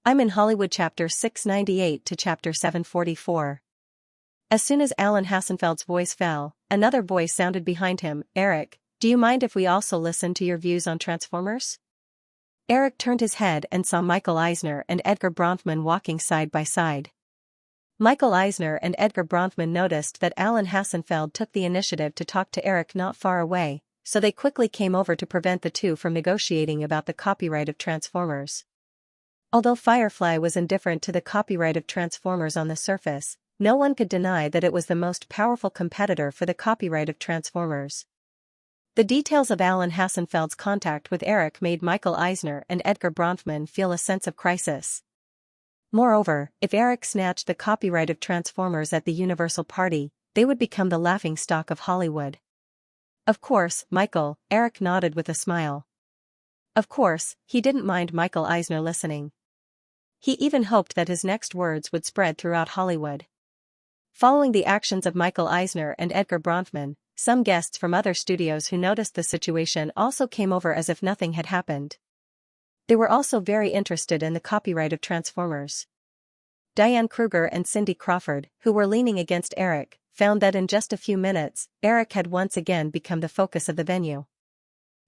I'm in Hollywood chapter 698 to chapter 744. As soon as Alan Hassenfeld's voice fell, another voice sounded behind him. Eric, do you mind if we also listen to your views on Transformers? Eric turned his head and saw Michael Eisner and Edgar Bronfman walking side by side. Michael Eisner and Edgar Bronfman noticed that Alan Hassenfeld took the initiative to talk to Eric not far away, so they quickly came over to prevent the two from negotiating about the copyright of Transformers. Although Firefly was indifferent to the copyright of Transformers on the surface, no one could deny that it was the most powerful competitor for the copyright of Transformers. The details of Alan Hassenfeld's contact with Eric made Michael Eisner and Edgar Bronfman feel a sense of crisis. Moreover, if Eric snatched the copyright of Transformers at the Universal Party, they would become the laughingstock of Hollywood. Of course, Michael, Eric nodded with a smile. Of course, he didn't mind Michael Eisner listening. He even hoped that his next words would spread throughout Hollywood. Following the actions of Michael Eisner and Edgar Bronfman, some guests from other studios who noticed the situation also came over as if nothing had happened. They were also very interested in the copyright of Transformers. Diane Kruger and Cindy Crawford, who were leaning against Eric, found that in just a few minutes, Eric had once again become the focus of the venue.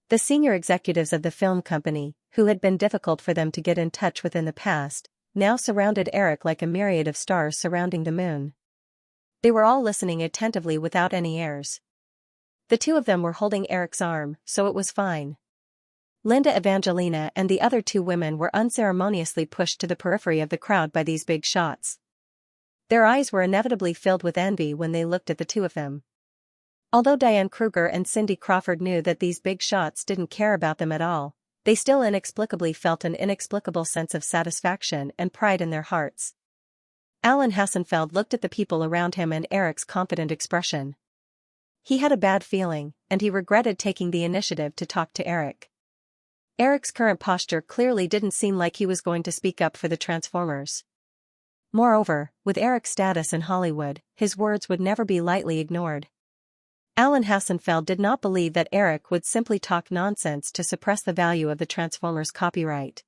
The senior executives of the film company, who had been difficult for them to get in touch with in the past, now surrounded Eric like a myriad of stars surrounding the moon. They were all listening attentively without any airs. The two of them were holding Eric's arm, so it was fine. Linda Evangelina and the other two women were unceremoniously pushed to the periphery of the crowd by these big shots. Their eyes were inevitably filled with envy when they looked at the two of them. Although Diane Kruger and Cindy Crawford knew that these big shots didn't care about them at all, they still inexplicably felt an inexplicable sense of satisfaction and pride in their hearts. Alan Hassenfeld looked at the people around him and Eric's confident expression. He had a bad feeling, and he regretted taking the initiative to talk to Eric. Eric's current posture clearly didn't seem like he was going to speak up for the Transformers. Moreover, with Eric's status in Hollywood, his words would never be lightly ignored. Alan Hassenfeld did not believe that Eric would simply talk nonsense to suppress the value of the Transformers copyright.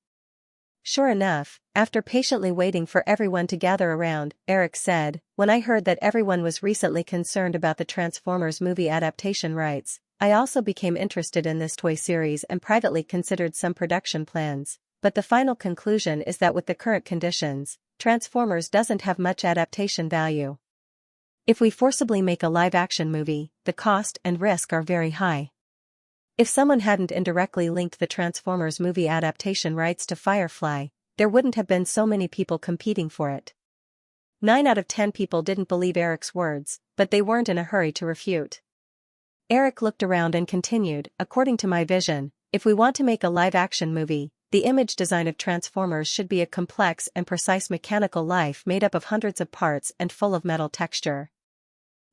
Sure enough, after patiently waiting for everyone to gather around, Eric said, "When I heard that everyone was recently concerned about the Transformers movie adaptation rights, I also became interested in this toy series and privately considered some production plans, but the final conclusion is that with the current conditions, Transformers doesn't have much adaptation value. If we forcibly make a live-action movie, the cost and risk are very high. If someone hadn't indirectly linked the Transformers movie adaptation rights to Firefly, there wouldn't have been so many people competing for it." 9 out of 10 people didn't believe Eric's words, but they weren't in a hurry to refute. Eric looked around and continued, "According to my vision, if we want to make a live-action movie, the image design of Transformers should be a complex and precise mechanical life made up of hundreds of parts and full of metal texture.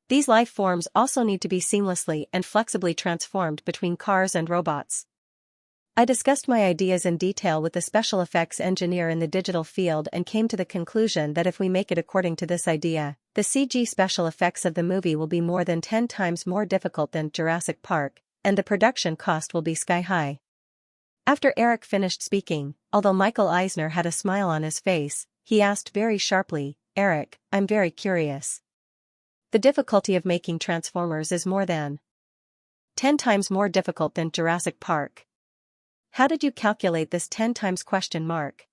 These life forms also need to be seamlessly and flexibly transformed between cars and robots. I discussed my ideas in detail with the special effects engineer in the digital field and came to the conclusion that if we make it according to this idea, the CG special effects of the movie will be more than 10 times more difficult than Jurassic Park, and the production cost will be sky-high." After Eric finished speaking, although Michael Eisner had a smile on his face, he asked very sharply, "Eric, I'm very curious. The difficulty of making Transformers is more than 10 times more difficult than Jurassic Park. How did you calculate this 10 times question mark?"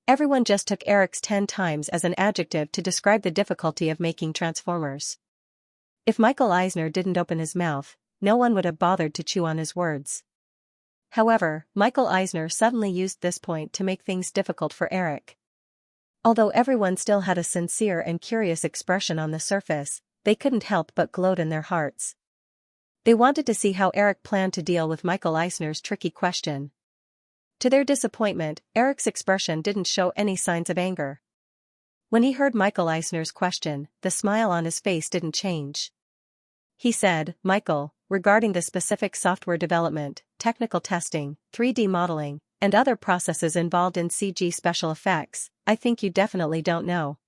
Everyone just took Eric's 10 times as an adjective to describe the difficulty of making Transformers. If Michael Eisner didn't open his mouth, no one would have bothered to chew on his words. However, Michael Eisner suddenly used this point to make things difficult for Eric. Although everyone still had a sincere and curious expression on the surface, they couldn't help but gloat in their hearts. They wanted to see how Eric planned to deal with Michael Eisner's tricky question. To their disappointment, Eric's expression didn't show any signs of anger. When he heard Michael Eisner's question, the smile on his face didn't change. He said, "Michael, regarding the specific software development, technical testing, 3D modeling, and other processes involved in CG special effects, I think you definitely don't know.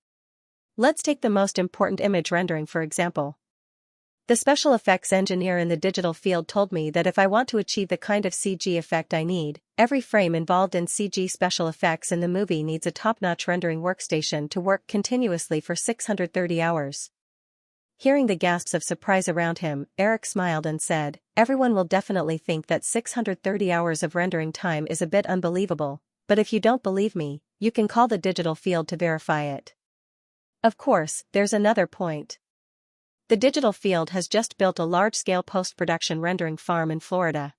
Let's take the most important image rendering for example. The special effects engineer in the digital field told me that if I want to achieve the kind of CG effect I need, every frame involved in CG special effects in the movie needs a top-notch rendering workstation to work continuously for 630 hours. Hearing the gasps of surprise around him, Eric smiled and said, "Everyone will definitely think that 630 hours of rendering time is a bit unbelievable, but if you don't believe me, you can call the digital field to verify it." Of course, there's another point. The digital field has just built a large-scale post-production rendering farm in Florida.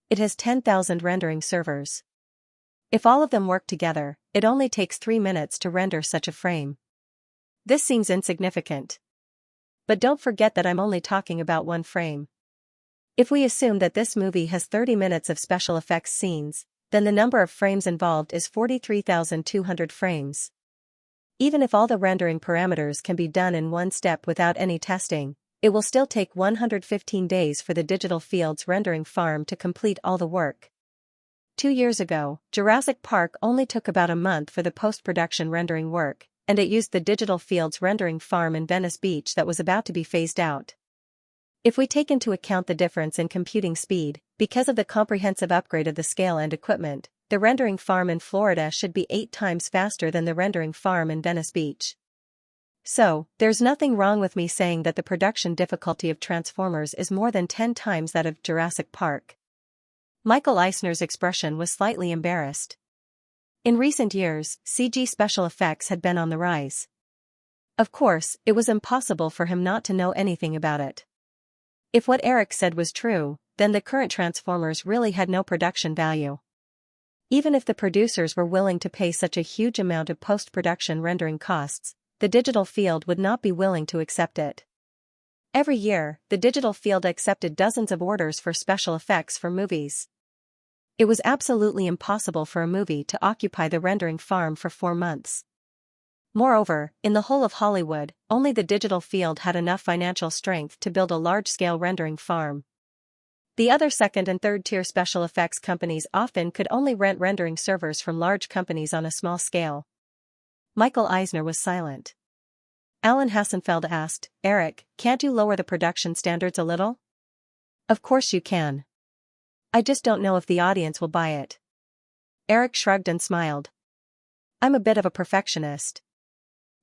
It has 10,000 rendering servers. If all of them work together, it only takes 3 minutes to render such a frame. This seems insignificant. But don't forget that I'm only talking about one frame. If we assume that this movie has 30 minutes of special effects scenes, then the number of frames involved is 43,200 frames. Even if all the rendering parameters can be done in one step without any testing, it will still take 115 days for the digital field's rendering farm to complete all the work. 2 years ago, Jurassic Park only took about a month for the post-production rendering work, and it used the digital field's rendering farm in Venice Beach that was about to be phased out. If we take into account the difference in computing speed, because of the comprehensive upgrade of the scale and equipment, the rendering farm in Florida should be 8 times faster than the rendering farm in Venice Beach. So, there's nothing wrong with me saying that the production difficulty of Transformers is more than 10 times that of Jurassic Park. Michael Eisner's expression was slightly embarrassed. In recent years, CG special effects had been on the rise. Of course, it was impossible for him not to know anything about it. If what Eric said was true, then the current Transformers really had no production value. Even if the producers were willing to pay such a huge amount of post-production rendering costs, the digital field would not be willing to accept it. Every year, the digital field accepted dozens of orders for special effects for movies. It was absolutely impossible for a movie to occupy the rendering farm for 4 months. Moreover, in the whole of Hollywood, only the digital field had enough financial strength to build a large-scale rendering farm. The other second and third tier special effects companies often could only rent rendering servers from large companies on a small scale. Michael Eisner was silent. Alan Hassenfeld asked, "Eric, can't you lower the production standards a little?" "Of course you can. I just don't know if the audience will buy it." Eric shrugged and smiled. "I'm a bit of a perfectionist.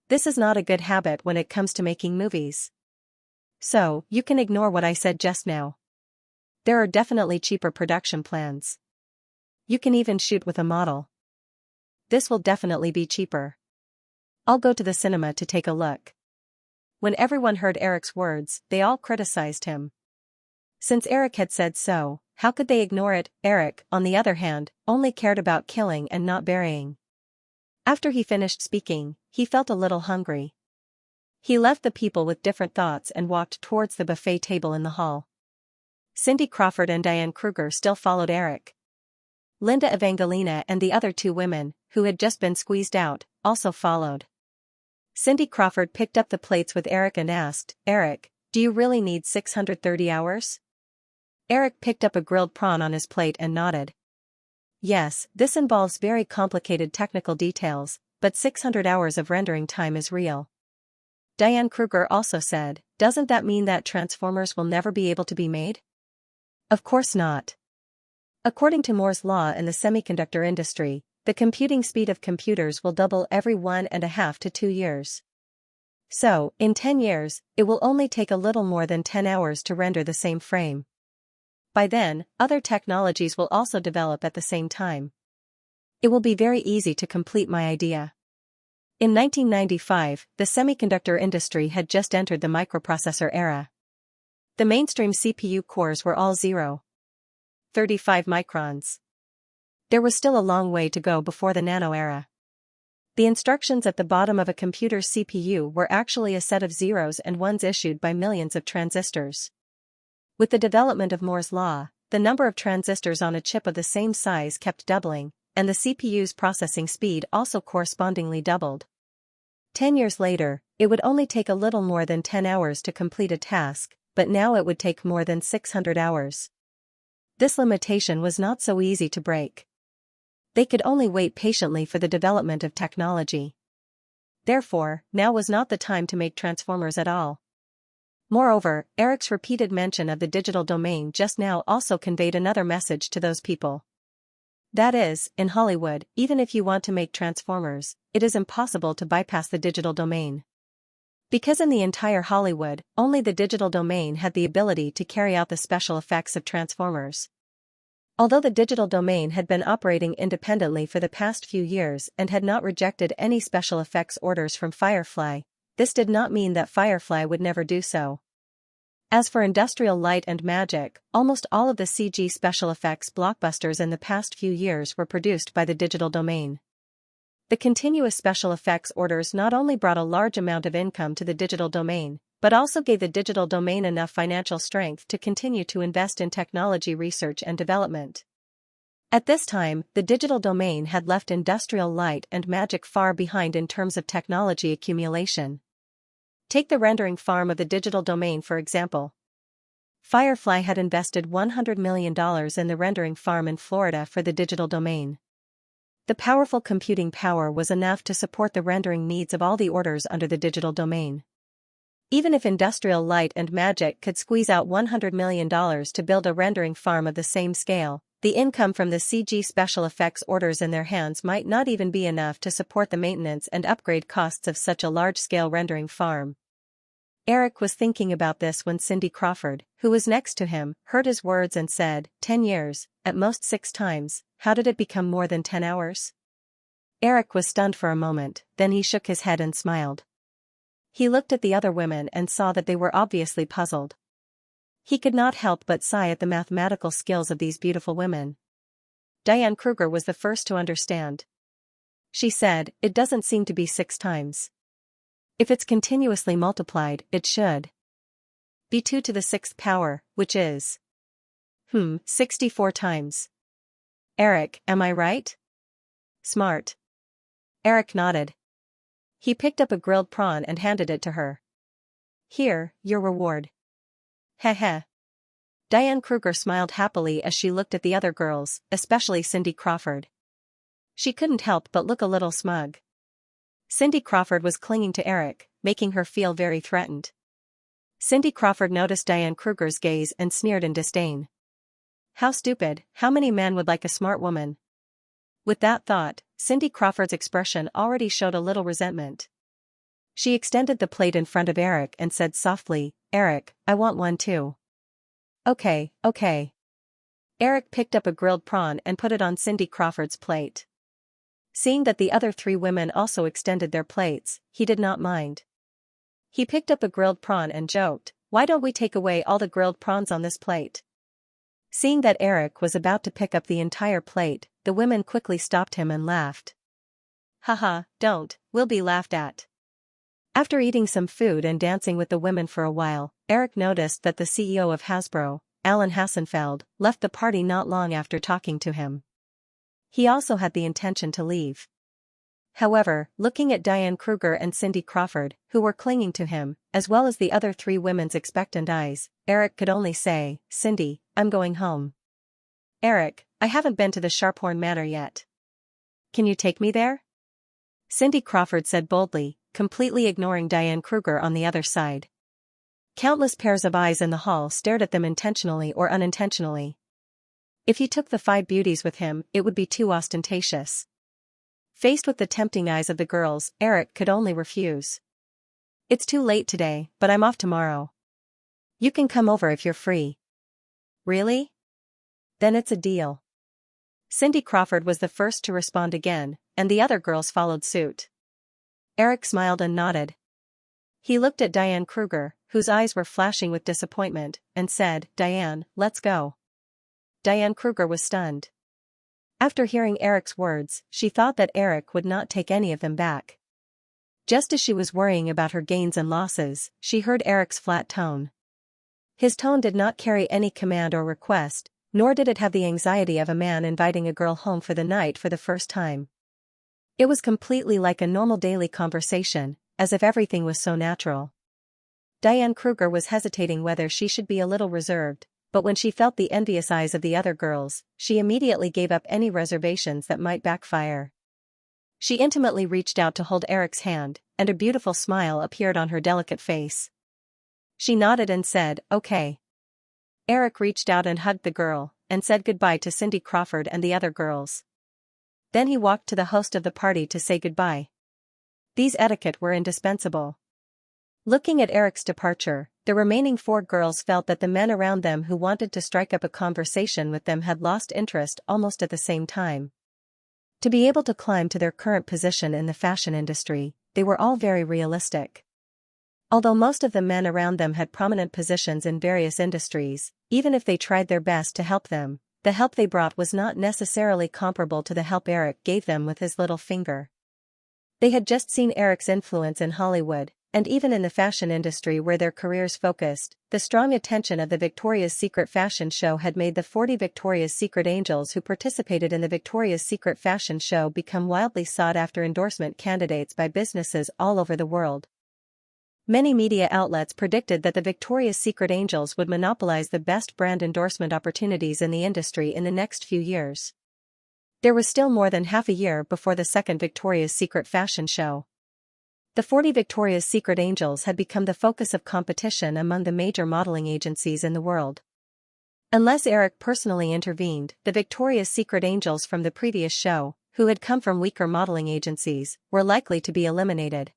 This is not a good habit when it comes to making movies. So, you can ignore what I said just now. There are definitely cheaper production plans. You can even shoot with a model. This will definitely be cheaper. I'll go to the cinema to take a look." When everyone heard Eric's words, they all criticized him. Since Eric had said so, how could they ignore it? Eric, on the other hand, only cared about killing and not burying. After he finished speaking, he felt a little hungry. He left the people with different thoughts and walked towards the buffet table in the hall. Cindy Crawford and Diane Kruger still followed Eric. Linda Evangelina and the other 2 women, who had just been squeezed out, also followed. Cindy Crawford picked up the plates with Eric and asked, "Eric, do you really need 630 hours?" Eric picked up a grilled prawn on his plate and nodded. "Yes, this involves very complicated technical details, but 600 hours of rendering time is real." Diane Kruger also said, "Doesn't that mean that Transformers will never be able to be made?" "Of course not. According to Moore's law in the semiconductor industry, the computing speed of computers will double every 1.5 to 2 years. So, in 10 years, it will only take a little more than 10 hours to render the same frame. By then, other technologies will also develop at the same time. It will be very easy to complete my idea." In 1995, the semiconductor industry had just entered the microprocessor era. The mainstream CPU cores were all 0.35 microns. There was still a long way to go before the nano era. The instructions at the bottom of a computer's CPU were actually a set of zeros and ones issued by millions of transistors. With the development of Moore's law, the number of transistors on a chip of the same size kept doubling, and the CPU's processing speed also correspondingly doubled. 10 years later, it would only take a little more than 10 hours to complete a task, but now it would take more than 600 hours. This limitation was not so easy to break. They could only wait patiently for the development of technology. Therefore, now was not the time to make Transformers at all. Moreover, Eric's repeated mention of the digital domain just now also conveyed another message to those people. That is, in Hollywood, even if you want to make Transformers, it is impossible to bypass the digital domain. Because in the entire Hollywood, only the digital domain had the ability to carry out the special effects of Transformers. Although the digital domain had been operating independently for the past few years and had not rejected any special effects orders from Firefly, this did not mean that Firefly would never do so. As for Industrial Light and Magic, almost all of the CG special effects blockbusters in the past few years were produced by the digital domain. The continuous special effects orders not only brought a large amount of income to the digital domain, but also gave the digital domain enough financial strength to continue to invest in technology research and development. At this time, the digital domain had left Industrial Light and Magic far behind in terms of technology accumulation. Take the rendering farm of the digital domain for example. Firefly had invested $100 million in the rendering farm in Florida for the digital domain. The powerful computing power was enough to support the rendering needs of all the orders under the digital domain. Even if Industrial Light and Magic could squeeze out $100 million to build a rendering farm of the same scale, the income from the CG special effects orders in their hands might not even be enough to support the maintenance and upgrade costs of such a large-scale rendering farm. Eric was thinking about this when Cindy Crawford, who was next to him, heard his words and said, 10 years, at most 6 times, how did it become more than 10 hours? Eric was stunned for a moment, then he shook his head and smiled. He looked at the other women and saw that they were obviously puzzled. He could not help but sigh at the mathematical skills of these beautiful women. Diane Kruger was the first to understand. She said, it doesn't seem to be 6 times. If it's continuously multiplied, it should be 2 to the 6th power, which is 64 times. Eric, am I right? Smart. Eric nodded. He picked up a grilled prawn and handed it to her. Here, your reward. Heh heh. Diane Kruger smiled happily as she looked at the other girls, especially Cindy Crawford. She couldn't help but look a little smug. Cindy Crawford was clinging to Eric, making her feel very threatened. Cindy Crawford noticed Diane Kruger's gaze and sneered in disdain. How stupid, how many men would like a smart woman? With that thought, Cindy Crawford's expression already showed a little resentment. She extended the plate in front of Eric and said softly, Eric, I want one too. Okay. Eric picked up a grilled prawn and put it on Cindy Crawford's plate. Seeing that the other 3 women also extended their plates, he did not mind. He picked up a grilled prawn and joked, why don't we take away all the grilled prawns on this plate? Seeing that Eric was about to pick up the entire plate, the women quickly stopped him and laughed. Haha, don't, we'll be laughed at. After eating some food and dancing with the women for a while, Eric noticed that the CEO of Hasbro, Alan Hassenfeld, left the party not long after talking to him. He also had the intention to leave. However, looking at Diane Kruger and Cindy Crawford, who were clinging to him, as well as the other 3 women's expectant eyes, Eric could only say, Cindy, I'm going home. Eric, I haven't been to the Sharphorn Manor yet. Can you take me there? Cindy Crawford said boldly, completely ignoring Diane Kruger on the other side. Countless pairs of eyes in the hall stared at them intentionally or unintentionally. If he took the 5 beauties with him, it would be too ostentatious. Faced with the tempting eyes of the girls, Eric could only refuse. It's too late today, but I'm off tomorrow. You can come over if you're free. Really? Then it's a deal. Cindy Crawford was the first to respond again, and the other girls followed suit. Eric smiled and nodded. He looked at Diane Kruger, whose eyes were flashing with disappointment, and said, Diane, let's go. Diane Kruger was stunned. After hearing Eric's words, she thought that Eric would not take any of them back. Just as she was worrying about her gains and losses, she heard Eric's flat tone. His tone did not carry any command or request, nor did it have the anxiety of a man inviting a girl home for the night for the first time. It was completely like a normal daily conversation, as if everything was so natural. Diane Kruger was hesitating whether she should be a little reserved, but when she felt the envious eyes of the other girls, she immediately gave up any reservations that might backfire. She intimately reached out to hold Eric's hand, and a beautiful smile appeared on her delicate face. She nodded and said, okay. Eric reached out and hugged the girl, and said goodbye to Cindy Crawford and the other girls. Then he walked to the host of the party to say goodbye. These etiquette were indispensable. Looking at Eric's departure, the remaining 4 girls felt that the men around them who wanted to strike up a conversation with them had lost interest almost at the same time. To be able to climb to their current position in the fashion industry, they were all very realistic. Although most of the men around them had prominent positions in various industries, even if they tried their best to help them, the help they brought was not necessarily comparable to the help Eric gave them with his little finger. They had just seen Eric's influence in Hollywood, and even in the fashion industry where their careers focused, the strong attention of the Victoria's Secret fashion show had made the 40 Victoria's Secret angels who participated in the Victoria's Secret fashion show become wildly sought-after endorsement candidates by businesses all over the world. Many media outlets predicted that the Victoria's Secret angels would monopolize the best brand endorsement opportunities in the industry in the next few years. There was still more than half a year before the second Victoria's Secret fashion show. The 40 Victoria's Secret angels had become the focus of competition among the major modeling agencies in the world. Unless Eric personally intervened, the Victoria's Secret angels from the previous show, who had come from weaker modeling agencies, were likely to be eliminated.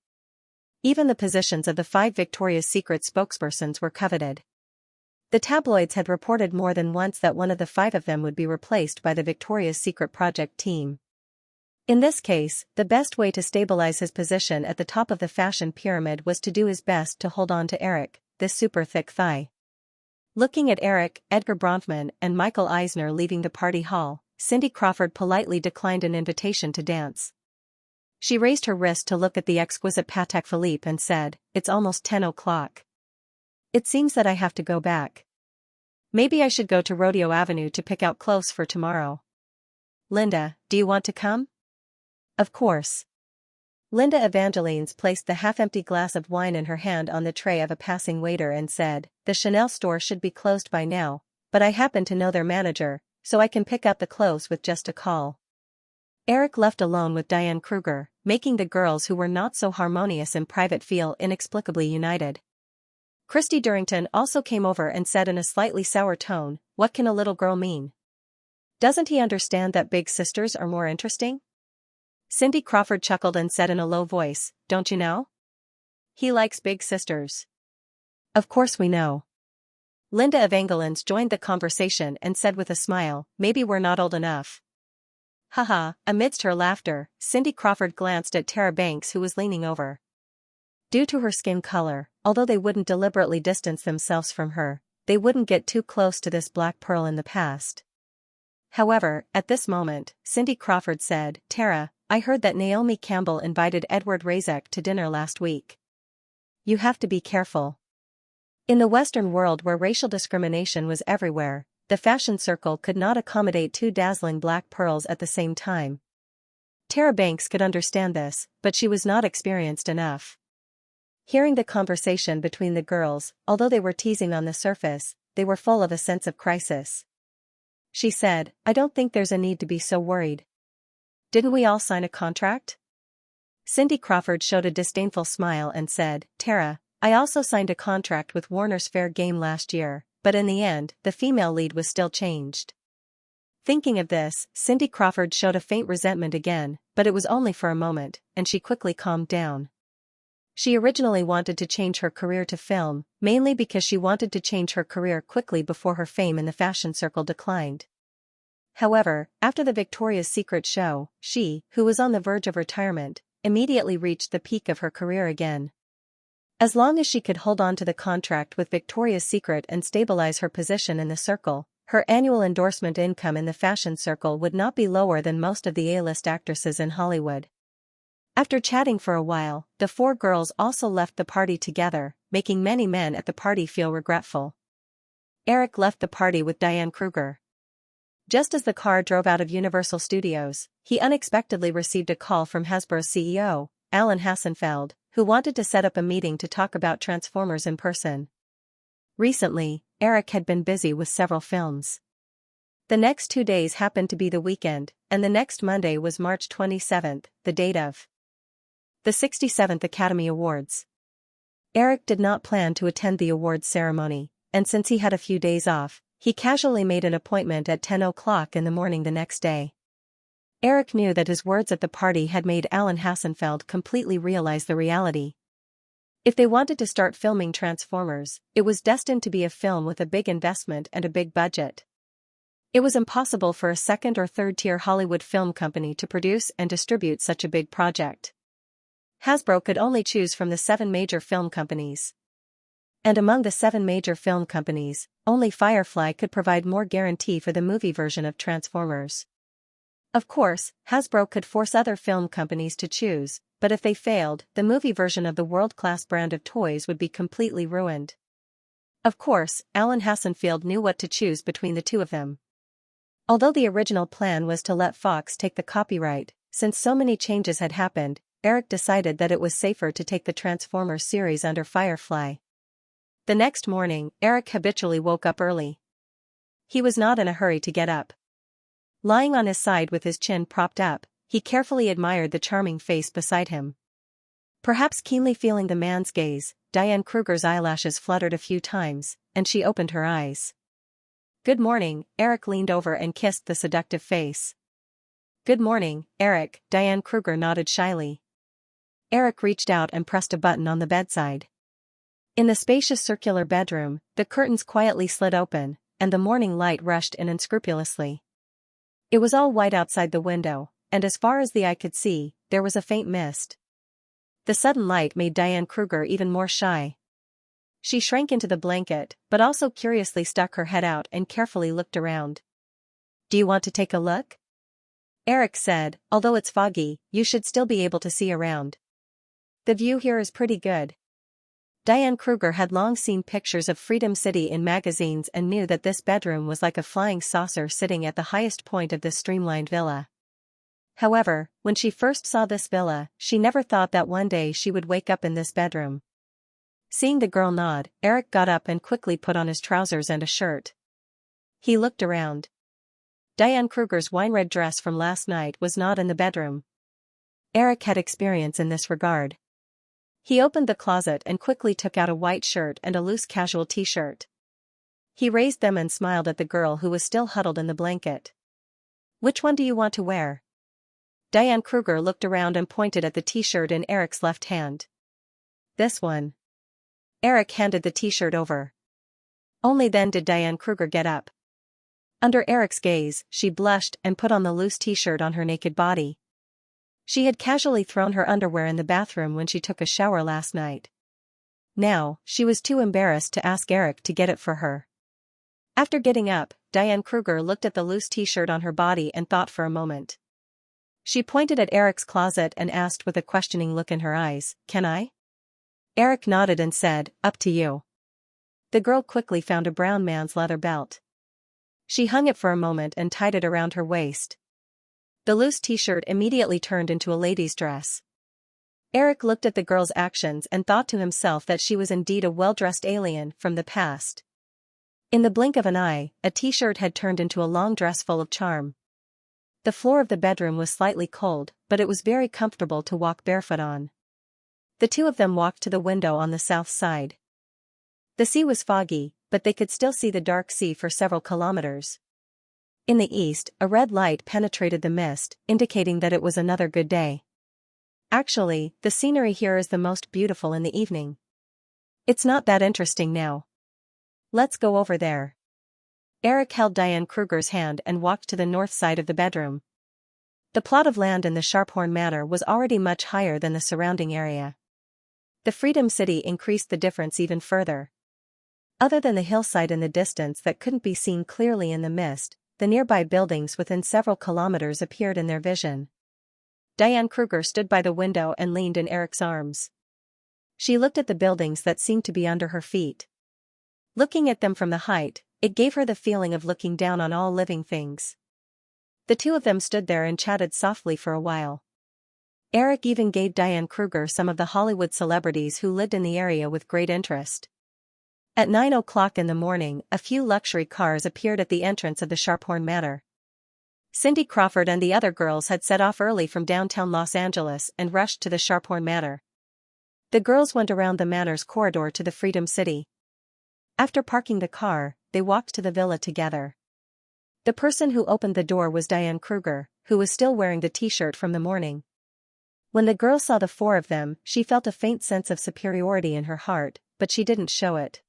Even the positions of the 5 Victoria's Secret spokespersons were coveted. The tabloids had reported more than once that one of the 5 of them would be replaced by the Victoria's Secret project team. In this case, the best way to stabilize his position at the top of the fashion pyramid was to do his best to hold on to Eric, this super thick thigh. Looking at Eric, Edgar Bronfman, and Michael Eisner leaving the party hall, Cindy Crawford politely declined an invitation to dance. She raised her wrist to look at the exquisite Patek Philippe and said, "It's almost 10 o'clock. It seems that I have to go back. Maybe I should go to Rodeo Avenue to pick out clothes for tomorrow. Linda, do you want to come?" "Of course." Linda Evangelines placed the half-empty glass of wine in her hand on the tray of a passing waiter and said, "The Chanel store should be closed by now, but I happen to know their manager, so I can pick out the clothes with just a call." Eric left alone with Diane Kruger, making the girls who were not so harmonious in private feel inexplicably united. Christy Durrington also came over and said in a slightly sour tone, "What can a little girl mean? Doesn't he understand that big sisters are more interesting?" Cindy Crawford chuckled and said in a low voice, "Don't you know? He likes big sisters." "Of course we know." Linda Evangelines joined the conversation and said with a smile, "Maybe we're not old enough." Haha, amidst her laughter, Cindy Crawford glanced at Tara Banks who was leaning over. Due to her skin color, although they wouldn't deliberately distance themselves from her, they wouldn't get too close to this black pearl in the past. However, at this moment, Cindy Crawford said, "Tara, I heard that Naomi Campbell invited Edward Razek to dinner last week. You have to be careful." In the Western world where racial discrimination was everywhere, the fashion circle could not accommodate 2 dazzling black pearls at the same time. Tara Banks could understand this, but she was not experienced enough. Hearing the conversation between the girls, although they were teasing on the surface, they were full of a sense of crisis. She said, "I don't think there's a need to be so worried. Didn't we all sign a contract?" Cindy Crawford showed a disdainful smile and said, "Tara, I also signed a contract with Warner's Fair Game last year, but in the end, the female lead was still changed." Thinking of this, Cindy Crawford showed a faint resentment again, but it was only for a moment, and she quickly calmed down. She originally wanted to change her career to film, mainly because she wanted to change her career quickly before her fame in the fashion circle declined. However, after the Victoria's Secret show, she, who was on the verge of retirement, immediately reached the peak of her career again. As long as she could hold on to the contract with Victoria's Secret and stabilize her position in the circle, her annual endorsement income in the fashion circle would not be lower than most of the A-list actresses in Hollywood. After chatting for a while, the 4 girls also left the party together, making many men at the party feel regretful. Eric left the party with Diane Kruger. Just as the car drove out of Universal Studios, he unexpectedly received a call from Hasbro's CEO, Alan Hassenfeld, who wanted to set up a meeting to talk about Transformers in person. Recently, Eric had been busy with several films. The next 2 days happened to be the weekend, and the next Monday was March 27th, the date of the 67th Academy Awards. Eric did not plan to attend the awards ceremony, and since he had a few days off, He casually made an appointment at 10 o'clock in the morning the next day. Eric knew that his words at the party had made Alan Hassenfeld completely realize the reality. If they wanted to start filming Transformers, it was destined to be a film with a big investment and a big budget. It was impossible for a second or third-tier Hollywood film company to produce and distribute such a big project. Hasbro could only choose from the 7 major film companies. And among the 7 major film companies, only Firefly could provide more guarantee for the movie version of Transformers. Of course, Hasbro could force other film companies to choose, but if they failed, the movie version of the world-class brand of toys would be completely ruined. Of course, Alan Hassenfeld knew what to choose between the two of them. Although the original plan was to let Fox take the copyright, since so many changes had happened, Eric decided that it was safer to take the Transformers series under Firefly. The next morning, Eric habitually woke up early. He was not in a hurry to get up. Lying on his side with his chin propped up, he carefully admired the charming face beside him. Perhaps keenly feeling the man's gaze, Diane Kruger's eyelashes fluttered a few times, and she opened her eyes. "Good morning," Eric leaned over and kissed the seductive face. "Good morning, Eric," Diane Kruger nodded shyly. Eric reached out and pressed a button on the bedside. In the spacious circular bedroom, the curtains quietly slid open, and the morning light rushed in unscrupulously. It was all white outside the window, and as far as the eye could see, there was a faint mist. The sudden light made Diane Kruger even more shy. She shrank into the blanket, but also curiously stuck her head out and carefully looked around. "Do you want to take a look?" Eric said, "Although it's foggy, you should still be able to see around. The view here is pretty good." Diane Kruger had long seen pictures of Freedom City in magazines and knew that this bedroom was like a flying saucer sitting at the highest point of this streamlined villa. However, when she first saw this villa, she never thought that one day she would wake up in this bedroom. Seeing the girl nod, Eric got up and quickly put on his trousers and a shirt. He looked around. Diane Kruger's wine-red dress from last night was not in the bedroom. Eric had experience in this regard. He opened the closet and quickly took out a white shirt and a loose casual t-shirt. He raised them and smiled at the girl who was still huddled in the blanket. "Which one do you want to wear?" Diane Kruger looked around and pointed at the t-shirt in Eric's left hand. "This one." Eric handed the t-shirt over. Only then did Diane Kruger get up. Under Eric's gaze, she blushed and put on the loose t-shirt on her naked body. She had casually thrown her underwear in the bathroom when she took a shower last night. Now, she was too embarrassed to ask Eric to get it for her. After getting up, Diane Kruger looked at the loose t-shirt on her body and thought for a moment. She pointed at Eric's closet and asked with a questioning look in her eyes, "Can I?" Eric nodded and said, "Up to you." The girl quickly found a brown man's leather belt. She hung it for a moment and tied it around her waist. The loose t-shirt immediately turned into a lady's dress. Eric looked at the girl's actions and thought to himself that she was indeed a well-dressed alien from the past. In the blink of an eye, a t-shirt had turned into a long dress full of charm. The floor of the bedroom was slightly cold, but it was very comfortable to walk barefoot on. The two of them walked to the window on the south side. The sea was foggy, but they could still see the dark sea for several kilometers. In the east, a red light penetrated the mist, indicating that it was another good day. "Actually, the scenery here is the most beautiful in the evening. It's not that interesting now. Let's go over there." Eric held Diane Kruger's hand and walked to the north side of the bedroom. The plot of land in the Sharphorn Manor was already much higher than the surrounding area. The Freedom City increased the difference even further. Other than the hillside in the distance that couldn't be seen clearly in the mist, the nearby buildings within several kilometers appeared in their vision. Diane Kruger stood by the window and leaned in Eric's arms. She looked at the buildings that seemed to be under her feet. Looking at them from the height, it gave her the feeling of looking down on all living things. The two of them stood there and chatted softly for a while. Eric even gave Diane Kruger some of the Hollywood celebrities who lived in the area with great interest. At 9 o'clock in the morning, a few luxury cars appeared at the entrance of the Sharphorn Manor. Cindy Crawford and the other girls had set off early from downtown Los Angeles and rushed to the Sharphorn Manor. The girls went around the manor's corridor to the Freedom City. After parking the car, they walked to the villa together. The person who opened the door was Diane Kruger, who was still wearing the t-shirt from the morning. When the girl saw the four of them, she felt a faint sense of superiority in her heart, but she didn't show it.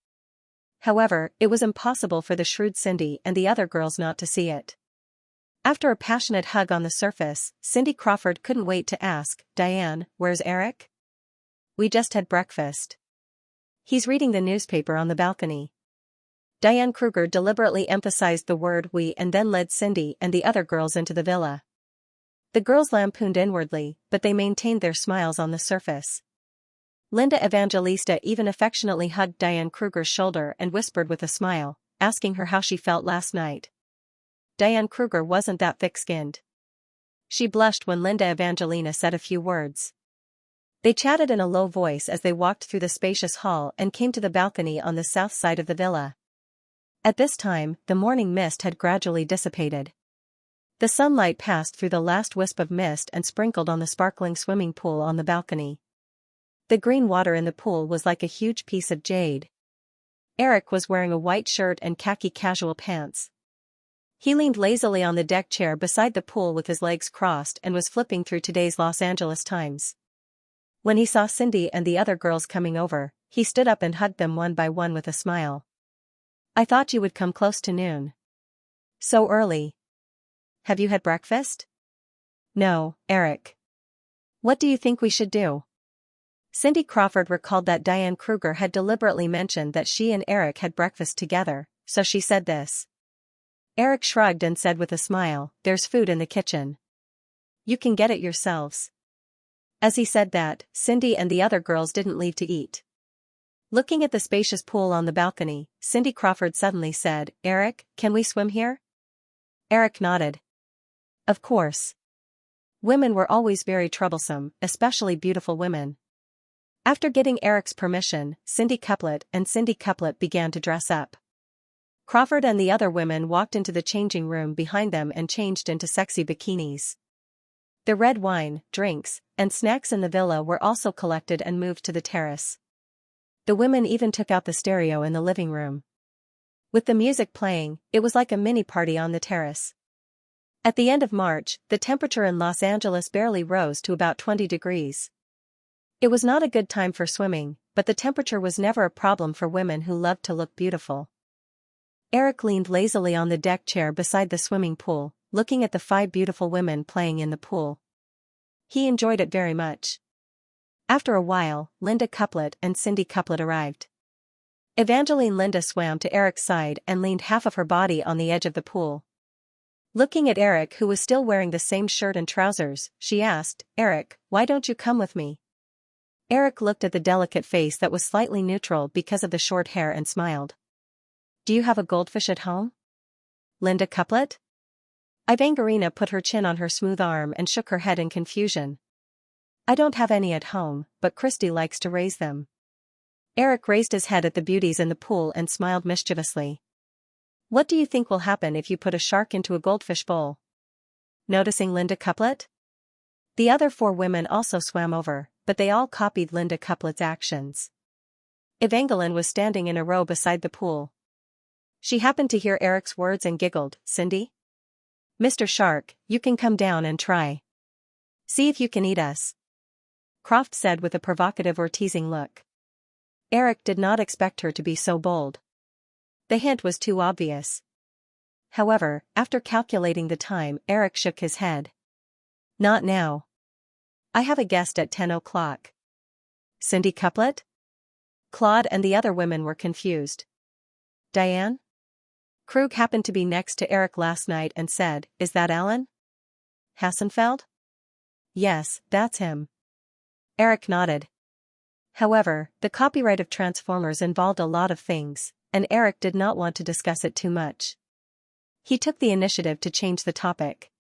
However, it was impossible for the shrewd Cindy and the other girls not to see it. After a passionate hug on the surface, Cindy Crawford couldn't wait to ask, "Diane, where's Eric?" "We just had breakfast. He's reading the newspaper on the balcony." Diane Kruger deliberately emphasized the word "we" and then led Cindy and the other girls into the villa. The girls lampooned inwardly, but they maintained their smiles on the surface. Linda Evangelista even affectionately hugged Diane Kruger's shoulder and whispered with a smile, asking her how she felt last night. Diane Kruger wasn't that thick-skinned. She blushed when Linda Evangelina said a few words. They chatted in a low voice as they walked through the spacious hall and came to the balcony on the south side of the villa. At this time, the morning mist had gradually dissipated. The sunlight passed through the last wisp of mist and sprinkled on the sparkling swimming pool on the balcony. The green water in the pool was like a huge piece of jade. Eric was wearing a white shirt and khaki casual pants. He leaned lazily on the deck chair beside the pool with his legs crossed and was flipping through today's Los Angeles Times. When he saw Cindy and the other girls coming over, he stood up and hugged them one by one with a smile. "I thought you would come close to noon." "So early. Have you had breakfast?" "No, Eric." "What do you think we should do?" Cindy Crawford recalled that Diane Kruger had deliberately mentioned that she and Eric had breakfast together, so she said this. Eric shrugged and said with a smile, "There's food in the kitchen. You can get it yourselves." As he said that, Cindy and the other girls didn't leave to eat. Looking at the spacious pool on the balcony, Cindy Crawford suddenly said, "Eric, can we swim here?" Eric nodded. Of course. Women were always very troublesome, especially beautiful women. After getting Eric's permission, Cindy Couplet and Cindy Couplet began to dress up. Crawford and the other women walked into the changing room behind them and changed into sexy bikinis. The red wine, drinks, and snacks in the villa were also collected and moved to the terrace. The women even took out the stereo in the living room. With the music playing, it was like a mini party on the terrace. At the end of March, the temperature in Los Angeles barely rose to about 20 degrees. It was not a good time for swimming, but the temperature was never a problem for women who loved to look beautiful. Eric leaned lazily on the deck chair beside the swimming pool, looking at the 5 beautiful women playing in the pool. He enjoyed it very much. After a while, Linda Couplet and Cindy Couplet arrived. Evangeline Linda swam to Eric's side and leaned half of her body on the edge of the pool. Looking at Eric, who was still wearing the same shirt and trousers, she asked, "Eric, why don't you come with me?" Eric looked at the delicate face that was slightly neutral because of the short hair and smiled. "Do you have a goldfish at home?" Linda Couplet? Evangelina put her chin on her smooth arm and shook her head in confusion. "I don't have any at home, but Christy likes to raise them." Eric raised his head at the beauties in the pool and smiled mischievously. "What do you think will happen if you put a shark into a goldfish bowl?" Noticing Linda Couplet? The other 4 women also swam over, but they all copied Linda Couplet's actions. Evangeline was standing in a row beside the pool. She happened to hear Eric's words and giggled, "Cindy? Mr. Shark, you can come down and try. See if you can eat us," Croft said with a provocative or teasing look. Eric did not expect her to be so bold. The hint was too obvious. However, after calculating the time, Eric shook his head. "Not now. I have a guest at 10 o'clock. Cindy Couplet? Claude and the other women were confused. Diane? Krug happened to be next to Eric last night and said, "Is that Alan Hassenfeld?" "Yes, that's him." Eric nodded. However, the copyright of Transformers involved a lot of things, and Eric did not want to discuss it too much. He took the initiative to change the topic.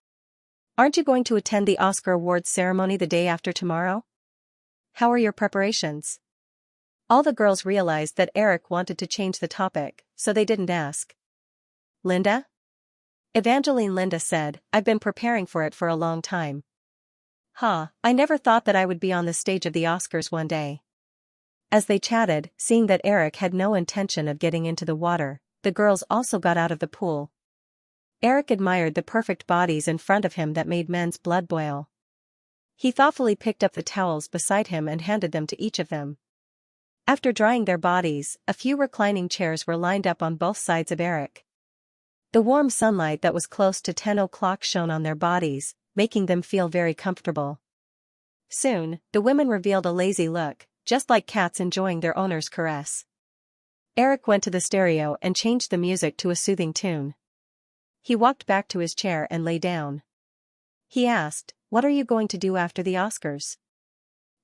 "Aren't you going to attend the Oscar Awards ceremony the day after tomorrow? How are your preparations?" All the girls realized that Eric wanted to change the topic, so they didn't ask. "Linda?" Evangeline Linda said, "I've been preparing for it for a long time." I never thought that I would be on the stage of the Oscars one day." As they chatted, seeing that Eric had no intention of getting into the water, the girls also got out of the pool. Eric admired the perfect bodies in front of him that made men's blood boil. He thoughtfully picked up the towels beside him and handed them to each of them. After drying their bodies, a few reclining chairs were lined up on both sides of Eric. The warm sunlight that was close to 10 o'clock shone on their bodies, making them feel very comfortable. Soon, the women revealed a lazy look, just like cats enjoying their owner's caress. Eric went to the stereo and changed the music to a soothing tune. He walked back to his chair and lay down. He asked, "What are you going to do after the Oscars?"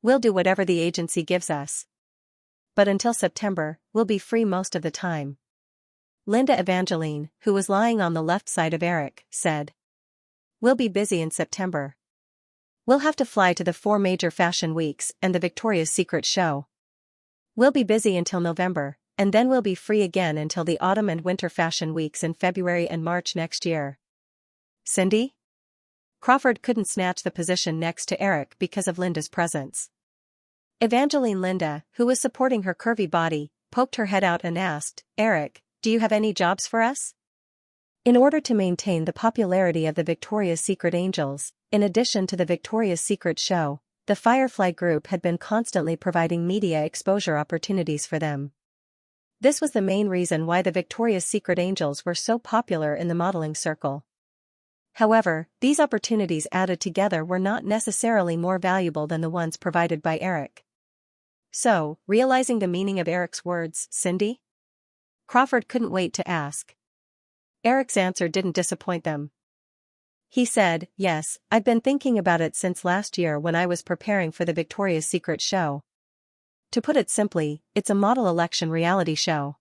"We'll do whatever the agency gives us. But until September, we'll be free most of the time." Linda Evangeline, who was lying on the left side of Eric, said, "We'll be busy in September. We'll have to fly to the 4 major fashion weeks and the Victoria's Secret show. We'll be busy until November, and then we'll be free again until the autumn and winter fashion weeks in February and March next year." "Cindy?" Crawford couldn't snatch the position next to Eric because of Linda's presence. Evangeline Linda, who was supporting her curvy body, poked her head out and asked, "Eric, do you have any jobs for us?" In order to maintain the popularity of the Victoria's Secret Angels, in addition to the Victoria's Secret show, the Firefly Group had been constantly providing media exposure opportunities for them. This was the main reason why the Victoria's Secret Angels were so popular in the modeling circle. However, these opportunities added together were not necessarily more valuable than the ones provided by Eric. So, realizing the meaning of Eric's words, "Cindy?" Crawford couldn't wait to ask. Eric's answer didn't disappoint them. He said, "Yes, I've been thinking about it since last year when I was preparing for the Victoria's Secret show. To put it simply, it's a model election reality show.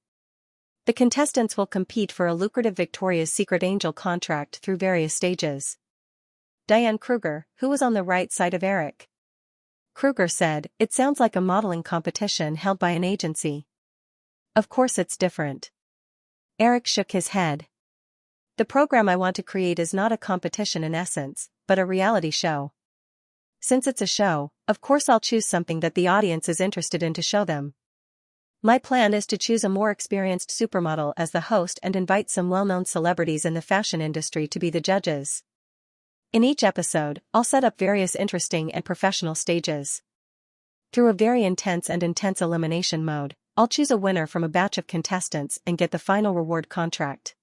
The contestants will compete for a lucrative Victoria's Secret Angel contract through various stages." Diane Kruger, who was on the right side of Eric. Kruger said, "It sounds like a modeling competition held by an agency." "Of course it's different." Eric shook his head. "The program I want to create is not a competition in essence, but a reality show. Since it's a show, of course I'll choose something that the audience is interested in to show them. My plan is to choose a more experienced supermodel as the host and invite some well-known celebrities in the fashion industry to be the judges. In each episode, I'll set up various interesting and professional stages. Through a very intense elimination mode, I'll choose a winner from a batch of contestants and get the final reward contract."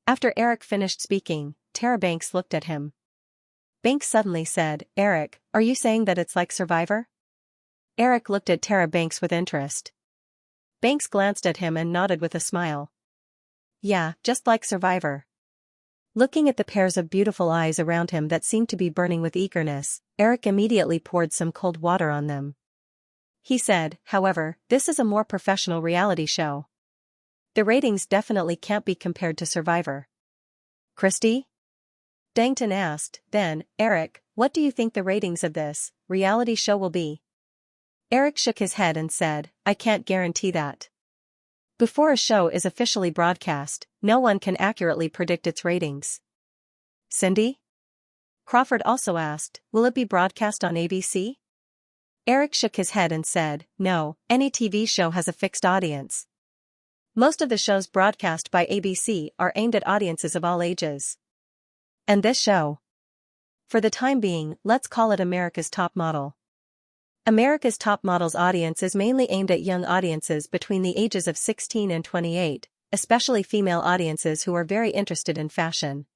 After Eric finished speaking, Tara Banks looked at him. Banks suddenly said, "Eric, are you saying that it's like Survivor?" Eric looked at Tara Banks with interest. Banks glanced at him and nodded with a smile. "Yeah, just like Survivor." Looking at the pairs of beautiful eyes around him that seemed to be burning with eagerness, Eric immediately poured some cold water on them. He said, "However, this is a more professional reality show. The ratings definitely can't be compared to Survivor." "Christy?" Dangton asked, then, "Eric, what do you think the ratings of this reality show will be?" Eric shook his head and said, "I can't guarantee that. Before a show is officially broadcast, no one can accurately predict its ratings." "Cindy?" Crawford also asked, "Will it be broadcast on ABC?" Eric shook his head and said, "No, any TV show has a fixed audience. Most of the shows broadcast by ABC are aimed at audiences of all ages. And this show? For the time being, let's call it America's Top Model. America's Top Model's audience is mainly aimed at young audiences between the ages of 16 and 28, especially female audiences who are very interested in fashion.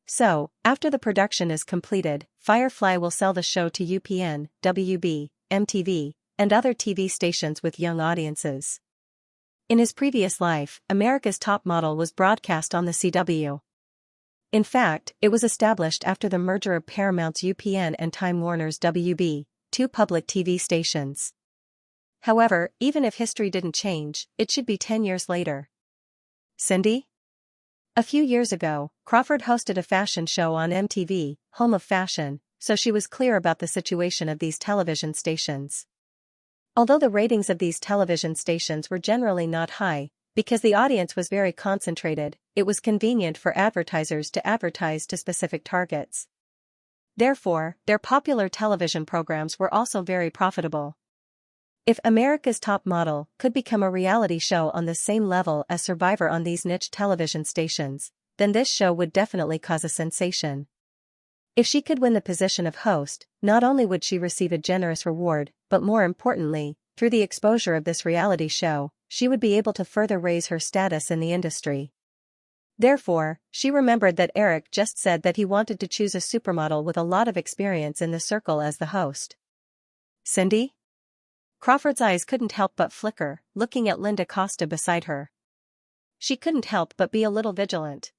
So, after the production is completed, Firefly will sell the show to UPN, WB, MTV, and other TV stations with young audiences." In his previous life, America's Top Model was broadcast on the CW. In fact, it was established after the merger of Paramount's UPN and Time Warner's WB, two public TV stations. However, even if history didn't change, it should be 10 years later. "Cindy?" A few years ago, Crawford hosted a fashion show on MTV, Home of Fashion, so she was clear about the situation of these television stations. Although the ratings of these television stations were generally not high, because the audience was very concentrated, it was convenient for advertisers to advertise to specific targets. Therefore, their popular television programs were also very profitable. If America's Top Model could become a reality show on the same level as Survivor on these niche television stations, then this show would definitely cause a sensation. If she could win the position of host, not only would she receive a generous reward, but more importantly, through the exposure of this reality show, she would be able to further raise her status in the industry. Therefore, she remembered that Eric just said that he wanted to choose a supermodel with a lot of experience in the circle as the host. Cindy? Crawford's eyes couldn't help but flicker, looking at Linda Costa beside her. She couldn't help but be a little vigilant.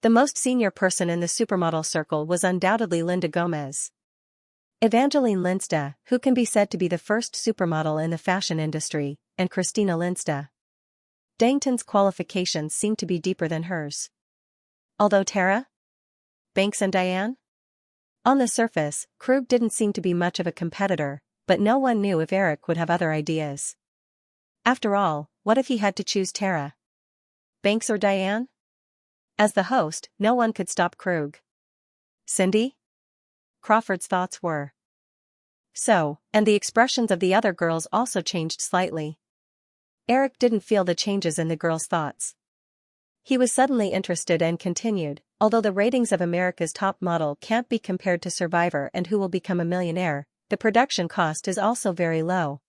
The most senior person in the supermodel circle was undoubtedly Linda Gomez. Evangeline Lindstad, who can be said to be the first supermodel in the fashion industry, and Christina Lindstad. Dangton's qualifications seemed to be deeper than hers. Although Tara? Banks and Diane? On the surface, Krug didn't seem to be much of a competitor, but no one knew if Eric would have other ideas. After all, what if he had to choose Tara? Banks or Diane? As the host, no one could stop Krug. Cindy? Crawford's thoughts were. So, and the expressions of the other girls also changed slightly. Eric didn't feel the changes in the girls' thoughts. He was suddenly interested and continued, although the ratings of America's Top Model can't be compared to Survivor and Who Will Become a Millionaire, the production cost is also very low.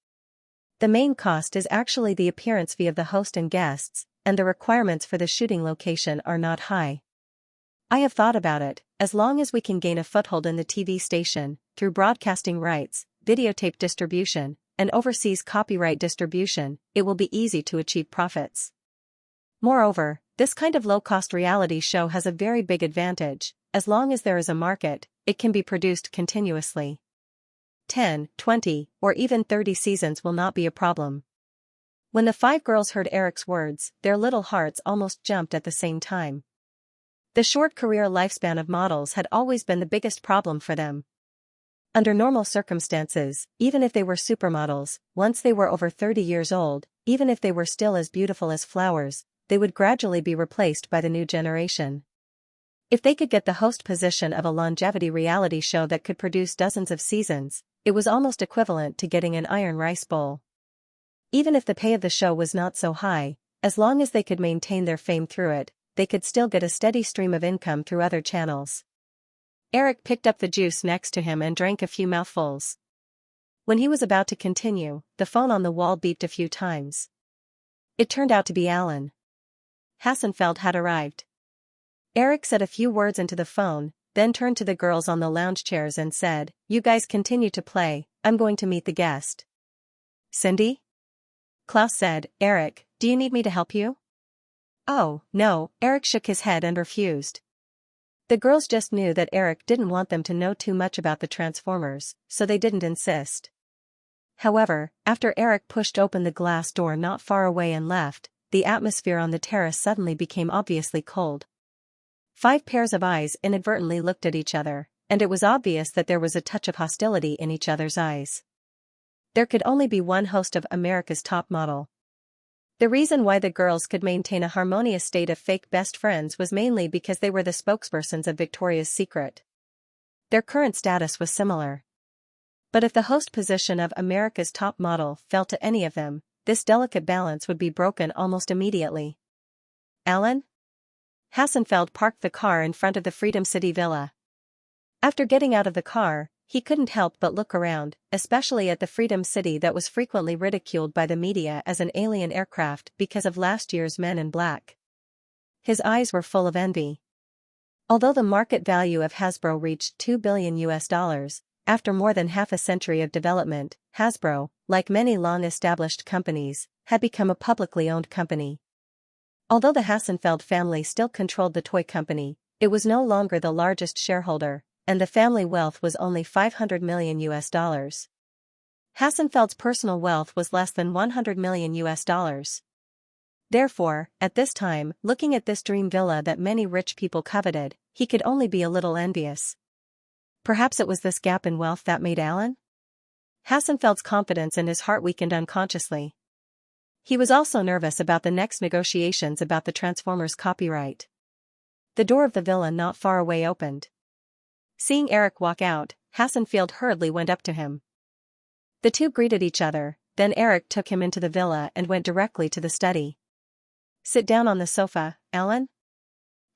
The main cost is actually the appearance fee of the host and guests, and the requirements for the shooting location are not high. I have thought about it, as long as we can gain a foothold in the TV station, through broadcasting rights, videotape distribution, and overseas copyright distribution, it will be easy to achieve profits. Moreover, this kind of low-cost reality show has a very big advantage: as long as there is a market, it can be produced continuously. 10, 20, or even 30 seasons will not be a problem. When the 5 girls heard Eric's words, their little hearts almost jumped at the same time. The short career lifespan of models had always been the biggest problem for them. Under normal circumstances, even if they were supermodels, once they were over 30 years old, even if they were still as beautiful as flowers, they would gradually be replaced by the new generation. If they could get the host position of a longevity reality show that could produce dozens of seasons, it was almost equivalent to getting an iron rice bowl. Even if the pay of the show was not so high, as long as they could maintain their fame through it, they could still get a steady stream of income through other channels. Eric picked up the juice next to him and drank a few mouthfuls. When he was about to continue, the phone on the wall beeped a few times. It turned out to be Alan. Hassenfeld had arrived. Eric said a few words into the phone, then turned to the girls on the lounge chairs and said, "You guys continue to play, I'm going to meet the guest." "Cindy?" Klaus said. "Eric, do you need me to help you?" "Oh, no," Eric shook his head and refused. The girls just knew that Eric didn't want them to know too much about the Transformers, so they didn't insist. However, after Eric pushed open the glass door not far away and left, the atmosphere on the terrace suddenly became obviously cold. 5 pairs of eyes inadvertently looked at each other, and it was obvious that there was a touch of hostility in each other's eyes. There could only be one host of America's Top Model. The reason why the girls could maintain a harmonious state of fake best friends was mainly because they were the spokespersons of Victoria's Secret. Their current status was similar. But if the host position of America's Top Model fell to any of them, this delicate balance would be broken almost immediately. "Alan?" Hassenfeld parked the car in front of the Freedom City Villa. After getting out of the car, he couldn't help but look around, especially at the Freedom City that was frequently ridiculed by the media as an alien aircraft because of last year's Men in Black. His eyes were full of envy. Although the market value of Hasbro reached $2 billion, after more than half a century of development, Hasbro, like many long-established companies, had become a publicly owned company. Although the Hassenfeld family still controlled the toy company, it was no longer the largest shareholder, and the family wealth was only $500 million. Hassenfeld's personal wealth was less than $100 million. Therefore, at this time, looking at this dream villa that many rich people coveted, he could only be a little envious. Perhaps it was this gap in wealth that made Alan? Hassenfeld's confidence in his heart weakened unconsciously. He was also nervous about the next negotiations about the Transformers copyright. The door of the villa not far away opened. Seeing Eric walk out, Hassenfeld hurriedly went up to him. The two greeted each other, then Eric took him into the villa and went directly to the study. "Sit down on the sofa, Alan?"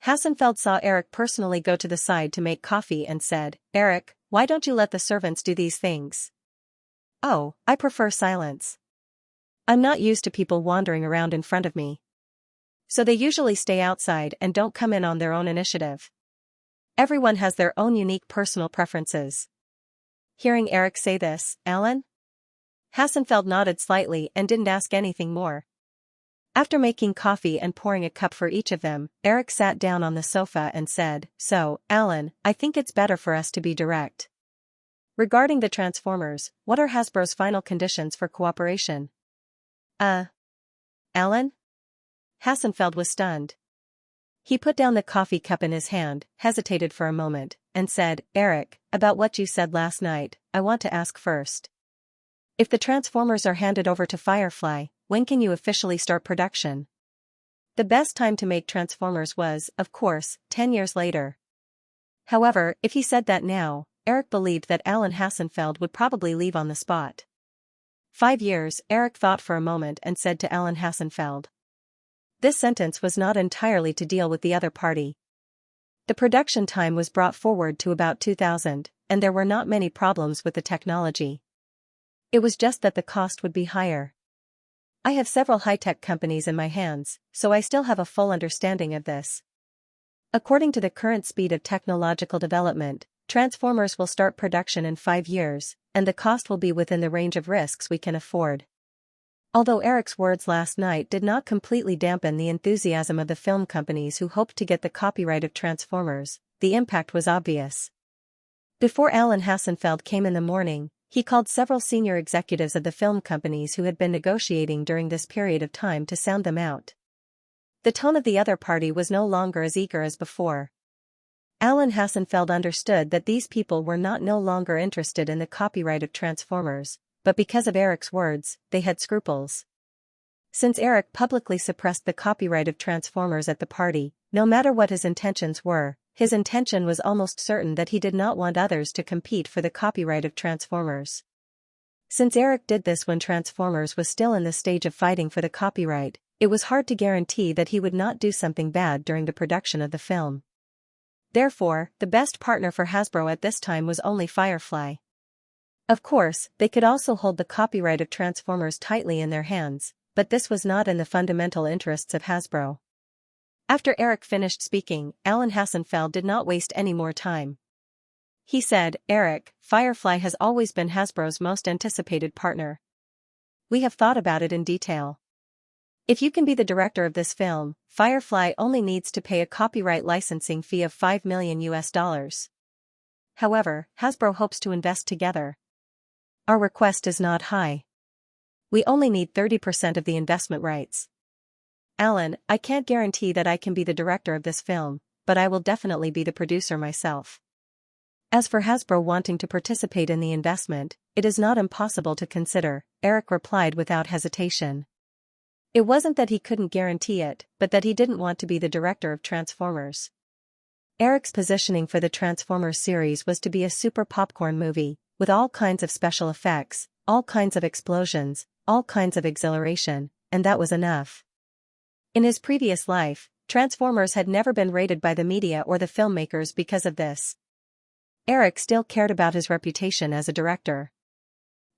Hassenfeld saw Eric personally go to the side to make coffee and said, "Eric, why don't you let the servants do these things?" "Oh, I prefer silence. I'm not used to people wandering around in front of me. So they usually stay outside and don't come in on their own initiative. Everyone has their own unique personal preferences." Hearing Eric say this, "Alan?" Hassenfeld nodded slightly and didn't ask anything more. After making coffee and pouring a cup for each of them, Eric sat down on the sofa and said, "So, Alan, I think it's better for us to be direct. Regarding the Transformers, what are Hasbro's final conditions for cooperation?" Alan?" Hassenfeld was stunned. He put down the coffee cup in his hand, hesitated for a moment, and said, "Eric, about what you said last night, I want to ask first. If the Transformers are handed over to Firefly, when can you officially start production?" The best time to make Transformers was, of course, 10 years later. However, if he said that now, Eric believed that Alan Hassenfeld would probably leave on the spot. 5 years, Eric thought for a moment and said to Alan Hassenfeld. This sentence was not entirely to deal with the other party. The production time was brought forward to about 2000, and there were not many problems with the technology. It was just that the cost would be higher. I have several high-tech companies in my hands, so I still have a full understanding of this. According to the current speed of technological development, Transformers will start production in 5 years, and the cost will be within the range of risks we can afford. Although Eric's words last night did not completely dampen the enthusiasm of the film companies who hoped to get the copyright of Transformers, the impact was obvious. Before Alan Hassenfeld came in the morning, he called several senior executives of the film companies who had been negotiating during this period of time to sound them out. The tone of the other party was no longer as eager as before. Alan Hassenfeld understood that these people were not no longer interested in the copyright of Transformers, but because of Eric's words, they had scruples. Since Eric publicly suppressed the copyright of Transformers at the party, no matter what his intentions were, his intention was almost certain that he did not want others to compete for the copyright of Transformers. Since Eric did this when Transformers was still in the stage of fighting for the copyright, it was hard to guarantee that he would not do something bad during the production of the film. Therefore, the best partner for Hasbro at this time was only Firefly. Of course, they could also hold the copyright of Transformers tightly in their hands, but this was not in the fundamental interests of Hasbro. After Eric finished speaking, Alan Hassenfeld did not waste any more time. He said, "Eric, Firefly has always been Hasbro's most anticipated partner. We have thought about it in detail. If you can be the director of this film, Firefly only needs to pay a copyright licensing fee of $5 million US. However, Hasbro hopes to invest together. Our request is not high. We only need 30% of the investment rights. Alan, I can't guarantee that I can be the director of this film, but I will definitely be the producer myself." As for Hasbro wanting to participate in the investment, it is not impossible to consider, Eric replied without hesitation. It wasn't that he couldn't guarantee it, but that he didn't want to be the director of Transformers. Eric's positioning for the Transformers series was to be a super popcorn movie, with all kinds of special effects, all kinds of explosions, all kinds of exhilaration, and that was enough. In his previous life, Transformers had never been rated by the media or the filmmakers because of this. Eric still cared about his reputation as a director.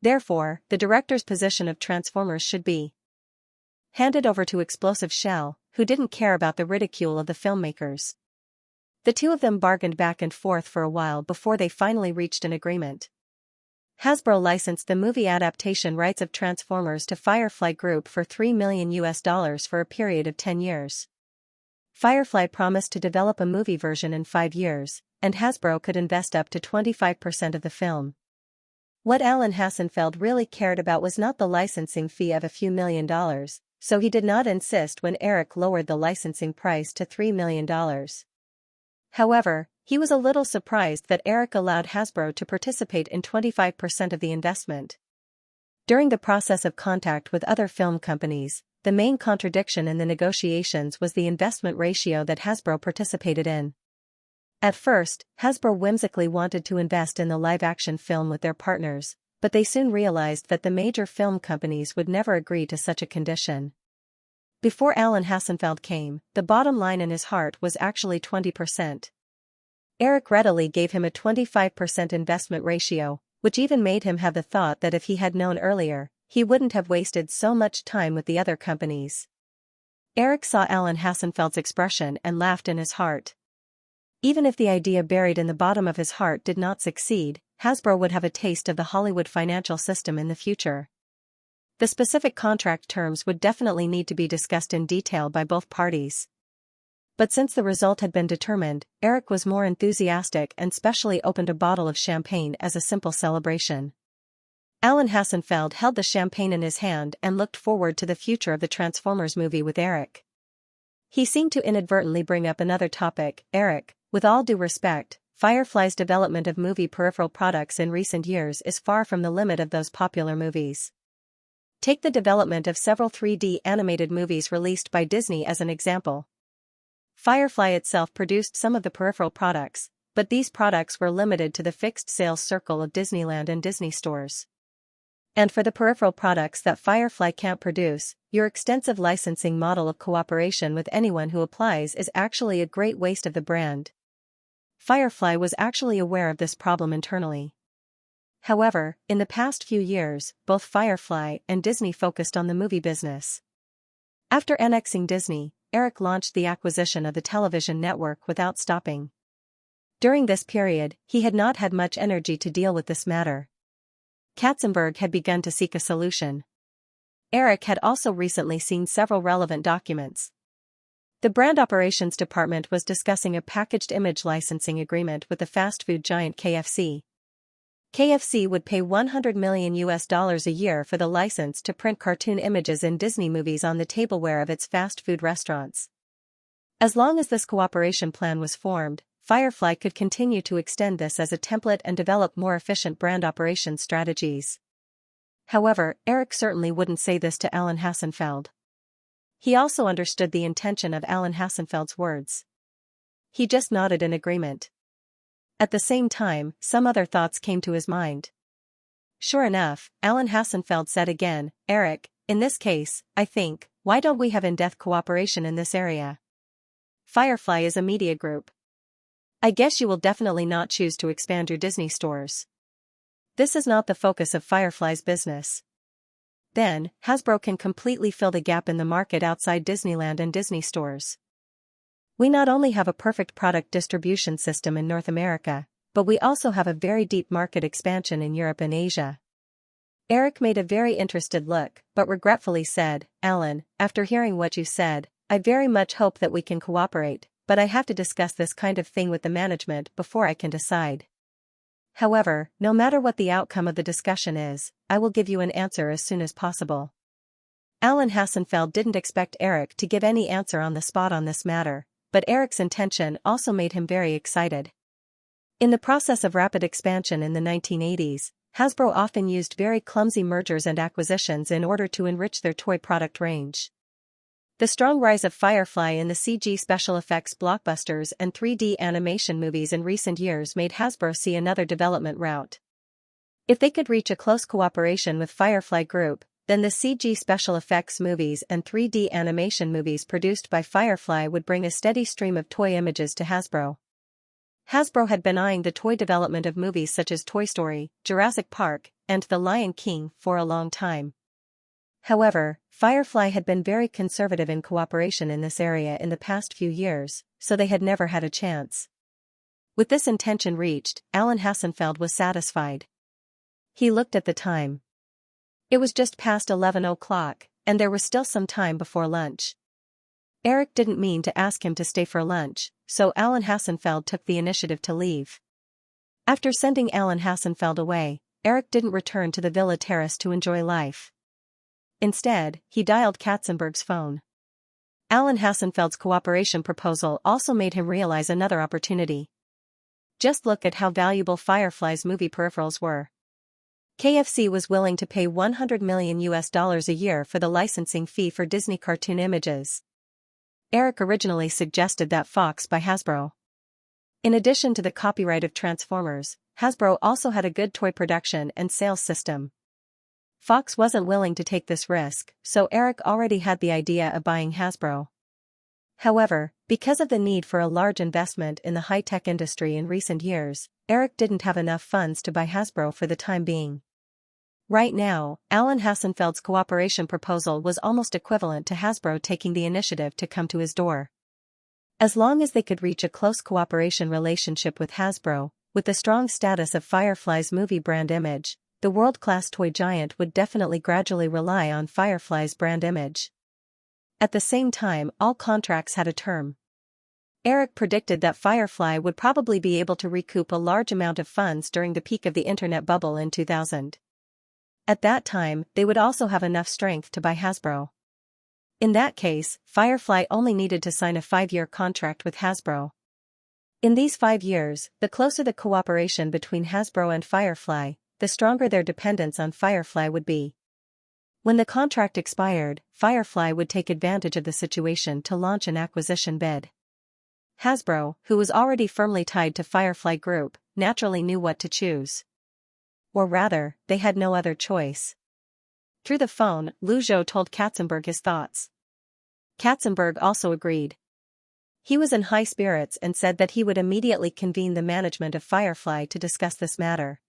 Therefore, the director's position of Transformers should be handed over to Explosive Shell, who didn't care about the ridicule of the filmmakers. The two of them bargained back and forth for a while before they finally reached an agreement. Hasbro licensed the movie adaptation rights of Transformers to Firefly Group for $3 million US for a period of 10 years. Firefly promised to develop a movie version in 5 years, and Hasbro could invest up to 25% of the film. What Alan Hassenfeld really cared about was not the licensing fee of a few $1,000,000, so he did not insist when Eric lowered the licensing price to $3 million. However, he was a little surprised that Eric allowed Hasbro to participate in 25% of the investment. During the process of contact with other film companies, the main contradiction in the negotiations was the investment ratio that Hasbro participated in. At first, Hasbro whimsically wanted to invest in the live-action film with their partners, but they soon realized that the major film companies would never agree to such a condition. Before Alan Hassenfeld came, the bottom line in his heart was actually 20%. Eric readily gave him a 25% investment ratio, which even made him have the thought that if he had known earlier, he wouldn't have wasted so much time with the other companies. Eric saw Alan Hassenfeld's expression and laughed in his heart. Even if the idea buried in the bottom of his heart did not succeed, Hasbro would have a taste of the Hollywood financial system in the future. The specific contract terms would definitely need to be discussed in detail by both parties. But since the result had been determined, Eric was more enthusiastic and specially opened a bottle of champagne as a simple celebration. Alan Hassenfeld held the champagne in his hand and looked forward to the future of the Transformers movie with Eric. He seemed to inadvertently bring up another topic. Eric, with all due respect, Firefly's development of movie peripheral products in recent years is far from the limit of those popular movies. Take the development of several 3D animated movies released by Disney as an example. Firefly itself produced some of the peripheral products, but these products were limited to the fixed sales circle of Disneyland and Disney stores. And for the peripheral products that Firefly can't produce, your extensive licensing model of cooperation with anyone who applies is actually a great waste of the brand. Firefly was actually aware of this problem internally. However, in the past few years, both Firefly and Disney focused on the movie business. After annexing Disney, Eric launched the acquisition of the television network without stopping. During this period, he had not had much energy to deal with this matter. Katzenberg had begun to seek a solution. Eric had also recently seen several relevant documents. The brand operations department was discussing a packaged image licensing agreement with the fast food giant KFC. KFC would pay $100 million a year for the license to print cartoon images in Disney movies on the tableware of its fast food restaurants. As long as this cooperation plan was formed, Firefly could continue to extend this as a template and develop more efficient brand operations strategies. However, Eric certainly wouldn't say this to Alan Hassenfeld. He also understood the intention of Alan Hassenfeld's words. He just nodded in agreement. At the same time, some other thoughts came to his mind. Sure enough, Alan Hassenfeld said again, Eric, in this case, I think, why don't we have in-depth cooperation in this area? Firefly is a media group. I guess you will definitely not choose to expand your Disney stores. This is not the focus of Firefly's business. Then, Hasbro can completely fill the gap in the market outside Disneyland and Disney stores. We not only have a perfect product distribution system in North America, but we also have a very deep market expansion in Europe and Asia. Eric made a very interested look, but regretfully said, Alan, after hearing what you said, I very much hope that we can cooperate, but I have to discuss this kind of thing with the management before I can decide. However, no matter what the outcome of the discussion is, I will give you an answer as soon as possible. Alan Hassenfeld didn't expect Eric to give any answer on the spot on this matter, but Eric's intention also made him very excited. In the process of rapid expansion in the 1980s, Hasbro often used very clumsy mergers and acquisitions in order to enrich their toy product range. The strong rise of Firefly in the CG special effects blockbusters and 3D animation movies in recent years made Hasbro see another development route. If they could reach a close cooperation with Firefly Group, then the CG special effects movies and 3D animation movies produced by Firefly would bring a steady stream of toy images to Hasbro. Hasbro had been eyeing the toy development of movies such as Toy Story, Jurassic Park, and The Lion King for a long time. However, Firefly had been very conservative in cooperation in this area in the past few years, so they had never had a chance. With this intention reached, Alan Hassenfeld was satisfied. He looked at the time. It was just past 11 o'clock, and there was still some time before lunch. Eric didn't mean to ask him to stay for lunch, so Alan Hassenfeld took the initiative to leave. After sending Alan Hassenfeld away, Eric didn't return to the villa terrace to enjoy life. Instead, he dialed Katzenberg's phone. Alan Hassenfeld's cooperation proposal also made him realize another opportunity. Just look at how valuable Firefly's movie peripherals were. KFC was willing to pay $100 million a year for the licensing fee for Disney cartoon images. Eric originally suggested that Fox buy Hasbro. In addition to the copyright of Transformers, Hasbro also had a good toy production and sales system. Fox wasn't willing to take this risk, so Eric already had the idea of buying Hasbro. However, because of the need for a large investment in the high-tech industry in recent years, Eric didn't have enough funds to buy Hasbro for the time being. Right now, Alan Hassenfeld's cooperation proposal was almost equivalent to Hasbro taking the initiative to come to his door. As long as they could reach a close cooperation relationship with Hasbro, with the strong status of Firefly's movie brand image, the world-class toy giant would definitely gradually rely on Firefly's brand image. At the same time, all contracts had a term. Eric predicted that Firefly would probably be able to recoup a large amount of funds during the peak of the internet bubble in 2000. At that time, they would also have enough strength to buy Hasbro. In that case, Firefly only needed to sign a 5-year contract with Hasbro. In these 5 years, the closer the cooperation between Hasbro and Firefly, the stronger their dependence on Firefly would be. When the contract expired, Firefly would take advantage of the situation to launch an acquisition bid. Hasbro, who was already firmly tied to Firefly Group, naturally knew what to choose. Or rather, they had no other choice. Through the phone, Lu Zhou told Katzenberg his thoughts. Katzenberg also agreed. He was in high spirits and said that he would immediately convene the management of Firefly to discuss this matter.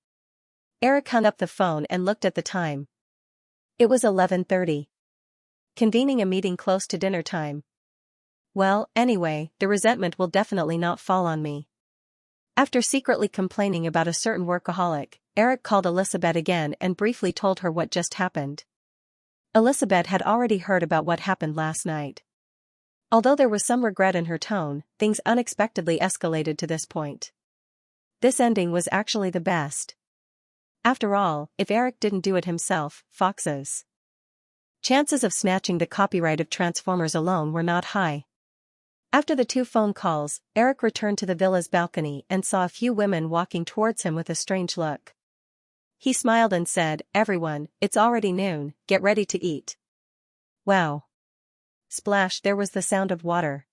Eric hung up the phone and looked at the time. It was 11:30. Convening a meeting close to dinner time. Well, anyway, the resentment will definitely not fall on me. After secretly complaining about a certain workaholic, Eric called Elizabeth again and briefly told her what just happened. Elizabeth had already heard about what happened last night. Although there was some regret in her tone, things unexpectedly escalated to this point. This ending was actually the best. After all, if Eric didn't do it himself, Fox's chances of snatching the copyright of Transformers alone were not high. After the 2 phone calls, Eric returned to the villa's balcony and saw a few women walking towards him with a strange look. He smiled and said, "Everyone, it's already noon, get ready to eat." Wow. Splash, there was the sound of water.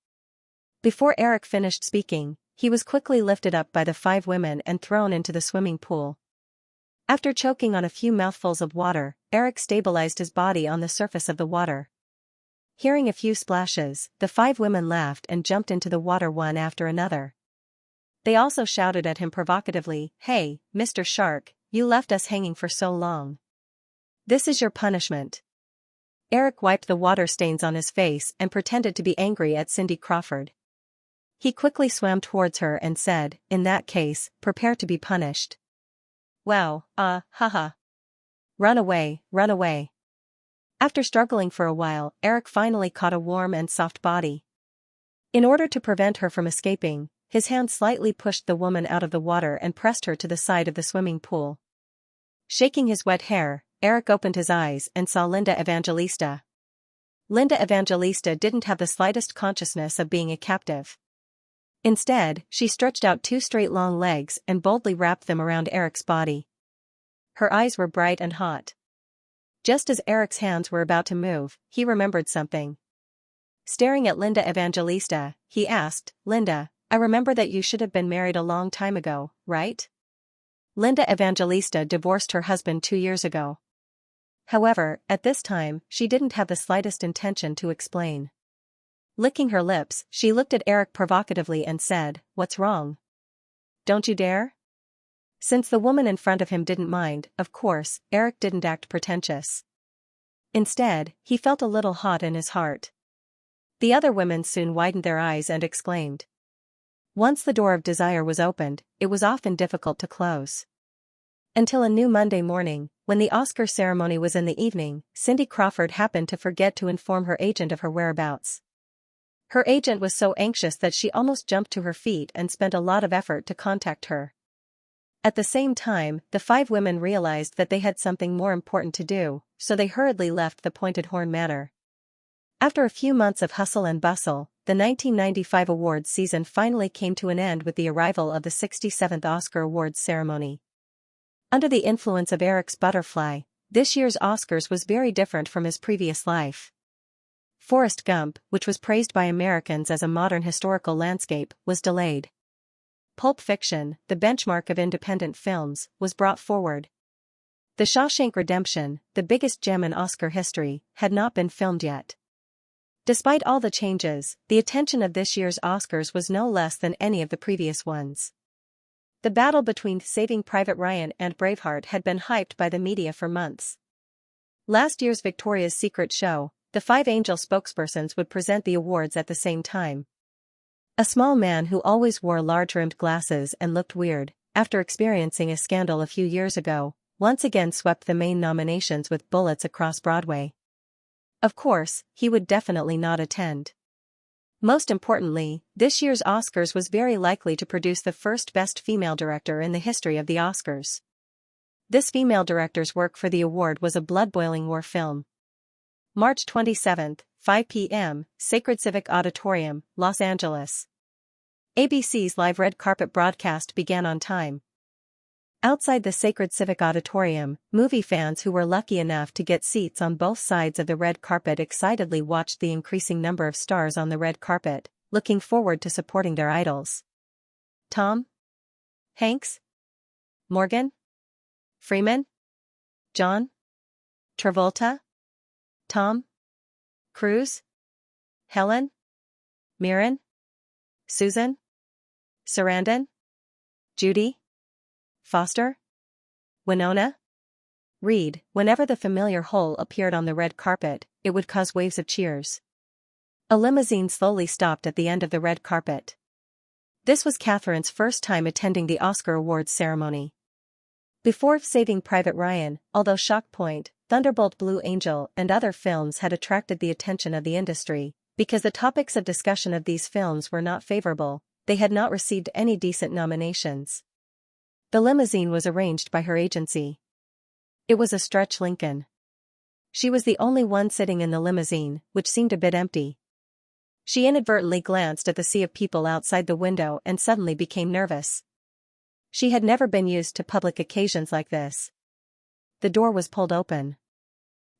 Before Eric finished speaking, he was quickly lifted up by the 5 women and thrown into the swimming pool. After choking on a few mouthfuls of water, Eric stabilized his body on the surface of the water. Hearing a few splashes, the 5 women laughed and jumped into the water one after another. They also shouted at him provocatively, "Hey, Mr. Shark, you left us hanging for so long. This is your punishment." Eric wiped the water stains on his face and pretended to be angry at Cindy Crawford. He quickly swam towards her and said, "In that case, prepare to be punished." Wow, haha. Run away, run away. After struggling for a while, Eric finally caught a warm and soft body. In order to prevent her from escaping, his hand slightly pushed the woman out of the water and pressed her to the side of the swimming pool. Shaking his wet hair, Eric opened his eyes and saw Linda Evangelista. Linda Evangelista didn't have the slightest consciousness of being a captive. Instead, she stretched out 2 straight long legs and boldly wrapped them around Eric's body. Her eyes were bright and hot. Just as Eric's hands were about to move, he remembered something. Staring at Linda Evangelista, he asked, "Linda, I remember that you should have been married a long time ago, right?" Linda Evangelista divorced her husband 2 years ago. However, at this time, she didn't have the slightest intention to explain. Licking her lips, she looked at Eric provocatively and said, "What's wrong? Don't you dare?" Since the woman in front of him didn't mind, of course, Eric didn't act pretentious. Instead, he felt a little hot in his heart. The other women soon widened their eyes and exclaimed. Once the door of desire was opened, it was often difficult to close. Until a new Monday morning, when the Oscar ceremony was in the evening, Cindy Crawford happened to forget to inform her agent of her whereabouts. Her agent was so anxious that she almost jumped to her feet and spent a lot of effort to contact her. At the same time, the 5 women realized that they had something more important to do, so they hurriedly left the Pointed Horn Manor. After a few months of hustle and bustle, the 1995 awards season finally came to an end with the arrival of the 67th Oscar Awards ceremony. Under the influence of Eric's Butterfly, this year's Oscars was very different from his previous life. Forrest Gump, which was praised by Americans as a modern historical landscape, was delayed. Pulp Fiction, the benchmark of independent films, was brought forward. The Shawshank Redemption, the biggest gem in Oscar history, had not been filmed yet. Despite all the changes, the attention of this year's Oscars was no less than any of the previous ones. The battle between Saving Private Ryan and Braveheart had been hyped by the media for months. Last year's Victoria's Secret show, the Five Angel spokespersons would present the awards at the same time. A small man who always wore large-rimmed glasses and looked weird, after experiencing a scandal a few years ago, once again swept the main nominations with bullets across Broadway. Of course, he would definitely not attend. Most importantly, this year's Oscars was very likely to produce the first Best Female Director in the history of the Oscars. This female director's work for the award was a blood-boiling war film. March 27, 5 p.m., Sacred Civic Auditorium, Los Angeles. ABC's live red carpet broadcast began on time. Outside the Sacred Civic Auditorium, movie fans who were lucky enough to get seats on both sides of the red carpet excitedly watched the increasing number of stars on the red carpet, looking forward to supporting their idols. Tom Hanks, Morgan Freeman, John Travolta, Tom Cruise, Helen Mirren, Susan Sarandon, Judy Foster, Winona Reed. Whenever the familiar Hole appeared on the red carpet, it would cause waves of cheers. A limousine slowly stopped at the end of the red carpet. This was Catherine's first time attending the Oscar Awards ceremony. Before Saving Private Ryan, although Shock Point, Thunderbolt Blue Angel and other films had attracted the attention of the industry, because the topics of discussion of these films were not favorable, they had not received any decent nominations. The limousine was arranged by her agency. It was a stretch Lincoln. She was the only one sitting in the limousine, which seemed a bit empty. She inadvertently glanced at the sea of people outside the window and suddenly became nervous. She had never been used to public occasions like this. The door was pulled open.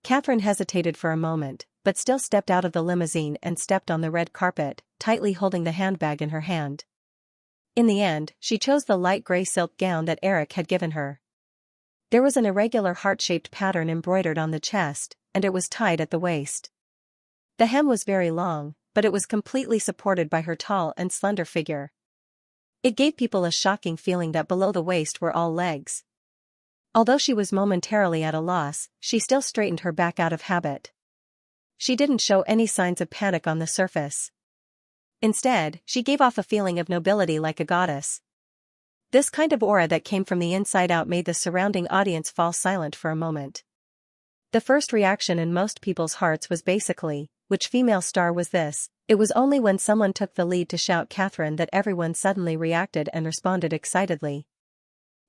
Catherine hesitated for a moment, but still stepped out of the limousine and stepped on the red carpet, tightly holding the handbag in her hand. In the end, she chose the light gray silk gown that Eric had given her. There was an irregular heart-shaped pattern embroidered on the chest, and it was tied at the waist. The hem was very long, but it was completely supported by her tall and slender figure. It gave people a shocking feeling that below the waist were all legs. Although she was momentarily at a loss, she still straightened her back out of habit. She didn't show any signs of panic on the surface. Instead, she gave off a feeling of nobility like a goddess. This kind of aura that came from the inside out made the surrounding audience fall silent for a moment. The first reaction in most people's hearts was basically, which female star was this? It was only when someone took the lead to shout Catherine that everyone suddenly reacted and responded excitedly.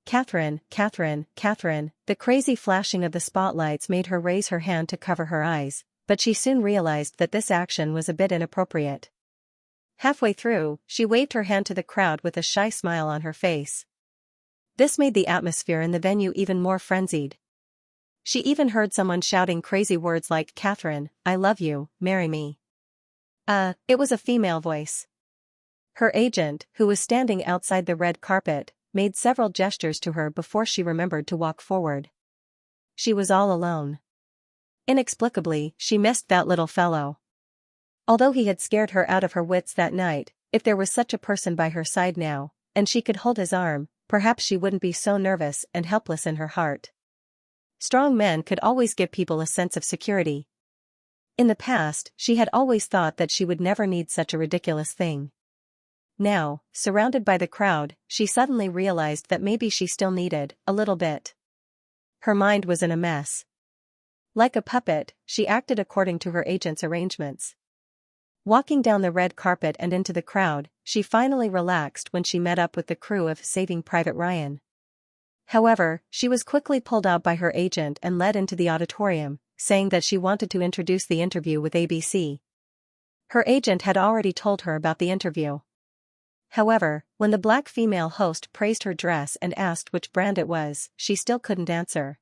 Catherine, Catherine, Catherine. The crazy flashing of the spotlights made her raise her hand to cover her eyes, but she soon realized that this action was a bit inappropriate. Halfway through, she waved her hand to the crowd with a shy smile on her face. This made the atmosphere in the venue even more frenzied. She even heard someone shouting crazy words like, "Catherine, I love you, marry me." It was a female voice. Her agent, who was standing outside the red carpet, made several gestures to her before she remembered to walk forward. She was all alone. Inexplicably, she missed that little fellow. Although he had scared her out of her wits that night, if there was such a person by her side now, and she could hold his arm, perhaps she wouldn't be so nervous and helpless in her heart. Strong men could always give people a sense of security. In the past, she had always thought that she would never need such a ridiculous thing. Now, surrounded by the crowd, she suddenly realized that maybe she still needed a little bit. Her mind was in a mess. Like a puppet, she acted according to her agent's arrangements. Walking down the red carpet and into the crowd, she finally relaxed when she met up with the crew of Saving Private Ryan. However, she was quickly pulled out by her agent and led into the auditorium, saying that she wanted to introduce the interview with ABC. Her agent had already told her about the interview. However, when the black female host praised her dress and asked which brand it was, she still couldn't answer.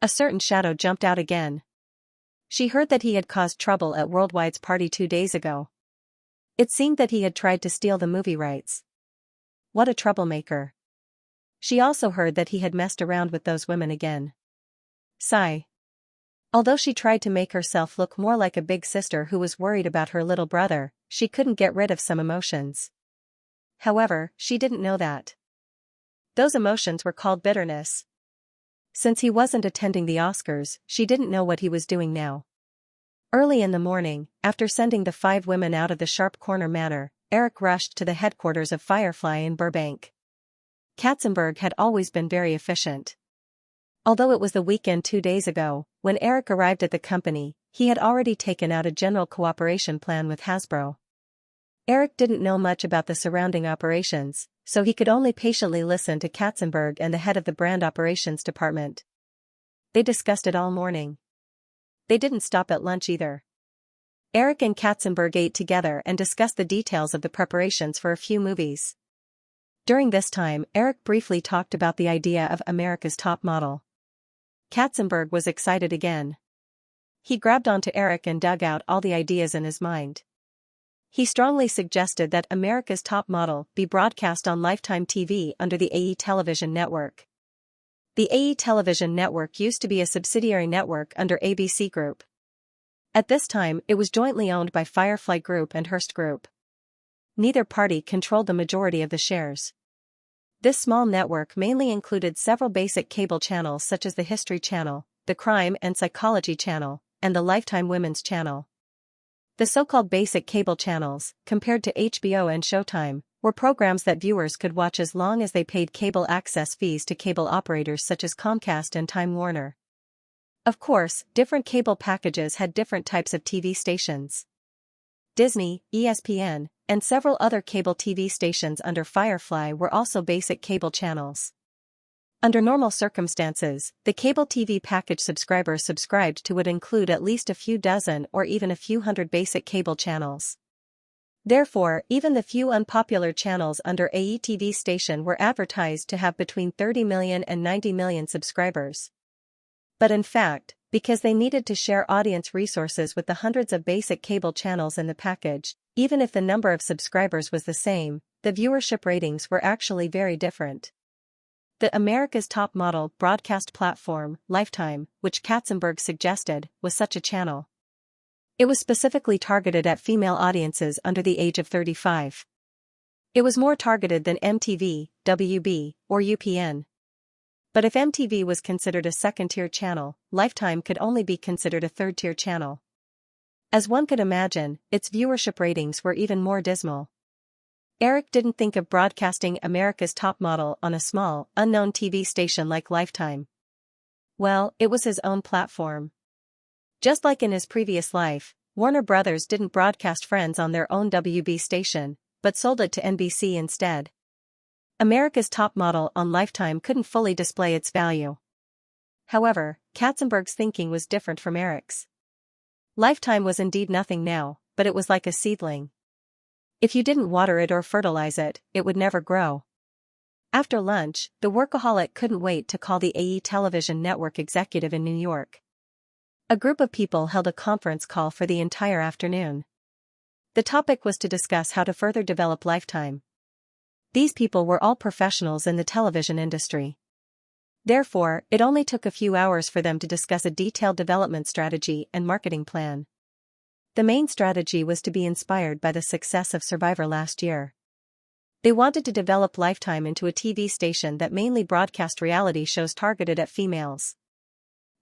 A certain shadow jumped out again. She heard that he had caused trouble at Worldwide's party 2 days ago. It seemed that he had tried to steal the movie rights. what a troublemaker. She also heard that he had messed around with those women again. Sigh. Although she tried to make herself look more like a big sister who was worried about her little brother, she couldn't get rid of some emotions. However, she didn't know that those emotions were called bitterness. Since he wasn't attending the Oscars, she didn't know what he was doing now. Early in the morning, after sending the 5 women out of the Sharp Corner Manor, Eric rushed to the headquarters of Firefly in Burbank. Katzenberg had always been very efficient. Although it was the weekend 2 days ago, when Eric arrived at the company, he had already taken out a general cooperation plan with Hasbro. Eric didn't know much about the surrounding operations, so he could only patiently listen to Katzenberg and the head of the brand operations department. They discussed it all morning. They didn't stop at lunch either. Eric and Katzenberg ate together and discussed the details of the preparations for a few movies. During this time, Eric briefly talked about the idea of America's Top Model. Katzenberg was excited again. He grabbed onto Eric and dug out all the ideas in his mind. He strongly suggested that America's Top Model be broadcast on Lifetime TV under the AE Television Network. The AE Television Network used to be a subsidiary network under ABC Group. At this time, it was jointly owned by Firefly Group and Hearst Group. Neither party controlled the majority of the shares. This small network mainly included several basic cable channels such as the History Channel, the Crime and Psychology Channel, and the Lifetime Women's Channel. The so-called basic cable channels, compared to HBO and Showtime, were programs that viewers could watch as long as they paid cable access fees to cable operators such as Comcast and Time Warner. Of course, different cable packages had different types of TV stations. Disney, ESPN, and several other cable TV stations under Firefly were also basic cable channels. Under normal circumstances, the cable TV package subscribers subscribed to would include at least a few dozen or even a few hundred basic cable channels. Therefore, even the few unpopular channels under AETV station were advertised to have between 30 million and 90 million subscribers. But in fact, because they needed to share audience resources with the hundreds of basic cable channels in the package, even if the number of subscribers was the same, the viewership ratings were actually very different. The America's Top Model broadcast platform, Lifetime, which Katzenberg suggested, was such a channel. It was specifically targeted at female audiences under the age of 35. It was more targeted than MTV, WB, or UPN. But if MTV was considered a second-tier channel, Lifetime could only be considered a third-tier channel. As one could imagine, its viewership ratings were even more dismal. Eric didn't think of broadcasting America's Top Model on a small, unknown TV station like Lifetime. Well, it was his own platform. Just like in his previous life, Warner Brothers didn't broadcast Friends on their own WB station, but sold it to NBC instead. America's Top Model on Lifetime couldn't fully display its value. However, Katzenberg's thinking was different from Eric's. Lifetime was indeed nothing now, but it was like a seedling. If you didn't water it or fertilize it, it would never grow. After lunch, the workaholic couldn't wait to call the AE Television Network executive in New York. A group of people held a conference call for the entire afternoon. The topic was to discuss how to further develop Lifetime. These people were all professionals in the television industry. Therefore, it only took a few hours for them to discuss a detailed development strategy and marketing plan. The main strategy was to be inspired by the success of Survivor last year. They wanted to develop Lifetime into a TV station that mainly broadcast reality shows targeted at females.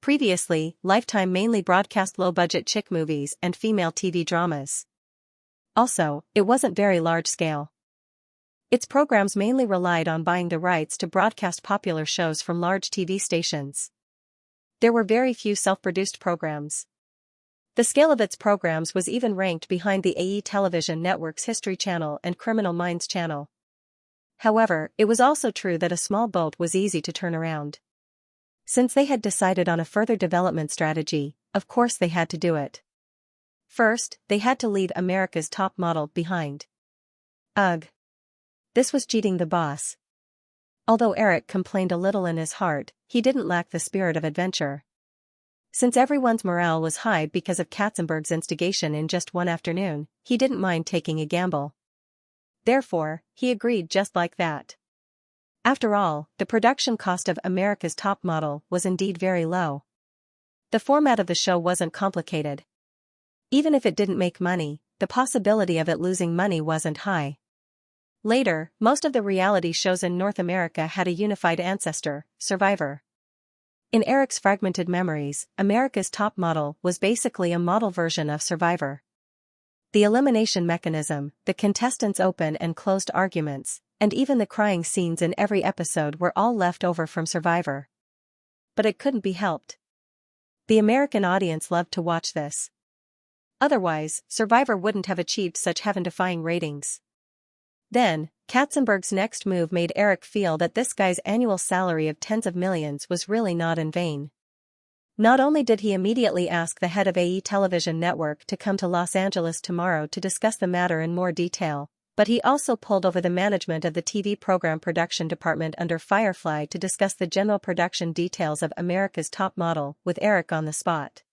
Previously, Lifetime mainly broadcast low-budget chick movies and female TV dramas. Also, it wasn't very large-scale. Its programs mainly relied on buying the rights to broadcast popular shows from large TV stations. There were very few self-produced programs. The scale of its programs was even ranked behind the AE Television Network's History Channel and Criminal Minds Channel. However, it was also true that a small boat was easy to turn around. Since they had decided on a further development strategy, of course they had to do it. First, they had to leave America's Top Model behind. Ugh. This was cheating the boss. Although Eric complained a little in his heart, he didn't lack the spirit of adventure. Since everyone's morale was high because of Katzenberg's instigation in just one afternoon, he didn't mind taking a gamble. Therefore, he agreed just like that. After all, the production cost of America's Top Model was indeed very low. The format of the show wasn't complicated. Even if it didn't make money, the possibility of it losing money wasn't high. Later, most of the reality shows in North America had a unified ancestor, Survivor. In Eric's fragmented memories, America's Top Model was basically a model version of Survivor. The elimination mechanism, the contestants' open and closed arguments, and even the crying scenes in every episode were all left over from Survivor. But it couldn't be helped. The American audience loved to watch this. Otherwise, Survivor wouldn't have achieved such heaven-defying ratings. Then, Katzenberg's next move made Eric feel that this guy's annual salary of tens of millions was really not in vain. Not only did he immediately ask the head of AE Television Network to come to Los Angeles tomorrow to discuss the matter in more detail, but he also pulled over the management of the TV program production department under Firefly to discuss the general production details of America's Top Model with Eric on the spot.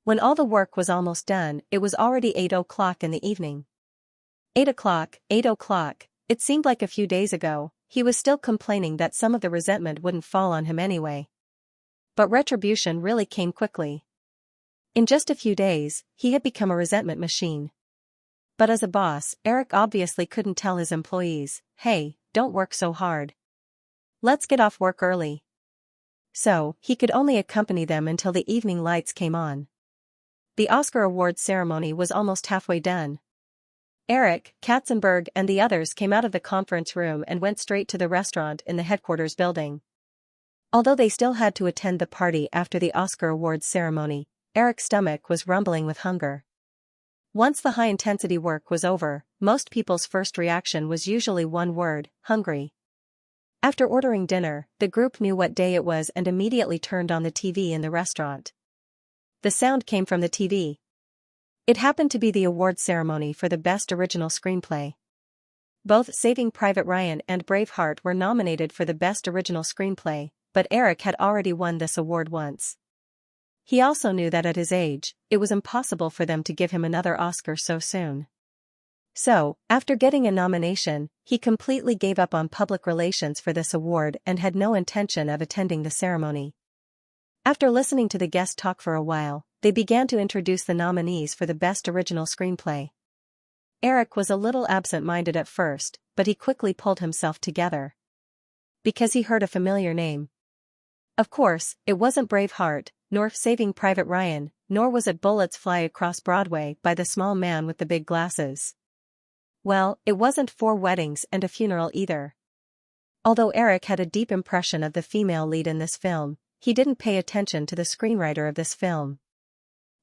When all the work was almost done, it was already 8 o'clock in the evening. 8 o'clock, 8 o'clock, it seemed like a few days ago. He was still complaining that some of the resentment wouldn't fall on him anyway. But retribution really came quickly. In just a few days, he had become a resentment machine. But as a boss, Eric obviously couldn't tell his employees, "Hey, don't work so hard. Let's get off work early." So, he could only accompany them until the evening lights came on. The Oscar awards ceremony was almost halfway done. Eric, Katzenberg and the others came out of the conference room and went straight to the restaurant in the headquarters building. Although they still had to attend the party after the Oscar awards ceremony, Eric's stomach was rumbling with hunger. Once the high-intensity work was over, most people's first reaction was usually one word: hungry. After ordering dinner, the group knew what day it was and immediately turned on the TV in the restaurant. The sound came from the TV. It happened to be the award ceremony for the Best Original Screenplay. Both Saving Private Ryan and Braveheart were nominated for the Best Original Screenplay, but Eric had already won this award once. He also knew that at his age, it was impossible for them to give him another Oscar so soon. So, after getting a nomination, he completely gave up on public relations for this award and had no intention of attending the ceremony. After listening to the guests talk for a while, they began to introduce the nominees for the Best Original Screenplay. Eric was a little absent-minded at first, but he quickly pulled himself together. Because he heard a familiar name. Of course, it wasn't Braveheart, nor Saving Private Ryan, nor was it Bullets Fly Across Broadway by the small man with the big glasses. Well, it wasn't Four Weddings and a Funeral either. Although Eric had a deep impression of the female lead in this film, he didn't pay attention to the screenwriter of this film.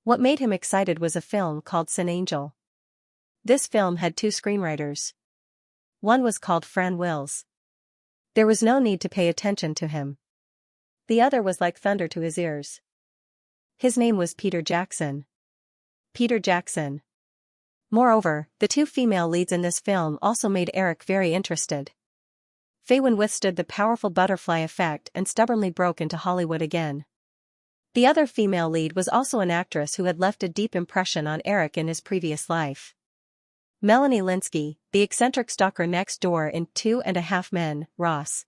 What made him excited was a film called Sin Angel. This film had two screenwriters. One was called Fran Wills. There was no need to pay attention to him. The other was like thunder to his ears. His name was Peter Jackson. Peter Jackson. Moreover, the two female leads in this film also made Eric very interested. Faye Wynn withstood the powerful butterfly effect and stubbornly broke into Hollywood again. The other female lead was also an actress who had left a deep impression on Eric in his previous life. Melanie Lynskey, the eccentric stalker next door in 2.5 Men, Ross.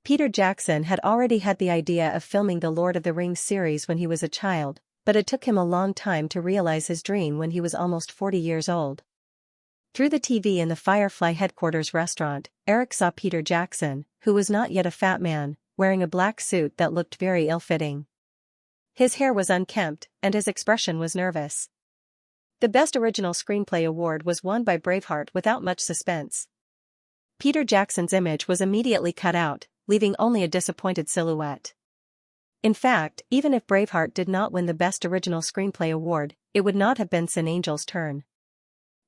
Peter Jackson had already had the idea of filming the Lord of the Rings series when he was a child, but it took him a long time to realize his dream when he was almost 40 years old. Through the TV in the Firefly headquarters restaurant, Eric saw Peter Jackson, who was not yet a fat man, wearing a black suit that looked very ill-fitting. His hair was unkempt, and his expression was nervous. The Best Original Screenplay award was won by Braveheart without much suspense. Peter Jackson's image was immediately cut out, leaving only a disappointed silhouette. In fact, even if Braveheart did not win the Best Original Screenplay award, it would not have been Sin Angel's turn.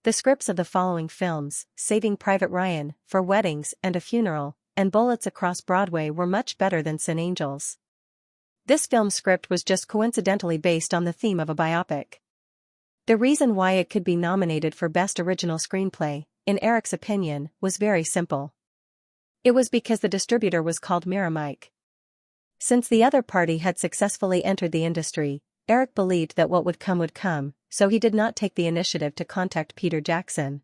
The scripts of the following films, Saving Private Ryan, For Weddings and a Funeral, and Bullets Across Broadway were much better than Sin Angel's. This film's script was just coincidentally based on the theme of a biopic. The reason why it could be nominated for Best Original Screenplay, in Eric's opinion, was very simple. It was because the distributor was called Miramax. Since the other party had successfully entered the industry, Eric believed that what would come, so he did not take the initiative to contact Peter Jackson.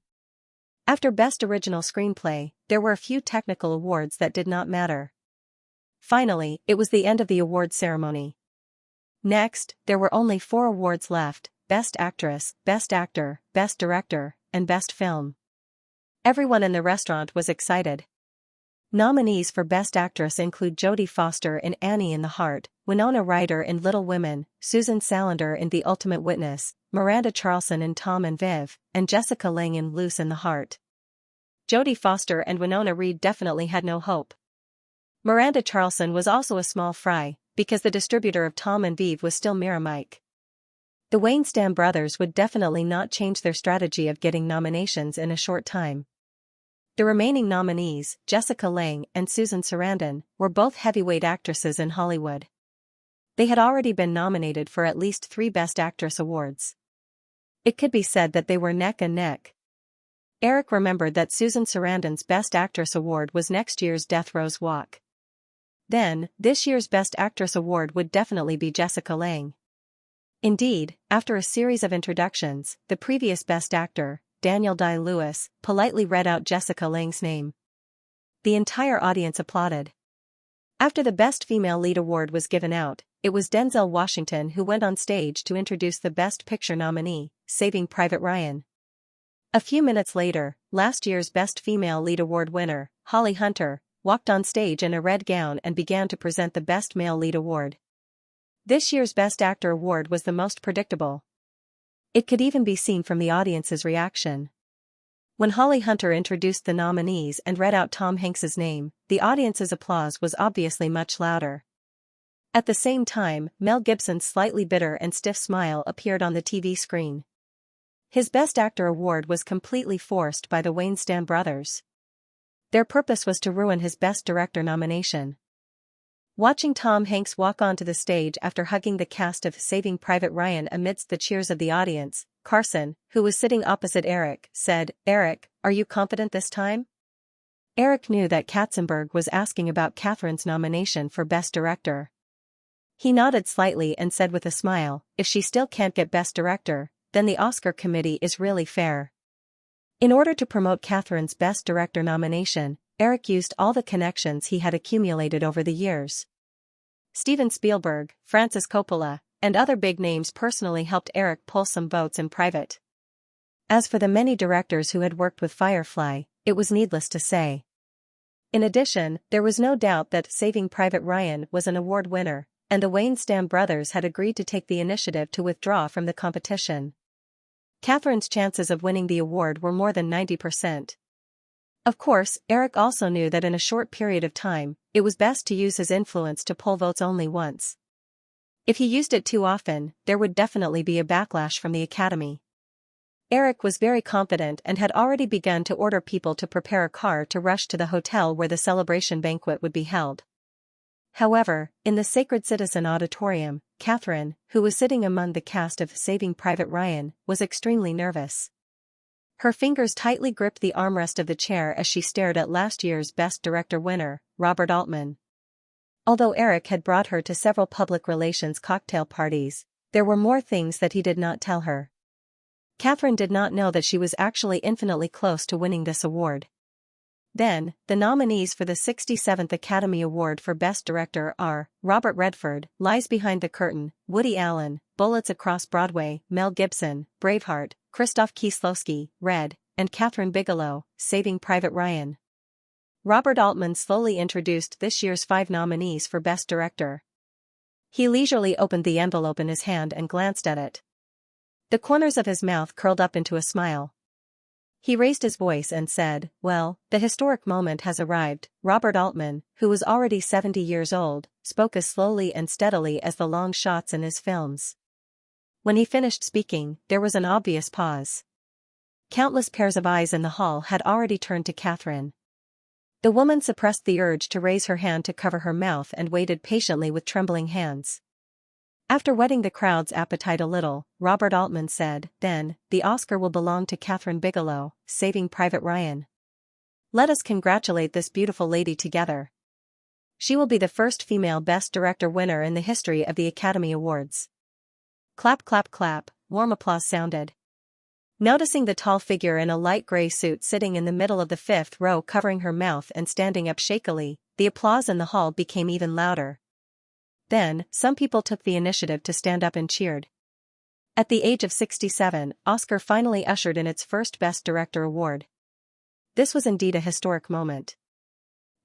After Best Original Screenplay, there were a few technical awards that did not matter. Finally, it was the end of the awards ceremony. Next, there were only 4 awards left: Best Actress, Best Actor, Best Director, and Best Film. Everyone in the restaurant was excited. Nominees for Best Actress include Jodie Foster in Annie in the Heart, Winona Ryder in Little Women, Susan Sarandon in The Ultimate Witness, Miranda Charlson in Tom and Viv, and Jessica Lange in Loose in the Heart. Jodie Foster and Winona Ryder definitely had no hope. Miranda Charlson was also a small fry, because the distributor of Tom and Viv was still Miramax. The Weinstein brothers would definitely not change their strategy of getting nominations in a short time. The remaining nominees, Jessica Lange and Susan Sarandon, were both heavyweight actresses in Hollywood. They had already been nominated for at least 3 Best Actress awards. It could be said that they were neck and neck. Eric remembered that Susan Sarandon's Best Actress award was next year's Death Row's Walk. Then, this year's Best Actress award would definitely be Jessica Lange. Indeed, after a series of introductions, the previous Best Actor, Daniel Day-Lewis, politely read out Jessica Lange's name. The entire audience applauded. After the Best Female Lead award was given out, it was Denzel Washington who went on stage to introduce the Best Picture nominee, Saving Private Ryan. A few minutes later, last year's Best Female Lead award winner, Holly Hunter, walked on stage in a red gown and began to present the Best Male Lead award. This year's Best Actor award was the most predictable. It could even be seen from the audience's reaction. When Holly Hunter introduced the nominees and read out Tom Hanks's name, the audience's applause was obviously much louder. At the same time, Mel Gibson's slightly bitter and stiff smile appeared on the TV screen. His Best Actor award was completely forced by the Weinstein brothers. Their purpose was to ruin his Best Director nomination. Watching Tom Hanks walk onto the stage after hugging the cast of Saving Private Ryan amidst the cheers of the audience, Carson, who was sitting opposite Eric, said, "Eric, are you confident this time?" Eric knew that Katzenberg was asking about Catherine's nomination for Best Director. He nodded slightly and said with a smile, "If she still can't get Best Director, then the Oscar committee is really fair." In order to promote Catherine's Best Director nomination, Eric used all the connections he had accumulated over the years. Steven Spielberg, Francis Coppola, and other big names personally helped Eric pull some votes in private. As for the many directors who had worked with Firefly, it was needless to say. In addition, there was no doubt that Saving Private Ryan was an award winner, and the Weinstein brothers had agreed to take the initiative to withdraw from the competition. Catherine's chances of winning the award were more than 90%. Of course, Eric also knew that in a short period of time, it was best to use his influence to pull votes only once. If he used it too often, there would definitely be a backlash from the Academy. Eric was very confident and had already begun to order people to prepare a car to rush to the hotel where the celebration banquet would be held. However, in the Sacred Citizen Auditorium, Catherine, who was sitting among the cast of Saving Private Ryan, was extremely nervous. Her fingers tightly gripped the armrest of the chair as she stared at last year's Best Director winner, Robert Altman. Although Eric had brought her to several public relations cocktail parties, there were more things that he did not tell her. Catherine did not know that she was actually infinitely close to winning this award. Then, the nominees for the 67th Academy Award for Best Director are Robert Redford, Lies Behind the Curtain, Woody Allen, Bullets Across Broadway, Mel Gibson, Braveheart, Krzysztof Kieslowski, Red, and Kathryn Bigelow, Saving Private Ryan. Robert Altman slowly introduced this year's 5 nominees for Best Director. He leisurely opened the envelope in his hand and glanced at it. The corners of his mouth curled up into a smile. He raised his voice and said, "Well, the historic moment has arrived." Robert Altman, who was already 70 years old, spoke as slowly and steadily as the long shots in his films. When he finished speaking, there was an obvious pause. Countless pairs of eyes in the hall had already turned to Catherine. The woman suppressed the urge to raise her hand to cover her mouth and waited patiently with trembling hands. After whetting the crowd's appetite a little, Robert Altman said, "Then, the Oscar will belong to Kathryn Bigelow, Saving Private Ryan. Let us congratulate this beautiful lady together. She will be the first female Best Director winner in the history of the Academy Awards." Clap clap clap, warm applause sounded. Noticing the tall figure in a light gray suit sitting in the middle of the fifth row covering her mouth and standing up shakily, the applause in the hall became even louder. Then, some people took the initiative to stand up and cheered. At the age of 67, Oscar finally ushered in its first Best Director award. This was indeed a historic moment.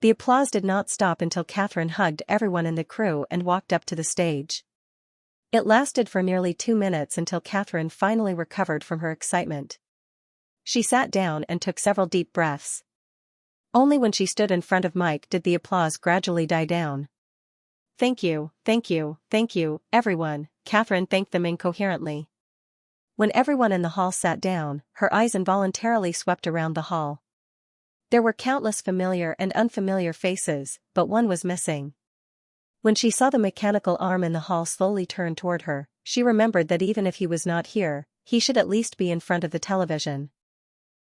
The applause did not stop until Catherine hugged everyone in the crew and walked up to the stage. It lasted for nearly 2 minutes until Catherine finally recovered from her excitement. She sat down and took several deep breaths. Only when she stood in front of Mike did the applause gradually die down. "Thank you, thank you, thank you, everyone," Catherine thanked them incoherently. When everyone in the hall sat down, her eyes involuntarily swept around the hall. There were countless familiar and unfamiliar faces, but one was missing. When she saw the mechanical arm in the hall slowly turn toward her, she remembered that even if he was not here, he should at least be in front of the television.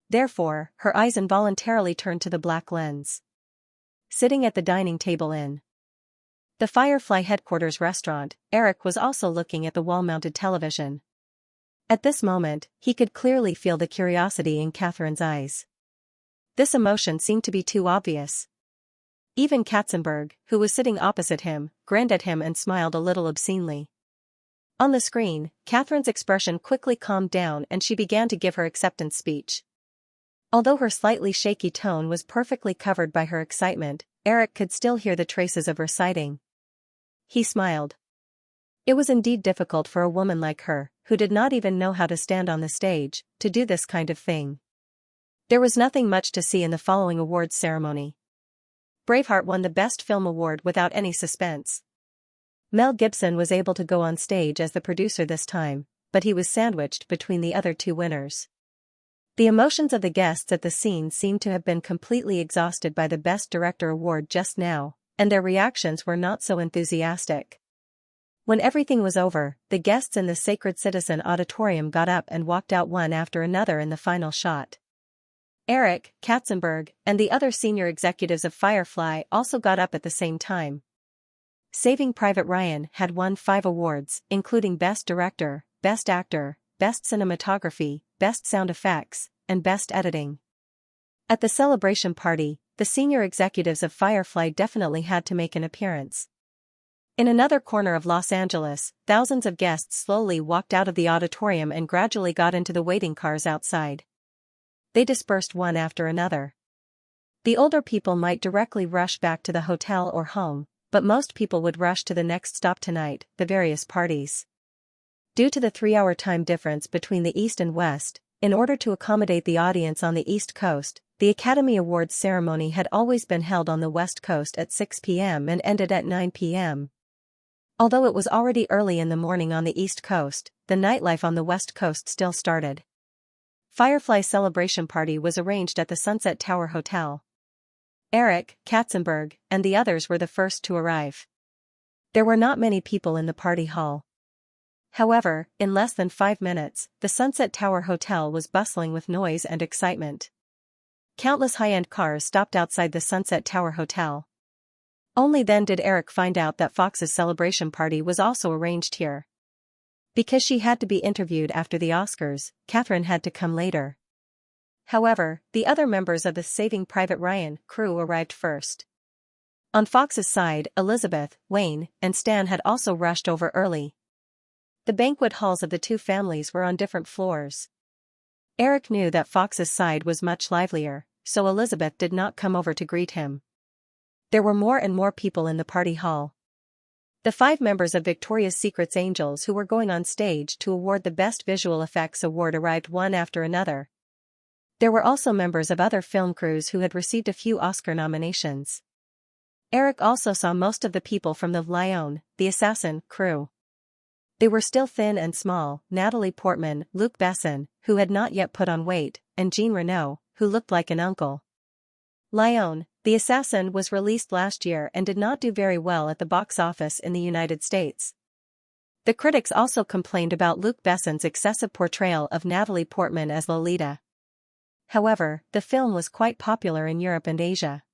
Therefore, her eyes involuntarily turned to the black lens. Sitting at the dining table in the Firefly headquarters restaurant, Eric was also looking at the wall-mounted television. At this moment, he could clearly feel the curiosity in Catherine's eyes. This emotion seemed to be too obvious. Even Katzenberg, who was sitting opposite him, grinned at him and smiled a little obscenely. On the screen, Catherine's expression quickly calmed down and she began to give her acceptance speech. Although her slightly shaky tone was perfectly covered by her excitement, Eric could still hear the traces of reciting. He smiled. It was indeed difficult for a woman like her, who did not even know how to stand on the stage, to do this kind of thing. There was nothing much to see in the following awards ceremony. Braveheart won the Best Film Award without any suspense. Mel Gibson was able to go on stage as the producer this time, but he was sandwiched between the other two winners. The emotions of the guests at the scene seemed to have been completely exhausted by the Best Director award just now, and their reactions were not so enthusiastic. When everything was over, the guests in the Sacred Citizen Auditorium got up and walked out one after another in the final shot. Eric, Katzenberg, and the other senior executives of Firefly also got up at the same time. Saving Private Ryan had won 5 awards, including Best Director, Best Actor, Best Cinematography, Best Sound Effects, and Best Editing. At the celebration party, the senior executives of Firefly definitely had to make an appearance. In another corner of Los Angeles, thousands of guests slowly walked out of the auditorium and gradually got into the waiting cars outside. They dispersed one after another. The older people might directly rush back to the hotel or home, but most people would rush to the next stop tonight, the various parties. Due to the 3-hour time difference between the East and West, in order to accommodate the audience on the East Coast, the Academy Awards ceremony had always been held on the West Coast at 6 p.m. and ended at 9 p.m. Although it was already early in the morning on the East Coast, the nightlife on the West Coast still started. Firefly's celebration party was arranged at the Sunset Tower Hotel. Eric, Katzenberg, and the others were the first to arrive. There were not many people in the party hall. However, in less than 5 minutes, the Sunset Tower Hotel was bustling with noise and excitement. Countless high-end cars stopped outside the Sunset Tower Hotel. Only then did Eric find out that Fox's celebration party was also arranged here. Because she had to be interviewed after the Oscars, Catherine had to come later. However, the other members of the Saving Private Ryan crew arrived first. On Fox's side, Elizabeth, Wayne, and Stan had also rushed over early. The banquet halls of the two families were on different floors. Eric knew that Fox's side was much livelier, so Elizabeth did not come over to greet him. There were more and more people in the party hall. The 5 members of Victoria's Secret's Angels who were going on stage to award the Best Visual Effects award arrived one after another. There were also members of other film crews who had received a few Oscar nominations. Eric also saw most of the people from the Lion, the Assassin, crew. They were still thin and small: Natalie Portman, Luc Besson, who had not yet put on weight, and Jean Reno, who looked like an uncle. Lion, the Assassin was released last year and did not do very well at the box office in the United States. The critics also complained about Luc Besson's excessive portrayal of Natalie Portman as Lolita. However, the film was quite popular in Europe and Asia.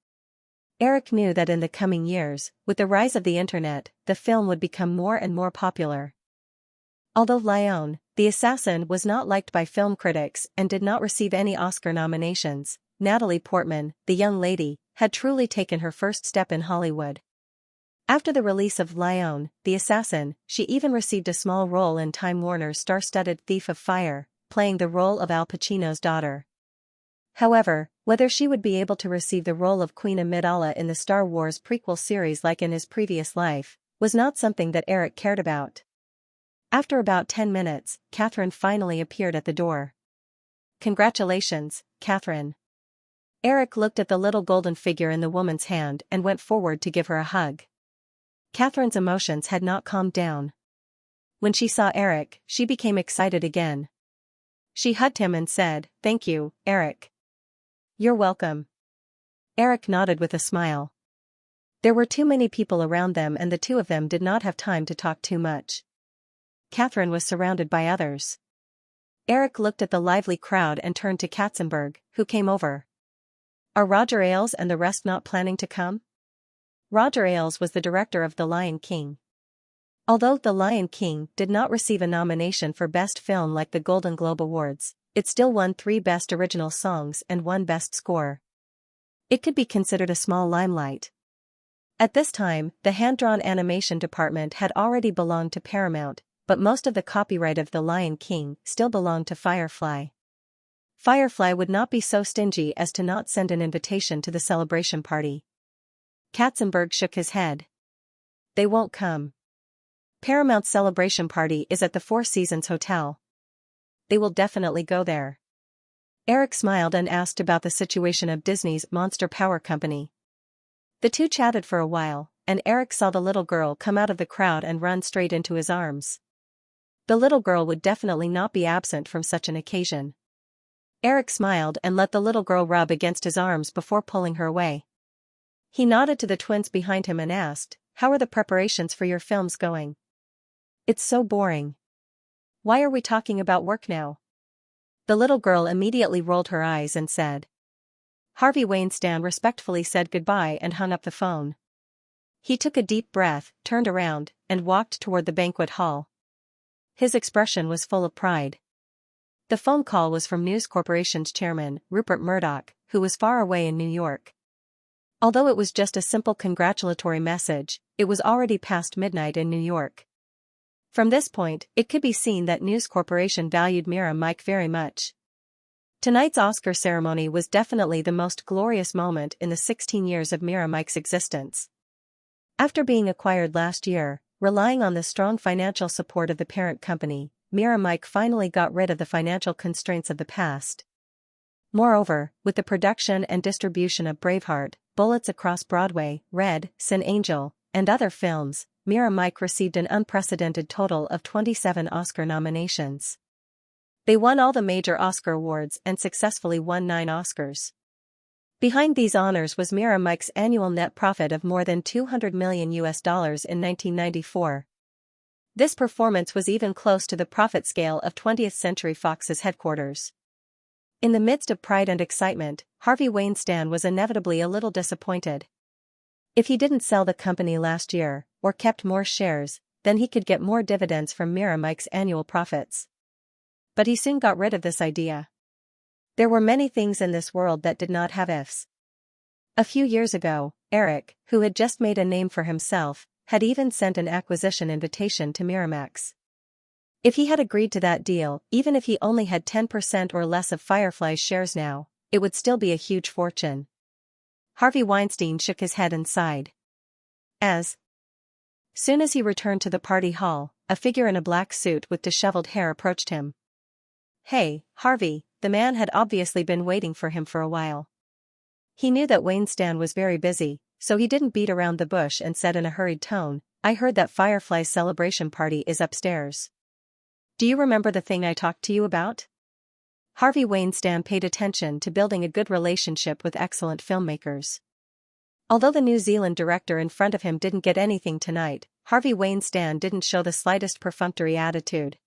Eric knew that in the coming years, with the rise of the internet, the film would become more and more popular. Although Lion, The Assassin was not liked by film critics and did not receive any Oscar nominations. Natalie Portman, the young lady, had truly taken her first step in Hollywood. After the release of Lion, the Assassin, she even received a small role in Time Warner's star-studded Thief of Fire, playing the role of Al Pacino's daughter. However, whether she would be able to receive the role of Queen Amidala in the Star Wars prequel series like in his previous life, was not something that Eric cared about. After about 10 minutes, Catherine finally appeared at the door. "Congratulations, Catherine." Eric looked at the little golden figure in the woman's hand and went forward to give her a hug. Catherine's emotions had not calmed down. When she saw Eric, she became excited again. She hugged him and said, "Thank you, Eric." "You're welcome." Eric nodded with a smile. There were too many people around them and the two of them did not have time to talk too much. Catherine was surrounded by others. Eric looked at the lively crowd and turned to Katzenberg, who came over. "Are Roger Ailes and the rest not planning to come?" Roger Ailes was the director of The Lion King. Although The Lion King did not receive a nomination for Best Film like the Golden Globe Awards, it still won 3 Best Original Songs and 1 Best Score. It could be considered a small limelight. At this time, the hand-drawn animation department had already belonged to Paramount, but most of the copyright of The Lion King still belonged to Firefly. Firefly would not be so stingy as to not send an invitation to the celebration party. Katzenberg shook his head. "They won't come. Paramount's celebration party is at the Four Seasons Hotel. They will definitely go there." Eric smiled and asked about the situation of Disney's Monster Power Company. The two chatted for a while, and Eric saw the little girl come out of the crowd and run straight into his arms. The little girl would definitely not be absent from such an occasion. Eric smiled and let the little girl rub against his arms before pulling her away. He nodded to the twins behind him and asked, "How are the preparations for your films going?" "It's so boring. Why are we talking about work now?" The little girl immediately rolled her eyes and said. Harvey Weinstein respectfully said goodbye and hung up the phone. He took a deep breath, turned around, and walked toward the banquet hall. His expression was full of pride. The phone call was from News Corporation's chairman, Rupert Murdoch, who was far away in New York. Although it was just a simple congratulatory message, it was already past midnight in New York. From this point, it could be seen that News Corporation valued Mira Mike very much. Tonight's Oscar ceremony was definitely the most glorious moment in the 16 years of Mira Mike's existence. After being acquired last year, relying on the strong financial support of the parent company, Mira Mike finally got rid of the financial constraints of the past. Moreover, with the production and distribution of Braveheart, Bullets Across Broadway, Red, Sin Angel, and other films, Mira Mike received an unprecedented total of 27 Oscar nominations. They won all the major Oscar awards and successfully won 9 Oscars. Behind these honors was Mira Mike's annual net profit of more than $200 million in 1994. This performance was even close to the profit scale of 20th Century Fox's headquarters. In the midst of pride and excitement, Harvey Weinstein was inevitably a little disappointed. If he didn't sell the company last year, or kept more shares, then he could get more dividends from Mira Mike's annual profits. But he soon got rid of this idea. There were many things in this world that did not have ifs. A few years ago, Eric, who had just made a name for himself, had even sent an acquisition invitation to Miramax. If he had agreed to that deal, even if he only had 10% or less of Firefly's shares now, it would still be a huge fortune. Harvey Weinstein shook his head and sighed. As soon as he returned to the party hall, a figure in a black suit with disheveled hair approached him. "Hey, Harvey," the man had obviously been waiting for him for a while. He knew that Weinstein was very busy, so he didn't beat around the bush and said in a hurried tone, "I heard that Firefly's celebration party is upstairs. Do you remember the thing I talked to you about?" Harvey Weinstein paid attention to building a good relationship with excellent filmmakers. Although the New Zealand director in front of him didn't get anything tonight, Harvey Weinstein didn't show the slightest perfunctory attitude.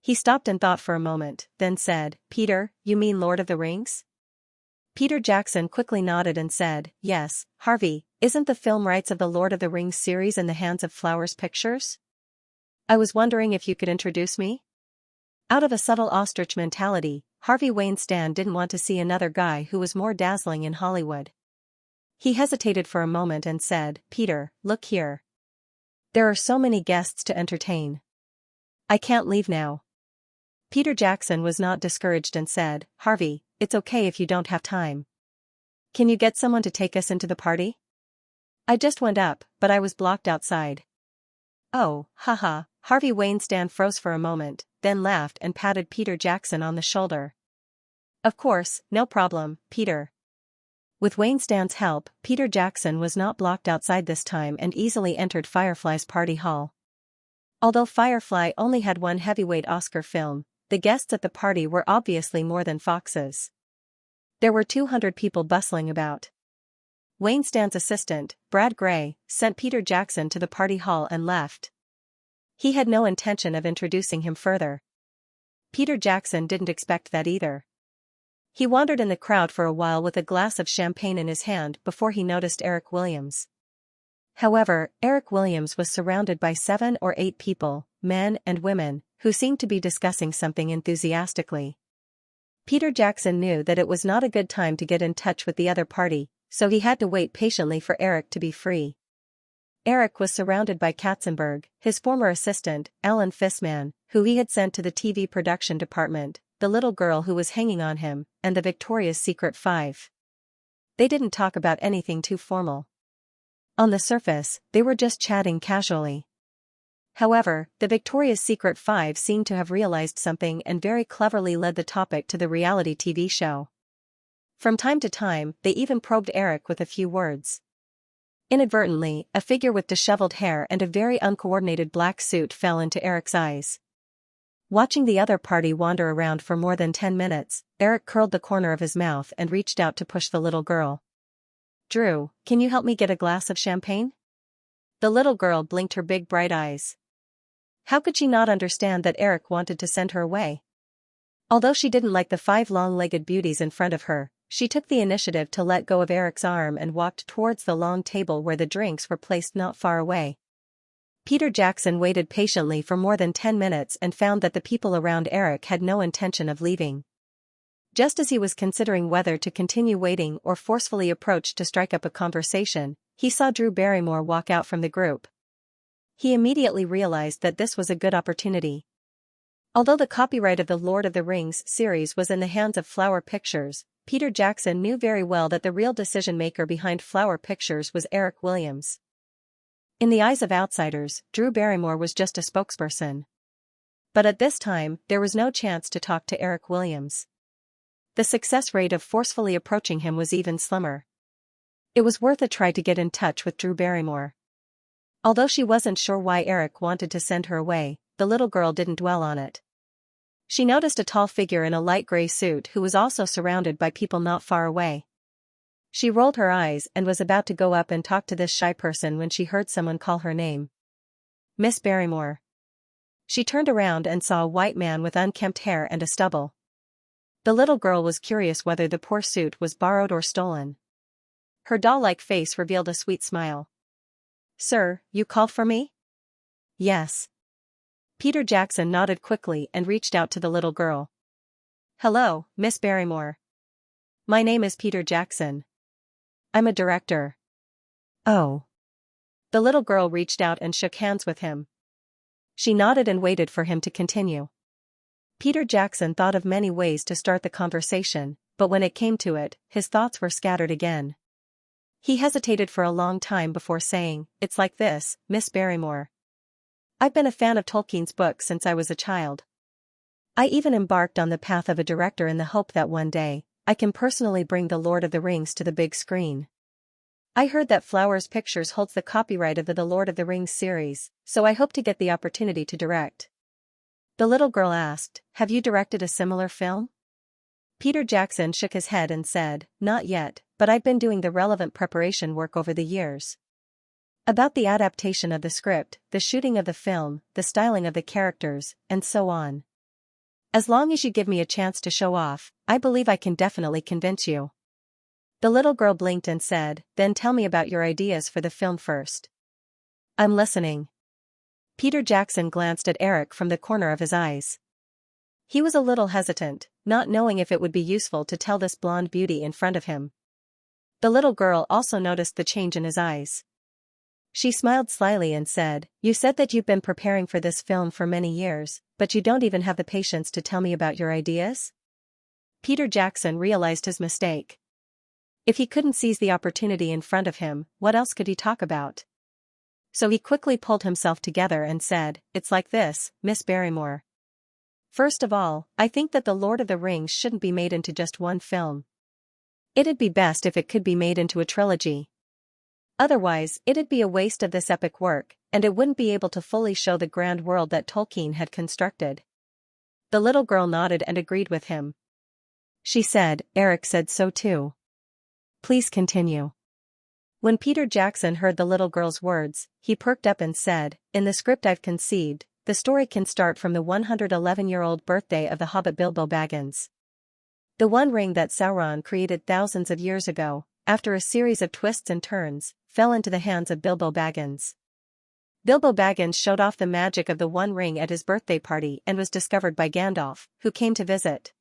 He stopped and thought for a moment, then said, "Peter, you mean Lord of the Rings?" Peter Jackson quickly nodded and said, "Yes, Harvey, isn't the film rights of the Lord of the Rings series in the hands of Flowers Pictures? I was wondering if you could introduce me?" Out of a subtle ostrich mentality, Harvey Weinstein didn't want to see another guy who was more dazzling in Hollywood. He hesitated for a moment and said, "Peter, look here. There are so many guests to entertain. I can't leave now." Peter Jackson was not discouraged and said, "Harvey, it's okay if you don't have time. Can you get someone to take us into the party? I just went up, but I was blocked outside." "Oh, haha." Harvey Weinstein froze for a moment, then laughed and patted Peter Jackson on the shoulder. "Of course, no problem, Peter." With Weinstein's help, Peter Jackson was not blocked outside this time and easily entered Firefly's party hall. Although Firefly only had one heavyweight Oscar film, the guests at the party were obviously more than foxes. There were 200 people bustling about. Weinstein's assistant, Brad Gray, sent Peter Jackson to the party hall and left. He had no intention of introducing him further. Peter Jackson didn't expect that either. He wandered in the crowd for a while with a glass of champagne in his hand before he noticed Eric Williams. However, Eric Williams was surrounded by 7 or 8 people, men and women, who seemed to be discussing something enthusiastically. Peter Jackson knew that it was not a good time to get in touch with the other party, so he had to wait patiently for Eric to be free. Eric was surrounded by Katzenberg, his former assistant, Alan Fissman, who he had sent to the TV production department, the little girl who was hanging on him, and the Victoria's Secret 5. They didn't talk about anything too formal. On the surface, they were just chatting casually. However, the Victoria's Secret 5 seemed to have realized something and very cleverly led the topic to the reality TV show. From time to time, they even probed Eric with a few words. Inadvertently, a figure with disheveled hair and a very uncoordinated black suit fell into Eric's eyes. Watching the other party wander around for more than 10 minutes, Eric curled the corner of his mouth and reached out to push the little girl. "Drew, can you help me get a glass of champagne?" The little girl blinked her big bright eyes. How could she not understand that Eric wanted to send her away? Although she didn't like the 5 long-legged beauties in front of her, she took the initiative to let go of Eric's arm and walked towards the long table where the drinks were placed not far away. Peter Jackson waited patiently for more than 10 minutes and found that the people around Eric had no intention of leaving. Just as he was considering whether to continue waiting or forcefully approach to strike up a conversation, he saw Drew Barrymore walk out from the group. He immediately realized that this was a good opportunity. Although the copyright of the Lord of the Rings series was in the hands of Flower Pictures, Peter Jackson knew very well that the real decision-maker behind Flower Pictures was Eric Williams. In the eyes of outsiders, Drew Barrymore was just a spokesperson. But at this time, there was no chance to talk to Eric Williams. The success rate of forcefully approaching him was even slimmer. It was worth a try to get in touch with Drew Barrymore. Although she wasn't sure why Eric wanted to send her away, the little girl didn't dwell on it. She noticed a tall figure in a light gray suit who was also surrounded by people not far away. She rolled her eyes and was about to go up and talk to this shy person when she heard someone call her name. "Miss Barrymore." She turned around and saw a white man with unkempt hair and a stubble. The little girl was curious whether the poor suit was borrowed or stolen. Her doll-like face revealed a sweet smile. "Sir, you called for me?" "Yes." Peter Jackson nodded quickly and reached out to the little girl. "Hello, Miss Barrymore. My name is Peter Jackson. I'm a director." "Oh." The little girl reached out and shook hands with him. She nodded and waited for him to continue. Peter Jackson thought of many ways to start the conversation, but when it came to it, his thoughts were scattered again. He hesitated for a long time before saying, "It's like this, Miss Barrymore. I've been a fan of Tolkien's books since I was a child. I even embarked on the path of a director in the hope that one day, I can personally bring The Lord of the Rings to the big screen. I heard that Flowers Pictures holds the copyright of the Lord of the Rings series, so I hope to get the opportunity to direct." The little girl asked, "Have you directed a similar film?" Peter Jackson shook his head and said, "Not yet, but I've been doing the relevant preparation work over the years. About the adaptation of the script, the shooting of the film, the styling of the characters, and so on. As long as you give me a chance to show off, I believe I can definitely convince you." The little girl blinked and said, "Then tell me about your ideas for the film first." "I'm listening." Peter Jackson glanced at Eric from the corner of his eyes. He was a little hesitant, not knowing if it would be useful to tell this blonde beauty in front of him. The little girl also noticed the change in his eyes. She smiled slyly and said, "You said that you've been preparing for this film for many years, but you don't even have the patience to tell me about your ideas?" Peter Jackson realized his mistake. If he couldn't seize the opportunity in front of him, what else could he talk about? So he quickly pulled himself together and said, "It's like this, Miss Barrymore. First of all, I think that The Lord of the Rings shouldn't be made into just one film. It'd be best if it could be made into a trilogy. Otherwise, it'd be a waste of this epic work, and it wouldn't be able to fully show the grand world that Tolkien had constructed." The little girl nodded and agreed with him. She said, "Eric said so too. Please continue." When Peter Jackson heard the little girl's words, he perked up and said, "In the script I've conceived, the story can start from the 111-year-old birthday of the hobbit Bilbo Baggins. The One Ring that Sauron created thousands of years ago, after a series of twists and turns, fell into the hands of Bilbo Baggins. Bilbo Baggins showed off the magic of the One Ring at his birthday party and was discovered by Gandalf, who came to visit.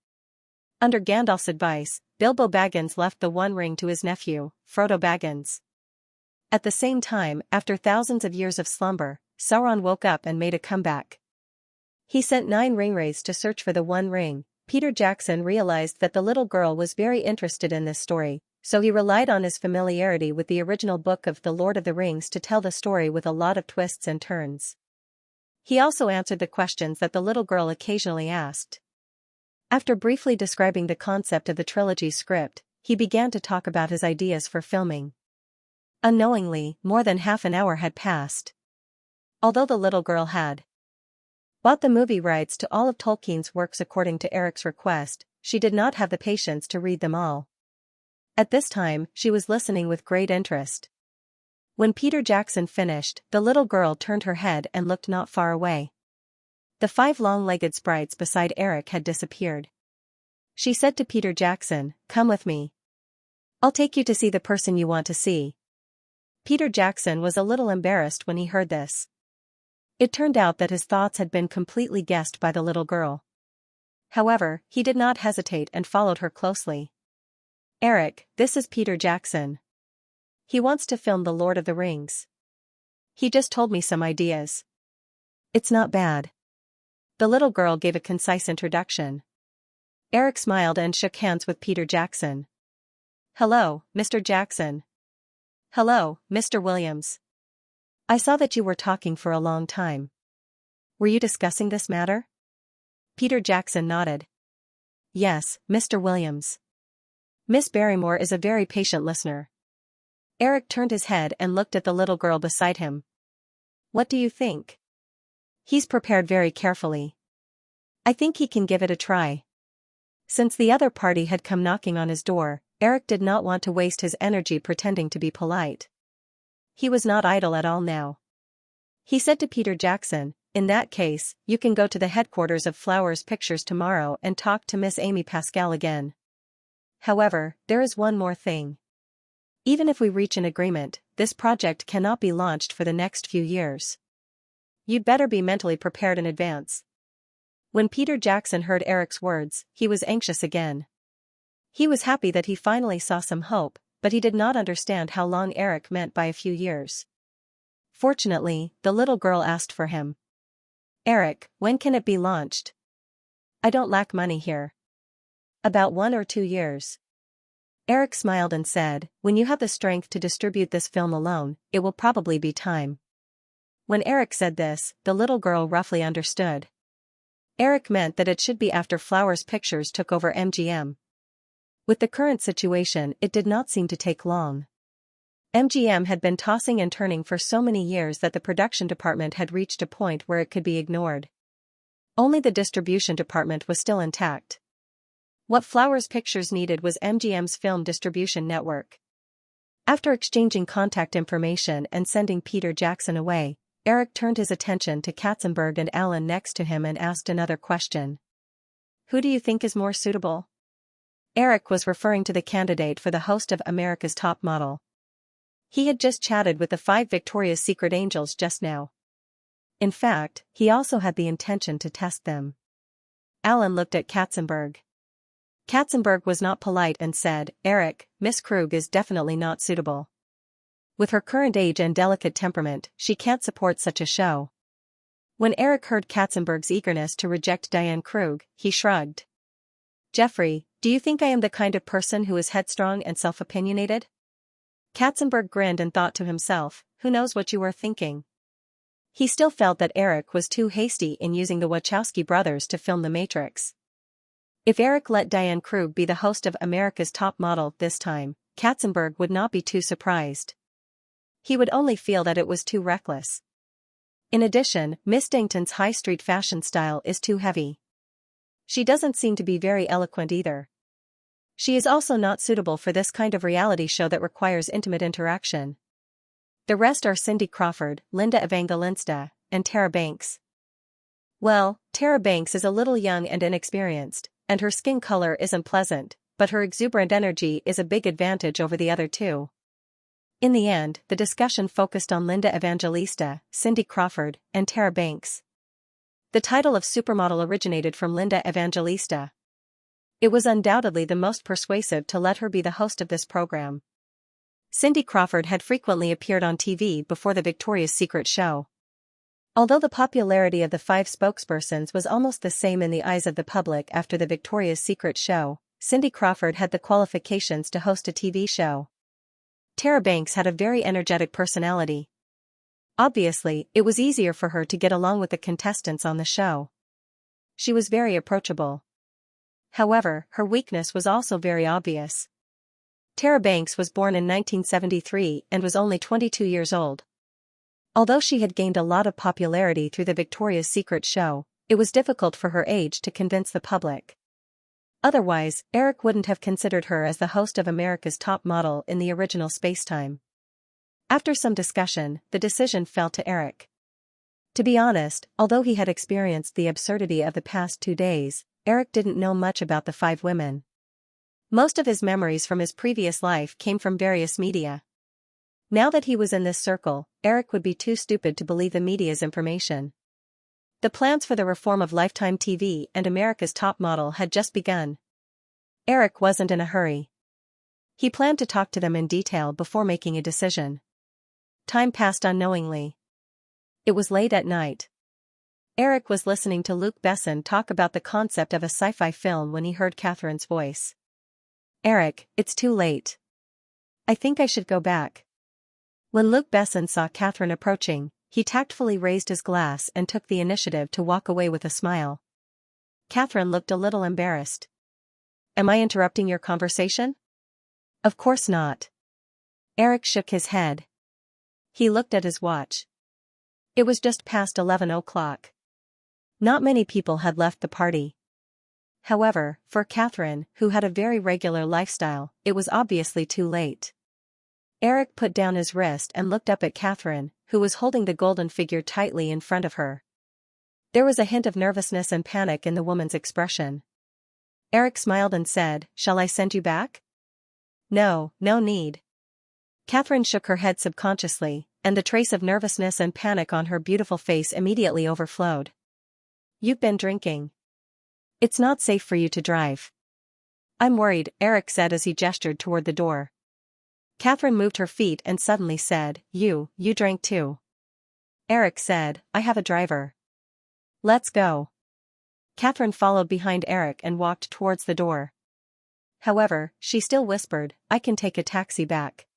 Under Gandalf's advice, Bilbo Baggins left the One Ring to his nephew, Frodo Baggins. At the same time, after thousands of years of slumber, Sauron woke up and made a comeback. He sent 9 ringwraiths to search for the One Ring. Peter Jackson realized that the little girl was very interested in this story, so he relied on his familiarity with the original book of The Lord of the Rings to tell the story with a lot of twists and turns. He also answered the questions that the little girl occasionally asked. After briefly describing the concept of the trilogy script, he began to talk about his ideas for filming. Unknowingly, more than half an hour had passed. Although the little girl had bought the movie rights to all of Tolkien's works according to Eric's request, she did not have the patience to read them all. At this time, she was listening with great interest. When Peter Jackson finished, the little girl turned her head and looked not far away. The 5 long-legged sprites beside Eric had disappeared. She said to Peter Jackson, "Come with me. I'll take you to see the person you want to see." Peter Jackson was a little embarrassed when he heard this. It turned out that his thoughts had been completely guessed by the little girl. However, he did not hesitate and followed her closely. "Eric, this is Peter Jackson. He wants to film The Lord of the Rings. He just told me some ideas. It's not bad." The little girl gave a concise introduction. Eric smiled and shook hands with Peter Jackson. "Hello, Mr. Jackson." "Hello, Mr. Williams. I saw that you were talking for a long time. Were you discussing this matter?" Peter Jackson nodded. "Yes, Mr. Williams. Miss Barrymore is a very patient listener." Eric turned his head and looked at the little girl beside him. "What do you think?" "He's prepared very carefully. I think he can give it a try." Since the other party had come knocking on his door, Eric did not want to waste his energy pretending to be polite. He was not idle at all now. He said to Peter Jackson, "In that case, you can go to the headquarters of Flowers Pictures tomorrow and talk to Miss Amy Pascal again. However, there is one more thing. Even if we reach an agreement, this project cannot be launched for the next few years. You'd better be mentally prepared in advance." When Peter Jackson heard Eric's words, he was anxious again. He was happy that he finally saw some hope, but he did not understand how long Eric meant by a few years. Fortunately, the little girl asked for him. "Eric, when can it be launched? I don't lack money here." "About 1 or 2 years." Eric smiled and said, "When you have the strength to distribute this film alone, it will probably be time." When Eric said this, the little girl roughly understood. Eric meant that it should be after Flowers Pictures took over MGM. With the current situation, it did not seem to take long. MGM had been tossing and turning for so many years that the production department had reached a point where it could be ignored. Only the distribution department was still intact. What Flowers Pictures needed was MGM's film distribution network. After exchanging contact information and sending Peter Jackson away, Eric turned his attention to Katzenberg and Allen next to him and asked another question. "Who do you think is more suitable?" Eric was referring to the candidate for the host of America's Top Model. He had just chatted with the 5 Victoria's Secret angels just now. In fact, he also had the intention to test them. Alan looked at Katzenberg. Katzenberg was not polite and said, Eric, Miss Krug is definitely not suitable. With her current age and delicate temperament, she can't support such a show. When Eric heard Katzenberg's eagerness to reject Diane Krug, he shrugged. Jeffrey, do you think I am the kind of person who is headstrong and self-opinionated? Katzenberg grinned and thought to himself, who knows what you are thinking? He still felt that Eric was too hasty in using the Wachowski brothers to film The Matrix. If Eric let Diane Krug be the host of America's Top Model this time, Katzenberg would not be too surprised. He would only feel that it was too reckless. In addition, Miss Dankton's high street fashion style is too heavy. She doesn't seem to be very eloquent either. She is also not suitable for this kind of reality show that requires intimate interaction. The rest are Cindy Crawford, Linda Evangelista, and Tara Banks. Well, Tara Banks is a little young and inexperienced, and her skin color isn't pleasant, but her exuberant energy is a big advantage over the other two. In the end, the discussion focused on Linda Evangelista, Cindy Crawford, and Tara Banks. The title of supermodel originated from Linda Evangelista. It was undoubtedly the most persuasive to let her be the host of this program. Cindy Crawford had frequently appeared on TV before the Victoria's Secret show. Although the popularity of the 5 spokespersons was almost the same in the eyes of the public after the Victoria's Secret show, Cindy Crawford had the qualifications to host a TV show. Tara Banks had a very energetic personality. Obviously, it was easier for her to get along with the contestants on the show. She was very approachable. However, her weakness was also very obvious. Tara Banks was born in 1973 and was only 22 years old. Although she had gained a lot of popularity through the Victoria's Secret show, it was difficult for her age to convince the public. Otherwise, Eric wouldn't have considered her as the host of America's Top Model in the original spacetime. After some discussion, the decision fell to Eric. To be honest, although he had experienced the absurdity of the past 2 days, Eric didn't know much about the 5 women. Most of his memories from his previous life came from various media. Now that he was in this circle, Eric would be too stupid to believe the media's information. The plans for the reform of Lifetime TV and America's Top Model had just begun. Eric wasn't in a hurry. He planned to talk to them in detail before making a decision. Time passed unknowingly. It was late at night. Eric was listening to Luc Besson talk about the concept of a sci-fi film when he heard Catherine's voice. Eric, it's too late. I think I should go back. When Luc Besson saw Catherine approaching, he tactfully raised his glass and took the initiative to walk away with a smile. Catherine looked a little embarrassed. Am I interrupting your conversation? Of course not. Eric shook his head. He looked at his watch. It was just past 11 o'clock. Not many people had left the party. However, for Catherine, who had a very regular lifestyle, it was obviously too late. Eric put down his wrist and looked up at Catherine, who was holding the golden figure tightly in front of her. There was a hint of nervousness and panic in the woman's expression. Eric smiled and said, "Shall I send you back?" No, no need. Catherine shook her head subconsciously, and the trace of nervousness and panic on her beautiful face immediately overflowed. You've been drinking. It's not safe for you to drive. I'm worried, Eric said as he gestured toward the door. Catherine moved her feet and suddenly said, You drank too. Eric said, I have a driver. Let's go. Catherine followed behind Eric and walked towards the door. However, she still whispered, I can take a taxi back.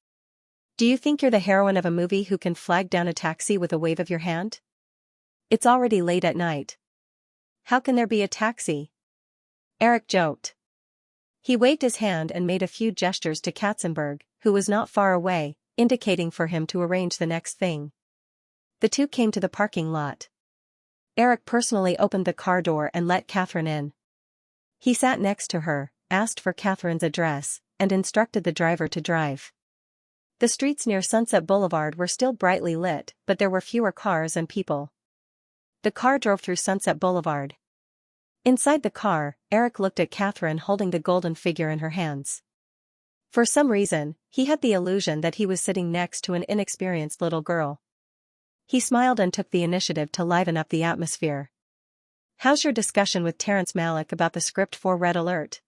Do you think you're the heroine of a movie who can flag down a taxi with a wave of your hand? It's already late at night. How can there be a taxi? Eric joked. He waved his hand and made a few gestures to Katzenberg, who was not far away, indicating for him to arrange the next thing. The two came to the parking lot. Eric personally opened the car door and let Catherine in. He sat next to her, asked for Catherine's address, and instructed the driver to drive. The streets near Sunset Boulevard were still brightly lit, but there were fewer cars and people. The car drove through Sunset Boulevard. Inside the car, Eric looked at Catherine holding the golden figure in her hands. For some reason, he had the illusion that he was sitting next to an inexperienced little girl. He smiled and took the initiative to liven up the atmosphere. How's your discussion with Terrence Malick about the script for Red Alert?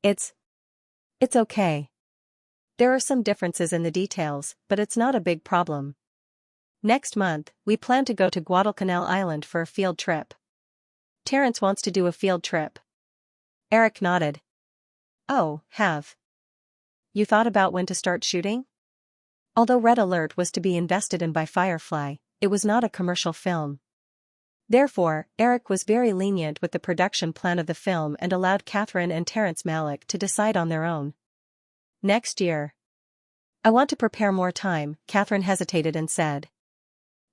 It's okay. There are some differences in the details, but it's not a big problem. Next month, we plan to go to Guadalcanal Island for a field trip. Terrence wants to do a field trip. Eric nodded. Oh, have you thought about when to start shooting? Although Red Alert was to be invested in by Firefly, it was not a commercial film. Therefore, Eric was very lenient with the production plan of the film and allowed Catherine and Terrence Malick to decide on their own. Next year. I want to prepare more time, Catherine hesitated and said.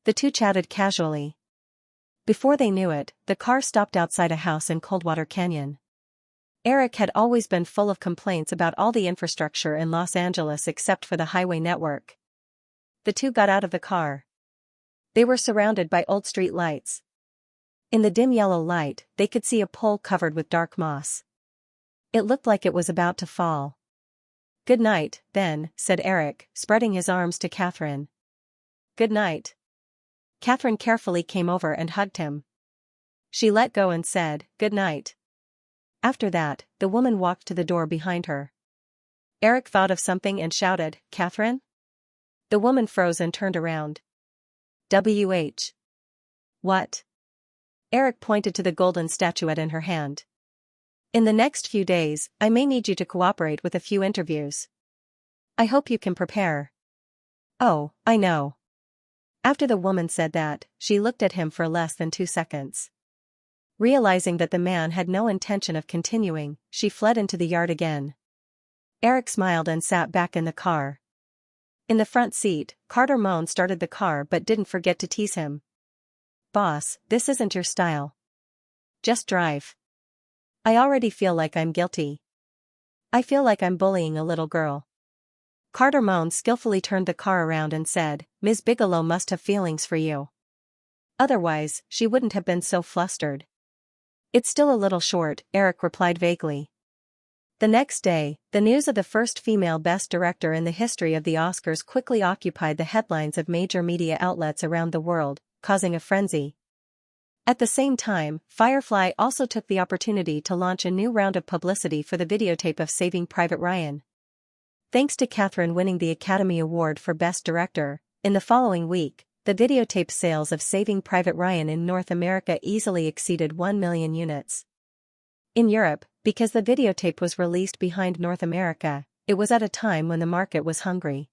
The two chatted casually. Before they knew it, the car stopped outside a house in Coldwater Canyon. Eric had always been full of complaints about all the infrastructure in Los Angeles except for the highway network. The two got out of the car. They were surrounded by old street lights. In the dim yellow light, they could see a pole covered with dark moss. It looked like it was about to fall. Good night, then, said Eric, spreading his arms to Catherine. Good night. Catherine carefully came over and hugged him. She let go and said, good night. After that, the woman walked to the door behind her. Eric thought of something and shouted, Catherine? The woman froze and turned around. W.H. What? Eric pointed to the golden statuette in her hand. In the next few days, I may need you to cooperate with a few interviews. I hope you can prepare. Oh, I know. After the woman said that, she looked at him for less than 2 seconds. Realizing that the man had no intention of continuing, she fled into the yard again. Eric smiled and sat back in the car. In the front seat, Carter Moan started the car but didn't forget to tease him. Boss, this isn't your style. Just drive. I already feel like I'm guilty. I feel like I'm bullying a little girl. Carter Moan skillfully turned the car around and said, Ms. Bigelow must have feelings for you. Otherwise, she wouldn't have been so flustered. It's still a little short, Eric replied vaguely. The next day, the news of the first female Best Director in the history of the Oscars quickly occupied the headlines of major media outlets around the world, causing a frenzy. At the same time, Firefly also took the opportunity to launch a new round of publicity for the videotape of Saving Private Ryan. Thanks to Catherine winning the Academy Award for Best Director, in the following week, the videotape sales of Saving Private Ryan in North America easily exceeded 1 million units. In Europe, because the videotape was released behind North America, it was at a time when the market was hungry.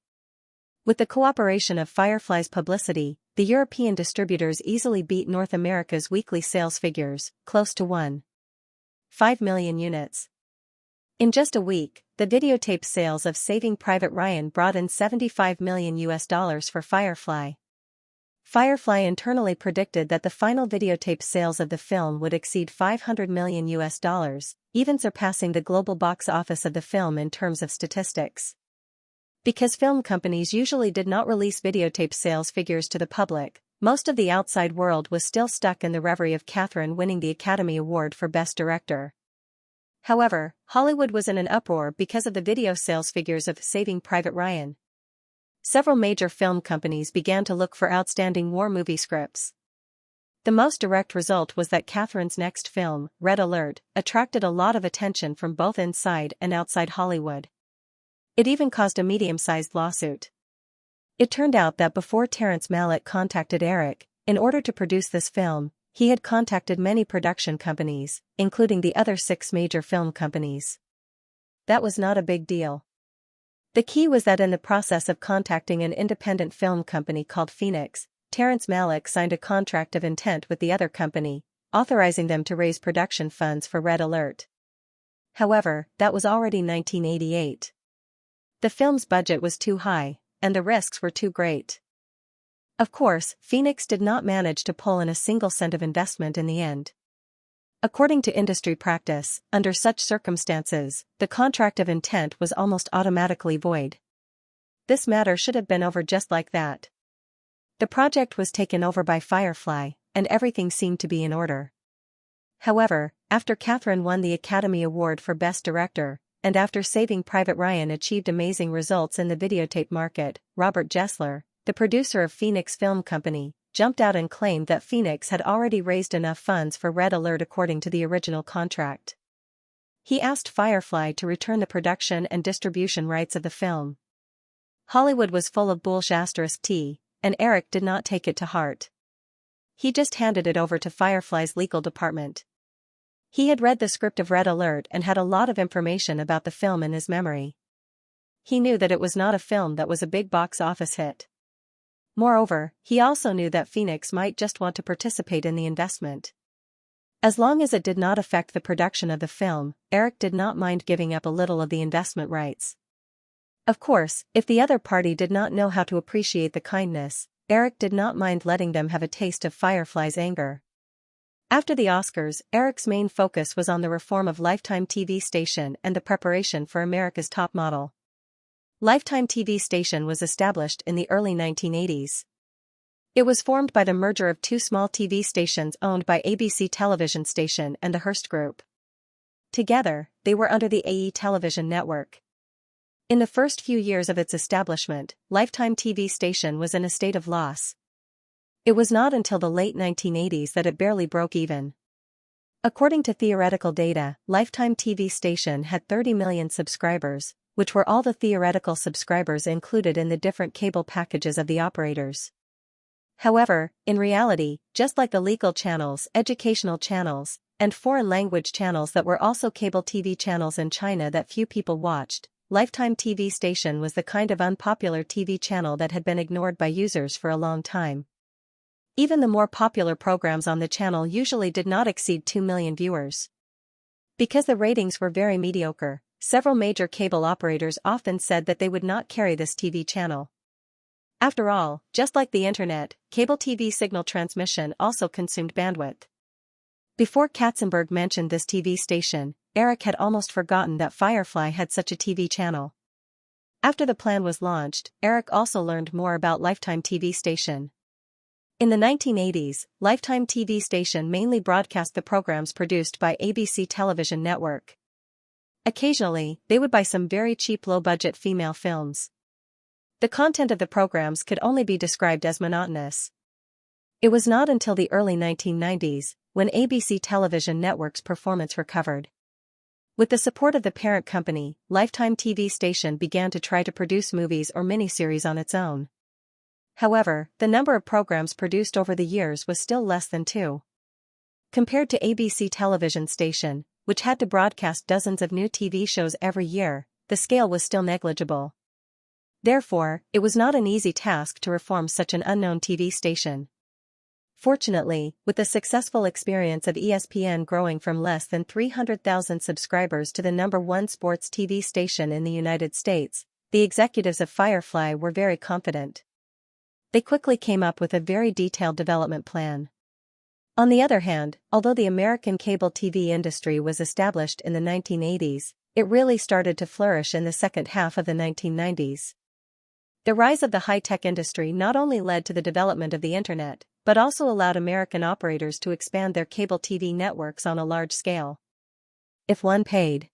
With the cooperation of Firefly's publicity, the European distributors easily beat North America's weekly sales figures, close to 1.5 million units. In just a week, the videotape sales of Saving Private Ryan brought in $75 million for Firefly. Firefly internally predicted that the final videotape sales of the film would exceed $500 million, even surpassing the global box office of the film in terms of statistics. Because film companies usually did not release videotape sales figures to the public, most of the outside world was still stuck in the reverie of Catherine winning the Academy Award for Best Director. However, Hollywood was in an uproar because of the video sales figures of Saving Private Ryan. Several major film companies began to look for outstanding war movie scripts. The most direct result was that Catherine's next film, Red Alert, attracted a lot of attention from both inside and outside Hollywood. It even caused a medium-sized lawsuit. It turned out that before Terrence Malick contacted Eric, in order to produce this film, he had contacted many production companies, including the other 6 major film companies. That was not a big deal. The key was that in the process of contacting an independent film company called Phoenix, Terrence Malick signed a contract of intent with the other company, authorizing them to raise production funds for Red Alert. However, that was already 1988. The film's budget was too high, and the risks were too great. Of course, Phoenix did not manage to pull in a single cent of investment in the end. According to industry practice, under such circumstances, the contract of intent was almost automatically void. This matter should have been over just like that. The project was taken over by Firefly, and everything seemed to be in order. However, after Catherine won the Academy Award for Best Director, and after Saving Private Ryan achieved amazing results in the videotape market, Robert Gessler, the producer of Phoenix Film Company, jumped out and claimed that Phoenix had already raised enough funds for Red Alert according to the original contract. He asked Firefly to return the production and distribution rights of the film. Hollywood was full of bullshit, and Eric did not take it to heart. He just handed it over to Firefly's legal department. He had read the script of Red Alert and had a lot of information about the film in his memory. He knew that it was not a film that was a big box office hit. Moreover, he also knew that Phoenix might just want to participate in the investment. As long as it did not affect the production of the film, Eric did not mind giving up a little of the investment rights. Of course, if the other party did not know how to appreciate the kindness, Eric did not mind letting them have a taste of Firefly's anger. After the Oscars, Eric's main focus was on the reform of Lifetime TV station and the preparation for America's Top Model. Lifetime TV station was established in the early 1980s. It was formed by the merger of two small TV stations owned by ABC Television Station and the Hearst Group. Together, they were under the AE Television Network. In the first few years of its establishment, Lifetime TV station was in a state of loss. It was not until the late 1980s that it barely broke even. According to theoretical data, Lifetime TV station had 30 million subscribers, which were all the theoretical subscribers included in the different cable packages of the operators. However, in reality, just like the legal channels, educational channels, and foreign language channels that were also cable TV channels in China that few people watched, Lifetime TV station was the kind of unpopular TV channel that had been ignored by users for a long time. Even the more popular programs on the channel usually did not exceed 2 million viewers. Because the ratings were very mediocre, several major cable operators often said that they would not carry this TV channel. After all, just like the internet, cable TV signal transmission also consumed bandwidth. Before Katzenberg mentioned this TV station, Eric had almost forgotten that Firefly had such a TV channel. After the plan was launched, Eric also learned more about Lifetime TV station. In the 1980s, Lifetime TV station mainly broadcast the programs produced by ABC Television Network. Occasionally, they would buy some very cheap low-budget female films. The content of the programs could only be described as monotonous. It was not until the early 1990s, when ABC Television Network's performance recovered. With the support of the parent company, Lifetime TV station began to try to produce movies or miniseries on its own. However, the number of programs produced over the years was still less than 2. Compared to ABC Television Station, which had to broadcast dozens of new TV shows every year, the scale was still negligible. Therefore, it was not an easy task to reform such an unknown TV station. Fortunately, with the successful experience of ESPN growing from less than 300,000 subscribers to the #1 sports TV station in the United States, the executives of Firefly were very confident. They quickly came up with a very detailed development plan. On the other hand, although the American cable TV industry was established in the 1980s, it really started to flourish in the second half of the 1990s. The rise of the high-tech industry not only led to the development of the internet, but also allowed American operators to expand their cable TV networks on a large scale. If one paid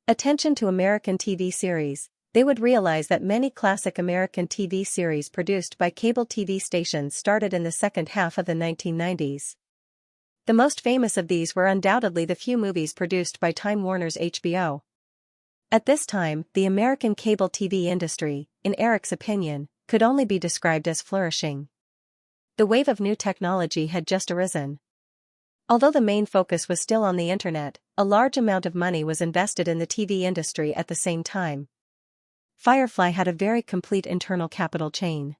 attention to American TV series, they would realize that many classic American TV series produced by cable TV stations started in the second half of the 1990s. The most famous of these were undoubtedly the few movies produced by Time Warner's HBO. At this time, the American cable TV industry, in Eric's opinion, could only be described as flourishing. The wave of new technology had just arisen. Although the main focus was still on the internet, a large amount of money was invested in the TV industry at the same time. Firefly had a very complete internal capital chain.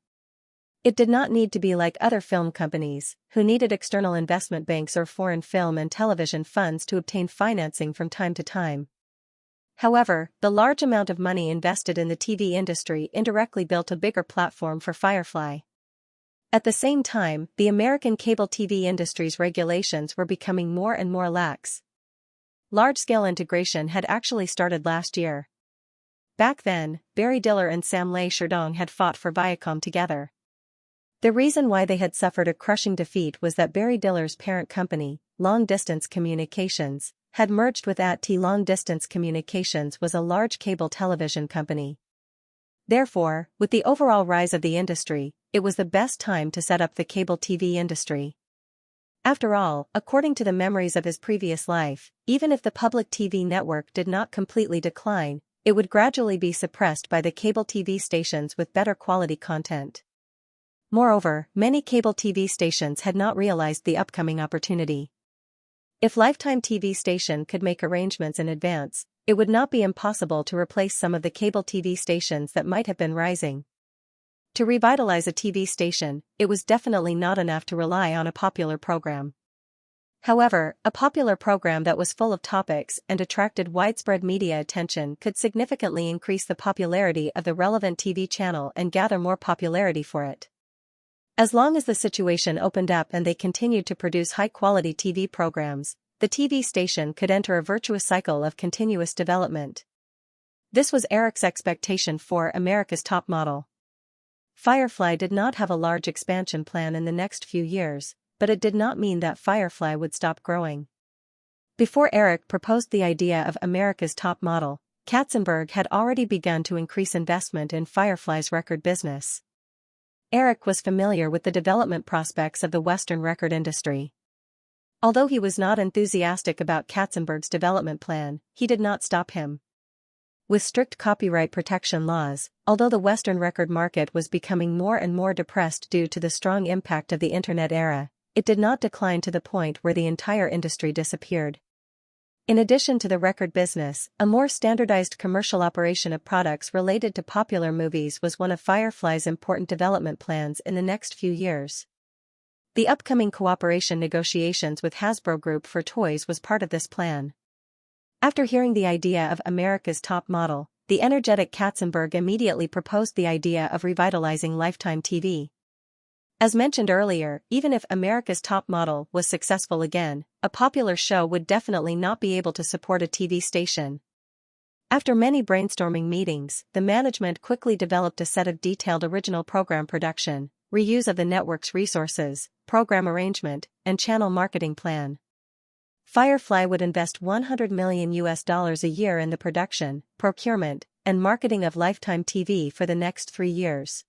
It did not need to be like other film companies, who needed external investment banks or foreign film and television funds to obtain financing from time to time. However, the large amount of money invested in the TV industry indirectly built a bigger platform for Firefly. At the same time, the American cable TV industry's regulations were becoming more and more lax. Large-scale integration had actually started last year. Back then, Barry Diller and Sam Lay Sherdong had fought for Viacom together. The reason why they had suffered a crushing defeat was that Barry Diller's parent company, Long Distance Communications, had merged with AT&T. Long Distance Communications was a large cable television company. Therefore, with the overall rise of the industry, it was the best time to set up the cable TV industry. After all, according to the memories of his previous life, even if the public TV network did not completely decline, it would gradually be suppressed by the cable TV stations with better quality content. Moreover, many cable TV stations had not realized the upcoming opportunity. If Lifetime TV station could make arrangements in advance, it would not be impossible to replace some of the cable TV stations that might have been rising. To revitalize a TV station, it was definitely not enough to rely on a popular program. However, a popular program that was full of topics and attracted widespread media attention could significantly increase the popularity of the relevant TV channel and gather more popularity for it. As long as the situation opened up and they continued to produce high-quality TV programs, the TV station could enter a virtuous cycle of continuous development. This was Eric's expectation for America's Top Model. Firefly did not have a large expansion plan in the next few years, but it did not mean that Firefly would stop growing. Before Eric proposed the idea of America's Top Model, Katzenberg had already begun to increase investment in Firefly's record business. Eric was familiar with the development prospects of the Western record industry. Although he was not enthusiastic about Katzenberg's development plan, he did not stop him. With strict copyright protection laws, although the Western record market was becoming more and more depressed due to the strong impact of the Internet era, it did not decline to the point where the entire industry disappeared. In addition to the record business, a more standardized commercial operation of products related to popular movies was one of Firefly's important development plans in the next few years. The upcoming cooperation negotiations with Hasbro Group for toys was part of this plan. After hearing the idea of America's Top Model, the energetic Katzenberg immediately proposed the idea of revitalizing Lifetime TV. As mentioned earlier, even if America's Top Model was successful again, a popular show would definitely not be able to support a TV station. After many brainstorming meetings, the management quickly developed a set of detailed original program production, reuse of the network's resources, program arrangement, and channel marketing plan. Firefly would invest $100 million a year in the production, procurement, and marketing of Lifetime TV for the next 3 years.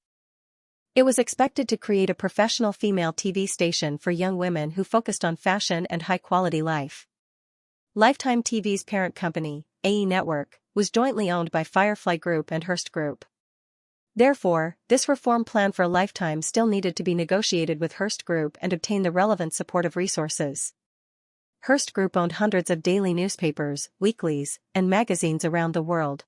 It was expected to create a professional female TV station for young women who focused on fashion and high-quality life. Lifetime TV's parent company, AE Network, was jointly owned by Firefly Group and Hearst Group. Therefore, this reform plan for Lifetime still needed to be negotiated with Hearst Group and obtain the relevant supportive resources. Hearst Group owned hundreds of daily newspapers, weeklies, and magazines around the world.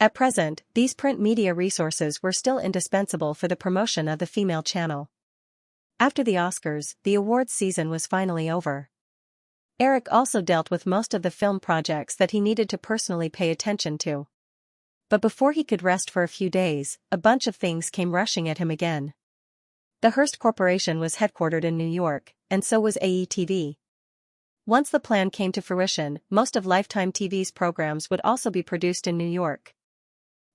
At present, these print media resources were still indispensable for the promotion of the female channel. After the Oscars, the awards season was finally over. Eric also dealt with most of the film projects that he needed to personally pay attention to. But before he could rest for a few days, a bunch of things came rushing at him again. The Hearst Corporation was headquartered in New York, and so was AETV. Once the plan came to fruition, most of Lifetime TV's programs would also be produced in New York.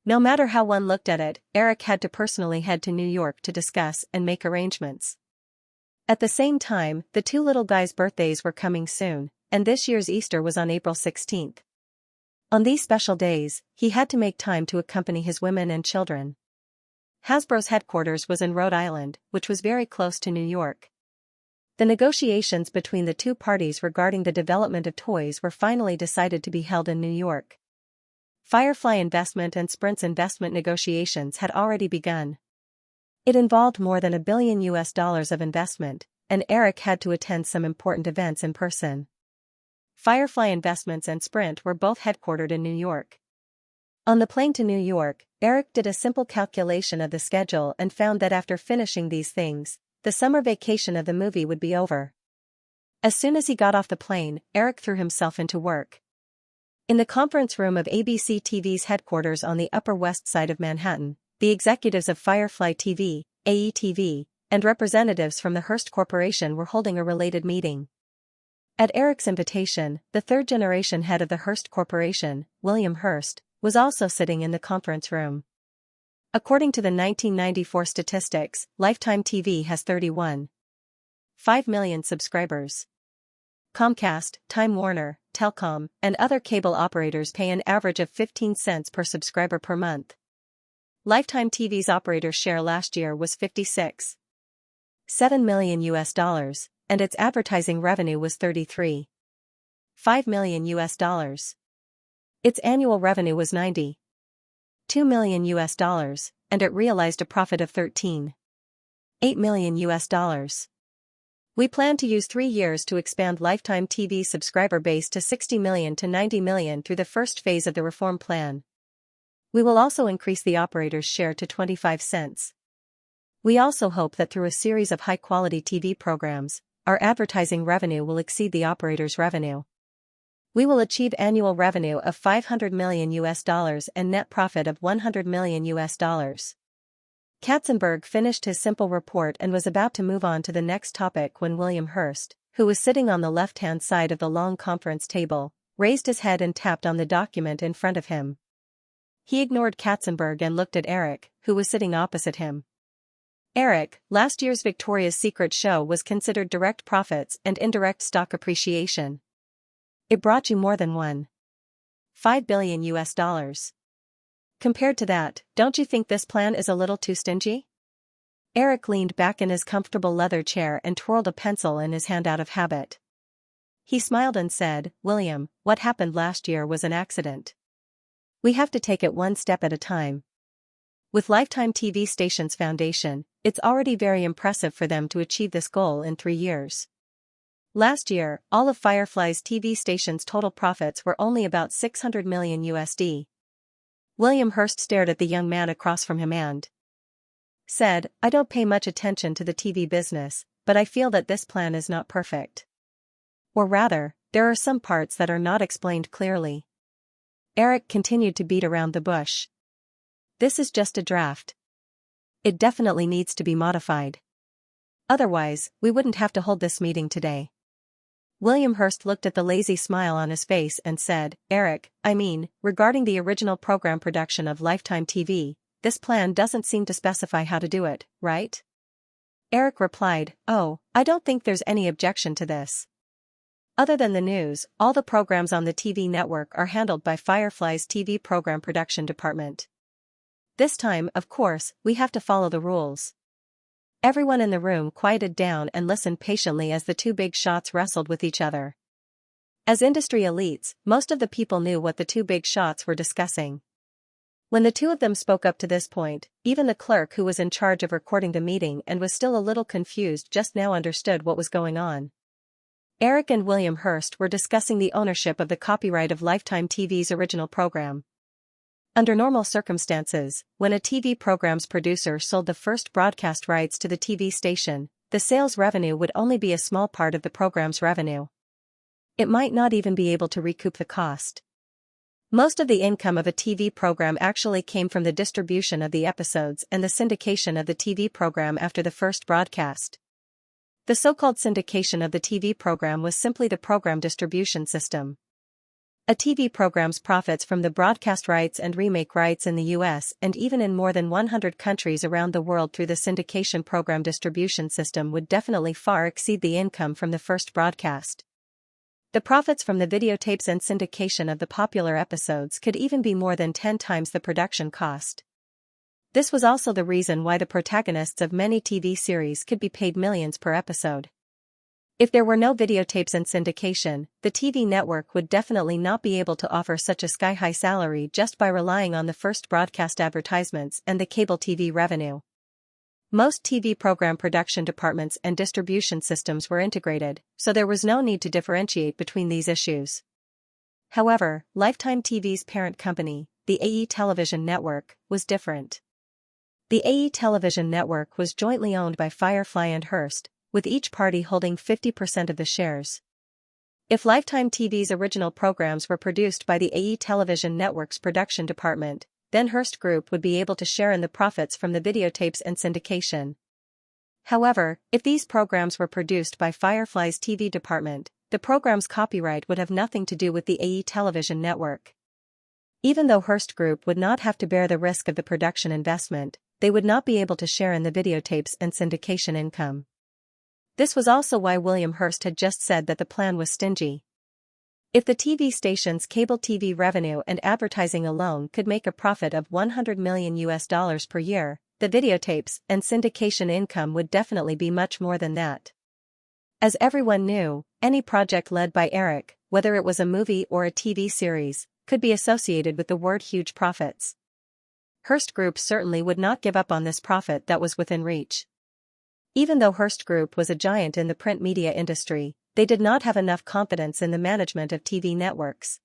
No matter how one looked at it, Eric had to personally head to New York to discuss and make arrangements. At the same time, the two little guys' birthdays were coming soon, and this year's Easter was on April 16th. On these special days, he had to make time to accompany his women and children. Hasbro's headquarters was in Rhode Island, which was very close to New York. The negotiations between the two parties regarding the development of toys were finally decided to be held in New York. Firefly Investment and Sprint's investment negotiations had already begun. It involved more than $1 billion of investment, and Eric had to attend some important events in person. Firefly Investments and Sprint were both headquartered in New York. On the plane to New York, Eric did a simple calculation of the schedule and found that after finishing these things, the summer vacation of the movie would be over. As soon as he got off the plane, Eric threw himself into work. In the conference room of ABC TV's headquarters on the Upper West Side of Manhattan, the executives of Firefly TV, AETV, and representatives from the Hearst Corporation were holding a related meeting. At Eric's invitation, the third-generation head of the Hearst Corporation, William Hearst, was also sitting in the conference room. According to the 1994 statistics, Lifetime TV has 31.5 million subscribers. Comcast, Time Warner, Telcom, and other cable operators pay an average of 15 cents per subscriber per month. Lifetime TV's operator share last year was $56.7 million, and its advertising revenue was $33.5 million. Its annual revenue was $92 million, and it realized a profit of $13.8 million. We plan to use 3 years to expand Lifetime TV's subscriber base to 60 million to 90 million through the first phase of the reform plan. We will also increase the operator's share to 25 cents. We also hope that through a series of high-quality TV programs, our advertising revenue will exceed the operator's revenue. We will achieve annual revenue of $500 million and net profit of $100 million. Katzenberg finished his simple report and was about to move on to the next topic when William Hurst, who was sitting on the left-hand side of the long conference table, raised his head and tapped on the document in front of him. He ignored Katzenberg and looked at Eric, who was sitting opposite him. Eric, last year's Victoria's Secret show was considered direct profits and indirect stock appreciation. It brought you more than $1.5 billion. Compared to that, don't you think this plan is a little too stingy? Eric leaned back in his comfortable leather chair and twirled a pencil in his hand out of habit. He smiled and said, "William, what happened last year was an accident. We have to take it one step at a time. With Lifetime TV Station's foundation, it's already very impressive for them to achieve this goal in 3 years. Last year, all of Firefly's TV station's total profits were only about $600 million. William Hurst stared at the young man across from him and said, "I don't pay much attention to the TV business, but I feel that this plan is not perfect. Or rather, there are some parts that are not explained clearly." Eric continued to beat around the bush. "This is just a draft. It definitely needs to be modified. Otherwise, we wouldn't have to hold this meeting today." William Hurst looked at the lazy smile on his face and said, "Eric, I mean, regarding the original program production of Lifetime TV, this plan doesn't seem to specify how to do it, right?" Eric replied, "Oh, I don't think there's any objection to this. Other than the news, all the programs on the TV network are handled by Firefly's TV program production department. This time, of course, we have to follow the rules." Everyone in the room quieted down and listened patiently as the two big shots wrestled with each other. As industry elites, most of the people knew what the two big shots were discussing. When the two of them spoke up to this point, even the clerk who was in charge of recording the meeting and was still a little confused just now understood what was going on. Eric and William Hurst were discussing the ownership of the copyright of Lifetime TV's original program. Under normal circumstances, when a TV program's producer sold the first broadcast rights to the TV station, the sales revenue would only be a small part of the program's revenue. It might not even be able to recoup the cost. Most of the income of a TV program actually came from the distribution of the episodes and the syndication of the TV program after the first broadcast. The so-called syndication of the TV program was simply the program distribution system. A TV program's profits from the broadcast rights and remake rights in the US and even in more than 100 countries around the world through the syndication program distribution system would definitely far exceed the income from the first broadcast. The profits from the videotapes and syndication of the popular episodes could even be more than 10 times the production cost. This was also the reason why the protagonists of many TV series could be paid millions per episode. If there were no videotapes and syndication, the TV network would definitely not be able to offer such a sky-high salary just by relying on the first broadcast advertisements and the cable TV revenue. Most TV program production departments and distribution systems were integrated, so there was no need to differentiate between these issues. However, Lifetime TV's parent company, the AE Television Network, was different. The AE Television Network was jointly owned by Firefly and Hearst, with each party holding 50% of the shares. If Lifetime TV's original programs were produced by the AE Television Network's production department, then Hearst Group would be able to share in the profits from the videotapes and syndication. However, if these programs were produced by Firefly's TV department, the program's copyright would have nothing to do with the AE Television Network. Even though Hearst Group would not have to bear the risk of the production investment, they would not be able to share in the videotapes and syndication income. This was also why William Hurst had just said that the plan was stingy. If the TV station's cable TV revenue and advertising alone could make a profit of $100 million per year, the videotapes and syndication income would definitely be much more than that. As everyone knew, any project led by Eric, whether it was a movie or a TV series, could be associated with the word huge profits. Hearst Group certainly would not give up on this profit that was within reach. Even though Hearst Group was a giant in the print media industry, they did not have enough confidence in the management of TV networks.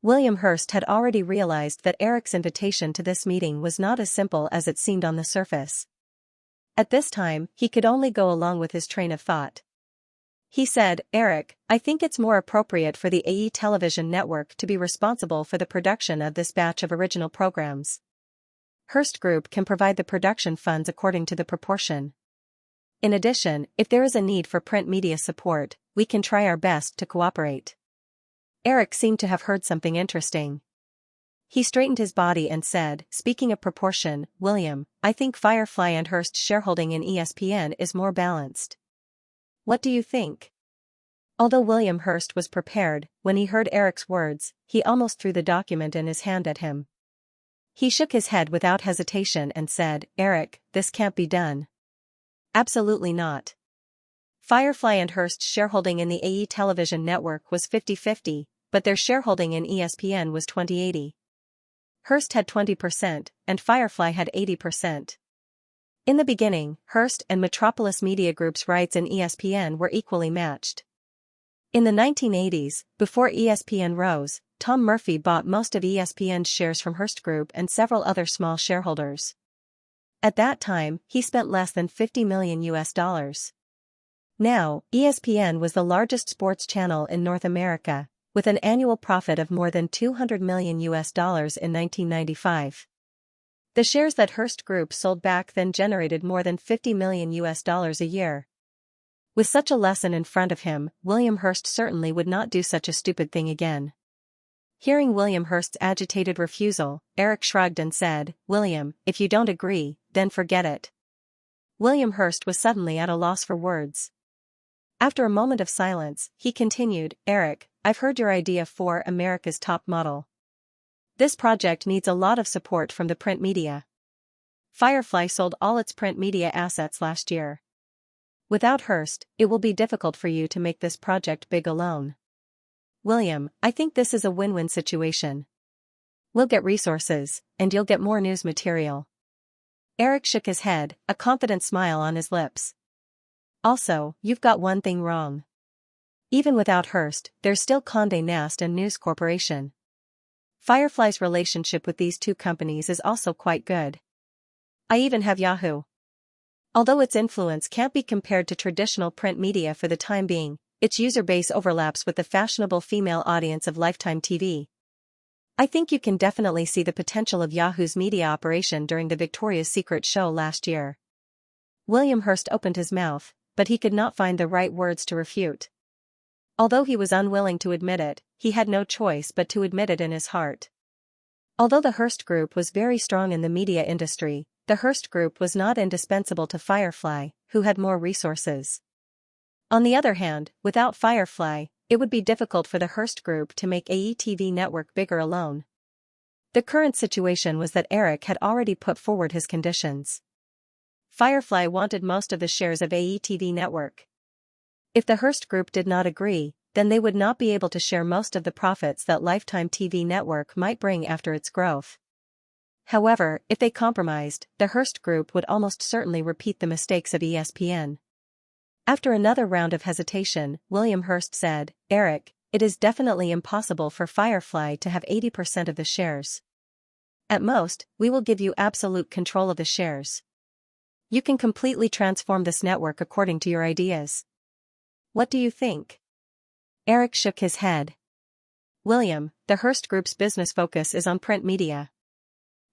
William Hearst had already realized that Eric's invitation to this meeting was not as simple as it seemed on the surface. At this time, he could only go along with his train of thought. He said, "Eric, I think it's more appropriate for the AE television network to be responsible for the production of this batch of original programs. Hearst Group can provide the production funds according to the proportion. In addition, if there is a need for print media support, we can try our best to cooperate." Eric seemed to have heard something interesting. He straightened his body and said, "Speaking of proportion, William, I think Firefly and Hearst's shareholding in ESPN is more balanced. What do you think?" Although William Hearst was prepared, when he heard Eric's words, he almost threw the document in his hand at him. He shook his head without hesitation and said, "Eric, this can't be done." "Absolutely not. Firefly and Hearst's shareholding in the AE television network was 50-50, but their shareholding in ESPN was 20-80. Hearst had 20%, and Firefly had 80%. In the beginning, Hearst and Metropolis Media Group's rights in ESPN were equally matched. In the 1980s, before ESPN rose, Tom Murphy bought most of ESPN's shares from Hearst Group and several other small shareholders. At that time, he spent less than $50 million. Now, ESPN was the largest sports channel in North America, with an annual profit of more than $200 million in 1995. The shares that Hearst Group sold back then generated more than $50 million a year. With such a lesson in front of him, William Hearst certainly would not do such a stupid thing again. Hearing William Hearst's agitated refusal, Eric shrugged and said, "William, if you don't agree, then forget it." William Hearst was suddenly at a loss for words. After a moment of silence, he continued, "Eric, I've heard your idea for America's Top Model. This project needs a lot of support from the print media. Firefly sold all its print media assets last year. Without Hearst, it will be difficult for you to make this project big alone. William, I think this is a win-win situation. We'll get resources, and you'll get more news material." Eric shook his head, a confident smile on his lips. "Also, you've got one thing wrong. Even without Hearst, there's still Condé Nast and News Corporation. Firefly's relationship with these two companies is also quite good. I even have Yahoo. Although its influence can't be compared to traditional print media for the time being, its user base overlaps with the fashionable female audience of Lifetime TV. I think you can definitely see the potential of Yahoo's media operation during the Victoria's Secret show last year." William Hearst opened his mouth, but he could not find the right words to refute. Although he was unwilling to admit it, he had no choice but to admit it in his heart. Although the Hearst Group was very strong in the media industry, the Hearst Group was not indispensable to Firefly, who had more resources. On the other hand, without Firefly, it would be difficult for the Hearst Group to make AE TV network bigger alone. The current situation was that Eric had already put forward his conditions. Firefly wanted most of the shares of AE TV network. If the Hearst Group did not agree, then they would not be able to share most of the profits that Lifetime TV network might bring after its growth. However, if they compromised, the Hearst Group would almost certainly repeat the mistakes of ESPN. After another round of hesitation, William Hearst said, "Eric, it is definitely impossible for Firefly to have 80% of the shares. At most, we will give you absolute control of the shares. You can completely transform this network according to your ideas. What do you think?" Eric shook his head. "William, the Hearst Group's business focus is on print media.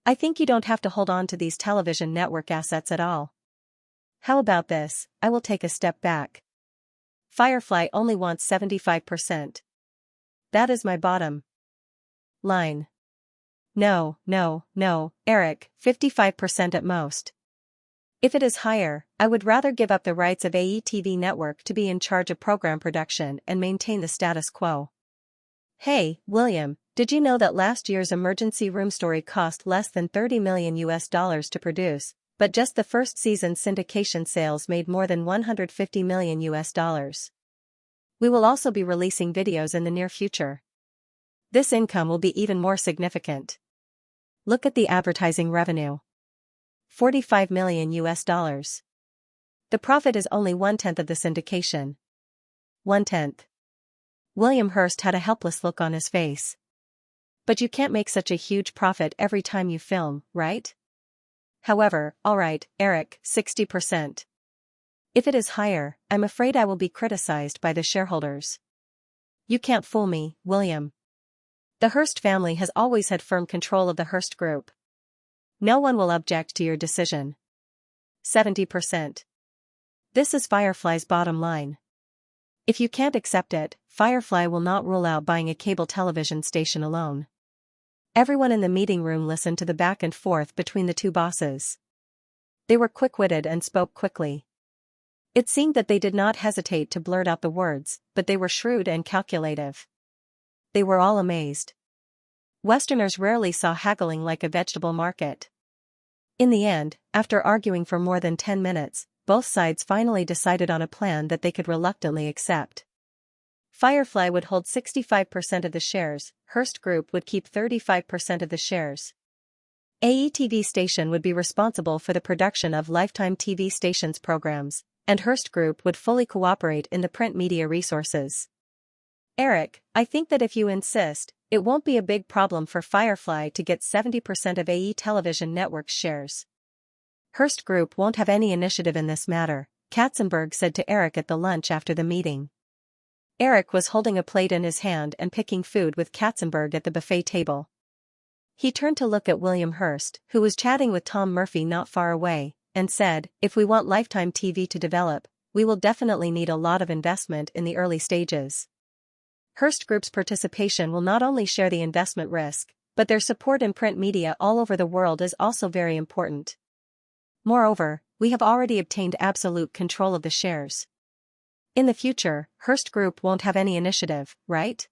I think you don't have to hold on to these television network assets at all. How about this? I will take a step back. Firefly only wants 75%. That is my bottom line. No, Eric, 55% at most. If it is higher, I would rather give up the rights of AE TV network to be in charge of program production and maintain the status quo. Hey, William, did you know that last year's emergency room story cost less than $30 million to produce, but just the first season's syndication sales made more than $150 million? We will also be releasing videos in the near future. This income will be even more significant. Look at the advertising revenue. $45 million. The profit is only 1/10 of the syndication. 1/10. William Hurst had a helpless look on his face. But you can't make such a huge profit every time you film, right? However, alright, Eric, 60%. If it is higher, I'm afraid I will be criticized by the shareholders. You can't fool me, William. The Hearst family has always had firm control of the Hearst Group. No one will object to your decision. 70%. This is Firefly's bottom line. If you can't accept it, Firefly will not rule out buying a cable television station alone. Everyone in the meeting room listened to the back and forth between the two bosses. They were quick-witted and spoke quickly. It seemed that they did not hesitate to blurt out the words, but they were shrewd and calculative. They were all amazed. Westerners rarely saw haggling like a vegetable market. In the end, after arguing for more than 10 minutes, both sides finally decided on a plan that they could reluctantly accept. Firefly would hold 65% of the shares, Hearst Group would keep 35% of the shares. AE TV station would be responsible for the production of Lifetime TV stations programs, and Hearst Group would fully cooperate in the print media resources. Eric, I think that if you insist, it won't be a big problem for Firefly to get 70% of AE Television Network's shares. Hearst Group won't have any initiative in this matter, Katzenberg said to Eric at the lunch after the meeting. Eric was holding a plate in his hand and picking food with Katzenberg at the buffet table. He turned to look at William Hurst, who was chatting with Tom Murphy not far away, and said, "If we want Lifetime TV to develop, we will definitely need a lot of investment in the early stages." Hearst Group's participation will not only share the investment risk, but their support in print media all over the world is also very important. Moreover, we have already obtained absolute control of the shares. In the future, Hearst Group won't have any initiative, right?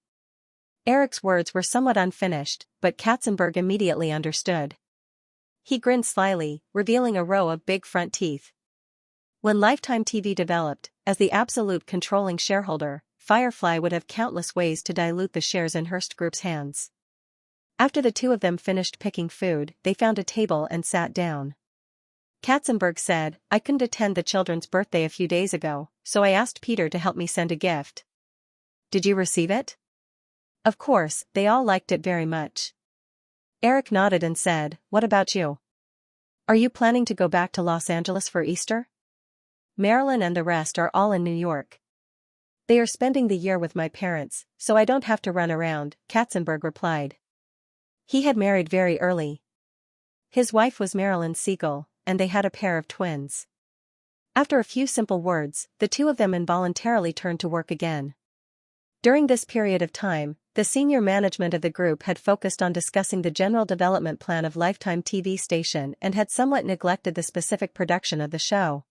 Eric's words were somewhat unfinished, but Katzenberg immediately understood. He grinned slyly, revealing a row of big front teeth. When Lifetime TV developed, as the absolute controlling shareholder, Firefly would have countless ways to dilute the shares in Hearst Group's hands. After the two of them finished picking food, they found a table and sat down. Katzenberg said, "I couldn't attend the children's birthday a few days ago, so I asked Peter to help me send a gift. Did you receive it?" Of course, they all liked it very much. Eric nodded and said, "What about you? Are you planning to go back to Los Angeles for Easter?" Marilyn and the rest are all in New York. They are spending the year with my parents, so I don't have to run around, Katzenberg replied. He had married very early. His wife was Marilyn Siegel, and they had a pair of twins. After a few simple words, the two of them involuntarily turned to work again. During this period of time, the senior management of the group had focused on discussing the general development plan of Lifetime TV station and had somewhat neglected the specific production of the show.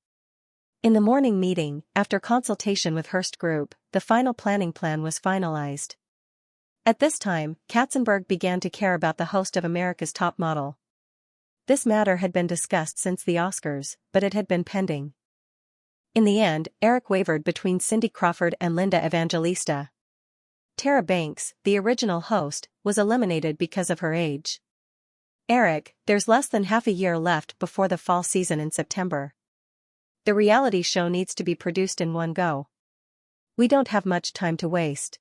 In the morning meeting, after consultation with Hearst Group, the final planning plan was finalized. At this time, Katzenberg began to care about the host of America's Top Model. This matter had been discussed since the Oscars, but it had been pending. In the end, Eric wavered between Cindy Crawford and Linda Evangelista. Tara Banks, the original host, was eliminated because of her age. Eric, there's less than half a year left before the fall season in September. The reality show needs to be produced in one go. We don't have much time to waste.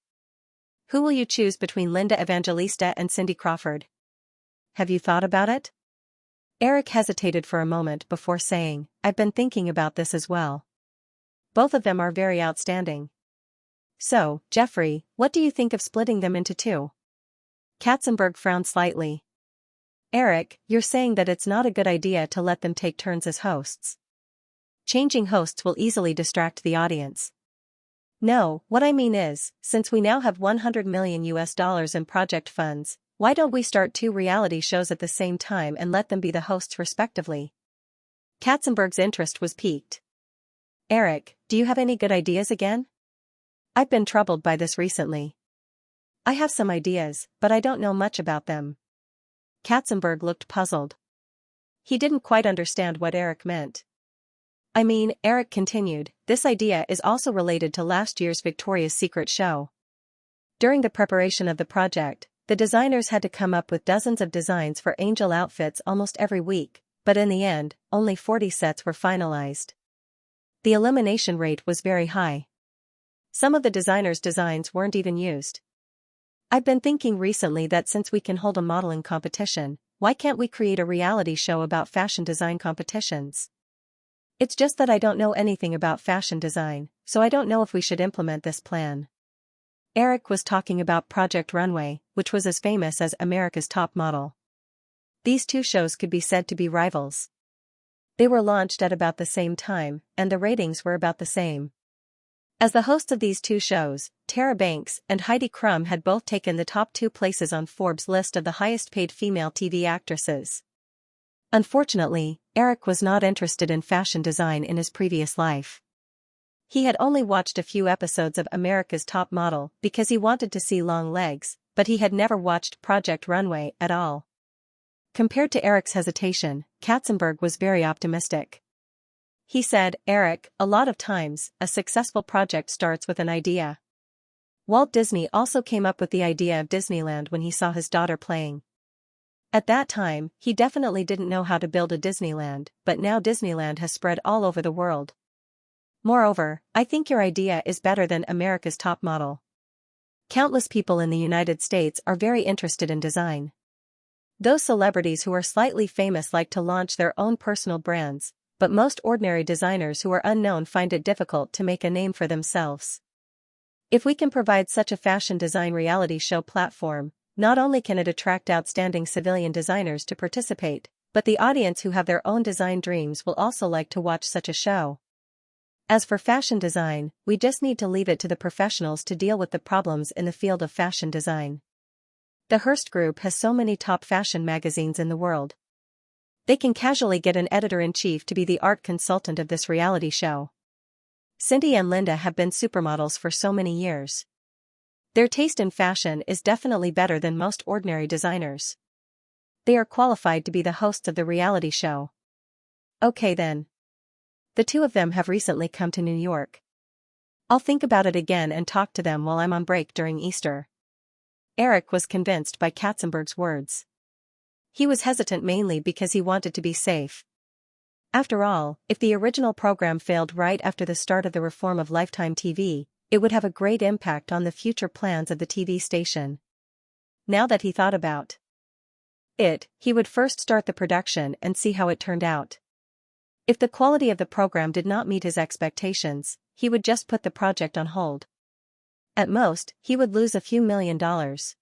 Who will you choose between Linda Evangelista and Cindy Crawford? Have you thought about it? Eric hesitated for a moment before saying, "I've been thinking about this as well. Both of them are very outstanding. So, Jeffrey, what do you think of splitting them into two?" Katzenberg frowned slightly. "Eric, you're saying that it's not a good idea to let them take turns as hosts. Changing hosts will easily distract the audience." "No, what I mean is, since we now have $100 million in project funds, why don't we start two reality shows at the same time and let them be the hosts respectively?" Katzenberg's interest was piqued. "Eric, do you have any good ideas again? I've been troubled by this recently." I have some ideas, but I don't know much about them. Katzenberg looked puzzled. He didn't quite understand what Eric meant. I mean, Eric continued, this idea is also related to last year's Victoria's Secret show. During the preparation of the project, the designers had to come up with dozens of designs for angel outfits almost every week, but in the end, only 40 sets were finalized. The elimination rate was very high. Some of the designers' designs weren't even used. I've been thinking recently that since we can hold a modeling competition, why can't we create a reality show about fashion design competitions? It's just that I don't know anything about fashion design, so I don't know if we should implement this plan. Eric was talking about Project Runway, which was as famous as America's Top Model. These two shows could be said to be rivals. They were launched at about the same time, and the ratings were about the same. As the hosts of these two shows, Tara Banks and Heidi Klum had both taken the top 2 places on Forbes' list of the highest-paid female TV actresses. Unfortunately, Eric was not interested in fashion design in his previous life. He had only watched a few episodes of America's Top Model because he wanted to see long legs, but he had never watched Project Runway at all. Compared to Eric's hesitation, Katzenberg was very optimistic. He said, Eric, a lot of times, a successful project starts with an idea. Walt Disney also came up with the idea of Disneyland when he saw his daughter playing. At that time, he definitely didn't know how to build a Disneyland, but now Disneyland has spread all over the world. Moreover, I think your idea is better than America's Top Model. Countless people in the United States are very interested in design. Those celebrities who are slightly famous like to launch their own personal brands, but most ordinary designers who are unknown find it difficult to make a name for themselves. If we can provide such a fashion design reality show platform, not only can it attract outstanding civilian designers to participate, but the audience who have their own design dreams will also like to watch such a show. As for fashion design, we just need to leave it to the professionals to deal with the problems in the field of fashion design. The Hearst Group has so many top fashion magazines in the world. They can casually get an editor-in-chief to be the art consultant of this reality show. Cindy and Linda have been supermodels for so many years. Their taste in fashion is definitely better than most ordinary designers. They are qualified to be the hosts of the reality show. Okay then. The two of them have recently come to New York. I'll think about it again and talk to them while I'm on break during Easter. Eric was convinced by Katzenberg's words. He was hesitant mainly because he wanted to be safe. After all, if the original program failed right after the start of the reform of Lifetime TV, it would have a great impact on the future plans of the TV station. Now that he thought about it, he would first start the production and see how it turned out. If the quality of the program did not meet his expectations, he would just put the project on hold. At most, he would lose a few $1,000,000.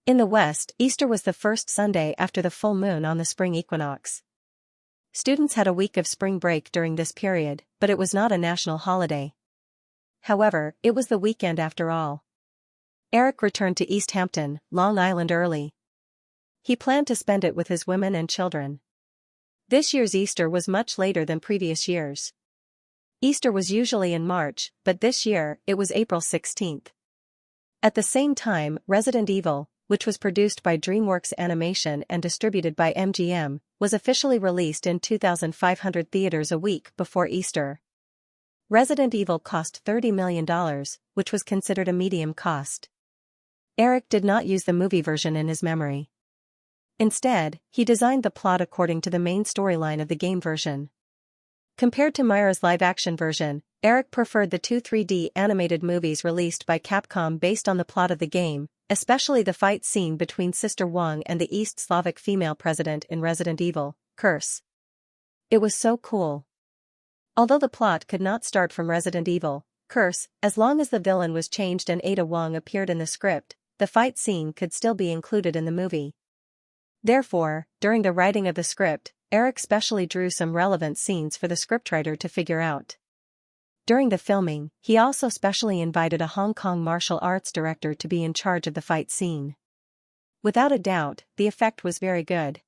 In the West, Easter was the first Sunday after the full moon on the spring equinox. Students had a week of spring break during this period, but it was not a national holiday. However, it was the weekend after all. Eric returned to East Hampton, Long Island early. He planned to spend it with his women and children. This year's Easter was much later than previous years. Easter was usually in March, but this year, it was April 16th. At the same time, Resident Evil, which was produced by DreamWorks Animation and distributed by MGM, was officially released in 2,500 theaters a week before Easter. Resident Evil cost $30 million, which was considered a medium cost. Eric did not use the movie version in his memory. Instead, he designed the plot according to the main storyline of the game version. Compared to Myra's live-action version, Eric preferred the two 3D animated movies released by Capcom based on the plot of the game, especially the fight scene between Sister Wong and the East Slavic female president in Resident Evil, Curse. It was so cool. Although the plot could not start from Resident Evil, Curse, as long as the villain was changed and Ada Wong appeared in the script, the fight scene could still be included in the movie. Therefore, during the writing of the script, Eric specially drew some relevant scenes for the scriptwriter to figure out. During the filming, he also specially invited a Hong Kong martial arts director to be in charge of the fight scene. Without a doubt, the effect was very good.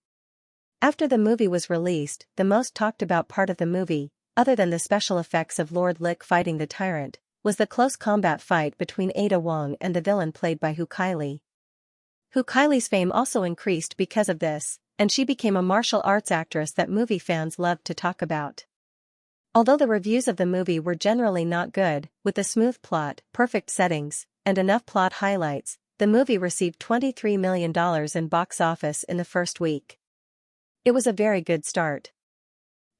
After the movie was released, the most talked about part of the movie, other than the special effects of Lord Lick fighting the tyrant, was the close combat fight between Ada Wong and the villain played by Hu Kaili. Hu Kaili's fame also increased because of this, and she became a martial arts actress that movie fans loved to talk about. Although the reviews of the movie were generally not good, with a smooth plot, perfect settings, and enough plot highlights, the movie received $23 million in box office in the first week. It was a very good start.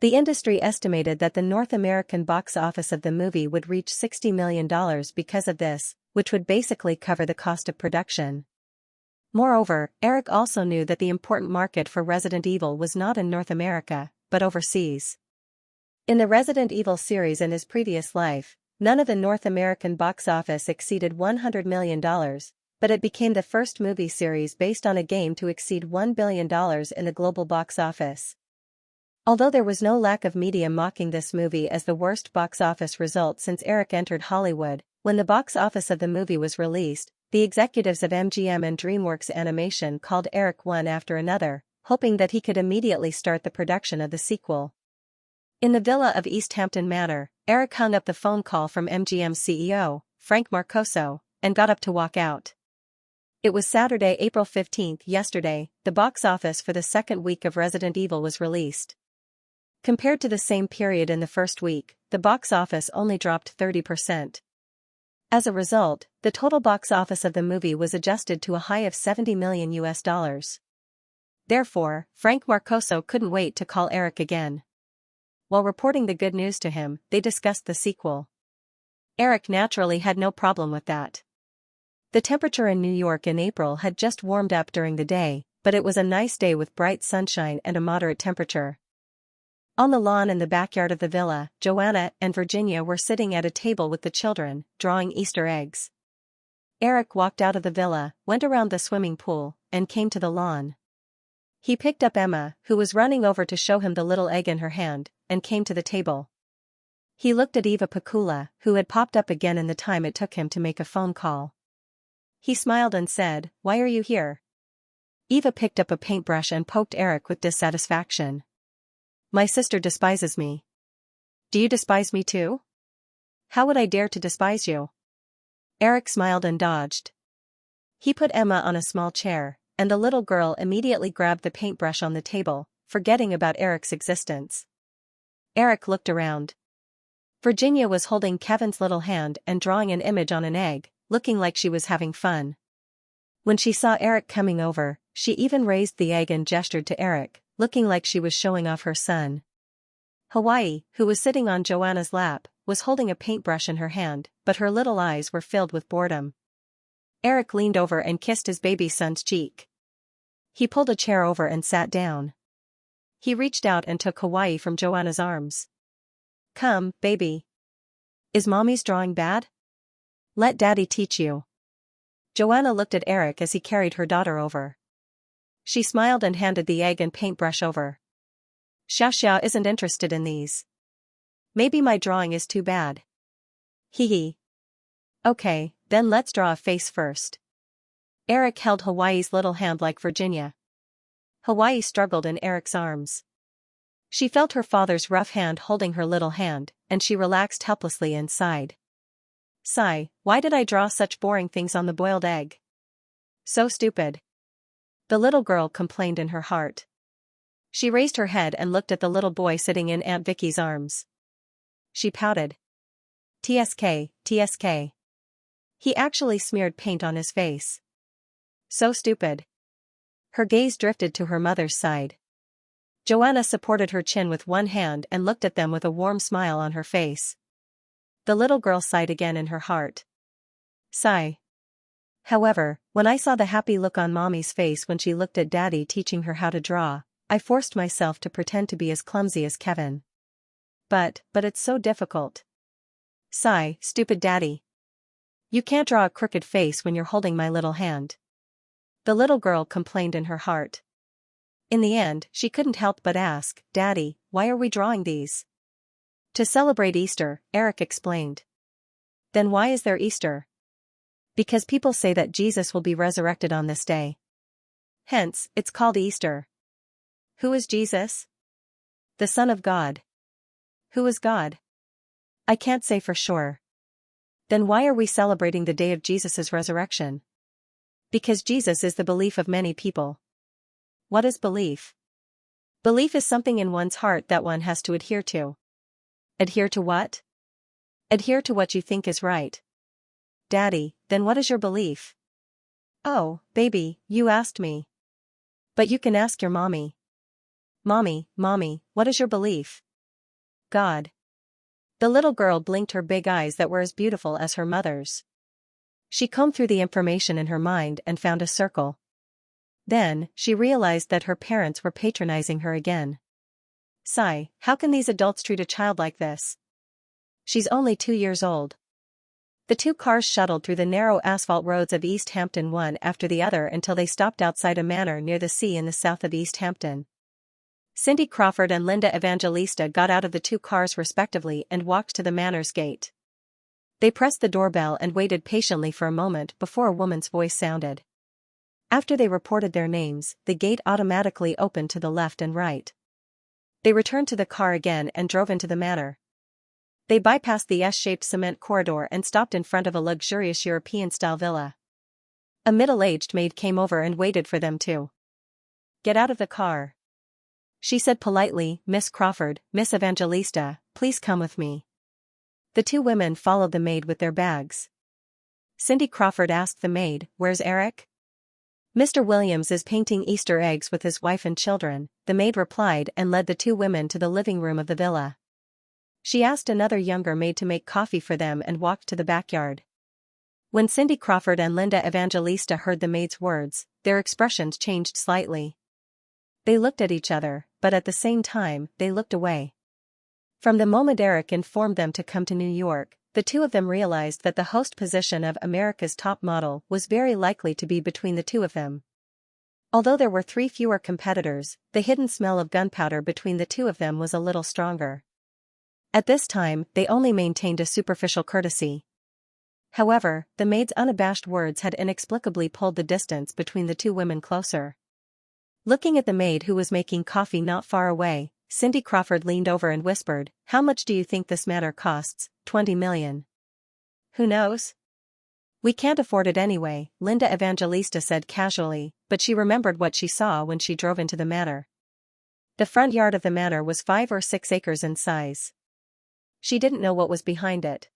The industry estimated that the North American box office of the movie would reach $60 million because of this, which would basically cover the cost of production. Moreover, Eric also knew that the important market for Resident Evil was not in North America, but overseas. In the Resident Evil series in his previous life, none of the North American box office exceeded $100 million, but it became the first movie series based on a game to exceed $1 billion in the global box office. Although there was no lack of media mocking this movie as the worst box office result since Eric entered Hollywood, when the box office of the movie was released, the executives of MGM and DreamWorks Animation called Eric one after another, hoping that he could immediately start the production of the sequel. In the villa of East Hampton Manor, Eric hung up the phone call from MGM CEO, Frank Marcoso, and got up to walk out. It was Saturday, April 15th. Yesterday, the box office for the second week of Resident Evil was released. Compared to the same period in the first week, the box office only dropped 30%. As a result, the total box office of the movie was adjusted to a high of $70 million. Therefore, Frank Marcoso couldn't wait to call Eric again. While reporting the good news to him, they discussed the sequel. Eric naturally had no problem with that. The temperature in New York in April had just warmed up during the day, but it was a nice day with bright sunshine and a moderate temperature. On the lawn in the backyard of the villa, Joanna and Virginia were sitting at a table with the children, drawing Easter eggs. Eric walked out of the villa, went around the swimming pool, and came to the lawn. He picked up Emma, who was running over to show him the little egg in her hand, and came to the table. He looked at Eva Pakula, who had popped up again in the time it took him to make a phone call. He smiled and said, "Why are you here?" Eva picked up a paintbrush and poked Eric with dissatisfaction. "My sister despises me." "Do you despise me too?" "How would I dare to despise you?" Eric smiled and dodged. He put Emma on a small chair, and the little girl immediately grabbed the paintbrush on the table, forgetting about Eric's existence. Eric looked around. Virginia was holding Kevin's little hand and drawing an image on an egg, looking like she was having fun. When she saw Eric coming over, she even raised the egg and gestured to Eric, looking like she was showing off her son. Hawaii, who was sitting on Joanna's lap, was holding a paintbrush in her hand, but her little eyes were filled with boredom. Eric leaned over and kissed his baby son's cheek. He pulled a chair over and sat down. He reached out and took Hawaii from Joanna's arms. "Come, baby. Is mommy's drawing bad? Let daddy teach you." Joanna looked at Eric as he carried her daughter over. She smiled and handed the egg and paintbrush over. "Xiaxia isn't interested in these. Maybe my drawing is too bad." "Hee hee. Okay, then let's draw a face first." Eric held Hawaii's little hand like Virginia. Hawaii struggled in Eric's arms. She felt her father's rough hand holding her little hand, and she relaxed helplessly and sighed. "Sigh, why did I draw such boring things on the boiled egg? So stupid." The little girl complained in her heart. She raised her head and looked at the little boy sitting in Aunt Vicky's arms. She pouted. "TSK, TSK. He actually smeared paint on his face. So stupid." Her gaze drifted to her mother's side. Joanna supported her chin with one hand and looked at them with a warm smile on her face. The little girl sighed again in her heart. Sigh. However, when I saw the happy look on mommy's face when she looked at daddy teaching her how to draw, I forced myself to pretend to be as clumsy as Kevin. But it's so difficult. Sigh, stupid daddy. You can't draw a crooked face when you're holding my little hand. The little girl complained in her heart. In the end, she couldn't help but ask, "Daddy, why are we drawing these?" "To celebrate Easter," Eric explained. "Then why is there Easter?" "Because people say that Jesus will be resurrected on this day. Hence, it's called Easter." "Who is Jesus?" "The Son of God." "Who is God?" "I can't say for sure." Then why are we celebrating the day of Jesus' resurrection? Because Jesus is the belief of many people. What is belief? Belief is something in one's heart that one has to adhere to. Adhere to what? Adhere to what you think is right. Daddy, then what is your belief? Oh, baby, you asked me. But you can ask your mommy. Mommy, what is your belief? God. The little girl blinked her big eyes that were as beautiful as her mother's. She combed through the information in her mind and found a circle. Then, she realized that her parents were patronizing her again. Sigh, how can these adults treat a child like this? She's only 2 years old. The two cars shuttled through the narrow asphalt roads of East Hampton one after the other until they stopped outside a manor near the sea in the south of East Hampton. Cindy Crawford and Linda Evangelista got out of the two cars respectively and walked to the manor's gate. They pressed the doorbell and waited patiently for a moment before a woman's voice sounded. After they reported their names, the gate automatically opened to the left and right. They returned to the car again and drove into the manor. They bypassed the S-shaped cement corridor and stopped in front of a luxurious European-style villa. A middle-aged maid came over and waited for them too. Get out of the car. She said politely, Miss Crawford, Miss Evangelista, please come with me. The two women followed the maid with their bags. Cindy Crawford asked the maid, where's Eric? Mr. Williams is painting Easter eggs with his wife and children, the maid replied and led the two women to the living room of the villa. She asked another younger maid to make coffee for them and walked to the backyard. When Cindy Crawford and Linda Evangelista heard the maid's words, their expressions changed slightly. They looked at each other, but at the same time, they looked away. From the moment Eric informed them to come to New York, the two of them realized that the host position of America's top model was very likely to be between the two of them. Although there were 3 fewer competitors, the hidden smell of gunpowder between the two of them was a little stronger. At this time, they only maintained a superficial courtesy. However, the maid's unabashed words had inexplicably pulled the distance between the two women closer. Looking at the maid who was making coffee not far away, Cindy Crawford leaned over and whispered, how much do you think this manor costs? 20 million. Who knows? We can't afford it anyway, Linda Evangelista said casually, but she remembered what she saw when she drove into the manor. The front yard of the manor was 5 or 6 acres in size. She didn't know what was behind it.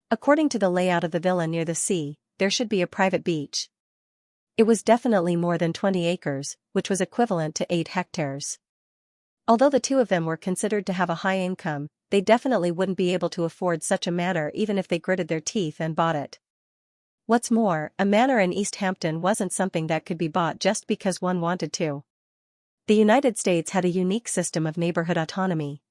According to the layout of the villa near the sea, there should be a private beach. It was definitely more than 20 acres, which was equivalent to 8 hectares. Although the two of them were considered to have a high income, they definitely wouldn't be able to afford such a manor even if they gritted their teeth and bought it. What's more, a manor in East Hampton wasn't something that could be bought just because one wanted to. The United States had a unique system of neighborhood autonomy.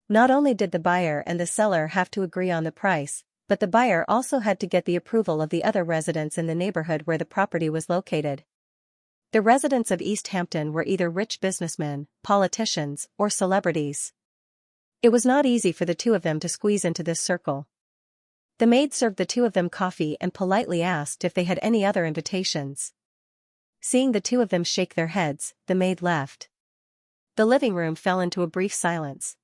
Not only did the buyer and the seller have to agree on the price, but the buyer also had to get the approval of the other residents in the neighborhood where the property was located. The residents of East Hampton were either rich businessmen, politicians, or celebrities. It was not easy for the two of them to squeeze into this circle. The maid served the two of them coffee and politely asked if they had any other invitations. Seeing the two of them shake their heads, the maid left. The living room fell into a brief silence.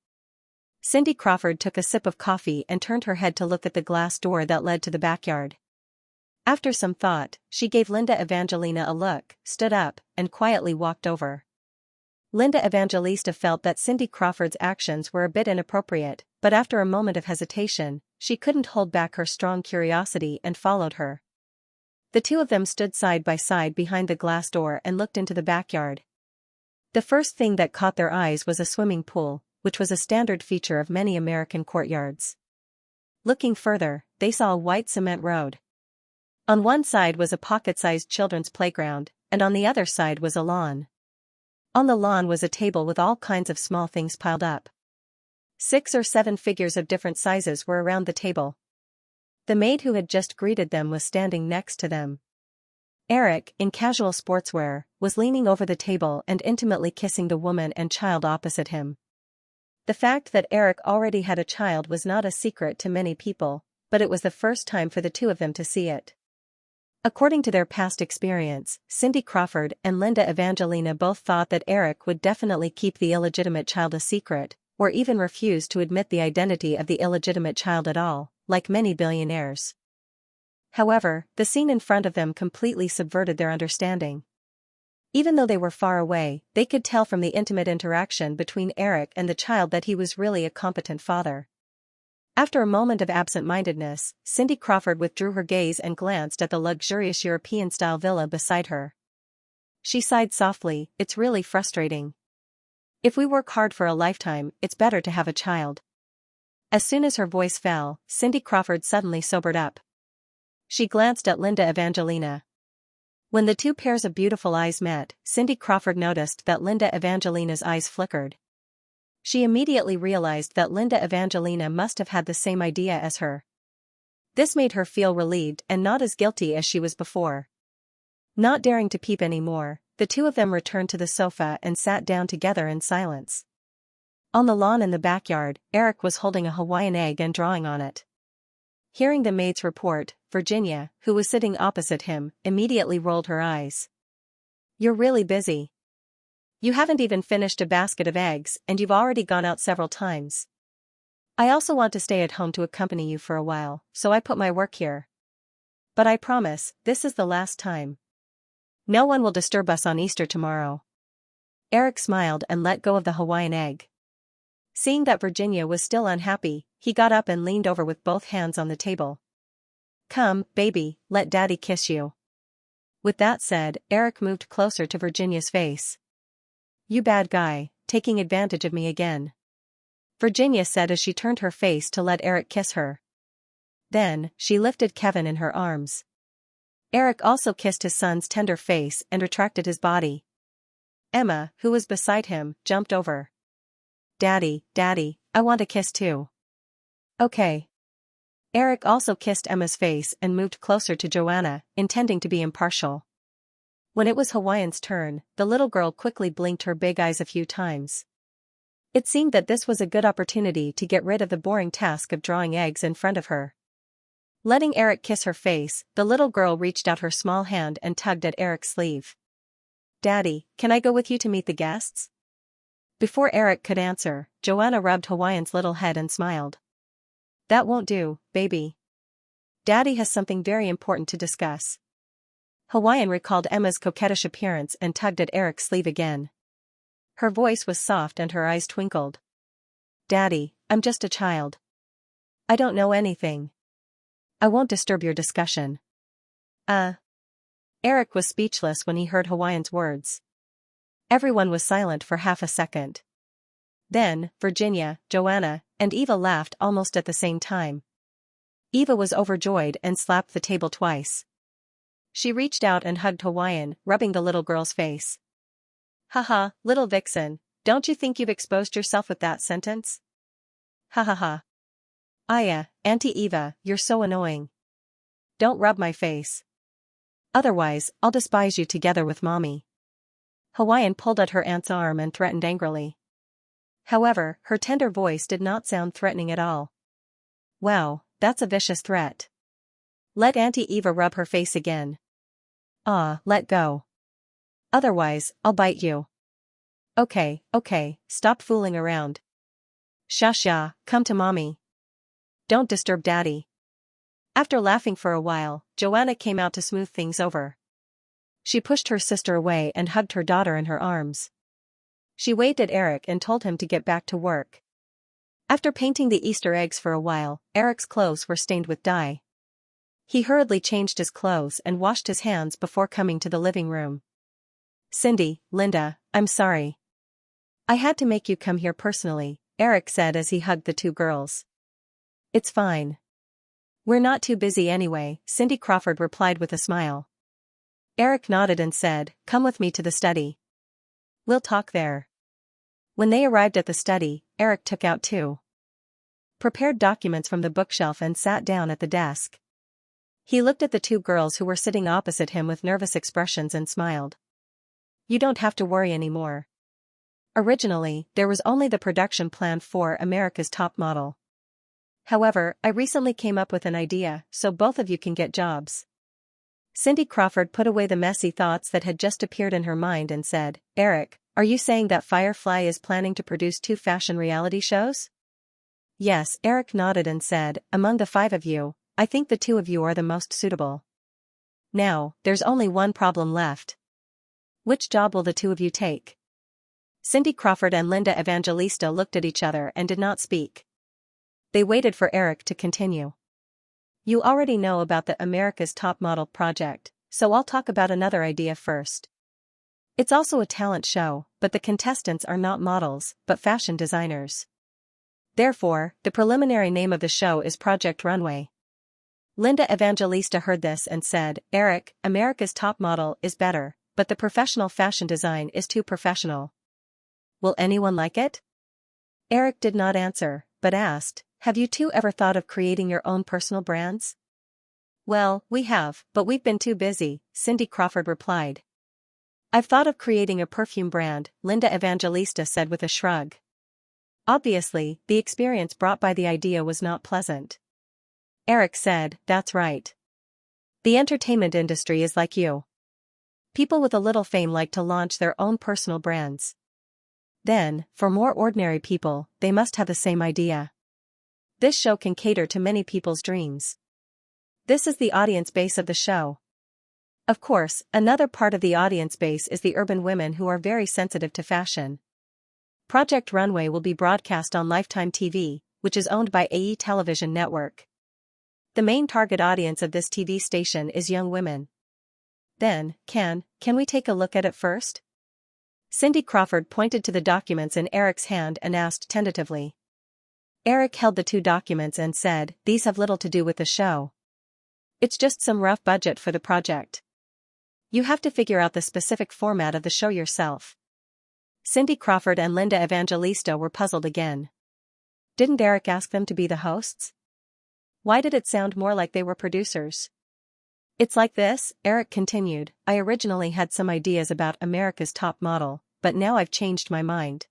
Cindy Crawford took a sip of coffee and turned her head to look at the glass door that led to the backyard. After some thought, she gave Linda Evangelina a look, stood up, and quietly walked over. Linda Evangelista felt that Cindy Crawford's actions were a bit inappropriate, but after a moment of hesitation, she couldn't hold back her strong curiosity and followed her. The two of them stood side by side behind the glass door and looked into the backyard. The first thing that caught their eyes was a swimming pool, which was a standard feature of many American courtyards. Looking further, they saw a white cement road. On one side was a pocket-sized children's playground, and on the other side was a lawn. On the lawn was a table with all kinds of small things piled up. 6 or 7 figures of different sizes were around the table. The maid who had just greeted them was standing next to them. Eric, in casual sportswear, was leaning over the table and intimately kissing the woman and child opposite him. The fact that Eric already had a child was not a secret to many people, but it was the first time for the two of them to see it. According to their past experience, Cindy Crawford and Linda Evangelina both thought that Eric would definitely keep the illegitimate child a secret, or even refuse to admit the identity of the illegitimate child at all, like many billionaires. However, the scene in front of them completely subverted their understanding. Even though they were far away, they could tell from the intimate interaction between Eric and the child that he was really a competent father. After a moment of absent-mindedness, Cindy Crawford withdrew her gaze and glanced at the luxurious European-style villa beside her. She sighed softly, "It's really frustrating. If we work hard for a lifetime, it's better to have a child." As soon as her voice fell, Cindy Crawford suddenly sobered up. She glanced at Linda Evangelina. When the two pairs of beautiful eyes met, Cindy Crawford noticed that Linda Evangelina's eyes flickered. She immediately realized that Linda Evangelina must have had the same idea as her. This made her feel relieved and not as guilty as she was before. Not daring to peep anymore, the two of them returned to the sofa and sat down together in silence. On the lawn in the backyard, Eric was holding a Hawaiian egg and drawing on it. Hearing the maid's report, Virginia, who was sitting opposite him, immediately rolled her eyes. "You're really busy. You haven't even finished a basket of eggs, and you've already gone out several times. I also want to stay at home to accompany you for a while, so I put my work here. But I promise, this is the last time. No one will disturb us on Easter tomorrow." Eric smiled and let go of the Hawaiian egg. Seeing that Virginia was still unhappy, he got up and leaned over with both hands on the table. "Come, baby, let Daddy kiss you." With that said, Eric moved closer to Virginia's face. "You bad guy, taking advantage of me again," Virginia said as she turned her face to let Eric kiss her. Then, she lifted Kevin in her arms. Eric also kissed his son's tender face and retracted his body. Emma, who was beside him, jumped over. Daddy, I want a kiss too." "Okay." Eric also kissed Emma's face and moved closer to Joanna, intending to be impartial. When it was Hawaiian's turn, the little girl quickly blinked her big eyes a few times. It seemed that this was a good opportunity to get rid of the boring task of drawing eggs in front of her. Letting Eric kiss her face, the little girl reached out her small hand and tugged at Eric's sleeve. "Daddy, can I go with you to meet the guests?" Before Eric could answer, Joanna rubbed Hawaiian's little head and smiled. "That won't do, baby. Daddy has something very important to discuss." Hawaiian recalled Emma's coquettish appearance and tugged at Eric's sleeve again. Her voice was soft and her eyes twinkled. "Daddy, I'm just a child. I don't know anything. I won't disturb your discussion." Eric was speechless when he heard Hawaiian's words. Everyone was silent for half a second. Then, Virginia, Joanna, and Eva laughed almost at the same time. Eva was overjoyed and slapped the table twice. She reached out and hugged Hawaiian, rubbing the little girl's face. "Haha, little vixen, don't you think you've exposed yourself with that sentence? Ha ha ha. Aya, Auntie Eva, you're so annoying. Don't rub my face. Otherwise, I'll despise you together with Mommy." Hawaiian pulled at her aunt's arm and threatened angrily. However, her tender voice did not sound threatening at all. "Wow, that's a vicious threat. Let Auntie Eva rub her face again. Let go. Otherwise, I'll bite you." Okay, stop fooling around. Xianxia, come to Mommy. Don't disturb Daddy." After laughing for a while, Joanna came out to smooth things over. She pushed her sister away and hugged her daughter in her arms. She waved at Eric and told him to get back to work. After painting the Easter eggs for a while, Eric's clothes were stained with dye. He hurriedly changed his clothes and washed his hands before coming to the living room. "Cindy, Linda, I'm sorry. I had to make you come here personally," Eric said as he hugged the two girls. "It's fine. We're not too busy anyway," Cindy Crawford replied with a smile. Eric nodded and said, "Come with me to the study. We'll talk there." When they arrived at the study, Eric took out two prepared documents from the bookshelf and sat down at the desk. He looked at the two girls who were sitting opposite him with nervous expressions and smiled. "You don't have to worry anymore. Originally, there was only the production plan for America's Top Model. However, I recently came up with an idea, so both of you can get jobs." Cindy Crawford put away the messy thoughts that had just appeared in her mind and said, "Eric, are you saying that Firefly is planning to produce 2 fashion reality shows?" Yes, Eric nodded and said, among the 5 of you, I think the 2 of you are the most suitable. Now, there's only one problem left. Which job will the 2 of you take? Cindy Crawford and Linda Evangelista looked at each other and did not speak. They waited for Eric to continue. You already know about the America's Top Model project, so I'll talk about another idea first. It's also a talent show, but the contestants are not models, but fashion designers. Therefore, the preliminary name of the show is Project Runway. Linda Evangelista heard this and said, Eric, America's Top Model is better, but the professional fashion design is too professional. Will anyone like it? Eric did not answer, but asked, have you 2 ever thought of creating your own personal brands? Well, we have, but we've been too busy, Cindy Crawford replied. I've thought of creating a perfume brand, Linda Evangelista said with a shrug. Obviously, the experience brought by the idea was not pleasant. Eric said, that's right. The entertainment industry is like you. People with a little fame like to launch their own personal brands. Then, for more ordinary people, they must have the same idea. This show can cater to many people's dreams. This is the audience base of the show. Of course, another part of the audience base is the urban women who are very sensitive to fashion. Project Runway will be broadcast on Lifetime TV, which is owned by AE Television Network. The main target audience of this TV station is young women. Then, can we take a look at it first? Cindy Crawford pointed to the documents in Eric's hand and asked tentatively. Eric held the 2 documents and said, these have little to do with the show. It's just some rough budget for the project. You have to figure out the specific format of the show yourself. Cindy Crawford and Linda Evangelista were puzzled again. Didn't Eric ask them to be the hosts? Why did it sound more like they were producers? It's like this, Eric continued, I originally had some ideas about America's Top Model, but now I've changed my mind.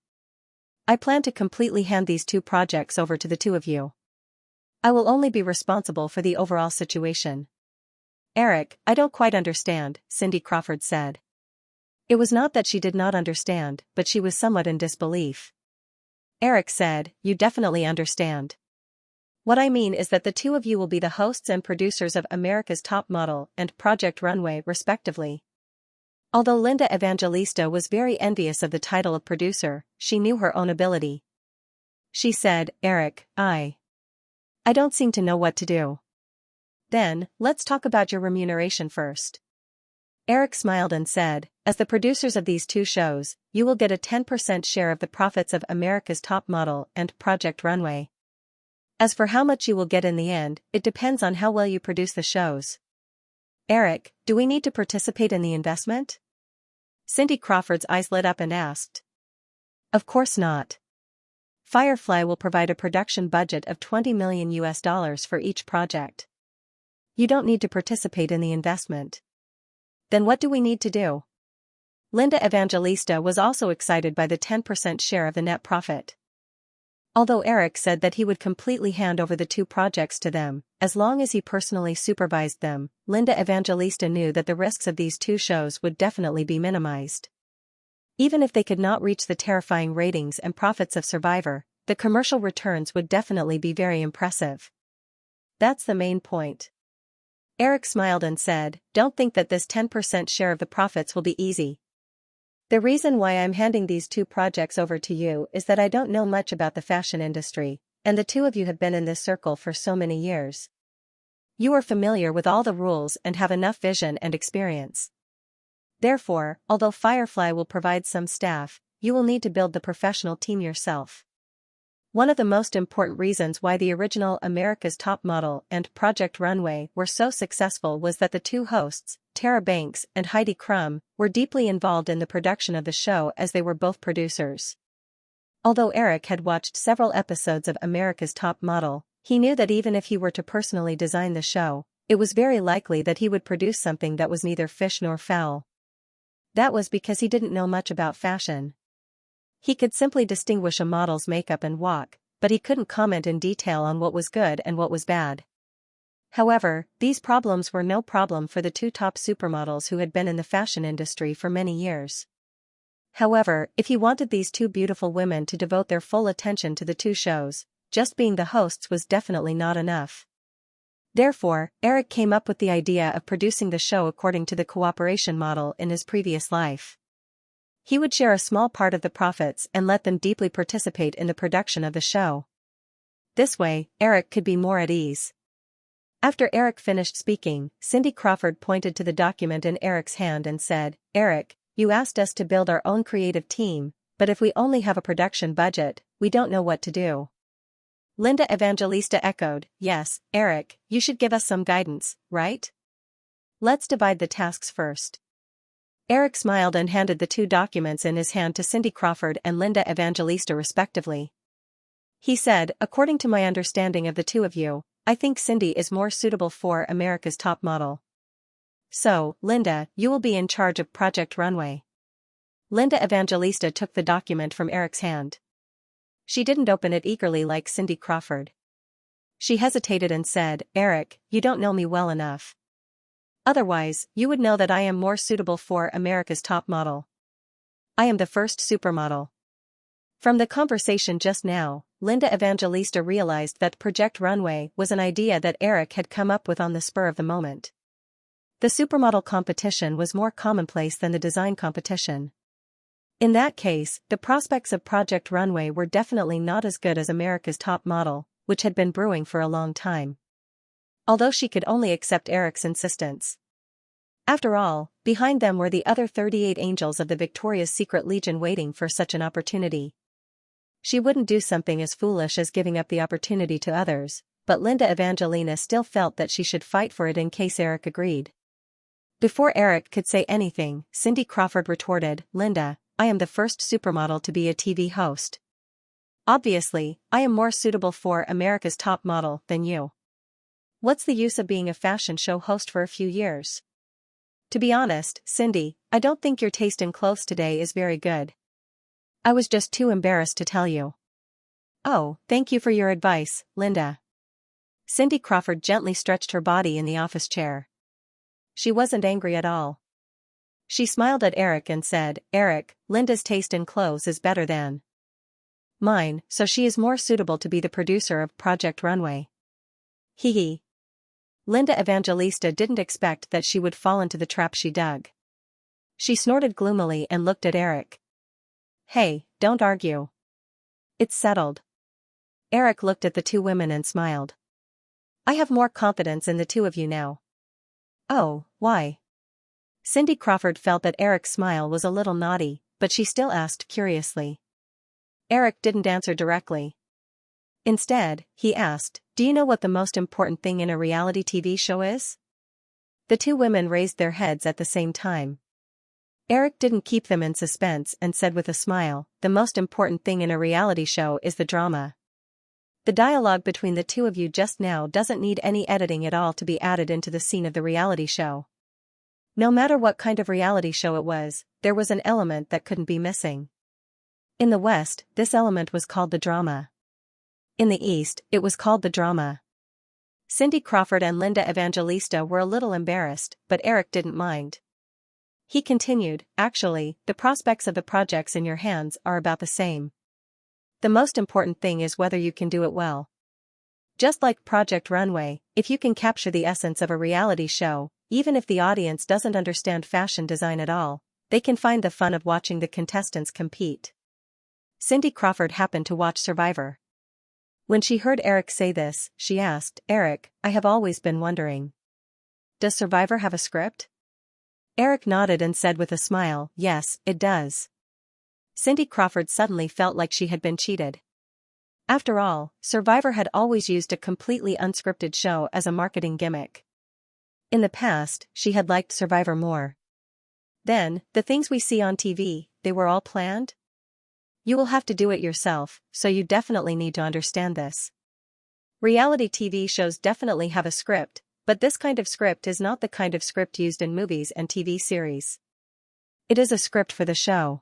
I plan to completely hand these 2 projects over to the 2 of you. I will only be responsible for the overall situation. Eric, I don't quite understand, Cindy Crawford said. It was not that she did not understand, but she was somewhat in disbelief. Eric said, you definitely understand. What I mean is that the 2 of you will be the hosts and producers of America's Top Model and Project Runway respectively. Although Linda Evangelista was very envious of the title of producer, she knew her own ability. She said, Eric, I don't seem to know what to do. Then, let's talk about your remuneration first. Eric smiled and said, as the producers of these 2 shows, you will get a 10% share of the profits of America's Top Model and Project Runway. As for how much you will get in the end, it depends on how well you produce the shows. Eric, do we need to participate in the investment? Cindy Crawford's eyes lit up and asked. Of course not. Firefly will provide a production budget of $20 million for each project. You don't need to participate in the investment. Then what do we need to do? Linda Evangelista was also excited by the 10% share of the net profit. Although Eric said that he would completely hand over the 2 projects to them, as long as he personally supervised them, Linda Evangelista knew that the risks of these 2 shows would definitely be minimized. Even if they could not reach the terrifying ratings and profits of Survivor, the commercial returns would definitely be very impressive. That's the main point. Eric smiled and said, don't think that this 10% share of the profits will be easy. The reason why I'm handing these 2 projects over to you is that I don't know much about the fashion industry, and the 2 of you have been in this circle for so many years. You are familiar with all the rules and have enough vision and experience. Therefore, although Firefly will provide some staff, you will need to build the professional team yourself. One of the most important reasons why the original America's Top Model and Project Runway were so successful was that the 2 hosts, Tara Banks and Heidi Crumb, were deeply involved in the production of the show as they were both producers. Although Eric had watched several episodes of America's Top Model, he knew that even if he were to personally design the show, it was very likely that he would produce something that was neither fish nor fowl. That was because he didn't know much about fashion. He could simply distinguish a model's makeup and walk, but he couldn't comment in detail on what was good and what was bad. However, these problems were no problem for the 2 top supermodels who had been in the fashion industry for many years. However, if he wanted these 2 beautiful women to devote their full attention to the 2 shows, just being the hosts was definitely not enough. Therefore, Eric came up with the idea of producing the show according to the cooperation model in his previous life. He would share a small part of the profits and let them deeply participate in the production of the show. This way, Eric could be more at ease. After Eric finished speaking, Cindy Crawford pointed to the document in Eric's hand and said, "Eric, you asked us to build our own creative team, but if we only have a production budget, we don't know what to do." Linda Evangelista echoed, "Yes, Eric, you should give us some guidance, right? Let's divide the tasks first." Eric smiled and handed the two documents in his hand to Cindy Crawford and Linda Evangelista respectively. He said, "According to my understanding of the two of you, I think Cindy is more suitable for America's Top Model. So, Linda, you will be in charge of Project Runway." Linda Evangelista took the document from Eric's hand. She didn't open it eagerly like Cindy Crawford. She hesitated and said, "Eric, you don't know me well enough. Otherwise, you would know that I am more suitable for America's Top Model. I am the first supermodel." From the conversation just now, Linda Evangelista realized that Project Runway was an idea that Eric had come up with on the spur of the moment. The supermodel competition was more commonplace than the design competition. In that case, the prospects of Project Runway were definitely not as good as America's Top Model, which had been brewing for a long time. Although she could only accept Eric's insistence. After all, behind them were the other 38 angels of the Victoria's Secret Legion waiting for such an opportunity. She wouldn't do something as foolish as giving up the opportunity to others, but Linda Evangelina still felt that she should fight for it in case Eric agreed. Before Eric could say anything, Cindy Crawford retorted, "Linda, I am the first supermodel to be a TV host. Obviously, I am more suitable for America's Top Model than you. What's the use of being a fashion show host for a few years? To be honest, Cindy, I don't think your taste in clothes today is very good. I was just too embarrassed to tell you." "Oh, thank you for your advice, Linda." Cindy Crawford gently stretched her body in the office chair. She wasn't angry at all. She smiled at Eric and said, "Eric, Linda's taste in clothes is better than mine, so she is more suitable to be the producer of Project Runway." Hee hee. Linda Evangelista didn't expect that she would fall into the trap she dug. She snorted gloomily and looked at Eric. "Hey, don't argue. It's settled." Eric looked at the two women and smiled. "I have more confidence in the two of you now." "Oh, why?" Cindy Crawford felt that Eric's smile was a little naughty, but she still asked curiously. Eric didn't answer directly. Instead, he asked, "Do you know what the most important thing in a reality TV show is?" The two women raised their heads at the same time. Eric didn't keep them in suspense and said with a smile, "The most important thing in a reality show is the drama. The dialogue between the two of you just now doesn't need any editing at all to be added into the scene of the reality show. No matter what kind of reality show it was, there was an element that couldn't be missing. In the West, this element was called the drama. In the East, it was called the drama." Cindy Crawford and Linda Evangelista were a little embarrassed, but Eric didn't mind. He continued, "Actually, the prospects of the projects in your hands are about the same. The most important thing is whether you can do it well. Just like Project Runway, if you can capture the essence of a reality show, even if the audience doesn't understand fashion design at all, they can find the fun of watching the contestants compete." Cindy Crawford happened to watch Survivor. When she heard Eric say this, she asked, "Eric, I have always been wondering. Does Survivor have a script?" Eric nodded and said with a smile, "Yes, it does." Cindy Crawford suddenly felt like she had been cheated. After all, Survivor had always used a completely unscripted show as a marketing gimmick. In the past, she had liked Survivor more. Then, the things we see on TV, they were all planned? You will have to do it yourself, so you definitely need to understand this. Reality TV shows definitely have a script, but this kind of script is not the kind of script used in movies and TV series. It is a script for the show.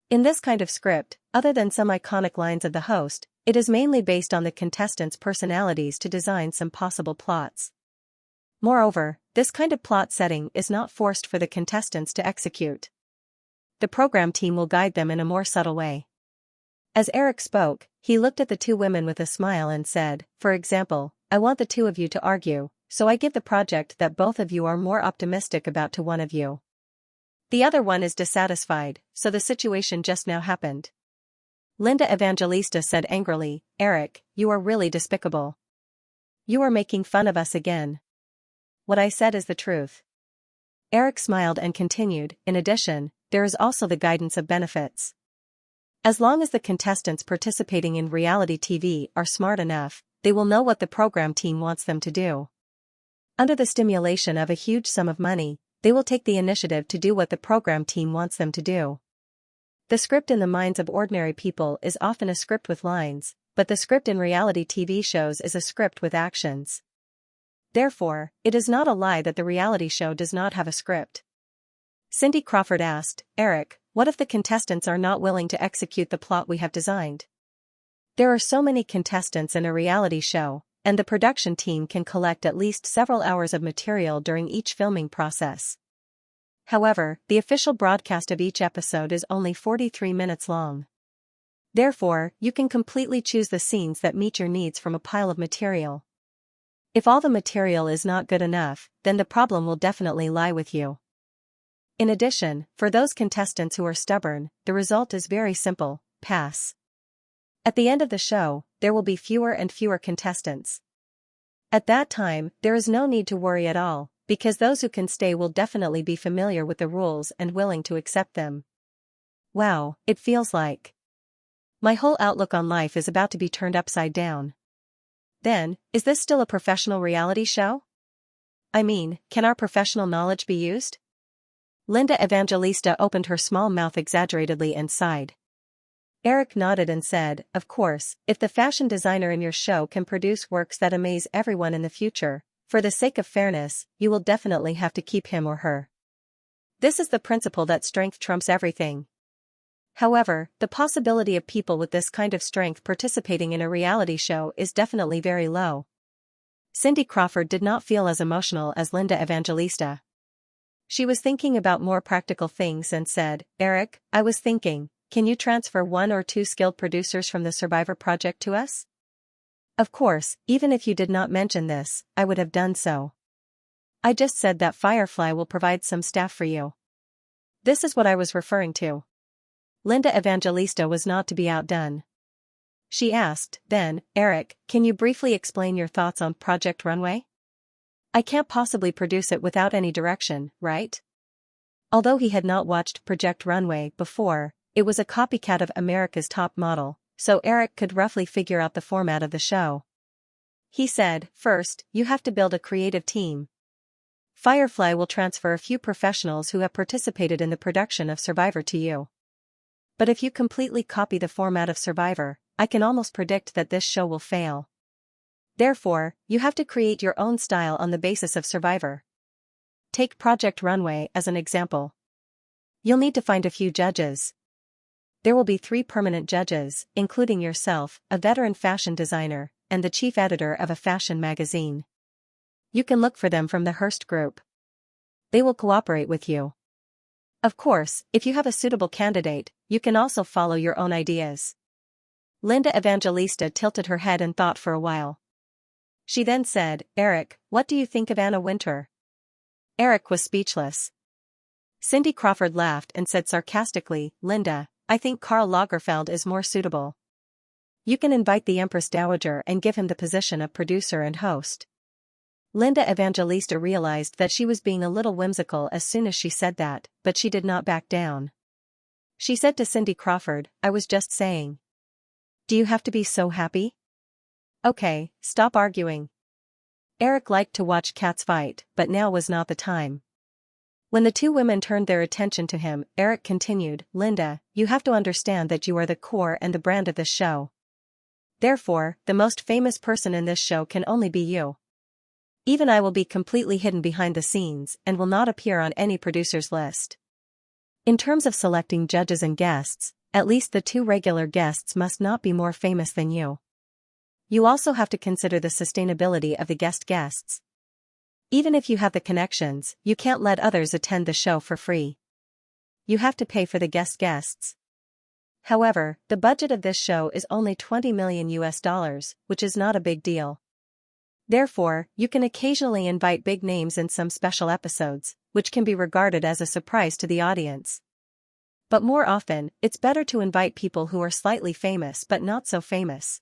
In this kind of script, other than some iconic lines of the host, it is mainly based on the contestants' personalities to design some possible plots. Moreover, this kind of plot setting is not forced for the contestants to execute. The program team will guide them in a more subtle way. As Eric spoke, he looked at the two women with a smile and said, "For example, I want the two of you to argue, so I give the project that both of you are more optimistic about to one of you. The other one is dissatisfied, so the situation just now happened." Linda Evangelista said angrily, "Eric, you are really despicable. You are making fun of us again. What I said is the truth." Eric smiled and continued, "In addition, there is also the guidance of benefits. As long as the contestants participating in reality TV are smart enough, they will know what the program team wants them to do. Under the stimulation of a huge sum of money, they will take the initiative to do what the program team wants them to do. The script in the minds of ordinary people is often a script with lines, but the script in reality TV shows is a script with actions. Therefore, it is not a lie that the reality show does not have a script." Cindy Crawford asked, "Eric, what if the contestants are not willing to execute the plot we have designed? There are so many contestants in a reality show, and the production team can collect at least several hours of material during each filming process. However, the official broadcast of each episode is only 43 minutes long. Therefore, you can completely choose the scenes that meet your needs from a pile of material. If all the material is not good enough, then the problem will definitely lie with you. In addition, for those contestants who are stubborn, the result is very simple: pass. At the end of the show, there will be fewer and fewer contestants. At that time, there is no need to worry at all, because those who can stay will definitely be familiar with the rules and willing to accept them." Wow, it feels like my whole outlook on life is about to be turned upside down. Then, is this still a professional reality show? I mean, can our professional knowledge be used? Linda Evangelista opened her small mouth exaggeratedly and sighed. Eric nodded and said, "Of course, if the fashion designer in your show can produce works that amaze everyone in the future, for the sake of fairness, you will definitely have to keep him or her. This is the principle that strength trumps everything. However, the possibility of people with this kind of strength participating in a reality show is definitely very low." Cindy Crawford did not feel as emotional as Linda Evangelista. She was thinking about more practical things and said, "Eric, I was thinking, can you transfer one or two skilled producers from the Survivor project to us? Of course, even if you did not mention this, I would have done so. I just said that Firefly will provide some staff for you. This is what I was referring to." Linda Evangelista was not to be outdone. She asked, "Then, Eric, can you briefly explain your thoughts on Project Runway? I can't possibly produce it without any direction, right?" Although he had not watched Project Runway before, it was a copycat of America's Top Model, so Eric could roughly figure out the format of the show. He said, "First, you have to build a creative team. Firefly will transfer a few professionals who have participated in the production of Survivor to you. But if you completely copy the format of Survivor, I can almost predict that this show will fail. Therefore, you have to create your own style on the basis of Survivor. Take Project Runway as an example. You'll need to find a few judges. There will be 3 permanent judges, including yourself, a veteran fashion designer, and the chief editor of a fashion magazine. You can look for them from the Hearst Group. They will cooperate with you. Of course, if you have a suitable candidate, you can also follow your own ideas." Linda Evangelista tilted her head and thought for a while. She then said, "Eric, what do you think of Anna Wintour?" Eric was speechless. Cindy Crawford laughed and said sarcastically, "Linda, I think Karl Lagerfeld is more suitable. You can invite the Empress Dowager and give him the position of producer and host." Linda Evangelista realized that she was being a little whimsical as soon as she said that, but she did not back down. She said to Cindy Crawford, "I was just saying. Do you have to be so happy? Okay, stop arguing." Eric liked to watch cats fight, but now was not the time. When the two women turned their attention to him, Eric continued, "Linda, you have to understand that you are the core and the brand of this show. Therefore, the most famous person in this show can only be you. Even I will be completely hidden behind the scenes and will not appear on any producer's list. In terms of selecting judges and guests, at least the 2 regular guests must not be more famous than you. You also have to consider the sustainability of the guests. Even if you have the connections, you can't let others attend the show for free. You have to pay for the guests. However, the budget of this show is only $20 million US, which is not a big deal. Therefore, you can occasionally invite big names in some special episodes, which can be regarded as a surprise to the audience. But more often, it's better to invite people who are slightly famous but not so famous.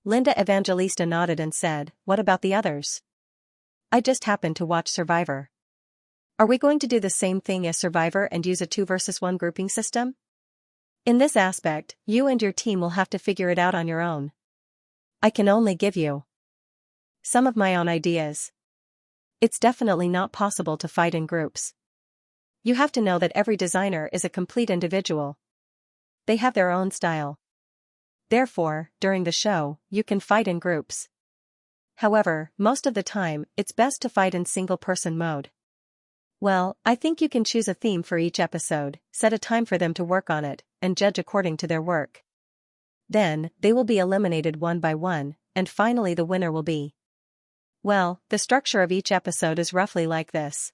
Linda Evangelista nodded and said, "What about the others?" "I just happened to watch Survivor." "Are we going to do the same thing as Survivor and use a 2 versus 1 grouping system?" "In this aspect, you and your team will have to figure it out on your own. I can only give you some of my own ideas. It's definitely not possible to fight in groups. You have to know that every designer is a complete individual. They have their own style. Therefore, during the show, you can fight in groups. However, most of the time, it's best to fight in single-person mode. Well, I think you can choose a theme for each episode, set a time for them to work on it, and judge according to their work. Then, they will be eliminated one by one, and finally the winner will be. Well, the structure of each episode is roughly like this.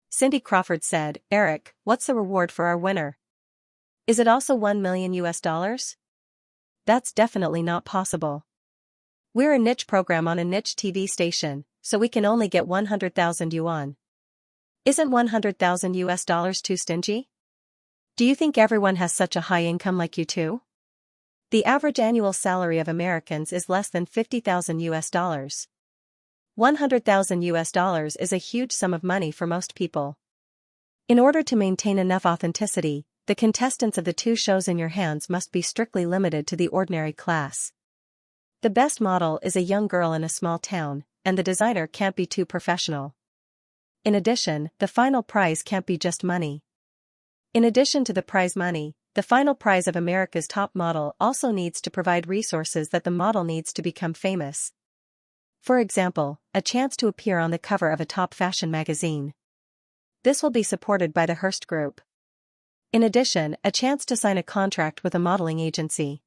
Cindy Crawford said, "Eric, what's the reward for our winner? Is it also $1 million US? That's definitely not possible. We're a niche program on a niche TV station, so we can only get 100,000 yuan. Isn't 100,000 US too stingy? Do you think everyone has such a high income like you too? The average annual salary of Americans is less than 50,000 US. 100,000 US is a huge sum of money for most people. In order to maintain enough authenticity, the contestants of the 2 shows in your hands must be strictly limited to the ordinary class. The best model is a young girl in a small town, and the designer can't be too professional. In addition, the final prize can't be just money. In addition to the prize money, the final prize of America's top model also needs to provide resources that the model needs to become famous. For example, a chance to appear on the cover of a top fashion magazine. This will be supported by the Hearst Group. In addition, a chance to sign a contract with a modeling agency.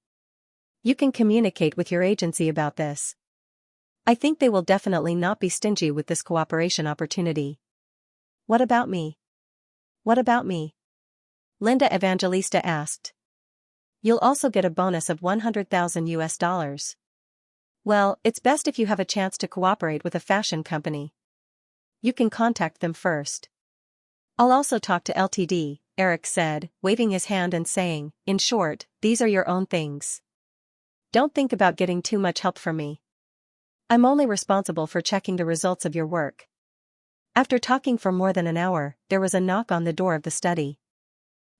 You can communicate with your agency about this. I think they will definitely not be stingy with this cooperation opportunity. What about me? What about me? Linda Evangelista asked. You'll also get a bonus of 100,000 US. Well, it's best if you have a chance to cooperate with a fashion company. You can contact them first. I'll also talk to LTD, Eric said, waving his hand and saying, in short, these are your own things. Don't think about getting too much help from me. I'm only responsible for checking the results of your work. After talking for more than an hour, there was a knock on the door of the study.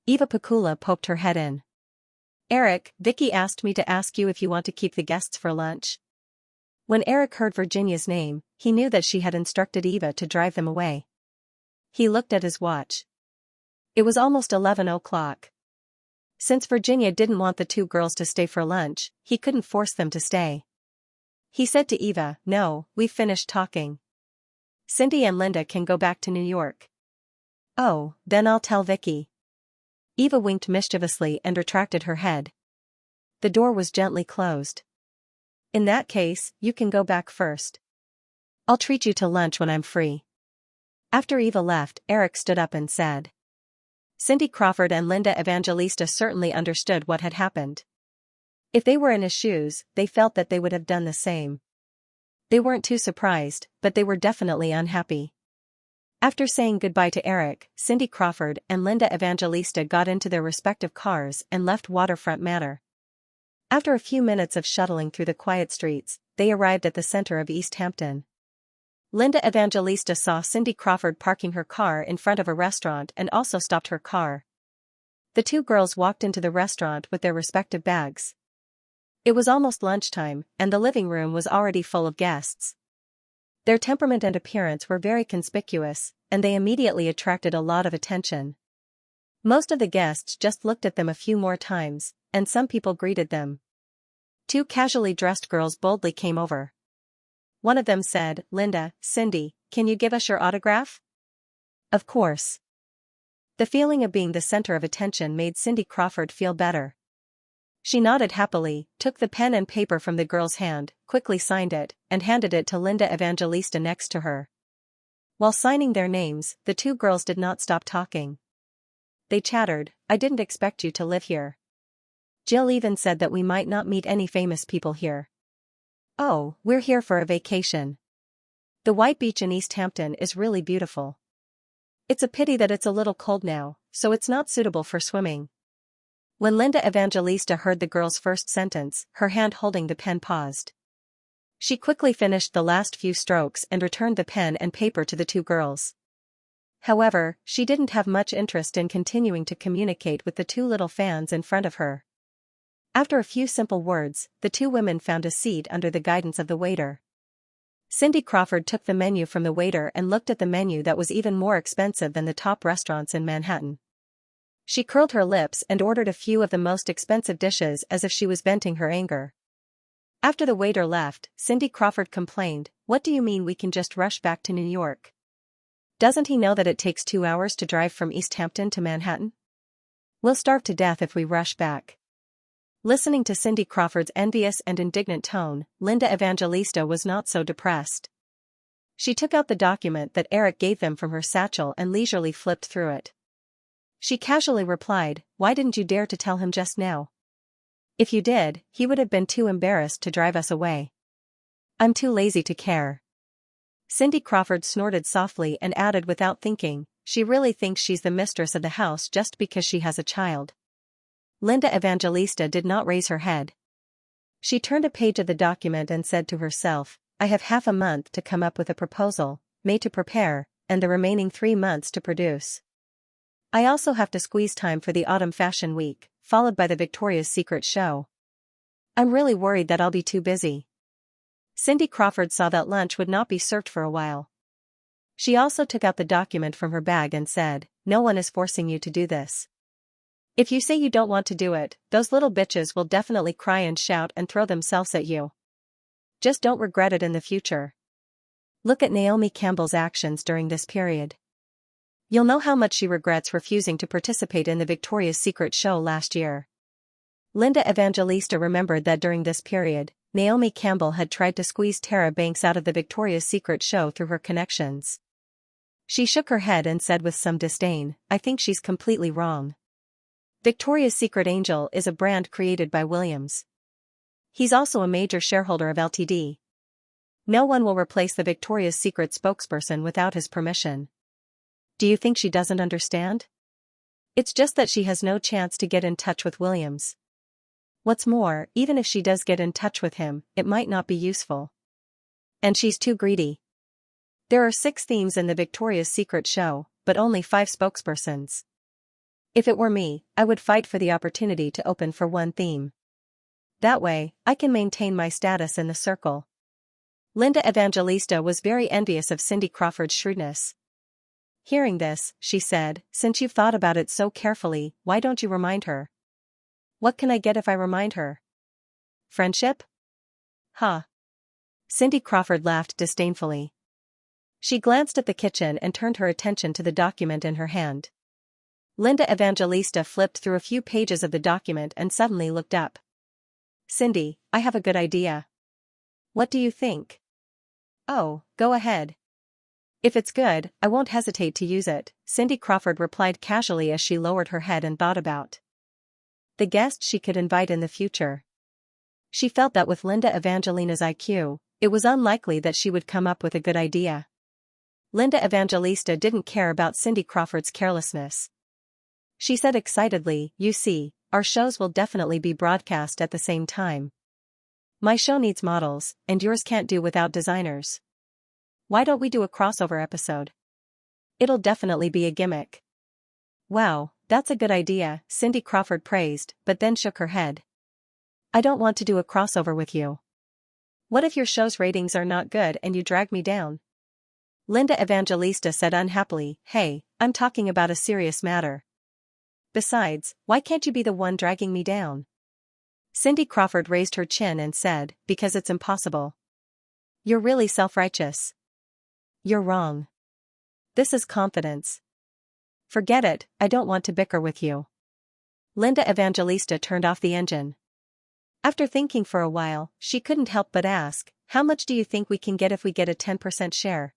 Eva Pakula poked her head in. Eric, Vicky asked me to ask you if you want to keep the guests for lunch. When Eric heard Virginia's name, he knew that she had instructed Eva to drive them away. He looked at his watch. It was almost 11 o'clock. Since Virginia didn't want the 2 girls to stay for lunch, he couldn't force them to stay. He said to Eva, "No, we've finished talking. Cindy and Linda can go back to New York." "Oh, then I'll tell Vicky." Eva winked mischievously and retracted her head. The door was gently closed. "In that case, you can go back first. I'll treat you to lunch when I'm free." After Eva left, Eric stood up and said. Cindy Crawford and Linda Evangelista certainly understood what had happened. If they were in his shoes, they felt that they would have done the same. They weren't too surprised, but they were definitely unhappy. After saying goodbye to Eric, Cindy Crawford and Linda Evangelista got into their respective cars and left Waterfront Manor. After a few minutes of shuttling through the quiet streets, they arrived at the center of East Hampton. Linda Evangelista saw Cindy Crawford parking her car in front of a restaurant and also stopped her car. The 2 girls walked into the restaurant with their respective bags. It was almost lunchtime, and the living room was already full of guests. Their temperament and appearance were very conspicuous, and they immediately attracted a lot of attention. Most of the guests just looked at them a few more times, and some people greeted them. 2 casually dressed girls boldly came over. One of them said, "Linda, Cindy, can you give us your autograph?" Of course. The feeling of being the center of attention made Cindy Crawford feel better. She nodded happily, took the pen and paper from the girl's hand, quickly signed it, and handed it to Linda Evangelista next to her. While signing their names, the 2 girls did not stop talking. They chattered, "I didn't expect you to live here. Jill even said that we might not meet any famous people here. Oh, we're here for a vacation. The white beach in East Hampton is really beautiful. It's a pity that it's a little cold now, so it's not suitable for swimming. When Linda Evangelista heard the girl's first sentence, her hand holding the pen paused. She quickly finished the last few strokes and returned the pen and paper to the two girls. However, she didn't have much interest in continuing to communicate with the two little fans in front of her. After a few simple words, the two women found a seat under the guidance of the waiter. Cindy Crawford took the menu from the waiter and looked at the menu that was even more expensive than the top restaurants in Manhattan. She curled her lips and ordered a few of the most expensive dishes as if she was venting her anger. After the waiter left, Cindy Crawford complained, "What do you mean we can just rush back to New York? Doesn't he know that it takes 2 hours to drive from East Hampton to Manhattan? We'll starve to death if we rush back." Listening to Cindy Crawford's envious and indignant tone, Linda Evangelista was not so depressed. She took out the document that Eric gave them from her satchel and leisurely flipped through it. She casually replied, "Why didn't you dare to tell him just now? If you did, he would have been too embarrassed to drive us away." "I'm too lazy to care." Cindy Crawford snorted softly and added without thinking, "She really thinks she's the mistress of the house just because she has a child." Linda Evangelista did not raise her head. She turned a page of the document and said to herself, "I have half a month to come up with a proposal, May to prepare, and the remaining 3 months to produce. I also have to squeeze time for the Autumn Fashion Week, followed by the Victoria's Secret show. I'm really worried that I'll be too busy." Cindy Crawford saw that lunch would not be served for a while. She also took out the document from her bag and said, "No one is forcing you to do this. If you say you don't want to do it, those little bitches will definitely cry and shout and throw themselves at you. Just don't regret it in the future. Look at Naomi Campbell's actions during this period. You'll know how much she regrets refusing to participate in the Victoria's Secret show last year." Linda Evangelista remembered that during this period, Naomi Campbell had tried to squeeze Tara Banks out of the Victoria's Secret show through her connections. She shook her head and said with some disdain, "I think she's completely wrong. Victoria's Secret Angel is a brand created by Williams. He's also a major shareholder of Ltd. No one will replace the Victoria's Secret spokesperson without his permission. Do you think she doesn't understand? It's just that she has no chance to get in touch with Williams. What's more, even if she does get in touch with him, it might not be useful. And she's too greedy. There are 6 themes in the Victoria's Secret show, but only 5 spokespersons. If it were me, I would fight for the opportunity to open for one theme. That way, I can maintain my status in the circle." Linda Evangelista was very envious of Cindy Crawford's shrewdness. Hearing this, she said, "Since you've thought about it so carefully, why don't you remind her?" "What can I get if I remind her? Friendship? Huh." Cindy Crawford laughed disdainfully. She glanced at the kitchen and turned her attention to the document in her hand. Linda Evangelista flipped through a few pages of the document and suddenly looked up. "Cindy, I have a good idea. What do you think?" "Oh, go ahead. If it's good, I won't hesitate to use it," Cindy Crawford replied casually as she lowered her head and thought about the guest she could invite in the future. She felt that with Linda Evangelina's IQ, it was unlikely that she would come up with a good idea. Linda Evangelista didn't care about Cindy Crawford's carelessness. She said excitedly, "You see, our shows will definitely be broadcast at the same time. My show needs models, and yours can't do without designers. Why don't we do a crossover episode? It'll definitely be a gimmick." "Wow, that's a good idea," Cindy Crawford praised, but then shook her head. "I don't want to do a crossover with you. What if your show's ratings are not good and you drag me down?" Linda Evangelista said unhappily, "Hey, I'm talking about a serious matter. Besides, why can't you be the one dragging me down?" Cindy Crawford raised her chin and said, "Because it's impossible. You're really self-righteous." "You're wrong. This is confidence. Forget it, I don't want to bicker with you." Linda Evangelista turned off the engine. After thinking for a while, she couldn't help but ask, "How much do you think we can get if we get a 10% share?"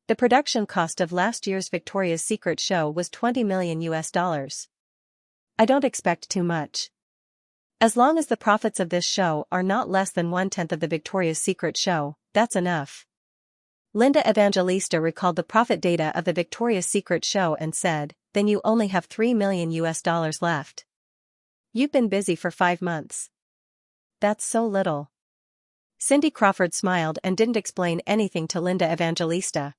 The production cost of last year's Victoria's Secret show was $20 million. "I don't expect too much. As long as the profits of this show are not less than 1/10 of the Victoria's Secret show, that's enough. Linda Evangelista recalled the profit data of the Victoria's Secret show and said, then you only have $3 million left. You've been busy for 5 months. That's so little. Cindy Crawford smiled and didn't explain anything to Linda Evangelista.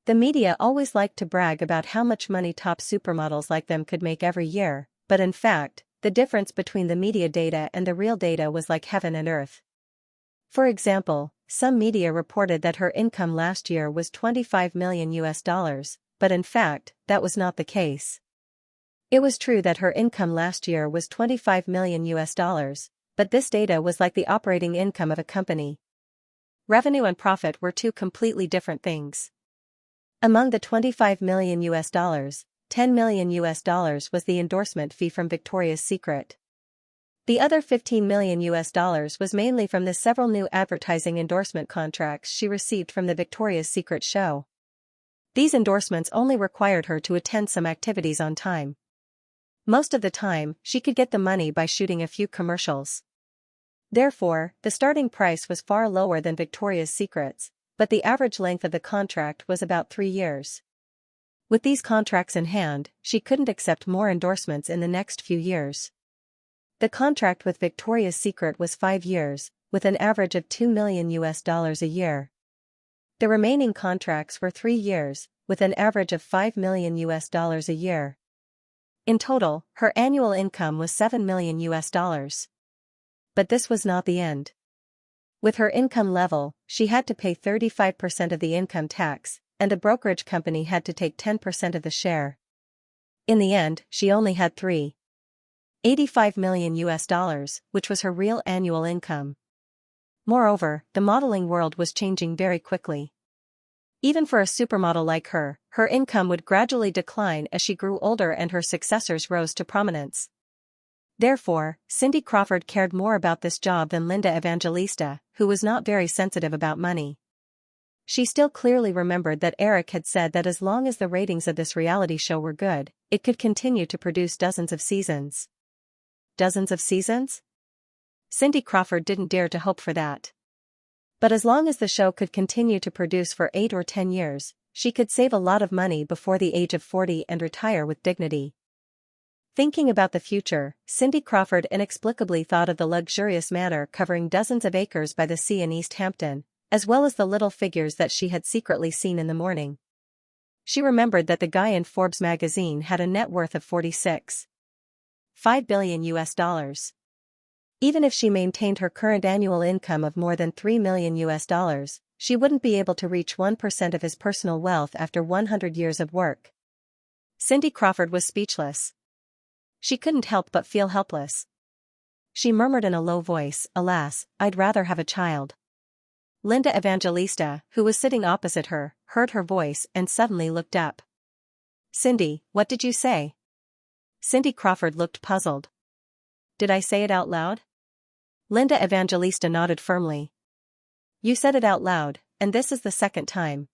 The media always liked to brag about how much money top supermodels like them could make every year, but in fact, the difference between the media data and the real data was like heaven and earth. For example, some media reported that her income last year was $25 million, but in fact, that was not the case. It was true that her income last year was $25 million, but this data was like the operating income of a company. Revenue and profit were two completely different things. Among the $25 million, $10 million was the endorsement fee from Victoria's Secret. The other $15 million was mainly from the several new advertising endorsement contracts she received from the Victoria's Secret show. These endorsements only required her to attend some activities on time. Most of the time, she could get the money by shooting a few commercials. Therefore, the starting price was far lower than Victoria's Secret's, but the average length of the contract was about 3 years. With these contracts in hand, she couldn't accept more endorsements in the next few years. The contract with Victoria's Secret was 5 years, with an average of $2 million a year. The remaining contracts were 3 years, with an average of $5 million a year. In total, her annual income was $7 million. But this was not the end. With her income level, she had to pay 35% of the income tax, and the brokerage company had to take 10% of the share. In the end, she only had $85 million, which was her real annual income. Moreover, the modeling world was changing very quickly. Even for a supermodel like her, her income would gradually decline as she grew older and her successors rose to prominence. Therefore, Cindy Crawford cared more about this job than Linda Evangelista, who was not very sensitive about money. She still clearly remembered that Eric had said that as long as the ratings of this reality show were good, it could continue to produce dozens of seasons. Dozens of seasons? Cindy Crawford didn't dare to hope for that. But as long as the show could continue to produce for 8 or 10 years, she could save a lot of money before the age of 40 and retire with dignity. Thinking about the future, Cindy Crawford inexplicably thought of the luxurious manor covering dozens of acres by the sea in East Hampton, as well as the little figures that she had secretly seen in the morning. She remembered that the guy in Forbes magazine had a net worth of $46.5 billion. Even if she maintained her current annual income of more than $3 million, she wouldn't be able to reach 1% of his personal wealth after 100 years of work. Cindy Crawford was speechless. She couldn't help but feel helpless. She murmured in a low voice, "Alas, I'd rather have a child." Linda Evangelista, who was sitting opposite her, heard her voice and suddenly looked up. "Cindy, what did you say?" Cindy Crawford looked puzzled. "Did I say it out loud?" Linda Evangelista nodded firmly. "You said it out loud, and this is the second time."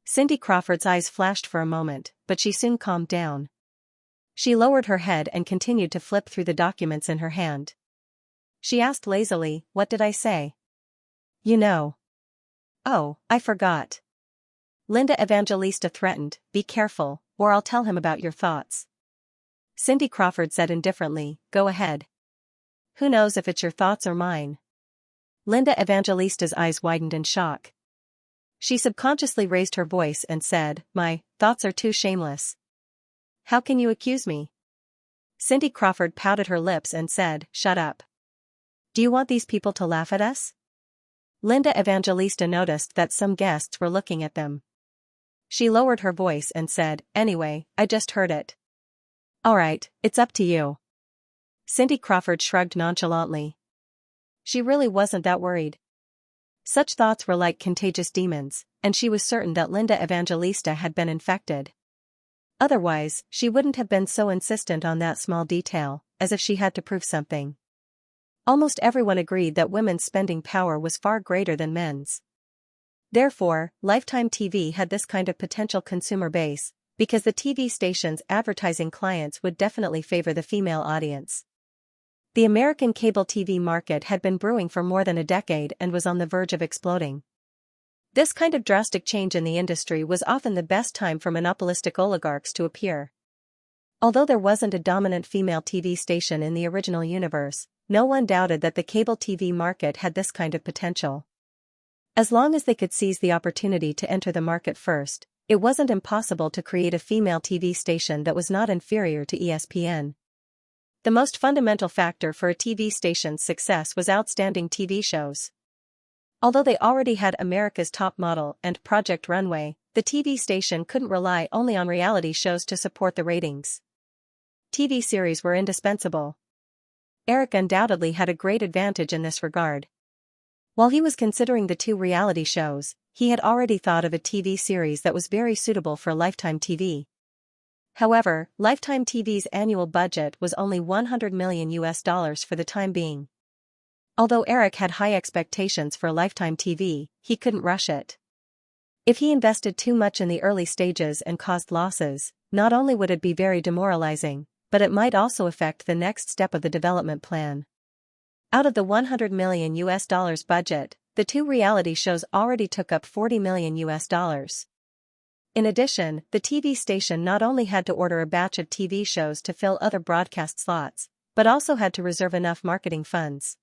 Cindy Crawford's eyes flashed for a moment, but she soon calmed down. She lowered her head and continued to flip through the documents in her hand. She asked lazily, "What did I say?" "You know." "Oh, I forgot." Linda Evangelista threatened, "Be careful, or I'll tell him about your thoughts." Cindy Crawford said indifferently, "Go ahead. Who knows if it's your thoughts or mine?" Linda Evangelista's eyes widened in shock. She subconsciously raised her voice and said, "My thoughts are too shameless." "How can you accuse me?" Cindy Crawford pouted her lips and said, "Shut up. Do you want these people to laugh at us?" Linda Evangelista noticed that some guests were looking at them. She lowered her voice and said, "Anyway, I just heard it." "All right, it's up to you." Cindy Crawford shrugged nonchalantly. She really wasn't that worried. Such thoughts were like contagious demons, and she was certain that Linda Evangelista had been infected. Otherwise, she wouldn't have been so insistent on that small detail, as if she had to prove something. Almost everyone agreed that women's spending power was far greater than men's. Therefore, Lifetime TV had this kind of potential consumer base, because the TV station's advertising clients would definitely favor the female audience. The American cable TV market had been brewing for more than a decade and was on the verge of exploding. This kind of drastic change in the industry was often the best time for monopolistic oligarchs to appear. Although there wasn't a dominant female TV station in the original universe, no one doubted that the cable TV market had this kind of potential. As long as they could seize the opportunity to enter the market first, it wasn't impossible to create a female TV station that was not inferior to ESPN. The most fundamental factor for a TV station's success was outstanding TV shows. Although they already had America's Top Model and Project Runway, the TV station couldn't rely only on reality shows to support the ratings. TV series were indispensable. Eric undoubtedly had a great advantage in this regard. While he was considering the two reality shows, he had already thought of a TV series that was very suitable for Lifetime TV. However, Lifetime TV's annual budget was only $100 million for the time being. Although Eric had high expectations for Lifetime TV, he couldn't rush it. If he invested too much in the early stages and caused losses, not only would it be very demoralizing, but it might also affect the next step of the development plan. Out of the $100 million budget, the two reality shows already took up $40 million. In addition, the TV station not only had to order a batch of TV shows to fill other broadcast slots, but also had to reserve enough marketing funds.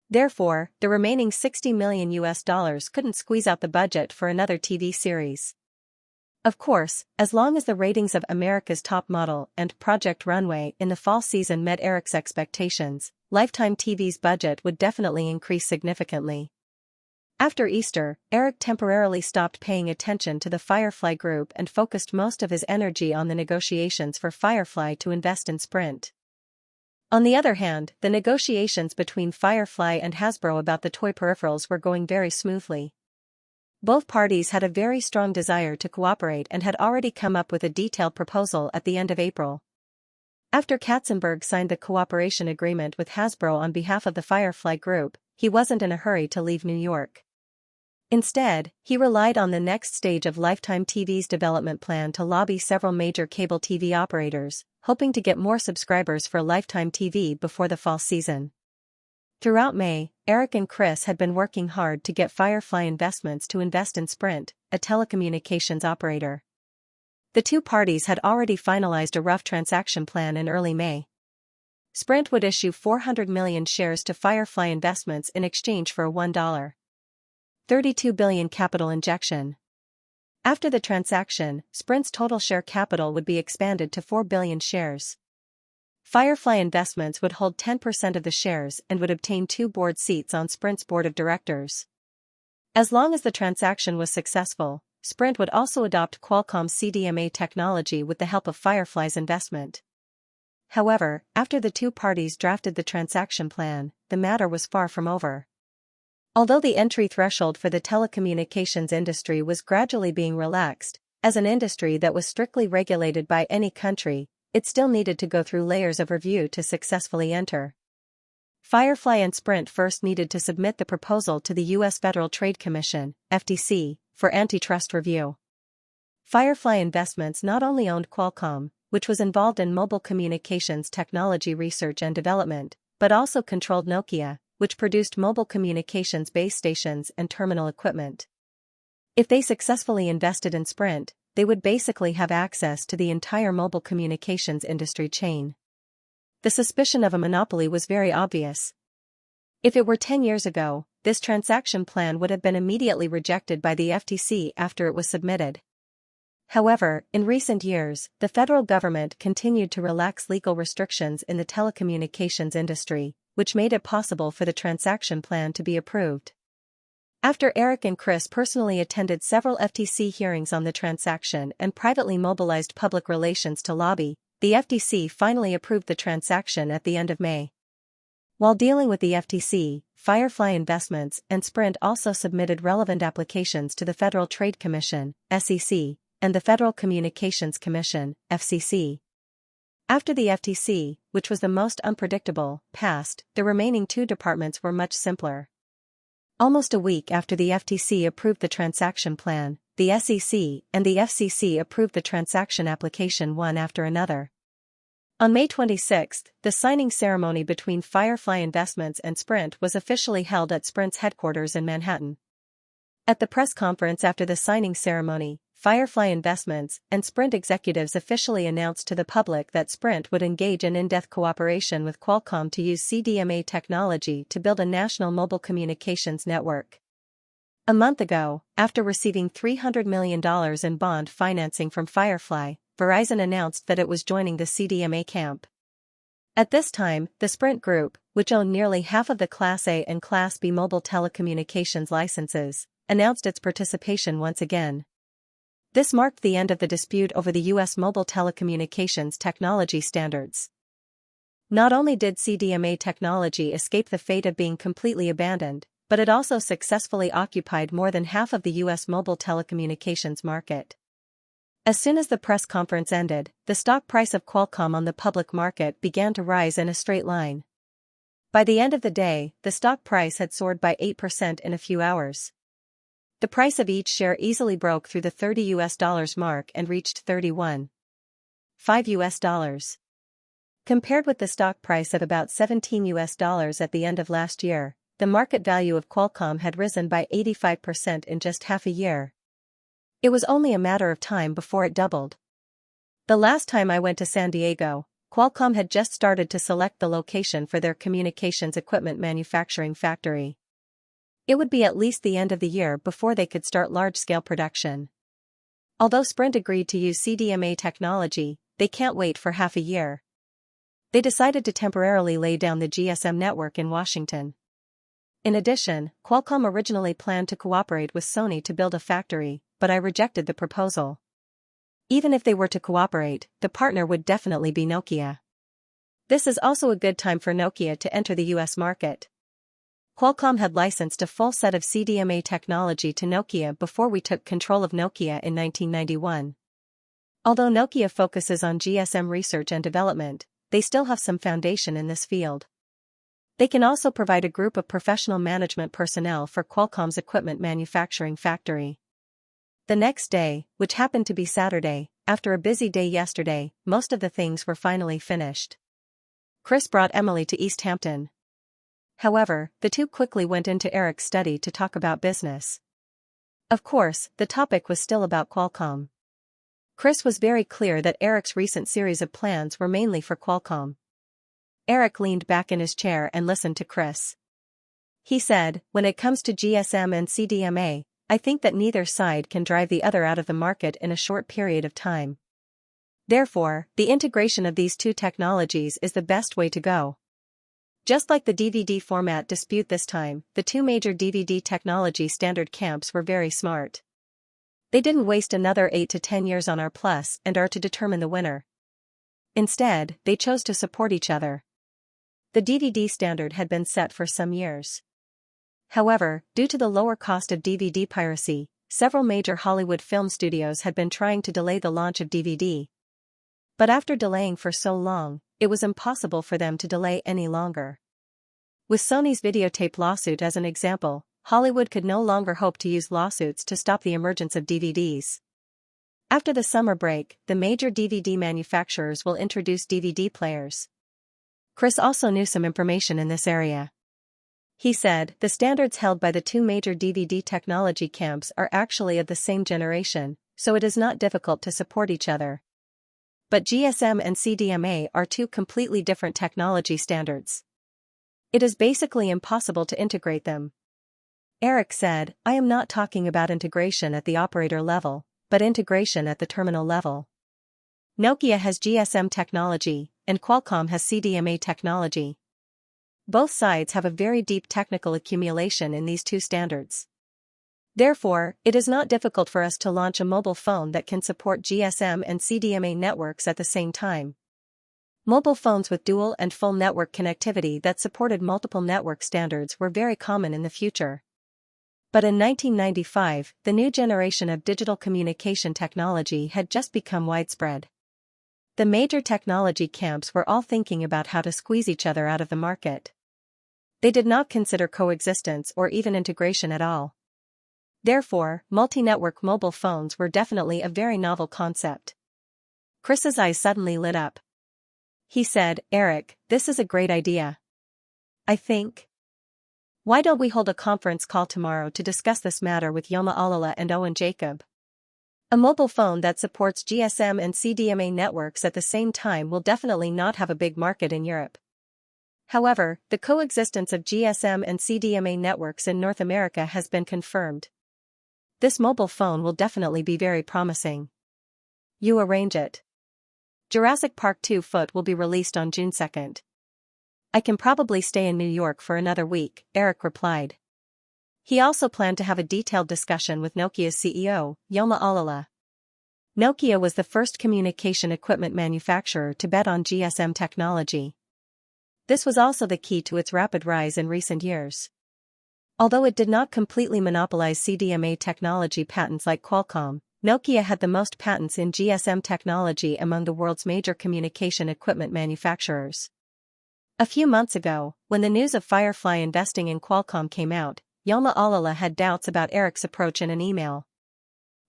Therefore, the remaining $60 million couldn't squeeze out the budget for another TV series. Of course, as long as the ratings of America's Top Model and Project Runway in the fall season met Eric's expectations, Lifetime TV's budget would definitely increase significantly. After Easter, Eric temporarily stopped paying attention to the Firefly Group and focused most of his energy on the negotiations for Firefly to invest in Sprint. On the other hand, the negotiations between Firefly and Hasbro about the toy peripherals were going very smoothly. Both parties had a very strong desire to cooperate and had already come up with a detailed proposal at the end of April. After Katzenberg signed the cooperation agreement with Hasbro on behalf of the Firefly Group, he wasn't in a hurry to leave New York. Instead, he relied on the next stage of Lifetime TV's development plan to lobby several major cable TV operators, hoping to get more subscribers for Lifetime TV before the fall season. Throughout May, Eric and Chris had been working hard to get Firefly Investments to invest in Sprint, a telecommunications operator. The two parties had already finalized a rough transaction plan in early May. Sprint would issue 400 million shares to Firefly Investments in exchange for a $1.32 billion capital injection. After the transaction, Sprint's total share capital would be expanded to 4 billion shares. Firefly Investments would hold 10% of the shares and would obtain 2 board seats on Sprint's board of directors. As long as the transaction was successful, Sprint would also adopt Qualcomm's CDMA technology with the help of Firefly's investment. However, after the two parties drafted the transaction plan, the matter was far from over. Although the entry threshold for the telecommunications industry was gradually being relaxed, as an industry that was strictly regulated by any country, it still needed to go through layers of review to successfully enter. Firefly and Sprint first needed to submit the proposal to the U.S. Federal Trade Commission, FTC, for antitrust review. Firefly Investments not only owned Qualcomm, which was involved in mobile communications technology research and development, but also controlled Nokia, which produced mobile communications base stations and terminal equipment. If they successfully invested in Sprint, they would basically have access to the entire mobile communications industry chain. The suspicion of a monopoly was very obvious. If it were 10 years ago, this transaction plan would have been immediately rejected by the FTC after it was submitted. However, in recent years, the federal government continued to relax legal restrictions in the telecommunications industry, which made it possible for the transaction plan to be approved. After Eric and Chris personally attended several FTC hearings on the transaction and privately mobilized public relations to lobby, the FTC finally approved the transaction at the end of May. While dealing with the FTC, Firefly Investments and Sprint also submitted relevant applications to the Federal Trade Commission, SEC, and the Federal Communications Commission, FCC. After the FTC, which was the most unpredictable, passed, the remaining two departments were much simpler. Almost a week after the FTC approved the transaction plan, the SEC and the FCC approved the transaction application one after another. On May 26, the signing ceremony between Firefly Investments and Sprint was officially held at Sprint's headquarters in Manhattan. At the press conference after the signing ceremony, Firefly Investments and Sprint executives officially announced to the public that Sprint would engage in in-depth cooperation with Qualcomm to use CDMA technology to build a national mobile communications network. A month ago, after receiving $300 million in bond financing from Firefly, Verizon announced that it was joining the CDMA camp. At this time, the Sprint Group, which owned nearly half of the Class A and Class B mobile telecommunications licenses, announced its participation once again. This marked the end of the dispute over the U.S. mobile telecommunications technology standards. Not only did CDMA technology escape the fate of being completely abandoned, but it also successfully occupied more than half of the U.S. mobile telecommunications market. As soon as the press conference ended, the stock price of Qualcomm on the public market began to rise in a straight line. By the end of the day, the stock price had soared by 8% in a few hours. The price of each share easily broke through the $30 mark and reached $31.5. Compared with the stock price of about $17 at the end of last year, the market value of Qualcomm had risen by 85% in just half a year. It was only a matter of time before it doubled. The last time I went to San Diego, Qualcomm had just started to select the location for their communications equipment manufacturing factory. It would be at least the end of the year before they could start large-scale production. Although Sprint agreed to use CDMA technology, they can't wait for half a year. They decided to temporarily lay down the GSM network in Washington. In addition, Qualcomm originally planned to cooperate with Sony to build a factory, but I rejected the proposal. Even if they were to cooperate, the partner would definitely be Nokia. This is also a good time for Nokia to enter the US market. Qualcomm had licensed a full set of CDMA technology to Nokia before we took control of Nokia in 1991. Although Nokia focuses on GSM research and development, they still have some foundation in this field. They can also provide a group of professional management personnel for Qualcomm's equipment manufacturing factory. The next day, which happened to be Saturday, after a busy day yesterday, most of the things were finally finished. Chris brought Emily to East Hampton. However, the two quickly went into Eric's study to talk about business. Of course, the topic was still about Qualcomm. Chris was very clear that Eric's recent series of plans were mainly for Qualcomm. Eric leaned back in his chair and listened to Chris. He said, "When it comes to GSM and CDMA, I think that neither side can drive the other out of the market in a short period of time. Therefore, the integration of these two technologies is the best way to go." Just like the DVD format dispute this time, the two major DVD technology standard camps were very smart. They didn't waste another 8 to 10 years on R+ and R to determine the winner. Instead, they chose to support each other. The DVD standard had been set for some years. However, due to the lower cost of DVD piracy, several major Hollywood film studios had been trying to delay the launch of DVD. But after delaying for so long, it was impossible for them to delay any longer. With Sony's videotape lawsuit as an example, Hollywood could no longer hope to use lawsuits to stop the emergence of DVDs. After the summer break, the major DVD manufacturers will introduce DVD players. Chris also knew some information in this area. He said, the standards held by the two major DVD technology camps are actually of the same generation, so it is not difficult to support each other. But GSM and CDMA are two completely different technology standards. It is basically impossible to integrate them. Eric said, "I am not talking about integration at the operator level, but integration at the terminal level. Nokia has GSM technology, and Qualcomm has CDMA technology. Both sides have a very deep technical accumulation in these two standards. Therefore, it is not difficult for us to launch a mobile phone that can support GSM and CDMA networks at the same time. Mobile phones with dual and full network connectivity that supported multiple network standards were very common in the future. But in 1995, the new generation of digital communication technology had just become widespread. The major technology camps were all thinking about how to squeeze each other out of the market. They did not consider coexistence or even integration at all. Therefore, multi-network mobile phones were definitely a very novel concept. Chris's eyes suddenly lit up. He said, Eric, this is a great idea. I think. Why don't we hold a conference call tomorrow to discuss this matter with Yoma Alala and Owen Jacob? A mobile phone that supports GSM and CDMA networks at the same time will definitely not have a big market in Europe. However, the coexistence of GSM and CDMA networks in North America has been confirmed. This mobile phone will definitely be very promising. You arrange it. Jurassic Park 2 Foot will be released on June 2nd. I can probably stay in New York for another week, Eric replied. He also planned to have a detailed discussion with Nokia's CEO, Yoma Alala. Nokia was the first communication equipment manufacturer to bet on GSM technology. This was also the key to its rapid rise in recent years. Although it did not completely monopolize CDMA technology patents like Qualcomm, Nokia had the most patents in GSM technology among the world's major communication equipment manufacturers. A few months ago, when the news of Firefly investing in Qualcomm came out, Yoma Alala had doubts about Eric's approach in an email.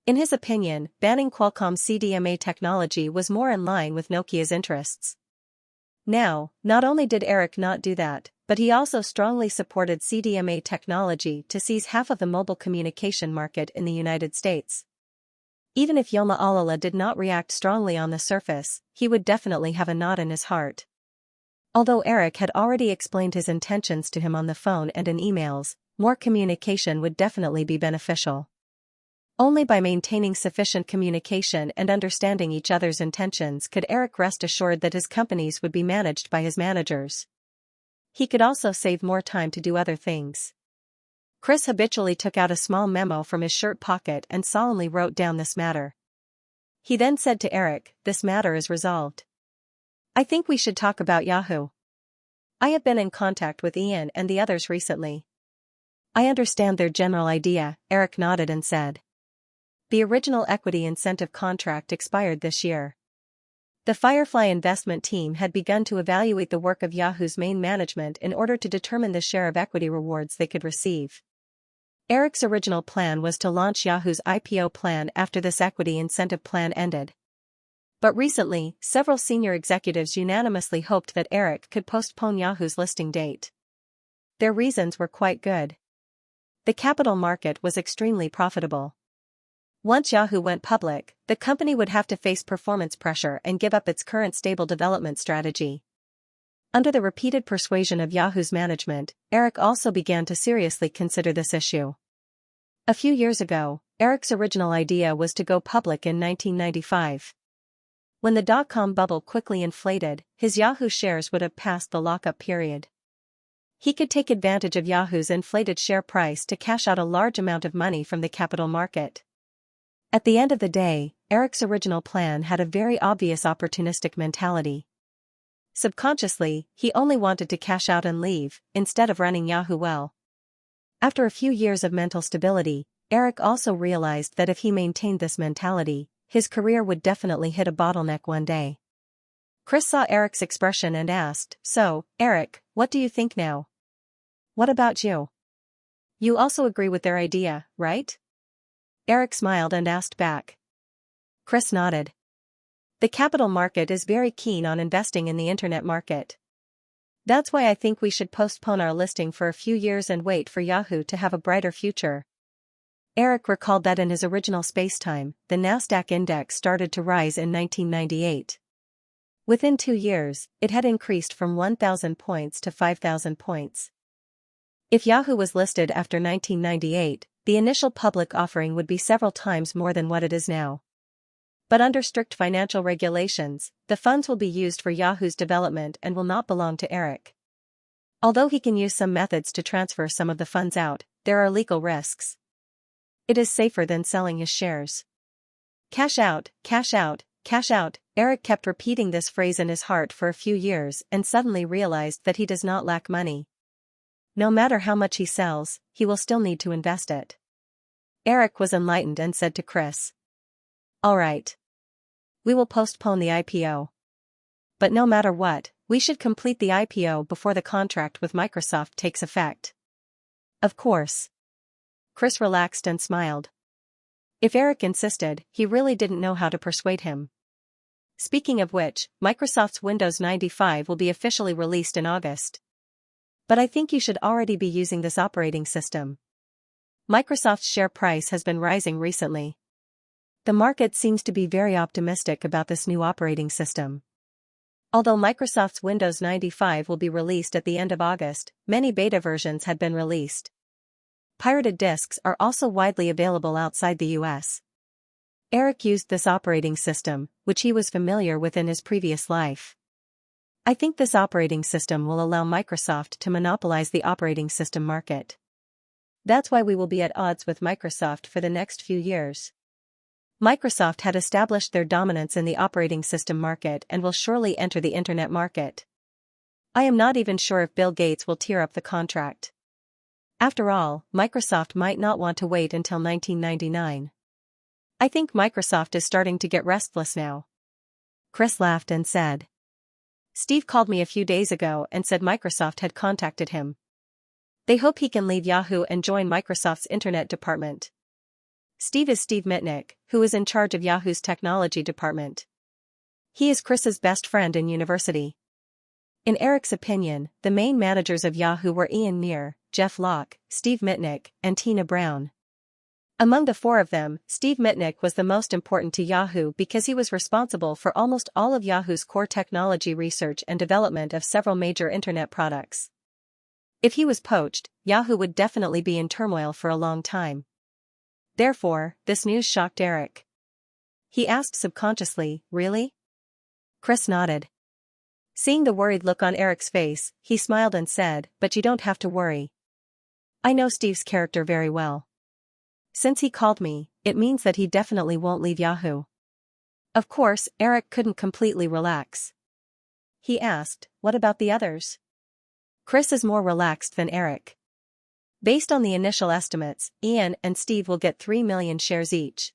In his opinion, banning Qualcomm's CDMA technology was more in line with Nokia's interests. Now, not only did Eric not do that, but he also strongly supported CDMA technology to seize half of the mobile communication market in the United States. Even if Yoma Alala did not react strongly on the surface, he would definitely have a knot in his heart. Although Eric had already explained his intentions to him on the phone and in emails, more communication would definitely be beneficial. Only by maintaining sufficient communication and understanding each other's intentions could Eric rest assured that his companies would be managed by his managers. He could also save more time to do other things. Chris habitually took out a small memo from his shirt pocket and solemnly wrote down this matter. He then said to Eric, "This matter is resolved. I think we should talk about Yahoo. I have been in contact with Ian and the others recently. I understand their general idea," Eric nodded and said. The original equity incentive contract expired this year. The Firefly investment team had begun to evaluate the work of Yahoo's main management in order to determine the share of equity rewards they could receive. Eric's original plan was to launch Yahoo's IPO plan after this equity incentive plan ended. But recently, several senior executives unanimously hoped that Eric could postpone Yahoo's listing date. Their reasons were quite good. The capital market was extremely profitable. Once Yahoo went public, the company would have to face performance pressure and give up its current stable development strategy. Under the repeated persuasion of Yahoo's management, Eric also began to seriously consider this issue. A few years ago, Eric's original idea was to go public in 1995. When the dot-com bubble quickly inflated, his Yahoo shares would have passed the lock-up period. He could take advantage of Yahoo's inflated share price to cash out a large amount of money from the capital market. At the end of the day, Eric's original plan had a very obvious opportunistic mentality. Subconsciously, he only wanted to cash out and leave, instead of running Yahoo well. After a few years of mental stability, Eric also realized that if he maintained this mentality, his career would definitely hit a bottleneck one day. Chris saw Eric's expression and asked, "So, Eric, what do you think now? What about you? You also agree with their idea, right?" Eric smiled and asked back. Chris nodded. The capital market is very keen on investing in the internet market. That's why I think we should postpone our listing for a few years and wait for Yahoo to have a brighter future. Eric recalled that in his original spacetime, the Nasdaq index started to rise in 1998. Within 2 years, it had increased from 1,000 points to 5,000 points. If Yahoo was listed after 1998, the initial public offering would be several times more than what it is now. But under strict financial regulations, the funds will be used for Yahoo's development and will not belong to Eric. Although he can use some methods to transfer some of the funds out, there are legal risks. It is safer than selling his shares. Cash out, cash out, cash out. Eric kept repeating this phrase in his heart for a few years and suddenly realized that he does not lack money. No matter how much he sells, he will still need to invest it. Eric was enlightened and said to Chris, "All right. We will postpone the IPO. But no matter what, we should complete the IPO before the contract with Microsoft takes effect." Of course. Chris relaxed and smiled. If Eric insisted, he really didn't know how to persuade him. Speaking of which, Microsoft's Windows 95 will be officially released in August. But I think you should already be using this operating system. Microsoft's share price has been rising recently. The market seems to be very optimistic about this new operating system. Although Microsoft's Windows 95 will be released at the end of August, many beta versions had been released. Pirated disks are also widely available outside the US. Eric used this operating system, which he was familiar with in his previous life. I think this operating system will allow Microsoft to monopolize the operating system market. That's why we will be at odds with Microsoft for the next few years. Microsoft had established their dominance in the operating system market and will surely enter the internet market. I am not even sure if Bill Gates will tear up the contract. After all, Microsoft might not want to wait until 1999. I think Microsoft is starting to get restless now. Chris laughed and said. Steve called me a few days ago and said Microsoft had contacted him. They hope he can leave Yahoo and join Microsoft's internet department. Steve is Steve Mitnick, who is in charge of Yahoo's technology department. He is Chris's best friend in university. In Eric's opinion, the main managers of Yahoo were Ian Neer, Jeff Locke, Steve Mitnick, and Tina Brown. Among the four of them, Steve Mitnick was the most important to Yahoo because he was responsible for almost all of Yahoo's core technology research and development of several major internet products. If he was poached, Yahoo would definitely be in turmoil for a long time. Therefore, this news shocked Eric. He asked subconsciously, "Really?" Chris nodded. Seeing the worried look on Eric's face, he smiled and said, "But you don't have to worry. I know Steve's character very well. Since he called me, it means that he definitely won't leave Yahoo." Of course, Eric couldn't completely relax. He asked, "What about the others?" Chris is more relaxed than Eric. Based on the initial estimates, Ian and Steve will get 3 million shares each.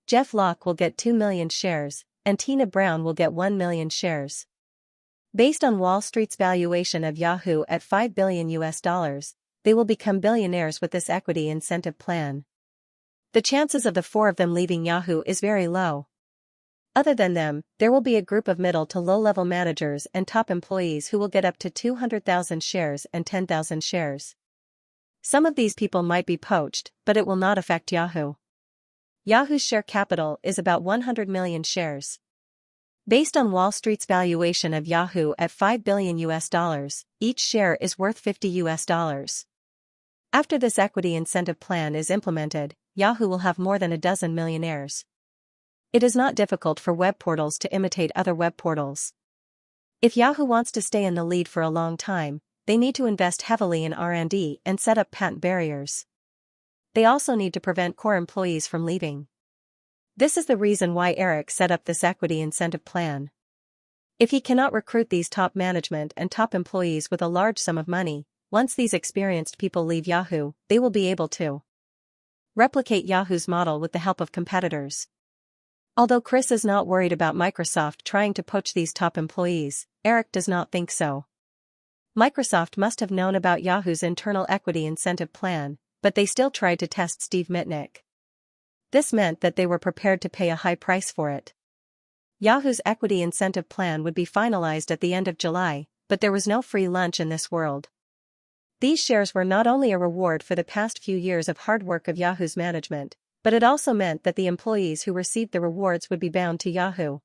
Jeff Locke will get 2 million shares, and Tina Brown will get 1 million shares. Based on Wall Street's valuation of Yahoo at $5 billion US, they will become billionaires with this equity incentive plan. The chances of the four of them leaving Yahoo is very low. Other than them, there will be a group of middle to low-level managers and top employees who will get up to 200,000 shares and 10,000 shares. Some of these people might be poached, but it will not affect Yahoo. Yahoo's share capital is about 100 million shares. Based on Wall Street's valuation of Yahoo at $5 billion US, each share is worth $50 US. After this equity incentive plan is implemented, Yahoo will have more than a dozen millionaires. It is not difficult for web portals to imitate other web portals. If Yahoo wants to stay in the lead for a long time, they need to invest heavily in R&D and set up patent barriers. They also need to prevent core employees from leaving. This is the reason why Eric set up this equity incentive plan. If he cannot recruit these top management and top employees with a large sum of money, once these experienced people leave Yahoo, they will be able to replicate Yahoo's model with the help of competitors. Although Chris is not worried about Microsoft trying to poach these top employees, Eric does not think so. Microsoft must have known about Yahoo's internal equity incentive plan, but they still tried to test Steve Mitnick. This meant that they were prepared to pay a high price for it. Yahoo's equity incentive plan would be finalized at the end of July, but there was no free lunch in this world. These shares were not only a reward for the past few years of hard work of Yahoo's management, but it also meant that the employees who received the rewards would be bound to Yahoo.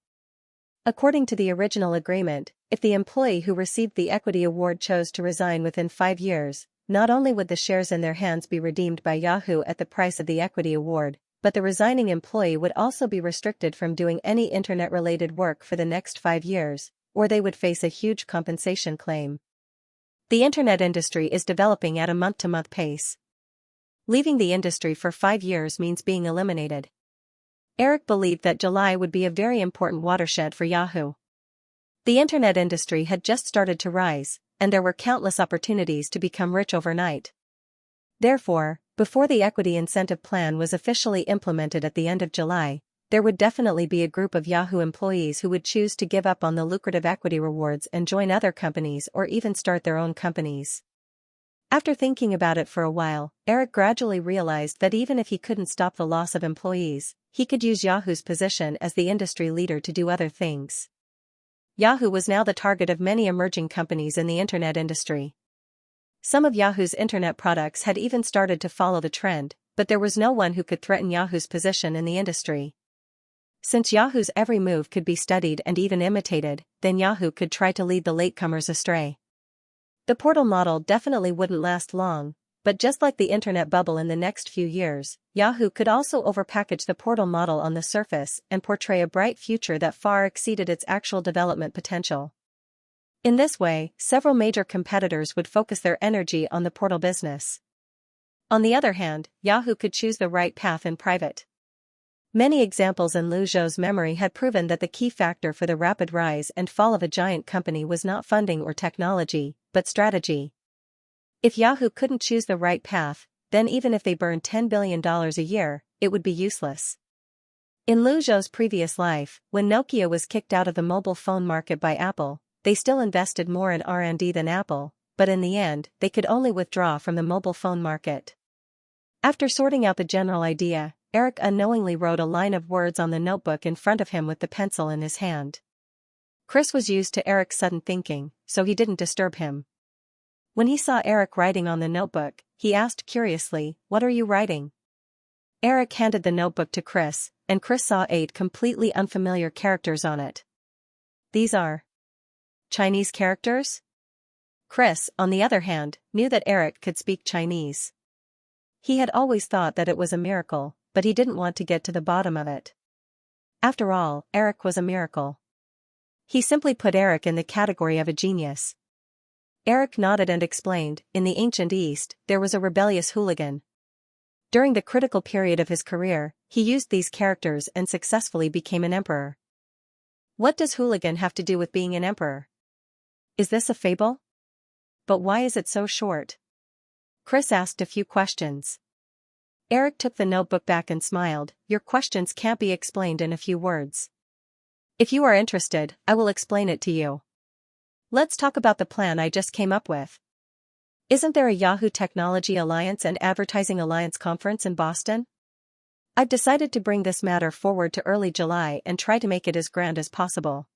According to the original agreement, if the employee who received the equity award chose to resign within 5 years, not only would the shares in their hands be redeemed by Yahoo at the price of the equity award, but the resigning employee would also be restricted from doing any internet-related work for the next 5 years, or they would face a huge compensation claim. The internet industry is developing at a month-to-month pace. Leaving the industry for 5 years means being eliminated. Eric believed that July would be a very important watershed for Yahoo. The internet industry had just started to rise, and there were countless opportunities to become rich overnight. Therefore, before the equity incentive plan was officially implemented at the end of July, there would definitely be a group of Yahoo employees who would choose to give up on the lucrative equity rewards and join other companies or even start their own companies. After thinking about it for a while, Eric gradually realized that even if he couldn't stop the loss of employees, he could use Yahoo's position as the industry leader to do other things. Yahoo was now the target of many emerging companies in the internet industry. Some of Yahoo's internet products had even started to follow the trend, but there was no one who could threaten Yahoo's position in the industry. Since Yahoo's every move could be studied and even imitated, then Yahoo could try to lead the latecomers astray. The portal model definitely wouldn't last long, but just like the internet bubble in the next few years, Yahoo could also overpackage the portal model on the surface and portray a bright future that far exceeded its actual development potential. In this way, several major competitors would focus their energy on the portal business. On the other hand, Yahoo could choose the right path in private. Many examples in Liu Zhou's memory had proven that the key factor for the rapid rise and fall of a giant company was not funding or technology, but strategy. If Yahoo couldn't choose the right path, then even if they burned $10 billion a year, it would be useless. In Liu Zhou's previous life, when Nokia was kicked out of the mobile phone market by Apple, they still invested more in R&D than Apple, but in the end, they could only withdraw from the mobile phone market. After sorting out the general idea, Eric unknowingly wrote a line of words on the notebook in front of him with the pencil in his hand. Chris was used to Eric's sudden thinking, so he didn't disturb him. When he saw Eric writing on the notebook, he asked curiously, "What are you writing?" Eric handed the notebook to Chris, and Chris saw 8 completely unfamiliar characters on it. "These are Chinese characters?" Chris, on the other hand, knew that Eric could speak Chinese. He had always thought that it was a miracle, but he didn't want to get to the bottom of it. After all, Eric was a miracle. He simply put Eric in the category of a genius. Eric nodded and explained, "In the ancient East, there was a rebellious hooligan. During the critical period of his career, he used these characters and successfully became an emperor." What does hooligan have to do with being an emperor? Is this a fable? But why is it so short? Chris asked a few questions. Eric took the notebook back and smiled. "Your questions can't be explained in a few words. If you are interested, I will explain it to you. Let's talk about the plan I just came up with. Isn't there a Yahoo Technology Alliance and Advertising Alliance conference in Boston? I've decided to bring this matter forward to early July and try to make it as grand as possible.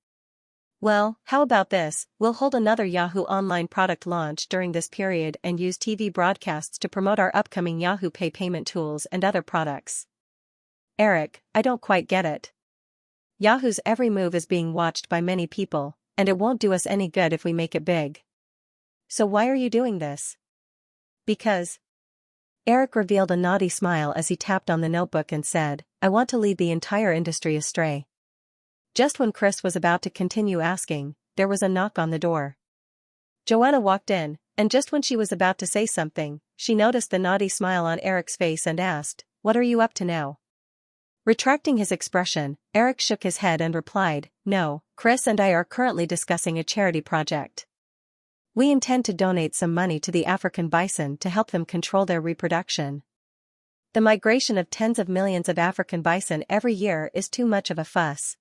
Well, how about this? We'll hold another Yahoo online product launch during this period and use TV broadcasts to promote our upcoming Yahoo Pay payment tools and other products." Eric, I don't quite get it. Yahoo's every move is being watched by many people, and it won't do us any good if we make it big. So why are you doing this? Because. Eric revealed a naughty smile as he tapped on the notebook and said, "I want to lead the entire industry astray." Just when Chris was about to continue asking, there was a knock on the door. Joanna walked in, and just when she was about to say something, she noticed the naughty smile on Eric's face and asked, "What are you up to now?" Retracting his expression, Eric shook his head and replied, "No, Chris and I are currently discussing a charity project. We intend to donate some money to the African bison to help them control their reproduction. The migration of tens of millions of African bison every year is too much of a fuss."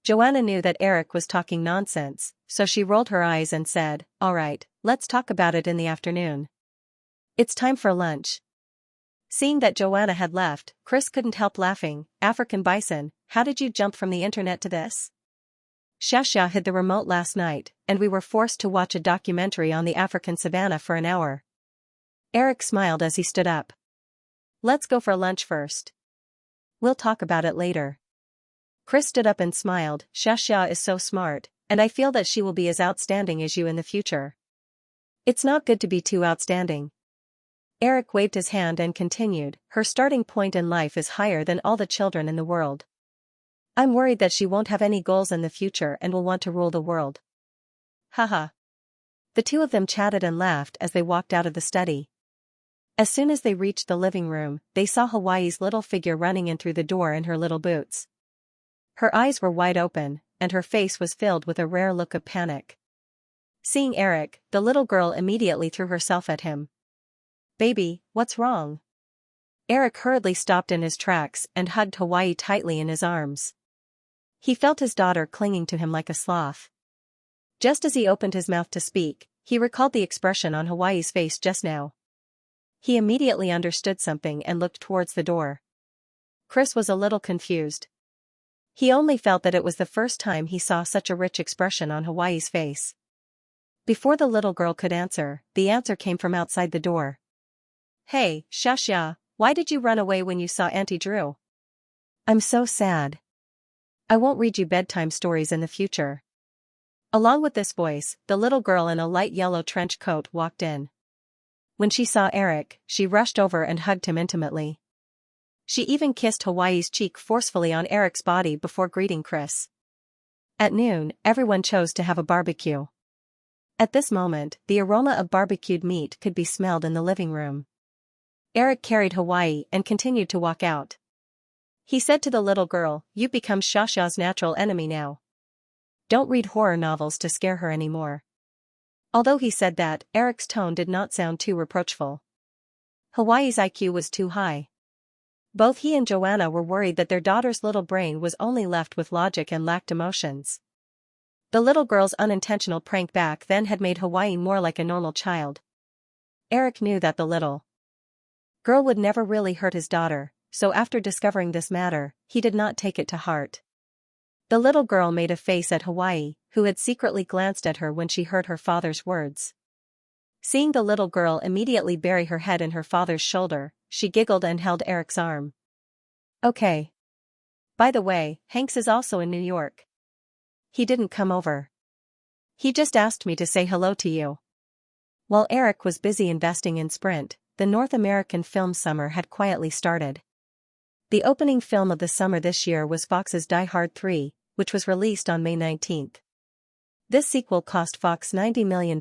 Joanna knew that Eric was talking nonsense, so she rolled her eyes and said, "All right, let's talk about it in the afternoon. It's time for lunch." Seeing that Joanna had left, Chris couldn't help laughing. "African bison, how did you jump from the internet to this?" "Xianxia hid the remote last night, and we were forced to watch a documentary on the African savanna for an hour." Eric smiled as he stood up. "Let's go for lunch first. We'll talk about it later." Chris stood up and smiled. "Xianxia is so smart, and I feel that she will be as outstanding as you in the future. It's not good to be too outstanding." Eric waved his hand and continued, "Her starting point in life is higher than all the children in the world. I'm worried that she won't have any goals in the future and will want to rule the world." Haha. The two of them chatted and laughed as they walked out of the study. As soon as they reached the living room, they saw Hawaii's little figure running in through the door in her little boots. Her eyes were wide open, and her face was filled with a rare look of panic. Seeing Eric, the little girl immediately threw herself at him. "Baby, what's wrong?" Eric hurriedly stopped in his tracks and hugged Hawaii tightly in his arms. He felt his daughter clinging to him like a sloth. Just as he opened his mouth to speak, he recalled the expression on Hawaii's face just now. He immediately understood something and looked towards the door. Chris was a little confused. He only felt that it was the first time he saw such a rich expression on Hawaii's face. Before the little girl could answer, the answer came from outside the door. "Hey, Xianxia, why did you run away when you saw Auntie Drew?" "I'm so sad. I won't read you bedtime stories in the future." Along with this voice, the little girl in a light yellow trench coat walked in. When she saw Eric, she rushed over and hugged him intimately. She even kissed Hawaii's cheek forcefully on Eric's body before greeting Chris. At noon, everyone chose to have a barbecue. At this moment, the aroma of barbecued meat could be smelled in the living room. Eric carried Hawaii and continued to walk out. He said to the little girl, "You've become Xiaxia's natural enemy now. Don't read horror novels to scare her anymore." Although he said that, Eric's tone did not sound too reproachful. Hawaii's IQ was too high. Both he and Joanna were worried that their daughter's little brain was only left with logic and lacked emotions. The little girl's unintentional prank back then had made Hawaii more like a normal child. Eric knew that the little girl would never really hurt his daughter, so after discovering this matter, he did not take it to heart. The little girl made a face at Hawaii, who had secretly glanced at her when she heard her father's words. Seeing the little girl immediately bury her head in her father's shoulder, she giggled and held Eric's arm. "Okay. By the way, Hanks is also in New York. He didn't come over. He just asked me to say hello to you." While Eric was busy investing in Sprint, the North American film summer had quietly started. The opening film of the summer this year was Fox's Die Hard 3, which was released on May 19. This sequel cost Fox $90 million,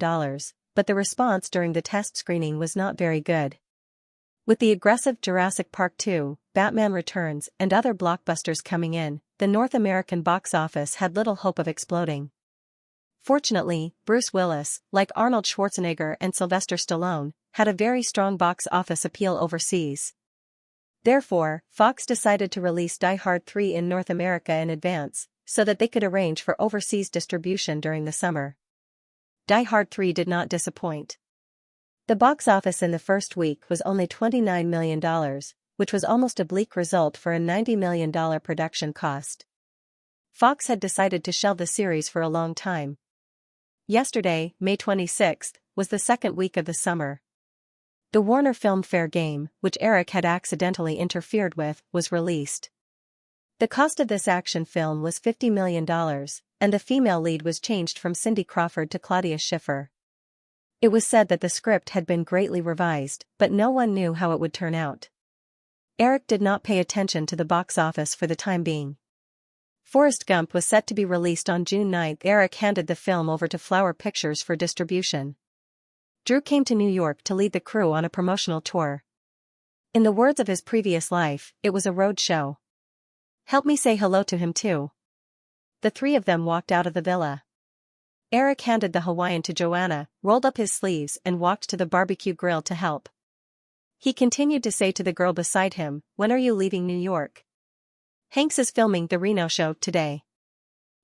but the response during the test screening was not very good. With the aggressive Jurassic Park 2, Batman Returns and other blockbusters coming in, the North American box office had little hope of exploding. Fortunately, Bruce Willis, like Arnold Schwarzenegger and Sylvester Stallone, had a very strong box office appeal overseas. Therefore, Fox decided to release Die Hard 3 in North America in advance, so that they could arrange for overseas distribution during the summer. Die Hard 3 did not disappoint. The box office in the first week was only $29 million, which was almost a bleak result for a $90 million production cost. Fox had decided to shelve the series for a long time. Yesterday, May 26, was the second week of the summer. The Warner Film Fair game, which Eric had accidentally interfered with, was released. The cost of this action film was $50 million, and the female lead was changed from Cindy Crawford to Claudia Schiffer. It was said that the script had been greatly revised, but no one knew how it would turn out. Eric did not pay attention to the box office for the time being. Forrest Gump was set to be released on June 9. Eric handed the film over to Flower Pictures for distribution. Drew came to New York to lead the crew on a promotional tour. In the words of his previous life, it was a road show. "Help me say hello to him too." The three of them walked out of the villa. Eric handed the Hawaiian to Joanna, rolled up his sleeves and walked to the barbecue grill to help. He continued to say to the girl beside him, "When are you leaving New York?" "Hanks is filming the Reno show today.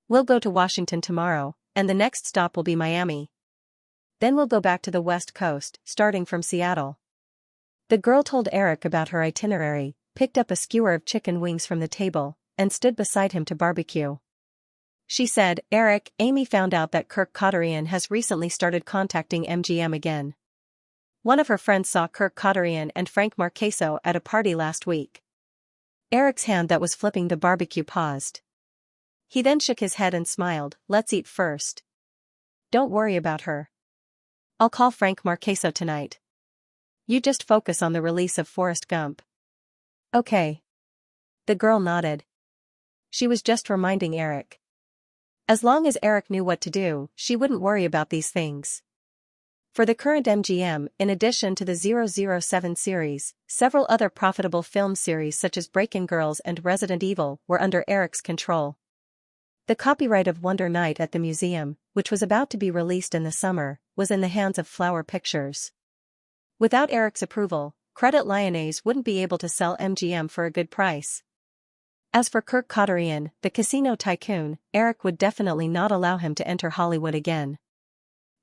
We'll go to Washington tomorrow, and the next stop will be Miami. Then we'll go back to the West Coast, starting from Seattle." The girl told Eric about her itinerary, picked up a skewer of chicken wings from the table, and stood beside him to barbecue. She said, "Eric, Amy found out that Kirk Cotterian has recently started contacting MGM again. One of her friends saw Kirk Cotterian and Frank Marcheso at a party last week." Eric's hand that was flipping the barbecue paused. He then shook his head and smiled. "Let's eat first. Don't worry about her. I'll call Frank Marcheso tonight. You just focus on the release of Forrest Gump." "Okay." The girl nodded. She was just reminding Eric. As long as Eric knew what to do, she wouldn't worry about these things. For the current MGM, in addition to the 007 series, several other profitable film series such as Breakin' Girls and Resident Evil were under Eric's control. The copyright of Wonder Night at the Museum, which was about to be released in the summer, was in the hands of Flower Pictures. Without Eric's approval, Credit Lyonnais wouldn't be able to sell MGM for a good price. As for Kirk Cotterian, the casino tycoon, Eric would definitely not allow him to enter Hollywood again.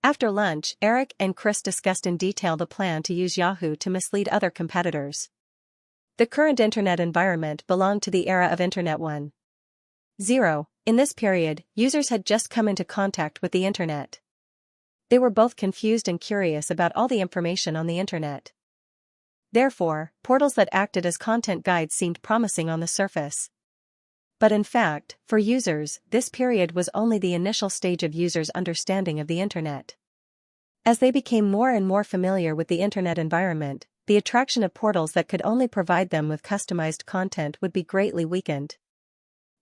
After lunch, Eric and Chris discussed in detail the plan to use Yahoo to mislead other competitors. The current internet environment belonged to the era of Internet 1.0. In this period, users had just come into contact with the internet. They were both confused and curious about all the information on the internet. Therefore, portals that acted as content guides seemed promising on the surface. But in fact, for users, this period was only the initial stage of users' understanding of the internet. As they became more and more familiar with the internet environment, the attraction of portals that could only provide them with customized content would be greatly weakened.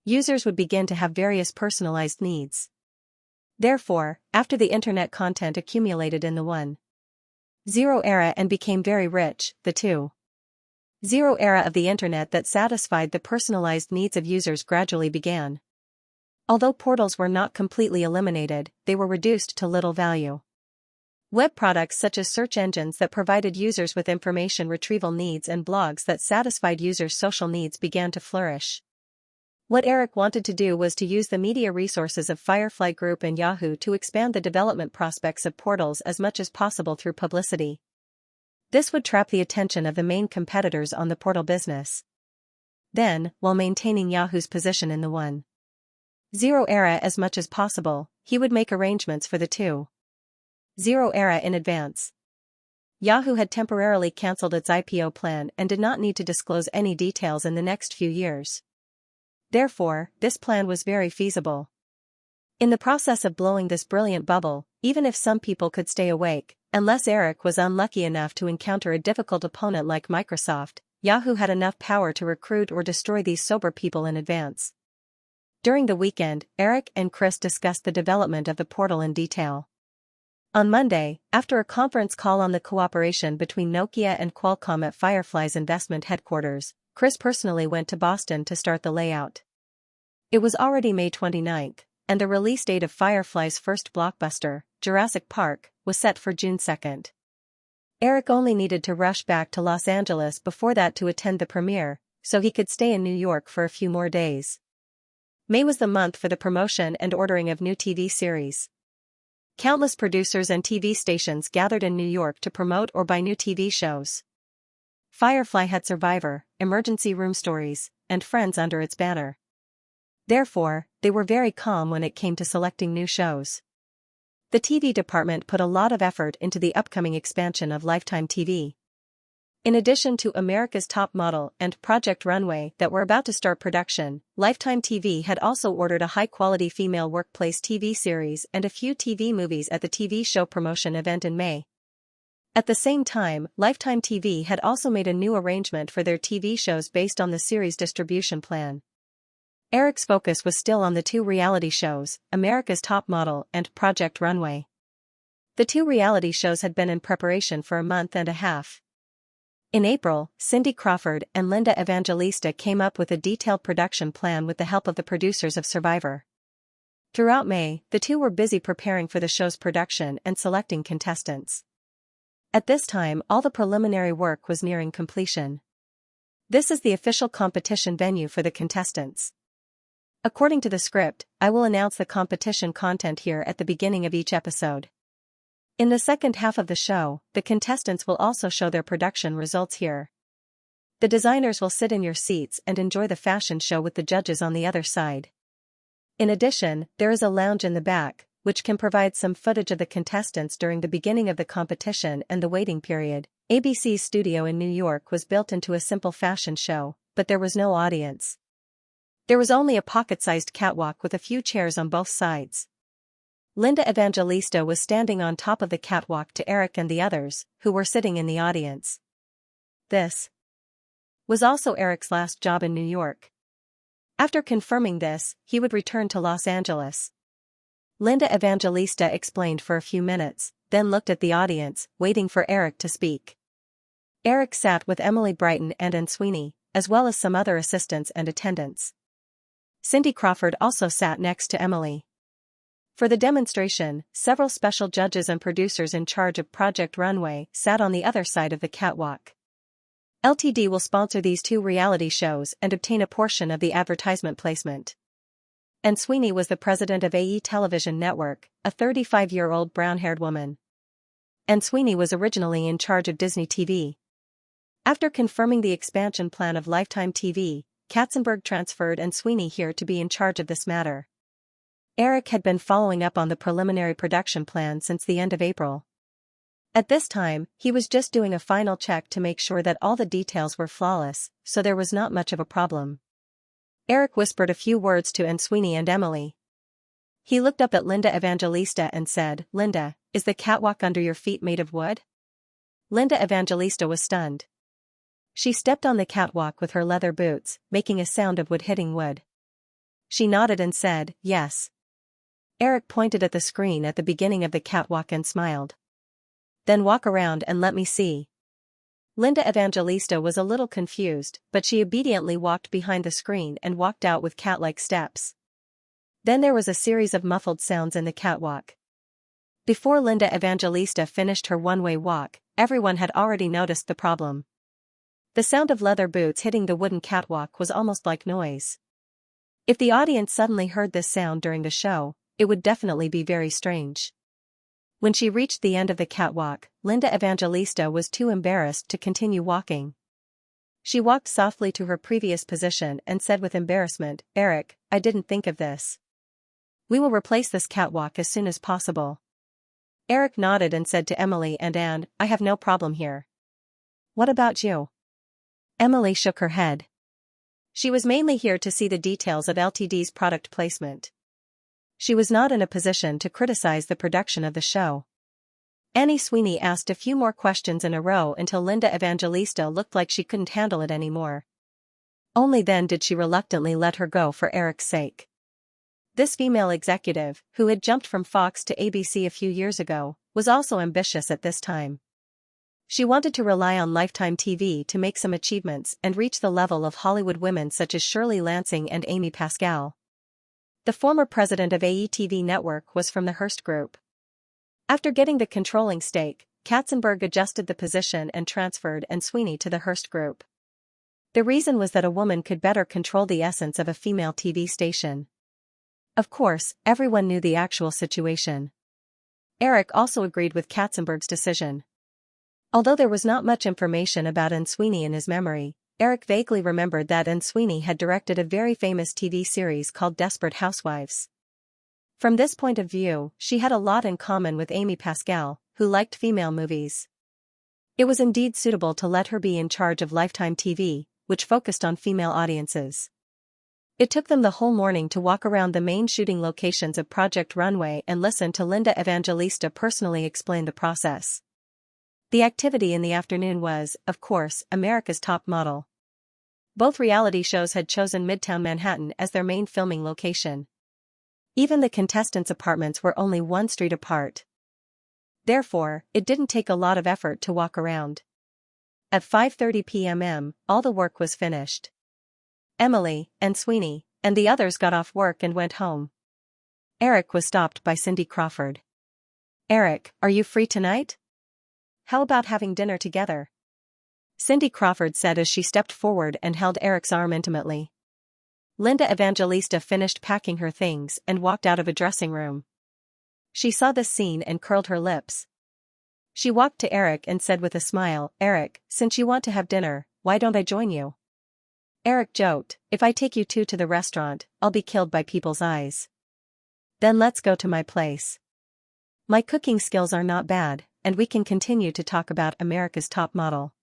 Users would begin to have various personalized needs. Therefore, after the internet content accumulated in the 1.0 era and became very rich, the 2.0 era of the internet that satisfied the personalized needs of users gradually began. Although portals were not completely eliminated, they were reduced to little value. Web products such as search engines that provided users with information retrieval needs and blogs that satisfied users' social needs began to flourish. What Eric wanted to do was to use the media resources of Firefly Group and Yahoo to expand the development prospects of portals as much as possible through publicity. This would trap the attention of the main competitors on the portal business. Then, while maintaining Yahoo's position in the 1.0 era as much as possible, he would make arrangements for the 2.0 era in advance. Yahoo had temporarily cancelled its IPO plan and did not need to disclose any details in the next few years. Therefore, this plan was very feasible. In the process of blowing this brilliant bubble, even if some people could stay awake, unless Eric was unlucky enough to encounter a difficult opponent like Microsoft, Yahoo had enough power to recruit or destroy these sober people in advance. During the weekend, Eric and Chris discussed the development of the portal in detail. On Monday, after a conference call on the cooperation between Nokia and Qualcomm at Firefly's investment headquarters, Chris personally went to Boston to start the layout. It was already May 29th, and the release date of Firefly's first blockbuster, Jurassic Park, was set for June 2nd. Eric only needed to rush back to Los Angeles before that to attend the premiere, so he could stay in New York for a few more days. May was the month for the promotion and ordering of new TV series. Countless producers and TV stations gathered in New York to promote or buy new TV shows. Firefly had Survivor, Emergency Room Stories, and Friends under its banner. Therefore, they were very calm when it came to selecting new shows. The TV department put a lot of effort into the upcoming expansion of Lifetime TV. In addition to America's Top Model and Project Runway that were about to start production, Lifetime TV had also ordered a high-quality female workplace TV series and a few TV movies at the TV show promotion event in May. At the same time, Lifetime TV had also made a new arrangement for their TV shows based on the series' distribution plan. Eric's focus was still on the two reality shows, America's Top Model and Project Runway. The two reality shows had been in preparation for a month and a half. In April, Cindy Crawford and Linda Evangelista came up with a detailed production plan with the help of the producers of Survivor. Throughout May, the two were busy preparing for the show's production and selecting contestants. At this time, all the preliminary work was nearing completion. This is the official competition venue for the contestants. According to the script, I will announce the competition content here at the beginning of each episode. In the second half of the show, the contestants will also show their production results here. The designers will sit in your seats and enjoy the fashion show with the judges on the other side. In addition, there is a lounge in the back, which can provide some footage of the contestants during the beginning of the competition and the waiting period. ABC's studio in New York was built into a simple fashion show, but there was no audience. There was only a pocket-sized catwalk with a few chairs on both sides. Linda Evangelista was standing on top of the catwalk to Eric and the others, who were sitting in the audience. This was also Eric's last job in New York. After confirming this, he would return to Los Angeles. Linda Evangelista explained for a few minutes, then looked at the audience, waiting for Eric to speak. Eric sat with Emily Brighton and Anne Sweeney, as well as some other assistants and attendants. Cindy Crawford also sat next to Emily. For the demonstration, several special judges and producers in charge of Project Runway sat on the other side of the catwalk. Ltd will sponsor these two reality shows and obtain a portion of the advertisement placement. Anne Sweeney was the president of AE Television Network, a 35-year-old brown-haired woman. Anne Sweeney was originally in charge of Disney TV. After confirming the expansion plan of Lifetime TV, Katzenberg transferred Sweeney here to be in charge of this matter. Eric had been following up on the preliminary production plan since the end of April. At this time, he was just doing a final check to make sure that all the details were flawless, so there was not much of a problem. Eric whispered a few words to Sweeney and Emily. He looked up at Linda Evangelista and said, "Linda, is the catwalk under your feet made of wood?" Linda Evangelista was stunned. She stepped on the catwalk with her leather boots, making a sound of wood hitting wood. She nodded and said, "Yes." Eric pointed at the screen at the beginning of the catwalk and smiled. "Then walk around and let me see." Linda Evangelista was a little confused, but she obediently walked behind the screen and walked out with cat-like steps. Then there was a series of muffled sounds in the catwalk. Before Linda Evangelista finished her one-way walk, everyone had already noticed the problem. The sound of leather boots hitting the wooden catwalk was almost like noise. If the audience suddenly heard this sound during the show, it would definitely be very strange. When she reached the end of the catwalk, Linda Evangelista was too embarrassed to continue walking. She walked softly to her previous position and said with embarrassment, "Eric, I didn't think of this. We will replace this catwalk as soon as possible." Eric nodded and said to Emily and Anne, "I have no problem here." "What about you?" Emily shook her head. She was mainly here to see the details of LTD's product placement. She was not in a position to criticize the production of the show. Sweeney asked a few more questions in a row until Linda Evangelista looked like she couldn't handle it anymore. Only then did she reluctantly let her go for Eric's sake. This female executive, who had jumped from Fox to ABC a few years ago, was also ambitious at this time. She wanted to rely on Lifetime TV to make some achievements and reach the level of Hollywood women such as Shirley Lansing and Amy Pascal. The former president of AETV Network was from the Hearst Group. After getting the controlling stake, Katzenberg adjusted the position and transferred Sweeney to the Hearst Group. The reason was that a woman could better control the essence of a female TV station. Of course, everyone knew the actual situation. Eric also agreed with Katzenberg's decision. Although there was not much information about Sweeney in his memory, Eric vaguely remembered that Sweeney had directed a very famous TV series called Desperate Housewives. From this point of view, she had a lot in common with Amy Pascal, who liked female movies. It was indeed suitable to let her be in charge of Lifetime TV, which focused on female audiences. It took them the whole morning to walk around the main shooting locations of Project Runway and listen to Linda Evangelista personally explain the process. The activity in the afternoon was, of course, America's Top Model. Both reality shows had chosen Midtown Manhattan as their main filming location. Even the contestants' apartments were only one street apart. Therefore, it didn't take a lot of effort to walk around. At 5:30 p.m., all the work was finished. Emily, Sweeney, and the others got off work and went home. Eric was stopped by Cindy Crawford. "Eric, are you free tonight? How about having dinner together?" Cindy Crawford said as she stepped forward and held Eric's arm intimately. Linda Evangelista finished packing her things and walked out of a dressing room. She saw this scene and curled her lips. She walked to Eric and said with a smile, "Eric, since you want to have dinner, why don't I join you?" Eric joked, "If I take you two to the restaurant, I'll be killed by people's eyes. Then let's go to my place. My cooking skills are not bad, and we can continue to talk about America's Top Model."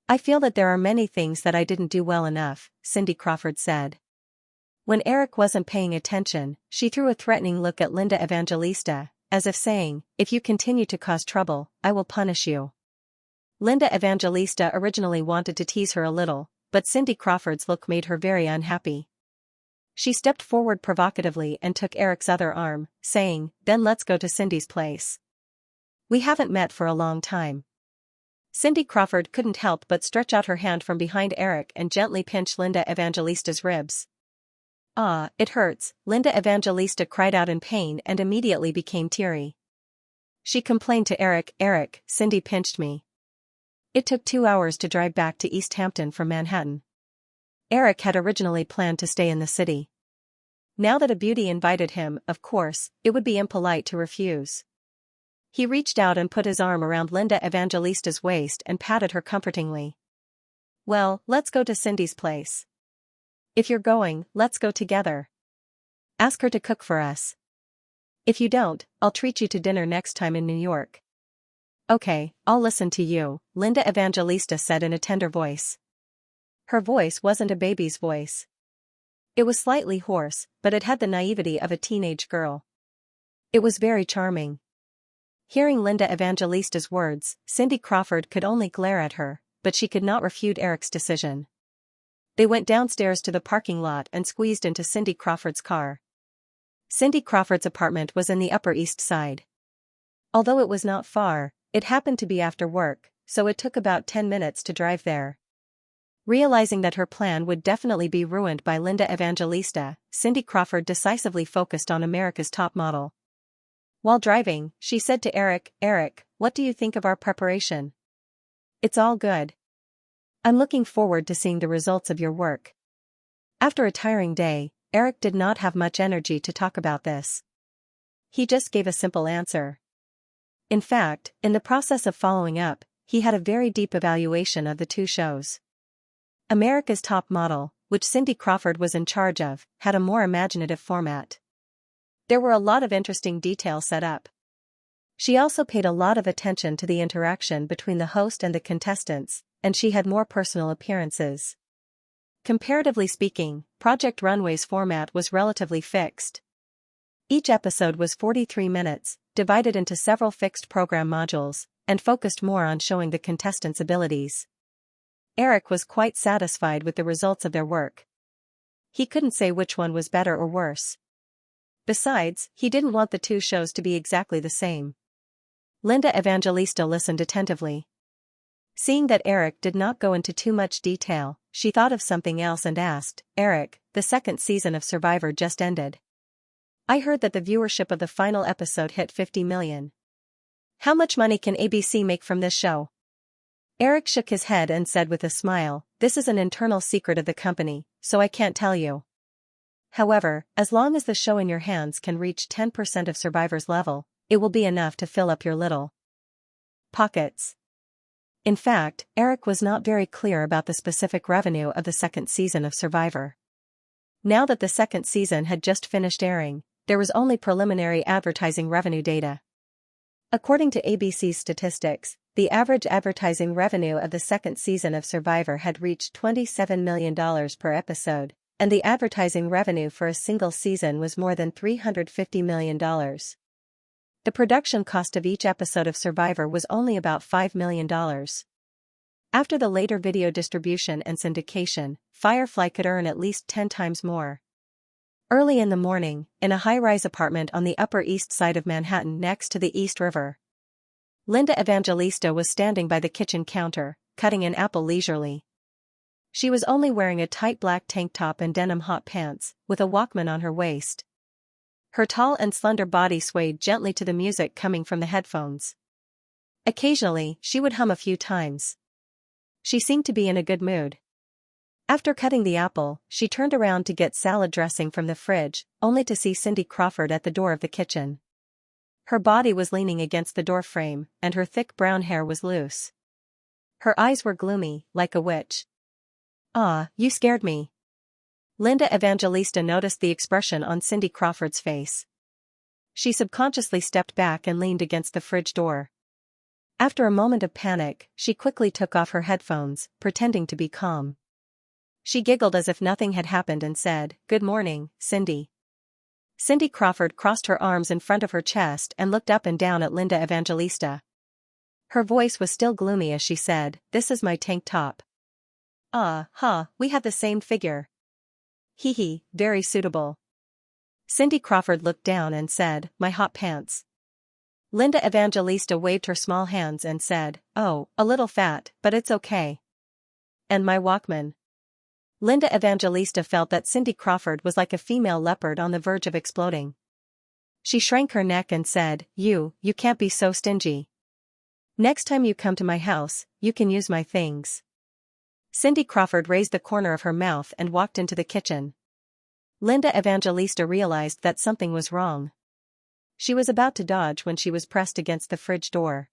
"I feel that there are many things that I didn't do well enough," Cindy Crawford said. When Eric wasn't paying attention, she threw a threatening look at Linda Evangelista, as if saying, "If you continue to cause trouble, I will punish you." Linda Evangelista originally wanted to tease her a little, but Cindy Crawford's look made her very unhappy. She stepped forward provocatively and took Eric's other arm, saying, "Then let's go to Cindy's place. We haven't met for a long time." Cindy Crawford couldn't help but stretch out her hand from behind Eric and gently pinch Linda Evangelista's ribs. "Ah, it hurts," Linda Evangelista cried out in pain and immediately became teary. She complained to Eric, "Eric, Cindy pinched me." It took 2 hours to drive back to East Hampton from Manhattan. Eric had originally planned to stay in the city. Now that a beauty invited him, of course, it would be impolite to refuse. He reached out and put his arm around Linda Evangelista's waist and patted her comfortingly. Well, let's go to Cindy's place. If you're going, let's go together. Ask her to cook for us. If you don't, I'll treat you to dinner next time in New York. Okay, I'll listen to you, Linda Evangelista said in a tender voice. Her voice wasn't a baby's voice. It was slightly hoarse, but it had the naivety of a teenage girl. It was very charming. Hearing Linda Evangelista's words, Cindy Crawford could only glare at her, but she could not refute Eric's decision. They went downstairs to the parking lot and squeezed into Cindy Crawford's car. Cindy Crawford's apartment was in the Upper East Side. Although it was not far, it happened to be after work, so it took about 10 minutes to drive there. Realizing that her plan would definitely be ruined by Linda Evangelista, Cindy Crawford decisively focused on America's Top Model. While driving, she said to Eric, "Eric, what do you think of our preparation?" "It's all good. I'm looking forward to seeing the results of your work." After a tiring day, Eric did not have much energy to talk about this. He just gave a simple answer. In fact, in the process of following up, he had a very deep evaluation of the two shows. America's Top Model, which Cindy Crawford was in charge of, had a more imaginative format. There were a lot of interesting details set up. She also paid a lot of attention to the interaction between the host and the contestants, and she had more personal appearances. Comparatively speaking, Project Runway's format was relatively fixed. Each episode was 43 minutes, divided into several fixed program modules, and focused more on showing the contestants' abilities. Eric was quite satisfied with the results of their work. He couldn't say which one was better or worse. Besides, he didn't want the two shows to be exactly the same. Linda Evangelista listened attentively. Seeing that Eric did not go into too much detail, she thought of something else and asked, "Eric, the second season of Survivor just ended. I heard that the viewership of the final episode hit 50 million. How much money can ABC make from this show?" Eric shook his head and said with a smile, "This is an internal secret of the company, so I can't tell you. However, as long as the show in your hands can reach 10% of Survivor's level, it will be enough to fill up your little pockets." In fact, Eric was not very clear about the specific revenue of the second season of Survivor. Now that the second season had just finished airing, there was only preliminary advertising revenue data. According to ABC's statistics, the average advertising revenue of the second season of Survivor had reached $27 million per episode, and the advertising revenue for a single season was more than $350 million. The production cost of each episode of Survivor was only about $5 million. After the later video distribution and syndication, Firefly could earn at least 10 times more. Early in the morning, in a high-rise apartment on the Upper East Side of Manhattan next to the East River, Linda Evangelista was standing by the kitchen counter, cutting an apple leisurely. She was only wearing a tight black tank top and denim hot pants, with a Walkman on her waist. Her tall and slender body swayed gently to the music coming from the headphones. Occasionally, she would hum a few times. She seemed to be in a good mood. After cutting the apple, she turned around to get salad dressing from the fridge, only to see Cindy Crawford at the door of the kitchen. Her body was leaning against the door frame, and her thick brown hair was loose. Her eyes were gloomy, like a witch. "Ah, you scared me." Linda Evangelista noticed the expression on Cindy Crawford's face. She subconsciously stepped back and leaned against the fridge door. After a moment of panic, she quickly took off her headphones, pretending to be calm. She giggled as if nothing had happened and said, "Good morning, Cindy." Cindy Crawford crossed her arms in front of her chest and looked up and down at Linda Evangelista. Her voice was still gloomy as she said, "This is my tank top." We have the same figure." "Hee hee, very suitable." Cindy Crawford looked down and said, "My hot pants." Linda Evangelista waved her small hands and said, "Oh, a little fat, but it's okay." "And my Walkman." Linda Evangelista felt that Cindy Crawford was like a female leopard on the verge of exploding. She shrank her neck and said, You can't be so stingy. Next time you come to my house, you can use my things." Cindy Crawford raised the corner of her mouth and walked into the kitchen. Linda Evangelista realized that something was wrong. She was about to dodge when she was pressed against the fridge door.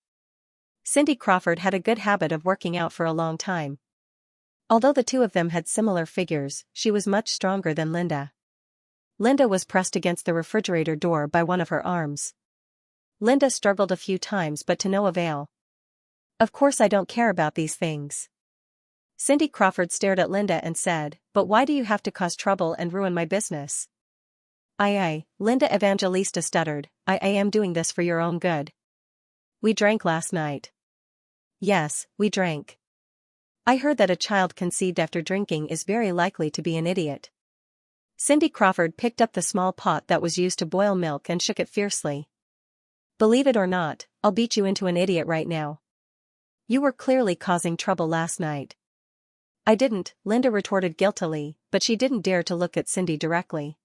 Cindy Crawford had a good habit of working out for a long time. Although the two of them had similar figures, she was much stronger than Linda. Linda was pressed against the refrigerator door by one of her arms. Linda struggled a few times but to no avail. "Of course I don't care about these things." Cindy Crawford stared at Linda and said, "But why do you have to cause trouble and ruin my business?" Linda Evangelista stuttered, I am doing this for your own good. We drank last night." "Yes, we drank. I heard that a child conceived after drinking is very likely to be an idiot." Cindy Crawford picked up the small pot that was used to boil milk and shook it fiercely. "Believe it or not, I'll beat you into an idiot right now. You were clearly causing trouble last night." "I didn't," Linda retorted guiltily, but she didn't dare to look at Cindy directly.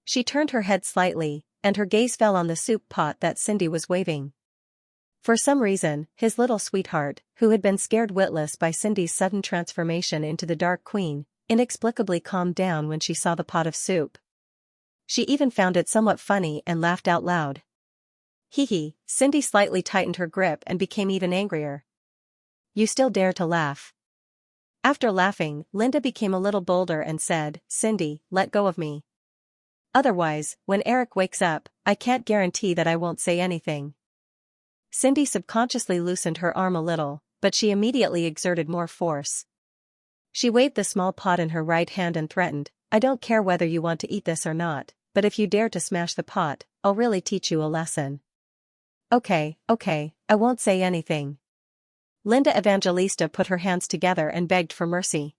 She turned her head slightly, and her gaze fell on the soup pot that Cindy was waving. For some reason, his little sweetheart, who had been scared witless by Cindy's sudden transformation into the Dark Queen, inexplicably calmed down when she saw the pot of soup. She even found it somewhat funny and laughed out loud. "Hee hee," Cindy slightly tightened her grip and became even angrier. "You still dare to laugh?" After laughing, Linda became a little bolder and said, "Cindy, let go of me. Otherwise, when Eric wakes up, I can't guarantee that I won't say anything." Cindy subconsciously loosened her arm a little, but she immediately exerted more force. She waved the small pot in her right hand and threatened, "I don't care whether you want to eat this or not, but if you dare to smash the pot, I'll really teach you a lesson." Okay, I won't say anything." Linda Evangelista put her hands together and begged for mercy.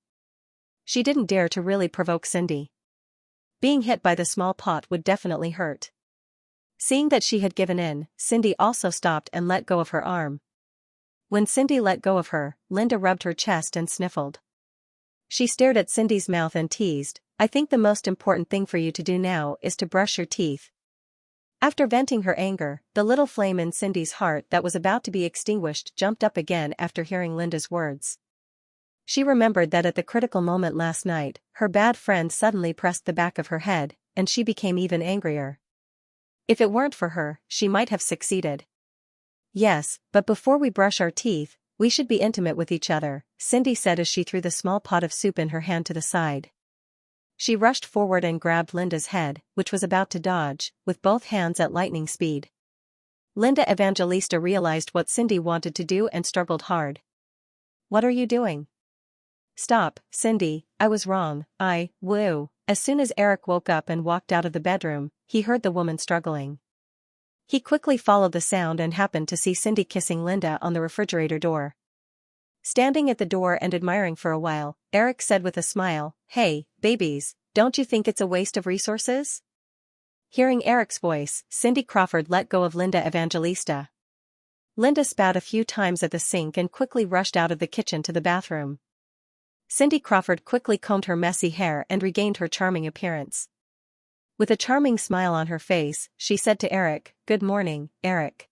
She didn't dare to really provoke Cindy. Being hit by the small pot would definitely hurt. Seeing that she had given in, Cindy also stopped and let go of her arm. When Cindy let go of her, Linda rubbed her chest and sniffled. She stared at Cindy's mouth and teased, "I think the most important thing for you to do now is to brush your teeth." After venting her anger, the little flame in Cindy's heart that was about to be extinguished jumped up again after hearing Linda's words. She remembered that at the critical moment last night, her bad friend suddenly pressed the back of her head, and she became even angrier. If it weren't for her, she might have succeeded. "Yes, but before we brush our teeth, we should be intimate with each other," Cindy said as she threw the small pot of soup in her hand to the side. She rushed forward and grabbed Linda's head, which was about to dodge, with both hands at lightning speed. Linda Evangelista realized what Cindy wanted to do and struggled hard. "What are you doing?" "Stop, Cindy, I was wrong, woo." As soon as Eric woke up and walked out of the bedroom, he heard the woman struggling. He quickly followed the sound and happened to see Cindy kissing Linda on the refrigerator door. Standing at the door and admiring for a while, Eric said with a smile, "Hey, babies, don't you think it's a waste of resources?" Hearing Eric's voice, Cindy Crawford let go of Linda Evangelista. Linda spat a few times at the sink and quickly rushed out of the kitchen to the bathroom. Cindy Crawford quickly combed her messy hair and regained her charming appearance. With a charming smile on her face, she said to Eric, "Good morning, Eric."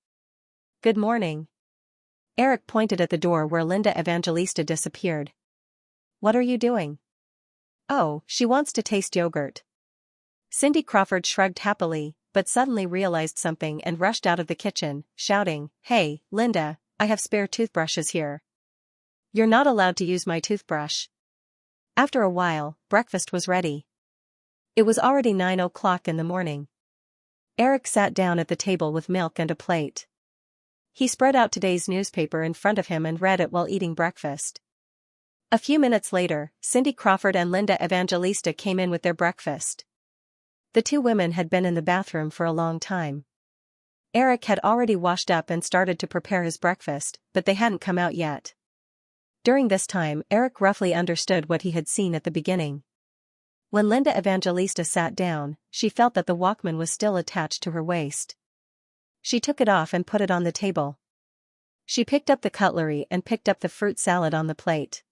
"Good morning." Eric pointed at the door where Linda Evangelista disappeared. "What are you doing?" "Oh, she wants to taste yogurt." Cindy Crawford shrugged happily, but suddenly realized something and rushed out of the kitchen, shouting, "Hey, Linda, I have spare toothbrushes here. You're not allowed to use my toothbrush." After a while, breakfast was ready. It was already 9 o'clock in the morning. Eric sat down at the table with milk and a plate. He spread out today's newspaper in front of him and read it while eating breakfast. A few minutes later, Cindy Crawford and Linda Evangelista came in with their breakfast. The two women had been in the bathroom for a long time. Eric had already washed up and started to prepare his breakfast, but they hadn't come out yet. During this time, Eric roughly understood what he had seen at the beginning. When Linda Evangelista sat down, she felt that the Walkman was still attached to her waist. She took it off and put it on the table. She picked up the cutlery and picked up the fruit salad on the plate.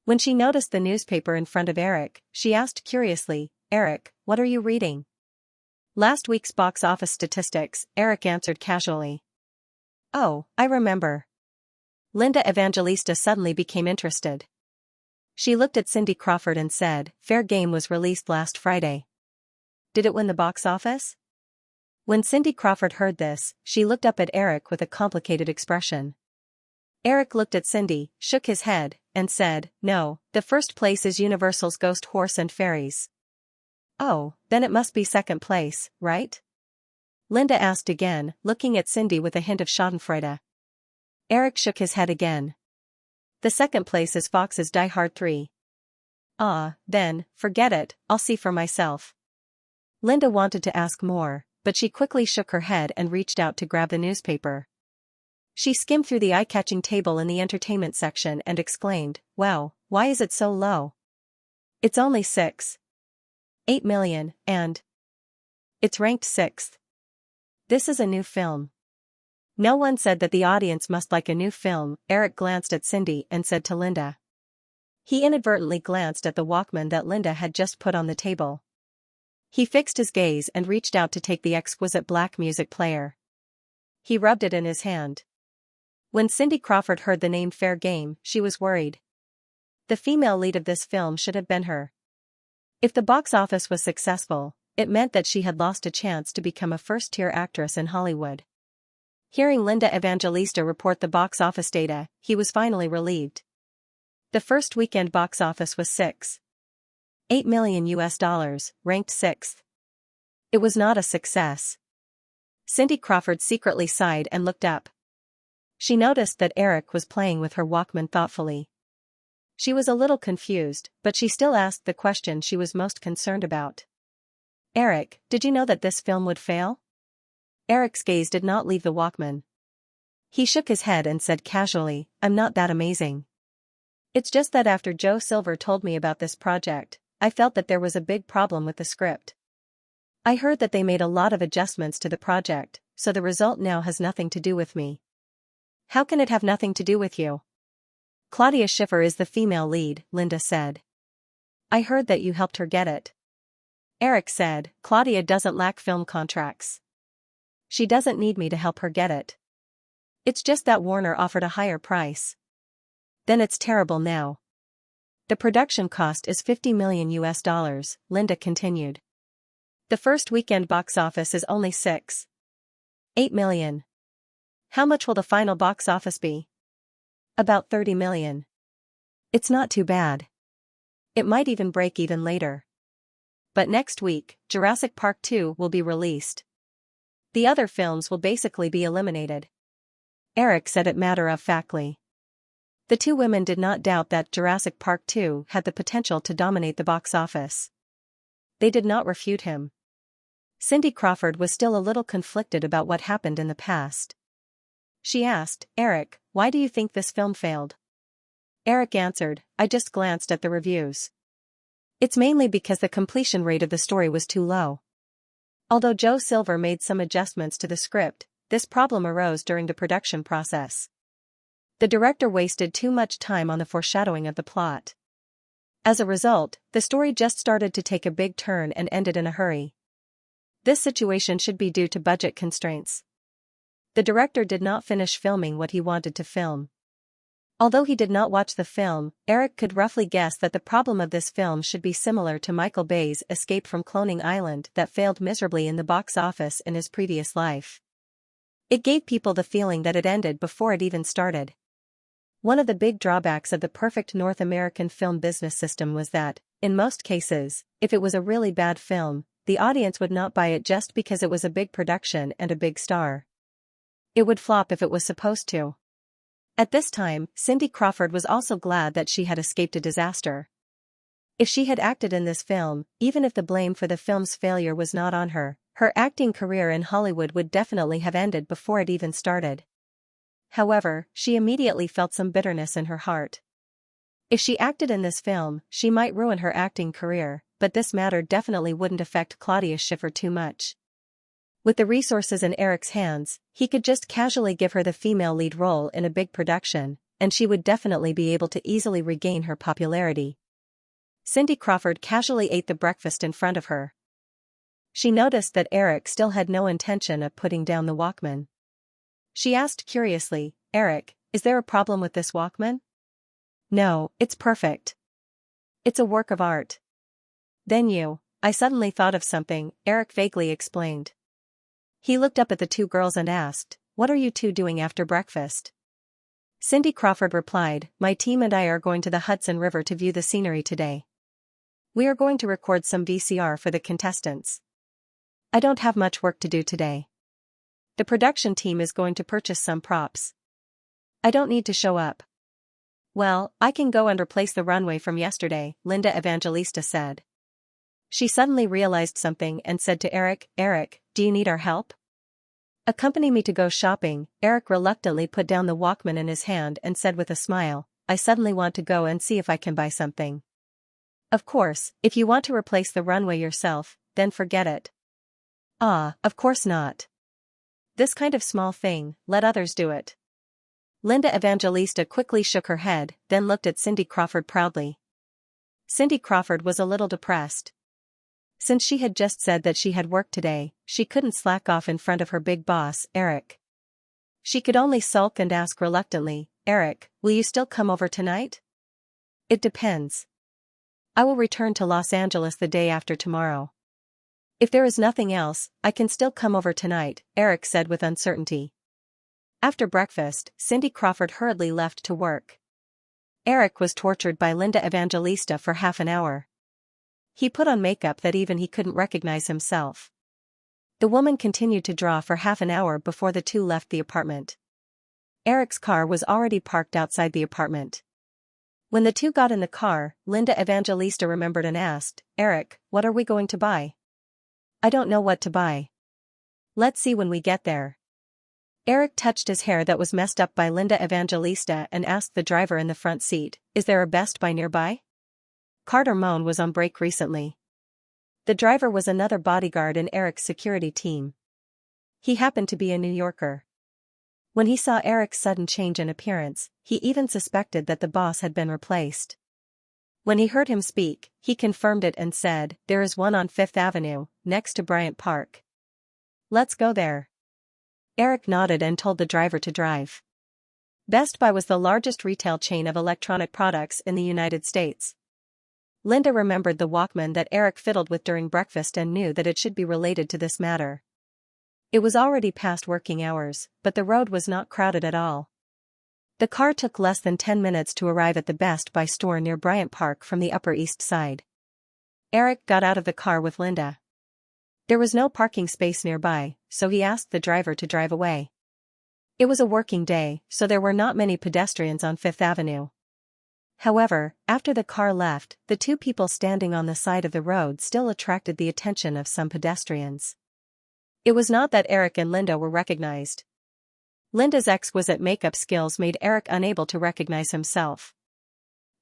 When she noticed the newspaper in front of Eric, she asked curiously, "Eric, what are you reading?" "Last week's box office statistics," Eric answered casually. "Oh, I remember." Linda Evangelista suddenly became interested. She looked at Cindy Crawford and said, "Fair Game was released last Friday. Did it win the box office?" When Cindy Crawford heard this, she looked up at Eric with a complicated expression. Eric looked at Cindy, shook his head, and said, "No, the first place is Universal's Ghost Horse and Fairies." "Oh, then it must be second place, right?" Linda asked again, looking at Cindy with a hint of schadenfreude. Eric shook his head again. "The second place is Fox's Die Hard 3. "Ah, then, forget it, I'll see for myself." Linda wanted to ask more, but she quickly shook her head and reached out to grab the newspaper. She skimmed through the eye-catching table in the entertainment section and exclaimed, "Wow, why is it so low? It's only 6.8 million, and it's ranked 6th. This is a new film." "No one said that the audience must like a new film," Eric glanced at Cindy and said to Linda. He inadvertently glanced at the Walkman that Linda had just put on the table. He fixed his gaze and reached out to take the exquisite black music player. He rubbed it in his hand. When Cindy Crawford heard the name Fair Game, she was worried. The female lead of this film should have been her. If the box office was successful, it meant that she had lost a chance to become a first-tier actress in Hollywood. Hearing Linda Evangelista report the box office data, he was finally relieved. The first weekend box office was $6.8 million, ranked 6th. It was not a success. Cindy Crawford secretly sighed and looked up. She noticed that Eric was playing with her Walkman thoughtfully. She was a little confused, but she still asked the question she was most concerned about. "Eric, did you know that this film would fail?" Eric's gaze did not leave the Walkman. He shook his head and said casually, "I'm not that amazing. It's just that after Joe Silver told me about this project, I felt that there was a big problem with the script. I heard that they made a lot of adjustments to the project, so the result now has nothing to do with me." "How can it have nothing to do with you?" "Claudia Schiffer is the female lead," Linda said. "I heard that you helped her get it." Eric said, "Claudia doesn't lack film contracts. She doesn't need me to help her get it. It's just that Warner offered a higher price." "Then it's terrible now." "The production cost is $50 million, Linda continued. The first weekend box office is only $6.8 million. How much will the final box office be?" "About $30 million. It's not too bad. It might even break even later. But next week, Jurassic Park 2 will be released. The other films will basically be eliminated." Eric said it matter-of-factly. The two women did not doubt that Jurassic Park 2 had the potential to dominate the box office. They did not refute him. Cindy Crawford was still a little conflicted about what happened in the past. She asked, "Eric, why do you think this film failed?" Eric answered, "I just glanced at the reviews. It's mainly because the completion rate of the story was too low. Although Joe Silver made some adjustments to the script, this problem arose during the production process. The director wasted too much time on the foreshadowing of the plot. As a result, the story just started to take a big turn and ended in a hurry. This situation should be due to budget constraints. The director did not finish filming what he wanted to film." Although he did not watch the film, Eric could roughly guess that the problem of this film should be similar to Michael Bay's Escape from Cloning Island that failed miserably in the box office in his previous life. It gave people the feeling that it ended before it even started. One of the big drawbacks of the perfect North American film business system was that, in most cases, if it was a really bad film, the audience would not buy it just because it was a big production and a big star. It would flop if it was supposed to. At this time, Cindy Crawford was also glad that she had escaped a disaster. If she had acted in this film, even if the blame for the film's failure was not on her, her acting career in Hollywood would definitely have ended before it even started. However, she immediately felt some bitterness in her heart. If she acted in this film, she might ruin her acting career, but this matter definitely wouldn't affect Claudia Schiffer too much. With the resources in Eric's hands, he could just casually give her the female lead role in a big production, and she would definitely be able to easily regain her popularity. Cindy Crawford casually ate the breakfast in front of her. She noticed that Eric still had no intention of putting down the Walkman. She asked curiously, "Eric, is there a problem with this Walkman?" "No, it's perfect. It's a work of art." I suddenly thought of something," Eric vaguely explained. He looked up at the two girls and asked, "What are you two doing after breakfast?" Cindy Crawford replied, my team and I are going to the Hudson River to view the scenery today. We are going to record some VCR for the contestants. I don't have much work to do today. The production team is going to purchase some props. I don't need to show up. Well, I can go and replace the runway from yesterday, Linda Evangelista said. She suddenly realized something and said to Eric, Eric, do you need our help? Accompany me to go shopping. Eric reluctantly put down the Walkman in his hand and said with a smile, I suddenly want to go and see if I can buy something. Of course, if you want to replace the runway yourself, then forget it. Ah, of course not. This kind of small thing, let others do it. Linda Evangelista quickly shook her head, then looked at Cindy Crawford proudly. Cindy Crawford was a little depressed. Since she had just said that she had work today, she couldn't slack off in front of her big boss, Eric. She could only sulk and ask reluctantly, Eric, will you still come over tonight? It depends. I will return to Los Angeles the day after tomorrow. If there is nothing else, I can still come over tonight, Eric said with uncertainty. After breakfast, Cindy Crawford hurriedly left to work. Eric was tortured by Linda Evangelista for half an hour. He put on makeup that even he couldn't recognize himself. The woman continued to draw for half an hour before the two left the apartment. Eric's car was already parked outside the apartment. When the two got in the car, Linda Evangelista remembered and asked, Eric, what are we going to buy? I don't know what to buy. Let's see when we get there. Eric touched his hair that was messed up by Linda Evangelista and asked the driver in the front seat, is there a Best Buy nearby? Carter Moan was on break recently. The driver was another bodyguard in Eric's security team. He happened to be a New Yorker. When he saw Eric's sudden change in appearance, he even suspected that the boss had been replaced. When he heard him speak, he confirmed it and said, there is one on Fifth Avenue, next to Bryant Park. Let's go there. Eric nodded and told the driver to drive. Best Buy was the largest retail chain of electronic products in the United States. Linda remembered the Walkman that Eric fiddled with during breakfast and knew that it should be related to this matter. It was already past working hours, but the road was not crowded at all. The car took less than 10 minutes to arrive at the Best Buy store near Bryant Park from the Upper East Side. Eric got out of the car with Linda. There was no parking space nearby, so he asked the driver to drive away. It was a working day, so there were not many pedestrians on Fifth Avenue. However, after the car left, the two people standing on the side of the road still attracted the attention of some pedestrians. It was not that Eric and Linda were recognized. Linda's exquisite makeup skills made Eric unable to recognize himself.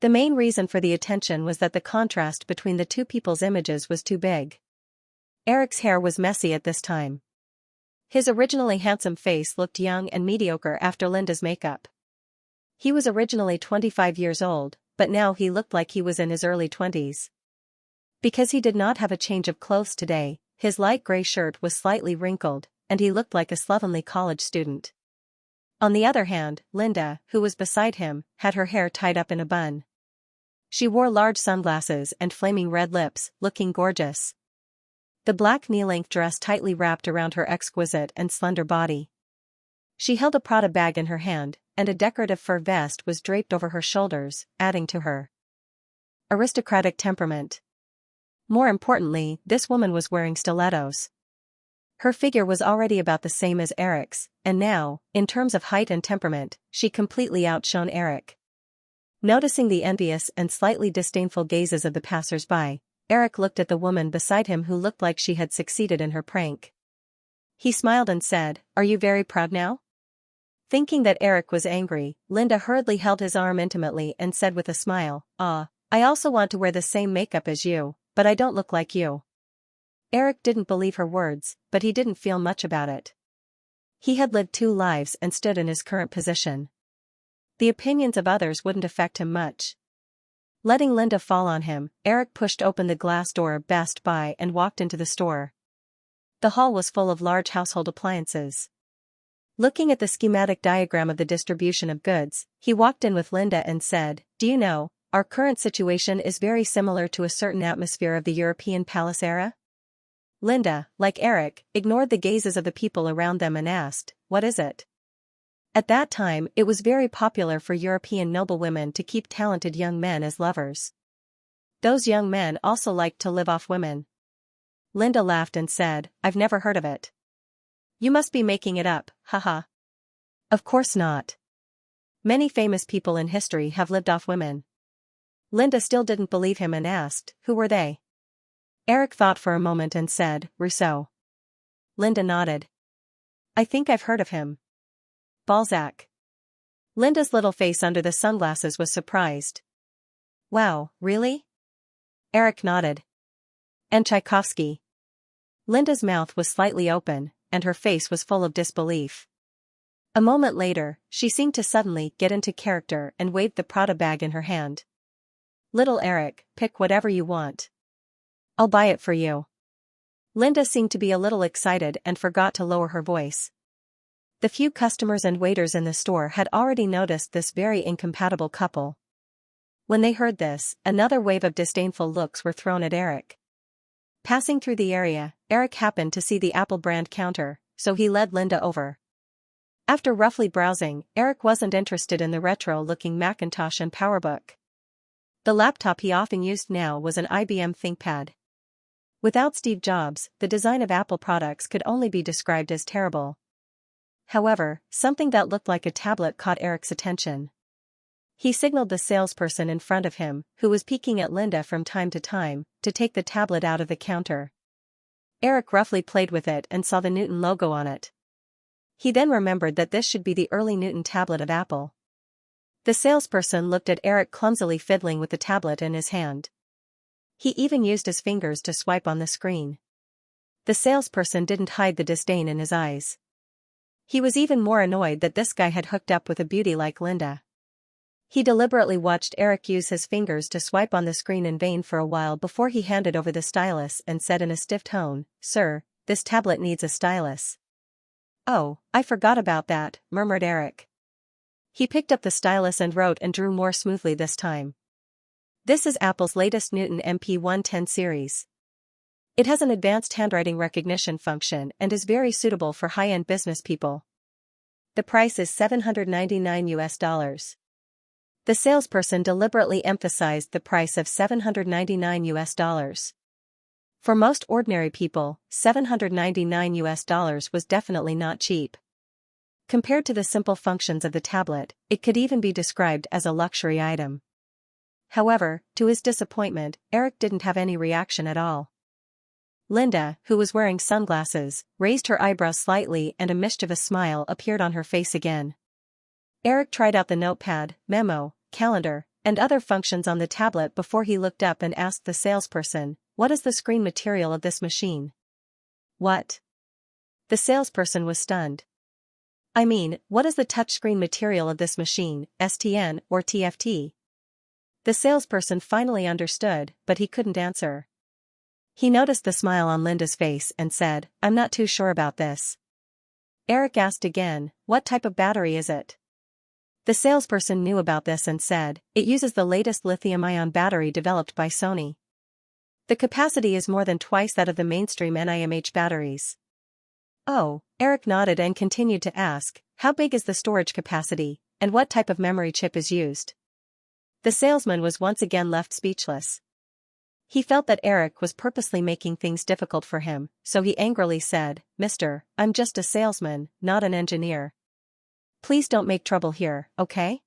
The main reason for the attention was that the contrast between the two people's images was too big. Eric's hair was messy at this time. His originally handsome face looked young and mediocre after Linda's makeup. He was originally 25 years old, but now he looked like he was in his early 20s. Because he did not have a change of clothes today, his light gray shirt was slightly wrinkled, and he looked like a slovenly college student. On the other hand, Linda, who was beside him, had her hair tied up in a bun. She wore large sunglasses and flaming red lips, looking gorgeous. The black knee-length dress tightly wrapped around her exquisite and slender body. She held a Prada bag in her hand, and a decorative fur vest was draped over her shoulders, adding to her aristocratic temperament. More importantly, this woman was wearing stilettos. Her figure was already about the same as Eric's, and now, in terms of height and temperament, she completely outshone Eric. Noticing the envious and slightly disdainful gazes of the passers-by, Eric looked at the woman beside him who looked like she had succeeded in her prank. He smiled and said, "Are you very proud now?" Thinking that Eric was angry, Linda hurriedly held his arm intimately and said with a smile, "Ah, I also want to wear the same makeup as you, but I don't look like you." Eric didn't believe her words, but he didn't feel much about it. He had lived 2 lives and stood in his current position. The opinions of others wouldn't affect him much. Letting Linda fall on him, Eric pushed open the glass door of Best Buy and walked into the store. The hall was full of large household appliances. Looking at the schematic diagram of the distribution of goods, he walked in with Linda and said, "Do you know, our current situation is very similar to a certain atmosphere of the European palace era?" Linda, like Eric, ignored the gazes of the people around them and asked, "What is it?" At that time, it was very popular for European noblewomen to keep talented young men as lovers. Those young men also liked to live off women. Linda laughed and said, I've never heard of it. You must be making it up, haha. Of course not. Many famous people in history have lived off women. Linda still didn't believe him and asked, who were they? Eric thought for a moment and said, Rousseau. Linda nodded. I think I've heard of him. Balzac. Linda's little face under the sunglasses was surprised. Wow, really? Eric nodded. And Tchaikovsky. Linda's mouth was slightly open, and her face was full of disbelief. A moment later, she seemed to suddenly get into character and waved the Prada bag in her hand. Little Eric, pick whatever you want. I'll buy it for you. Linda seemed to be a little excited and forgot to lower her voice. The few customers and waiters in the store had already noticed this very incompatible couple. When they heard this, another wave of disdainful looks were thrown at Eric. Passing through the area, Eric happened to see the Apple brand counter, so he led Linda over. After roughly browsing, Eric wasn't interested in the retro-looking Macintosh and PowerBook. The laptop he often used now was an IBM ThinkPad. Without Steve Jobs, the design of Apple products could only be described as terrible. However, something that looked like a tablet caught Eric's attention. He signaled the salesperson in front of him, who was peeking at Linda from time to time, to take the tablet out of the counter. Eric roughly played with it and saw the Newton logo on it. He then remembered that this should be the early Newton tablet of Apple. The salesperson looked at Eric clumsily fiddling with the tablet in his hand. He even used his fingers to swipe on the screen. The salesperson didn't hide the disdain in his eyes. He was even more annoyed that this guy had hooked up with a beauty like Linda. He deliberately watched Eric use his fingers to swipe on the screen in vain for a while before he handed over the stylus and said in a stiff tone, Sir, this tablet needs a stylus. Oh, I forgot about that, murmured Eric. He picked up the stylus and wrote and drew more smoothly this time. This is Apple's latest Newton MP110 series. It has an advanced handwriting recognition function and is very suitable for high-end business people. The price is $799. The salesperson deliberately emphasized the price of $799. For most ordinary people, $799 was definitely not cheap. Compared to the simple functions of the tablet, it could even be described as a luxury item. However, to his disappointment, Eric didn't have any reaction at all. Linda, who was wearing sunglasses, raised her eyebrows slightly and a mischievous smile appeared on her face again. Eric tried out the notepad, memo, calendar, and other functions on the tablet before he looked up and asked the salesperson, What is the screen material of this machine? What? The salesperson was stunned. I mean, what is the touchscreen material of this machine, STN or TFT? The salesperson finally understood, but he couldn't answer. He noticed the smile on Linda's face and said, I'm not too sure about this. Eric asked again, What type of battery is it? The salesperson knew about this and said, It uses the latest lithium-ion battery developed by Sony. The capacity is more than twice that of the mainstream NIMH batteries. Oh, Eric nodded and continued to ask, How big is the storage capacity, and what type of memory chip is used? The salesman was once again left speechless. He felt that Eric was purposely making things difficult for him, so he angrily said, Mister, I'm just a salesman, not an engineer. Please don't make trouble here, okay?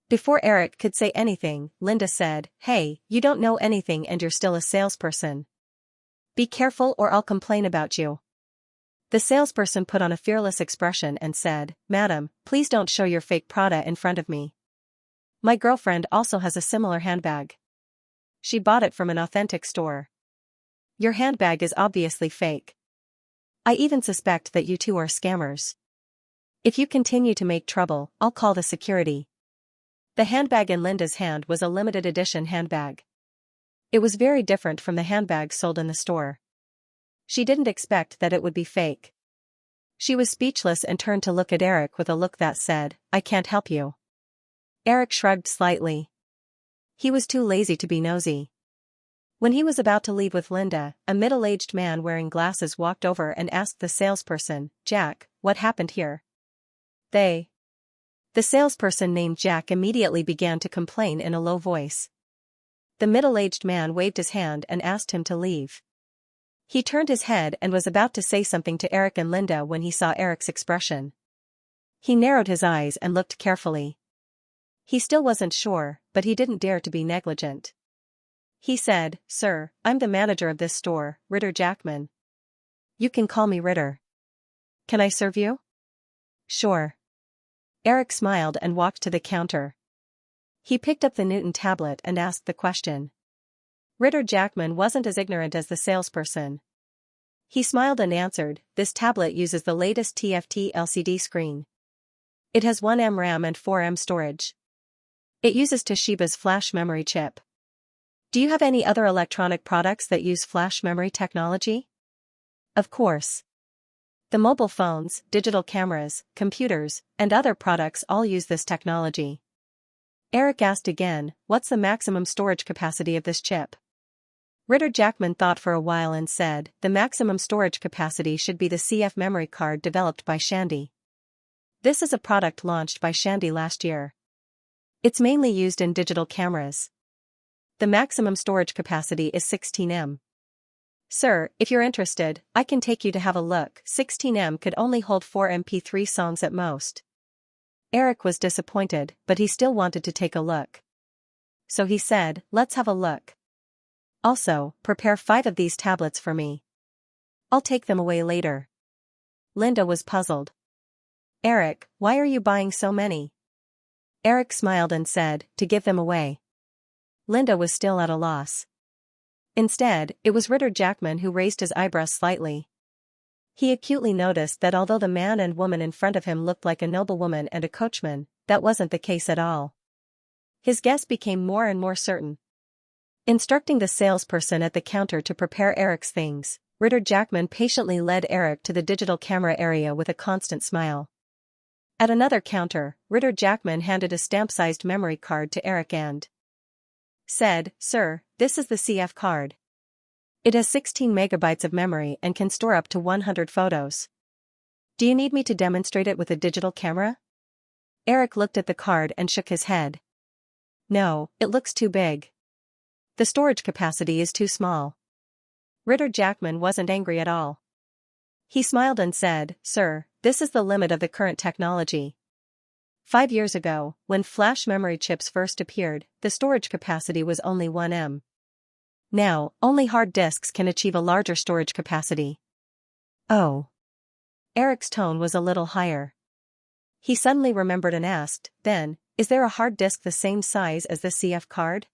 Before Eric could say anything, Linda said, Hey, you don't know anything and you're still a salesperson. Be careful or I'll complain about you. The salesperson put on a fearless expression and said, Madam, please don't show your fake Prada in front of me. My girlfriend also has a similar handbag. She bought it from an authentic store. Your handbag is obviously fake. I even suspect that you two are scammers. If you continue to make trouble, I'll call the security. The handbag in Linda's hand was a limited edition handbag. It was very different from the handbags sold in the store. She didn't expect that it would be fake. She was speechless and turned to look at Eric with a look that said, I can't help you. Eric shrugged slightly. He was too lazy to be nosy. When he was about to leave with Linda, a middle-aged man wearing glasses walked over and asked the salesperson, Jack, what happened here? They The salesperson named Jack immediately began to complain in a low voice. The middle-aged man waved his hand and asked him to leave. He turned his head and was about to say something to Eric and Linda when he saw Eric's expression. He narrowed his eyes and looked carefully. He still wasn't sure, but he didn't dare to be negligent. He said, "Sir, I'm the manager of this store, Ritter Jackman. You can call me Ritter. Can I serve you?" "Sure." Eric smiled and walked to the counter. He picked up the Newton tablet and asked the question. Ritter Jackman wasn't as ignorant as the salesperson. He smiled and answered, "This tablet uses the latest TFT LCD screen. It has 1M RAM and 4M storage. It uses Toshiba's flash memory chip. Do you have any other electronic products that use flash memory technology?" "Of course. The mobile phones, digital cameras, computers, and other products all use this technology." Eric asked again, "What's the maximum storage capacity of this chip?" Ritter Jackman thought for a while and said, "The maximum storage capacity should be the CF memory card developed by Shandy. This is a product launched by Shandy last year. It's mainly used in digital cameras. The maximum storage capacity is 16M. Sir, if you're interested, I can take you to have a look." 16M could only hold 4 MP3 songs at most. Eric was disappointed, but he still wanted to take a look. So he said, "Let's have a look. Also, prepare 5 of these tablets for me. I'll take them away later." Linda was puzzled. "Eric, why are you buying so many?" Eric smiled and said, "To give them away." Linda was still at a loss. Instead, it was Ritter Jackman who raised his eyebrows slightly. He acutely noticed that although the man and woman in front of him looked like a noblewoman and a coachman, that wasn't the case at all. His guess became more and more certain. Instructing the salesperson at the counter to prepare Eric's things, Ritter Jackman patiently led Eric to the digital camera area with a constant smile. At another counter, Ritter Jackman handed a stamp-sized memory card to Eric and said, "Sir, this is the CF card. It has 16 megabytes of memory and can store up to 100 photos. Do you need me to demonstrate it with a digital camera?" Eric looked at the card and shook his head. "No, it looks too big. The storage capacity is too small." Ritter Jackman wasn't angry at all. He smiled and said, "Sir, this is the limit of the current technology. 5 years ago, when flash memory chips first appeared, the storage capacity was only 1M. Now, only hard disks can achieve a larger storage capacity." "Oh." Eric's tone was a little higher. He suddenly remembered and asked, "Then, is there a hard disk the same size as the CF card?"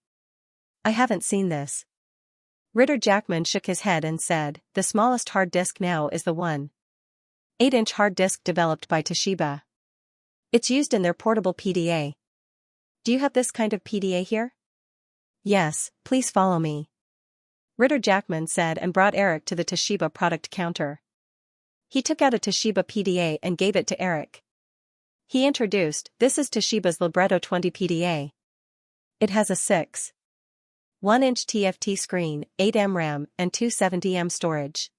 "I haven't seen this." Ritter Jackman shook his head and said, "The smallest hard disk now is the 1.8-inch hard disk developed by Toshiba. It's used in their portable PDA. Do you have this kind of PDA here?" "Yes, please follow me." Ritter Jackman said and brought Eric to the Toshiba product counter. He took out a Toshiba PDA and gave it to Eric. He introduced, "This is Toshiba's Libretto 20 PDA. It has a 6.1-inch TFT screen, 8M RAM, and 270M storage.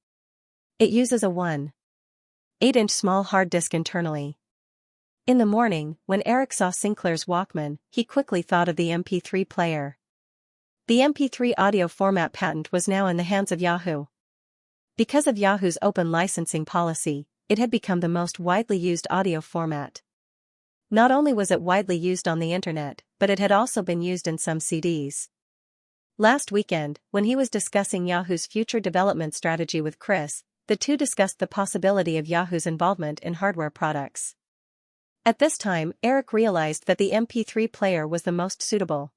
It uses a 1.8-inch small hard disk internally." In the morning, when Eric saw Sinclair's Walkman, he quickly thought of the MP3 player. The MP3 audio format patent was now in the hands of Yahoo. Because of Yahoo's open licensing policy, it had become the most widely used audio format. Not only was it widely used on the internet, but it had also been used in some CDs. Last weekend, when he was discussing Yahoo's future development strategy with Chris, the two discussed the possibility of Yahoo's involvement in hardware products. At this time, Eric realized that the MP3 player was the most suitable.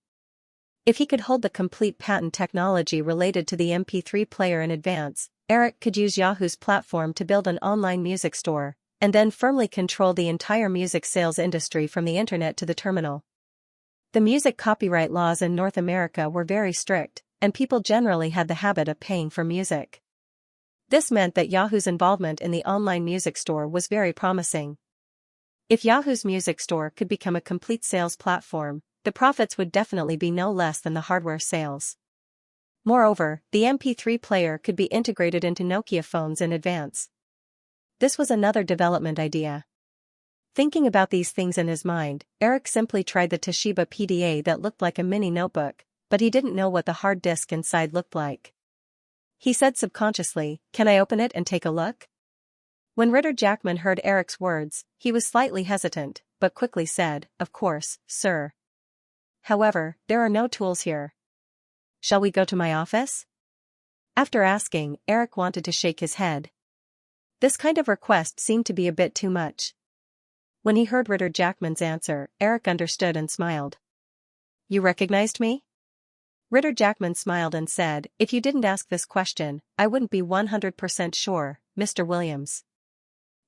If he could hold the complete patent technology related to the MP3 player in advance, Eric could use Yahoo's platform to build an online music store, and then firmly control the entire music sales industry from the internet to the terminal. The music copyright laws in North America were very strict, and people generally had the habit of paying for music. This meant that Yahoo's involvement in the online music store was very promising. If Yahoo's music store could become a complete sales platform, the profits would definitely be no less than the hardware sales. Moreover, the MP3 player could be integrated into Nokia phones in advance. This was another development idea. Thinking about these things in his mind, Eric simply tried the Toshiba PDA that looked like a mini notebook, but he didn't know what the hard disk inside looked like. He said subconsciously, "Can I open it and take a look?" When Ritter Jackman heard Eric's words, he was slightly hesitant, but quickly said, "Of course, sir. However, there are no tools here. Shall we go to my office?" After asking, Eric wanted to shake his head. This kind of request seemed to be a bit too much. When he heard Ritter Jackman's answer, Eric understood and smiled. "You recognized me?" Ritter Jackman smiled and said, "If you didn't ask this question, I wouldn't be 100% sure, Mr. Williams."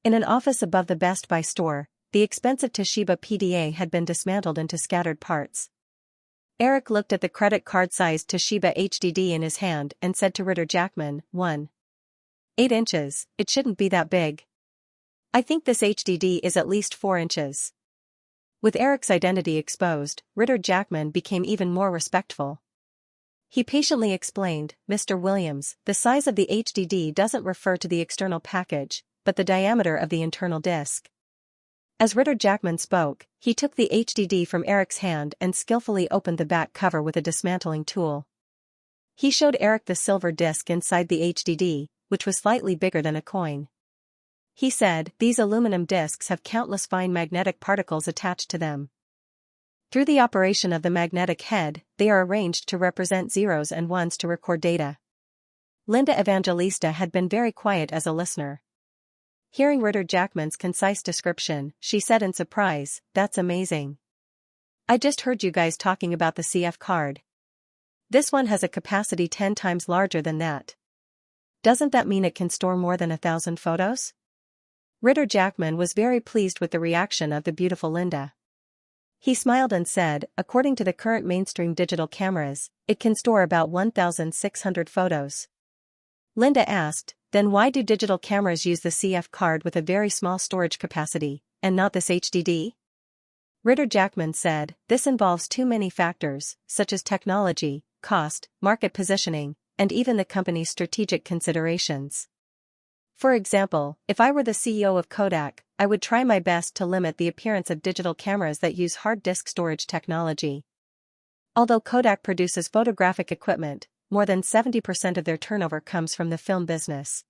In an office above the Best Buy store, the expensive Toshiba PDA had been dismantled into scattered parts. Eric looked at the credit card-sized Toshiba HDD in his hand and said to Ritter Jackman, 1.8 inches, it shouldn't be that big. I think this HDD is at least 4 inches. With Eric's identity exposed, Ritter Jackman became even more respectful. He patiently explained, "Mr. Williams, the size of the HDD doesn't refer to the external package, but the diameter of the internal disk." As Ritter Jackman spoke, he took the HDD from Eric's hand and skillfully opened the back cover with a dismantling tool. He showed Eric the silver disk inside the HDD, which was slightly bigger than a coin. He said, "These aluminum disks have countless fine magnetic particles attached to them. Through the operation of the magnetic head, they are arranged to represent zeros and ones to record data." Linda Evangelista had been very quiet as a listener. Hearing Ritter Jackman's concise description, she said in surprise, "That's amazing. I just heard you guys talking about the CF card. This one has a capacity 10 times larger than that. Doesn't that mean it can store more than 1,000 photos?" Ritter Jackman was very pleased with the reaction of the beautiful Linda. He smiled and said, "According to the current mainstream digital cameras, it can store about 1,600 photos." Linda asked, "Then why do digital cameras use the CF card with a very small storage capacity, and not this HDD?" Ritter Jackman said, "This involves too many factors, such as technology, cost, market positioning, and even the company's strategic considerations. For example, if I were the CEO of Kodak, I would try my best to limit the appearance of digital cameras that use hard disk storage technology. Although Kodak produces photographic equipment, more than 70% of their turnover comes from the film business.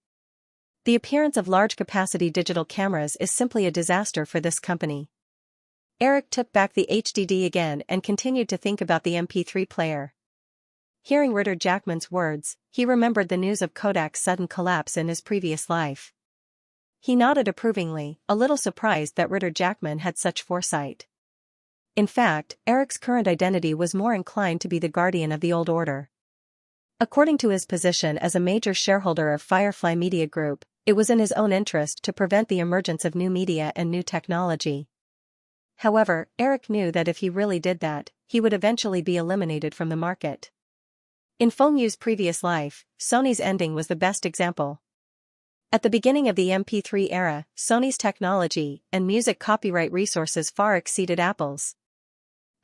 The appearance of large-capacity digital cameras is simply a disaster for this company." Eric took back the HDD again and continued to think about the MP3 player. Hearing Ritter Jackman's words, he remembered the news of Kodak's sudden collapse in his previous life. He nodded approvingly, a little surprised that Ritter Jackman had such foresight. In fact, Eric's current identity was more inclined to be the guardian of the old order. According to his position as a major shareholder of Firefly Media Group, it was in his own interest to prevent the emergence of new media and new technology. However, Eric knew that if he really did that, he would eventually be eliminated from the market. In Fengyu's previous life, Sony's ending was the best example. At the beginning of the MP3 era, Sony's technology and music copyright resources far exceeded Apple's.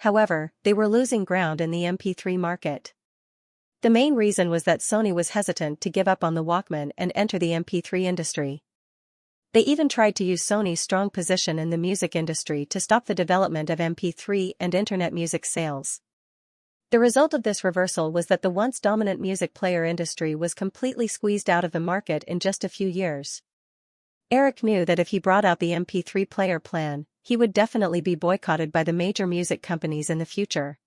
However, they were losing ground in the MP3 market. The main reason was that Sony was hesitant to give up on the Walkman and enter the MP3 industry. They even tried to use Sony's strong position in the music industry to stop the development of MP3 and internet music sales. The result of this reversal was that the once dominant music player industry was completely squeezed out of the market in just a few years. Eric knew that if he brought out the MP3 player plan, he would definitely be boycotted by the major music companies in the future.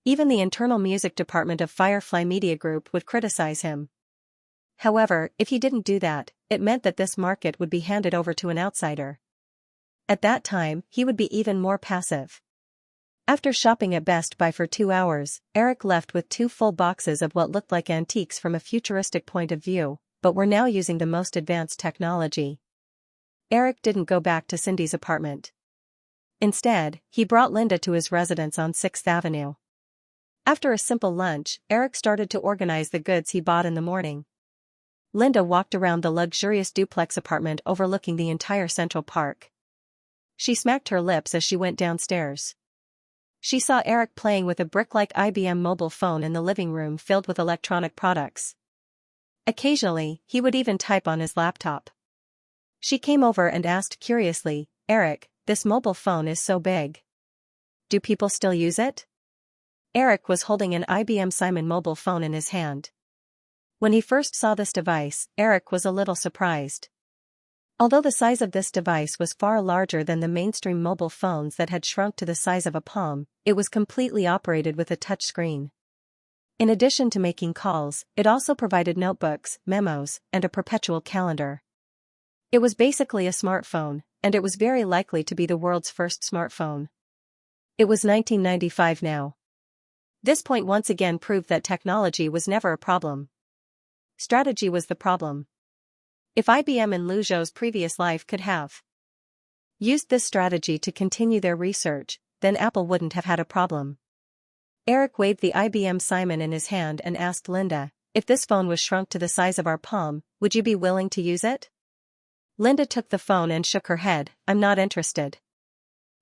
Even the internal music department of Firefly Media Group would criticize him. However, if he didn't do that, it meant that this market would be handed over to an outsider. At that time, he would be even more passive. After shopping at Best Buy for 2 hours, Eric left with 2 full boxes of what looked like antiques from a futuristic point of view, but were now using the most advanced technology. Eric didn't go back to Cindy's apartment. Instead, he brought Linda to his residence on 6th Avenue. After a simple lunch, Eric started to organize the goods he bought in the morning. Linda walked around the luxurious duplex apartment overlooking the entire Central Park. She smacked her lips as she went downstairs. She saw Eric playing with a brick-like IBM mobile phone in the living room filled with electronic products. Occasionally, he would even type on his laptop. She came over and asked curiously, "Eric, this mobile phone is so big. Do people still use it? Eric was holding an IBM Simon mobile phone in his hand. When he first saw this device, Eric was a little surprised. Although the size of this device was far larger than the mainstream mobile phones that had shrunk to the size of a palm, it was completely operated with a touch screen. In addition to making calls, it also provided notebooks, memos, and a perpetual calendar. It was basically a smartphone, and it was very likely to be the world's first smartphone. It was 1995 now. This point once again proved that technology was never a problem. Strategy was the problem. If IBM in Liu Zhou's previous life could have used this strategy to continue their research, then Apple wouldn't have had a problem. Eric waved the IBM Simon in his hand and asked Linda, if this phone was shrunk to the size of our palm, would you be willing to use it? Linda took the phone and shook her head, I'm not interested.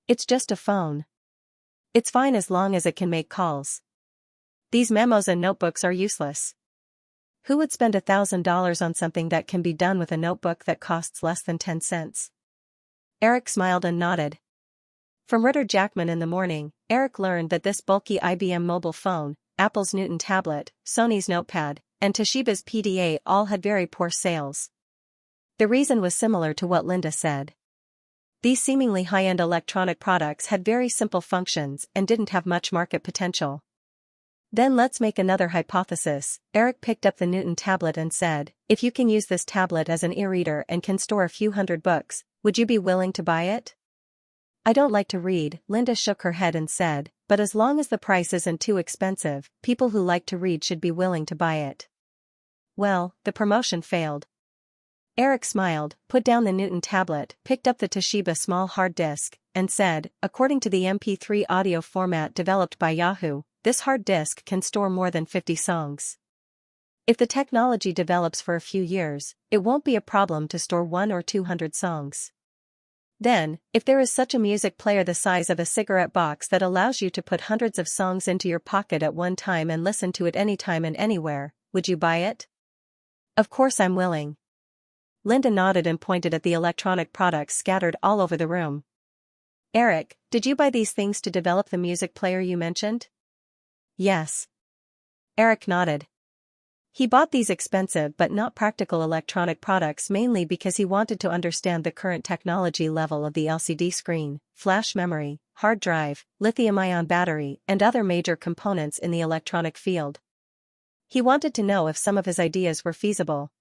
It's just a phone. It's fine as long as it can make calls. These memos and notebooks are useless. Who would spend $1,000 on something that can be done with a notebook that costs less than 10 cents? Eric smiled and nodded. From Ritter Jackman in the morning, Eric learned that this bulky IBM mobile phone, Apple's Newton tablet, Sony's notepad, and Toshiba's PDA all had very poor sales. The reason was similar to what Linda said. These seemingly high-end electronic products had very simple functions and didn't have much market potential. Then let's make another hypothesis. Eric picked up the Newton tablet and said, if you can use this tablet as an e-reader and can store a few hundred books, would you be willing to buy it? I don't like to read, Linda shook her head and said, but as long as the price isn't too expensive, people who like to read should be willing to buy it. Well, the promotion failed. Eric smiled, put down the Newton tablet, picked up the Toshiba small hard disk, and said, according to the MP3 audio format developed by Yahoo, this hard disk can store more than 50 songs. If the technology develops for a few years, it won't be a problem to store 100 or 200 songs. Then, if there is such a music player the size of a cigarette box that allows you to put hundreds of songs into your pocket at one time and listen to it anytime and anywhere, would you buy it? Of course I'm willing. Linda nodded and pointed at the electronic products scattered all over the room. Eric, did you buy these things to develop the music player you mentioned? Yes. Eric nodded. He bought these expensive but not practical electronic products mainly because he wanted to understand the current technology level of the LCD screen, flash memory, hard drive, lithium-ion battery, and other major components in the electronic field. He wanted to know if some of his ideas were feasible.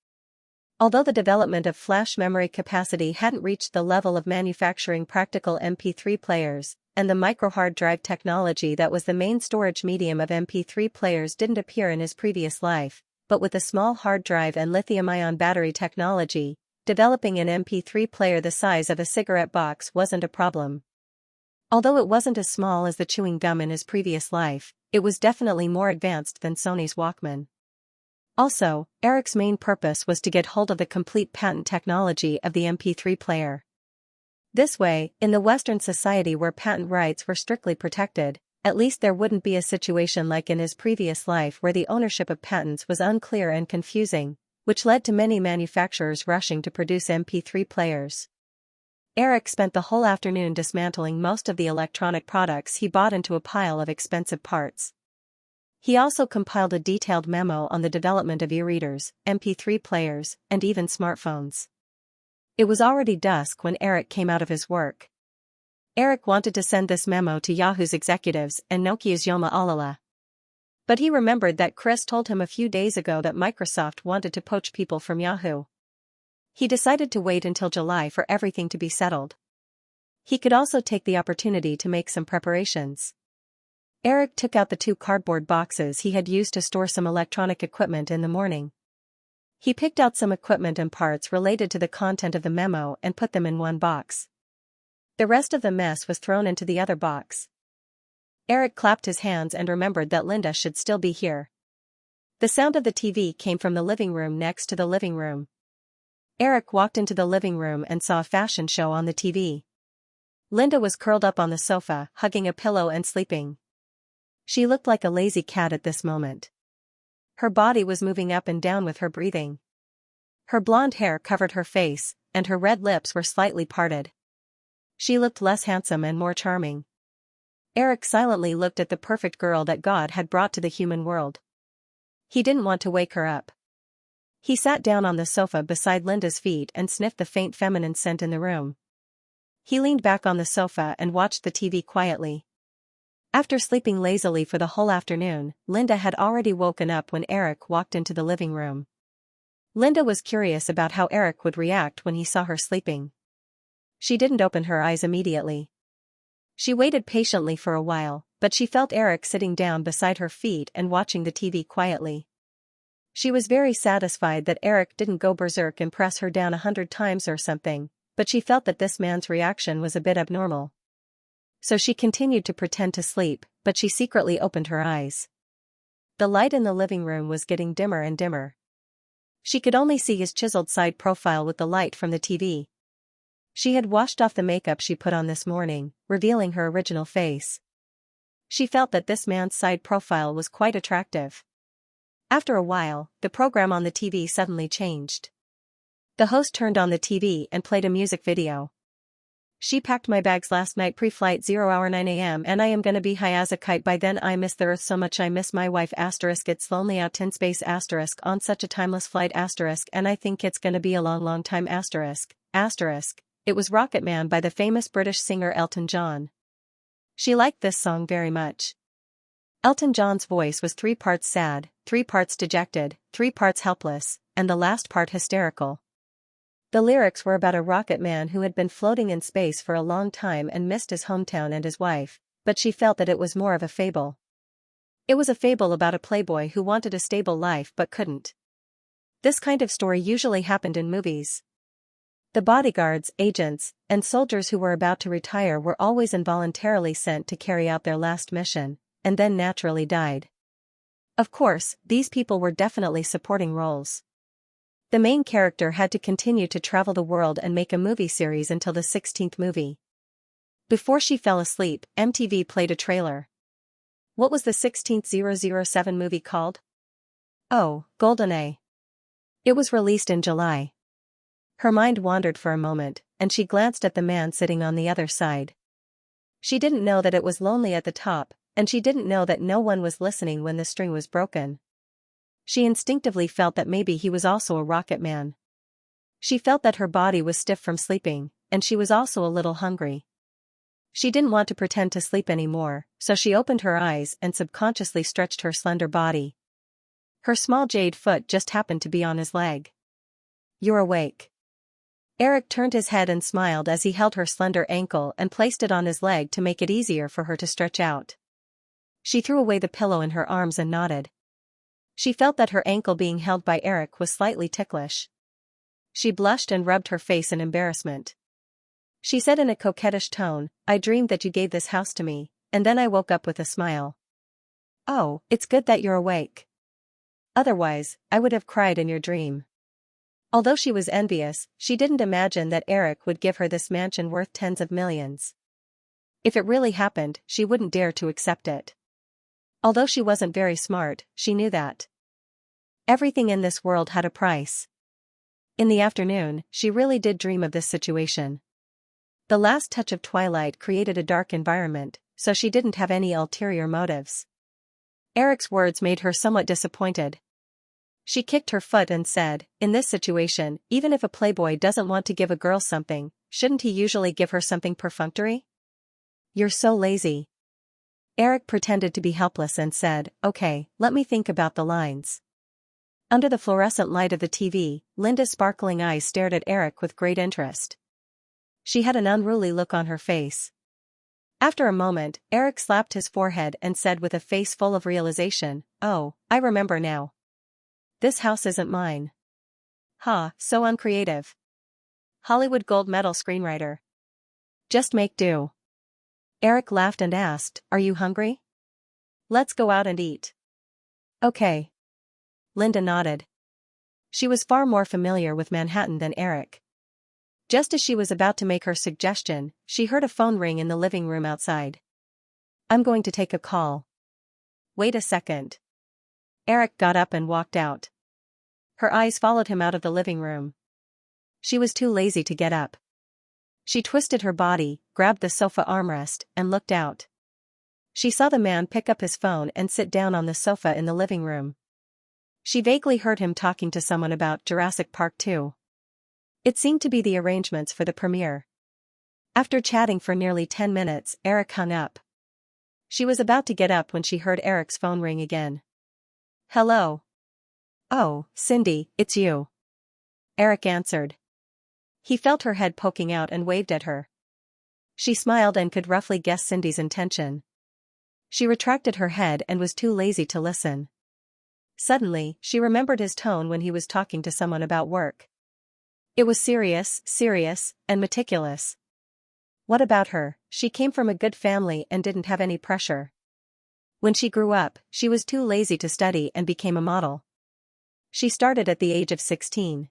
Although the development of flash memory capacity hadn't reached the level of manufacturing practical MP3 players, and the micro-hard drive technology that was the main storage medium of MP3 players didn't appear in his previous life, but with the small hard drive and lithium-ion battery technology, developing an MP3 player the size of a cigarette box wasn't a problem. Although it wasn't as small as the chewing gum in his previous life, it was definitely more advanced than Sony's Walkman. Also, Eric's main purpose was to get hold of the complete patent technology of the MP3 player. This way, in the Western society where patent rights were strictly protected, at least there wouldn't be a situation like in his previous life where the ownership of patents was unclear and confusing, which led to many manufacturers rushing to produce MP3 players. Eric spent the whole afternoon dismantling most of the electronic products he bought into a pile of expensive parts. He also compiled a detailed memo on the development of e-readers, MP3 players, and even smartphones. It was already dusk when Eric came out of his work. Eric wanted to send this memo to Yahoo's executives and Nokia's Yoma Alala. But he remembered that Chris told him a few days ago that Microsoft wanted to poach people from Yahoo. He decided to wait until July for everything to be settled. He could also take the opportunity to make some preparations. Eric took out the 2 cardboard boxes he had used to store some electronic equipment in the morning. He picked out some equipment and parts related to the content of the memo and put them in one box. The rest of the mess was thrown into the other box. Eric clapped his hands and remembered that Linda should still be here. The sound of the TV came from the living room next to the living room. Eric walked into the living room and saw a fashion show on the TV. Linda was curled up on the sofa, hugging a pillow and sleeping. She looked like a lazy cat at this moment. Her body was moving up and down with her breathing. Her blonde hair covered her face, and her red lips were slightly parted. She looked less handsome and more charming. Eric silently looked at the perfect girl that God had brought to the human world. He didn't want to wake her up. He sat down on the sofa beside Linda's feet and sniffed the faint feminine scent in the room. He leaned back on the sofa and watched the TV quietly. After sleeping lazily for the whole afternoon, Linda had already woken up when Eric walked into the living room. Linda was curious about how Eric would react when he saw her sleeping. She didn't open her eyes immediately. She waited patiently for a while, but she felt Eric sitting down beside her feet and watching the TV quietly. She was very satisfied that Eric didn't go berserk and press her down 100 times or something, but she felt that this man's reaction was a bit abnormal. So she continued to pretend to sleep, but she secretly opened her eyes. The light in the living room was getting dimmer and dimmer. She could only see his chiseled side profile with the light from the TV. She had washed off the makeup she put on this morning, revealing her original face. She felt that this man's side profile was quite attractive. After a while, the program on the TV suddenly changed. The host turned on the TV and played a music video. She packed my bags last night pre-flight 0 9 a.m. and I am gonna be high as a kite by then. I miss the earth so much. I miss my wife *. It's lonely out in space * on such a timeless flight * and I think it's gonna be a long time *. It was Rocket Man by the famous British singer Elton John. She liked this song very much. Elton John's voice was 3 parts sad, 3 parts dejected, 3 parts helpless, and the last part hysterical. The lyrics were about a rocket man who had been floating in space for a long time and missed his hometown and his wife, but she felt that it was more of a fable. It was a fable about a playboy who wanted a stable life but couldn't. This kind of story usually happened in movies. The bodyguards, agents, and soldiers who were about to retire were always involuntarily sent to carry out their last mission, and then naturally died. Of course, these people were definitely supporting roles. The main character had to continue to travel the world and make a movie series until the 16th movie. Before she fell asleep, MTV played a trailer. What was the 16th 007 movie called? Oh, GoldenEye. It was released in July. Her mind wandered for a moment, and she glanced at the man sitting on the other side. She didn't know that it was lonely at the top, and she didn't know that no one was listening when the string was broken. She instinctively felt that maybe he was also a rocket man. She felt that her body was stiff from sleeping, and she was also a little hungry. She didn't want to pretend to sleep anymore, so she opened her eyes and subconsciously stretched her slender body. Her small jade foot just happened to be on his leg. "You're awake." Eric turned his head and smiled as he held her slender ankle and placed it on his leg to make it easier for her to stretch out. She threw away the pillow in her arms and nodded. She felt that her ankle being held by Eric was slightly ticklish. She blushed and rubbed her face in embarrassment. She said in a coquettish tone, "I dreamed that you gave this house to me, and then I woke up with a smile." "Oh, it's good that you're awake. Otherwise, I would have cried in your dream." Although she was envious, she didn't imagine that Eric would give her this mansion worth tens of millions. If it really happened, she wouldn't dare to accept it. Although she wasn't very smart, she knew that everything in this world had a price. In the afternoon, she really did dream of this situation. The last touch of twilight created a dark environment, so she didn't have any ulterior motives. Eric's words made her somewhat disappointed. She kicked her foot and said, "In this situation, even if a playboy doesn't want to give a girl something, shouldn't he usually give her something perfunctory?" "You're so lazy." Eric pretended to be helpless and said, "Okay, let me think about the lines." Under the fluorescent light of the TV, Linda's sparkling eyes stared at Eric with great interest. She had an unruly look on her face. After a moment, Eric slapped his forehead and said with a face full of realization, "Oh, I remember now. This house isn't mine." "Ha, so uncreative. Hollywood gold medal screenwriter. Just make do." Eric laughed and asked, "Are you hungry? Let's go out and eat." "Okay." Linda nodded. She was far more familiar with Manhattan than Eric. Just as she was about to make her suggestion, she heard a phone ring in the living room outside. "I'm going to take a call." "Wait a second." Eric got up and walked out. Her eyes followed him out of the living room. She was too lazy to get up. She twisted her body, grabbed the sofa armrest, and looked out. She saw the man pick up his phone and sit down on the sofa in the living room. She vaguely heard him talking to someone about Jurassic Park 2. It seemed to be the arrangements for the premiere. After chatting for nearly 10 minutes, Eric hung up. She was about to get up when she heard Eric's phone ring again. "Hello." "Oh, Cindy, it's you." Eric answered. He felt her head poking out and waved at her. She smiled and could roughly guess Cindy's intention. She retracted her head and was too lazy to listen. Suddenly, she remembered his tone when he was talking to someone about work. It was serious, and meticulous. What about her? She came from a good family and didn't have any pressure. When she grew up, she was too lazy to study and became a model. She started at the age of 16.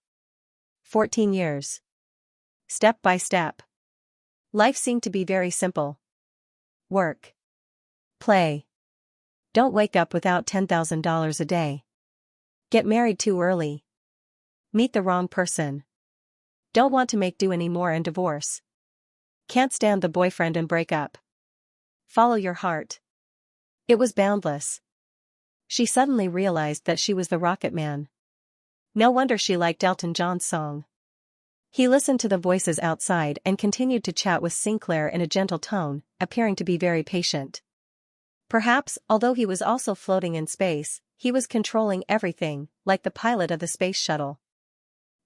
14 years. Step by step. Life seemed to be very simple. Work. Play. Don't wake up without $10,000 a day. Get married too early. Meet the wrong person. Don't want to make do anymore and divorce. Can't stand the boyfriend and break up. Follow your heart. It was boundless. She suddenly realized that she was the Rocket Man. No wonder she liked Elton John's song. He listened to the voices outside and continued to chat with Sinclair in a gentle tone, appearing to be very patient. Perhaps, although he was also floating in space, he was controlling everything, like the pilot of the space shuttle.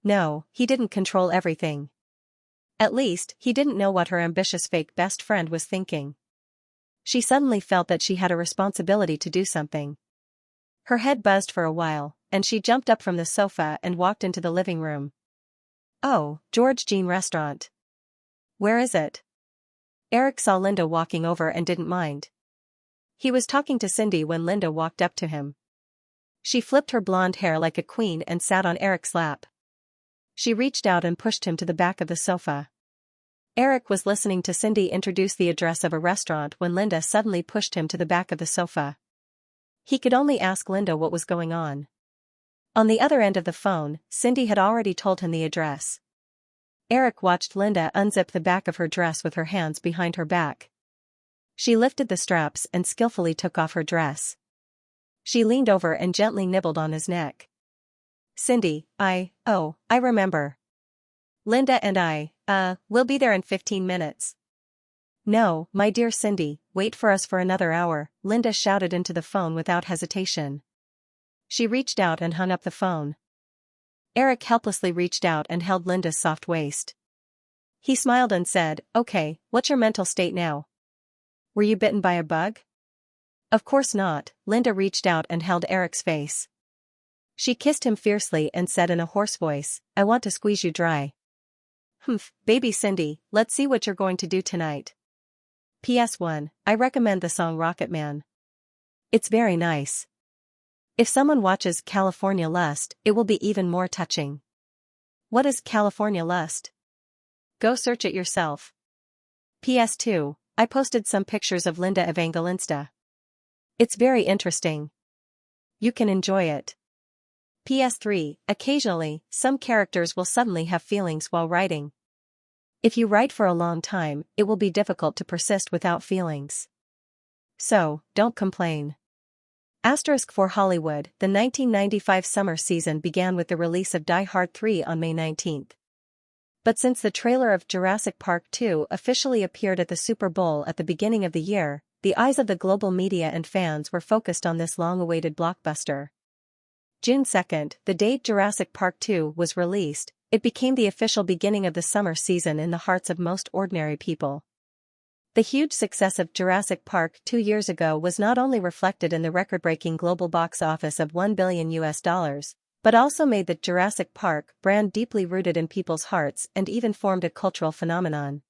No, he didn't control everything. At least, he didn't know what her ambitious fake best friend was thinking. She suddenly felt that she had a responsibility to do something. Her head buzzed for a while, and she jumped up from the sofa and walked into the living room. "Oh, George Jean Restaurant. Where is it?" Eric saw Linda walking over and didn't mind. He was talking to Cindy when Linda walked up to him. She flipped her blonde hair like a queen and sat on Eric's lap. She reached out and pushed him to the back of the sofa. Eric was listening to Cindy introduce the address of a restaurant when Linda suddenly pushed him to the back of the sofa. He could only ask Linda what was going on. On the other end of the phone, Cindy had already told him the address. Eric watched Linda unzip the back of her dress with her hands behind her back. She lifted the straps and skillfully took off her dress. She leaned over and gently nibbled on his neck. "Cindy, I remember. Linda and we'll be there in 15 minutes. "No, my dear Cindy, wait for us for another hour," Linda shouted into the phone without hesitation. She reached out and hung up the phone. Eric helplessly reached out and held Linda's soft waist. He smiled and said, "Okay, what's your mental state now? Were you bitten by a bug?" "Of course not." Linda reached out and held Eric's face. She kissed him fiercely and said in a hoarse voice, "I want to squeeze you dry." "Humph, baby Cindy, let's see what you're going to do tonight." PS1, I recommend the song Rocket Man. It's very nice. If someone watches California Lust, it will be even more touching. What is California Lust? Go search it yourself. PS2, I posted some pictures of Linda Evangelista. It's very interesting. You can enjoy it. PS3, occasionally, some characters will suddenly have feelings while writing. If you write for a long time, it will be difficult to persist without feelings. So, don't complain. For Hollywood, the 1995 summer season began with the release of Die Hard 3 on May 19. But since the trailer of Jurassic Park 2 officially appeared at the Super Bowl at the beginning of the year, the eyes of the global media and fans were focused on this long-awaited blockbuster. June 2, the date Jurassic Park 2 was released, it became the official beginning of the summer season in the hearts of most ordinary people. The huge success of Jurassic Park 2 years ago was not only reflected in the record-breaking global box office of $1 billion, but also made the Jurassic Park brand deeply rooted in people's hearts and even formed a cultural phenomenon.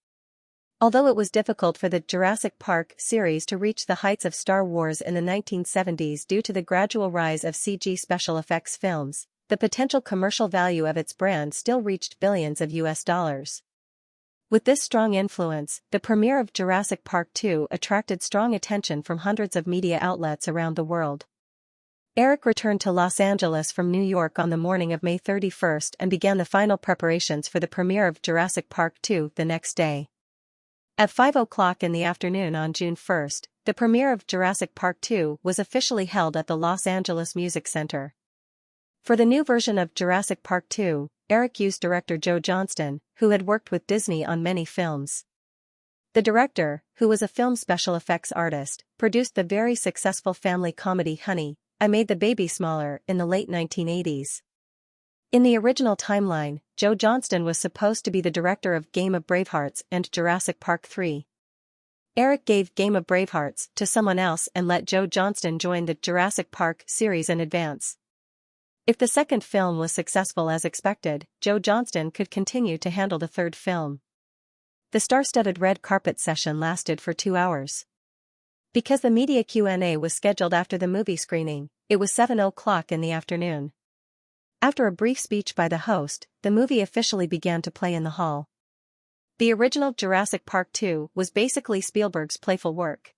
Although it was difficult for the Jurassic Park series to reach the heights of Star Wars in the 1970s due to the gradual rise of CG special effects films, the potential commercial value of its brand still reached billions of US dollars. With this strong influence, the premiere of Jurassic Park 2 attracted strong attention from hundreds of media outlets around the world. Eric returned to Los Angeles from New York on the morning of May 31st and began the final preparations for the premiere of Jurassic Park 2 the next day. At 5 o'clock in the afternoon on June 1st, the premiere of Jurassic Park 2 was officially held at the Los Angeles Music Center. For the new version of Jurassic Park 2, Eric used director Joe Johnston, who had worked with Disney on many films. The director, who was a film special effects artist, produced the very successful family comedy Honey, I Made the Baby Smaller in the late 1980s. In the original timeline, Joe Johnston was supposed to be the director of Game of Bravehearts and Jurassic Park 3. Eric gave Game of Bravehearts to someone else and let Joe Johnston join the Jurassic Park series in advance. If the second film was successful as expected, Joe Johnston could continue to handle the third film. The star-studded red carpet session lasted for 2 hours. Because the media Q&A was scheduled after the movie screening, it was 7 o'clock in the afternoon. After a brief speech by the host, the movie officially began to play in the hall. The original Jurassic Park 2 was basically Spielberg's playful work.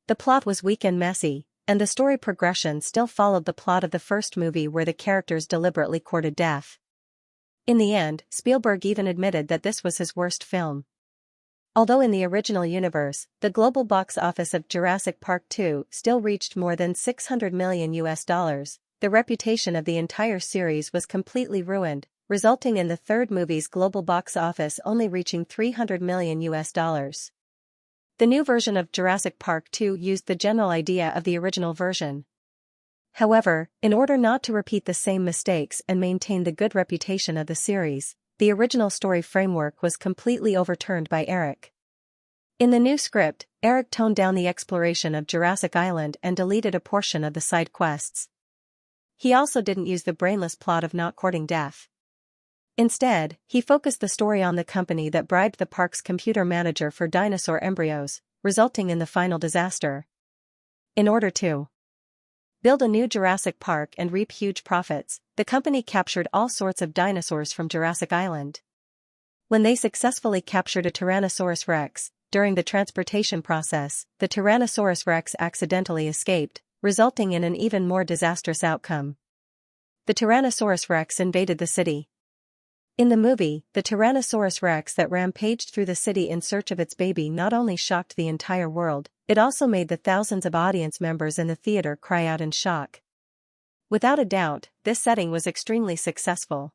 The plot was weak and messy, and the story progression still followed the plot of the first movie where the characters deliberately courted death. In the end, Spielberg even admitted that this was his worst film. Although in the original universe, the global box office of Jurassic Park 2 still reached more than $600 million, the reputation of the entire series was completely ruined, resulting in the third movie's global box office only reaching $300 million. The new version of Jurassic Park 2 used the general idea of the original version. However, in order not to repeat the same mistakes and maintain the good reputation of the series, the original story framework was completely overturned by Eric. In the new script, Eric toned down the exploration of Jurassic Island and deleted a portion of the side quests. He also didn't use the brainless plot of not courting death. Instead, he focused the story on the company that bribed the park's computer manager for dinosaur embryos, resulting in the final disaster. In order to build a new Jurassic Park and reap huge profits, the company captured all sorts of dinosaurs from Jurassic Island. When they successfully captured a Tyrannosaurus rex, during the transportation process, the Tyrannosaurus rex accidentally escaped, resulting in an even more disastrous outcome. The Tyrannosaurus rex invaded the city. In the movie, the Tyrannosaurus rex that rampaged through the city in search of its baby not only shocked the entire world, it also made the thousands of audience members in the theater cry out in shock. Without a doubt, this setting was extremely successful.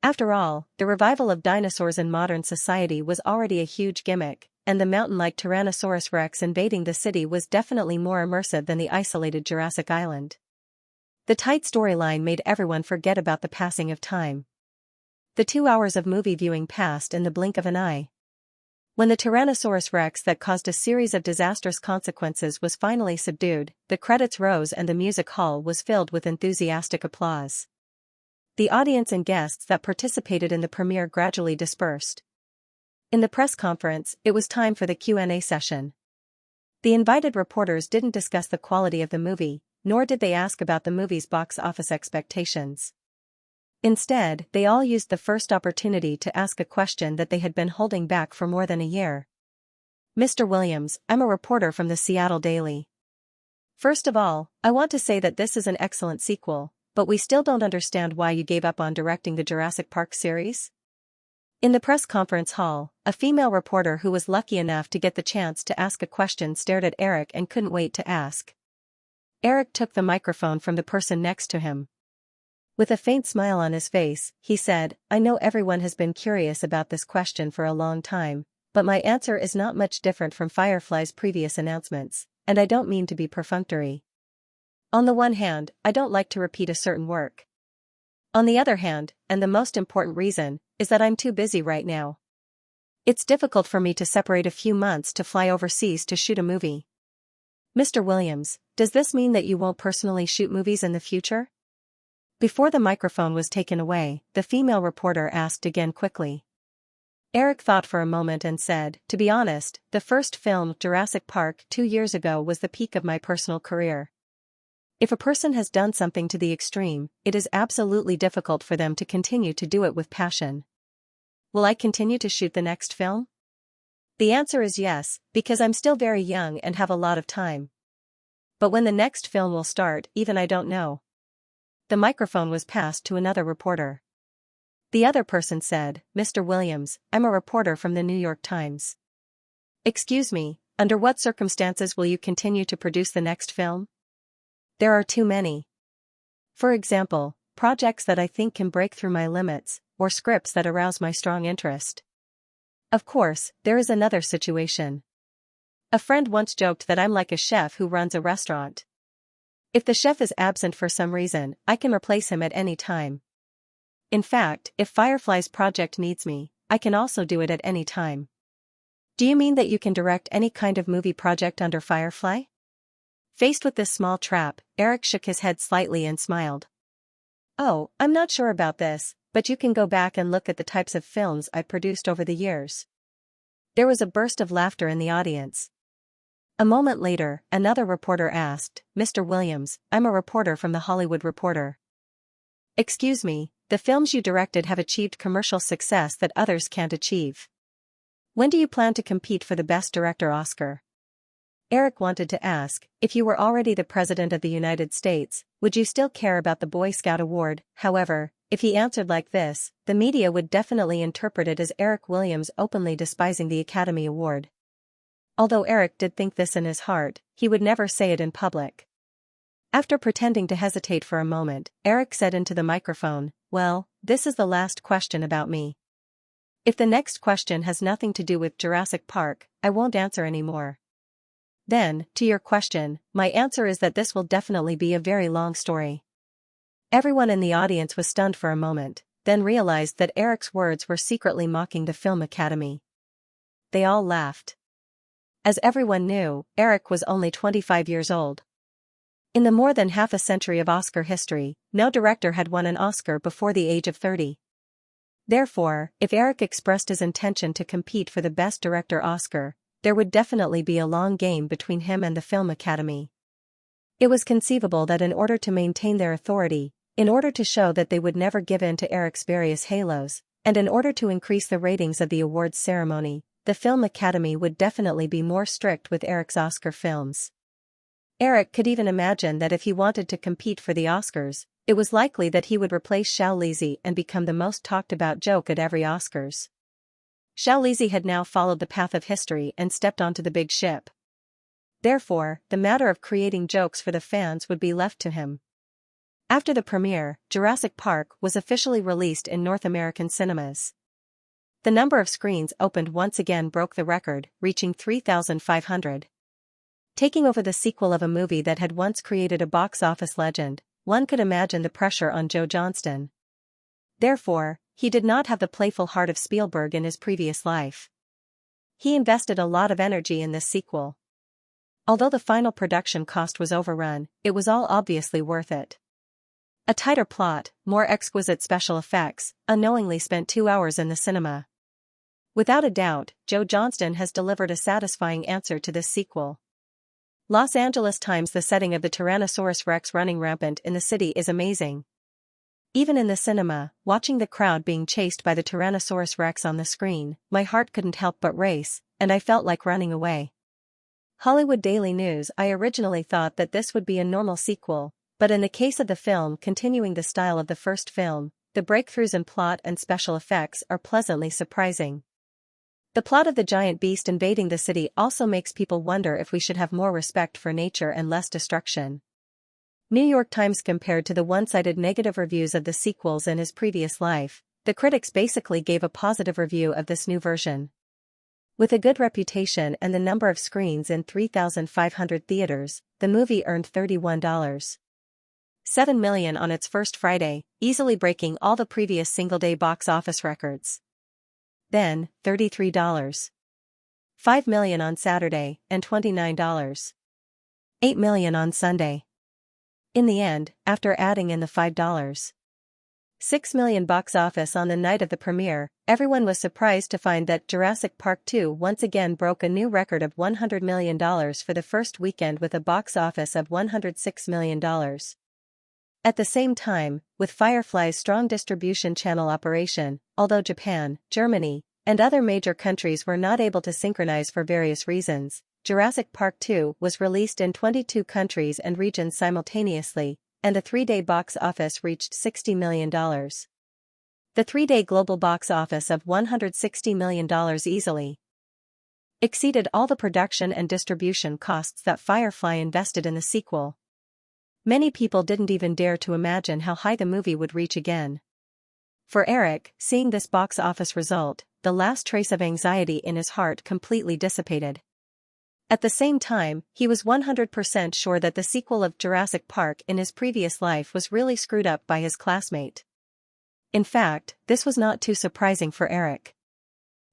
After all, the revival of dinosaurs in modern society was already a huge gimmick, and the mountain-like Tyrannosaurus rex invading the city was definitely more immersive than the isolated Jurassic Island. The tight storyline made everyone forget about the passing of time. The 2 hours of movie viewing passed in the blink of an eye. When the Tyrannosaurus rex that caused a series of disastrous consequences was finally subdued, the credits rose and the music hall was filled with enthusiastic applause. The audience and guests that participated in the premiere gradually dispersed. In the press conference, it was time for the Q&A session. The invited reporters didn't discuss the quality of the movie, nor did they ask about the movie's box office expectations. Instead, they all used the first opportunity to ask a question that they had been holding back for more than a year. Mr. Williams, I'm a reporter from the Seattle Daily. First of all, I want to say that this is an excellent sequel, but we still don't understand why you gave up on directing the Jurassic Park series. In the press conference hall, a female reporter who was lucky enough to get the chance to ask a question stared at Eric and couldn't wait to ask. Eric took the microphone from the person next to him. With a faint smile on his face, he said, I know everyone has been curious about this question for a long time, but my answer is not much different from Firefly's previous announcements, and I don't mean to be perfunctory. On the one hand, I don't like to repeat a certain work. On the other hand, and the most important reason, is that I'm too busy right now. It's difficult for me to separate a few months to fly overseas to shoot a movie. Mr. Williams, does this mean that you won't personally shoot movies in the future? Before the microphone was taken away, the female reporter asked again quickly. Eric thought for a moment and said, to be honest, the first film, Jurassic Park, 2 years ago was the peak of my personal career. If a person has done something to the extreme, it is absolutely difficult for them to continue to do it with passion. Will I continue to shoot the next film? The answer is yes, because I'm still very young and have a lot of time. But when the next film will start, even I don't know. The microphone was passed to another reporter. The other person said, Mr. Williams, I'm a reporter from the New York Times. Excuse me, under what circumstances will you continue to produce the next film? There are too many. For example, projects that I think can break through my limits, or scripts that arouse my strong interest. Of course, there is another situation. A friend once joked that I'm like a chef who runs a restaurant. If the chef is absent for some reason, I can replace him at any time. In fact, if Firefly's project needs me, I can also do it at any time. Do you mean that you can direct any kind of movie project under Firefly? Faced with this small trap, Eric shook his head slightly and smiled. Oh, I'm not sure about this, but you can go back and look at the types of films I've produced over the years. There was a burst of laughter in the audience. A moment later, another reporter asked, Mr. Williams, I'm a reporter from The Hollywood Reporter. Excuse me, the films you directed have achieved commercial success that others can't achieve. When do you plan to compete for the Best Director Oscar? Eric wanted to ask, if you were already the President of the United States, would you still care about the Boy Scout Award? However, if he answered like this, the media would definitely interpret it as Eric Williams openly despising the Academy Award. Although Eric did think this in his heart, he would never say it in public. After pretending to hesitate for a moment, Eric said into the microphone, well, this is the last question about me. If the next question has nothing to do with Jurassic Park, I won't answer anymore. Then, to your question, my answer is that this will definitely be a very long story. Everyone in the audience was stunned for a moment, then realized that Eric's words were secretly mocking the Film Academy. They all laughed. As everyone knew, Eric was only 25 years old. In the more than half a century of Oscar history, no director had won an Oscar before the age of 30. Therefore, if Eric expressed his intention to compete for the Best Director Oscar, there would definitely be a long game between him and the Film Academy. It was conceivable that in order to maintain their authority, in order to show that they would never give in to Eric's various halos, and in order to increase the ratings of the awards ceremony, the Film Academy would definitely be more strict with Eric's Oscar films. Eric could even imagine that if he wanted to compete for the Oscars, it was likely that he would replace Xianxia and become the most talked about joke at every Oscars. Xianxia had now followed the path of history and stepped onto the big ship. Therefore, the matter of creating jokes for the fans would be left to him. After the premiere, Jurassic Park was officially released in North American cinemas. The number of screens opened once again broke the record, reaching 3,500. Taking over the sequel of a movie that had once created a box office legend, one could imagine the pressure on Joe Johnston. Therefore, he did not have the playful heart of Spielberg in his previous life. He invested a lot of energy in this sequel. Although the final production cost was overrun, it was all obviously worth it. A tighter plot, more exquisite special effects, unknowingly spent 2 hours in the cinema. Without a doubt, Joe Johnston has delivered a satisfying answer to this sequel. Los Angeles Times. The setting of the Tyrannosaurus Rex running rampant in the city is amazing. Even in the cinema, watching the crowd being chased by the Tyrannosaurus Rex on the screen, my heart couldn't help but race, and I felt like running away. Hollywood Daily News. I originally thought that this would be a normal sequel, but in the case of the film continuing the style of the first film, the breakthroughs in plot and special effects are pleasantly surprising. The plot of the giant beast invading the city also makes people wonder if we should have more respect for nature and less destruction. New York Times. Compared to the one-sided negative reviews of the sequels in his previous life, the critics basically gave a positive review of this new version. With a good reputation and the number of screens in 3,500 theaters, the movie earned $31.7 million on its first Friday, easily breaking all the previous single-day box office records. Then, $33.5 million on Saturday, and $29.8 million on Sunday. In the end, after adding in the $5.6 million box office on the night of the premiere, everyone was surprised to find that Jurassic Park 2 once again broke a new record of $100 million for the first weekend with a box office of $106 million. At the same time, with Firefly's strong distribution channel operation, although Japan, Germany, and other major countries were not able to synchronize for various reasons, Jurassic Park 2 was released in 22 countries and regions simultaneously, and the 3-day box office reached $60 million. The 3-day global box office of $160 million easily exceeded all the production and distribution costs that Firefly invested in the sequel. Many people didn't even dare to imagine how high the movie would reach again. For Eric, seeing this box office result, the last trace of anxiety in his heart completely dissipated. At the same time, he was 100% sure that the sequel of Jurassic Park in his previous life was really screwed up by his classmate. In fact, this was not too surprising for Eric.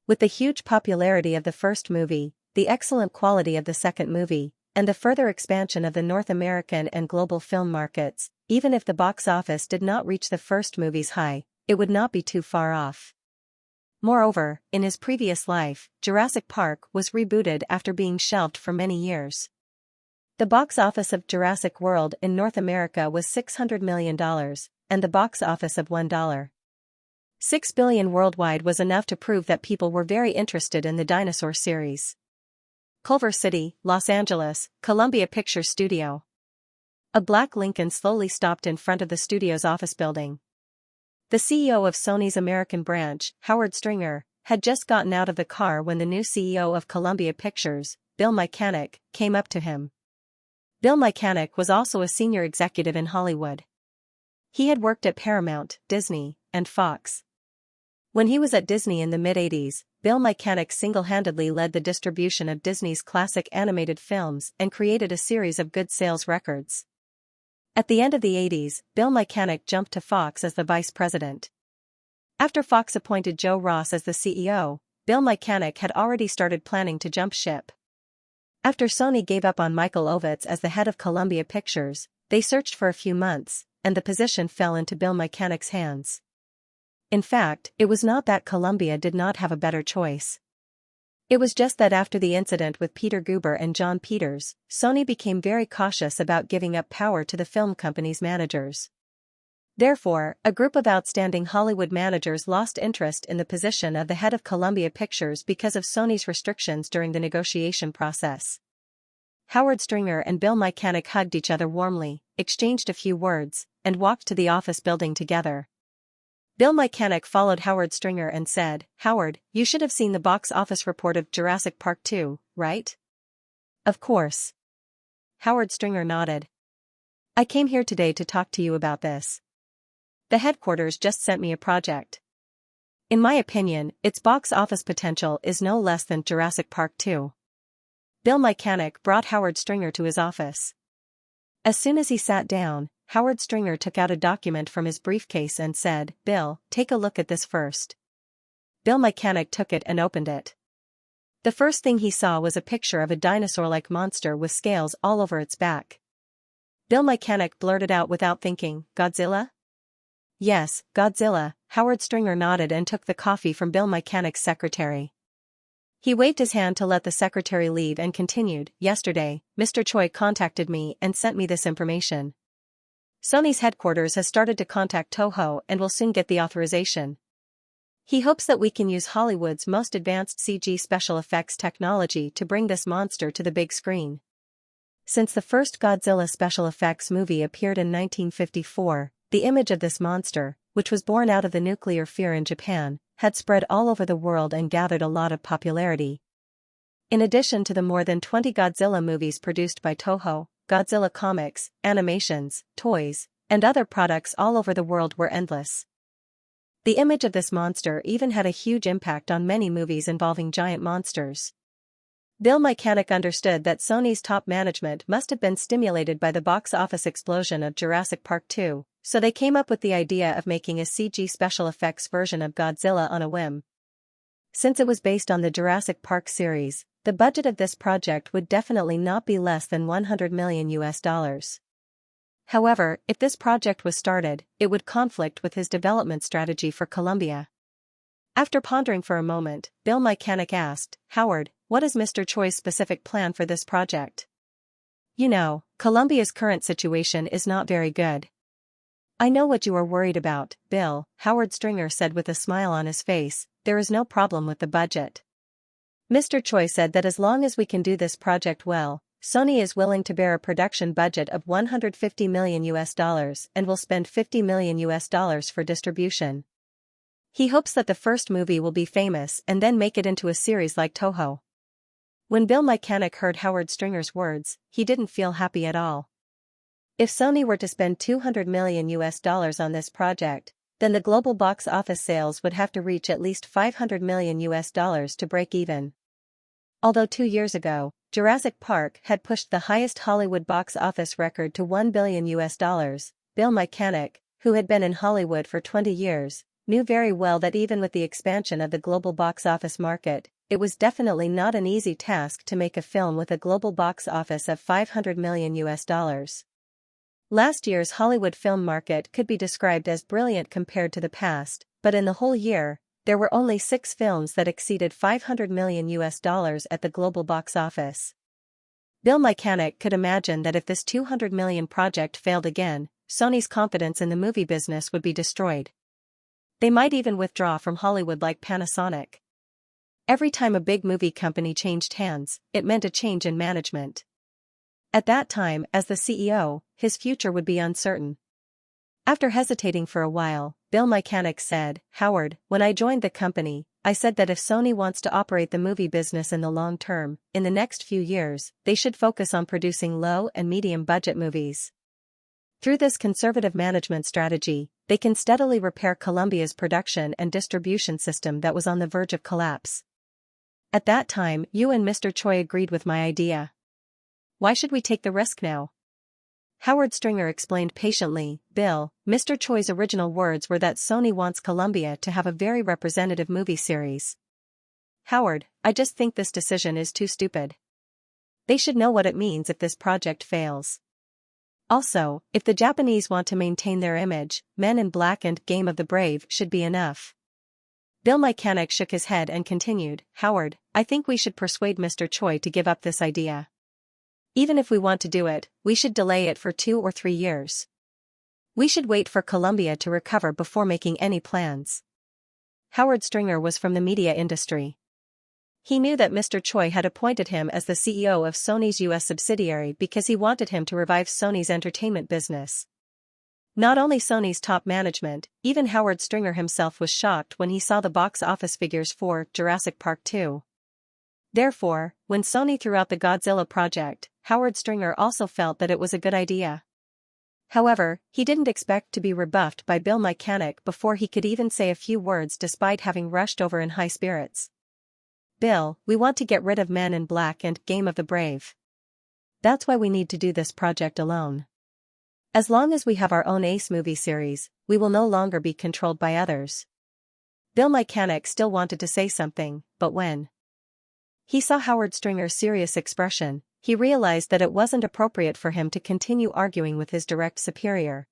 With the huge popularity of the first movie, the excellent quality of the second movie, and the further expansion of the North American and global film markets, even if the box office did not reach the first movie's high, it would not be too far off. Moreover, in his previous life, Jurassic Park was rebooted after being shelved for many years. The box office of Jurassic World in North America was $600 million, and the box office of $1.6 billion worldwide was enough to prove that people were very interested in the dinosaur series. Culver City, Los Angeles, Columbia Pictures Studio. A black Lincoln slowly stopped in front of the studio's office building. The CEO of Sony's American branch, Howard Stringer, had just gotten out of the car when the new CEO of Columbia Pictures, Bill Mechanic, came up to him. Bill Mechanic was also a senior executive in Hollywood. He had worked at Paramount, Disney, and Fox. When he was at Disney in the mid-80s, Bill Mechanic single-handedly led the distribution of Disney's classic animated films and created a series of good sales records. At the end of the 80s, Bill Mechanic jumped to Fox as the vice president. After Fox appointed Joe Ross as the CEO, Bill Mechanic had already started planning to jump ship. After Sony gave up on Michael Ovitz as the head of Columbia Pictures, they searched for a few months, and the position fell into Bill Mechanic's hands. In fact, it was not that Columbia did not have a better choice. It was just that after the incident with Peter Guber and John Peters, Sony became very cautious about giving up power to the film company's managers. Therefore, a group of outstanding Hollywood managers lost interest in the position of the head of Columbia Pictures because of Sony's restrictions during the negotiation process. Howard Stringer and Bill Mechanic hugged each other warmly, exchanged a few words, and walked to the office building together. Bill Mechanic followed Howard Stringer and said, "Howard, you should have seen the box office report of Jurassic Park 2, right?" "Of course." Howard Stringer nodded. "I came here today to talk to you about this. The headquarters just sent me a project. In my opinion, its box office potential is no less than Jurassic Park 2. Bill Mechanic brought Howard Stringer to his office. As soon as he sat down, Howard Stringer took out a document from his briefcase and said, "Bill, take a look at this first." Bill Mechanic took it and opened it. The first thing he saw was a picture of a dinosaur-like monster with scales all over its back. Bill Mechanic blurted out without thinking, "Godzilla?" "Yes, Godzilla," Howard Stringer nodded and took the coffee from Bill Mechanic's secretary. He waved his hand to let the secretary leave and continued, "Yesterday, Mr. Choi contacted me and sent me this information. Sony's headquarters has started to contact Toho and will soon get the authorization. He hopes that we can use Hollywood's most advanced CG special effects technology to bring this monster to the big screen." Since the first Godzilla special effects movie appeared in 1954, the image of this monster, which was born out of the nuclear fear in Japan, had spread all over the world and gathered a lot of popularity. In addition to the more than 20 Godzilla movies produced by Toho, Godzilla comics, animations, toys, and other products all over the world were endless. The image of this monster even had a huge impact on many movies involving giant monsters. Bill Mechanic understood that Sony's top management must have been stimulated by the box office explosion of Jurassic Park 2, so they came up with the idea of making a CG special effects version of Godzilla on a whim. Since it was based on the Jurassic Park series, the budget of this project would definitely not be less than $100 million. However, if this project was started, it would conflict with his development strategy for Columbia. After pondering for a moment, Bill Mechanic asked, "Howard, what is Mr. Choi's specific plan for this project? You know, Columbia's current situation is not very good." "I know what you are worried about, Bill," Howard Stringer said with a smile on his face. "There is no problem with the budget. Mr. Choi said that as long as we can do this project well, Sony is willing to bear a production budget of $150 million and will spend $50 million for distribution. He hopes that the first movie will be famous and then make it into a series like Toho. When Bill Mechanic heard Howard Stringer's words, he didn't feel happy at all. If Sony were to spend $200 million on this project, then the global box office sales would have to reach at least $500 million to break even. Although 2 years ago, Jurassic Park had pushed the highest Hollywood box office record to $1 billion, Bill Mechanic, who had been in Hollywood for 20 years, knew very well that even with the expansion of the global box office market, it was definitely not an easy task to make a film with a global box office of $500 million. Last year's Hollywood film market could be described as brilliant compared to the past, but in the whole year, there were only 6 films that exceeded $500 million at the global box office. Bill Mechanic could imagine that if this $200 million project failed again, Sony's confidence in the movie business would be destroyed. They might even withdraw from Hollywood like Panasonic. Every time a big movie company changed hands, it meant a change in management. At that time, as the CEO, his future would be uncertain. After hesitating for a while, Bill Mechanic said, "Howard, when I joined the company, I said that if Sony wants to operate the movie business in the long term, in the next few years, they should focus on producing low and medium budget movies. Through this conservative management strategy, they can steadily repair Columbia's production and distribution system that was on the verge of collapse. At that time, you and Mr. Choi agreed with my idea. Why should we take the risk now?" Howard Stringer explained patiently, "Bill, Mr. Choi's original words were that Sony wants Columbia to have a very representative movie series. Howard, I just think this decision is too stupid. They should know what it means if this project fails. Also, if the Japanese want to maintain their image, Men in Black and Game of the Brave should be enough." Bill Mechanic shook his head and continued, "Howard, I think we should persuade Mr. Choi to give up this idea. Even if we want to do it, we should delay it for 2 or 3 years. We should wait for Columbia to recover before making any plans." Howard Stringer was from the media industry. He knew that Mr. Choi had appointed him as the CEO of Sony's US subsidiary because he wanted him to revive Sony's entertainment business. Not only Sony's top management, even Howard Stringer himself was shocked when he saw the box office figures for Jurassic Park 2. Therefore, when Sony threw out the Godzilla project, Howard Stringer also felt that it was a good idea. However, he didn't expect to be rebuffed by Bill Mechanic before he could even say a few words despite having rushed over in high spirits. "Bill, we want to get rid of Men in Black and Game of the Brave. That's why we need to do this project alone. As long as we have our own ace movie series, we will no longer be controlled by others." Bill Mechanic still wanted to say something, but when he saw Howard Stringer's serious expression, he realized that it wasn't appropriate for him to continue arguing with his direct superior.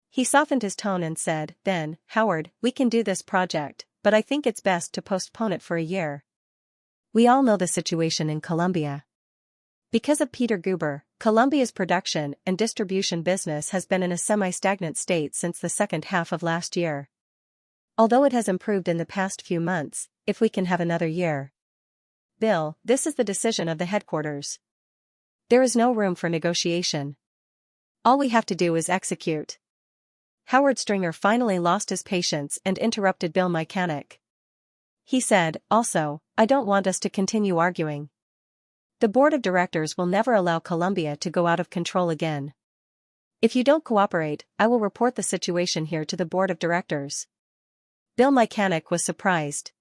He softened his tone and said, "Then, Howard, we can do this project, but I think it's best to postpone it for a year. We all know the situation in Columbia. Because of Peter Guber, Columbia's production and distribution business has been in a semi-stagnant state since the second half of last year. Although it has improved in the past few months, if we can have another year. Bill, this is the decision of the headquarters. There is no room for negotiation. All we have to do is execute." Howard Stringer finally lost his patience and interrupted Bill Mechanic. He said, "Also, I don't want us to continue arguing. The board of directors will never allow Columbia to go out of control again. If you don't cooperate, I will report the situation here to the board of directors." Bill Mechanic was surprised.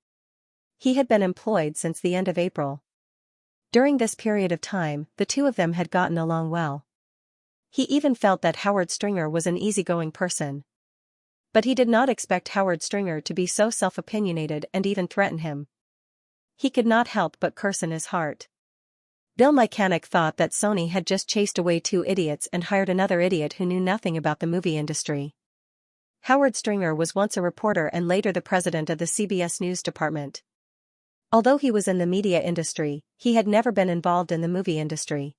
He had been employed since the end of April. During this period of time, the two of them had gotten along well. He even felt that Howard Stringer was an easygoing person. But he did not expect Howard Stringer to be so self-opinionated and even threaten him. He could not help but curse in his heart. Bill Mechanic thought that Sony had just chased away 2 idiots and hired another idiot who knew nothing about the movie industry. Howard Stringer was once a reporter and later the president of the CBS News department. Although he was in the media industry, he had never been involved in the movie industry.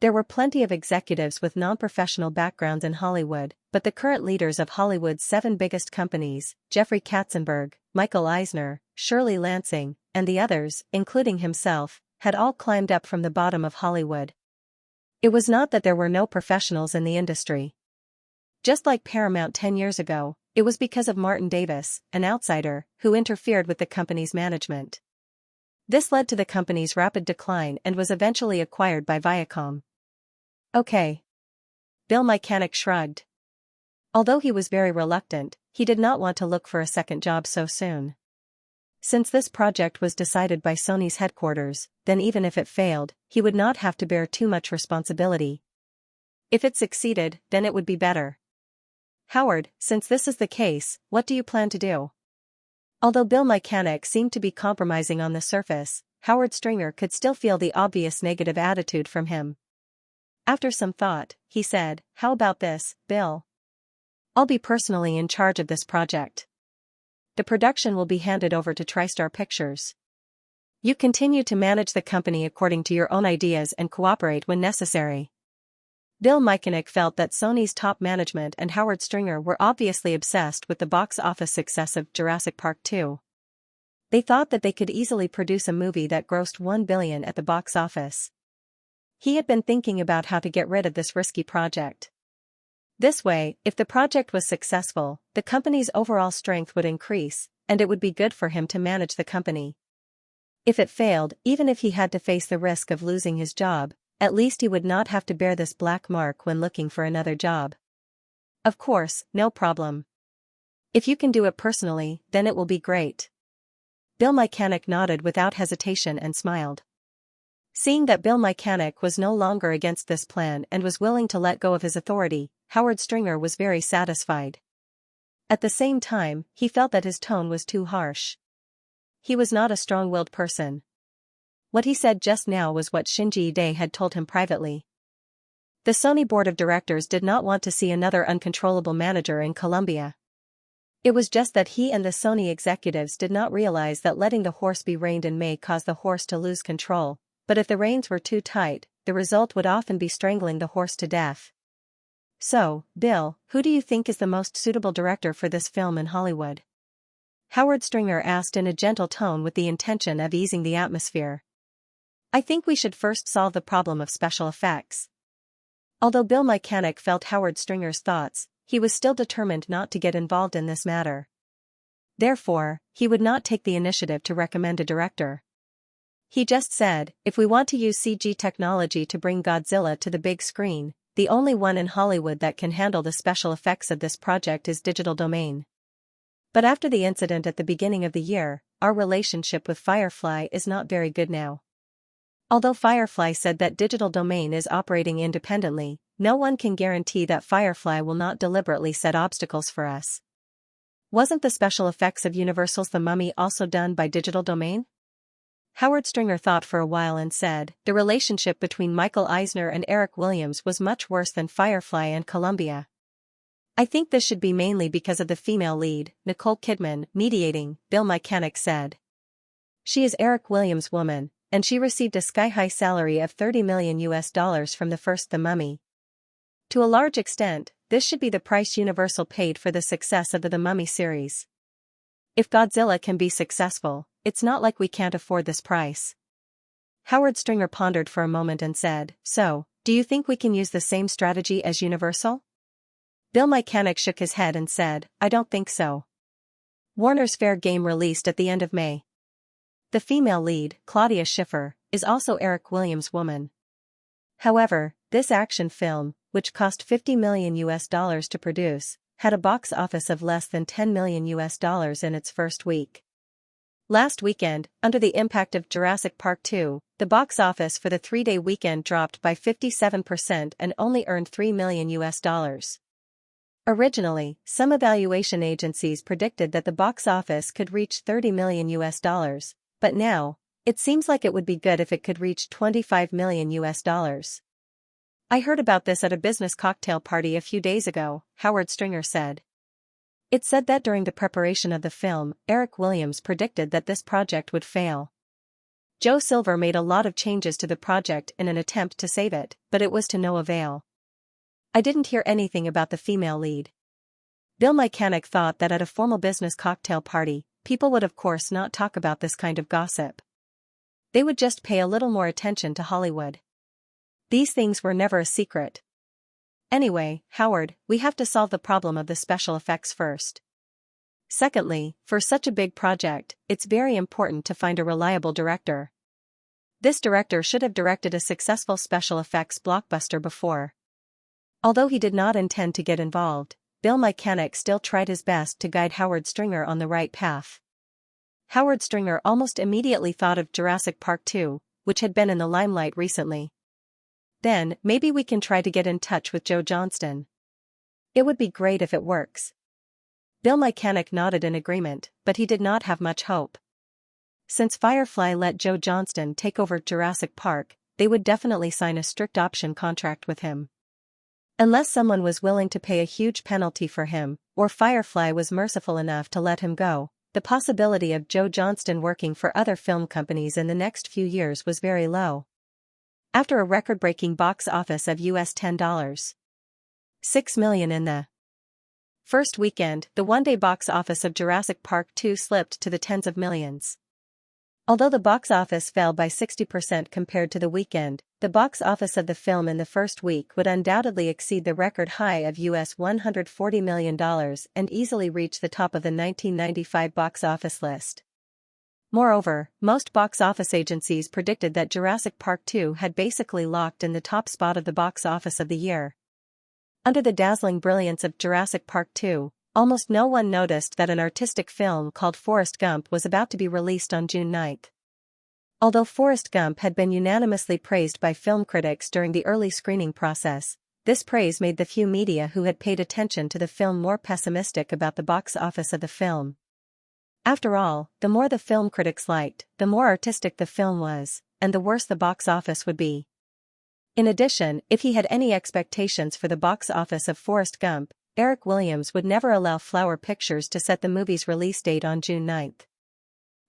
There were plenty of executives with non-professional backgrounds in Hollywood, but the current leaders of Hollywood's 7 biggest companies, Jeffrey Katzenberg, Michael Eisner, Shirley Lansing, and the others, including himself, had all climbed up from the bottom of Hollywood. It was not that there were no professionals in the industry. Just like Paramount 10 years ago, it was because of Martin Davis, an outsider, who interfered with the company's management. This led to the company's rapid decline and was eventually acquired by Viacom. Okay. Bill Mechanic shrugged. Although he was very reluctant, he did not want to look for a second job so soon. Since this project was decided by Sony's headquarters, then even if it failed, he would not have to bear too much responsibility. If it succeeded, then it would be better. Howard, since this is the case, what do you plan to do? Although Bill Mechanic seemed to be compromising on the surface, Howard Stringer could still feel the obvious negative attitude from him. After some thought, he said, "How about this, Bill? I'll be personally in charge of this project. The production will be handed over to TriStar Pictures. You continue to manage the company according to your own ideas and cooperate when necessary." Bill Mechanic felt that Sony's top management and Howard Stringer were obviously obsessed with the box office success of Jurassic Park 2. They thought that they could easily produce a movie that grossed $1 billion at the box office. He had been thinking about how to get rid of this risky project. This way, if the project was successful, the company's overall strength would increase, and it would be good for him to manage the company. If it failed, even if he had to face the risk of losing his job, at least he would not have to bear this black mark when looking for another job. Of course, no problem. If you can do it personally, then it will be great. Bill Mechanic nodded without hesitation and smiled. Seeing that Bill Mechanic was no longer against this plan and was willing to let go of his authority, Howard Stringer was very satisfied. At the same time, he felt that his tone was too harsh. He was not a strong-willed person. What he said just now was what Shinji Ide had told him privately. The Sony board of directors did not want to see another uncontrollable manager in Columbia. It was just that he and the Sony executives did not realize that letting the horse be reined in may cause the horse to lose control, but if the reins were too tight, the result would often be strangling the horse to death. So, Bill, who do you think is the most suitable director for this film in Hollywood? Howard Stringer asked in a gentle tone with the intention of easing the atmosphere. I think we should first solve the problem of special effects. Although Bill Mechanic felt Howard Stringer's thoughts, he was still determined not to get involved in this matter. Therefore, he would not take the initiative to recommend a director. He just said, if we want to use CG technology to bring Godzilla to the big screen, the only one in Hollywood that can handle the special effects of this project is Digital Domain. But after the incident at the beginning of the year, our relationship with Firefly is not very good now. Although Firefly said that Digital Domain is operating independently, no one can guarantee that Firefly will not deliberately set obstacles for us. Wasn't the special effects of Universal's The Mummy also done by Digital Domain? Howard Stringer thought for a while and said, the relationship between Michael Eisner and Eric Williams was much worse than Firefly and Columbia. I think this should be mainly because of the female lead, Nicole Kidman, mediating, Bill Mechanic said. She is Eric Williams' woman, and she received a sky-high salary of $30 million from the first The Mummy. To a large extent, this should be the price Universal paid for the success of the Mummy series. If Godzilla can be successful, it's not like we can't afford this price. Howard Stringer pondered for a moment and said, so, do you think we can use the same strategy as Universal? Bill Mechanic shook his head and said, I don't think so. Warner's Fair Game released at the end of May. The female lead, Claudia Schiffer, is also Eric Williams' woman. However, this action film, which cost $50 million to produce, had a box office of less than $10 million in its first week. Last weekend, under the impact of Jurassic Park 2, the box office for the 3-day weekend dropped by 57% and only earned $3 million. Originally, some evaluation agencies predicted that the box office could reach $30 million, but now, it seems like it would be good if it could reach $25 million. I heard about this at a business cocktail party a few days ago, Howard Stringer said. It said that during the preparation of the film, Eric Williams predicted that this project would fail. Joe Silver made a lot of changes to the project in an attempt to save it, but it was to no avail. I didn't hear anything about the female lead. Bill Mechanic thought that at a formal business cocktail party, people would of course not talk about this kind of gossip. They would just pay a little more attention to Hollywood. These things were never a secret. Anyway, Howard, we have to solve the problem of the special effects first. Secondly, for such a big project, it's very important to find a reliable director. This director should have directed a successful special effects blockbuster before. Although he did not intend to get involved, Bill Mechanic still tried his best to guide Howard Stringer on the right path. Howard Stringer almost immediately thought of Jurassic Park 2, which had been in the limelight recently. Then, maybe we can try to get in touch with Joe Johnston. It would be great if it works. Bill Mechanic nodded in agreement, but he did not have much hope. Since Firefly let Joe Johnston take over Jurassic Park, they would definitely sign a strict option contract with him. Unless someone was willing to pay a huge penalty for him, or Firefly was merciful enough to let him go, the possibility of Joe Johnston working for other film companies in the next few years was very low. After a record-breaking box office of US $10.6 million in the first weekend, the one-day box office of Jurassic Park 2 slipped to the tens of millions. Although the box office fell by 60% compared to the weekend, the box office of the film in the first week would undoubtedly exceed the record high of US $140 million and easily reach the top of the 1995 box office list. Moreover, most box office agencies predicted that Jurassic Park 2 had basically locked in the top spot of the box office of the year. Under the dazzling brilliance of Jurassic Park 2, almost no one noticed that an artistic film called Forrest Gump was about to be released on June 9. Although Forrest Gump had been unanimously praised by film critics during the early screening process, this praise made the few media who had paid attention to the film more pessimistic about the box office of the film. After all, the more the film critics liked, the more artistic the film was, and the worse the box office would be. In addition, if he had any expectations for the box office of Forrest Gump, Eric Williams would never allow Flower Pictures to set the movie's release date on June 9.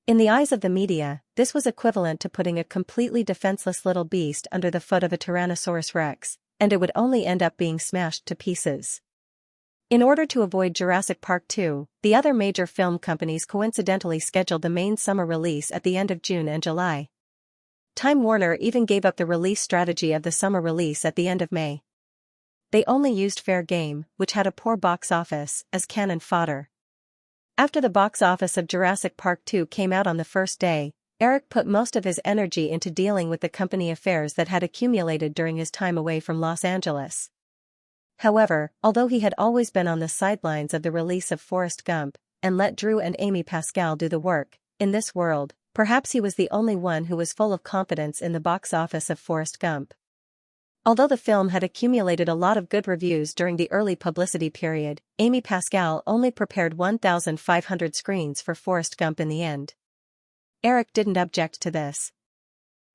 In the eyes of the media, this was equivalent to putting a completely defenseless little beast under the foot of a Tyrannosaurus Rex, and it would only end up being smashed to pieces. In order to avoid Jurassic Park 2, the other major film companies coincidentally scheduled the main summer release at the end of June and July. Time Warner even gave up the release strategy of the summer release at the end of May. They only used Fair Game, which had a poor box office, as cannon fodder. After the box office of Jurassic Park 2 came out on the first day, Eric put most of his energy into dealing with the company affairs that had accumulated during his time away from Los Angeles. However, although he had always been on the sidelines of the release of Forrest Gump, and let Drew and Amy Pascal do the work, in this world, perhaps he was the only one who was full of confidence in the box office of Forrest Gump. Although the film had accumulated a lot of good reviews during the early publicity period, Amy Pascal only prepared 1,500 screens for Forrest Gump in the end. Eric didn't object to this.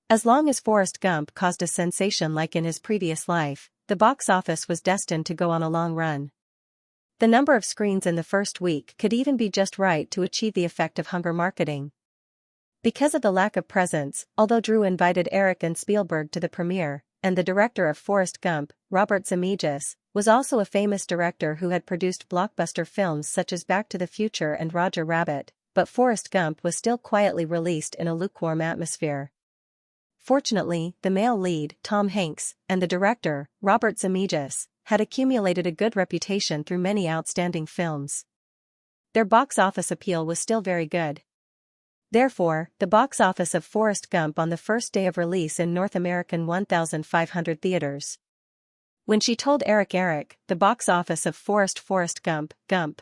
As long as Forrest Gump caused a sensation like in his previous life, the box office was destined to go on a long run. The number of screens in the first week could even be just right to achieve the effect of hunger marketing. Because of the lack of presence, although Drew invited Eric and Spielberg to the premiere, and the director of Forrest Gump, Robert Zemeckis, was also a famous director who had produced blockbuster films such as Back to the Future and Roger Rabbit, but Forrest Gump was still quietly released in a lukewarm atmosphere. Fortunately, the male lead, Tom Hanks, and the director, Robert Zemeckis, had accumulated a good reputation through many outstanding films. Their box office appeal was still very good. Therefore, the box office of Forrest Gump on the first day of release in North American 1,500 theaters. When she told Eric, the box office of Forrest Gump.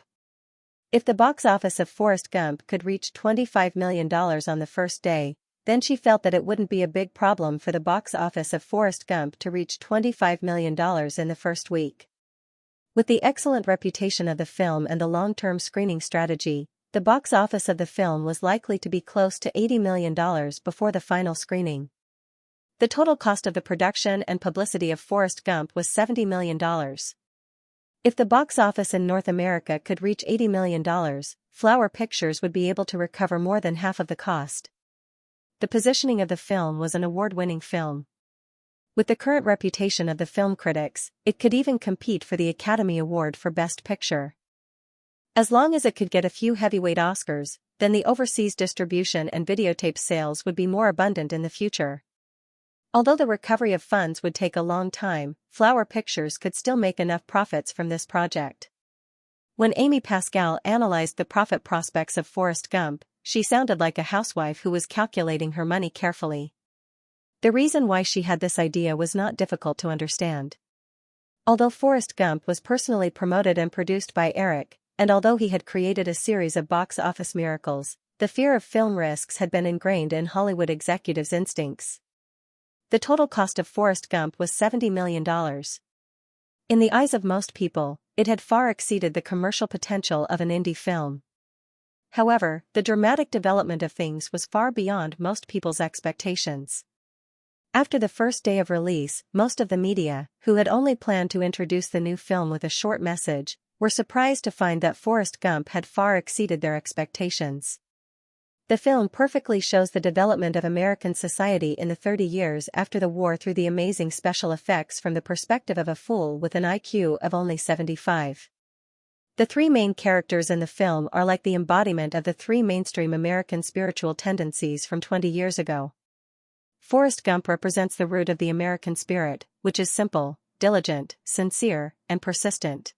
If the box office of Forrest Gump could reach $25 million on the first day, then she felt that it wouldn't be a big problem for the box office of Forrest Gump to reach $25 million in the first week. With the excellent reputation of the film and the long-term screening strategy, the box office of the film was likely to be close to $80 million before the final screening. The total cost of the production and publicity of Forrest Gump was $70 million. If the box office in North America could reach $80 million, Flower Pictures would be able to recover more than half of the cost. The positioning of the film was an award-winning film. With the current reputation of the film critics, it could even compete for the Academy Award for Best Picture. As long as it could get a few heavyweight Oscars, then the overseas distribution and videotape sales would be more abundant in the future. Although the recovery of funds would take a long time, Flower Pictures could still make enough profits from this project. When Amy Pascal analyzed the profit prospects of Forrest Gump, she sounded like a housewife who was calculating her money carefully. The reason why she had this idea was not difficult to understand. Although Forrest Gump was personally promoted and produced by Eric, and although he had created a series of box office miracles, the fear of film risks had been ingrained in Hollywood executives' instincts. The total cost of Forrest Gump was $70 million. In the eyes of most people, it had far exceeded the commercial potential of an indie film. However, the dramatic development of things was far beyond most people's expectations. After the first day of release, most of the media, who had only planned to introduce the new film with a short message, were surprised to find that Forrest Gump had far exceeded their expectations. The film perfectly shows the development of American society in the 30 years after the war through the amazing special effects from the perspective of a fool with an IQ of only 75. The three main characters in the film are like the embodiment of the three mainstream American spiritual tendencies from 20 years ago. Forrest Gump represents the root of the American spirit, which is simple, diligent, sincere, and persistent.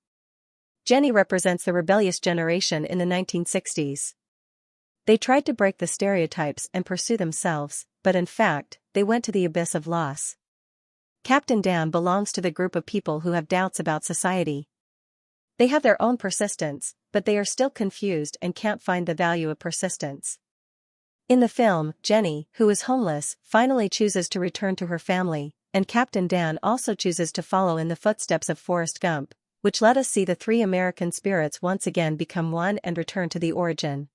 Jenny represents the rebellious generation in the 1960s. They tried to break the stereotypes and pursue themselves, but in fact, they went to the abyss of loss. Captain Dan belongs to the group of people who have doubts about society. They have their own persistence, but they are still confused and can't find the value of persistence. In the film, Jenny, who is homeless, finally chooses to return to her family, and Captain Dan also chooses to follow in the footsteps of Forrest Gump, which let us see the three American spirits once again become one and return to the origin.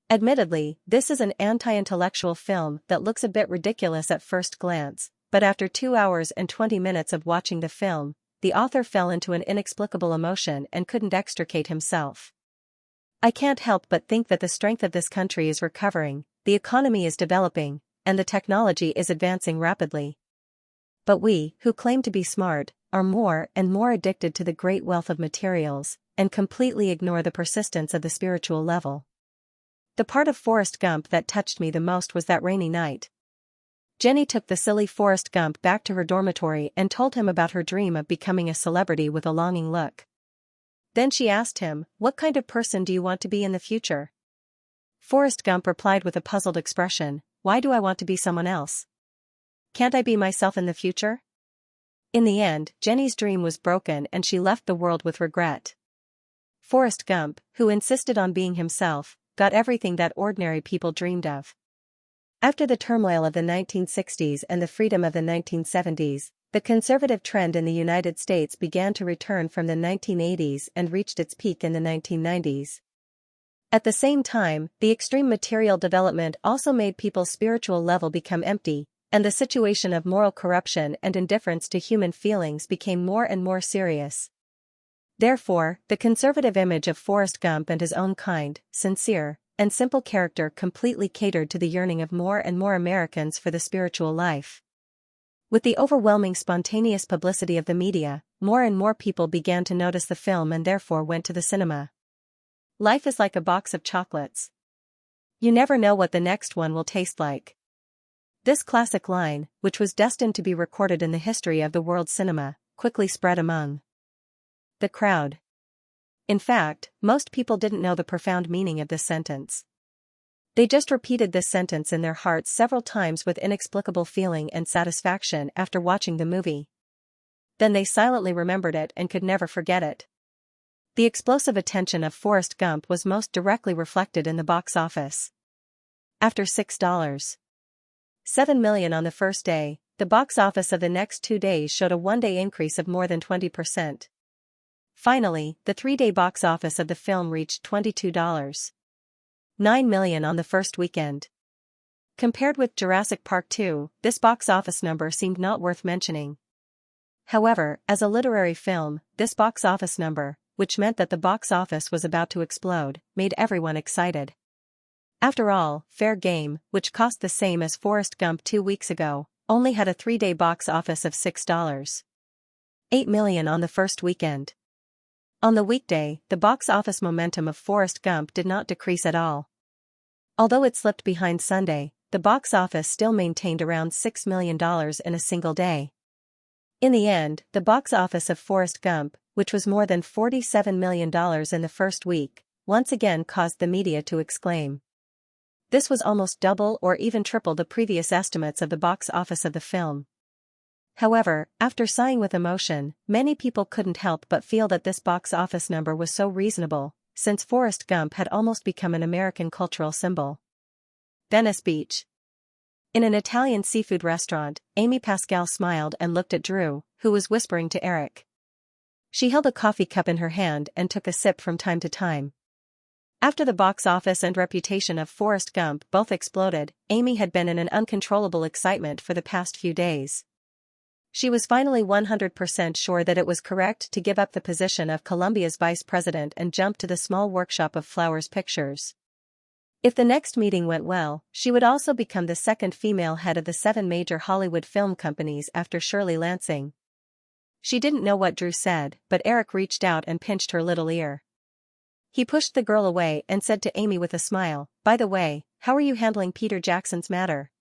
Admittedly, this is an anti-intellectual film that looks a bit ridiculous at first glance, but after 2 hours and 20 minutes of watching the film, the author fell into an inexplicable emotion and couldn't extricate himself. I can't help but think that the strength of this country is recovering, the economy is developing, and the technology is advancing rapidly. But we, who claim to be smart, are more and more addicted to the great wealth of materials, and completely ignore the persistence of the spiritual level. The part of Forrest Gump that touched me the most was that rainy night. Jenny took the silly Forrest Gump back to her dormitory and told him about her dream of becoming a celebrity with a longing look. Then she asked him, "What kind of person do you want to be in the future?" Forrest Gump replied with a puzzled expression, "Why do I want to be someone else? Can't I be myself in the future?" In the end, Jenny's dream was broken and she left the world with regret. Forrest Gump, who insisted on being himself, got everything that ordinary people dreamed of. After the turmoil of the 1960s and the freedom of the 1970s, the conservative trend in the United States began to return from the 1980s and reached its peak in the 1990s. At the same time, the extreme material development also made people's spiritual level become empty, and the situation of moral corruption and indifference to human feelings became more and more serious. Therefore, the conservative image of Forrest Gump and his own kind, sincere, and simple character completely catered to the yearning of more and more Americans for the spiritual life. With the overwhelming spontaneous publicity of the media, more and more people began to notice the film and therefore went to the cinema. Life is like a box of chocolates. You never know what the next one will taste like. This classic line, which was destined to be recorded in the history of the world cinema, quickly spread among the crowd. In fact, most people didn't know the profound meaning of this sentence. They just repeated this sentence in their hearts several times with inexplicable feeling and satisfaction after watching the movie. Then they silently remembered it and could never forget it. The explosive attention of Forrest Gump was most directly reflected in the box office. After $6.7 million on the first day, the box office of the next 2 days showed a one-day increase of more than 20%. Finally, the 3-day box office of the film reached $22.9 million on the first weekend. Compared with Jurassic Park 2, this box office number seemed not worth mentioning. However, as a literary film, this box office number, which meant that the box office was about to explode, made everyone excited. After all, Fair Game, which cost the same as Forrest Gump 2 weeks ago, only had a 3-day box office of $6.8 million on the first weekend. On the weekday, the box office momentum of Forrest Gump did not decrease at all. Although it slipped behind Sunday, the box office still maintained around $6 million in a single day. In the end, the box office of Forrest Gump, which was more than $47 million in the first week, once again caused the media to exclaim. This was almost double or even triple the previous estimates of the box office of the film. However, after sighing with emotion, many people couldn't help but feel that this box office number was so reasonable, since Forrest Gump had almost become an American cultural symbol. Venice Beach. In an Italian seafood restaurant, Amy Pascal smiled and looked at Drew, who was whispering to Eric. She held a coffee cup in her hand and took a sip from time to time. After the box office and reputation of Forrest Gump both exploded, Amy had been in an uncontrollable excitement for the past few days. She was finally 100% sure that it was correct to give up the position of Columbia's vice president and jump to the small workshop of Flowers Pictures. If the next meeting went well, she would also become the second female head of the 7 major Hollywood film companies after Shirley Lansing. She didn't know what Drew said, but Eric reached out and pinched her little ear. He pushed the girl away and said to Amy with a smile, "By the way, how are you handling Peter Jackson's matter?"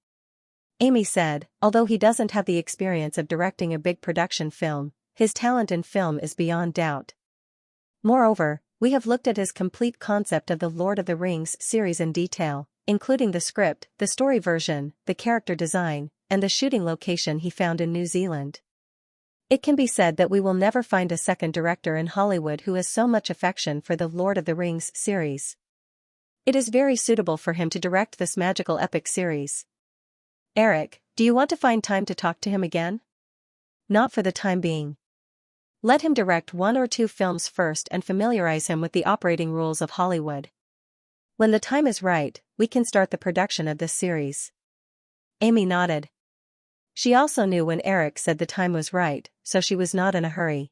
Amy said, "Although he doesn't have the experience of directing a big production film, his talent in film is beyond doubt. Moreover, we have looked at his complete concept of the Lord of the Rings series in detail, including the script, the story version, the character design, and the shooting location he found in New Zealand. It can be said that we will never find a second director in Hollywood who has so much affection for the Lord of the Rings series. It is very suitable for him to direct this magical epic series. Eric, do you want to find time to talk to him again?" "Not for the time being. Let him direct 1 or 2 films first and familiarize him with the operating rules of Hollywood. When the time is right, we can start the production of this series." Amy nodded. She also knew when Eric said the time was right, so she was not in a hurry.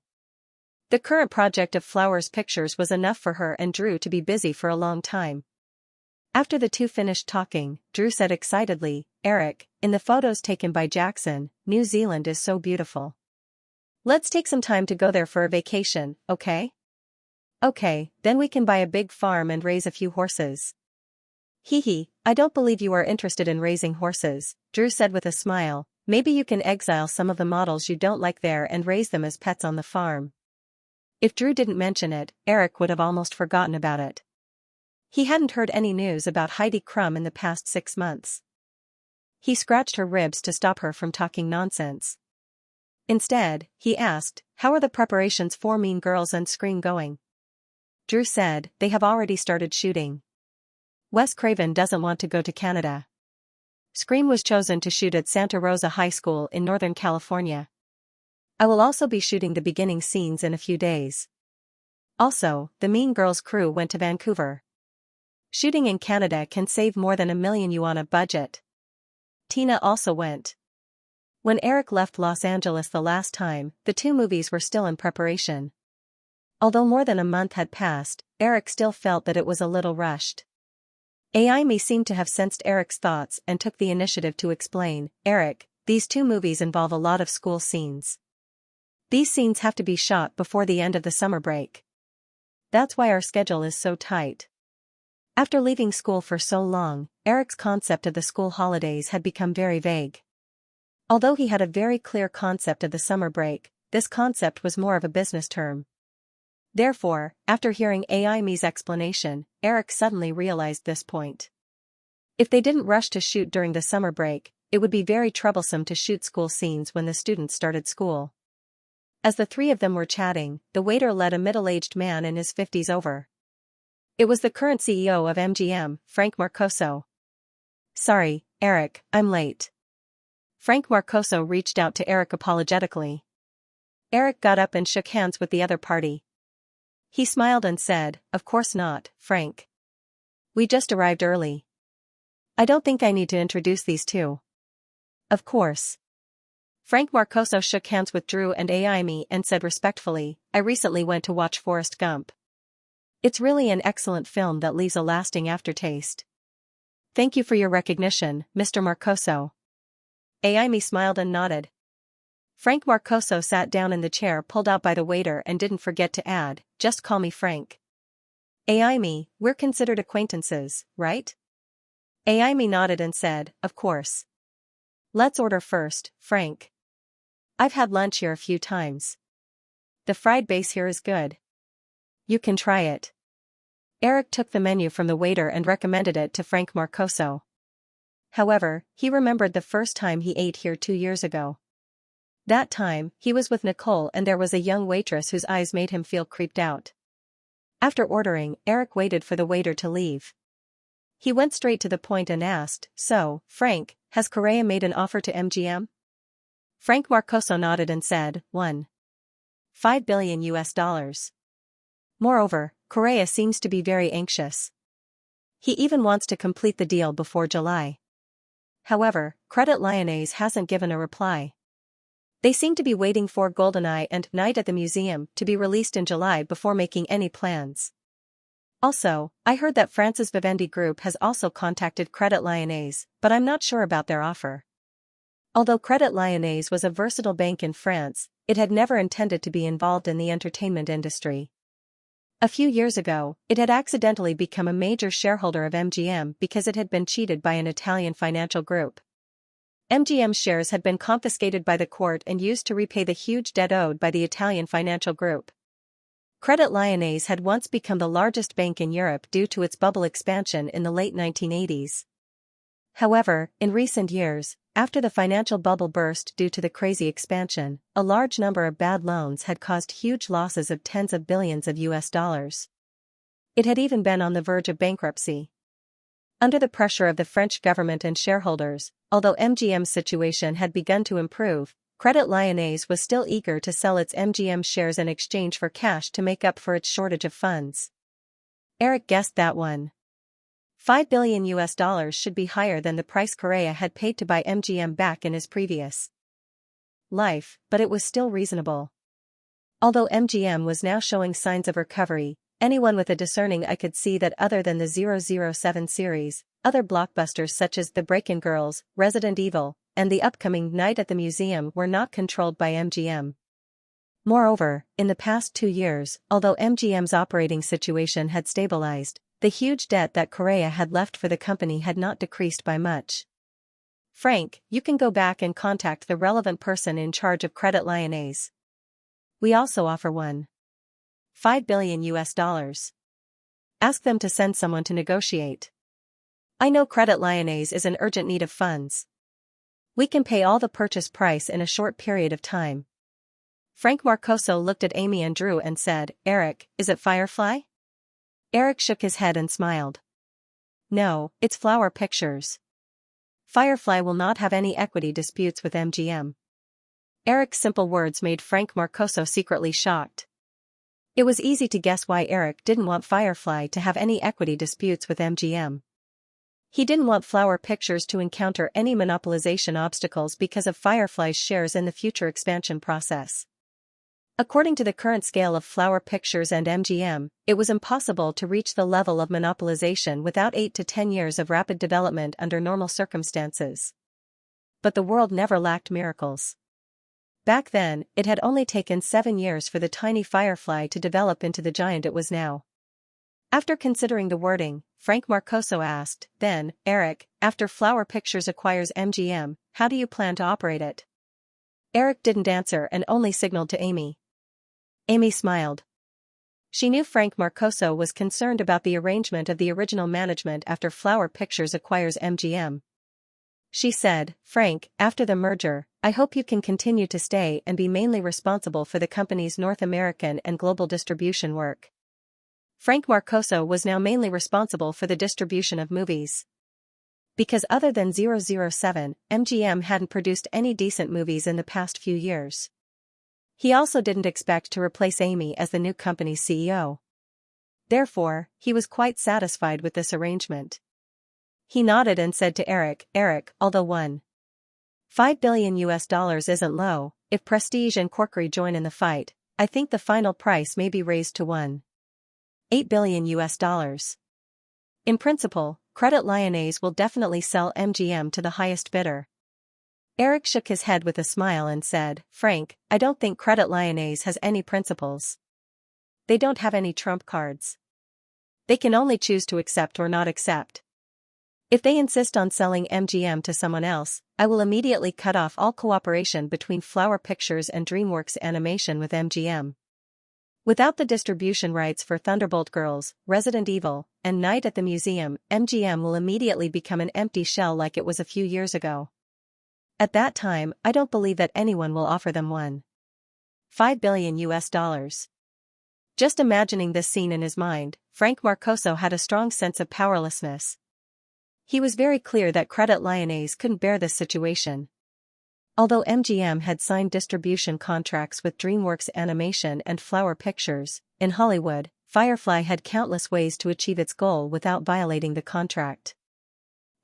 The current project of Flowers Pictures was enough for her and Drew to be busy for a long time. After the two finished talking, Drew said excitedly, "Eric, in the photos taken by Jackson, New Zealand is so beautiful. Let's take some time to go there for a vacation, okay?" "Okay, then we can buy a big farm and raise a few horses." "Hee, I don't believe you are interested in raising horses," Drew said with a smile. "Maybe you can exile some of the models you don't like there and raise them as pets on the farm." If Drew didn't mention it, Eric would have almost forgotten about it. He hadn't heard any news about Heidi Klum in the past 6 months. He scratched her ribs to stop her from talking nonsense. Instead, he asked, "How are the preparations for Mean Girls and Scream going?" Drew said, "They have already started shooting. Wes Craven doesn't want to go to Canada. Scream was chosen to shoot at Santa Rosa High School in Northern California. I will also be shooting the beginning scenes in a few days. Also, the Mean Girls crew went to Vancouver. Shooting in Canada can save more than $1 million on a budget." Tina also went. When Eric left Los Angeles the last time, the 2 movies were still in preparation. Although more than a month had passed, Eric still felt that it was a little rushed. Amy seemed to have sensed Eric's thoughts and took the initiative to explain, "Eric, these 2 movies involve a lot of school scenes. These scenes have to be shot before the end of the summer break. That's why our schedule is so tight." After leaving school for so long, Eric's concept of the school holidays had become very vague. Although he had a very clear concept of the summer break, this concept was more of a business term. Therefore, after hearing Amy's explanation, Eric suddenly realized this point. If they didn't rush to shoot during the summer break, it would be very troublesome to shoot school scenes when the students started school. As the 3 of them were chatting, the waiter led a middle-aged man in his 50s over. It was the current CEO of MGM, Frank Marcoso. "Sorry, Eric, I'm late." Frank Marcoso reached out to Eric apologetically. Eric got up and shook hands with the other party. He smiled and said, "Of course not, Frank. We just arrived early. I don't think I need to introduce these 2. Of course." Frank Marcoso shook hands with Drew and Amy and said respectfully, "I recently went to watch Forrest Gump. It's really an excellent film that leaves a lasting aftertaste." "Thank you for your recognition, Mr. Marcoso." Amy smiled and nodded. Frank Marcoso sat down in the chair pulled out by the waiter and didn't forget to add, "Just call me Frank." Aime, we're considered acquaintances, right? Aime nodded and said, "Of course." "Let's order first, Frank. I've had lunch here a few times. The fried base here is good. You can try it." Eric took the menu from the waiter and recommended it to Frank Marcoso. However, he remembered the first time he ate here 2 years ago. That time, he was with Nicole and there was a young waitress whose eyes made him feel creeped out. After ordering, Eric waited for the waiter to leave. He went straight to the point and asked, "So, Frank, has Correa made an offer to MGM?" Frank Marcoso nodded and said, $1.5 billion US. Moreover, Correa seems to be very anxious. He even wants to complete the deal before July. However, Credit Lyonnais hasn't given a reply. They seem to be waiting for GoldenEye and Night at the Museum to be released in July before making any plans. Also, I heard that France's Vivendi Group has also contacted Credit Lyonnais, but I'm not sure about their offer. Although Credit Lyonnais was a versatile bank in France, it had never intended to be involved in the entertainment industry. A few years ago, it had accidentally become a major shareholder of MGM because it had been cheated by an Italian financial group. MGM shares had been confiscated by the court and used to repay the huge debt owed by the Italian financial group. Credit Lyonnais had once become the largest bank in Europe due to its bubble expansion in the late 1980s. However, in recent years, after the financial bubble burst due to the crazy expansion, a large number of bad loans had caused huge losses of tens of billions of US dollars. It had even been on the verge of bankruptcy. Under the pressure of the French government and shareholders, although MGM's situation had begun to improve, Credit Lyonnais was still eager to sell its MGM shares in exchange for cash to make up for its shortage of funds. Eric guessed that $1.5 billion US should be higher than the price Correa had paid to buy MGM back in his previous life, but it was still reasonable. Although MGM was now showing signs of recovery, anyone with a discerning eye could see that other than the 007 series, other blockbusters such as The Break-In Girls, Resident Evil, and the upcoming Night at the Museum were not controlled by MGM. Moreover, in the past 2 years, although MGM's operating situation had stabilized, the huge debt that Correa had left for the company had not decreased by much. "Frank, you can go back and contact the relevant person in charge of Credit Lyonnais. We also offer $1.5 billion US. Ask them to send someone to negotiate. I know Credit Lyonnais is in urgent need of funds. We can pay all the purchase price in a short period of time." Frank Marcoso looked at Amy and Drew and said, "Eric, is it Firefly?" Eric shook his head and smiled. "No, it's Flower Pictures. Firefly will not have any equity disputes with MGM." Eric's simple words made Frank Marcoso secretly shocked. It was easy to guess why Eric didn't want Firefly to have any equity disputes with MGM. He didn't want Flower Pictures to encounter any monopolization obstacles because of Firefly's shares in the future expansion process. According to the current scale of Flower Pictures and MGM, it was impossible to reach the level of monopolization without 8 to 10 years of rapid development under normal circumstances. But the world never lacked miracles. Back then, it had only taken 7 years for the tiny Firefly to develop into the giant it was now. After considering the wording, Frank Marcoso asked, "Then, Eric, after Flower Pictures acquires MGM, how do you plan to operate it?" Eric didn't answer and only signaled to Amy. Amy smiled. She knew Frank Marcoso was concerned about the arrangement of the original management after Flower Pictures acquires MGM. She said, "Frank, after the merger, I hope you can continue to stay and be mainly responsible for the company's North American and global distribution work." Frank Marcoso was now mainly responsible for the distribution of movies. Because other than 007, MGM hadn't produced any decent movies in the past few years. He also didn't expect to replace Amy as the new company's CEO. Therefore, he was quite satisfied with this arrangement. He nodded and said to Eric, "Eric, although $1.5 billion US isn't low, if Prestige and Corkery join in the fight, I think the final price may be raised to $1.8 billion US. In principle, Credit Lyonnais will definitely sell MGM to the highest bidder. Eric shook his head with a smile and said, "Frank, I don't think Credit Lyonnais has any principles. They don't have any trump cards. They can only choose to accept or not accept. If they insist on selling MGM to someone else, I will immediately cut off all cooperation between Flower Pictures and DreamWorks Animation with MGM. Without the distribution rights for Thunderbolt Girls, Resident Evil, and Night at the Museum, MGM will immediately become an empty shell like it was a few years ago. At that time, I don't believe that anyone will offer them $1.5 billion US. Just imagining this scene in his mind, Frank Marcoso had a strong sense of powerlessness. He was very clear that Credit Lyonnais couldn't bear this situation. Although MGM had signed distribution contracts with DreamWorks Animation and Flower Pictures, in Hollywood, Firefly had countless ways to achieve its goal without violating the contract.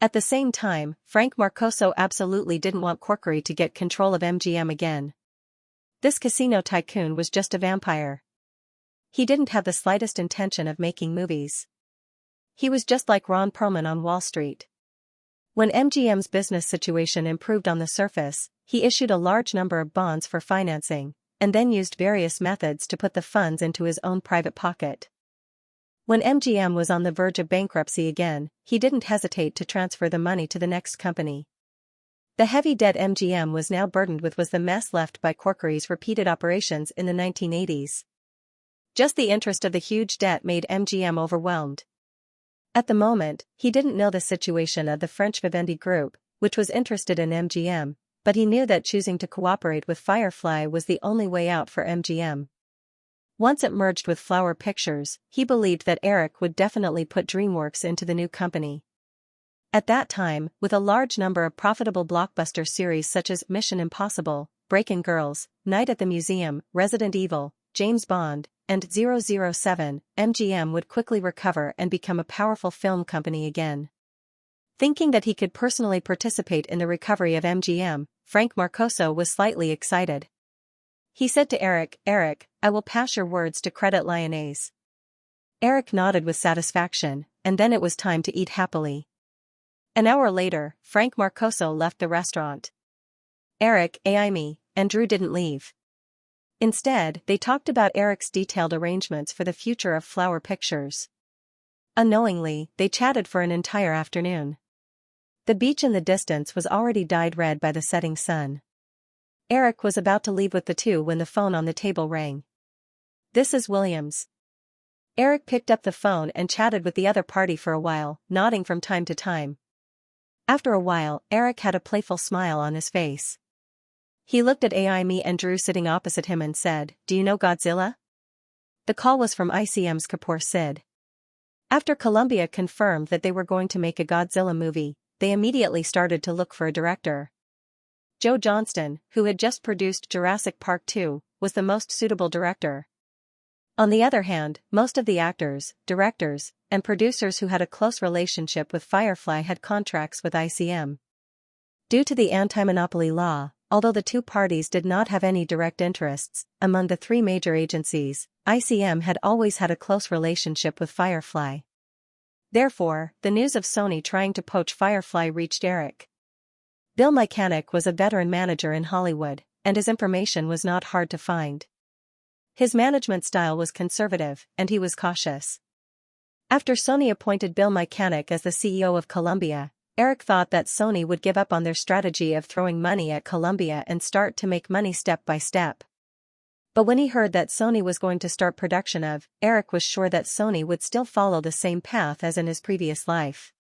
At the same time, Frank Marcoso absolutely didn't want Corkery to get control of MGM again. This casino tycoon was just a vampire. He didn't have the slightest intention of making movies. He was just like Ron Perlman on Wall Street. When MGM's business situation improved on the surface, he issued a large number of bonds for financing, and then used various methods to put the funds into his own private pocket. When MGM was on the verge of bankruptcy again, he didn't hesitate to transfer the money to the next company. The heavy debt MGM was now burdened with was the mess left by Corkery's repeated operations in the 1980s. Just the interest of the huge debt made MGM overwhelmed. At the moment, he didn't know the situation of the French Vivendi Group, which was interested in MGM, but he knew that choosing to cooperate with Firefly was the only way out for MGM. Once it merged with Flower Pictures, he believed that Eric would definitely put DreamWorks into the new company. At that time, with a large number of profitable blockbuster series such as Mission Impossible, Breakin' Girls, Night at the Museum, Resident Evil, James Bond, and 007, MGM would quickly recover and become a powerful film company again. Thinking that he could personally participate in the recovery of MGM, Frank Marcoso was slightly excited. He said to Eric, "Eric, I will pass your words to Credit Lyonnais." Eric nodded with satisfaction, and then it was time to eat happily. An hour later, Frank Marcoso left the restaurant. Eric, Amy, and Drew didn't leave. Instead, they talked about Eric's detailed arrangements for the future of Flower Pictures. Unknowingly, they chatted for an entire afternoon. The beach in the distance was already dyed red by the setting sun. Eric was about to leave with the two when the phone on the table rang. "This is Williams." Eric picked up the phone and chatted with the other party for a while, nodding from time to time. After a while, Eric had a playful smile on his face. He looked at Amy and Drew sitting opposite him and said, "Do you know Godzilla?" The call was from ICM's Kapoor Sid. After Columbia confirmed that they were going to make a Godzilla movie, they immediately started to look for a director. Joe Johnston, who had just produced Jurassic Park 2, was the most suitable director. On the other hand, most of the actors, directors, and producers who had a close relationship with Firefly had contracts with ICM. Due to the anti-monopoly law, although the two parties did not have any direct interests, among the three major agencies, ICM had always had a close relationship with Firefly. Therefore, the news of Sony trying to poach Firefly reached Eric. Bill Mechanic was a veteran manager in Hollywood, and his information was not hard to find. His management style was conservative, and he was cautious. After Sony appointed Bill Mechanic as the CEO of Columbia, Eric thought that Sony would give up on their strategy of throwing money at Columbia and start to make money step by step. But when he heard that Sony was going to start production of, Eric was sure that Sony would still follow the same path as in his previous life.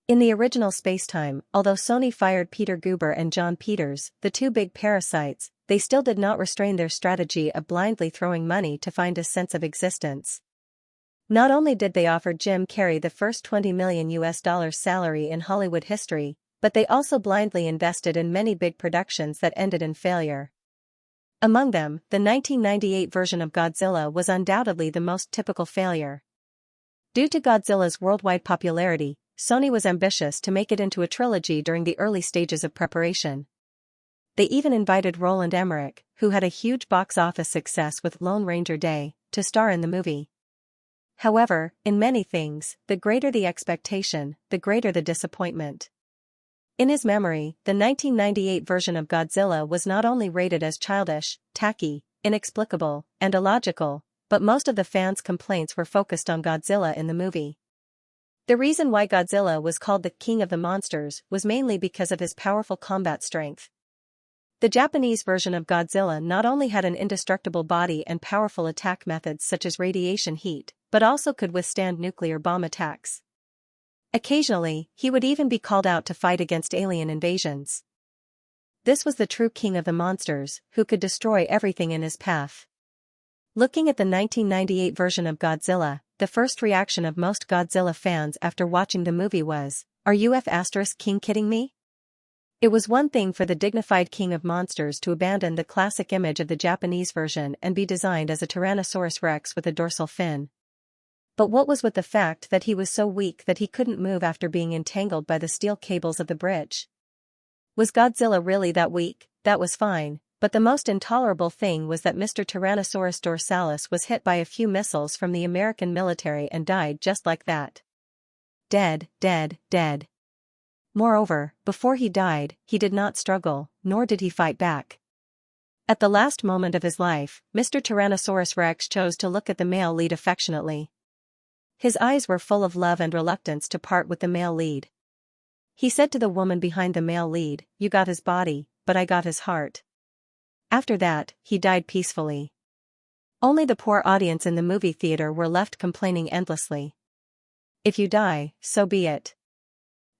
In the original Spacetime, although Sony fired Peter Guber and John Peters, the two big parasites, they still did not restrain their strategy of blindly throwing money to find a sense of existence. Not only did they offer Jim Carrey the first $20 million salary in Hollywood history, but they also blindly invested in many big productions that ended in failure. Among them, the 1998 version of Godzilla was undoubtedly the most typical failure. Due to Godzilla's worldwide popularity, Sony was ambitious to make it into a trilogy during the early stages of preparation. They even invited Roland Emmerich, who had a huge box office success with Lone Ranger Day, to star in the movie. However, in many things, the greater the expectation, the greater the disappointment. In his memory, the 1998 version of Godzilla was not only rated as childish, tacky, inexplicable, and illogical, but most of the fans' complaints were focused on Godzilla in the movie. The reason why Godzilla was called the King of the Monsters was mainly because of his powerful combat strength. The Japanese version of Godzilla not only had an indestructible body and powerful attack methods such as radiation heat, but also could withstand nuclear bomb attacks. Occasionally, he would even be called out to fight against alien invasions. This was the true king of the monsters, who could destroy everything in his path. Looking at the 1998 version of Godzilla, the first reaction of most Godzilla fans after watching the movie was, "Are you *king kidding me?" It was one thing for the dignified king of monsters to abandon the classic image of the Japanese version and be designed as a Tyrannosaurus rex with a dorsal fin. But what was with the fact that he was so weak that he couldn't move after being entangled by the steel cables of the bridge? Was Godzilla really that weak? That was fine, but the most intolerable thing was that Mr. Tyrannosaurus dorsalis was hit by a few missiles from the American military and died just like that. Dead, dead, dead. Moreover, before he died, he did not struggle, nor did he fight back. At the last moment of his life, Mr. Tyrannosaurus Rex chose to look at the male lead affectionately. His eyes were full of love and reluctance to part with the male lead. He said to the woman behind the male lead, "You got his body, but I got his heart." After that, he died peacefully. Only the poor audience in the movie theater were left complaining endlessly. If you die, so be it.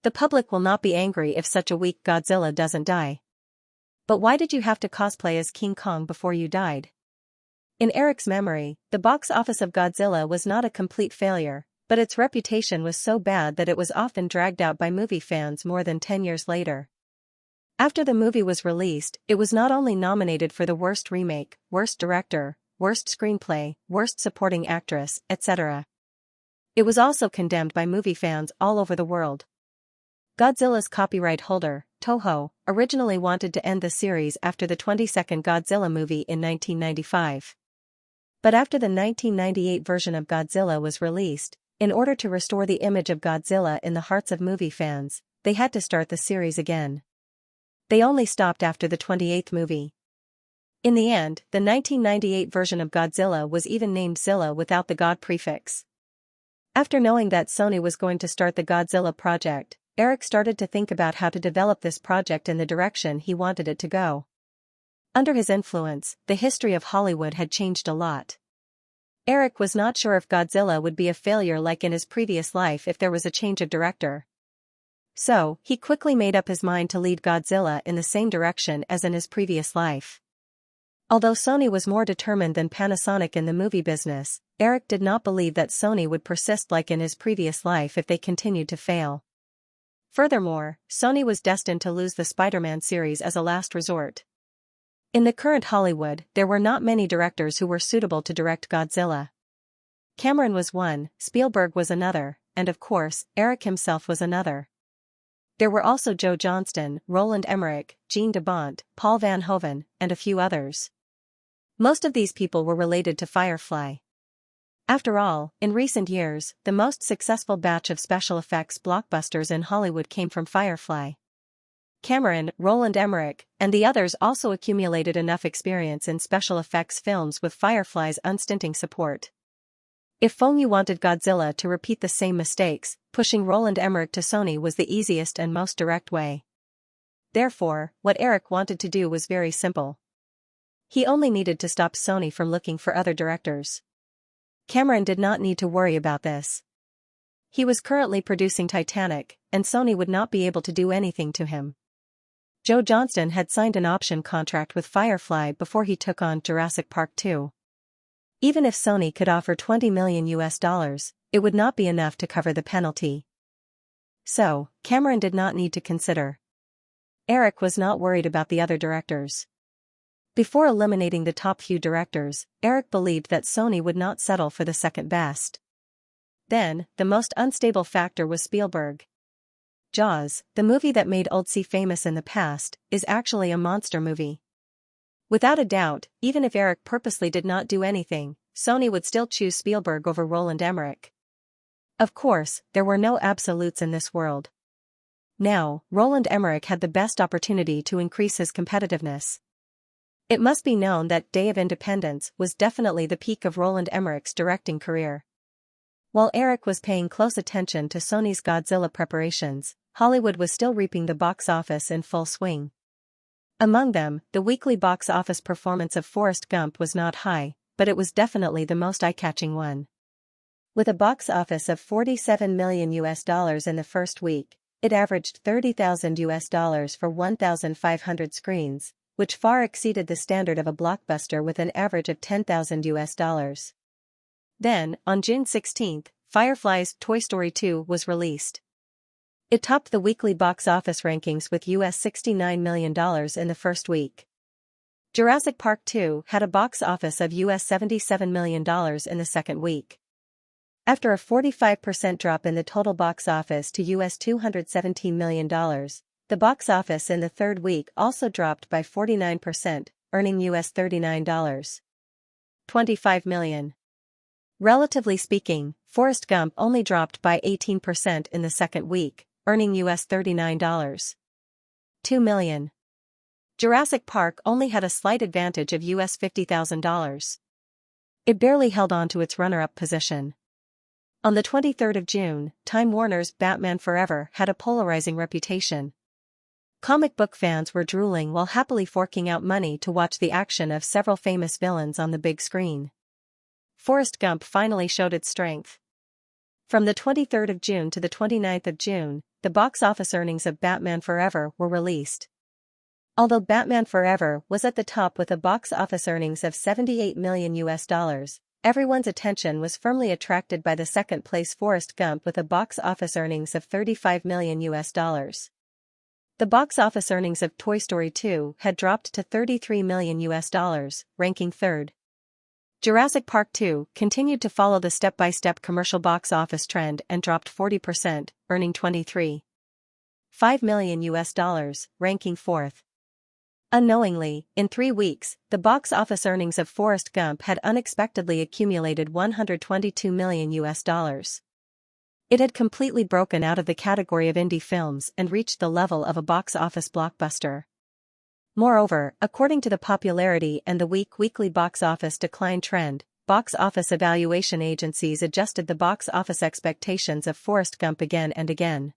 The public will not be angry if such a weak Godzilla doesn't die. But why did you have to cosplay as King Kong before you died? In Eric's memory, the box office of Godzilla was not a complete failure, but its reputation was so bad that it was often dragged out by movie fans more than 10 years later. After the movie was released, it was not only nominated for the Worst Remake, Worst Director, Worst Screenplay, Worst Supporting Actress, etc. It was also condemned by movie fans all over the world. Godzilla's copyright holder, Toho, originally wanted to end the series after the 22nd Godzilla movie in 1995. But after the 1998 version of Godzilla was released, in order to restore the image of Godzilla in the hearts of movie fans, they had to start the series again. They only stopped after the 28th movie. In the end, the 1998 version of Godzilla was even named Zilla without the God prefix. After knowing that Sony was going to start the Godzilla project, Eric started to think about how to develop this project in the direction he wanted it to go. Under his influence, the history of Hollywood had changed a lot. Eric was not sure if Godzilla would be a failure like in his previous life if there was a change of director. So, he quickly made up his mind to lead Godzilla in the same direction as in his previous life. Although Sony was more determined than Panasonic in the movie business, Eric did not believe that Sony would persist like in his previous life if they continued to fail. Furthermore, Sony was destined to lose the Spider-Man series as a last resort. In the current Hollywood, there were not many directors who were suitable to direct Godzilla. Cameron was one, Spielberg was another, and of course, Eric himself was another. There were also Joe Johnston, Roland Emmerich, Gene de Bont, Paul Van Hoven, and a few others. Most of these people were related to Firefly. After all, in recent years, the most successful batch of special effects blockbusters in Hollywood came from Firefly. Cameron, Roland Emmerich, and the others also accumulated enough experience in special effects films with Firefly's unstinting support. If Fong wanted Godzilla to repeat the same mistakes, pushing Roland Emmerich to Sony was the easiest and most direct way. Therefore, what Eric wanted to do was very simple. He only needed to stop Sony from looking for other directors. Cameron did not need to worry about this. He was currently producing Titanic, and Sony would not be able to do anything to him. Joe Johnston had signed an option contract with Firefly before he took on Jurassic Park 2. Even if Sony could offer $20 million, it would not be enough to cover the penalty. So, Cameron did not need to consider. Eric was not worried about the other directors. Before eliminating the top few directors, Eric believed that Sony would not settle for the second best. Then, the most unstable factor was Spielberg. Jaws, the movie that made Old Sea famous in the past, is actually a monster movie. Without a doubt, even if Eric purposely did not do anything, Sony would still choose Spielberg over Roland Emmerich. Of course, there were no absolutes in this world. Now, Roland Emmerich had the best opportunity to increase his competitiveness. It must be known that Day of Independence was definitely the peak of Roland Emmerich's directing career. While Eric was paying close attention to Sony's Godzilla preparations, Hollywood was still reaping the box office in full swing. Among them, the weekly box office performance of Forrest Gump was not high, but it was definitely the most eye-catching one. With a box office of $47 million in the first week, it averaged $30,000 for 1,500 screens, which far exceeded the standard of a blockbuster with an average of $10,000. Then, on June 16, Firefly's Toy Story 2 was released. It topped the weekly box office rankings with $69 million in the first week. Jurassic Park 2 had a box office of $77 million in the second week. After a 45% drop in the total box office to $217 million, the box office in the third week also dropped by 49%, earning $39.25 million. Relatively speaking, Forrest Gump only dropped by 18% in the second week, earning $39.2 million. Jurassic Park only had a slight advantage of $50,000. It barely held on to its runner-up position. On the 23rd of June, Time Warner's Batman Forever had a polarizing reputation. Comic book fans were drooling while happily forking out money to watch the action of several famous villains on the big screen. Forrest Gump finally showed its strength. From the 23rd of June to the 29th of June, the box office earnings of Batman Forever were released. Although Batman Forever was at the top with a box office earnings of $78 million, everyone's attention was firmly attracted by the second-place Forrest Gump with a box office earnings of $35 million. The box office earnings of Toy Story 2 had dropped to $33 million, ranking third. Jurassic Park 2 continued to follow the step-by-step commercial box office trend and dropped 40%, earning $23.5 million, ranking fourth. Unknowingly, in 3 weeks, the box office earnings of Forrest Gump had unexpectedly accumulated $122 million. It had completely broken out of the category of indie films and reached the level of a box office blockbuster. Moreover, according to the popularity and the weekly box office decline trend, box office evaluation agencies adjusted the box office expectations of Forrest Gump again and again.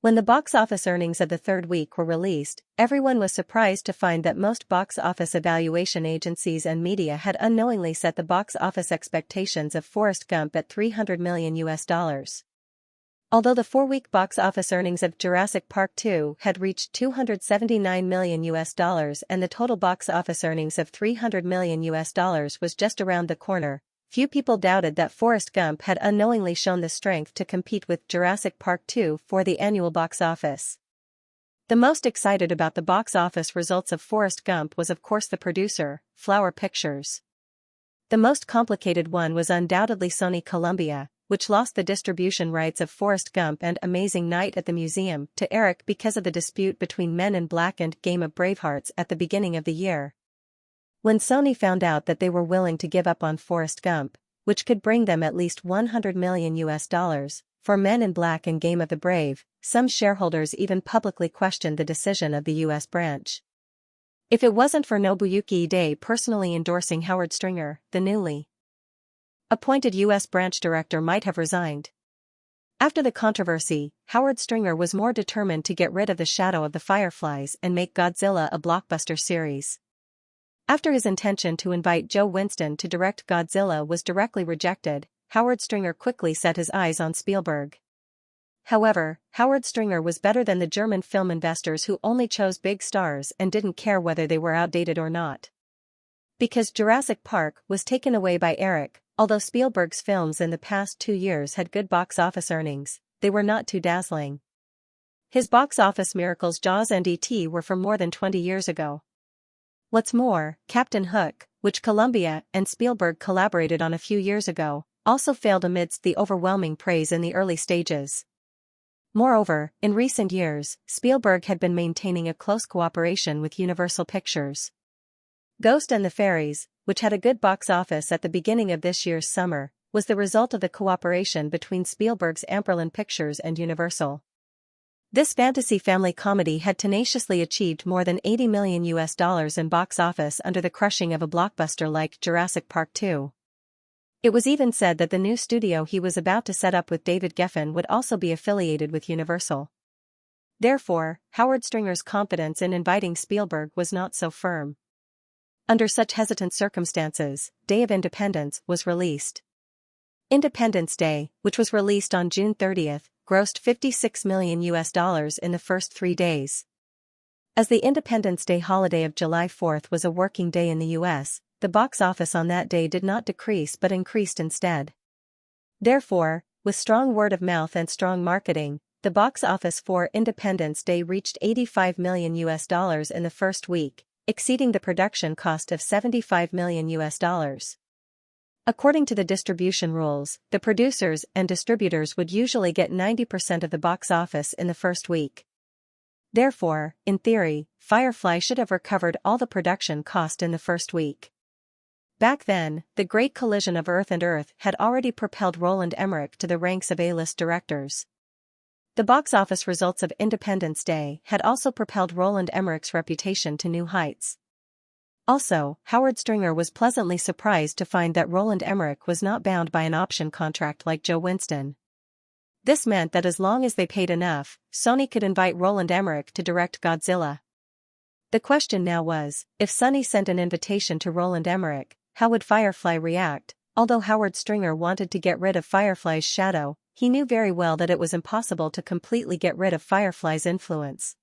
When the box office earnings of the third week were released, everyone was surprised to find that most box office evaluation agencies and media had unknowingly set the box office expectations of Forrest Gump at $300 million. Although the 4-week box office earnings of Jurassic Park 2 had reached $279 million and the total box office earnings of $300 million was just around the corner, few people doubted that Forrest Gump had unknowingly shown the strength to compete with Jurassic Park 2 for the annual box office. The most excited about the box office results of Forrest Gump was of course the producer, Flower Pictures. The most complicated one was undoubtedly Sony Columbia, which lost the distribution rights of Forrest Gump and Amazing Night at the Museum to Eric because of the dispute between Men in Black and Game of Bravehearts at the beginning of the year. When Sony found out that they were willing to give up on Forrest Gump, which could bring them at least $100 million for Men in Black and Game of the Brave, some shareholders even publicly questioned the decision of the U.S. branch. If it wasn't for Nobuyuki Ide personally endorsing Howard Stringer, the newly appointed U.S. branch director might have resigned. After the controversy, Howard Stringer was more determined to get rid of the shadow of the Fireflies and make Godzilla a blockbuster series. After his intention to invite Joe Winston to direct Godzilla was directly rejected, Howard Stringer quickly set his eyes on Spielberg. However, Howard Stringer was better than the German film investors who only chose big stars and didn't care whether they were outdated or not. Because Jurassic Park was taken away by Eric, although Spielberg's films in the past 2 years had good box office earnings, they were not too dazzling. His box office miracles Jaws and E.T. were from more than 20 years ago. What's more, Captain Hook, which Columbia and Spielberg collaborated on a few years ago, also failed amidst the overwhelming praise in the early stages. Moreover, in recent years, Spielberg had been maintaining a close cooperation with Universal Pictures. Ghost and the Fairies, which had a good box office at the beginning of this year's summer, was the result of the cooperation between Spielberg's Amberlin Pictures and Universal. This fantasy family comedy had tenaciously achieved more than $80 million in box office under the crushing of a blockbuster like Jurassic Park 2. It was even said that the new studio he was about to set up with David Geffen would also be affiliated with Universal. Therefore, Howard Stringer's confidence in inviting Spielberg was not so firm. Under such hesitant circumstances, Day of Independence was released. Independence Day, which was released on June 30, grossed $56 million in the first 3 days. As the Independence Day holiday of July 4 was a working day in the US, the box office on that day did not decrease but increased instead. Therefore, with strong word of mouth and strong marketing, the box office for Independence Day reached $85 million in the first week, exceeding the production cost of $75 million. According to the distribution rules, the producers and distributors would usually get 90% of the box office in the first week. Therefore, in theory, Firefly should have recovered all the production cost in the first week. Back then, the great collision of Earth and Earth had already propelled Roland Emmerich to the ranks of A-list directors. The box office results of Independence Day had also propelled Roland Emmerich's reputation to new heights. Also, Howard Stringer was pleasantly surprised to find that Roland Emmerich was not bound by an option contract like Joe Winston. This meant that as long as they paid enough, Sony could invite Roland Emmerich to direct Godzilla. The question now was, if Sony sent an invitation to Roland Emmerich, how would Firefly react? Although Howard Stringer wanted to get rid of Firefly's shadow, he knew very well that it was impossible to completely get rid of Firefly's influence.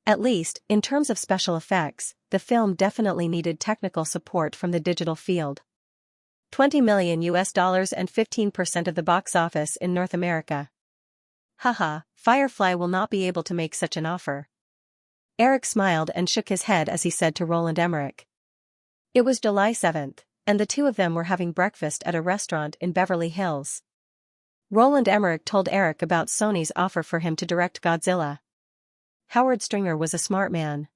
At least, in terms of special effects, the film definitely needed technical support from the digital field. $20 million and 15% of the box office in North America. Haha, Firefly will not be able to make such an offer. Eric smiled and shook his head as he said to Roland Emmerich. It was July 7th, and the two of them were having breakfast at a restaurant in Beverly Hills. Roland Emmerich told Eric about Sony's offer for him to direct Godzilla. Howard Stringer was a smart man.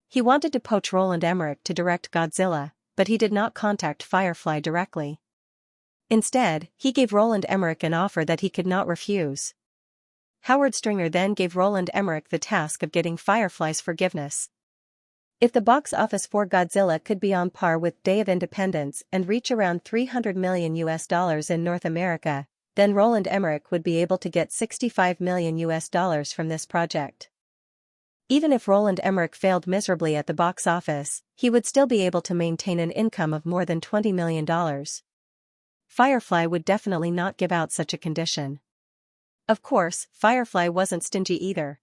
He wanted to poach Roland Emmerich to direct Godzilla, but he did not contact Firefly directly. Instead, he gave Roland Emmerich an offer that he could not refuse. Howard Stringer then gave Roland Emmerich the task of getting Firefly's forgiveness. If the box office for Godzilla could be on par with Day of Independence and reach around $300 million in North America, then Roland Emmerich would be able to get $65 million from this project. Even if Roland Emmerich failed miserably at the box office, he would still be able to maintain an income of more than $20 million. Firefly would definitely not give out such a condition. Of course, Firefly wasn't stingy either.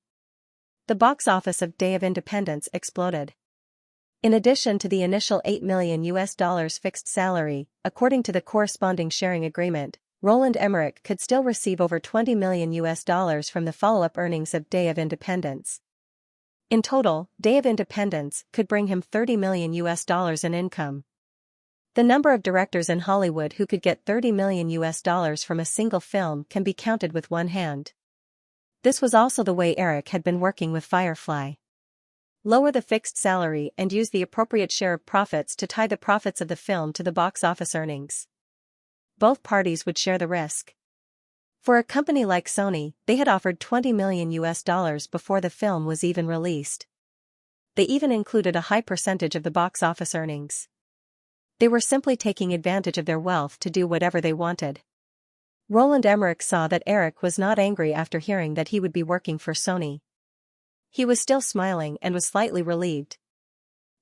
The box office of Day of Independence exploded. In addition to the initial $8 million fixed salary, according to the corresponding sharing agreement, Roland Emmerich could still receive over $20 million from the follow-up earnings of Day of Independence. In total, Day of Independence could bring him $30 million in income. The number of directors in Hollywood who could get $30 million from a single film can be counted with one hand. This was also the way Eric had been working with Firefly. Lower the fixed salary and use the appropriate share of profits to tie the profits of the film to the box office earnings. Both parties would share the risk. For a company like Sony, they had offered $20 million before the film was even released. They even included a high percentage of the box office earnings. They were simply taking advantage of their wealth to do whatever they wanted. Roland Emmerich saw that Eric was not angry after hearing that he would be working for Sony. He was still smiling and was slightly relieved.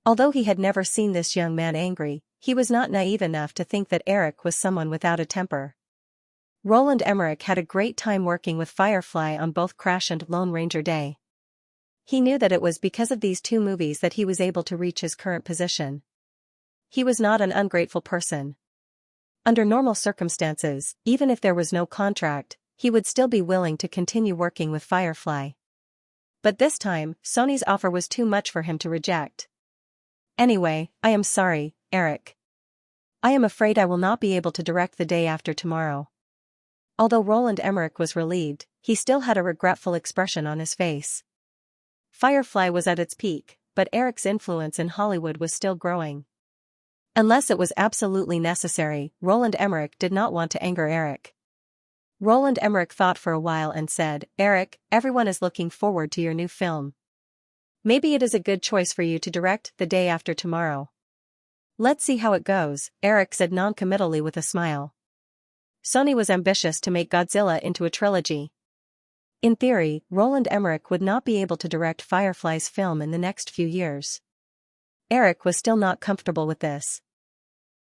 Although he had never seen this young man angry, he was not naive enough to think that Eric was someone without a temper. Roland Emmerich had a great time working with Firefly on both Crash and Lone Ranger Day. He knew that it was because of these two movies that he was able to reach his current position. He was not an ungrateful person. Under normal circumstances, even if there was no contract, he would still be willing to continue working with Firefly. But this time, Sony's offer was too much for him to reject. Anyway, I am sorry, Eric. I am afraid I will not be able to direct the day after tomorrow. Although Roland Emmerich was relieved, he still had a regretful expression on his face. Firefly was at its peak, but Eric's influence in Hollywood was still growing. Unless it was absolutely necessary, Roland Emmerich did not want to anger Eric. Roland Emmerich thought for a while and said, "Eric, everyone is looking forward to your new film. Maybe it is a good choice for you to direct The Day After Tomorrow." "Let's see how it goes," Eric said noncommittally with a smile. Sony was ambitious to make Godzilla into a trilogy. In theory, Roland Emmerich would not be able to direct Firefly's film in the next few years. Eric was still not comfortable with this.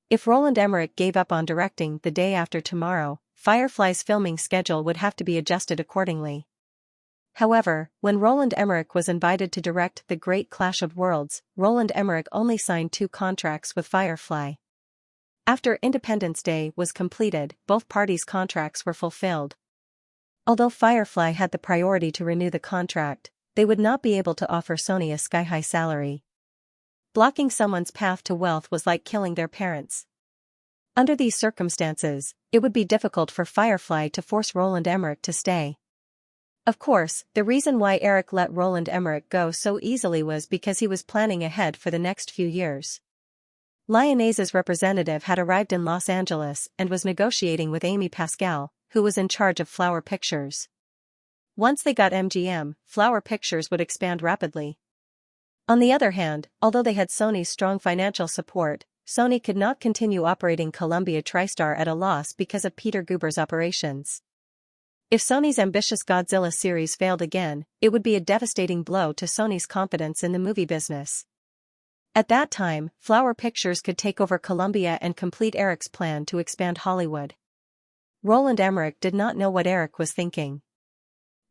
If Roland Emmerich gave up on directing The Day After Tomorrow, Firefly's filming schedule would have to be adjusted accordingly. However, when Roland Emmerich was invited to direct The Great Clash of Worlds, Roland Emmerich only signed 2 contracts with Firefly. After Independence Day was completed, both parties' contracts were fulfilled. Although Firefly had the priority to renew the contract, they would not be able to offer Sony a sky-high salary. Blocking someone's path to wealth was like killing their parents. Under these circumstances, it would be difficult for Firefly to force Roland Emmerich to stay. Of course, the reason why Eric let Roland Emmerich go so easily was because he was planning ahead for the next few years. Lyonnais's representative had arrived in Los Angeles and was negotiating with Amy Pascal, who was in charge of Flower Pictures. Once they got MGM, Flower Pictures would expand rapidly. On the other hand, although they had Sony's strong financial support, Sony could not continue operating Columbia TriStar at a loss because of Peter Guber's operations. If Sony's ambitious Godzilla series failed again, it would be a devastating blow to Sony's confidence in the movie business. At that time, Flower Pictures could take over Columbia and complete Eric's plan to expand Hollywood. Roland Emmerich did not know what Eric was thinking.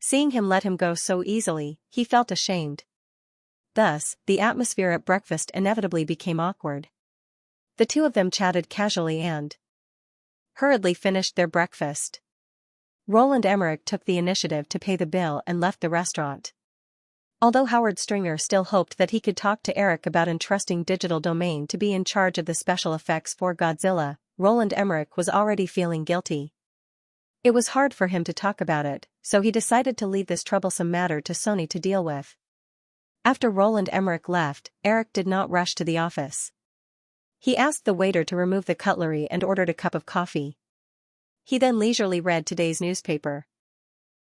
Seeing him let him go so easily, he felt ashamed. Thus, the atmosphere at breakfast inevitably became awkward. The two of them chatted casually and hurriedly finished their breakfast. Roland Emmerich took the initiative to pay the bill and left the restaurant. Although Howard Stringer still hoped that he could talk to Eric about entrusting Digital Domain to be in charge of the special effects for Godzilla, Roland Emmerich was already feeling guilty. It was hard for him to talk about it, so he decided to leave this troublesome matter to Sony to deal with. After Roland Emmerich left, Eric did not rush to the office. He asked the waiter to remove the cutlery and ordered a cup of coffee. He then leisurely read today's newspaper.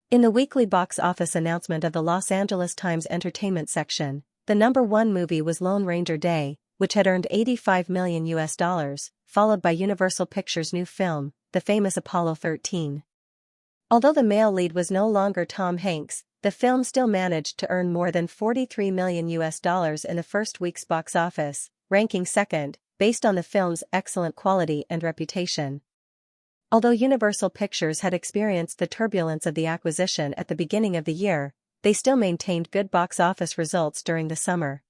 In the weekly box office announcement of the Los Angeles Times entertainment section, the #1 movie was Lone Ranger Day, which had earned $85 million, followed by Universal Pictures' new film, the famous Apollo 13. Although the male lead was no longer Tom Hanks, the film still managed to earn more than $43 million in the first week's box office, ranking second, based on the film's excellent quality and reputation. Although Universal Pictures had experienced the turbulence of the acquisition at the beginning of the year, they still maintained good box office results during the summer.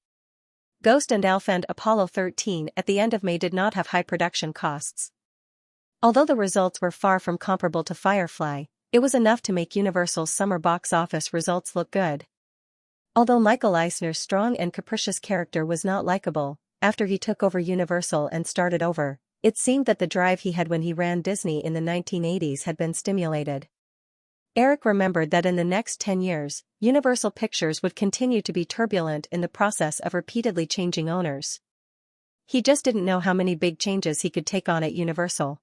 Ghost and Elf and Apollo 13 at the end of May did not have high production costs. Although the results were far from comparable to Firefly, it was enough to make Universal's summer box office results look good. Although Michael Eisner's strong and capricious character was not likable, after he took over Universal and started over, it seemed that the drive he had when he ran Disney in the 1980s had been stimulated. Eric remembered that in the next 10 years, Universal Pictures would continue to be turbulent in the process of repeatedly changing owners. He just didn't know how many big changes he could take on at Universal.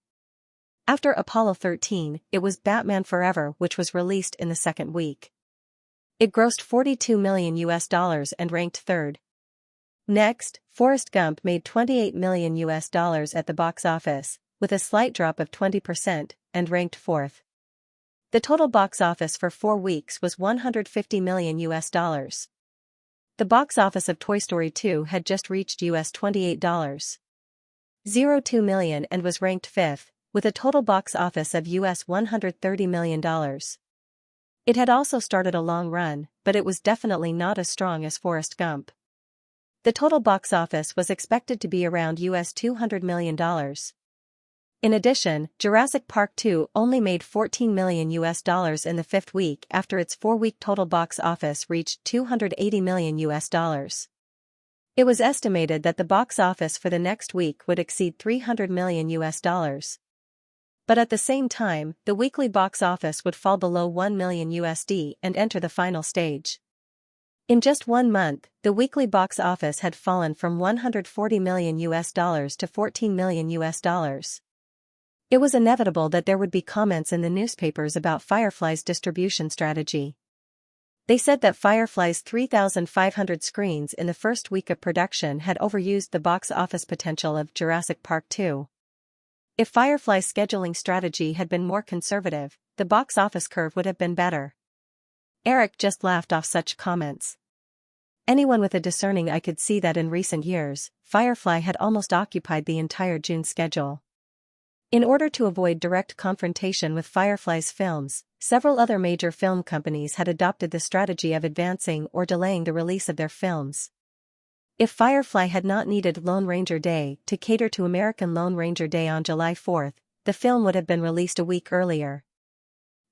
After Apollo 13, it was Batman Forever, which was released in the second week. It grossed $42 million and ranked third. Next, Forrest Gump made $28 million at the box office, with a slight drop of 20%, and ranked fourth. The total box office for 4 weeks was $150 million. The box office of Toy Story 2 had just reached $28.02 million and was ranked fifth, with a total box office of $130 million. It had also started a long run, but it was definitely not as strong as Forrest Gump. The total box office was expected to be around $200 million. In addition, Jurassic Park 2 only made $14 million in the fifth week after its 4-week total box office reached $280 million. It was estimated that the box office for the next week would exceed $300 million. But at the same time, the weekly box office would fall below $1 million and enter the final stage. In just 1 month, the weekly box office had fallen from $140 million to $14 million. It was inevitable that there would be comments in the newspapers about Firefly's distribution strategy. They said that Firefly's 3,500 screens in the first week of production had overused the box office potential of Jurassic Park 2. If Firefly's scheduling strategy had been more conservative, the box office curve would have been better. Eric just laughed off such comments. Anyone with a discerning eye could see that in recent years, Firefly had almost occupied the entire June schedule. In order to avoid direct confrontation with Firefly's films, several other major film companies had adopted the strategy of advancing or delaying the release of their films. If Firefly had not needed Lone Ranger Day to cater to American Lone Ranger Day on July 4, the film would have been released a week earlier.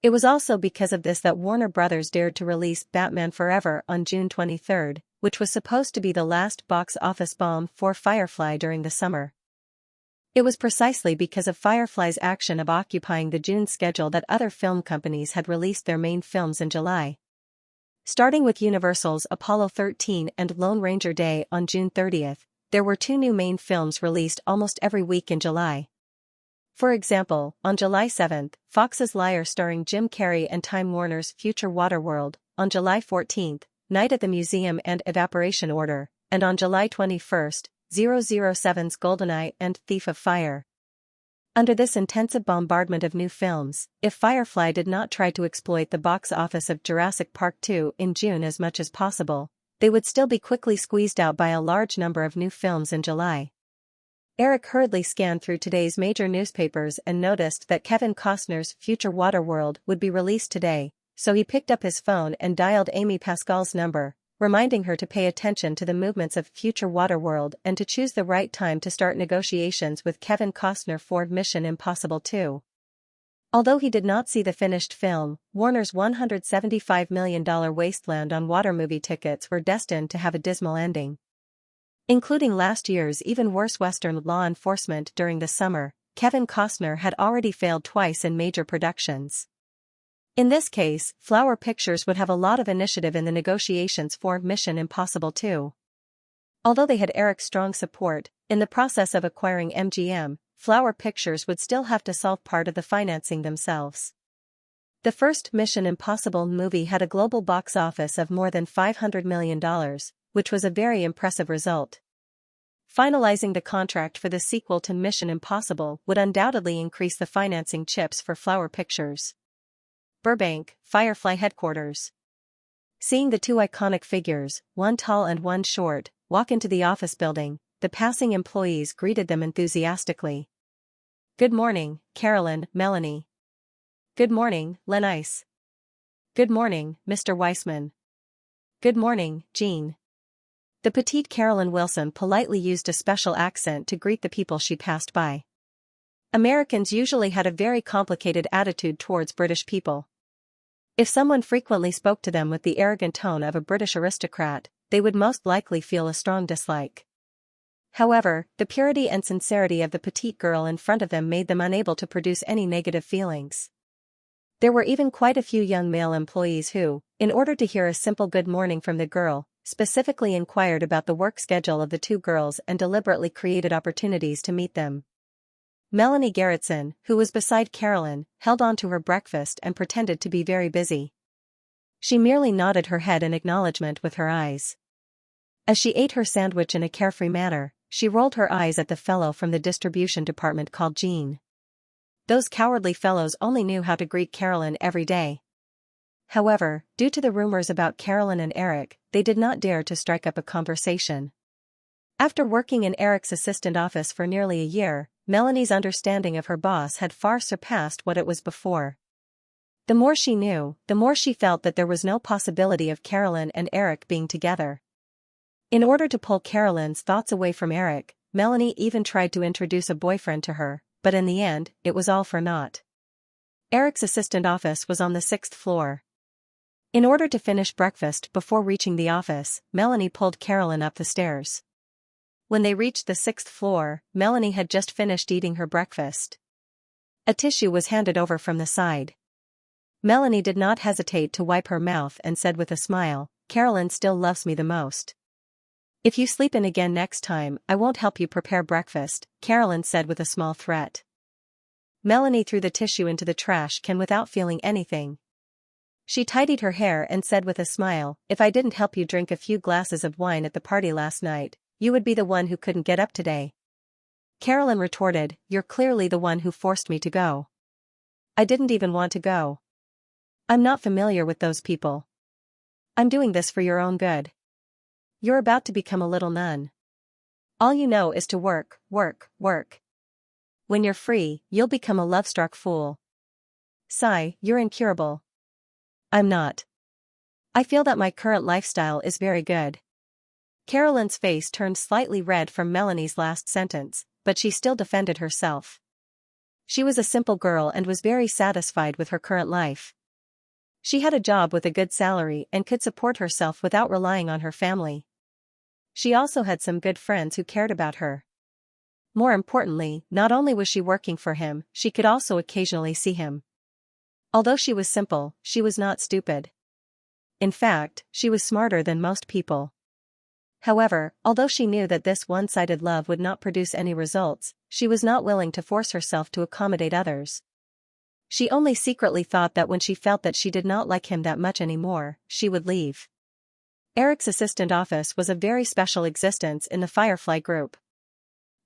It was also because of this that Warner Bros. Dared to release Batman Forever on June 23, which was supposed to be the last box office bomb for Firefly during the summer. It was precisely because of Firefly's action of occupying the June schedule that other film companies had released their main films in July. Starting with Universal's Apollo 13 and Lone Ranger Day on June 30, there were 2 new main films released almost every week in July. For example, on July 7, Fox's Liar starring Jim Carrey and Time Warner's Future Waterworld, on July 14, Night at the Museum and Evaporation Order, and on July 21, 007's GoldenEye and Thief of Fire. Under this intensive bombardment of new films, if Firefly did not try to exploit the box office of Jurassic Park 2 in June as much as possible, they would still be quickly squeezed out by a large number of new films in July. Eric hurriedly scanned through today's major newspapers and noticed that Kevin Costner's Future Waterworld would be released today, so he picked up his phone and dialed Amy Pascal's number, reminding her to pay attention to the movements of Future Waterworld and to choose the right time to start negotiations with Kevin Costner for Mission Impossible 2. Although he did not see the finished film, Warner's $175 million Wasteland on Water movie tickets were destined to have a dismal ending. Including last year's even worse Western Law Enforcement during the summer, Kevin Costner had already failed twice in major productions. In this case, Flower Pictures would have a lot of initiative in the negotiations for Mission Impossible 2. Although they had Eric's strong support, in the process of acquiring MGM, Flower Pictures would still have to solve part of the financing themselves. The first Mission Impossible movie had a global box office of more than $500 million, which was a very impressive result. Finalizing the contract for the sequel to Mission Impossible would undoubtedly increase the financing chips for Flower Pictures. Burbank, Firefly headquarters. Seeing the 2 iconic figures, one tall and one short, walk into the office building, the passing employees greeted them enthusiastically. "Good morning, Carolyn, Melanie." "Good morning, Lenice." "Good morning, Mr. Weissman." "Good morning, Jean." The petite Carolyn Wilson politely used a special accent to greet the people she passed by. Americans usually had a very complicated attitude towards British people. If someone frequently spoke to them with the arrogant tone of a British aristocrat, they would most likely feel a strong dislike. However, the purity and sincerity of the petite girl in front of them made them unable to produce any negative feelings. There were even quite a few young male employees who, in order to hear a simple good morning from the girl, specifically inquired about the work schedule of the 2 girls and deliberately created opportunities to meet them. Melanie Garrettson, who was beside Carolyn, held on to her breakfast and pretended to be very busy. She merely nodded her head in acknowledgement with her eyes. As she ate her sandwich in a carefree manner, she rolled her eyes at the fellow from the distribution department called Jean. Those cowardly fellows only knew how to greet Carolyn every day. However, due to the rumors about Carolyn and Eric, they did not dare to strike up a conversation. After working in Eric's assistant office for nearly a year, Melanie's understanding of her boss had far surpassed what it was before. The more she knew, the more she felt that there was no possibility of Carolyn and Eric being together. In order to pull Carolyn's thoughts away from Eric, Melanie even tried to introduce a boyfriend to her, but in the end, it was all for naught. Eric's assistant office was on the 6th floor. In order to finish breakfast before reaching the office, Melanie pulled Carolyn up the stairs. When they reached the 6th floor, Melanie had just finished eating her breakfast. A tissue was handed over from the side. Melanie did not hesitate to wipe her mouth and said with a smile, "Carolyn still loves me the most." "If you sleep in again next time, I won't help you prepare breakfast," Carolyn said with a small threat. Melanie threw the tissue into the trash can without feeling anything. She tidied her hair and said with a smile, "If I didn't help you drink a few glasses of wine at the party last night, you would be the one who couldn't get up today." Carolyn retorted, "You're clearly the one who forced me to go. I didn't even want to go. I'm not familiar with those people. I'm doing this for your own good. You're about to become a little nun. All you know is to work, work, work. When you're free, you'll become a love-struck fool. Sigh, you're incurable." "I'm not. I feel that my current lifestyle is very good." Carolyn's face turned slightly red from Melanie's last sentence, but she still defended herself. She was a simple girl and was very satisfied with her current life. She had a job with a good salary and could support herself without relying on her family. She also had some good friends who cared about her. More importantly, not only was she working for him, she could also occasionally see him. Although she was simple, she was not stupid. In fact, she was smarter than most people. However, although she knew that this one-sided love would not produce any results, she was not willing to force herself to accommodate others. She only secretly thought that when she felt that she did not like him that much anymore, she would leave. Eric's assistant office was a very special existence in the Firefly Group.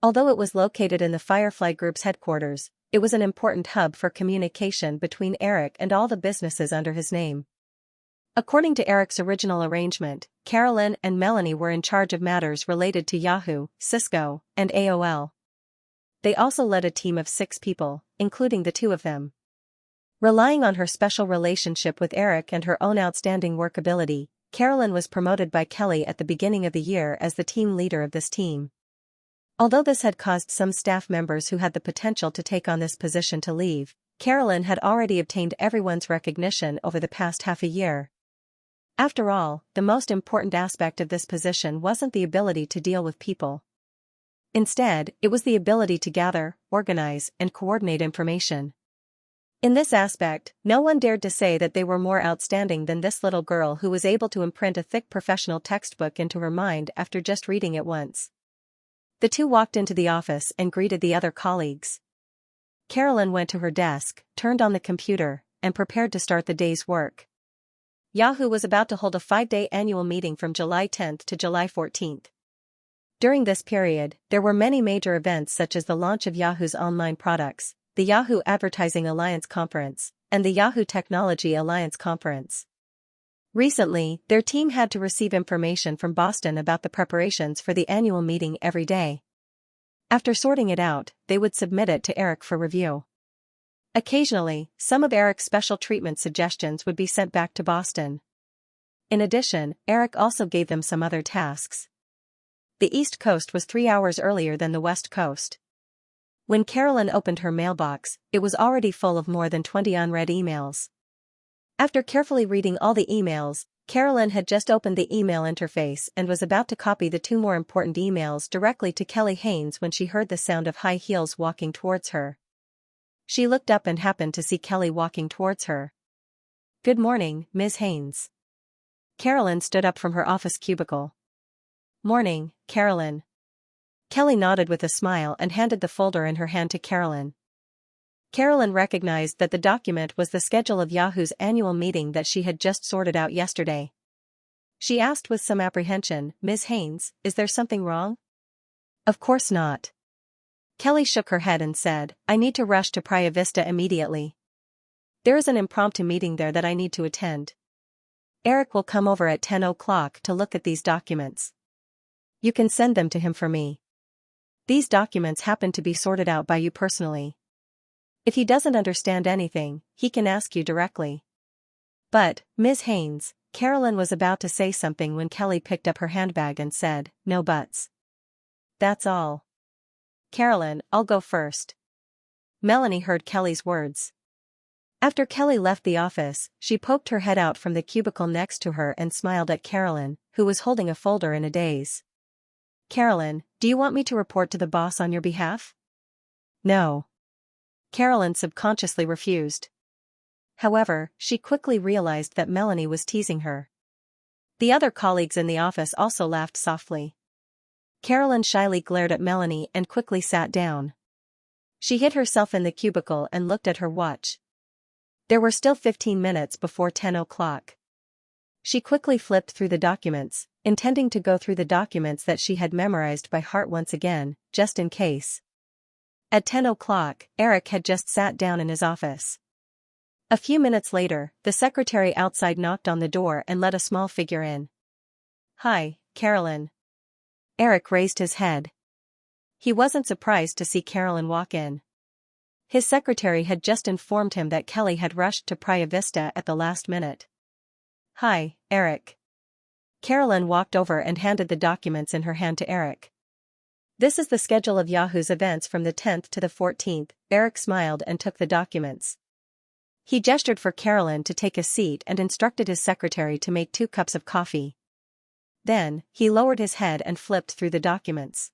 Although it was located in the Firefly Group's headquarters, it was an important hub for communication between Eric and all the businesses under his name. According to Eric's original arrangement, Carolyn and Melanie were in charge of matters related to Yahoo, Cisco, and AOL. They also led a team of 6 people, including the 2 of them. Relying on her special relationship with Eric and her own outstanding work ability, Carolyn was promoted by Kelly at the beginning of the year as the team leader of this team. Although this had caused some staff members who had the potential to take on this position to leave, Carolyn had already obtained everyone's recognition over the past half a year. After all, the most important aspect of this position wasn't the ability to deal with people. Instead, it was the ability to gather, organize, and coordinate information. In this aspect, no one dared to say that they were more outstanding than this little girl who was able to imprint a thick professional textbook into her mind after just reading it once. The 2 walked into the office and greeted the other colleagues. Carolyn went to her desk, turned on the computer, and prepared to start the day's work. Yahoo was about to hold a 5-day annual meeting from July 10th to July 14th. During this period, there were many major events such as the launch of Yahoo's online products, the Yahoo Advertising Alliance Conference, and the Yahoo Technology Alliance Conference. Recently, their team had to receive information from Boston about the preparations for the annual meeting every day. After sorting it out, they would submit it to Eric for review. Occasionally, some of Eric's special treatment suggestions would be sent back to Boston. In addition, Eric also gave them some other tasks. The East Coast was 3 hours earlier than the West Coast. When Carolyn opened her mailbox, it was already full of more than 20 unread emails. After carefully reading all the emails, Carolyn had just opened the email interface and was about to copy the 2 more important emails directly to Kelly Haynes when she heard the sound of high heels walking towards her. She looked up and happened to see Kelly walking towards her. "Good morning, Ms. Haynes." Carolyn stood up from her office cubicle. "Morning, Carolyn." Kelly nodded with a smile and handed the folder in her hand to Carolyn. Carolyn recognized that the document was the schedule of Yahoo's annual meeting that she had just sorted out yesterday. She asked with some apprehension, "Ms. Haynes, is there something wrong?" "Of course not." Kelly shook her head and said, "I need to rush to Praia Vista immediately. There is an impromptu meeting there that I need to attend. Eric will come over at 10 o'clock to look at these documents. You can send them to him for me. These documents happen to be sorted out by you personally. If he doesn't understand anything, he can ask you directly." "But, Ms. Haynes," Carolyn was about to say something when Kelly picked up her handbag and said, "No buts. That's all. Carolyn, I'll go first." Melanie heard Kelly's words. After Kelly left the office, she poked her head out from the cubicle next to her and smiled at Carolyn, who was holding a folder in a daze. "Carolyn, do you want me to report to the boss on your behalf?" "No." Carolyn subconsciously refused. However, she quickly realized that Melanie was teasing her. The other colleagues in the office also laughed softly. Carolyn shyly glared at Melanie and quickly sat down. She hid herself in the cubicle and looked at her watch. There were still 15 minutes before 10 o'clock. She quickly flipped through the documents, intending to go through the documents that she had memorized by heart once again, just in case. At 10 o'clock, Eric had just sat down in his office. A few minutes later, the secretary outside knocked on the door and let a small figure in. "Hi, Carolyn." Eric raised his head. He wasn't surprised to see Carolyn walk in. His secretary had just informed him that Kelly had rushed to Praia Vista at the last minute. "Hi, Eric." Carolyn walked over and handed the documents in her hand to Eric. "This is the schedule of Yahoo's events from the 10th to the 14th, Eric smiled and took the documents. He gestured for Carolyn to take a seat and instructed his secretary to make 2 cups of coffee. Then, he lowered his head and flipped through the documents.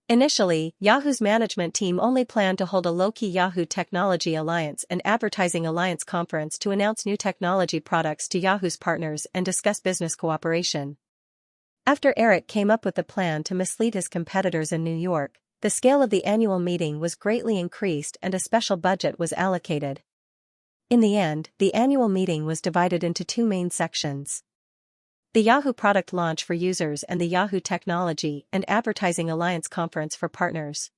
Initially, Yahoo's management team only planned to hold a low-key Yahoo Technology Alliance and Advertising Alliance conference to announce new technology products to Yahoo's partners and discuss business cooperation. After Eric came up with the plan to mislead his competitors in New York, the scale of the annual meeting was greatly increased and a special budget was allocated. In the end, the annual meeting was divided into 2 main sections: the Yahoo Product Launch for users and the Yahoo Technology and Advertising Alliance Conference for partners.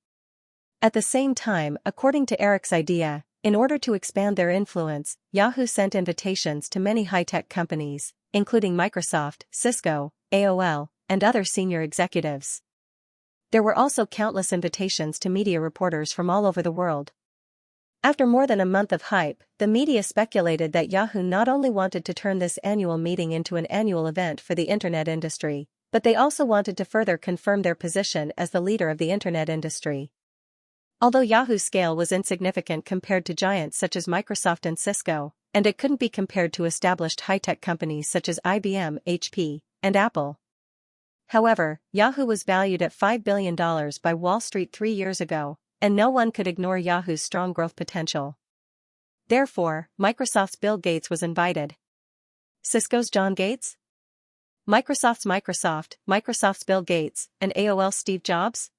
At the same time, according to Eric's idea, in order to expand their influence, Yahoo sent invitations to many high-tech companies, including Microsoft, Cisco, AOL, and other senior executives. There were also countless invitations to media reporters from all over the world. After more than a month of hype, the media speculated that Yahoo not only wanted to turn this annual meeting into an annual event for the internet industry, but they also wanted to further confirm their position as the leader of the internet industry. Although Yahoo's scale was insignificant compared to giants such as Microsoft and Cisco, and it couldn't be compared to established high-tech companies such as IBM, HP, and Apple. However, Yahoo was valued at $5 billion by Wall Street 3 years ago, and no one could ignore Yahoo's strong growth potential. Therefore, Microsoft's Bill Gates was invited. Cisco's John Gates? Microsoft's Bill Gates, and AOL's Steve Jobs?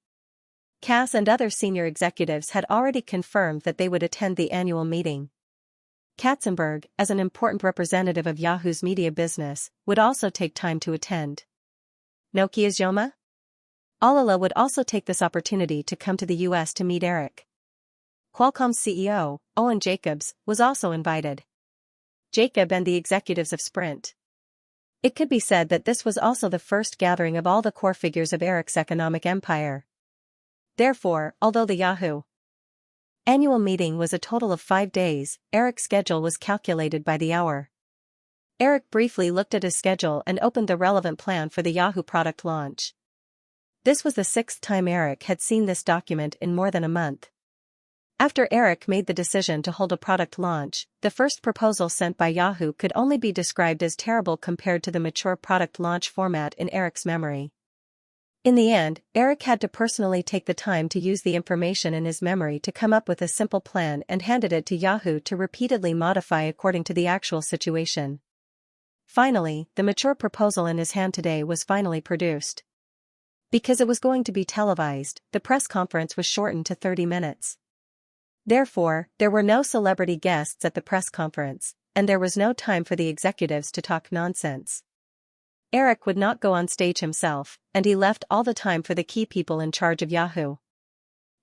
Cass and other senior executives had already confirmed that they would attend the annual meeting. Katzenberg, as an important representative of Yahoo's media business, would also take time to attend. Nokia's Yoma? Alala would also take this opportunity to come to the US to meet Eric. Qualcomm's CEO, Owen Jacobs, was also invited. Jacob and the executives of Sprint. It could be said that this was also the first gathering of all the core figures of Eric's economic empire. Therefore, although the Yahoo annual meeting was a total of 5 days, Eric's schedule was calculated by the hour. Eric briefly looked at his schedule and opened the relevant plan for the Yahoo product launch. This was the 6th time Eric had seen this document in more than a month. After Eric made the decision to hold a product launch, the first proposal sent by Yahoo could only be described as terrible compared to the mature product launch format in Eric's memory. In the end, Eric had to personally take the time to use the information in his memory to come up with a simple plan and handed it to Yahoo to repeatedly modify according to the actual situation. Finally, the mature proposal in his hand today was finally produced. Because it was going to be televised, the press conference was shortened to 30 minutes. Therefore, there were no celebrity guests at the press conference, and there was no time for the executives to talk nonsense. Eric would not go on stage himself, and he left all the time for the key people in charge of Yahoo.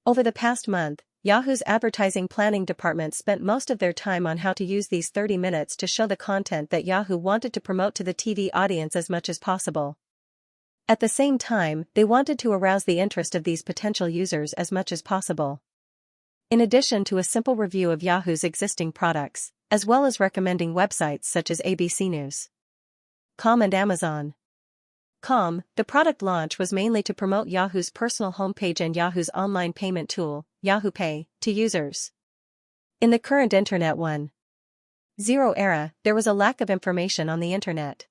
Over the past month, Yahoo's advertising planning department spent most of their time on how to use these 30 minutes to show the content that Yahoo wanted to promote to the TV audience as much as possible. At the same time, they wanted to arouse the interest of these potential users as much as possible. In addition to a simple review of Yahoo's existing products, as well as recommending websites such as ABC News.com and Amazon.com, the product launch was mainly to promote Yahoo's personal homepage and Yahoo's online payment tool, Yahoo Pay, to users. In the current Internet 1.0 era, there was a lack of information on the Internet.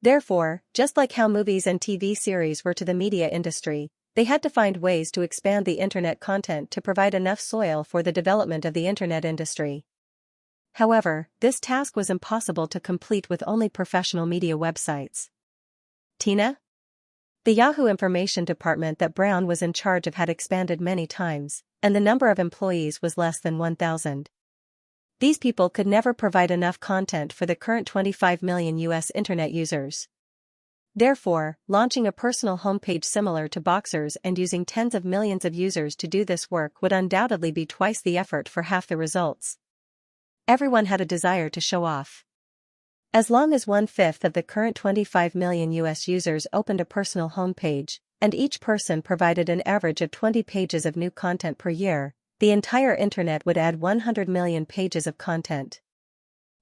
Therefore, just like how movies and TV series were to the media industry, they had to find ways to expand the Internet content to provide enough soil for the development of the Internet industry. However, this task was impossible to complete with only professional media websites. Tina? The Yahoo information department that Brown was in charge of had expanded many times, and the number of employees was less than 1,000. These people could never provide enough content for the current 25 million US internet users. Therefore, launching a personal homepage similar to Boxer's and using tens of millions of users to do this work would undoubtedly be twice the effort for half the results. Everyone had a desire to show off. As long as 1/5 of the current 25 million US users opened a personal homepage, and each person provided an average of 20 pages of new content per year, the entire internet would add 100 million pages of content.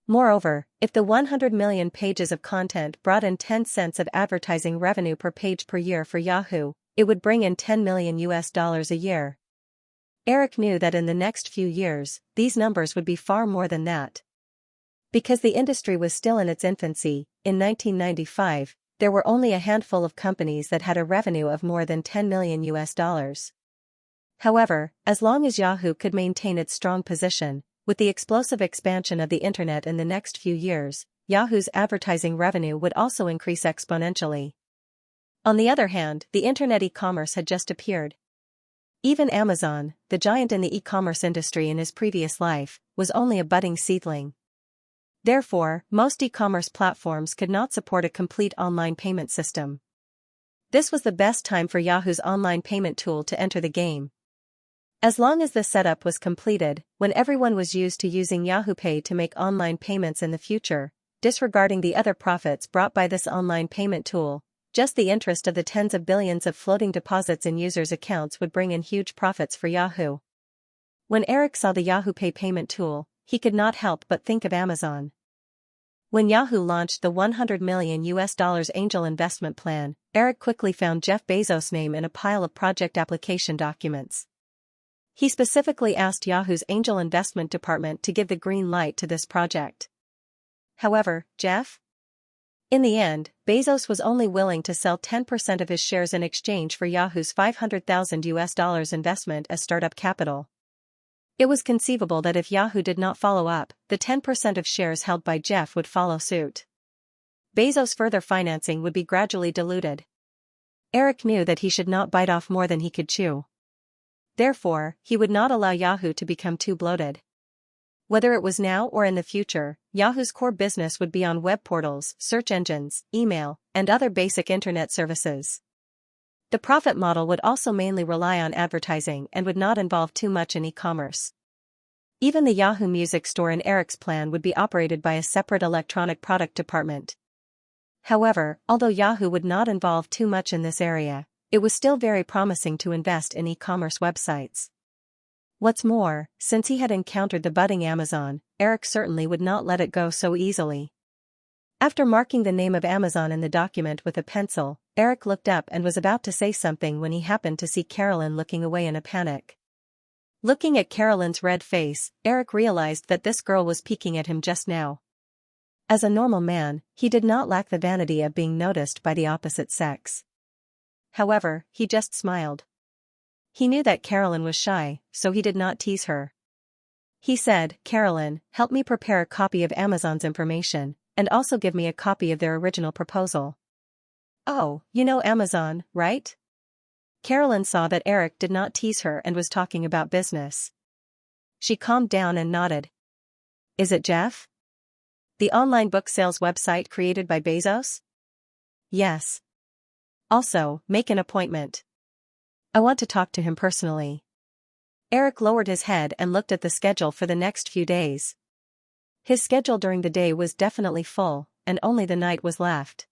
Moreover, if the 100 million pages of content brought in 10 cents of advertising revenue per page per year for Yahoo, it would bring in $10 million a year. Eric knew that in the next few years, these numbers would be far more than that. Because the industry was still in its infancy, in 1995, there were only a handful of companies that had a revenue of more than $10 million. However, as long as Yahoo could maintain its strong position, with the explosive expansion of the internet in the next few years, Yahoo's advertising revenue would also increase exponentially. On the other hand, the internet e-commerce had just appeared. Even Amazon, the giant in the e-commerce industry in his previous life, was only a budding seedling. Therefore, most e-commerce platforms could not support a complete online payment system. This was the best time for Yahoo's online payment tool to enter the game. As long as the setup was completed, when everyone was used to using Yahoo Pay to make online payments in the future, disregarding the other profits brought by this online payment tool, just the interest of the tens of billions of floating deposits in users' accounts would bring in huge profits for Yahoo. When Eric saw the Yahoo Pay payment tool, he could not help but think of Amazon. When Yahoo launched the $100 million angel investment plan, Eric quickly found Jeff Bezos' name in a pile of project application documents. He specifically asked Yahoo's angel investment department to give the green light to this project. However, in the end, Bezos was only willing to sell 10% of his shares in exchange for Yahoo's $500,000 investment as startup capital. It was conceivable that if Yahoo did not follow up, the 10% of shares held by Jeff would follow suit. Bezos' further financing would be gradually diluted. Eric knew that he should not bite off more than he could chew. Therefore, he would not allow Yahoo to become too bloated. Whether it was now or in the future, Yahoo's core business would be on web portals, search engines, email, and other basic internet services. The profit model would also mainly rely on advertising and would not involve too much in e-commerce. Even the Yahoo Music Store in Eric's plan would be operated by a separate electronic product department. However, although Yahoo would not involve too much in this area, it was still very promising to invest in e-commerce websites. What's more, since he had encountered the budding Amazon, Eric certainly would not let it go so easily. After marking the name of Amazon in the document with a pencil, Eric looked up and was about to say something when he happened to see Carolyn looking away in a panic. Looking at Carolyn's red face, Eric realized that this girl was peeking at him just now. As a normal man, he did not lack the vanity of being noticed by the opposite sex. However, he just smiled. He knew that Carolyn was shy, so he did not tease her. He said, "Carolyn, help me prepare a copy of Amazon's information, and also give me a copy of their original proposal." "Oh, you know Amazon, right?" Carolyn saw that Eric did not tease her and was talking about business. She calmed down and nodded. "Is it Jeff? The online book sales website created by Bezos?" "Yes. Also, make an appointment. I want to talk to him personally." Eric lowered his head and looked at the schedule for the next few days. His schedule during the day was definitely full, and only the night was left.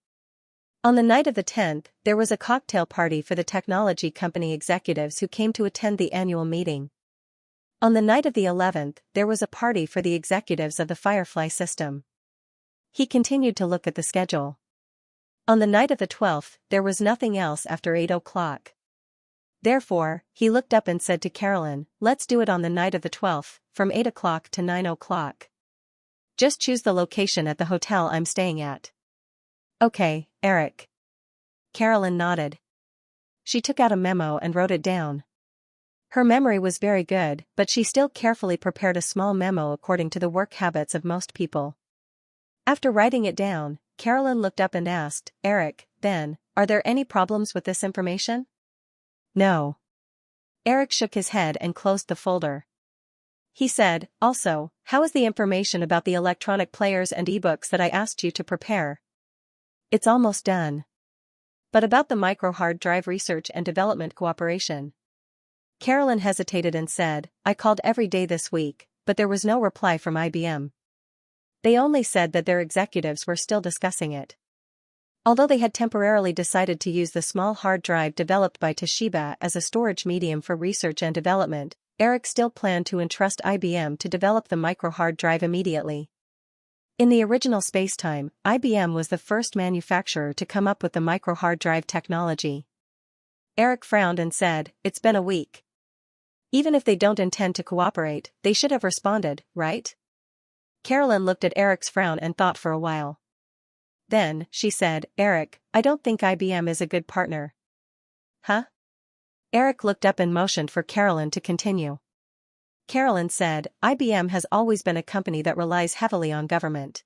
On the night of the 10th, there was a cocktail party for the technology company executives who came to attend the annual meeting. On the night of the 11th, there was a party for the executives of the Firefly system. He continued to look at the schedule. On the night of the 12th, there was nothing else after 8 o'clock. Therefore, he looked up and said to Carolyn, "Let's do it on the night of the 12th, from 8 o'clock to 9 o'clock. Just choose the location at the hotel I'm staying at." "Okay, Eric." Carolyn nodded. She took out a memo and wrote it down. Her memory was very good, but she still carefully prepared a small memo according to the work habits of most people. After writing it down, Carolyn looked up and asked, "Eric, then, are there any problems with this information?" "No. Eric shook his head and closed the folder. He said, also, how is the information about the electronic players and ebooks that I asked you to prepare? It's almost done. But about the micro hard drive research and development cooperation? Carolyn hesitated and said, I called every day this week, but there was no reply from IBM. They only said that their executives were still discussing it. Although they had temporarily decided to use the small hard drive developed by Toshiba as a storage medium for research and development, Eric still planned to entrust IBM to develop the micro hard drive immediately. In the original spacetime, IBM was the first manufacturer to come up with the micro hard drive technology. Eric frowned and said, it's been a week. Even if they don't intend to cooperate, they should have responded, right? Carolyn looked at Eric's frown and thought for a while. Then, she said, Eric, I don't think IBM is a good partner. Huh? Eric looked up and motioned for Carolyn to continue. Carolyn said, IBM has always been a company that relies heavily on government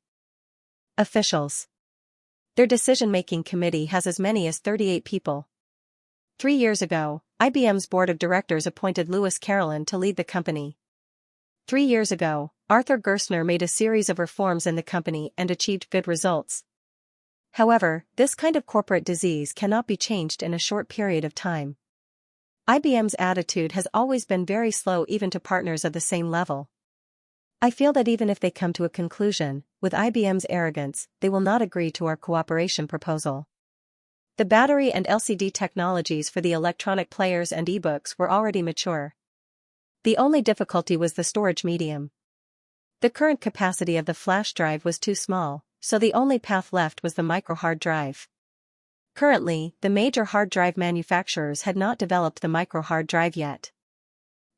officials. Their decision-making committee has as many as 38 people. 3 years ago, IBM's board of directors appointed Lewis Carolyn to lead the company. 3 years ago, Arthur Gerstner made a series of reforms in the company and achieved good results. However, this kind of corporate disease cannot be changed in a short period of time. IBM's attitude has always been very slow even to partners of the same level. I feel that even if they come to a conclusion, with IBM's arrogance, they will not agree to our cooperation proposal. The battery and LCD technologies for the electronic players and ebooks were already mature. The only difficulty was the storage medium. The current capacity of the flash drive was too small, so the only path left was the micro hard drive. Currently, the major hard drive manufacturers had not developed the micro hard drive yet.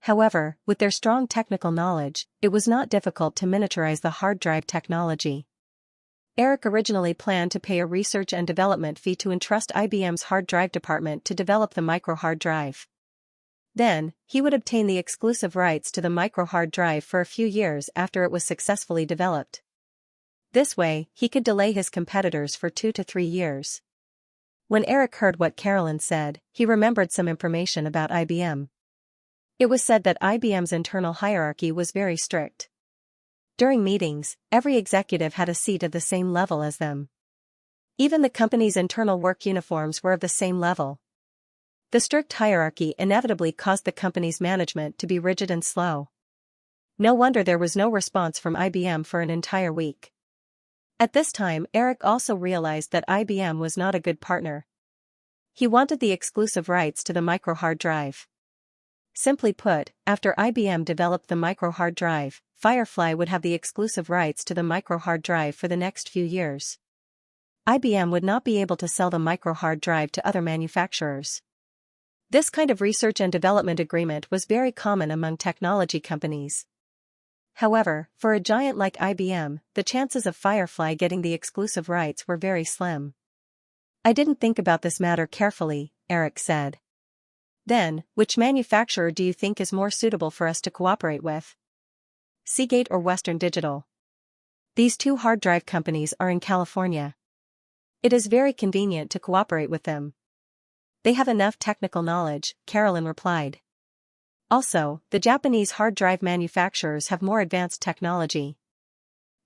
However, with their strong technical knowledge, it was not difficult to miniaturize the hard drive technology. Eric originally planned to pay a research and development fee to entrust IBM's hard drive department to develop the micro hard drive. Then, he would obtain the exclusive rights to the micro hard drive for a few years after it was successfully developed. This way, he could delay his competitors for 2 to 3 years. When Eric heard what Carolyn said, he remembered some information about IBM. It was said that IBM's internal hierarchy was very strict. During meetings, every executive had a seat of the same level as them. Even the company's internal work uniforms were of the same level. The strict hierarchy inevitably caused the company's management to be rigid and slow. No wonder there was no response from IBM for an entire week. At this time, Eric also realized that IBM was not a good partner. He wanted the exclusive rights to the micro hard drive. Simply put, after IBM developed the micro hard drive, Firefly would have the exclusive rights to the micro hard drive for the next few years. IBM would not be able to sell the micro hard drive to other manufacturers. This kind of research and development agreement was very common among technology companies. However, for a giant like IBM, the chances of Firefly getting the exclusive rights were very slim. I didn't think about this matter carefully, Eric said. Then, which manufacturer do you think is more suitable for us to cooperate with? Seagate or Western Digital? These two hard drive companies are in California. It is very convenient to cooperate with them. They have enough technical knowledge, Carolyn replied. Also, the Japanese hard drive manufacturers have more advanced technology.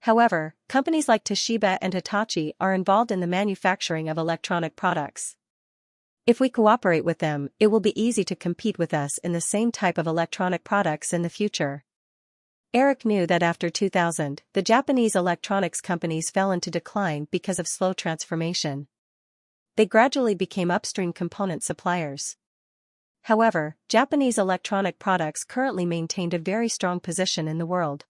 However, companies like Toshiba and Hitachi are involved in the manufacturing of electronic products. If we cooperate with them, it will be easy to compete with us in the same type of electronic products in the future. Eric knew that after 2000, the Japanese electronics companies fell into decline because of slow transformation. They gradually became upstream component suppliers. However, Japanese electronic products currently maintained a very strong position in the world.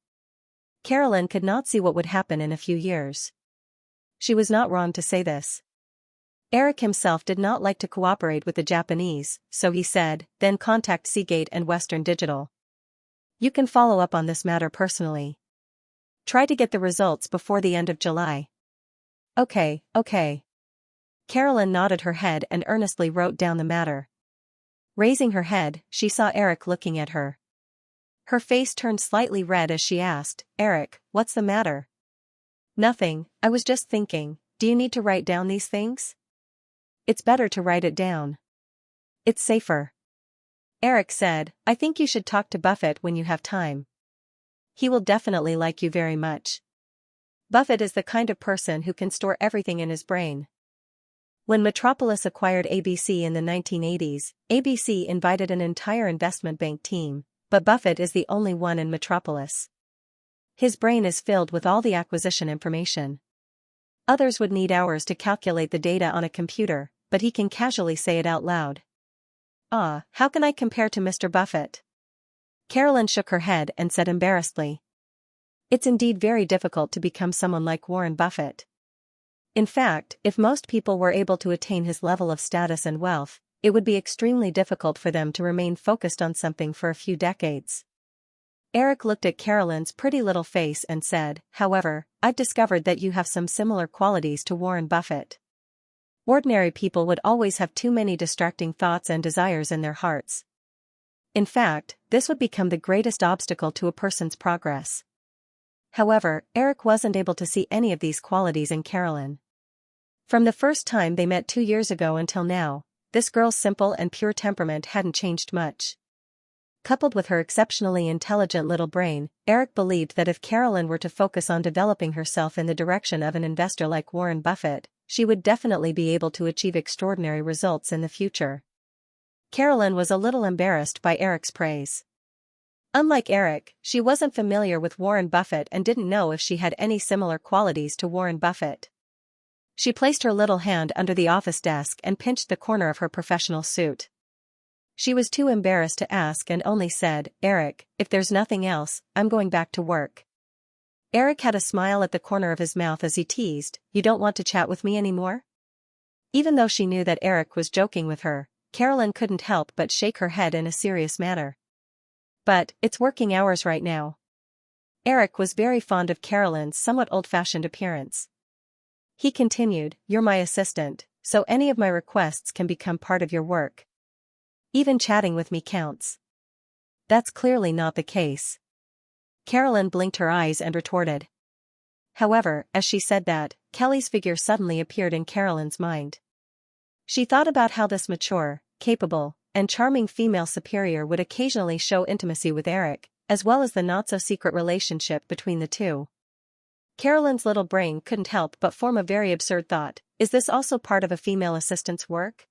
Carolyn could not see what would happen in a few years. She was not wrong to say this. Eric himself did not like to cooperate with the Japanese, so he said, then contact Seagate and Western Digital. You can follow up on this matter personally. Try to get the results before the end of July. Okay. Carolyn nodded her head and earnestly wrote down the matter. Raising her head, she saw Eric looking at her. Her face turned slightly red as she asked, Eric, what's the matter? Nothing, I was just thinking, do you need to write down these things? It's better to write it down. It's safer. Eric said, I think you should talk to Buffett when you have time. He will definitely like you very much. Buffett is the kind of person who can store everything in his brain. When Metropolis acquired ABC in the 1980s, ABC invited an entire investment bank team, but Buffett is the only one in Metropolis. His brain is filled with all the acquisition information. Others would need hours to calculate the data on a computer, but he can casually say it out loud. Ah, how can I compare to Mr. Buffett? Carolyn shook her head and said embarrassedly. It's indeed very difficult to become someone like Warren Buffett. In fact, if most people were able to attain his level of status and wealth, it would be extremely difficult for them to remain focused on something for a few decades. Eric looked at Carolyn's pretty little face and said, however, I've discovered that you have some similar qualities to Warren Buffett. Ordinary people would always have too many distracting thoughts and desires in their hearts. In fact, this would become the greatest obstacle to a person's progress. However, Eric wasn't able to see any of these qualities in Carolyn. From the first time they met 2 years ago until now, this girl's simple and pure temperament hadn't changed much. Coupled with her exceptionally intelligent little brain, Eric believed that if Carolyn were to focus on developing herself in the direction of an investor like Warren Buffett, she would definitely be able to achieve extraordinary results in the future. Carolyn was a little embarrassed by Eric's praise. Unlike Eric, she wasn't familiar with Warren Buffett and didn't know if she had any similar qualities to Warren Buffett. She placed her little hand under the office desk and pinched the corner of her professional suit. She was too embarrassed to ask and only said, Eric, if there's nothing else, I'm going back to work. Eric had a smile at the corner of his mouth as he teased, you don't want to chat with me anymore? Even though she knew that Eric was joking with her, Carolyn couldn't help but shake her head in a serious manner. But, it's working hours right now. Eric was very fond of Carolyn's somewhat old-fashioned appearance. He continued, you're my assistant, so any of my requests can become part of your work. Even chatting with me counts. That's clearly not the case. Carolyn blinked her eyes and retorted. However, as she said that, Kelly's figure suddenly appeared in Carolyn's mind. She thought about how this mature, capable, and charming female superior would occasionally show intimacy with Eric, as well as the not-so-secret relationship between the two. Carolyn's little brain couldn't help but form a very absurd thought, is this also part of a female assistant's work?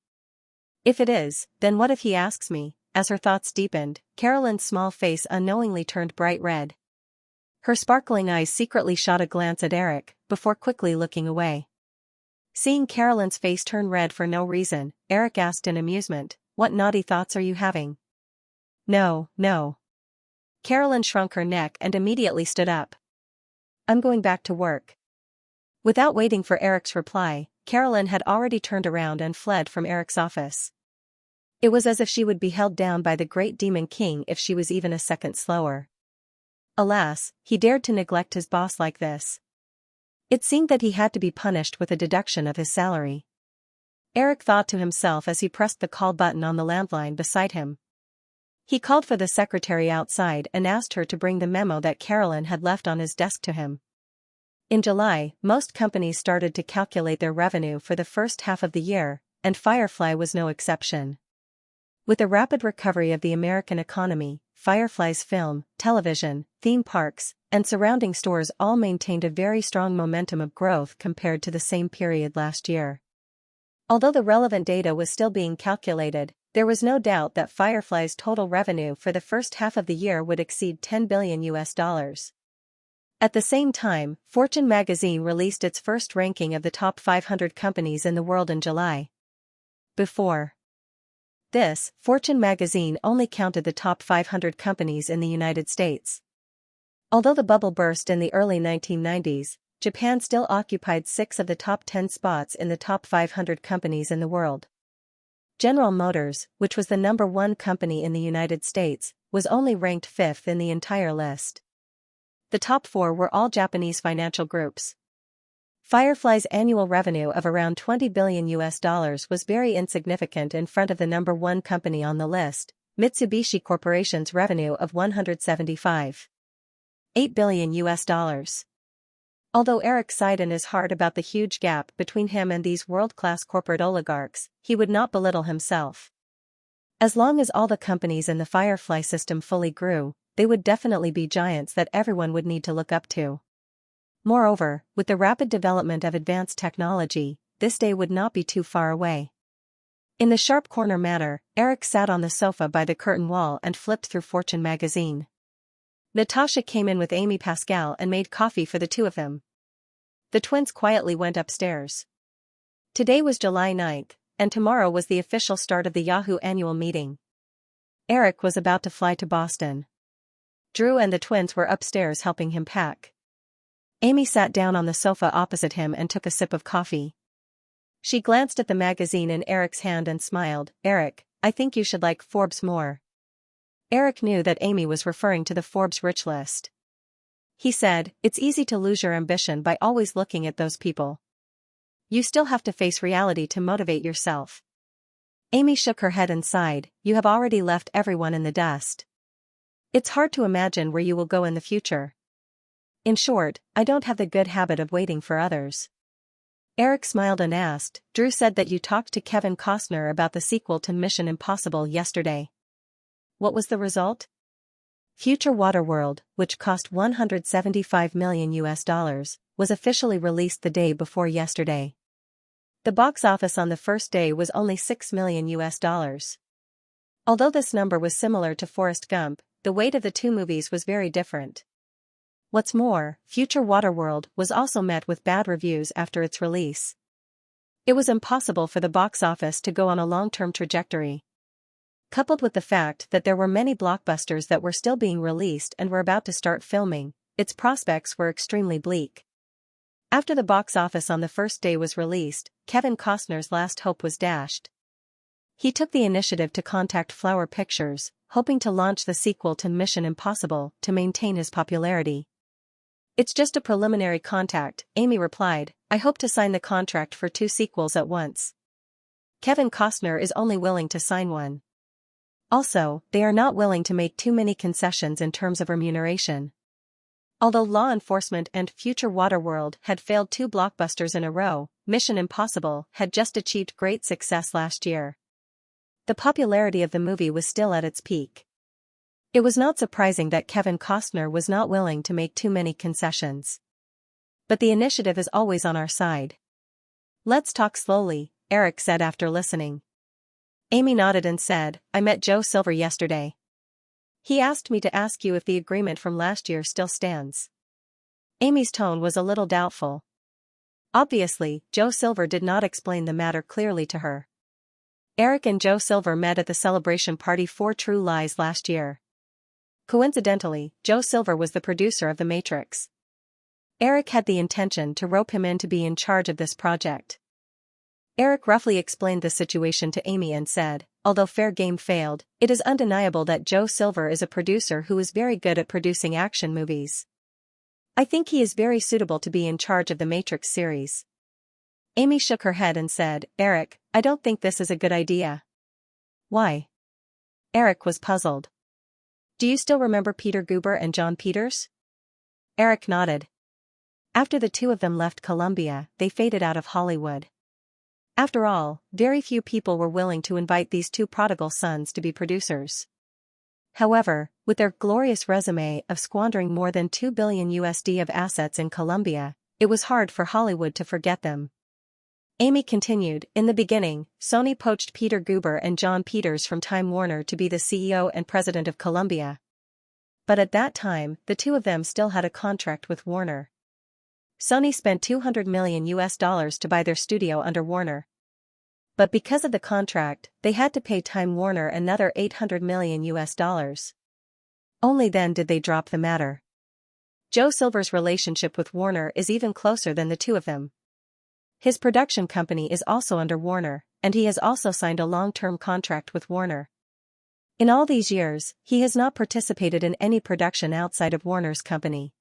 If it is, then what if he asks me? As her thoughts deepened, Carolyn's small face unknowingly turned bright red. Her sparkling eyes secretly shot a glance at Eric, before quickly looking away. Seeing Carolyn's face turn red for no reason, Eric asked in amusement, what naughty thoughts are you having? No, no. Carolyn shrunk her neck and immediately stood up. I'm going back to work. Without waiting for Eric's reply, Carolyn had already turned around and fled from Eric's office. It was as if she would be held down by the great demon king if she was even a second slower. Alas, he dared to neglect his boss like this. It seemed that he had to be punished with a deduction of his salary. Eric thought to himself as he pressed the call button on the landline beside him. He called for the secretary outside and asked her to bring the memo that Carolyn had left on his desk to him. In July, most companies started to calculate their revenue for the first half of the year, and Firefly was no exception. With the rapid recovery of the American economy, Firefly's film, television, theme parks, and surrounding stores all maintained a very strong momentum of growth compared to the same period last year. Although the relevant data was still being calculated, there was no doubt that Firefly's total revenue for the first half of the year would exceed $10 billion. At the same time, Fortune magazine released its first ranking of the top 500 companies in the world in July. Before this, Fortune magazine only counted the top 500 companies in the United States. Although the bubble burst in the early 1990s, Japan still occupied 6 of the top 10 spots in the top 500 companies in the world. General Motors, which was the number 1 company in the United States, was only ranked 5th in the entire list. The top 4 were all Japanese financial groups. Firefly's annual revenue of around $20 billion was very insignificant in front of the number 1 company on the list, Mitsubishi Corporation's revenue of $175.8 billion. Although Eric sighed in his heart about the huge gap between him and these world-class corporate oligarchs, he would not belittle himself. As long as all the companies in the Firefly system fully grew, they would definitely be giants that everyone would need to look up to. Moreover, with the rapid development of advanced technology, this day would not be too far away. In the sharp corner manner, Eric sat on the sofa by the curtain wall and flipped through Fortune magazine. Natasha came in with Amy Pascal and made coffee for the two of them. The twins quietly went upstairs. Today was July 9th, and tomorrow was the official start of the Yahoo annual meeting. Eric was about to fly to Boston. Drew and the twins were upstairs helping him pack. Amy sat down on the sofa opposite him and took a sip of coffee. She glanced at the magazine in Eric's hand and smiled. "Eric, I think you should like Forbes more." Eric knew that Amy was referring to the Forbes rich list. He said, "It's easy to lose your ambition by always looking at those people. You still have to face reality to motivate yourself." Amy shook her head and sighed. "You have already left everyone in the dust. It's hard to imagine where you will go in the future. In short, I don't have the good habit of waiting for others." Eric smiled and asked, "Drew said that you talked to Kevin Costner about the sequel to Mission Impossible yesterday. What was the result?" Future Waterworld, which cost $175 million, was officially released the day before yesterday. The box office on the first day was only $6 million. Although this number was similar to Forrest Gump, the weight of the two movies was very different. What's more, Future Waterworld was also met with bad reviews after its release. It was impossible for the box office to go on a long-term trajectory. Coupled with the fact that there were many blockbusters that were still being released and were about to start filming, its prospects were extremely bleak. After the box office on the first day was released, Kevin Costner's last hope was dashed. He took the initiative to contact Flower Pictures, hoping to launch the sequel to Mission Impossible to maintain his popularity. "It's just a preliminary contact," Amy replied. "I hope to sign the contract for 2 sequels at once. Kevin Costner is only willing to sign one. Also, they are not willing to make too many concessions in terms of remuneration." Although Law Enforcement and Future Waterworld had failed 2 blockbusters in a row, Mission Impossible had just achieved great success last year. The popularity of the movie was still at its peak. It was not surprising that Kevin Costner was not willing to make too many concessions. But the initiative is always on our side. "Let's talk slowly," Eric said after listening. Amy nodded and said, "I met Joe Silver yesterday. He asked me to ask you if the agreement from last year still stands." Amy's tone was a little doubtful. Obviously, Joe Silver did not explain the matter clearly to her. Eric and Joe Silver met at the celebration party for True Lies last year. Coincidentally, Joe Silver was the producer of The Matrix. Eric had the intention to rope him in to be in charge of this project. Eric roughly explained the situation to Amy and said, "Although Fair Game failed, it is undeniable that Joe Silver is a producer who is very good at producing action movies. I think he is very suitable to be in charge of the Matrix series." Amy shook her head and said, "Eric, I don't think this is a good idea." "Why?" Eric was puzzled. "Do you still remember Peter Guber and John Peters?" Eric nodded. After the two of them left Columbia, they faded out of Hollywood. After all, very few people were willing to invite these 2 prodigal sons to be producers. However, with their glorious resume of squandering more than $2 billion of assets in Colombia, it was hard for Hollywood to forget them. Amy continued, "In the beginning, Sony poached Peter Guber and John Peters from Time Warner to be the CEO and president of Columbia. But at that time, the two of them still had a contract with Warner. Sony spent $200 million to buy their studio under Warner. But because of the contract, they had to pay Time Warner another $800 million. Only then did they drop the matter. Joe Silver's relationship with Warner is even closer than the two of them. His production company is also under Warner, and he has also signed a long-term contract with Warner. In all these years, he has not participated in any production outside of Warner's company.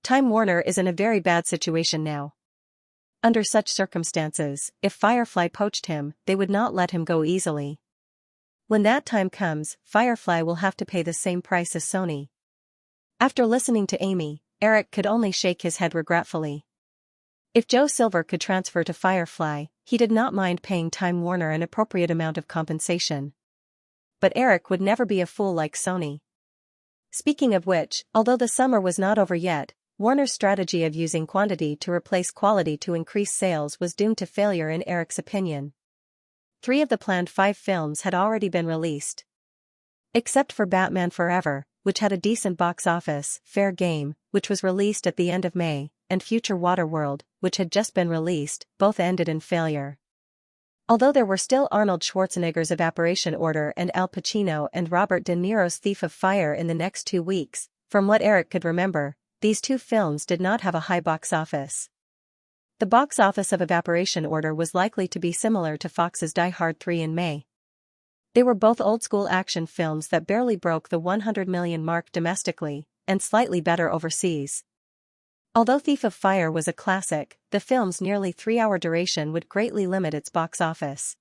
Time Warner is in a very bad situation now. Under such circumstances, if Firefly poached him, they would not let him go easily. When that time comes, Firefly will have to pay the same price as Sony." After listening to Amy, Eric could only shake his head regretfully. If Joe Silver could transfer to Firefly, he did not mind paying Time Warner an appropriate amount of compensation. but Eric would never be a fool like Sony. Speaking of which, although the summer was not over yet, Warner's strategy of using quantity to replace quality to increase sales was doomed to failure in Eric's opinion. 3 of the planned 5 films had already been released. Except for Batman Forever, which had a decent box office, Fair Game, which was released at the end of May, and Future Waterworld, which had just been released, both ended in failure. Although there were still Arnold Schwarzenegger's Evaporation Order and Al Pacino and Robert De Niro's Thief of Fire in the next 2 weeks, from what Eric could remember, these 2 films did not have a high box office. The box office of Evaporation Order was likely to be similar to Fox's Die Hard 3 in May. They were both old-school action films that barely broke the 100 million mark domestically, and slightly better overseas. Although Thief of Fire was a classic, the film's nearly 3-hour duration would greatly limit its box office.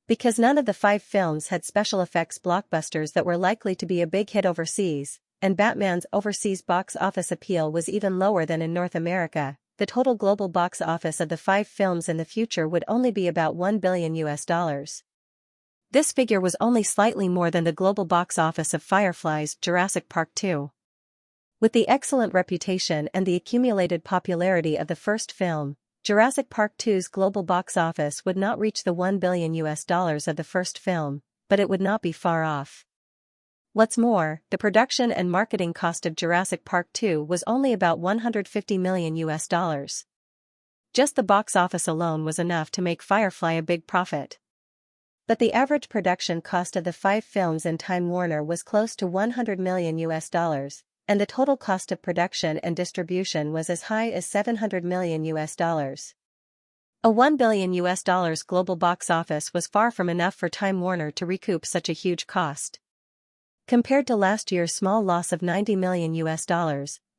Because none of the 5 films had special effects blockbusters that were likely to be a big hit overseas, and Batman's overseas box office appeal was even lower than in North America, the total global box office of the 5 films in the future would only be about $1 billion. This figure was only slightly more than the global box office of Firefly's Jurassic Park 2. With the excellent reputation and the accumulated popularity of the first film, Jurassic Park 2's global box office would not reach the $1 billion of the first film, but it would not be far off. What's more, the production and marketing cost of Jurassic Park 2 was only about $150 million. Just the box office alone was enough to make Firefly a big profit. But the average production cost of the 5 films in Time Warner was close to $100 million, and the total cost of production and distribution was as high as $700 million. A $1 billion global box office was far from enough for Time Warner to recoup such a huge cost. Compared to last year's small loss of $90 million,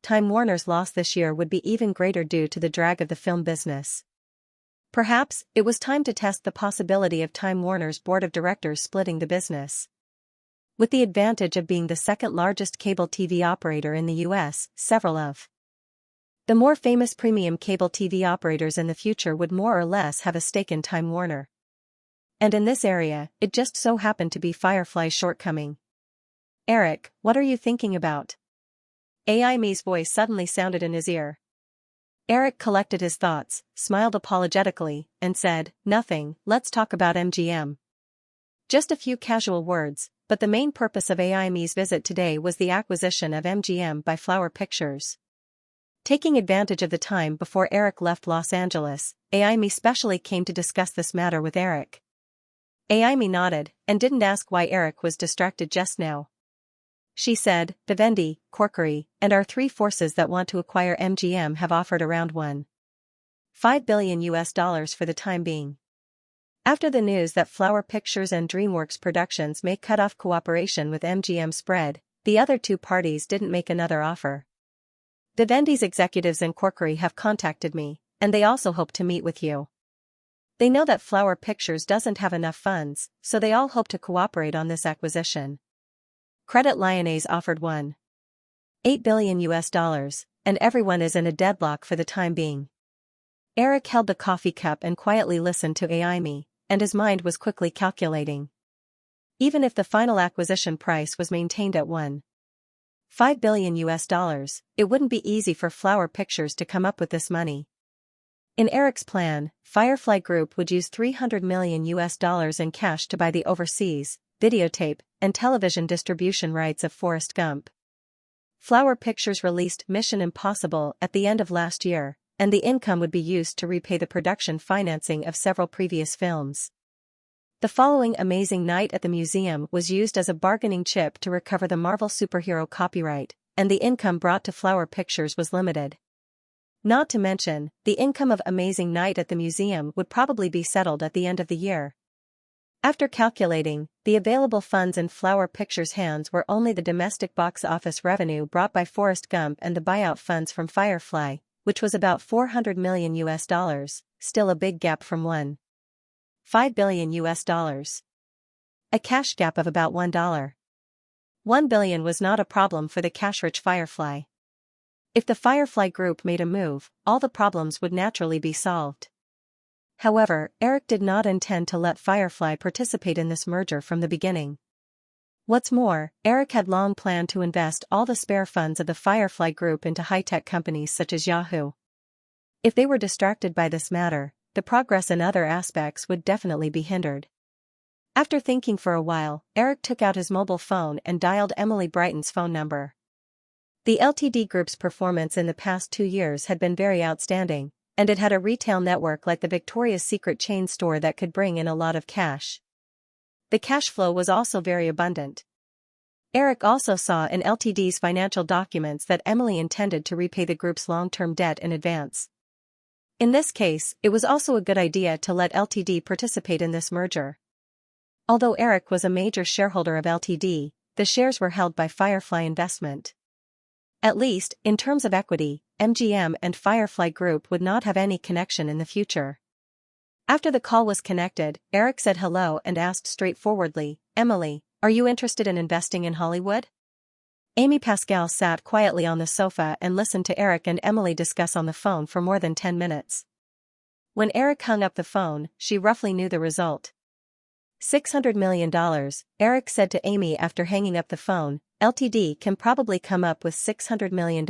Time Warner's loss this year would be even greater due to the drag of the film business. Perhaps, it was time to test the possibility of Time Warner's board of directors splitting the business. With the advantage of being the second largest cable TV operator in the US, several of the more famous premium cable TV operators in the future would more or less have a stake in Time Warner. And in this area, it just so happened to be Firefly's shortcoming. Eric, what are you thinking about? AI Mi's voice suddenly sounded in his ear. Eric collected his thoughts, smiled apologetically, and said, "Nothing, let's talk about MGM." Just a few casual words, but the main purpose of AI Mi's visit today was the acquisition of MGM by Flower Pictures. Taking advantage of the time before Eric left Los Angeles, AI Mi specially came to discuss this matter with Eric. AI Mi nodded, and didn't ask why Eric was distracted just now. She said, "Vivendi, Corkery, and our 3 forces that want to acquire MGM have offered around $1.5 billion for the time being." After the news that Flower Pictures and DreamWorks Productions may cut off cooperation with MGM spread, the other 2 parties didn't make another offer. Vivendi's executives in Corkery have contacted me, and they also hope to meet with you. They know that Flower Pictures doesn't have enough funds, so they all hope to cooperate on this acquisition. Credit Lyonnais offered $1.8 billion, and everyone is in a deadlock for the time being. Eric held the coffee cup and quietly listened to AI Mi, and his mind was quickly calculating. Even if the final acquisition price was maintained at $1.5 billion, it wouldn't be easy for Flower Pictures to come up with this money. In Eric's plan, Firefly Group would use $300 million in cash to buy the overseas, videotape, and television distribution rights of Forrest Gump. Flower Pictures released Mission Impossible at the end of last year, and the income would be used to repay the production financing of several previous films. The following Amazing Night at the Museum was used as a bargaining chip to recover the Marvel superhero copyright, and the income brought to Flower Pictures was limited. Not to mention, the income of Amazing Night at the Museum would probably be settled at the end of the year. After calculating, the available funds in Flower Pictures' hands were only the domestic box office revenue brought by Forrest Gump and the buyout funds from Firefly, which was about $400 million, still a big gap from $1.5 billion. A cash gap of about $1 billion was not a problem for the cash-rich Firefly. If the Firefly Group made a move, all the problems would naturally be solved. However, Eric did not intend to let Firefly participate in this merger from the beginning. What's more, Eric had long planned to invest all the spare funds of the Firefly Group into high-tech companies such as Yahoo. If they were distracted by this matter, the progress in other aspects would definitely be hindered. After thinking for a while, Eric took out his mobile phone and dialed Emily Brighton's phone number. The Ltd Group's performance in the past 2 years had been very outstanding, and it had a retail network like the Victoria's Secret chain store that could bring in a lot of cash. The cash flow was also very abundant. Eric also saw in Ltd's financial documents that Emily intended to repay the group's long-term debt in advance. In this case, it was also a good idea to let Ltd participate in this merger. Although Eric was a major shareholder of Ltd, the shares were held by Firefly Investment. At least, in terms of equity, MGM and Firefly Group would not have any connection in the future. After the call was connected, Eric said hello and asked straightforwardly, "Emily, are you interested in investing in Hollywood?" Amy Pascal sat quietly on the sofa and listened to Eric and Emily discuss on the phone for more than 10 minutes. When Eric hung up the phone, she roughly knew the result. $600 million, Eric said to Amy after hanging up the phone. Ltd can probably come up with $600 million.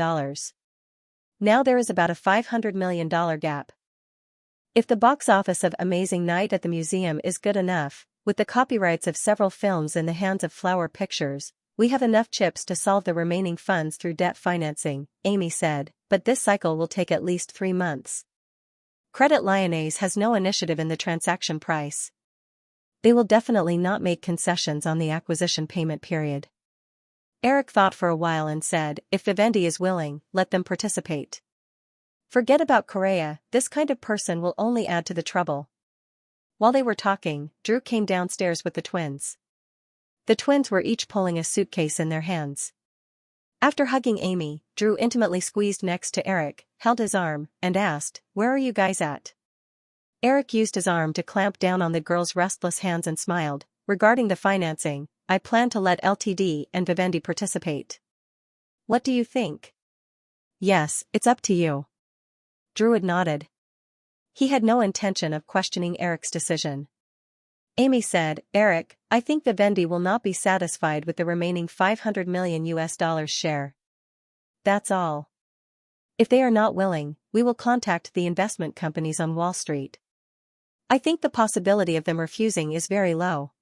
Now there is about a $500 million gap. If the box office of Amazing Night at the Museum is good enough, with the copyrights of several films in the hands of Flower Pictures, we have enough chips to solve the remaining funds through debt financing, Amy said, but this cycle will take at least 3 months. Credit Lyonnais has no initiative in the transaction price. They will definitely not make concessions on the acquisition payment period. Eric thought for a while and said, if Vivendi is willing, let them participate. Forget about Correa, this kind of person will only add to the trouble. While they were talking, Drew came downstairs with the twins. The twins were each pulling a suitcase in their hands. After hugging Amy, Drew intimately squeezed next to Eric, held his arm, and asked, "Where are you guys at?" Eric used his arm to clamp down on the girl's restless hands and smiled, "Regarding the financing, I plan to let Ltd and Vivendi participate. What do you think?" "Yes, it's up to you." Drew had nodded. He had no intention of questioning Eric's decision. Amy said, "Eric, I think Vivendi will not be satisfied with the remaining $500 million share. That's all. If they are not willing, we will contact the investment companies on Wall Street. I think the possibility of them refusing is very low.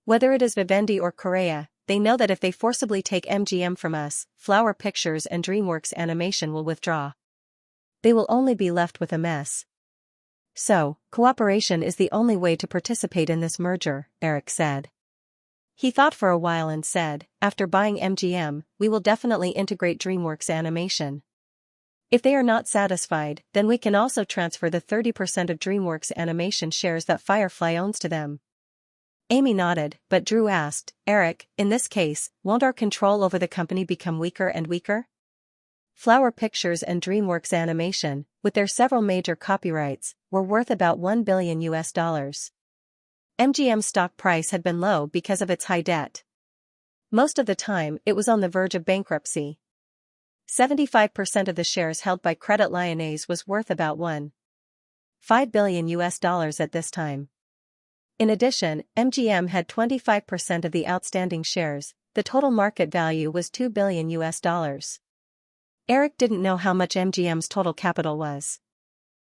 Whether it is Vivendi or Correa, they know that if they forcibly take MGM from us, Flower Pictures and DreamWorks Animation will withdraw. They will only be left with a mess. So, cooperation is the only way to participate in this merger," Eric said. He thought for a while and said, "After buying MGM, we will definitely integrate DreamWorks Animation. If they are not satisfied, then we can also transfer the 30% of DreamWorks Animation shares that Firefly owns to them." Amy nodded, but Drew asked, "Eric, in this case, won't our control over the company become weaker and weaker?" Flower Pictures and DreamWorks Animation, with their several major copyrights, were worth about $1 billion. MGM's stock price had been low because of its high debt. Most of the time, it was on the verge of bankruptcy. 75% of the shares held by Credit Lyonnais was worth about $1.5 billion at this time. In addition, MGM had 25% of the outstanding shares. The total market value was $2 billion. Eric didn't know how much MGM's total capital was.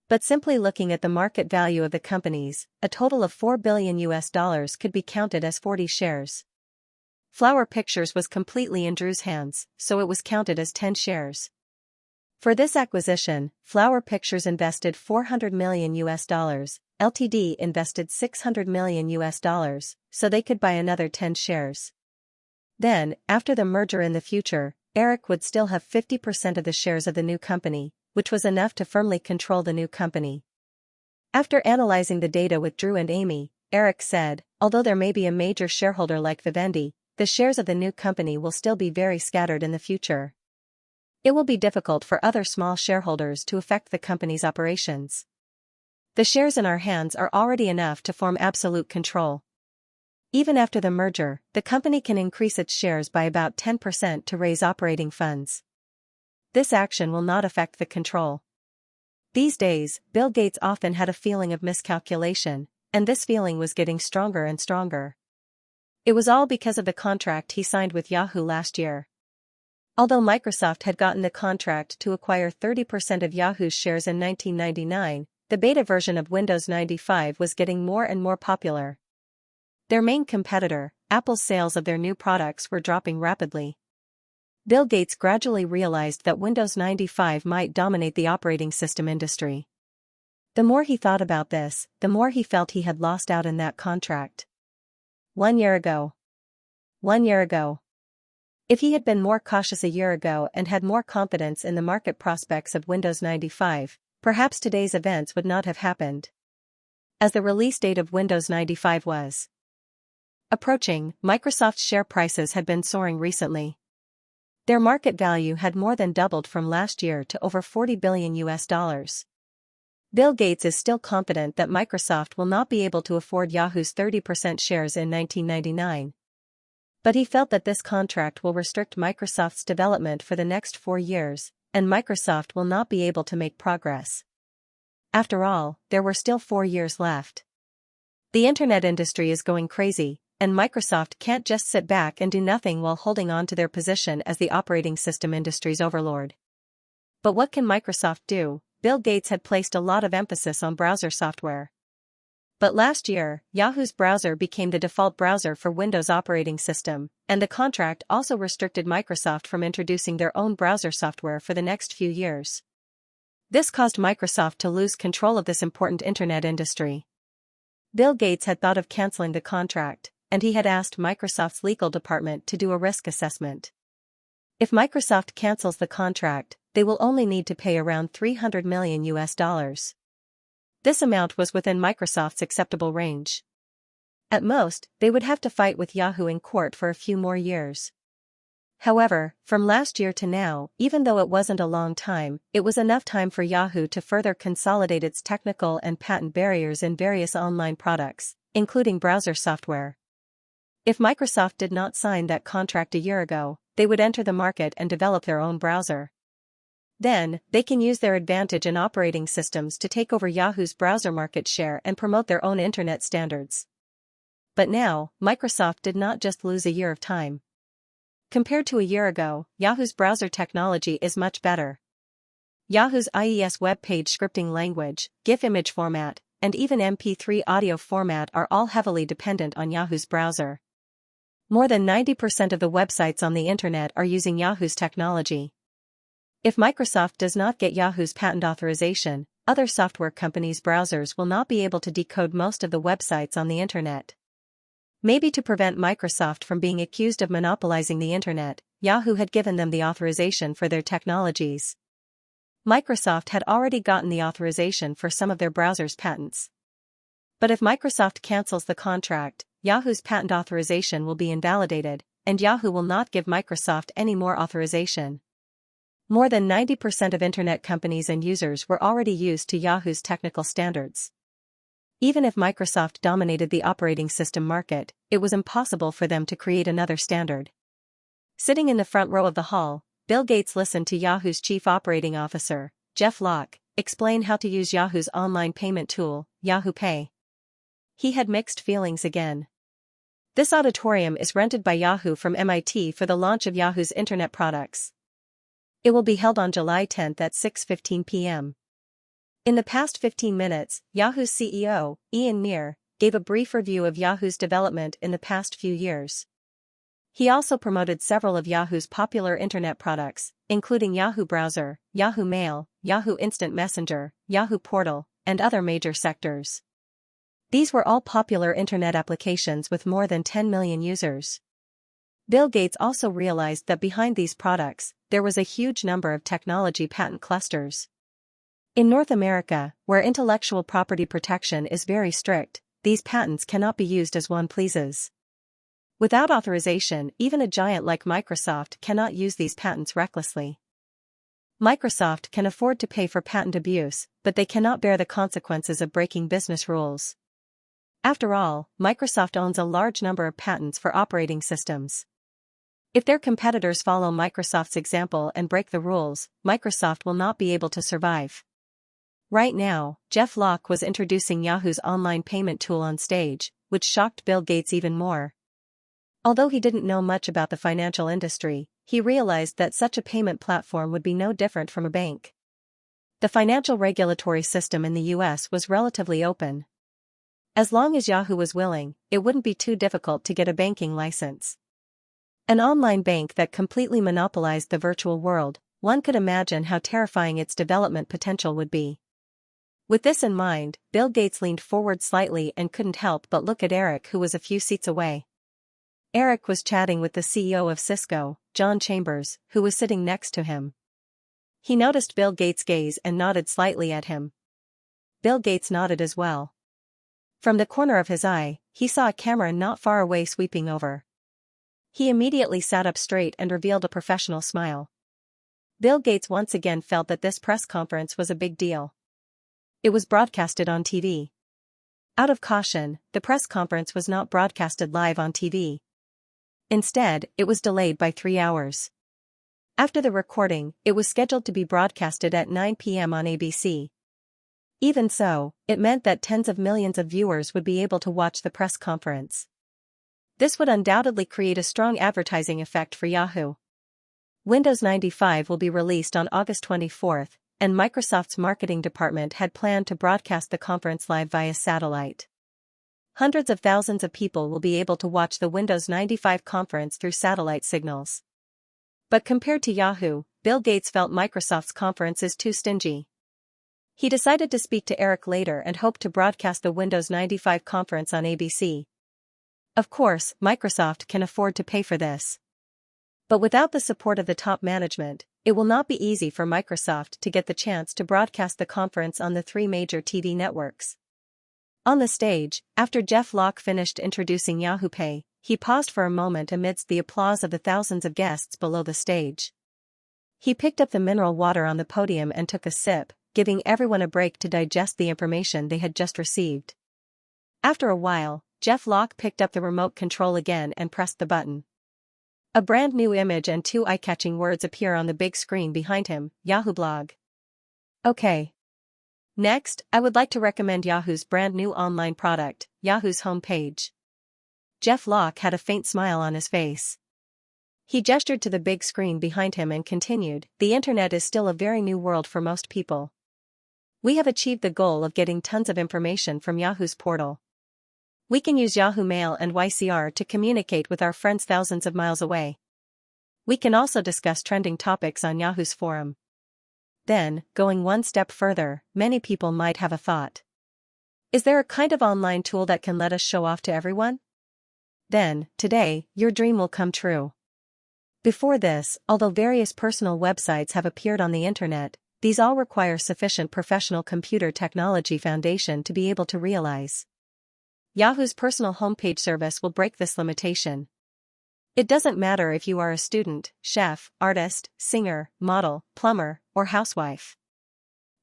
But simply looking at the market value of the companies, a total of $4 billion could be counted as 40 shares. Flower Pictures was completely in Drew's hands, so it was counted as 10 shares. For this acquisition, Flower Pictures invested $400 million. Ltd invested $600 million, so they could buy another 10 shares. Then, after the merger in the future, Eric would still have 50% of the shares of the new company, which was enough to firmly control the new company. After analyzing the data with Drew and Amy, Eric said, although there may be a major shareholder like Vivendi, the shares of the new company will still be very scattered in the future. It will be difficult for other small shareholders to affect the company's operations. The shares in our hands are already enough to form absolute control. Even after the merger, the company can increase its shares by about 10% to raise operating funds. This action will not affect the control. These days, Bill Gates often had a feeling of miscalculation, and this feeling was getting stronger and stronger. It was all because of the contract he signed with Yahoo last year. Although Microsoft had gotten the contract to acquire 30% of Yahoo's shares in 1999, the beta version of Windows 95 was getting more and more popular. Their main competitor, Apple's sales of their new products were dropping rapidly. Bill Gates gradually realized that Windows 95 might dominate the operating system industry. The more he thought about this, the more he felt he had lost out in that contract. 1 year ago. 1 year ago. If he had been more cautious a year ago and had more confidence in the market prospects of Windows 95, perhaps today's events would not have happened. As the release date of Windows 95 was approaching, Microsoft's share prices had been soaring recently. Their market value had more than doubled from last year to over $40 billion. Bill Gates is still confident that Microsoft will not be able to afford Yahoo's 30% shares in 1999. But he felt that this contract will restrict Microsoft's development for the next 4 years, and Microsoft will not be able to make progress. After all, there were still 4 years left. The internet industry is going crazy, and Microsoft can't just sit back and do nothing while holding on to their position as the operating system industry's overlord. But what can Microsoft do? Bill Gates had placed a lot of emphasis on browser software. But last year, Yahoo's browser became the default browser for Windows operating system, and the contract also restricted Microsoft from introducing their own browser software for the next few years. This caused Microsoft to lose control of this important internet industry. Bill Gates had thought of canceling the contract, and he had asked Microsoft's legal department to do a risk assessment. If Microsoft cancels the contract, they will only need to pay around $300 million. This amount was within Microsoft's acceptable range. At most, they would have to fight with Yahoo in court for a few more years. However, from last year to now, even though it wasn't a long time, it was enough time for Yahoo to further consolidate its technical and patent barriers in various online products, including browser software. If Microsoft did not sign that contract a year ago, they would enter the market and develop their own browser. Then, they can use their advantage in operating systems to take over Yahoo's browser market share and promote their own internet standards. But now, Microsoft did not just lose a year of time. Compared to a year ago, Yahoo's browser technology is much better. Yahoo's IES web page scripting language, GIF image format, and even MP3 audio format are all heavily dependent on Yahoo's browser. More than 90% of the websites on the internet are using Yahoo's technology. If Microsoft does not get Yahoo's patent authorization, other software companies' browsers will not be able to decode most of the websites on the internet. Maybe to prevent Microsoft from being accused of monopolizing the internet, Yahoo had given them the authorization for their technologies. Microsoft had already gotten the authorization for some of their browser's patents. But if Microsoft cancels the contract, Yahoo's patent authorization will be invalidated, and Yahoo will not give Microsoft any more authorization. More than 90% of internet companies and users were already used to Yahoo's technical standards. Even if Microsoft dominated the operating system market, it was impossible for them to create another standard. Sitting in the front row of the hall, Bill Gates listened to Yahoo's chief operating officer, Jeff Locke, explain how to use Yahoo's online payment tool, Yahoo Pay. He had mixed feelings again. This auditorium is rented by Yahoo from MIT for the launch of Yahoo's internet products. It will be held on July 10 at 6:15 p.m. In the past 15 minutes, Yahoo's CEO, Ian Meir, gave a brief review of Yahoo's development in the past few years. He also promoted several of Yahoo's popular internet products, including Yahoo Browser, Yahoo Mail, Yahoo Instant Messenger, Yahoo Portal, and other major sectors. These were all popular internet applications with more than 10 million users. Bill Gates also realized that behind these products, there was a huge number of technology patent clusters. In North America, where intellectual property protection is very strict, these patents cannot be used as one pleases. Without authorization, even a giant like Microsoft cannot use these patents recklessly. Microsoft can afford to pay for patent abuse, but they cannot bear the consequences of breaking business rules. After all, Microsoft owns a large number of patents for operating systems. If their competitors follow Microsoft's example and break the rules, Microsoft will not be able to survive. Right now, Jeff Locke was introducing Yahoo's online payment tool on stage, which shocked Bill Gates even more. Although he didn't know much about the financial industry, he realized that such a payment platform would be no different from a bank. The financial regulatory system in the US was relatively open. As long as Yahoo was willing, it wouldn't be too difficult to get a banking license. An online bank that completely monopolized the virtual world, one could imagine how terrifying its development potential would be. With this in mind, Bill Gates leaned forward slightly and couldn't help but look at Eric, who was a few seats away. Eric was chatting with the CEO of Cisco, John Chambers, who was sitting next to him. He noticed Bill Gates' gaze and nodded slightly at him. Bill Gates nodded as well. From the corner of his eye, he saw a camera not far away sweeping over. He immediately sat up straight and revealed a professional smile. Bill Gates once again felt that this press conference was a big deal. It was broadcasted on TV. Out of caution, the press conference was not broadcasted live on TV. Instead, it was delayed by 3 hours. After the recording, it was scheduled to be broadcasted at 9 p.m. on ABC. Even so, it meant that tens of millions of viewers would be able to watch the press conference. This would undoubtedly create a strong advertising effect for Yahoo. Windows 95 will be released on August 24th, and Microsoft's marketing department had planned to broadcast the conference live via satellite. Hundreds of thousands of people will be able to watch the Windows 95 conference through satellite signals. But compared to Yahoo, Bill Gates felt Microsoft's conference is too stingy. He decided to speak to Eric later and hoped to broadcast the Windows 95 conference on ABC. Of course, Microsoft can afford to pay for this. But without the support of the top management, it will not be easy for Microsoft to get the chance to broadcast the conference on the 3 major TV networks. On the stage, after Jeff Locke finished introducing Yahoo Pay, he paused for a moment amidst the applause of the thousands of guests below the stage. He picked up the mineral water on the podium and took a sip, giving everyone a break to digest the information they had just received. After a while, Jeff Locke picked up the remote control again and pressed the button. A brand new image and 2 eye-catching words appear on the big screen behind him: Yahoo Blog. Okay. Next, I would like to recommend Yahoo's brand new online product, Yahoo's homepage. Jeff Locke had a faint smile on his face. He gestured to the big screen behind him and continued, "The internet is still a very new world for most people. We have achieved the goal of getting tons of information from Yahoo's portal. We can use Yahoo Mail and YCR to communicate with our friends thousands of miles away. We can also discuss trending topics on Yahoo's forum." Then, going one step further, many people might have a thought. Is there a kind of online tool that can let us show off to everyone? Then, today, your dream will come true. Before this, although various personal websites have appeared on the internet, these all require sufficient professional computer technology foundation to be able to realize. Yahoo's personal homepage service will break this limitation. It doesn't matter if you are a student, chef, artist, singer, model, plumber, or housewife.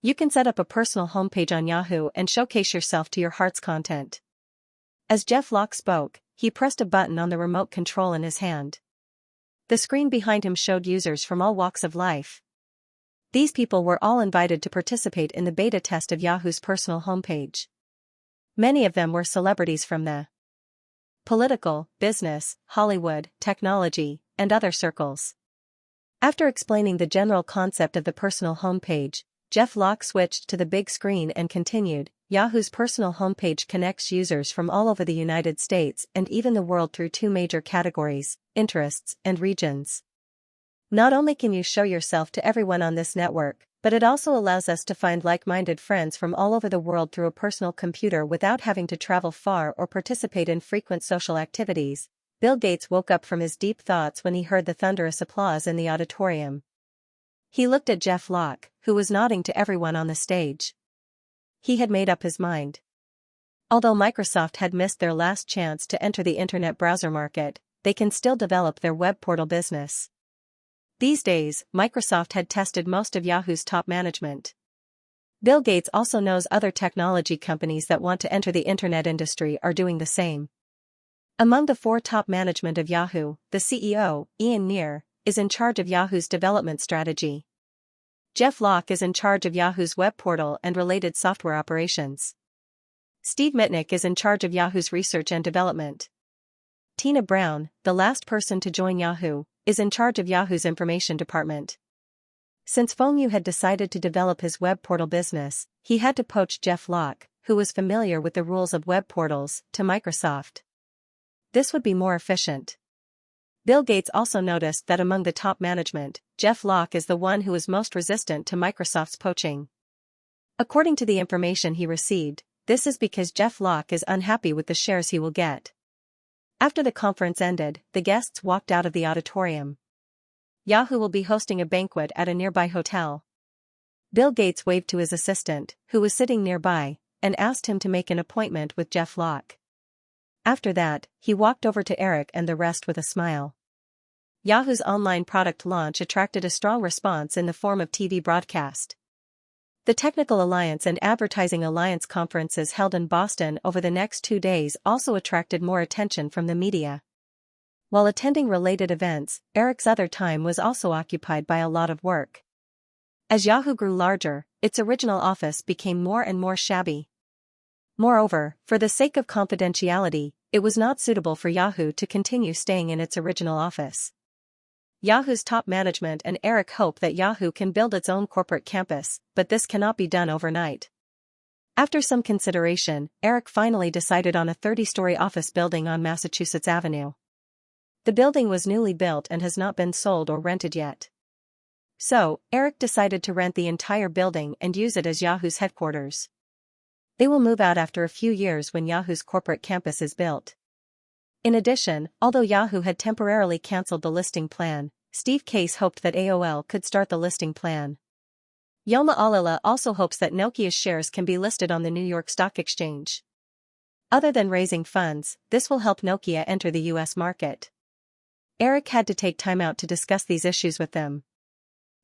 You can set up a personal homepage on Yahoo and showcase yourself to your heart's content. As Jeff Locke spoke, he pressed a button on the remote control in his hand. The screen behind him showed users from all walks of life. These people were all invited to participate in the beta test of Yahoo's personal homepage. Many of them were celebrities from the political, business, Hollywood, technology, and other circles. After explaining the general concept of the personal homepage, Jeff Locke switched to the big screen and continued, "Yahoo's personal homepage connects users from all over the United States and even the world through 2 major categories, interests and regions. Not only can you show yourself to everyone on this network, but it also allows us to find like-minded friends from all over the world through a personal computer without having to travel far or participate in frequent social activities." Bill Gates woke up from his deep thoughts when he heard the thunderous applause in the auditorium. He looked at Jeff Locke, who was nodding to everyone on the stage. He had made up his mind. Although Microsoft had missed their last chance to enter the internet browser market, they can still develop their web portal business. These days, Microsoft had tested most of Yahoo's top management. Bill Gates also knows other technology companies that want to enter the internet industry are doing the same. Among the 4 top management of Yahoo, the CEO, Ian Neer, is in charge of Yahoo's development strategy. Jeff Locke is in charge of Yahoo's web portal and related software operations. Steve Mitnick is in charge of Yahoo's research and development. Tina Brown, the last person to join Yahoo, is in charge of Yahoo's information department. Since Feng Yu had decided to develop his web portal business, he had to poach Jeff Locke, who was familiar with the rules of web portals, to Microsoft. This would be more efficient. Bill Gates also noticed that among the top management, Jeff Locke is the one who is most resistant to Microsoft's poaching. According to the information he received, this is because Jeff Locke is unhappy with the shares he will get. After the conference ended, the guests walked out of the auditorium. Yahoo will be hosting a banquet at a nearby hotel. Bill Gates waved to his assistant, who was sitting nearby, and asked him to make an appointment with Jeff Locke. After that, he walked over to Eric and the rest with a smile. Yahoo's online product launch attracted a strong response in the form of TV broadcast. The Technical Alliance and Advertising Alliance conferences held in Boston over the next 2 days also attracted more attention from the media. While attending related events, Eric's other time was also occupied by a lot of work. As Yahoo grew larger, its original office became more and more shabby. Moreover, for the sake of confidentiality, it was not suitable for Yahoo to continue staying in its original office. Yahoo's top management and Eric hope that Yahoo can build its own corporate campus, but this cannot be done overnight. After some consideration, Eric finally decided on a 30-story office building on Massachusetts Avenue. The building was newly built and has not been sold or rented yet. So, Eric decided to rent the entire building and use it as Yahoo's headquarters. They will move out after a few years when Yahoo's corporate campus is built. In addition, although Yahoo had temporarily cancelled the listing plan, Steve Case hoped that AOL could start the listing plan. Yoma Alila also hopes that Nokia's shares can be listed on the New York Stock Exchange. Other than raising funds, this will help Nokia enter the US market. Eric had to take time out to discuss these issues with them.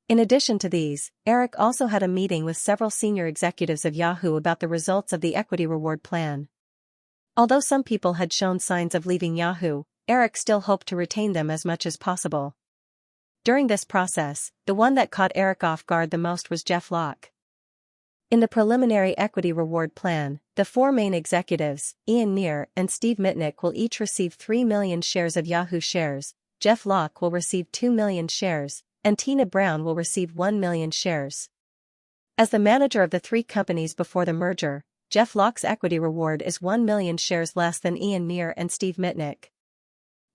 In addition to these, Eric also had a meeting with several senior executives of Yahoo about the results of the equity reward plan. Although some people had shown signs of leaving Yahoo, Eric still hoped to retain them as much as possible. During this process, the one that caught Eric off guard the most was Jeff Locke. In the preliminary equity reward plan, the 4 main executives, Ian Meir and Steve Mitnick, will each receive 3 million shares of Yahoo shares, Jeff Locke will receive 2 million shares, and Tina Brown will receive 1 million shares. As the manager of the 3 companies before the merger, Jeff Locke's equity reward is 1 million shares less than Ian Meir and Steve Mitnick.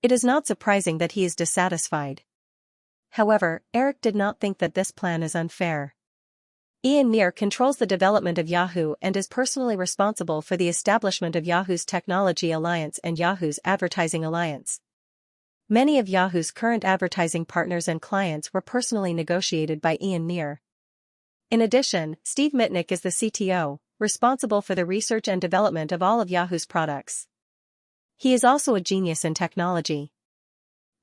It is not surprising that he is dissatisfied. However, Eric did not think that this plan is unfair. Ian Meir controls the development of Yahoo and is personally responsible for the establishment of Yahoo's Technology Alliance and Yahoo's Advertising Alliance. Many of Yahoo's current advertising partners and clients were personally negotiated by Ian Meir. In addition, Steve Mitnick is the CTO, responsible for the research and development of all of Yahoo's products. He is also a genius in technology.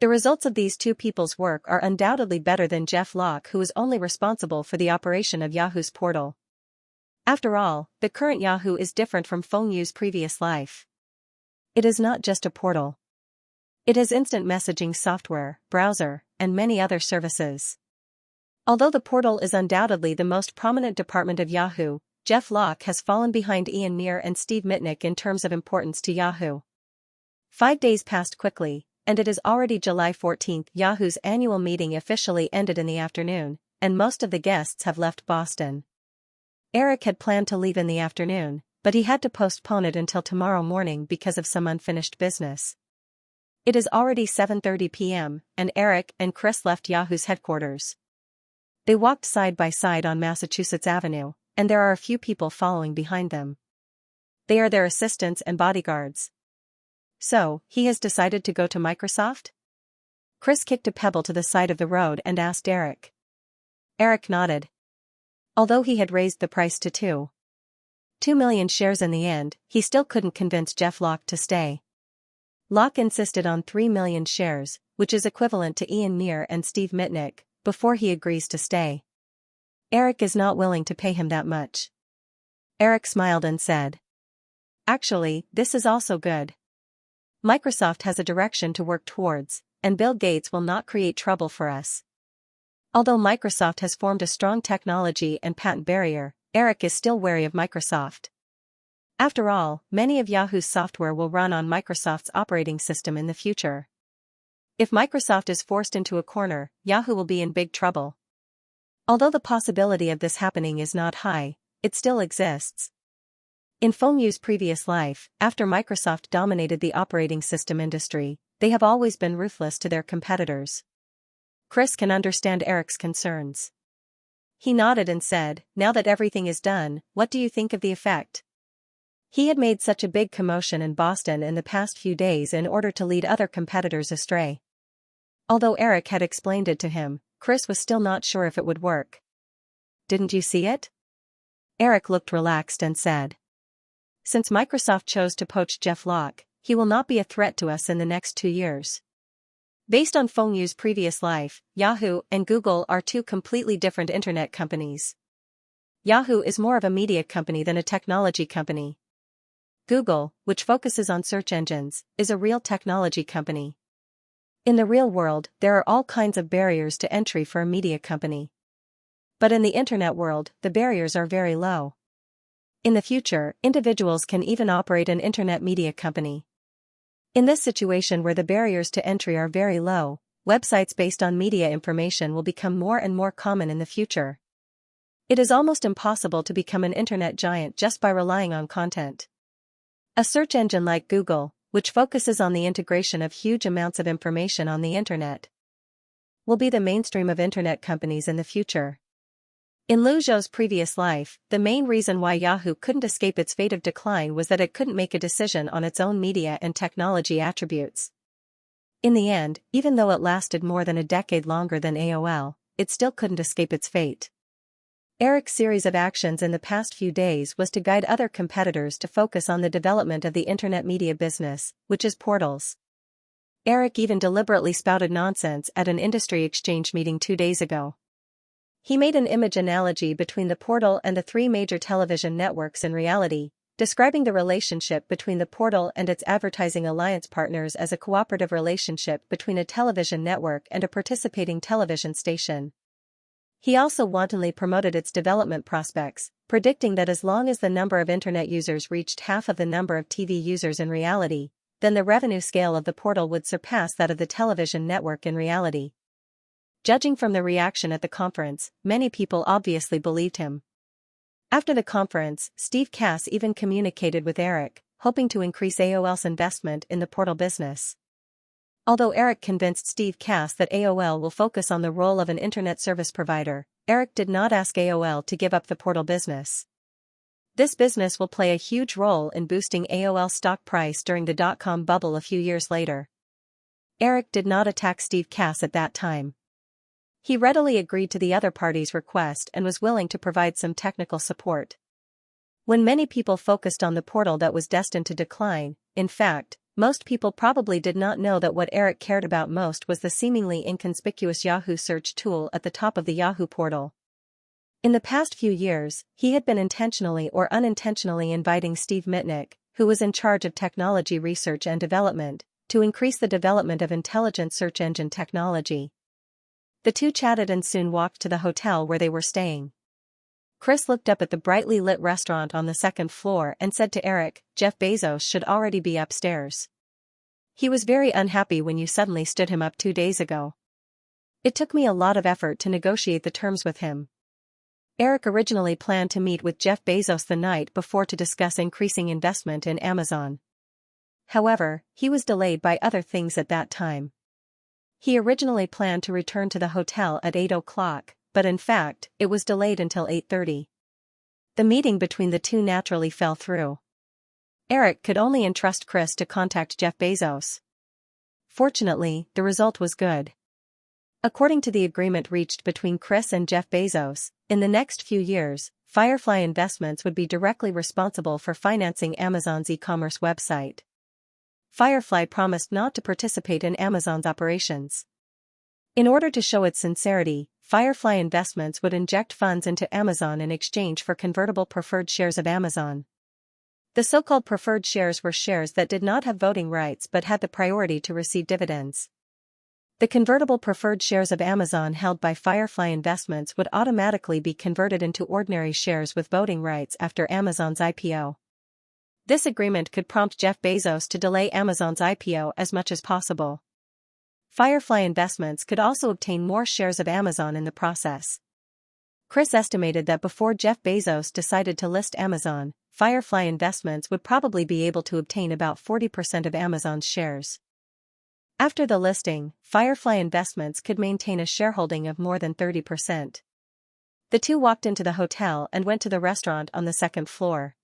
The results of these 2 people's work are undoubtedly better than Jeff Locke, who is only responsible for the operation of Yahoo's portal. After all, the current Yahoo is different from Feng Yu's previous life. It is not just a portal. It has instant messaging software, browser, and many other services. Although the portal is undoubtedly the most prominent department of Yahoo, Jeff Locke has fallen behind Ian Meir and Steve Mitnick in terms of importance to Yahoo. 5 days passed quickly, and it is already July 14. Yahoo's annual meeting officially ended in the afternoon, and most of the guests have left Boston. Eric had planned to leave in the afternoon, but he had to postpone it until tomorrow morning because of some unfinished business. It is already 7:30 p.m., and Eric and Chris left Yahoo's headquarters. They walked side by side on Massachusetts Avenue, and there are a few people following behind them. They are their assistants and bodyguards. So, he has decided to go to Microsoft? Chris kicked a pebble to the side of the road and asked Eric. Eric nodded. Although he had raised the price to 2 million shares in the end, he still couldn't convince Jeff Locke to stay. Locke insisted on 3 million shares, which is equivalent to Ian Meir and Steve Mitnick, before he agrees to stay. Eric is not willing to pay him that much. Eric smiled and said, "Actually, this is also good. Microsoft has a direction to work towards, and Bill Gates will not create trouble for us." Although Microsoft has formed a strong technology and patent barrier, Eric is still wary of Microsoft. After all, many of Yahoo's software will run on Microsoft's operating system in the future. If Microsoft is forced into a corner, Yahoo will be in big trouble. Although the possibility of this happening is not high, it still exists. In Fengyu's previous life, after Microsoft dominated the operating system industry, they have always been ruthless to their competitors. Chris can understand Eric's concerns. He nodded and said, "Now that everything is done, what do you think of the effect?" He had made such a big commotion in Boston in the past few days in order to lead other competitors astray. Although Eric had explained it to him, Chris was still not sure if it would work. "Didn't you see it?" Eric looked relaxed and said. "Since Microsoft chose to poach Jeff Locke, he will not be a threat to us in the next 2 years." Based on Fengyu's previous life, Yahoo and Google are two completely different internet companies. Yahoo is more of a media company than a technology company. Google, which focuses on search engines, is a real technology company. In the real world, there are all kinds of barriers to entry for a media company. But in the internet world, the barriers are very low. In the future, individuals can even operate an internet media company. In this situation where the barriers to entry are very low, websites based on media information will become more and more common in the future. It is almost impossible to become an internet giant just by relying on content. A search engine like Google, which focuses on the integration of huge amounts of information on the internet, will be the mainstream of internet companies in the future. In Liu Zhou's previous life, the main reason why Yahoo couldn't escape its fate of decline was that it couldn't make a decision on its own media and technology attributes. In the end, even though it lasted more than a decade longer than AOL, it still couldn't escape its fate. Eric's series of actions in the past few days was to guide other competitors to focus on the development of the internet media business, which is portals. Eric even deliberately spouted nonsense at an industry exchange meeting 2 days ago. He made an image analogy between the portal and the 3 major television networks in reality, describing the relationship between the portal and its advertising alliance partners as a cooperative relationship between a television network and a participating television station. He also wantonly promoted its development prospects, predicting that as long as the number of internet users reached half of the number of TV users in reality, then the revenue scale of the portal would surpass that of the television network in reality. Judging from the reaction at the conference, many people obviously believed him. After the conference, Steve Cass even communicated with Eric, hoping to increase AOL's investment in the portal business. Although Eric convinced Steve Cass that AOL will focus on the role of an internet service provider, Eric did not ask AOL to give up the portal business. This business will play a huge role in boosting AOL's stock price during the dot-com bubble a few years later. Eric did not attack Steve Cass at that time. He readily agreed to the other party's request and was willing to provide some technical support. When many people focused on the portal that was destined to decline, in fact, most people probably did not know that what Eric cared about most was the seemingly inconspicuous Yahoo search tool at the top of the Yahoo portal. In the past few years, he had been intentionally or unintentionally inviting Steve Mitnick, who was in charge of technology research and development, to increase the development of intelligent search engine technology. The two chatted and soon walked to the hotel where they were staying. Chris looked up at the brightly lit restaurant on the 2nd floor and said to Eric, "Jeff Bezos should already be upstairs. He was very unhappy when you suddenly stood him up 2 days ago. It took me a lot of effort to negotiate the terms with him." Eric originally planned to meet with Jeff Bezos the night before to discuss increasing investment in Amazon. However, he was delayed by other things at that time. He originally planned to return to the hotel at 8 o'clock, but in fact, it was delayed until 8:30. The meeting between the two naturally fell through. Eric could only entrust Chris to contact Jeff Bezos. Fortunately, the result was good. According to the agreement reached between Chris and Jeff Bezos, in the next few years, Firefly Investments would be directly responsible for financing Amazon's e-commerce website. Firefly promised not to participate in Amazon's operations. In order to show its sincerity, Firefly Investments would inject funds into Amazon in exchange for convertible preferred shares of Amazon. The so-called preferred shares were shares that did not have voting rights but had the priority to receive dividends. The convertible preferred shares of Amazon held by Firefly Investments would automatically be converted into ordinary shares with voting rights after Amazon's IPO. This agreement could prompt Jeff Bezos to delay Amazon's IPO as much as possible. Firefly Investments could also obtain more shares of Amazon in the process. Chris estimated that before Jeff Bezos decided to list Amazon, Firefly Investments would probably be able to obtain about 40% of Amazon's shares. After the listing, Firefly Investments could maintain a shareholding of more than 30%. The two walked into the hotel and went to the restaurant on the second floor.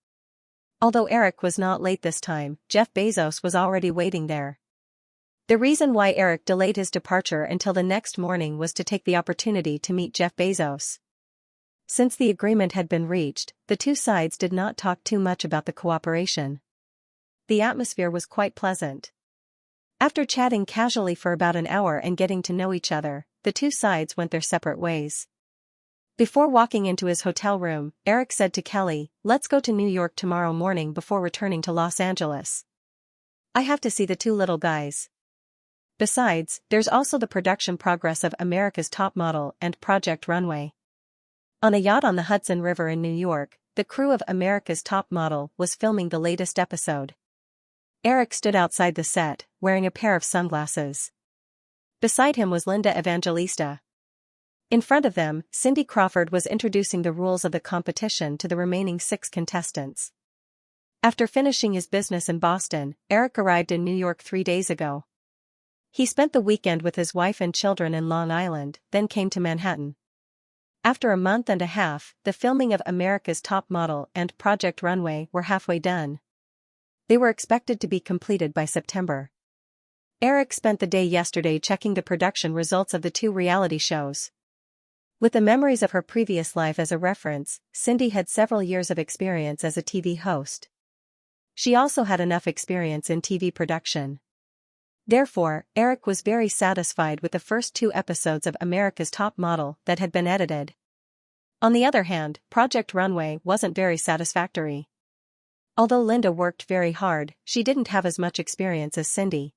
Although Eric was not late this time, Jeff Bezos was already waiting there. The reason why Eric delayed his departure until the next morning was to take the opportunity to meet Jeff Bezos. Since the agreement had been reached, the two sides did not talk too much about the cooperation. The atmosphere was quite pleasant. After chatting casually for about an hour and getting to know each other, the two sides went their separate ways. Before walking into his hotel room, Eric said to Kelly, "Let's go to New York tomorrow morning before returning to Los Angeles. I have to see the two little guys. Besides, there's also the production progress of America's Top Model and Project Runway." On a yacht on the Hudson River in New York, the crew of America's Top Model was filming the latest episode. Eric stood outside the set, wearing a pair of sunglasses. Beside him was Linda Evangelista. In front of them, Cindy Crawford was introducing the rules of the competition to the remaining 6 contestants. After finishing his business in Boston, Eric arrived in New York 3 days ago. He spent the weekend with his wife and children in Long Island, then came to Manhattan. After a month and a half, the filming of America's Top Model and Project Runway were halfway done. They were expected to be completed by September. Eric spent the day yesterday checking the production results of the 2 reality shows. With the memories of her previous life as a reference, Cindy had several years of experience as a TV host. She also had enough experience in TV production. Therefore, Eric was very satisfied with the first 2 episodes of America's Top Model that had been edited. On the other hand, Project Runway wasn't very satisfactory. Although Linda worked very hard, she didn't have as much experience as Cindy.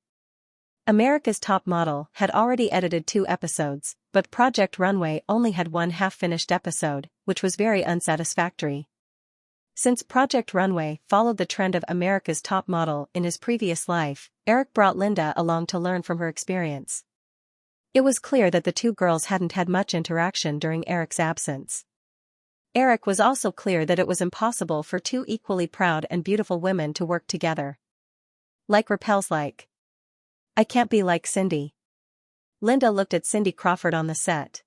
America's Top Model had already edited 2 episodes, but Project Runway only had 1 half-finished episode, which was very unsatisfactory. Since Project Runway followed the trend of America's Top Model in his previous life, Eric brought Linda along to learn from her experience. It was clear that the 2 girls hadn't had much interaction during Eric's absence. Eric was also clear that it was impossible for 2 equally proud and beautiful women to work together. Like repels like. I can't be like Cindy. Linda looked at Cindy Crawford on the set.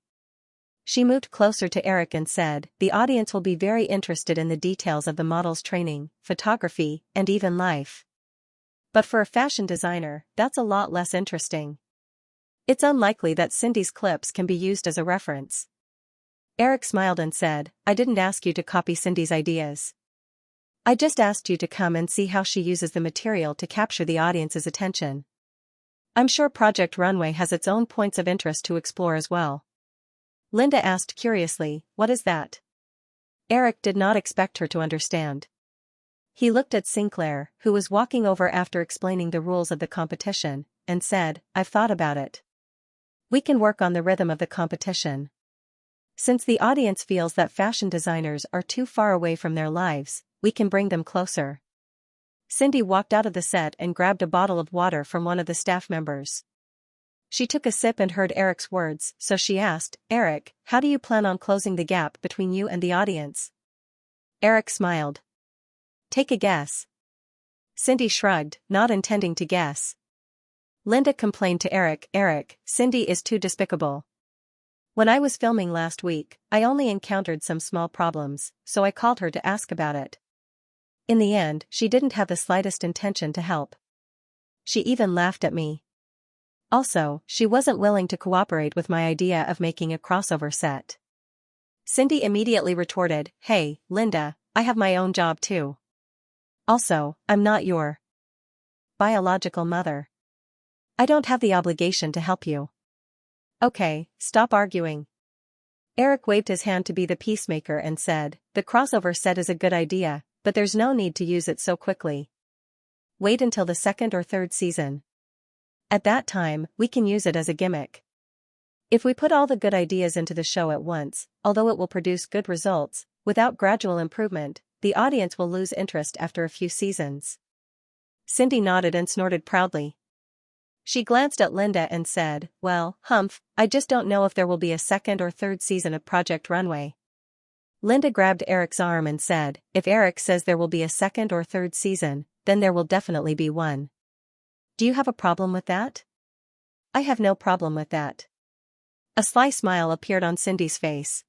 She moved closer to Eric and said, "The audience will be very interested in the details of the model's training, photography, and even life. But for a fashion designer, that's a lot less interesting. It's unlikely that Cindy's clips can be used as a reference." Eric smiled and said, "I didn't ask you to copy Cindy's ideas. I just asked you to come and see how she uses the material to capture the audience's attention. I'm sure Project Runway has its own points of interest to explore as well." Linda asked curiously, "What is that?" Eric did not expect her to understand. He looked at Sinclair, who was walking over after explaining the rules of the competition, and said, "I've thought about it. We can work on the rhythm of the competition. Since the audience feels that fashion designers are too far away from their lives, we can bring them closer." Cindy walked out of the set and grabbed a bottle of water from one of the staff members. She took a sip and heard Eric's words, so she asked, "Eric, how do you plan on closing the gap between you and the audience?" Eric smiled. "Take a guess." Cindy shrugged, not intending to guess. Linda complained to Eric, "Eric, Cindy is too despicable. When I was filming last week, I only encountered some small problems, so I called her to ask about it. In the end, she didn't have the slightest intention to help. She even laughed at me. Also, she wasn't willing to cooperate with my idea of making a crossover set." Cindy immediately retorted, "Hey, Linda, I have my own job too. Also, I'm not your biological mother. I don't have the obligation to help you. Okay, stop arguing." Eric waved his hand to be the peacemaker and said, "The crossover set is a good idea, but there's no need to use it so quickly. Wait until the 2nd or 3rd season. At that time, we can use it as a gimmick. If we put all the good ideas into the show at once, although it will produce good results, without gradual improvement, the audience will lose interest after a few seasons. Cindy nodded and snorted proudly. She glanced at Linda and said, well, humph, I just don't know if there will be a second or third season of Project Runway. Linda grabbed Eric's arm and said, if Eric says there will be a second or third season, then there will definitely be one. Do you have a problem with that? I have no problem with that. A sly smile appeared on Cindy's face.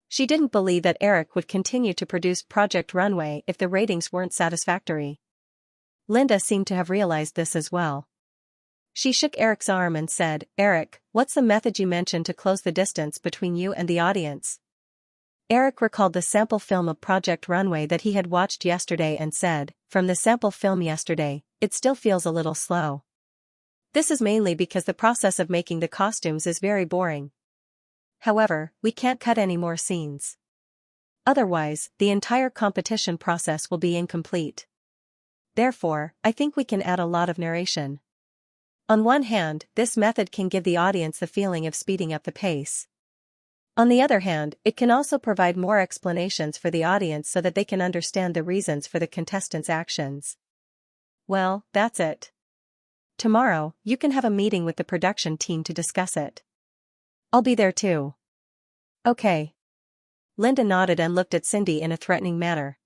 She didn't believe that Eric would continue to produce Project Runway if the ratings weren't satisfactory. Linda seemed to have realized this as well. She shook Eric's arm and said, Eric, what's the method you mentioned to close the distance between you and the audience? Eric recalled the sample film of Project Runway that he had watched yesterday and said, from the sample film yesterday, it still feels a little slow. This is mainly because the process of making the costumes is very boring. However, we can't cut any more scenes. Otherwise, the entire competition process will be incomplete. Therefore, I think we can add a lot of narration. On one hand, this method can give the audience the feeling of speeding up the pace. On the other hand, it can also provide more explanations for the audience so that they can understand the reasons for the contestants' actions. Well, that's it. Tomorrow, you can have a meeting with the production team to discuss it. I'll be there too. Okay. Linda nodded and looked at Cindy in a threatening manner.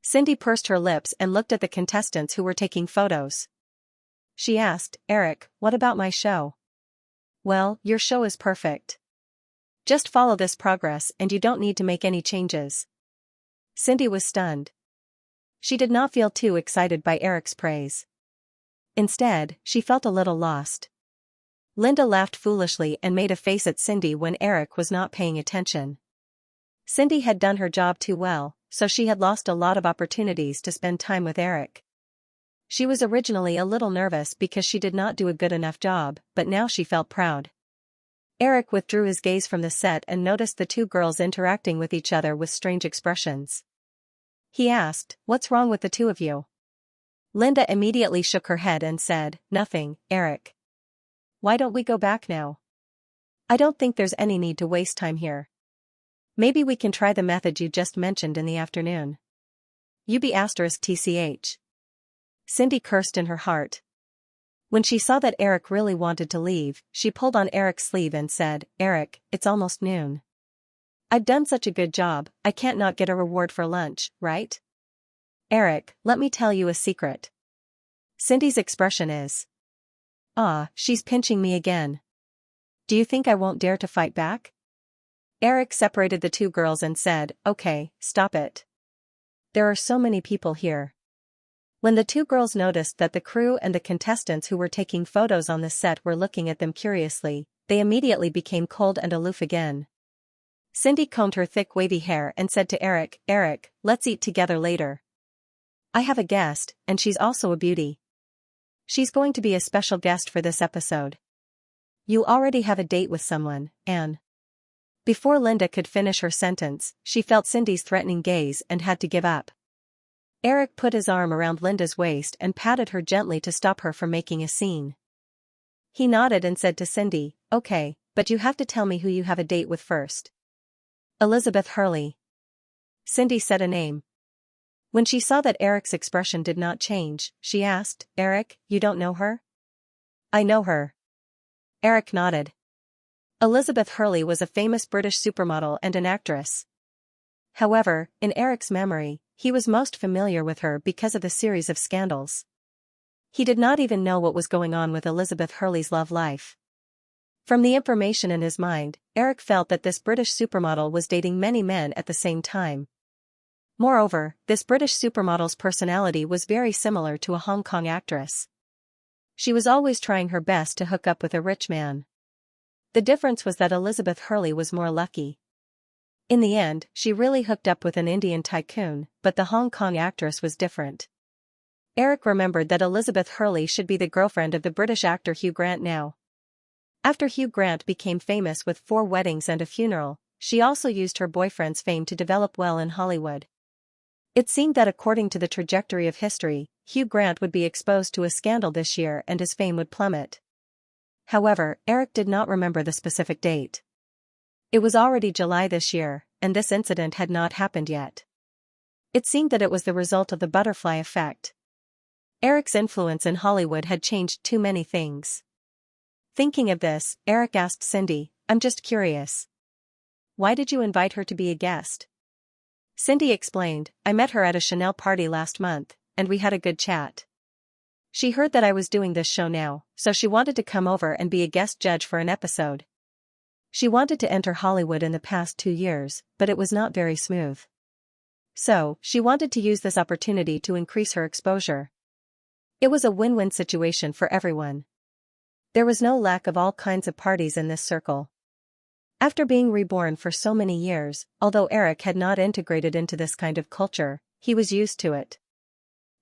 Cindy pursed her lips and looked at the contestants who were taking photos. She asked, Eric, what about my show? Well, your show is perfect. Just follow this progress and you don't need to make any changes. Cindy was stunned. She did not feel too excited by Eric's praise. Instead, she felt a little lost. Linda laughed foolishly and made a face at Cindy when Eric was not paying attention. Cindy had done her job too well, so she had lost a lot of opportunities to spend time with Eric. She was originally a little nervous because she did not do a good enough job, but now she felt proud. Eric withdrew his gaze from the set and noticed the two girls interacting with each other with strange expressions. He asked, what's wrong with the two of you? Linda immediately shook her head and said, nothing, Eric. Why don't we go back now? I don't think there's any need to waste time here. Maybe we can try the method you just mentioned in the afternoon. UB*TCH. Cindy cursed in her heart. When she saw that Eric really wanted to leave, she pulled on Eric's sleeve and said, Eric, it's almost noon. I've done such a good job, I can't not get a reward for lunch, right? Eric, let me tell you a secret. Cindy's expression is, she's pinching me again. Do you think I won't dare to fight back? Eric separated the two girls and said, okay, stop it. There are so many people here. When the two girls noticed that the crew and the contestants who were taking photos on the set were looking at them curiously, they immediately became cold and aloof again. Cindy combed her thick wavy hair and said to Eric, Eric, let's eat together later. I have a guest, and she's also a beauty. She's going to be a special guest for this episode. You already have a date with someone, Anne. Before Linda could finish her sentence, she felt Cindy's threatening gaze and had to give up. Eric put his arm around Linda's waist and patted her gently to stop her from making a scene. He nodded and said to Cindy, okay, but you have to tell me who you have a date with first. Elizabeth Hurley. Cindy said a name. When she saw that Eric's expression did not change, she asked, Eric, you don't know her? I know her. Eric nodded. Elizabeth Hurley was a famous British supermodel and an actress. However, in Eric's memory, he was most familiar with her because of the series of scandals. He did not even know what was going on with Elizabeth Hurley's love life. From the information in his mind, Eric felt that this British supermodel was dating many men at the same time. Moreover, this British supermodel's personality was very similar to a Hong Kong actress. She was always trying her best to hook up with a rich man. The difference was that Elizabeth Hurley was more lucky. In the end, she really hooked up with an Indian tycoon, but the Hong Kong actress was different. Eric remembered that Elizabeth Hurley should be the girlfriend of the British actor Hugh Grant now. After Hugh Grant became famous with 4 weddings and a funeral, she also used her boyfriend's fame to develop well in Hollywood. It seemed that according to the trajectory of history, Hugh Grant would be exposed to a scandal this year and his fame would plummet. However, Eric did not remember the specific date. It was already July this year, and this incident had not happened yet. It seemed that it was the result of the butterfly effect. Eric's influence in Hollywood had changed too many things. Thinking of this, Eric asked Cindy, "I'm just curious. Why did you invite her to be a guest?" Cindy explained, "I met her at a Chanel party last month, and we had a good chat. She heard that I was doing this show now, so she wanted to come over and be a guest judge for an episode. She wanted to enter Hollywood in the past 2 years, but it was not very smooth. So, she wanted to use this opportunity to increase her exposure. It was a win-win situation for everyone. There was no lack of all kinds of parties in this circle." After being reborn for so many years, although Eric had not integrated into this kind of culture, he was used to it.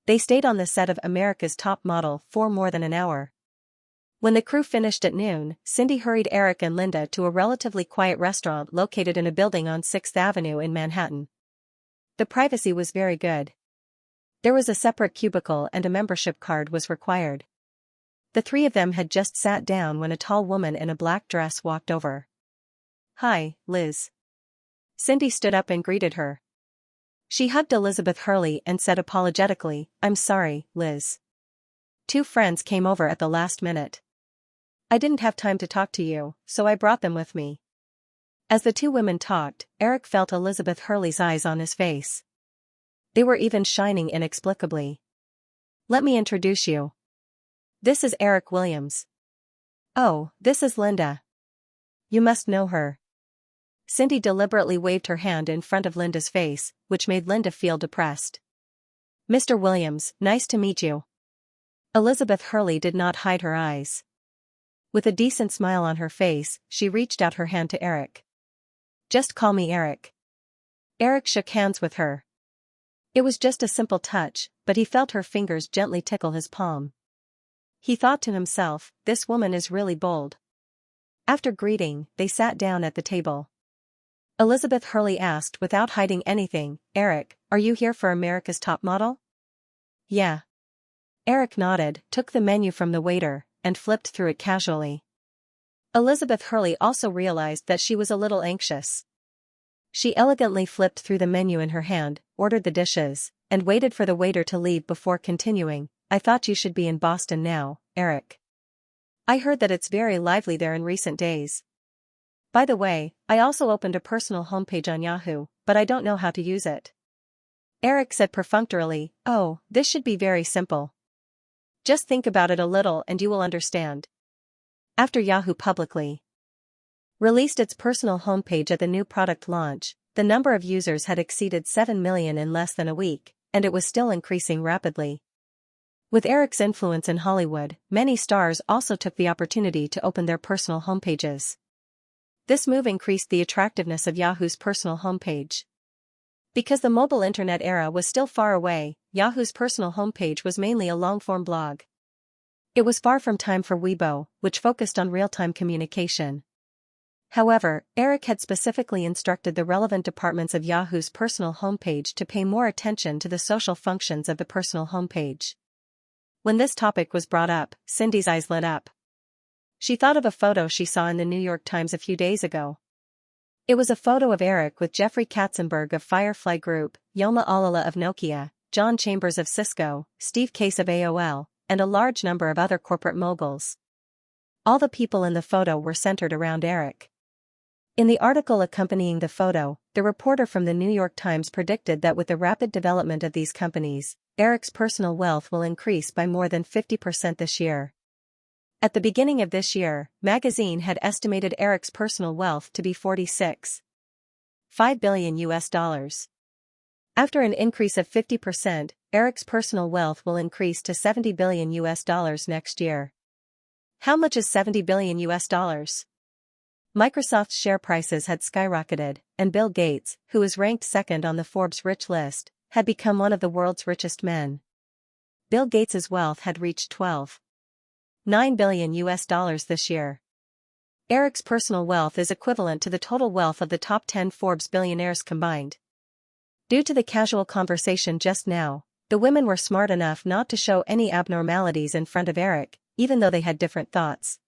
They stayed on the set of America's Top Model for more than an hour. When the crew finished at noon, Cindy hurried Eric and Linda to a relatively quiet restaurant located in a building on 6th Avenue in Manhattan. The privacy was very good. There was a separate cubicle and a membership card was required. The three of them had just sat down when a tall woman in a black dress walked over. "Hi, Liz." Cindy stood up and greeted her. She hugged Elizabeth Hurley and said apologetically, "I'm sorry, Liz. 2 friends came over at the last minute. I didn't have time to talk to you, so I brought them with me." As the 2 women talked, Eric felt Elizabeth Hurley's eyes on his face. They were even shining inexplicably. "Let me introduce you. This is Eric Williams. Oh, this is Linda. You must know her." Cindy deliberately waved her hand in front of Linda's face, which made Linda feel depressed. "Mr. Williams, nice to meet you." Elizabeth Hurley did not hide her eyes. With a decent smile on her face, she reached out her hand to Eric. "Just call me Eric." Eric shook hands with her. It was just a simple touch, but he felt her fingers gently tickle his palm. He thought to himself, "This woman is really bold." After greeting, they sat down at the table. Elizabeth Hurley asked without hiding anything, "Eric, are you here for America's Top Model?" "Yeah." Eric nodded, took the menu from the waiter, and flipped through it casually. Elizabeth Hurley also realized that she was a little anxious. She elegantly flipped through the menu in her hand, ordered the dishes, and waited for the waiter to leave before continuing, "I thought you should be in Boston now, Eric. I heard that it's very lively there in recent days. By the way, I also opened a personal homepage on Yahoo, but I don't know how to use it." Eric said perfunctorily, "Oh, this should be very simple. Just think about it a little and you will understand." After Yahoo publicly released its personal homepage at the new product launch, the number of users had exceeded 7 million in less than a week, and it was still increasing rapidly. With Eric's influence in Hollywood, many stars also took the opportunity to open their personal homepages. This move increased the attractiveness of Yahoo's personal homepage. Because the mobile internet era was still far away, Yahoo's personal homepage was mainly a long-form blog. It was far from time for Weibo, which focused on real-time communication. However, Eric had specifically instructed the relevant departments of Yahoo's personal homepage to pay more attention to the social functions of the personal homepage. When this topic was brought up, Cindy's eyes lit up. She thought of a photo she saw in the New York Times a few days ago. It was a photo of Eric with Jeffrey Katzenberg of Firefly Group, Yoma Alala of Nokia, John Chambers of Cisco, Steve Case of AOL, and a large number of other corporate moguls. All the people in the photo were centered around Eric. In the article accompanying the photo, the reporter from the New York Times predicted that with the rapid development of these companies, Eric's personal wealth will increase by more than 50% this year. At the beginning of this year, Magazine had estimated Eric's personal wealth to be $46.5 billion. After an increase of 50%, Eric's personal wealth will increase to $70 billion next year. How much is $70 billion? Microsoft's share prices had skyrocketed, and Bill Gates, who is ranked second on the Forbes rich list, had become one of the world's richest men. Bill Gates's wealth had reached $12.9 billion this year. Eric's personal wealth is equivalent to the total wealth of the top 10 Forbes billionaires combined. Due to the casual conversation just now, the women were smart enough not to show any abnormalities in front of Eric, even though they had different thoughts.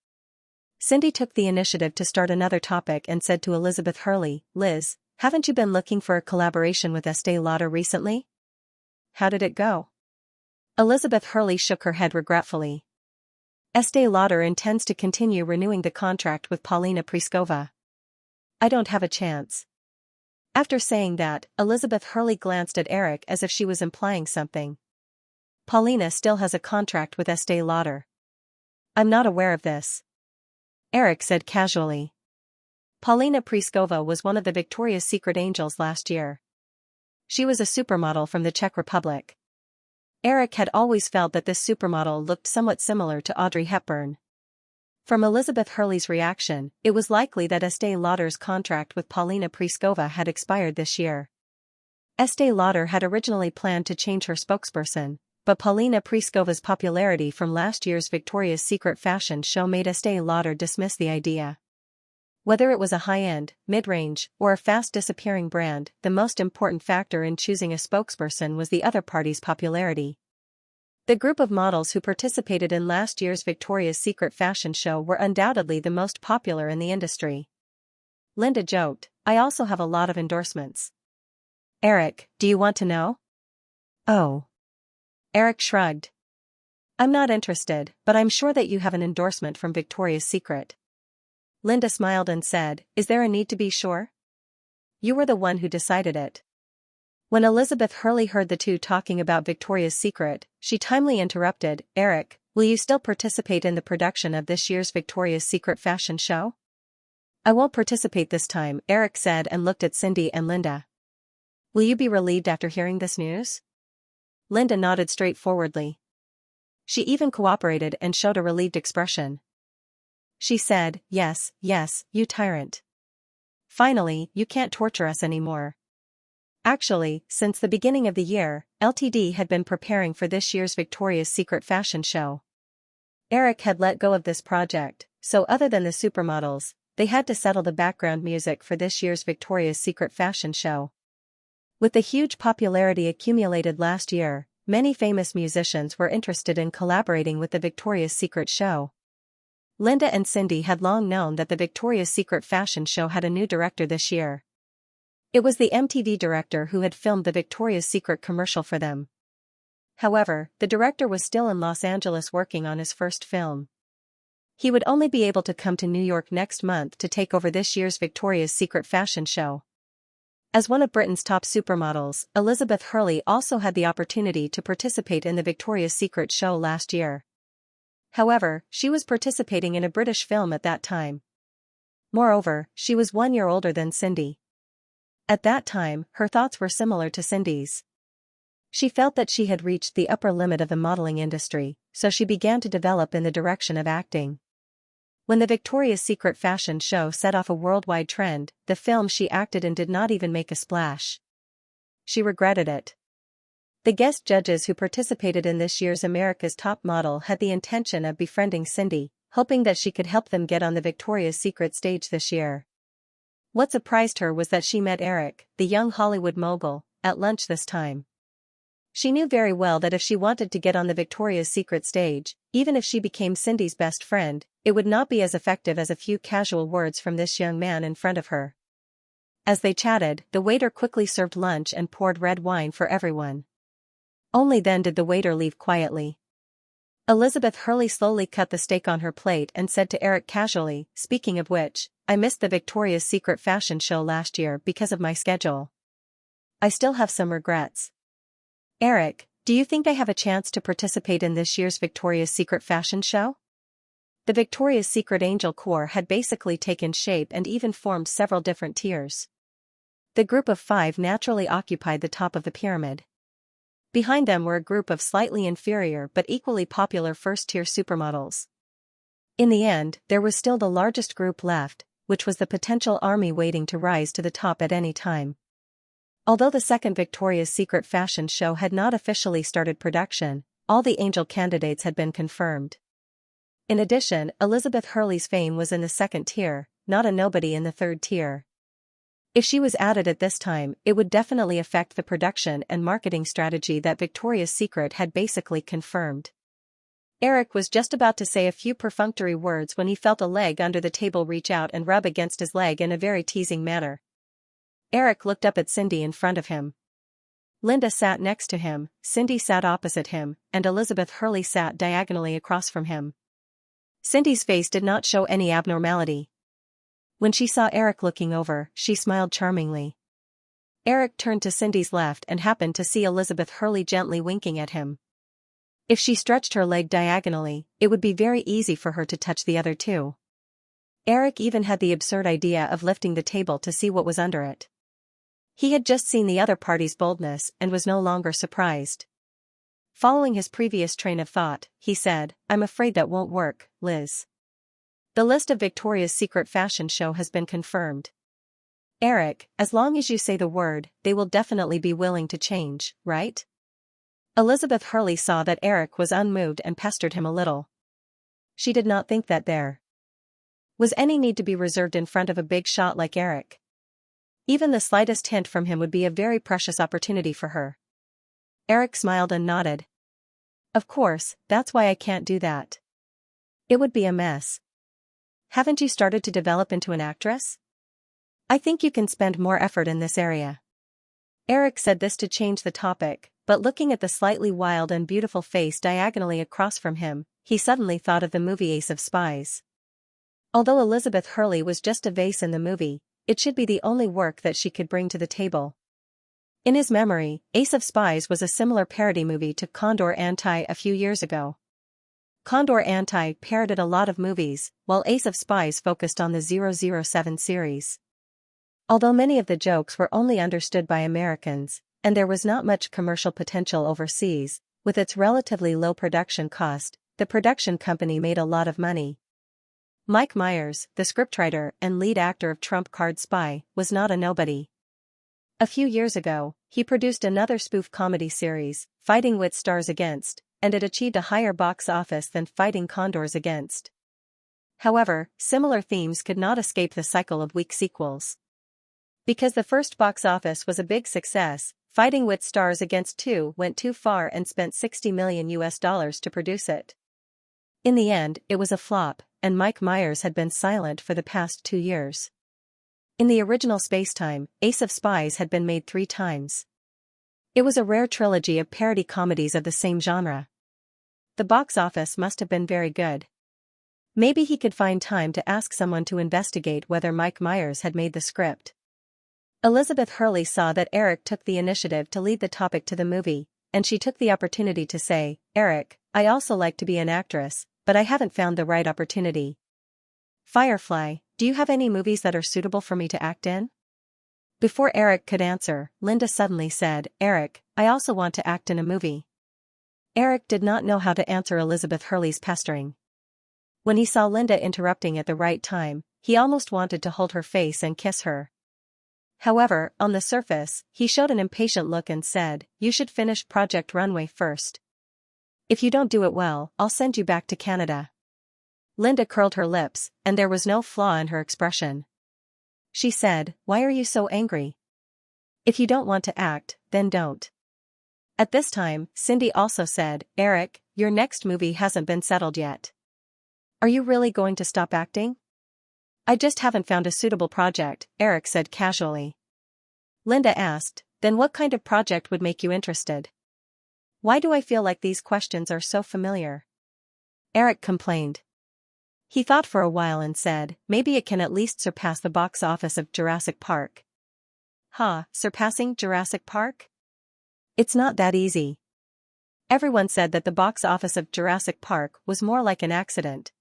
Cindy took the initiative to start another topic and said to Elizabeth Hurley, "Liz, Haven't you been looking for a collaboration with Estee Lauder recently? How did it go? Elizabeth Hurley shook her head regretfully. Estee Lauder intends to continue renewing the contract with Paulina Pliskova. I don't have a chance. After saying that, Elizabeth Hurley glanced at Eric as if she was implying something. Paulina still has a contract with Estee Lauder. I'm not aware of this. Eric said casually. Paulina Pliskova was one of the Victoria's Secret angels last year. She was a supermodel from the Czech Republic. Eric had always felt that this supermodel looked somewhat similar to Audrey Hepburn. From Elizabeth Hurley's reaction, it was likely that Estee Lauder's contract with Paulina Pliskova had expired this year. Estee Lauder had originally planned to change her spokesperson, but Paulina Pliskova's popularity from last year's Victoria's Secret fashion show made Estee Lauder dismiss the idea. Whether it was a high-end, mid-range, or a fast-disappearing brand, the most important factor in choosing a spokesperson was the other party's popularity. The group of models who participated in last year's Victoria's Secret fashion show were undoubtedly the most popular in the industry. Linda joked, I also have a lot of endorsements. Eric, do you want to know? Oh. Eric shrugged. I'm not interested, but I'm sure that you have an endorsement from Victoria's Secret. Linda smiled and said, Is there a need to be sure? You were the one who decided it. When Elizabeth Hurley heard the two talking about Victoria's Secret, she timely interrupted, Eric, will you still participate in the production of this year's Victoria's Secret fashion show? I won't participate this time, Eric said and looked at Cindy and Linda. Will you be relieved after hearing this news? Linda nodded straightforwardly. She even cooperated and showed a relieved expression. She said, Yes, you tyrant. Finally, you can't torture us anymore. Actually, since the beginning of the year, Ltd had been preparing for this year's Victoria's Secret fashion show. Eric had let go of this project, so other than the supermodels, they had to settle the background music for this year's Victoria's Secret fashion show. With the huge popularity accumulated last year, many famous musicians were interested in collaborating with the Victoria's Secret show. Linda and Cindy had long known that the Victoria's Secret fashion show had a new director this year. It was the MTV director who had filmed the Victoria's Secret commercial for them. However, the director was still in Los Angeles working on his first film. He would only be able to come to New York next month to take over this year's Victoria's Secret fashion show. As one of Britain's top supermodels, Elizabeth Hurley also had the opportunity to participate in the Victoria's Secret show last year. However, she was participating in a British film at that time. Moreover, she was 1 year older than Cindy. At that time, her thoughts were similar to Cindy's. She felt that she had reached the upper limit of the modeling industry, so she began to develop in the direction of acting. When the Victoria's Secret fashion show set off a worldwide trend, the film she acted in did not even make a splash. She regretted it. The guest judges who participated in this year's America's Top Model had the intention of befriending Cindy, hoping that she could help them get on the Victoria's Secret stage this year. What surprised her was that she met Eric, the young Hollywood mogul, at lunch this time. She knew very well that if she wanted to get on the Victoria's Secret stage, even if she became Cindy's best friend, it would not be as effective as a few casual words from this young man in front of her. As they chatted, the waiter quickly served lunch and poured red wine for everyone. Only then did the waiter leave quietly. Elizabeth Hurley slowly cut the steak on her plate and said to Eric casually, Speaking of which, I missed the Victoria's Secret fashion show last year because of my schedule. I still have some regrets. Eric, do you think I have a chance to participate in this year's Victoria's Secret fashion show? The Victoria's Secret Angel Corps had basically taken shape and even formed several different tiers. The group of 5 naturally occupied the top of the pyramid. Behind them were a group of slightly inferior but equally popular first-tier supermodels. In the end, there was still the largest group left, which was the potential army waiting to rise to the top at any time. Although the second Victoria's Secret fashion show had not officially started production, all the angel candidates had been confirmed. In addition, Elizabeth Hurley's fame was in the second tier, not a nobody in the third tier. If she was added at this time, it would definitely affect the production and marketing strategy that Victoria's Secret had basically confirmed. Eric was just about to say a few perfunctory words when he felt a leg under the table reach out and rub against his leg in a very teasing manner. Eric looked up at Cindy in front of him. Linda sat next to him, Cindy sat opposite him, and Elizabeth Hurley sat diagonally across from him. Cindy's face did not show any abnormality. When she saw Eric looking over, she smiled charmingly. Eric turned to Cindy's left and happened to see Elizabeth Hurley gently winking at him. If she stretched her leg diagonally, it would be very easy for her to touch the other two. Eric even had the absurd idea of lifting the table to see what was under it. He had just seen the other party's boldness and was no longer surprised. Following his previous train of thought, he said, "I'm afraid that won't work, Liz. The list of Victoria's Secret fashion show has been confirmed. Eric, as long as you say the word, they will definitely be willing to change, right?" Elizabeth Hurley saw that Eric was unmoved and pestered him a little. She did not think that there was any need to be reserved in front of a big shot like Eric. Even the slightest hint from him would be a very precious opportunity for her. Eric smiled and nodded. "Of course, that's why I can't do that. It would be a mess. Haven't you started to develop into an actress? I think you can spend more effort in this area." Eric said this to change the topic, but looking at the slightly wild and beautiful face diagonally across from him, he suddenly thought of the movie Ace of Spies. Although Elizabeth Hurley was just a vase in the movie, it should be the only work that she could bring to the table. In his memory, Ace of Spies was a similar parody movie to Condor Anti a few years ago. Condor Anti parodied a lot of movies, while Ace of Spies focused on the 007 series. Although many of the jokes were only understood by Americans, and there was not much commercial potential overseas, with its relatively low production cost, the production company made a lot of money. Mike Myers, the scriptwriter and lead actor of Trump Card Spy, was not a nobody. A few years ago, he produced another spoof comedy series, Fighting Wit Stars Against, and it achieved a higher box office than Fighting Condors Against. However, similar themes could not escape the cycle of weak sequels. Because the first box office was a big success, Fighting Wit Stars Against 2 went too far and spent $60 million to produce it. In the end, it was a flop, and Mike Myers had been silent for the past 2 years. In the original spacetime, Ace of Spies had been made 3 times. It was a rare trilogy of parody comedies of the same genre. The box office must have been very good. Maybe he could find time to ask someone to investigate whether Mike Myers had made the script. Elizabeth Hurley saw that Eric took the initiative to lead the topic to the movie, and she took the opportunity to say, "Eric, I also like to be an actress, but I haven't found the right opportunity. Firefly, do you have any movies that are suitable for me to act in?" Before Eric could answer, Linda suddenly said, "Eric, I also want to act in a movie." Eric did not know how to answer Elizabeth Hurley's pestering. When he saw Linda interrupting at the right time, he almost wanted to hold her face and kiss her. However, on the surface, he showed an impatient look and said, "You should finish Project Runway first. If you don't do it well, I'll send you back to Canada." Linda curled her lips, and there was no flaw in her expression. She said, "Why are you so angry? If you don't want to act, then don't." At this time, Cindy also said, "Eric, your next movie hasn't been settled yet. Are you really going to stop acting?" "I just haven't found a suitable project," Eric said casually. Linda asked, "Then what kind of project would make you interested?" "Why do I feel like these questions are so familiar?" Eric complained. He thought for a while and said, "Maybe it can at least surpass the box office of Jurassic Park." Surpassing Jurassic Park? It's not that easy. Everyone said that the box office of Jurassic Park was more like an accident.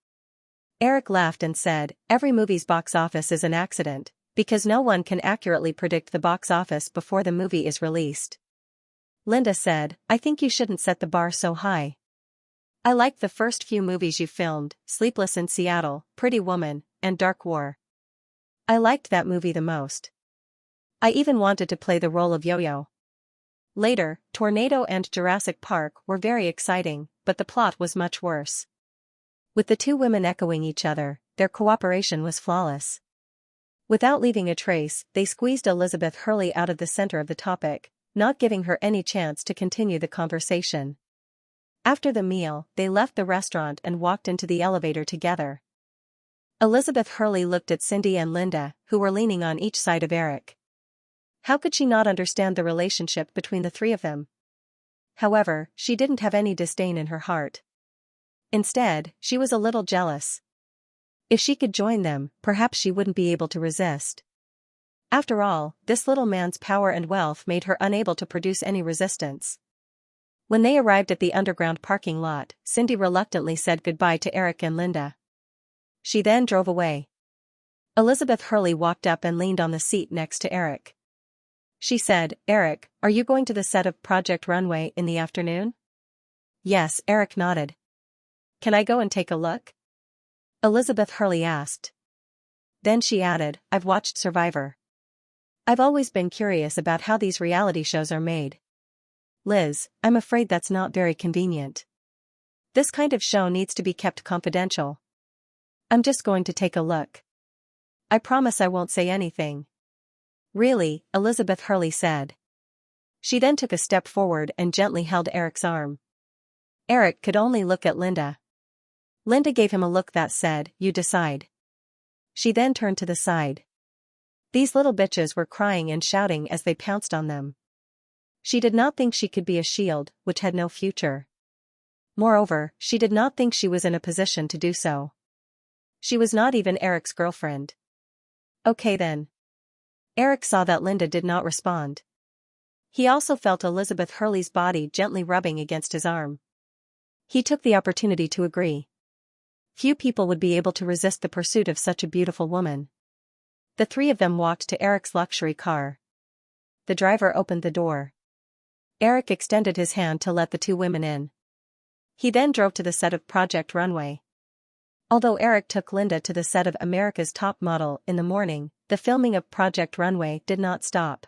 Eric laughed and said, "Every movie's box office is an accident, because no one can accurately predict the box office before the movie is released." Linda said, "I think you shouldn't set the bar so high. I liked the first few movies you filmed, Sleepless in Seattle, Pretty Woman, and Dark War. I liked that movie the most. I even wanted to play the role of Yo-Yo." Later, Tornado and Jurassic Park were very exciting, but the plot was much worse. With the two women echoing each other, their cooperation was flawless. Without leaving a trace, they squeezed Elizabeth Hurley out of the center of the topic, not giving her any chance to continue the conversation. After the meal, they left the restaurant and walked into the elevator together. Elizabeth Hurley looked at Cindy and Linda, who were leaning on each side of Eric. How could she not understand the relationship between the three of them? However, she didn't have any disdain in her heart. Instead, she was a little jealous. If she could join them, perhaps she wouldn't be able to resist. After all, this little man's power and wealth made her unable to produce any resistance. When they arrived at the underground parking lot, Cindy reluctantly said goodbye to Eric and Linda. She then drove away. Elizabeth Hurley walked up and leaned on the seat next to Eric. She said, "Eric, are you going to the set of Project Runway in the afternoon?" "Yes," Eric nodded. "Can I go and take a look?" Elizabeth Hurley asked. Then she added, "I've watched Survivor. I've always been curious about how these reality shows are made." "Liz, I'm afraid that's not very convenient. This kind of show needs to be kept confidential. I'm just going to take a look. I promise I won't say anything." "Really?" Elizabeth Hurley said. She then took a step forward and gently held Eric's arm. Eric could only look at Linda. Linda gave him a look that said, "You decide." She then turned to the side. These little bitches were crying and shouting as they pounced on them. She did not think she could be a shield, which had no future. Moreover, she did not think she was in a position to do so. She was not even Eric's girlfriend. "Okay then." Eric saw that Linda did not respond. He also felt Elizabeth Hurley's body gently rubbing against his arm. He took the opportunity to agree. Few people would be able to resist the pursuit of such a beautiful woman. The three of them walked to Eric's luxury car. The driver opened the door. Eric extended his hand to let the two women in. He then drove to the set of Project Runway. Although Eric took Linda to the set of America's Top Model in the morning, the filming of Project Runway did not stop.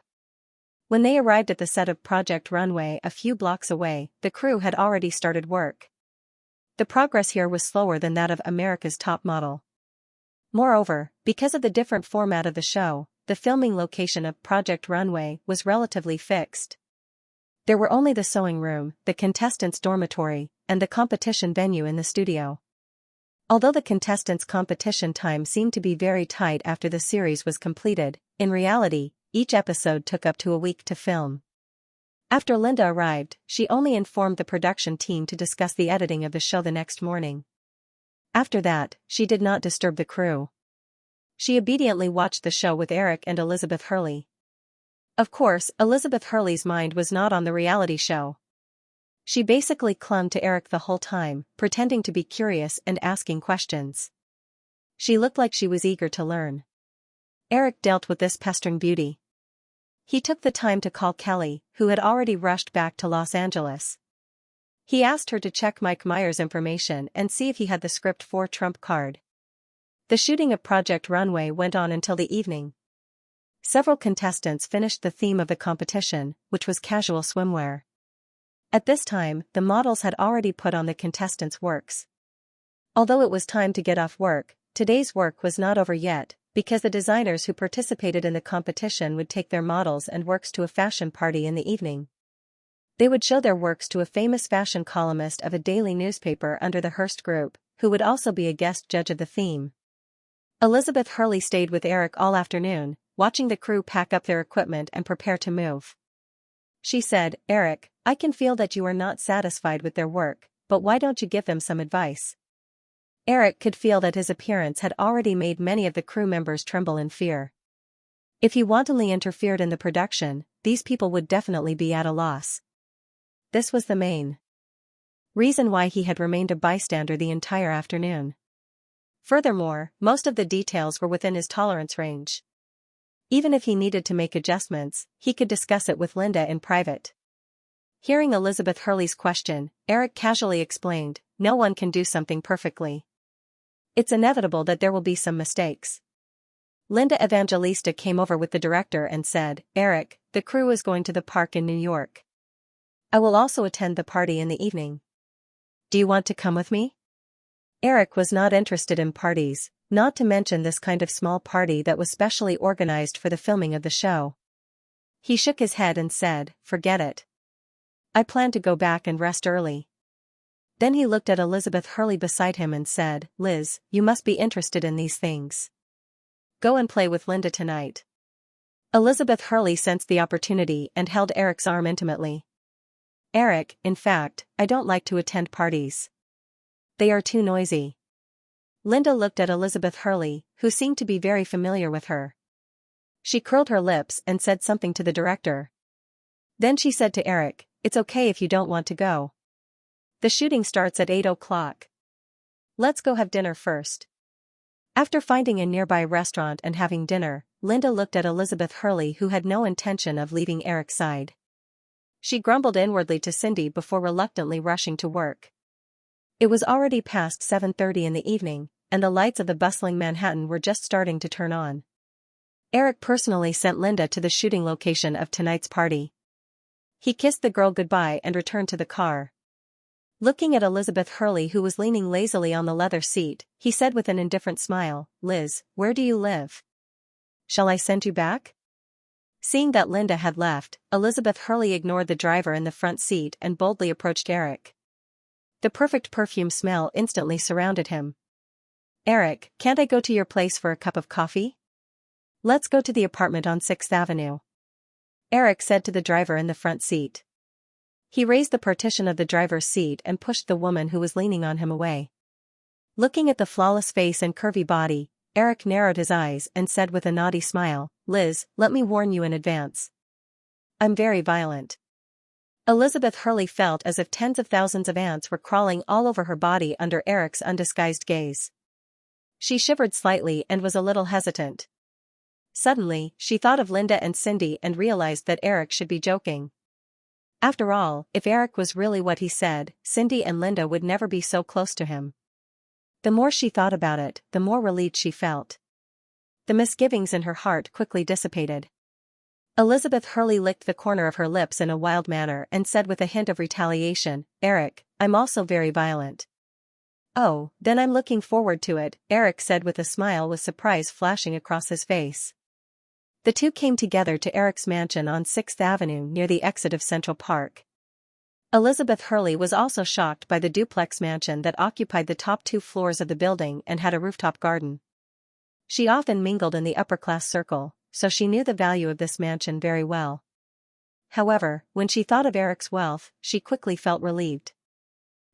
When they arrived at the set of Project Runway a few blocks away, the crew had already started work. The progress here was slower than that of America's Top Model. Moreover, because of the different format of the show, the filming location of Project Runway was relatively fixed. There were only the sewing room, the contestants' dormitory, and the competition venue in the studio. Although the contestants' competition time seemed to be very tight after the series was completed, in reality, each episode took up to a week to film. After Linda arrived, she only informed the production team to discuss the editing of the show the next morning. After that, she did not disturb the crew. She obediently watched the show with Eric and Elizabeth Hurley. Of course, Elizabeth Hurley's mind was not on the reality show. She basically clung to Eric the whole time, pretending to be curious and asking questions. She looked like she was eager to learn. Eric dealt with this pestering beauty. He took the time to call Kelly, who had already rushed back to Los Angeles. He asked her to check Mike Myers' information and see if he had the script for Trump card. The shooting of Project Runway went on until the evening. Several contestants finished the theme of the competition, which was casual swimwear. At this time, the models had already put on the contestants' works. Although it was time to get off work, today's work was not over yet, because the designers who participated in the competition would take their models and works to a fashion party in the evening. They would show their works to a famous fashion columnist of a daily newspaper under the Hearst Group, who would also be a guest judge of the theme. Elizabeth Hurley stayed with Eric all afternoon, watching the crew pack up their equipment and prepare to move. She said, "Eric, I can feel that you are not satisfied with their work, but why don't you give them some advice?" Eric could feel that his appearance had already made many of the crew members tremble in fear. If he wantonly interfered in the production, these people would definitely be at a loss. This was the main reason why he had remained a bystander the entire afternoon. Furthermore, most of the details were within his tolerance range. Even if he needed to make adjustments, he could discuss it with Linda in private. Hearing Elizabeth Hurley's question, Eric casually explained, "No one can do something perfectly. It's inevitable that there will be some mistakes." Linda Evangelista came over with the director and said, "Eric, the crew is going to the park in New York. I will also attend the party in the evening. Do you want to come with me?" Eric was not interested in parties, not to mention this kind of small party that was specially organized for the filming of the show. He shook his head and said, "Forget it. I plan to go back and rest early." Then he looked at Elizabeth Hurley beside him and said, "Liz, you must be interested in these things. Go and play with Linda tonight. Elizabeth Hurley sensed the opportunity and held Eric's arm intimately. Eric, in fact, I don't like to attend parties. They are too noisy. Linda looked at Elizabeth Hurley, who seemed to be very familiar with her. She curled her lips and said something to the director. Then she said to Eric, "It's okay if you don't want to go. The shooting starts at 8 o'clock. Let's go have dinner first." After finding a nearby restaurant and having dinner, Linda looked at Elizabeth Hurley, who had no intention of leaving Eric's side. She grumbled inwardly to Cindy before reluctantly rushing to work. It was already past 7:30 in the evening, and the lights of the bustling Manhattan were just starting to turn on. Eric personally sent Linda to the shooting location of tonight's party. He kissed the girl goodbye and returned to the car. Looking at Elizabeth Hurley, who was leaning lazily on the leather seat, he said with an indifferent smile, "Liz, where do you live? Shall I send you back?" Seeing that Linda had left, Elizabeth Hurley ignored the driver in the front seat and boldly approached Eric. The perfect perfume smell instantly surrounded him. "Eric, can't I go to your place for a cup of coffee? Let's go to the apartment on 6th Avenue. Eric said to the driver in the front seat. He raised the partition of the driver's seat and pushed the woman who was leaning on him away. Looking at the flawless face and curvy body, Eric narrowed his eyes and said with a naughty smile, "Liz, let me warn you in advance. I'm very violent." Elizabeth Hurley felt as if tens of thousands of ants were crawling all over her body under Eric's undisguised gaze. She shivered slightly and was a little hesitant. Suddenly, she thought of Linda and Cindy and realized that Eric should be joking. After all, if Eric was really what he said, Cindy and Linda would never be so close to him. The more she thought about it, the more relieved she felt. The misgivings in her heart quickly dissipated. Elizabeth Hurley licked the corner of her lips in a wild manner and said with a hint of retaliation, "Eric, I'm also very violent." "Oh, then I'm looking forward to it," Eric said with a smile with surprise flashing across his face. The two came together to Eric's mansion on 6th Avenue near the exit of Central Park. Elizabeth Hurley was also shocked by the duplex mansion that occupied the top 2 floors of the building and had a rooftop garden. She often mingled in the upper-class circle, so she knew the value of this mansion very well. However, when she thought of Eric's wealth, she quickly felt relieved.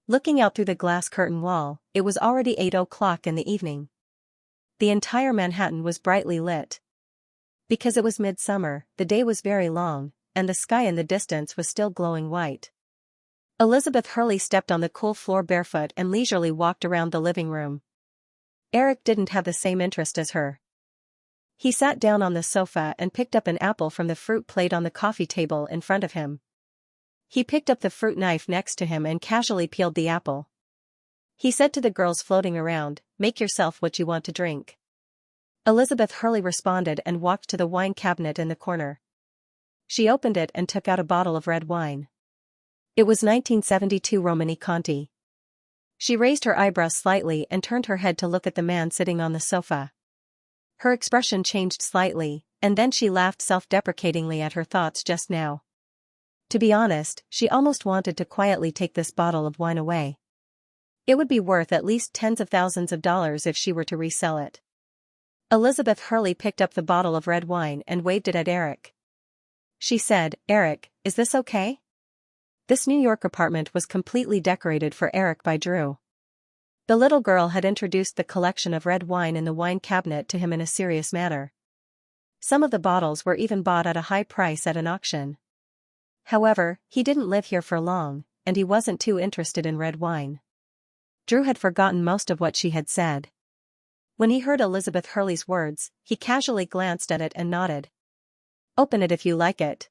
Looking out through the glass curtain wall, it was already 8 o'clock in the evening. The entire Manhattan was brightly lit. Because it was midsummer, the day was very long, and the sky in the distance was still glowing white. Elizabeth Hurley stepped on the cool floor barefoot and leisurely walked around the living room. Eric didn't have the same interest as her. He sat down on the sofa and picked up an apple from the fruit plate on the coffee table in front of him. He picked up the fruit knife next to him and casually peeled the apple. He said to the girls floating around, "Make yourself what you want to drink." Elizabeth Hurley responded and walked to the wine cabinet in the corner. She opened it and took out a bottle of red wine. It was 1972 Romani Conti. She raised her eyebrows slightly and turned her head to look at the man sitting on the sofa. Her expression changed slightly, and then she laughed self-deprecatingly at her thoughts just now. To be honest, she almost wanted to quietly take this bottle of wine away. It would be worth at least tens of thousands of dollars if she were to resell it. Elizabeth Hurley picked up the bottle of red wine and waved it at Eric. She said, "Eric, is this okay?" This New York apartment was completely decorated for Eric by Drew. The little girl had introduced the collection of red wine in the wine cabinet to him in a serious manner. Some of the bottles were even bought at a high price at an auction. However, he didn't live here for long, and he wasn't too interested in red wine. Drew had forgotten most of what she had said. When he heard Elizabeth Hurley's words, he casually glanced at it and nodded. "Open it if you like it."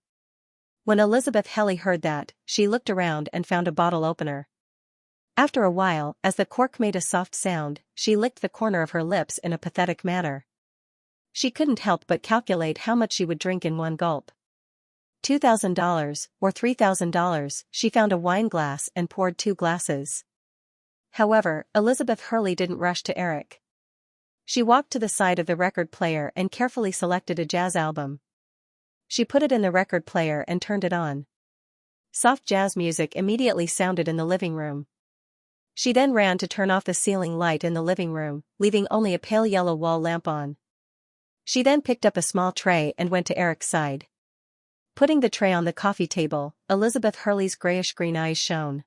When Elizabeth Hurley heard that, she looked around and found a bottle opener. After a while, as the cork made a soft sound, she licked the corner of her lips in a pathetic manner. She couldn't help but calculate how much she would drink in one gulp. $2,000, or $3,000, she found a wine glass and poured 2 glasses. However, Elizabeth Hurley didn't rush to Eric. She walked to the side of the record player and carefully selected a jazz album. She put it in the record player and turned it on. Soft jazz music immediately sounded in the living room. She then ran to turn off the ceiling light in the living room, leaving only a pale yellow wall lamp on. She then picked up a small tray and went to Eric's side. Putting the tray on the coffee table, Elizabeth Hurley's grayish-green eyes shone.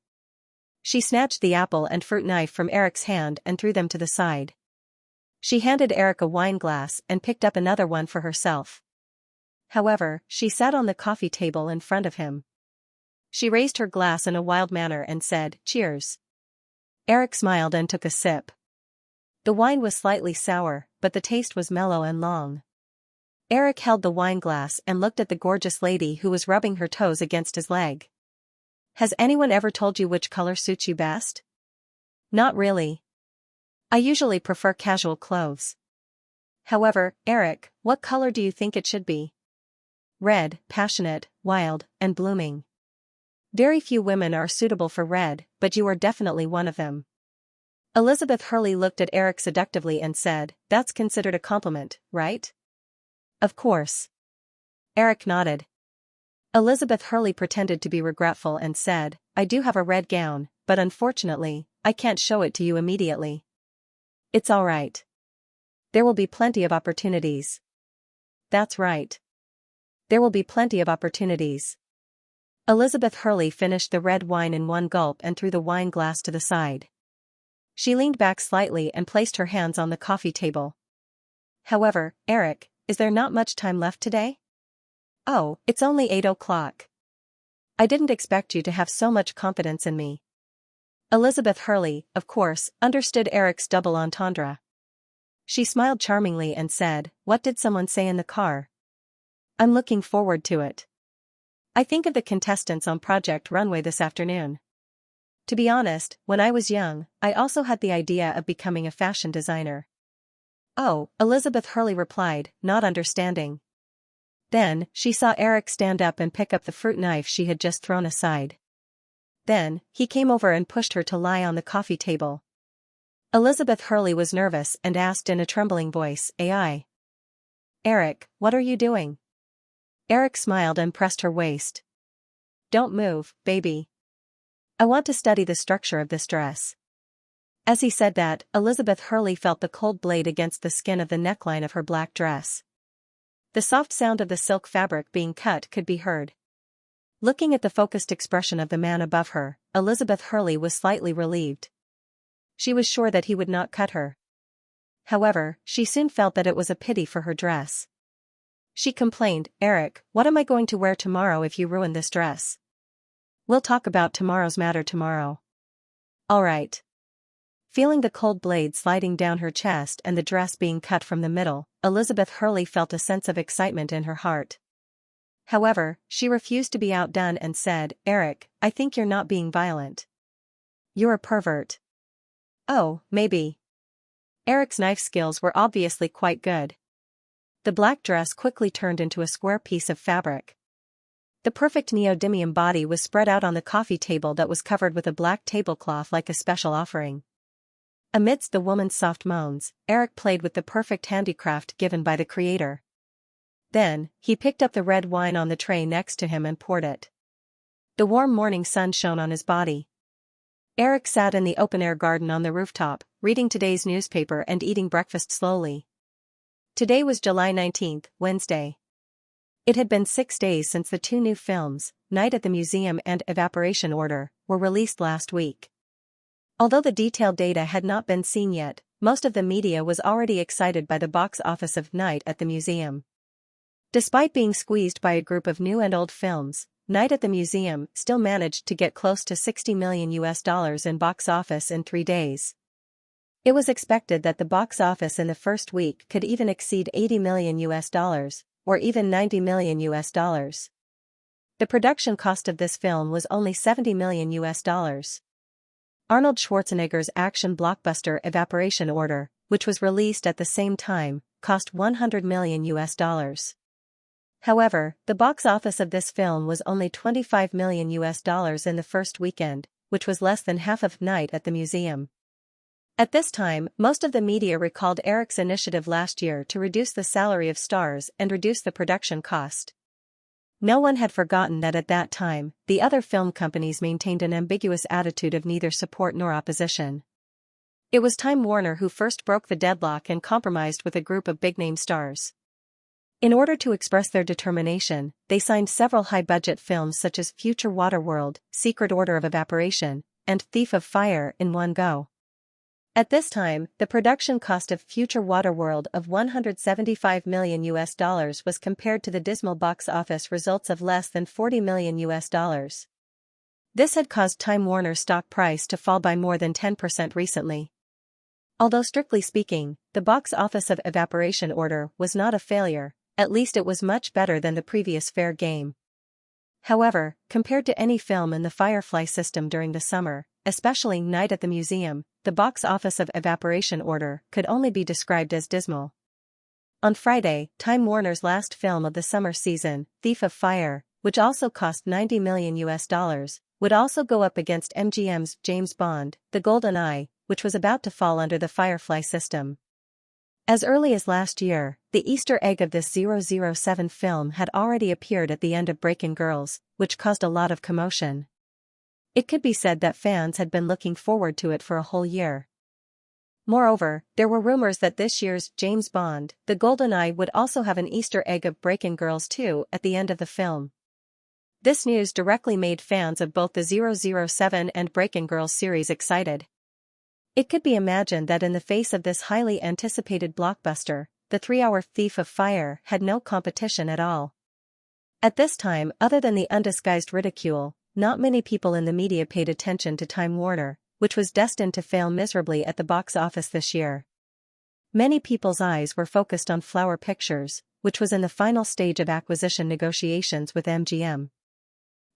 She snatched the apple and fruit knife from Eric's hand and threw them to the side. She handed Eric a wine glass and picked up another one for herself. However, she sat on the coffee table in front of him. She raised her glass in a wild manner and said, "Cheers." Eric smiled and took a sip. The wine was slightly sour, but the taste was mellow and long. Eric held the wine glass and looked at the gorgeous lady who was rubbing her toes against his leg. "Has anyone ever told you which color suits you best?" "Not really. I usually prefer casual clothes." "However, Eric, what color do you think it should be?" "Red, passionate, wild, and blooming." "Very few women are suitable for red, but you are definitely one of them." Elizabeth Hurley looked at Eric seductively and said, "That's considered a compliment, right?" "Of course." Eric nodded. Elizabeth Hurley pretended to be regretful and said, "I do have a red gown, but unfortunately, I can't show it to you immediately." "It's all right. There will be plenty of opportunities." "That's right. There will be plenty of opportunities." Elizabeth Hurley finished the red wine in one gulp and threw the wine glass to the side. She leaned back slightly and placed her hands on the coffee table. "However, Eric, is there not much time left today?" "Oh, it's only 8 o'clock. I didn't expect you to have so much confidence in me." Elizabeth Hurley, of course, understood Eric's double entendre. She smiled charmingly and said, "What did someone say in the car?" "I'm looking forward to it. I think of the contestants on Project Runway this afternoon. To be honest, when I was young, I also had the idea of becoming a fashion designer." "Oh," Elizabeth Hurley replied, not understanding. Then, she saw Eric stand up and pick up the fruit knife she had just thrown aside. Then, he came over and pushed her to lie on the coffee table. Elizabeth Hurley was nervous and asked in a trembling voice, "AI? Eric, what are you doing?" Eric smiled and pressed her waist. "Don't move, baby. I want to study the structure of this dress." As he said that, Elizabeth Hurley felt the cold blade against the skin of the neckline of her black dress. The soft sound of the silk fabric being cut could be heard. Looking at the focused expression of the man above her, Elizabeth Hurley was slightly relieved. She was sure that he would not cut her. However, she soon felt that it was a pity for her dress. She complained, "Eric, what am I going to wear tomorrow if you ruin this dress?" "We'll talk about tomorrow's matter tomorrow." "All right." Feeling the cold blade sliding down her chest and the dress being cut from the middle, Elizabeth Hurley felt a sense of excitement in her heart. However, she refused to be outdone and said, "Eric, I think you're not being violent." "You're a pervert." "Oh, maybe." Eric's knife skills were obviously quite good. The black dress quickly turned into a square piece of fabric. The perfect neodymium body was spread out on the coffee table that was covered with a black tablecloth like a special offering. Amidst the woman's soft moans, Eric played with the perfect handicraft given by the creator. Then, he picked up the red wine on the tray next to him and poured it. The warm morning sun shone on his body. Eric sat in the open-air garden on the rooftop, reading today's newspaper and eating breakfast slowly. Today was July 19th, Wednesday. It had been 6 days since the two new films, Night at the Museum and Evaporation Order, were released last week. Although the detailed data had not been seen yet, most of the media was already excited by the box office of Night at the Museum. Despite being squeezed by a group of new and old films, Night at the Museum still managed to get close to $60 million in box office in 3 days. It was expected that the box office in the first week could even exceed $80 million, or even $90 million. The production cost of this film was only $70 million. Arnold Schwarzenegger's action blockbuster Evaporation Order, which was released at the same time, cost $100 million. However, the box office of this film was only $25 million in the first weekend, which was less than half of Night at the Museum. At this time, most of the media recalled Eric's initiative last year to reduce the salary of stars and reduce the production cost. No one had forgotten that at that time, the other film companies maintained an ambiguous attitude of neither support nor opposition. It was Time Warner who first broke the deadlock and compromised with a group of big-name stars. In order to express their determination, they signed several high-budget films such as Future Waterworld, Secret Order of Evaporation, and Thief of Fire in one go. At this time, the production cost of Future Waterworld of $175 million was compared to the dismal box office results of less than $40 million. This had caused Time Warner's stock price to fall by more than 10% recently. Although strictly speaking, the box office of Evaporation Order was not a failure, at least it was much better than the previous Fair Game. However, compared to any film in the Firefly system during the summer, especially Night at the Museum, the box office of Evaporation Order could only be described as dismal. On Friday, Time Warner's last film of the summer season, Thief of Fire, which also cost $90 million, would also go up against MGM's James Bond, The Golden Eye, which was about to fall under the Firefly system. As early as last year, the Easter egg of this 007 film had already appeared at the end of Breakin' Girls, which caused a lot of commotion. It could be said that fans had been looking forward to it for a whole year. Moreover, there were rumors that this year's James Bond, The Golden Eye, would also have an Easter egg of Breakin' Girls 2 at the end of the film. This news directly made fans of both the 007 and Breakin' Girls series excited. It could be imagined that in the face of this highly anticipated blockbuster, the 3-hour Thief of Fire had no competition at all. At this time, other than the undisguised ridicule, not many people in the media paid attention to Time Warner, which was destined to fail miserably at the box office this year. Many people's eyes were focused on Flower Pictures, which was in the final stage of acquisition negotiations with MGM.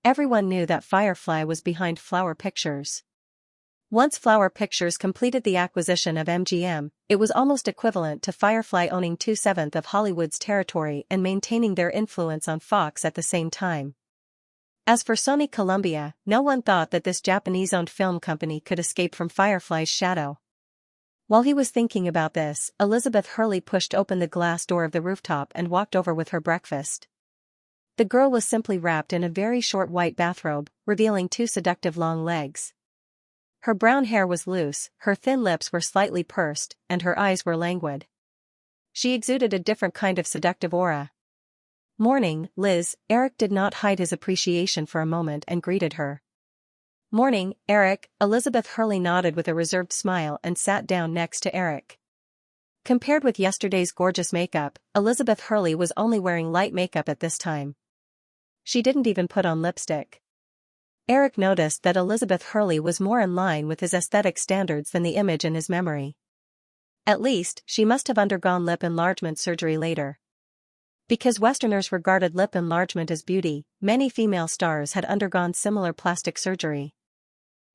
Everyone knew that Firefly was behind Flower Pictures. Once Flower Pictures completed the acquisition of MGM, it was almost equivalent to Firefly owning 2/7 of Hollywood's territory and maintaining their influence on Fox at the same time. As for Sony Columbia, no one thought that this Japanese-owned film company could escape from Firefly's shadow. While he was thinking about this, Elizabeth Hurley pushed open the glass door of the rooftop and walked over with her breakfast. The girl was simply wrapped in a very short white bathrobe, revealing 2 seductive long legs. Her brown hair was loose, her thin lips were slightly pursed, and her eyes were languid. She exuded a different kind of seductive aura. "Morning, Liz." Eric did not hide his appreciation for a moment and greeted her. "Morning, Eric." Elizabeth Hurley nodded with a reserved smile and sat down next to Eric. Compared with yesterday's gorgeous makeup, Elizabeth Hurley was only wearing light makeup at this time. She didn't even put on lipstick. Eric noticed that Elizabeth Hurley was more in line with his aesthetic standards than the image in his memory. At least, she must have undergone lip enlargement surgery later. Because Westerners regarded lip enlargement as beauty, many female stars had undergone similar plastic surgery.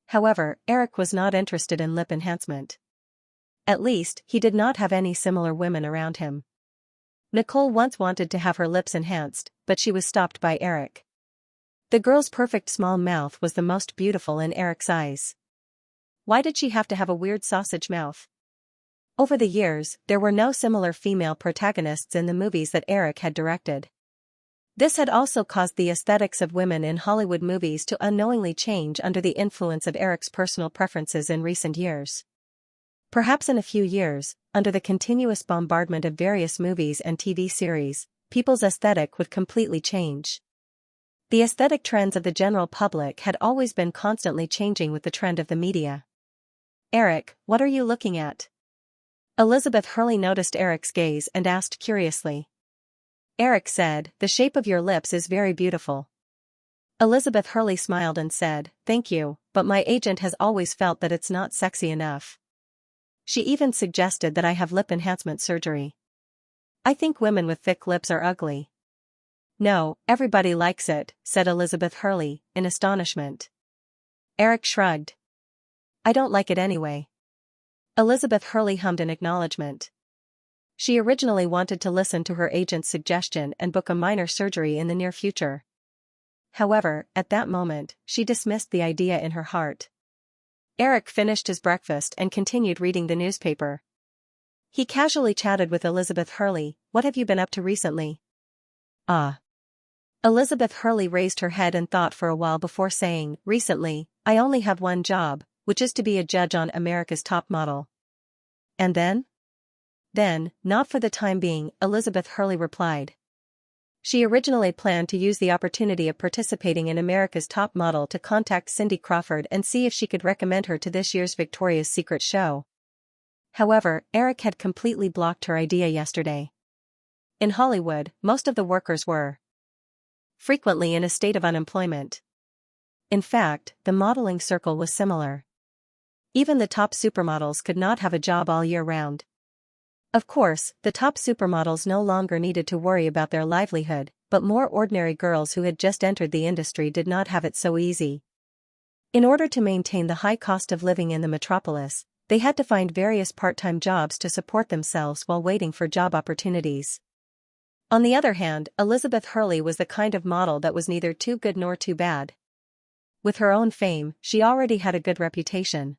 However, Eric was not interested in lip enhancement. At least, he did not have any similar women around him. Nicole once wanted to have her lips enhanced, but she was stopped by Eric. The girl's perfect small mouth was the most beautiful in Eric's eyes. Why did she have to have a weird sausage mouth? Over the years, there were no similar female protagonists in the movies that Eric had directed. This had also caused the aesthetics of women in Hollywood movies to unknowingly change under the influence of Eric's personal preferences in recent years. Perhaps in a few years, under the continuous bombardment of various movies and TV series, people's aesthetic would completely change. The aesthetic trends of the general public had always been constantly changing with the trend of the media. "Eric, what are you looking at?" Elizabeth Hurley noticed Eric's gaze and asked curiously. Eric said, "The shape of your lips is very beautiful." Elizabeth Hurley smiled and said, "Thank you, but my agent has always felt that it's not sexy enough. She even suggested that I have lip enhancement surgery. I think women with thick lips are ugly." "No, everybody likes it," said Elizabeth Hurley, in astonishment. Eric shrugged. "I don't like it anyway." Elizabeth Hurley hummed in acknowledgement. She originally wanted to listen to her agent's suggestion and book a minor surgery in the near future. However, at that moment, she dismissed the idea in her heart. Eric finished his breakfast and continued reading the newspaper. He casually chatted with Elizabeth Hurley. "What have you been up to recently?" "Ah." Elizabeth Hurley raised her head and thought for a while before saying, "Recently, I only have one job, which is to be a judge on America's Top Model." "And then?" "Then, not for the time being," Elizabeth Hurley replied. She originally planned to use the opportunity of participating in America's Top Model to contact Cindy Crawford and see if she could recommend her to this year's Victoria's Secret show. However, Eric had completely blocked her idea yesterday. In Hollywood, most of the workers were frequently in a state of unemployment. In fact, the modeling circle was similar. Even the top supermodels could not have a job all year round. Of course, the top supermodels no longer needed to worry about their livelihood, but more ordinary girls who had just entered the industry did not have it so easy. In order to maintain the high cost of living in the metropolis, they had to find various part-time jobs to support themselves while waiting for job opportunities. On the other hand, Elizabeth Hurley was the kind of model that was neither too good nor too bad. With her own fame, she already had a good reputation.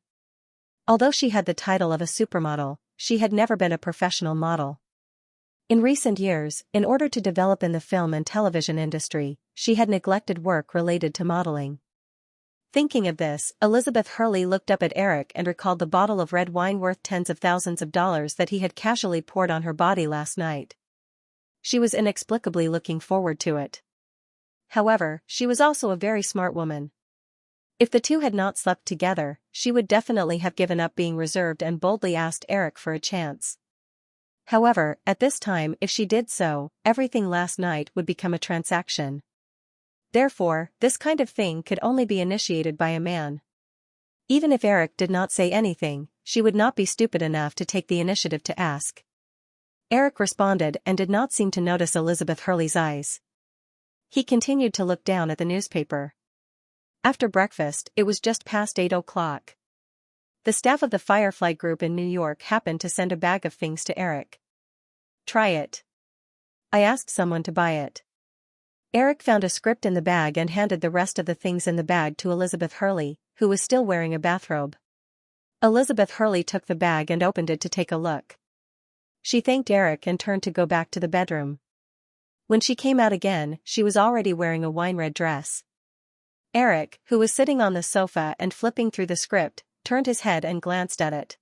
Although she had the title of a supermodel, she had never been a professional model. In recent years, in order to develop in the film and television industry, she had neglected work related to modeling. Thinking of this, Elizabeth Hurley looked up at Eric and recalled the bottle of red wine worth tens of thousands of dollars that he had casually poured on her body last night. She was inexplicably looking forward to it. However, she was also a very smart woman. If the two had not slept together, she would definitely have given up being reserved and boldly asked Eric for a chance. However, at this time, if she did so, everything last night would become a transaction. Therefore, this kind of thing could only be initiated by a man. Even if Eric did not say anything, she would not be stupid enough to take the initiative to ask. Eric responded and did not seem to notice Elizabeth Hurley's eyes. He continued to look down at the newspaper. After breakfast, it was just past 8 o'clock. The staff of the Firefly Group in New York happened to send a bag of things to Eric. "Try it. I asked someone to buy it." Eric found a script in the bag and handed the rest of the things in the bag to Elizabeth Hurley, who was still wearing a bathrobe. Elizabeth Hurley took the bag and opened it to take a look. She thanked Eric and turned to go back to the bedroom. When she came out again, she was already wearing a wine-red dress. Eric, who was sitting on the sofa and flipping through the script, turned his head and glanced at it.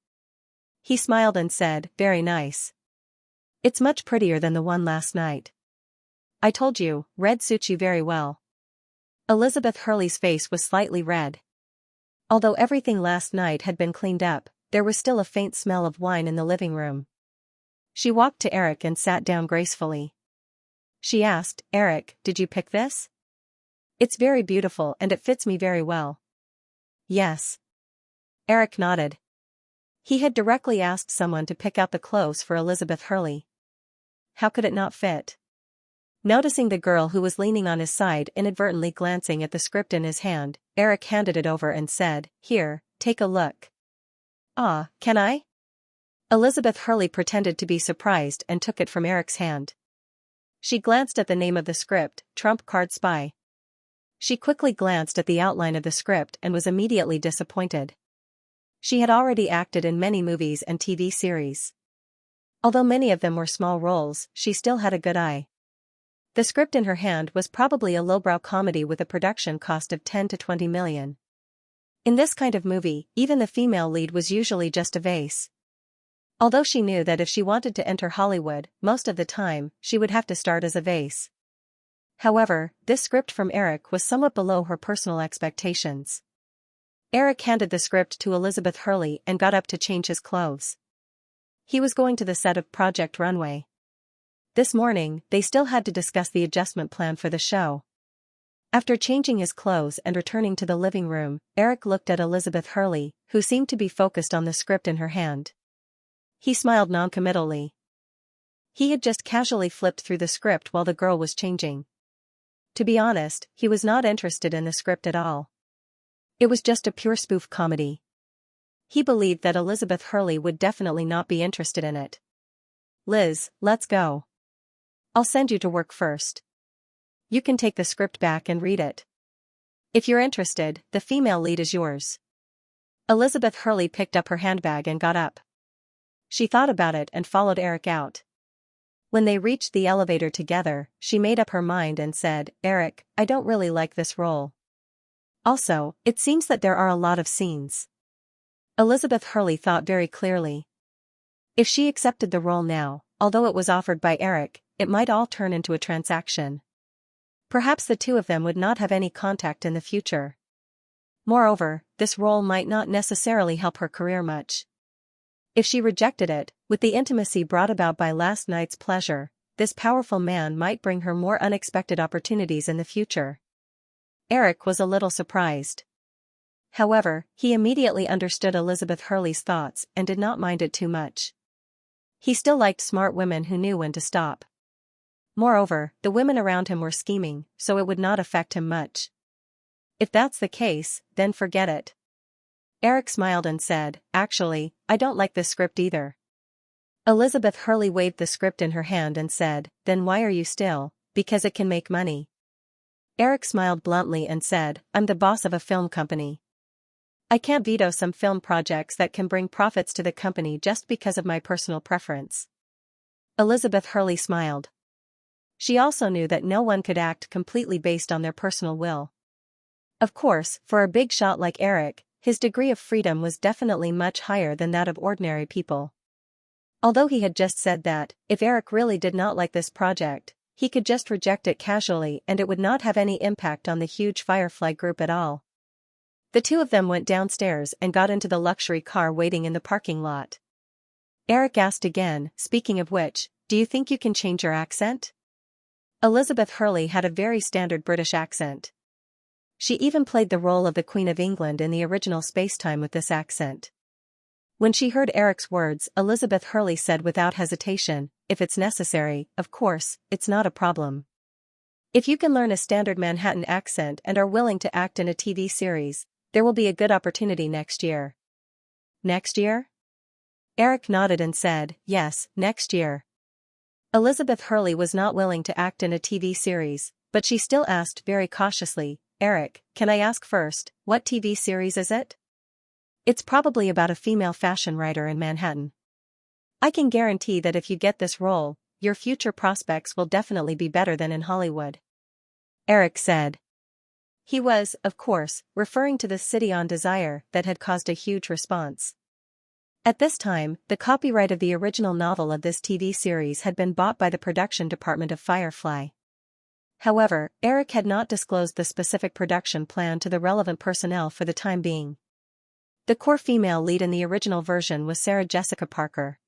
He smiled and said, "Very nice. It's much prettier than the one last night. I told you, red suits you very well." Elizabeth Hurley's face was slightly red. Although everything last night had been cleaned up, there was still a faint smell of wine in the living room. She walked to Eric and sat down gracefully. She asked, "Eric, did you pick this? It's very beautiful and it fits me very well." "Yes." Eric nodded. He had directly asked someone to pick out the clothes for Elizabeth Hurley. How could it not fit? Noticing the girl who was leaning on his side inadvertently glancing at the script in his hand, Eric handed it over and said, "Here, take a look." "Ah, can I?" Elizabeth Hurley pretended to be surprised and took it from Eric's hand. She glanced at the name of the script, Trump Card Spy. She quickly glanced at the outline of the script and was immediately disappointed. She had already acted in many movies and TV series. Although many of them were small roles, she still had a good eye. The script in her hand was probably a lowbrow comedy with a production cost of 10 to 20 million. In this kind of movie, even the female lead was usually just a vase. Although she knew that if she wanted to enter Hollywood, most of the time, she would have to start as a vase. However, this script from Eric was somewhat below her personal expectations. Eric handed the script to Elizabeth Hurley and got up to change his clothes. He was going to the set of Project Runway. This morning, they still had to discuss the adjustment plan for the show. After changing his clothes and returning to the living room, Eric looked at Elizabeth Hurley, who seemed to be focused on the script in her hand. He smiled noncommittally. He had just casually flipped through the script while the girl was changing. To be honest, he was not interested in the script at all. It was just a pure spoof comedy. He believed that Elizabeth Hurley would definitely not be interested in it. "Liz, let's go. I'll send you to work first. You can take the script back and read it. If you're interested, the female lead is yours." Elizabeth Hurley picked up her handbag and got up. She thought about it and followed Eric out. When they reached the elevator together, she made up her mind and said, "Eric, I don't really like this role. Also, it seems that there are a lot of scenes." Elizabeth Hurley thought very clearly. If she accepted the role now, although it was offered by Eric, it might all turn into a transaction. Perhaps the two of them would not have any contact in the future. Moreover, this role might not necessarily help her career much. If she rejected it, with the intimacy brought about by last night's pleasure, this powerful man might bring her more unexpected opportunities in the future. Eric was a little surprised. However, he immediately understood Elizabeth Hurley's thoughts and did not mind it too much. He still liked smart women who knew when to stop. Moreover, the women around him were scheming, so it would not affect him much. If that's the case, then forget it. Eric smiled and said, "Actually, I don't like this script either." Elizabeth Hurley waved the script in her hand and said, "Then why are you still? Because it can make money." Eric smiled bluntly and said, "I'm the boss of a film company. I can't veto some film projects that can bring profits to the company just because of my personal preference." Elizabeth Hurley smiled. She also knew that no one could act completely based on their personal will. Of course, for a big shot like Eric, his degree of freedom was definitely much higher than that of ordinary people. Although he had just said that, if Eric really did not like this project, he could just reject it casually and it would not have any impact on the huge Firefly group at all. The two of them went downstairs and got into the luxury car waiting in the parking lot. Eric asked again, "Speaking of which, do you think you can change your accent?" Elizabeth Hurley had a very standard British accent. She even played the role of the Queen of England in the original Spacetime with this accent. When she heard Eric's words, Elizabeth Hurley said without hesitation, "If it's necessary, of course, it's not a problem. If you can learn a standard Manhattan accent and are willing to act in a TV series, there will be a good opportunity next year." Next year? Eric nodded and said, "Yes, next year." Elizabeth Hurley was not willing to act in a TV series, but she still asked very cautiously, "Eric, can I ask first, what TV series is it?" "It's probably about a female fashion writer in Manhattan. I can guarantee that if you get this role, your future prospects will definitely be better than in Hollywood," Eric said. He was, of course, referring to the City on Desire that had caused a huge response. At this time, the copyright of the original novel of this TV series had been bought by the production department of Firefly. However, Eric had not disclosed the specific production plan to the relevant personnel for the time being. The core female lead in the original version was Sarah Jessica Parker.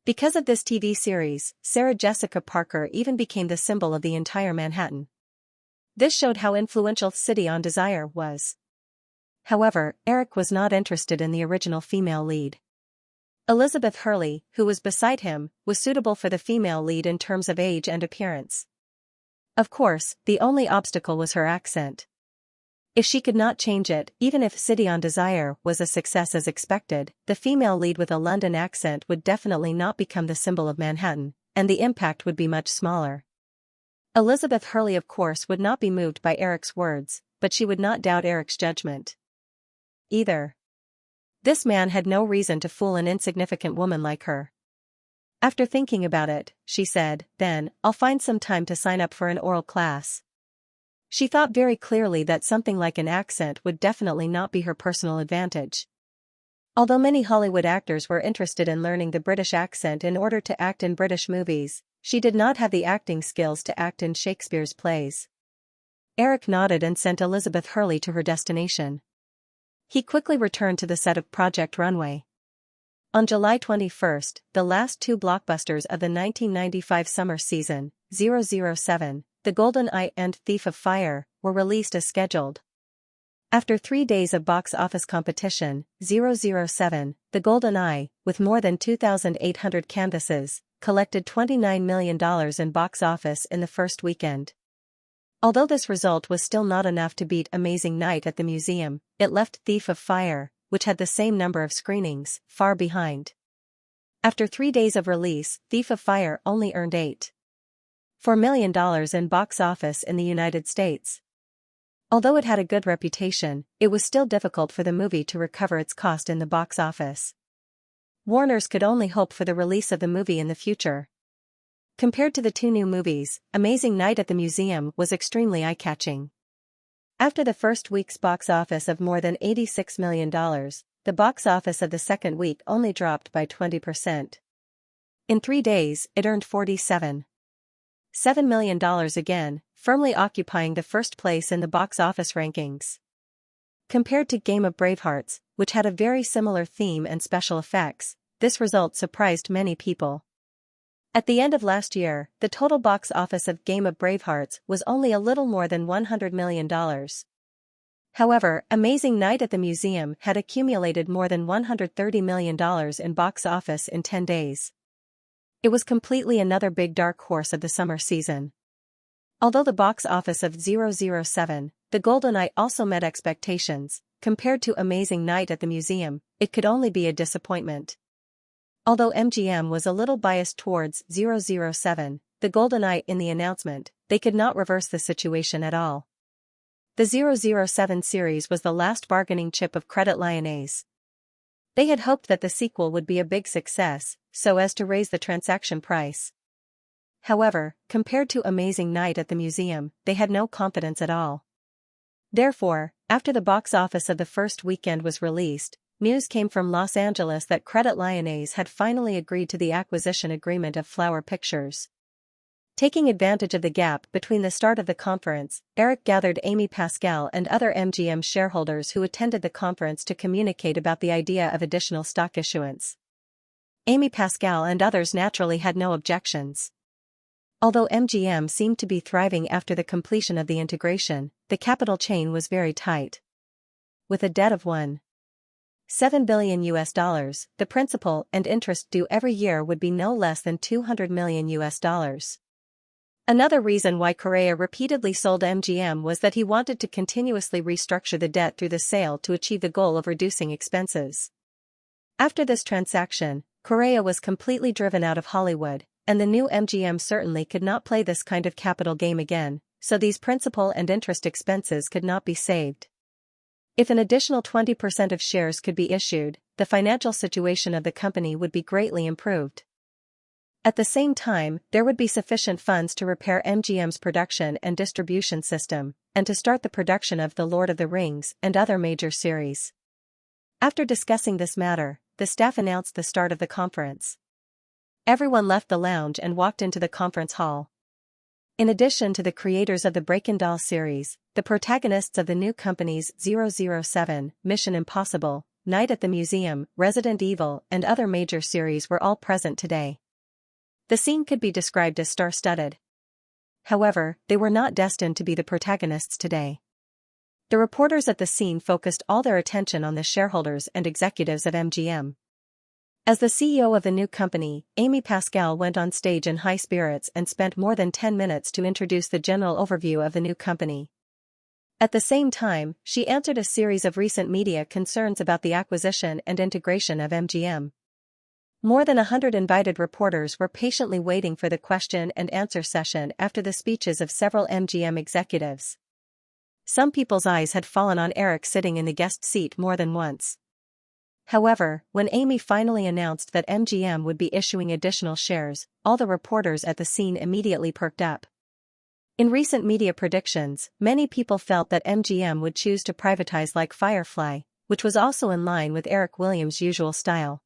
Because of this TV series, Sarah Jessica Parker even became the symbol of the entire Manhattan. This showed how influential City on Desire was. However, Eric was not interested in the original female lead. Elizabeth Hurley, who was beside him, was suitable for the female lead in terms of age and appearance. Of course, the only obstacle was her accent. If she could not change it, even if City on Desire was a success as expected, the female lead with a London accent would definitely not become the symbol of Manhattan, and the impact would be much smaller. Elizabeth Hurley of course would not be moved by Eric's words, but she would not doubt Eric's judgment either. This man had no reason to fool an insignificant woman like her. After thinking about it, she said, "Then, I'll find some time to sign up for an oral class." She thought very clearly that something like an accent would definitely not be her personal advantage. Although many Hollywood actors were interested in learning the British accent in order to act in British movies, she did not have the acting skills to act in Shakespeare's plays. Eric nodded and sent Elizabeth Hurley to her destination. He quickly returned to the set of Project Runway. On July 21, the last two blockbusters of the 1995 summer season, 007, The Golden Eye and Thief of Fire, were released as scheduled. After 3 days of box office competition, 007, The Golden Eye, with more than 2,800 canvases, collected $29 million in box office in the first weekend. Although this result was still not enough to beat Amazing Night at the Museum, it left Thief of Fire, which had the same number of screenings, far behind. After 3 days of release, Thief of Fire only earned $8.4 million in box office in the United States. Although it had a good reputation, it was still difficult for the movie to recover its cost in the box office. Warners could only hope for the release of the movie in the future. Compared to the two new movies, Amazing Night at the Museum was extremely eye-catching. After the first week's box office of more than $86 million, the box office of the second week only dropped by 20%. In 3 days, it earned $47 $7 million again, firmly occupying the first place in the box office rankings. Compared to Game of Bravehearts, which had a very similar theme and special effects, this result surprised many people. At the end of last year, the total box office of Game of Bravehearts was only a little more than $100 million. However, Amazing Night at the Museum had accumulated more than $130 million in box office in 10 days. It was completely another big dark horse of the summer season. Although the box office of 007, The Golden Eye also met expectations, compared to Amazing Night at the Museum, it could only be a disappointment. Although MGM was a little biased towards 007, The Golden Eye in the announcement, they could not reverse the situation at all. The 007 series was the last bargaining chip of Credit Lyonnais. They had hoped that the sequel would be a big success, so as to raise the transaction price. However, compared to Amazing Night at the Museum, they had no confidence at all. Therefore, after the box office of the first weekend was released, news came from Los Angeles that Credit Lyonnais had finally agreed to the acquisition agreement of Flower Pictures. Taking advantage of the gap between the start of the conference, Eric gathered Amy Pascal and other MGM shareholders who attended the conference to communicate about the idea of additional stock issuance. Amy Pascal and others naturally had no objections. Although MGM seemed to be thriving after the completion of the integration, the capital chain was very tight. With a debt of $1.7 billion, the principal and interest due every year would be no less than $200 million. Another reason why Correa repeatedly sold MGM was that he wanted to continuously restructure the debt through the sale to achieve the goal of reducing expenses. After this transaction, Correa was completely driven out of Hollywood, and the new MGM certainly could not play this kind of capital game again, so these principal and interest expenses could not be saved. If an additional 20% of shares could be issued, the financial situation of the company would be greatly improved. At the same time, there would be sufficient funds to repair MGM's production and distribution system, and to start the production of The Lord of the Rings and other major series. After discussing this matter, the staff announced the start of the conference. Everyone left the lounge and walked into the conference hall. In addition to the creators of the Breakin' Doll series, the protagonists of the new companies 007, Mission Impossible, Night at the Museum, Resident Evil, and other major series were all present today. The scene could be described as star-studded. However, they were not destined to be the protagonists today. The reporters at the scene focused all their attention on the shareholders and executives of MGM. As the CEO of the new company, Amy Pascal went on stage in high spirits and spent more than 10 minutes to introduce the general overview of the new company. At the same time, she answered a series of recent media concerns about the acquisition and integration of MGM. More than 100 invited reporters were patiently waiting for the question and answer session after the speeches of several MGM executives. Some people's eyes had fallen on Eric sitting in the guest seat more than once. However, when Amy finally announced that MGM would be issuing additional shares, all the reporters at the scene immediately perked up. In recent media predictions, many people felt that MGM would choose to privatize like Firefly, which was also in line with Eric Williams' usual style.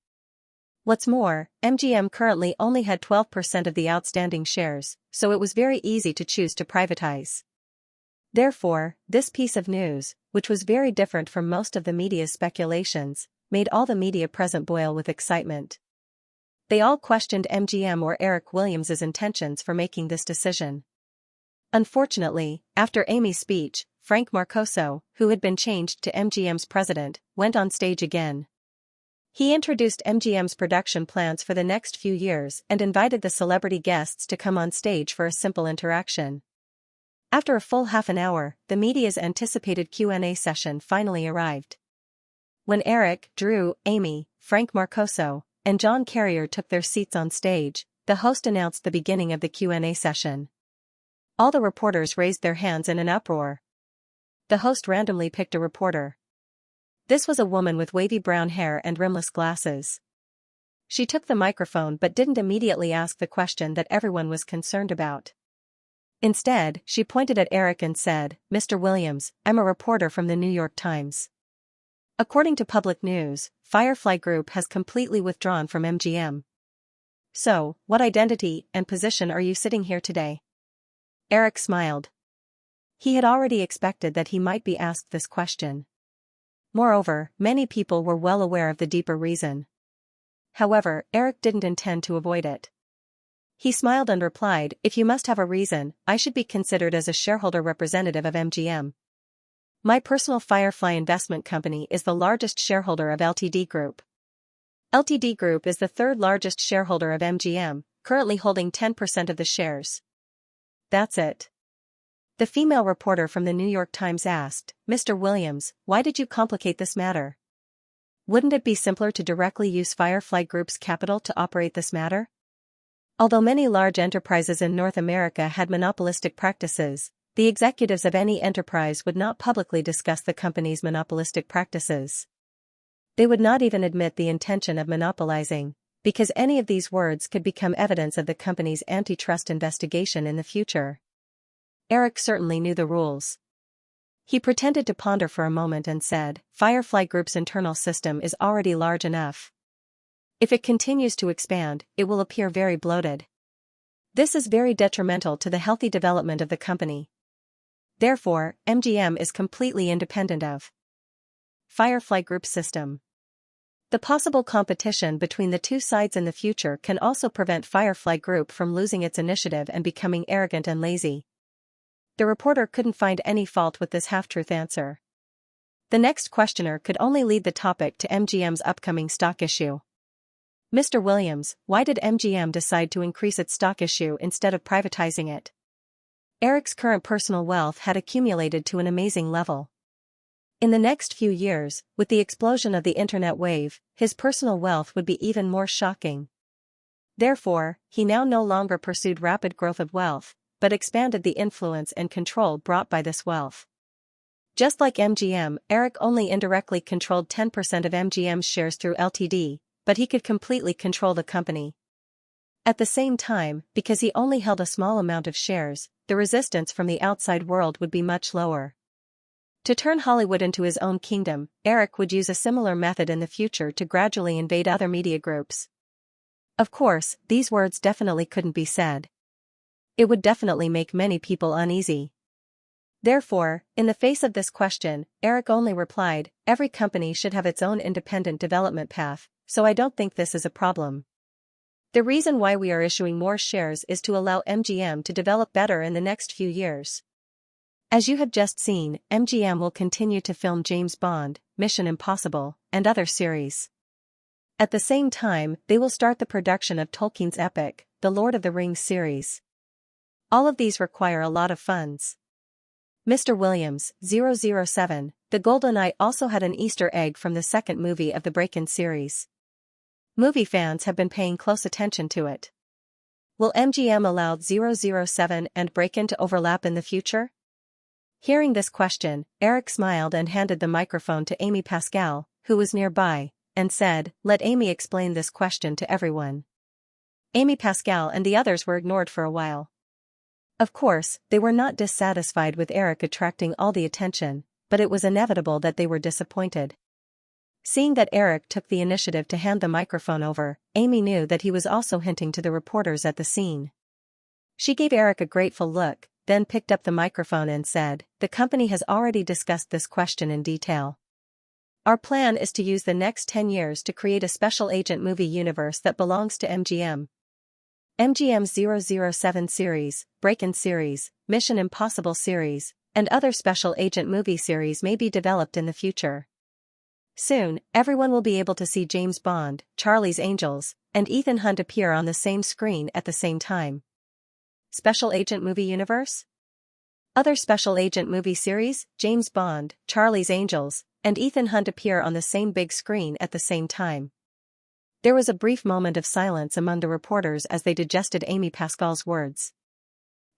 What's more, MGM currently only had 12% of the outstanding shares, so it was very easy to choose to privatize. Therefore, this piece of news, which was very different from most of the media's speculations, made all the media present boil with excitement. They all questioned MGM or Eric Williams' intentions for making this decision. Unfortunately, after Amy's speech, Frank Marcoso, who had been changed to MGM's president, went on stage again. He introduced MGM's production plans for the next few years and invited the celebrity guests to come on stage for a simple interaction. After a full half an hour, the media's anticipated Q&A session finally arrived. When Eric, Drew, Amy, Frank Marcoso, and John Carrier took their seats on stage, the host announced the beginning of the Q&A session. All the reporters raised their hands in an uproar. The host randomly picked a reporter. This was a woman with wavy brown hair and rimless glasses. She took the microphone but didn't immediately ask the question that everyone was concerned about. Instead, she pointed at Eric and said, "Mr. Williams, I'm a reporter from the New York Times. According to public news, Firefly Group has completely withdrawn from MGM. So, what identity and position are you sitting here today?" Eric smiled. He had already expected that he might be asked this question. Moreover, many people were well aware of the deeper reason. However, Eric didn't intend to avoid it. He smiled and replied, "If you must have a reason, I should be considered as a shareholder representative of MGM. My personal Firefly investment company is the largest shareholder of LTD Group. LTD Group is the third largest shareholder of MGM, currently holding 10% of the shares." "That's it?" the female reporter from the New York Times asked. "Mr. Williams, why did you complicate this matter? Wouldn't it be simpler to directly use Firefly Group's capital to operate this matter?" Although many large enterprises in North America had monopolistic practices, the executives of any enterprise would not publicly discuss the company's monopolistic practices. They would not even admit the intention of monopolizing, because any of these words could become evidence of the company's antitrust investigation in the future. Eric certainly knew the rules. He pretended to ponder for a moment and said, "Firefly Group's internal system is already large enough. If it continues to expand, it will appear very bloated. This is very detrimental to the healthy development of the company. Therefore, MGM is completely independent of Firefly Group's system. The possible competition between the two sides in the future can also prevent Firefly Group from losing its initiative and becoming arrogant and lazy." The reporter couldn't find any fault with this half-truth answer. The next questioner could only lead the topic to MGM's upcoming stock issue. "Mr. Williams, why did MGM decide to increase its stock issue instead of privatizing it?" Eric's current personal wealth had accumulated to an amazing level. In the next few years, with the explosion of the internet wave, his personal wealth would be even more shocking. Therefore, he now no longer pursued rapid growth of wealth, but expanded the influence and control brought by this wealth. Just like MGM, Eric only indirectly controlled 10% of MGM's shares through LTD, but he could completely control the company. At the same time, because he only held a small amount of shares, the resistance from the outside world would be much lower. To turn Hollywood into his own kingdom, Eric would use a similar method in the future to gradually invade other media groups. Of course, these words definitely couldn't be said. It would definitely make many people uneasy. Therefore, in the face of this question, Eric only replied, "Every company should have its own independent development path, so I don't think this is a problem. The reason why we are issuing more shares is to allow MGM to develop better in the next few years. As you have just seen, MGM will continue to film James Bond, Mission Impossible, and other series. At the same time, they will start the production of Tolkien's epic, The Lord of the Rings series. All of these require a lot of funds. Mr. Williams, 007, The Golden Eye also had an Easter egg from the second movie of the Break-In series. Movie fans have been paying close attention to it. Will MGM allow 007 and Break-In to overlap in the future?" Hearing this question, Eric smiled and handed the microphone to Amy Pascal, who was nearby, and said, "Let Amy explain this question to everyone." Amy Pascal and the others were ignored for a while. Of course, they were not dissatisfied with Eric attracting all the attention, but it was inevitable that they were disappointed. Seeing that Eric took the initiative to hand the microphone over, Amy knew that he was also hinting to the reporters at the scene. She gave Eric a grateful look, then picked up the microphone and said, "The company has already discussed this question in detail. Our plan is to use the next 10 years to create a special agent movie universe that belongs to MGM. MGM's 007 series, Break-In series, Mission Impossible series, and other special agent movie series may be developed in the future. Soon, everyone will be able to see James Bond, Charlie's Angels, and Ethan Hunt appear on the same screen at the same time. Special agent movie universe? Other special agent movie series, James Bond, Charlie's Angels, and Ethan Hunt appear on the same big screen at the same time." There was a brief moment of silence among the reporters as they digested Amy Pascal's words.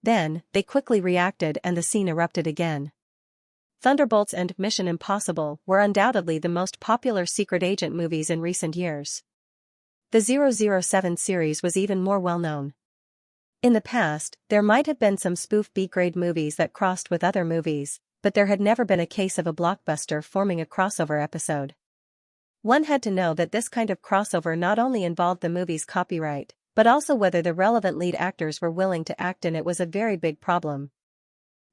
Then, they quickly reacted and the scene erupted again. Thunderbolts and Mission Impossible were undoubtedly the most popular secret agent movies in recent years. The 007 series was even more well-known. In the past, there might have been some spoof B-grade movies that crossed with other movies, but there had never been a case of a blockbuster forming a crossover episode. One had to know that this kind of crossover not only involved the movie's copyright, but also whether the relevant lead actors were willing to act in it was a very big problem.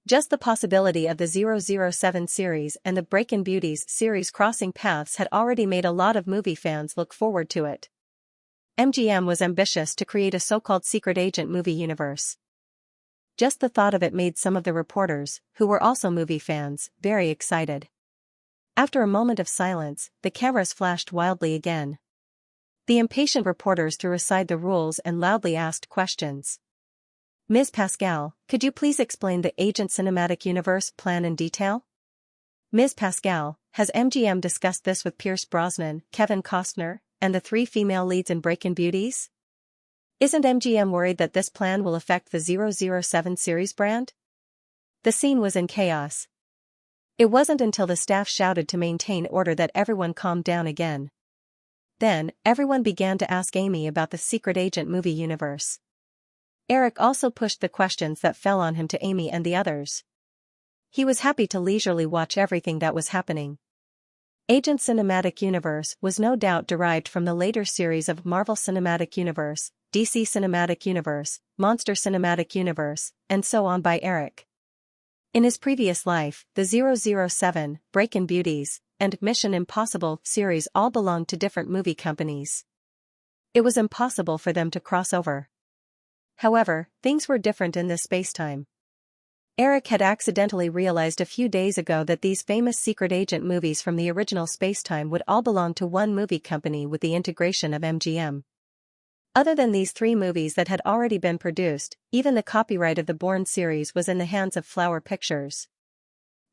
Just the possibility of the 007 series and the Breakin' Beauties series crossing paths had already made a lot of movie fans look forward to it. MGM was ambitious to create a so-called secret agent movie universe. Just the thought of it made some of the reporters, who were also movie fans, very excited. After a moment of silence, the cameras flashed wildly again. The impatient reporters threw aside the rules and loudly asked questions. Ms. Pascal, could you please explain the Agent Cinematic Universe plan in detail? Ms. Pascal, has MGM discussed this with Pierce Brosnan, Kevin Costner, and the 3 female leads in Breakin' Beauties? Isn't MGM worried that this plan will affect the 007 series brand? The scene was in chaos. It wasn't until the staff shouted to maintain order that everyone calmed down again. Then, everyone began to ask Amy about the secret agent movie universe. Eric also pushed the questions that fell on him to Amy and the others. He was happy to leisurely watch everything that was happening. Agent Cinematic Universe was no doubt derived from the later series of Marvel Cinematic Universe, DC Cinematic Universe, Monster Cinematic Universe, and so on by Eric. In his previous life, the 007, Breakin' Beauties, and Mission Impossible series all belonged to different movie companies. It was impossible for them to cross over. However, things were different in this spacetime. Eric had accidentally realized a few days ago that these famous secret agent movies from the original spacetime would all belong to one movie company with the integration of MGM. Other than these 3 movies that had already been produced, even the copyright of the Bourne series was in the hands of Flower Pictures.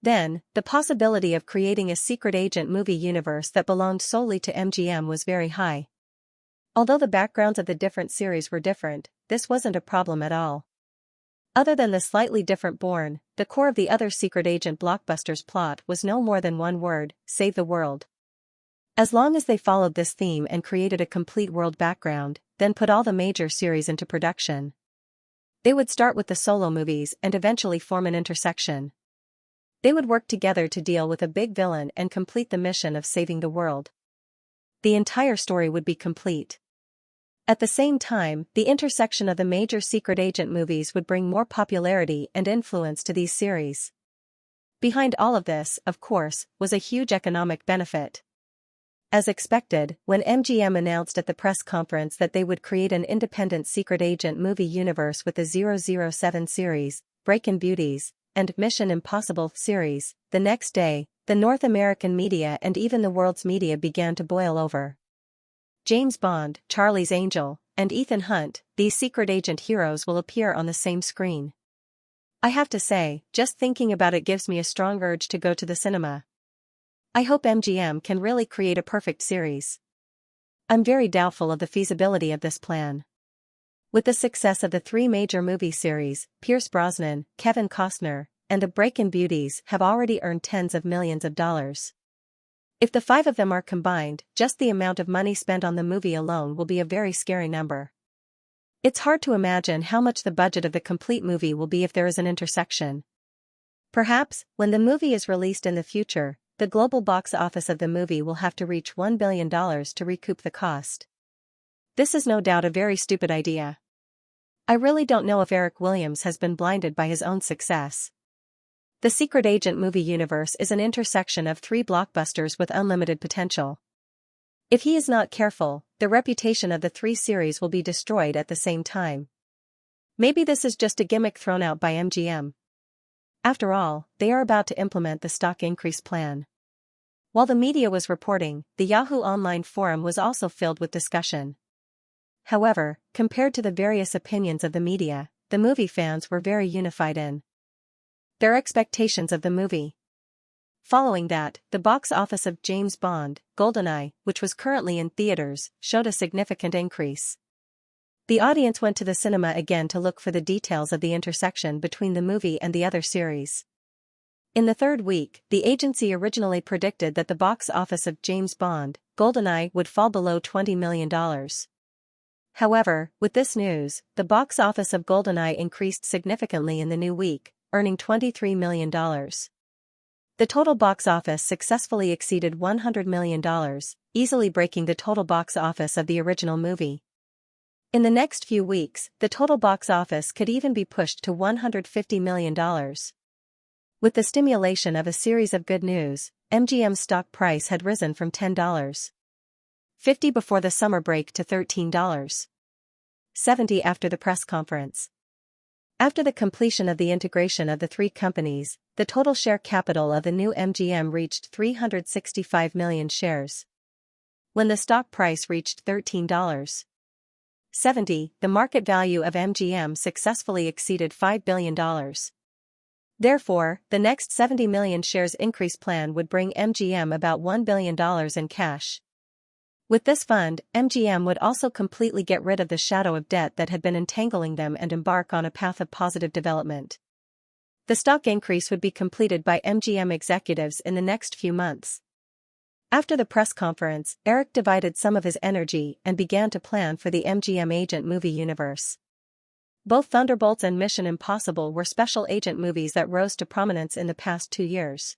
Then, the possibility of creating a secret agent movie universe that belonged solely to MGM was very high. Although the backgrounds of the different series were different, this wasn't a problem at all. Other than the slightly different Bourne, the core of the other secret agent blockbusters plot was no more than one word: save the world. As long as they followed this theme and created a complete world background, then put all the major series into production. They would start with the solo movies and eventually form an intersection. They would work together to deal with a big villain and complete the mission of saving the world. The entire story would be complete. At the same time, the intersection of the major secret agent movies would bring more popularity and influence to these series. Behind all of this, of course, was a huge economic benefit. As expected, when MGM announced at the press conference that they would create an independent secret agent movie universe with the 007 series, Breakin' Beauties, and Mission Impossible series, the next day, the North American media and even the world's media began to boil over. James Bond, Charlie's Angel, and Ethan Hunt, these secret agent heroes will appear on the same screen. I have to say, just thinking about it gives me a strong urge to go to the cinema. I hope MGM can really create a perfect series. I'm very doubtful of the feasibility of this plan. With the success of the 3 major movie series, Pierce Brosnan, Kevin Costner, and the Breakin' Beauties have already earned tens of millions of dollars. If the 5 of them are combined, just the amount of money spent on the movie alone will be a very scary number. It's hard to imagine how much the budget of the complete movie will be if there is an intersection. Perhaps, when the movie is released in the future, the global box office of the movie will have to reach $1 billion to recoup the cost. This is no doubt a very stupid idea. I really don't know if Eric Williams has been blinded by his own success. The secret agent movie universe is an intersection of 3 blockbusters with unlimited potential. If he is not careful, the reputation of the 3 series will be destroyed at the same time. Maybe this is just a gimmick thrown out by MGM. After all, they are about to implement the stock increase plan. While the media was reporting, the Yahoo Online forum was also filled with discussion. However, compared to the various opinions of the media, the movie fans were very unified in their expectations of the movie. Following that, the box office of James Bond, GoldenEye, which was currently in theaters, showed a significant increase. The audience went to the cinema again to look for the details of the intersection between the movie and the other series. In the 3rd week, the agency originally predicted that the box office of James Bond, GoldenEye would fall below $20 million. However, with this news, the box office of GoldenEye increased significantly in the new week, earning $23 million. The total box office successfully exceeded $100 million, easily breaking the total box office of the original movie. In the next few weeks, the total box office could even be pushed to $150 million. With the stimulation of a series of good news, MGM's stock price had risen from $10.50 before the summer break to $13.70 after the press conference. After the completion of the integration of the three companies, the total share capital of the new MGM reached 365 million shares. When the stock price reached $13.70, the market value of MGM successfully exceeded $5 billion. Therefore, the next 70 million shares increase plan would bring MGM about $1 billion in cash. With this fund, MGM would also completely get rid of the shadow of debt that had been entangling them and embark on a path of positive development. The stock increase would be completed by MGM executives in the next few months. After the press conference, Eric divided some of his energy and began to plan for the MGM agent movie universe. Both Thunderbolts and Mission Impossible were special agent movies that rose to prominence in the past 2 years.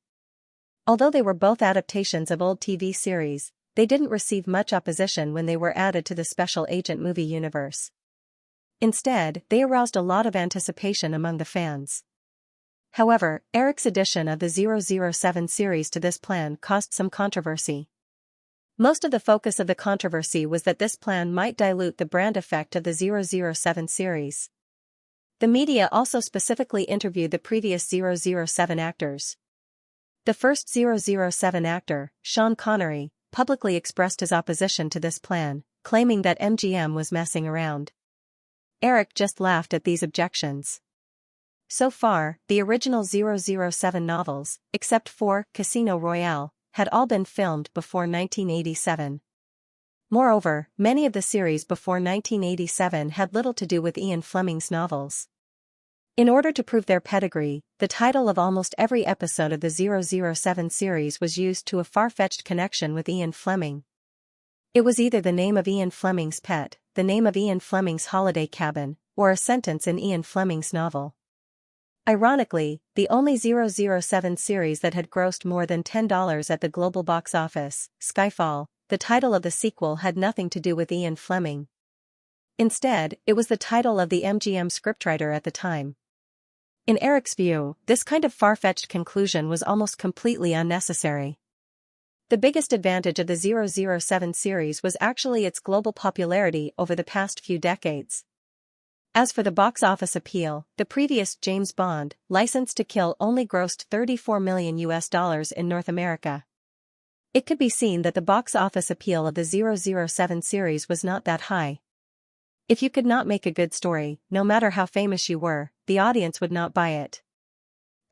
Although they were both adaptations of old TV series, they didn't receive much opposition when they were added to the special agent movie universe. Instead, they aroused a lot of anticipation among the fans. However, Eric's addition of the 007 series to this plan caused some controversy. Most of the focus of the controversy was that this plan might dilute the brand effect of the 007 series. The media also specifically interviewed the previous 007 actors. The first 007 actor, Sean Connery, publicly expressed his opposition to this plan, claiming that MGM was messing around. Eric just laughed at these objections. So far, the original 007 novels, except for Casino Royale, had all been filmed before 1987. Moreover, many of the series before 1987 had little to do with Ian Fleming's novels. In order to prove their pedigree, the title of almost every episode of the 007 series was used to a far-fetched connection with Ian Fleming. It was either the name of Ian Fleming's pet, the name of Ian Fleming's holiday cabin, or a sentence in Ian Fleming's novel. Ironically, the only 007 series that had grossed more than $10 at the global box office, Skyfall, the title of the sequel had nothing to do with Ian Fleming. Instead, it was the title of the MGM scriptwriter at the time. In Eric's view, this kind of far-fetched conclusion was almost completely unnecessary. The biggest advantage of the 007 series was actually its global popularity over the past few decades. As for the box office appeal, the previous James Bond, License to Kill, only grossed $34 million in North America. It could be seen that the box office appeal of the 007 series was not that high. If you could not make a good story, no matter how famous you were, the audience would not buy it.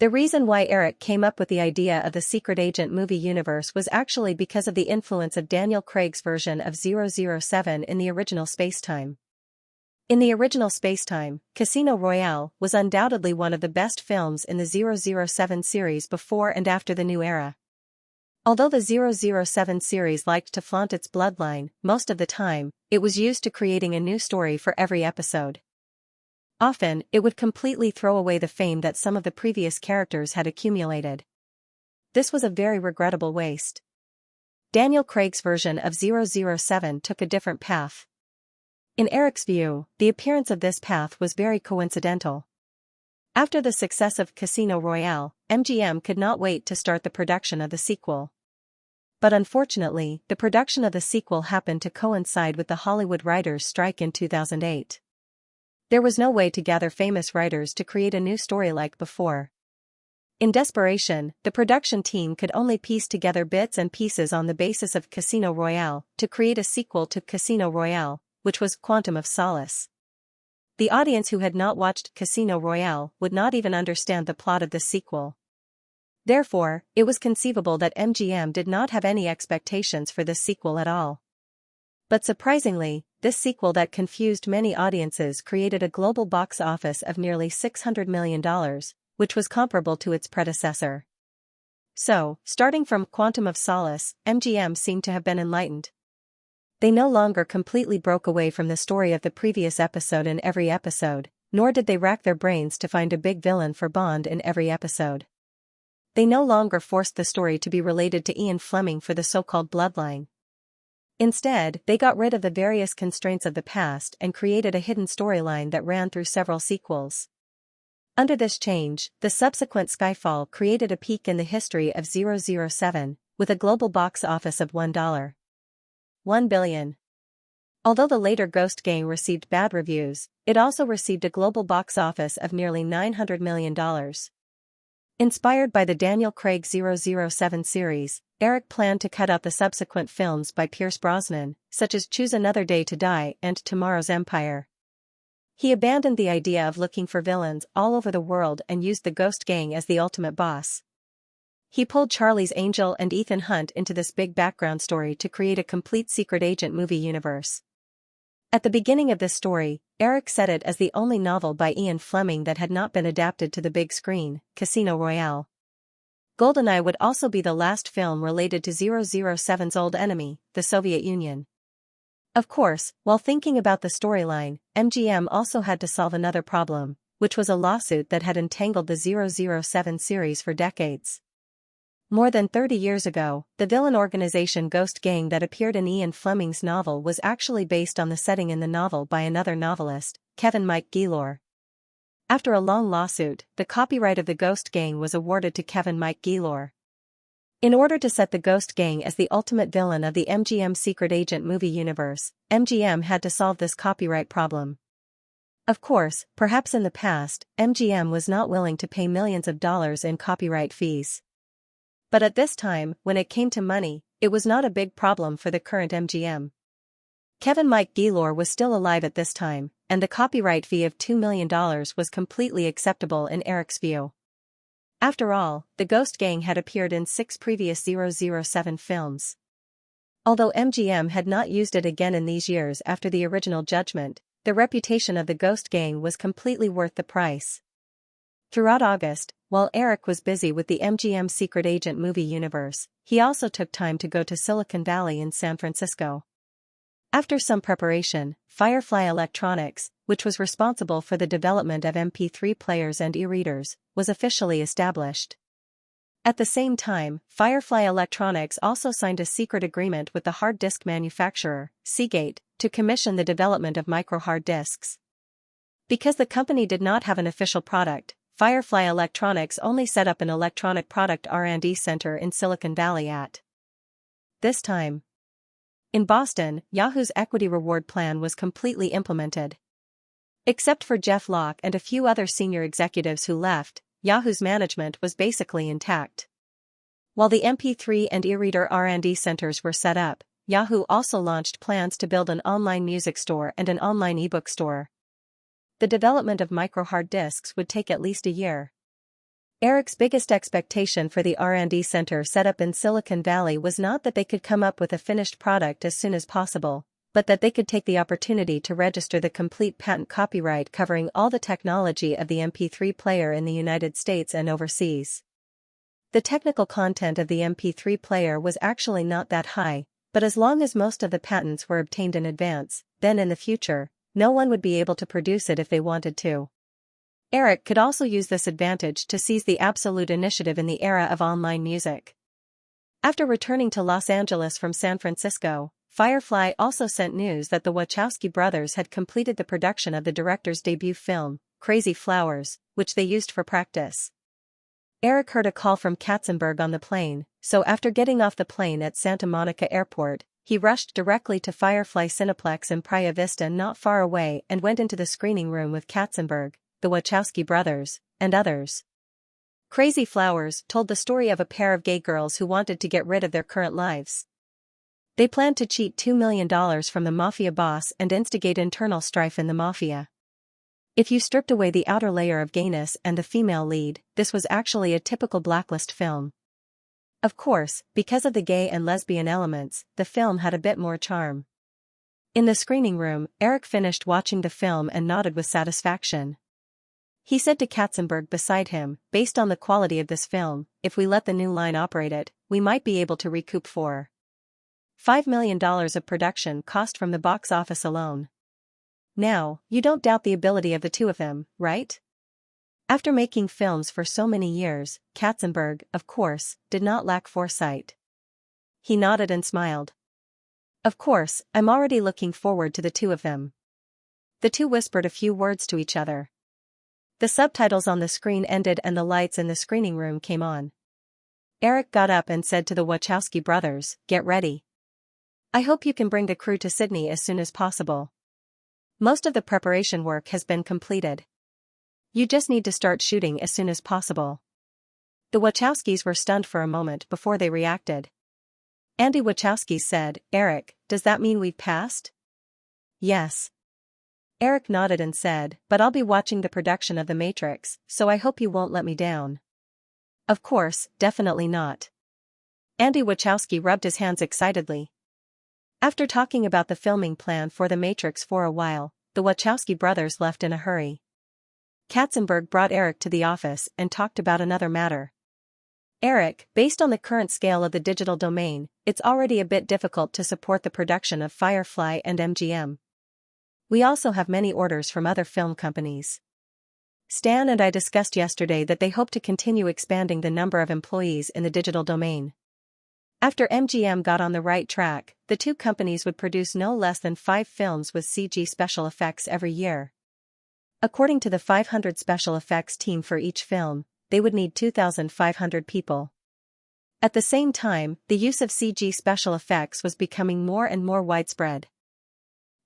The reason why Eric came up with the idea of the secret agent movie universe was actually because of the influence of Daniel Craig's version of 007 in the original spacetime. In the original spacetime, Casino Royale was undoubtedly one of the best films in the 007 series before and after the new era. Although the 007 series liked to flaunt its bloodline, most of the time, it was used to creating a new story for every episode. Often, it would completely throw away the fame that some of the previous characters had accumulated. This was a very regrettable waste. Daniel Craig's version of 007 took a different path. In Eric's view, the appearance of this path was very coincidental. After the success of Casino Royale, MGM could not wait to start the production of the sequel. But unfortunately, the production of the sequel happened to coincide with the Hollywood writers' strike in 2008. There was no way to gather famous writers to create a new story like before. In desperation, the production team could only piece together bits and pieces on the basis of Casino Royale to create a sequel to Casino Royale, which was Quantum of Solace. The audience who had not watched Casino Royale would not even understand the plot of the sequel. Therefore, it was conceivable that MGM did not have any expectations for this sequel at all. But surprisingly, this sequel that confused many audiences created a global box office of nearly $600 million, which was comparable to its predecessor. So, starting from Quantum of Solace, MGM seemed to have been enlightened. They no longer completely broke away from the story of the previous episode in every episode, nor did they rack their brains to find a big villain for Bond in every episode. They no longer forced the story to be related to Ian Fleming for the so-called bloodline. Instead, they got rid of the various constraints of the past and created a hidden storyline that ran through several sequels. Under this change, the subsequent Skyfall created a peak in the history of 007, with a global box office of $1 billion. Although the later Ghost Gang received bad reviews, it also received a global box office of nearly $900 million. Inspired by the Daniel Craig 007 series, Eric planned to cut out the subsequent films by Pierce Brosnan, such as Choose Another Day to Die and Tomorrow's Empire. He abandoned the idea of looking for villains all over the world and used the Ghost Gang as the ultimate boss. He pulled Charlie's Angel and Ethan Hunt into this big background story to create a complete secret agent movie universe. At the beginning of this story, Eric set it as the only novel by Ian Fleming that had not been adapted to the big screen, Casino Royale. GoldenEye would also be the last film related to 007's old enemy, the Soviet Union. Of course, while thinking about the storyline, MGM also had to solve another problem, which was a lawsuit that had entangled the 007 series for decades. More than 30 years ago, the villain organization Ghost Gang that appeared in Ian Fleming's novel was actually based on the setting in the novel by another novelist, Kevin Mike Gaylor. After a long lawsuit, the copyright of the Ghost Gang was awarded to Kevin Mike Gaylor. In order to set the Ghost Gang as the ultimate villain of the MGM secret agent movie universe, MGM had to solve this copyright problem. Of course, perhaps in the past, MGM was not willing to pay millions of dollars in copyright fees. But at this time, when it came to money, it was not a big problem for the current MGM. Kevin Mike Gaylor was still alive at this time, and the copyright fee of $2 million was completely acceptable in Eric's view. After all, the Ghost Gang had appeared in 6 previous 007 films. Although MGM had not used it again in these years after the original Judgment, the reputation of the Ghost Gang was completely worth the price. Throughout August, while Eric was busy with the MGM secret agent movie universe, he also took time to go to Silicon Valley in San Francisco. After some preparation, Firefly Electronics, which was responsible for the development of MP3 players and e-readers, was officially established. At the same time, Firefly Electronics also signed a secret agreement with the hard disk manufacturer, Seagate, to commission the development of micro-hard disks. Because the company did not have an official product, Firefly Electronics only set up an electronic product R&D center in Silicon Valley at this time. In Boston, Yahoo's equity reward plan was completely implemented. Except for Jeff Locke and a few other senior executives who left, Yahoo's management was basically intact. While the MP3 and e-reader R&D centers were set up, Yahoo also launched plans to build an online music store and an online ebook store. The development of micro-hard disks would take at least a year. Eric's biggest expectation for the R&D center set up in Silicon Valley was not that they could come up with a finished product as soon as possible, but that they could take the opportunity to register the complete patent copyright covering all the technology of the MP3 player in the United States and overseas. The technical content of the MP3 player was actually not that high, but as long as most of the patents were obtained in advance, then in the future, no one would be able to produce it if they wanted to. Eric could also use this advantage to seize the absolute initiative in the era of online music. After returning to Los Angeles from San Francisco, Firefly also sent news that the Wachowski brothers had completed the production of the director's debut film, Crazy Flowers, which they used for practice. Eric heard a call from Katzenberg on the plane, so after getting off the plane at Santa Monica Airport, he rushed directly to Firefly Cineplex in Praia Vista not far away and went into the screening room with Katzenberg, the Wachowski brothers, and others. Crazy Flowers told the story of a pair of gay girls who wanted to get rid of their current lives. They planned to cheat $2 million from the mafia boss and instigate internal strife in the mafia. If you stripped away the outer layer of gayness and the female lead, this was actually a typical blacklist film. Of course, because of the gay and lesbian elements, the film had a bit more charm. In the screening room, Eric finished watching the film and nodded with satisfaction. He said to Katzenberg beside him, "Based on the quality of this film, if we let the new line operate it, we might be able to recoup $4-5 million of production cost from the box office alone." Now, you don't doubt the ability of the two of them, right? After making films for so many years, Katzenberg, of course, did not lack foresight. He nodded and smiled. Of course, I'm already looking forward to the two of them. The two whispered a few words to each other. The subtitles on the screen ended and the lights in the screening room came on. Eric got up and said to the Wachowski brothers, "Get ready. I hope you can bring the crew to Sydney as soon as possible. Most of the preparation work has been completed. You just need to start shooting as soon as possible." The Wachowskis were stunned for a moment before they reacted. Andy Wachowski said, "Eric, does that mean we've passed?" "Yes." Eric nodded and said, "But I'll be watching the production of The Matrix, so I hope you won't let me down." "Of course, definitely not." Andy Wachowski rubbed his hands excitedly. After talking about the filming plan for The Matrix for a while, the Wachowski brothers left in a hurry. Katzenberg brought Eric to the office and talked about another matter. "Eric, based on the current scale of the digital domain, it's already a bit difficult to support the production of Firefly and MGM. We also have many orders from other film companies. Stan and I discussed yesterday that they hope to continue expanding the number of employees in the digital domain. After MGM got on the right track, the two companies would produce no less than 5 films with CG special effects every year. According to the 500 special effects team for each film, they would need 2,500 people. At the same time, the use of CG special effects was becoming more and more widespread.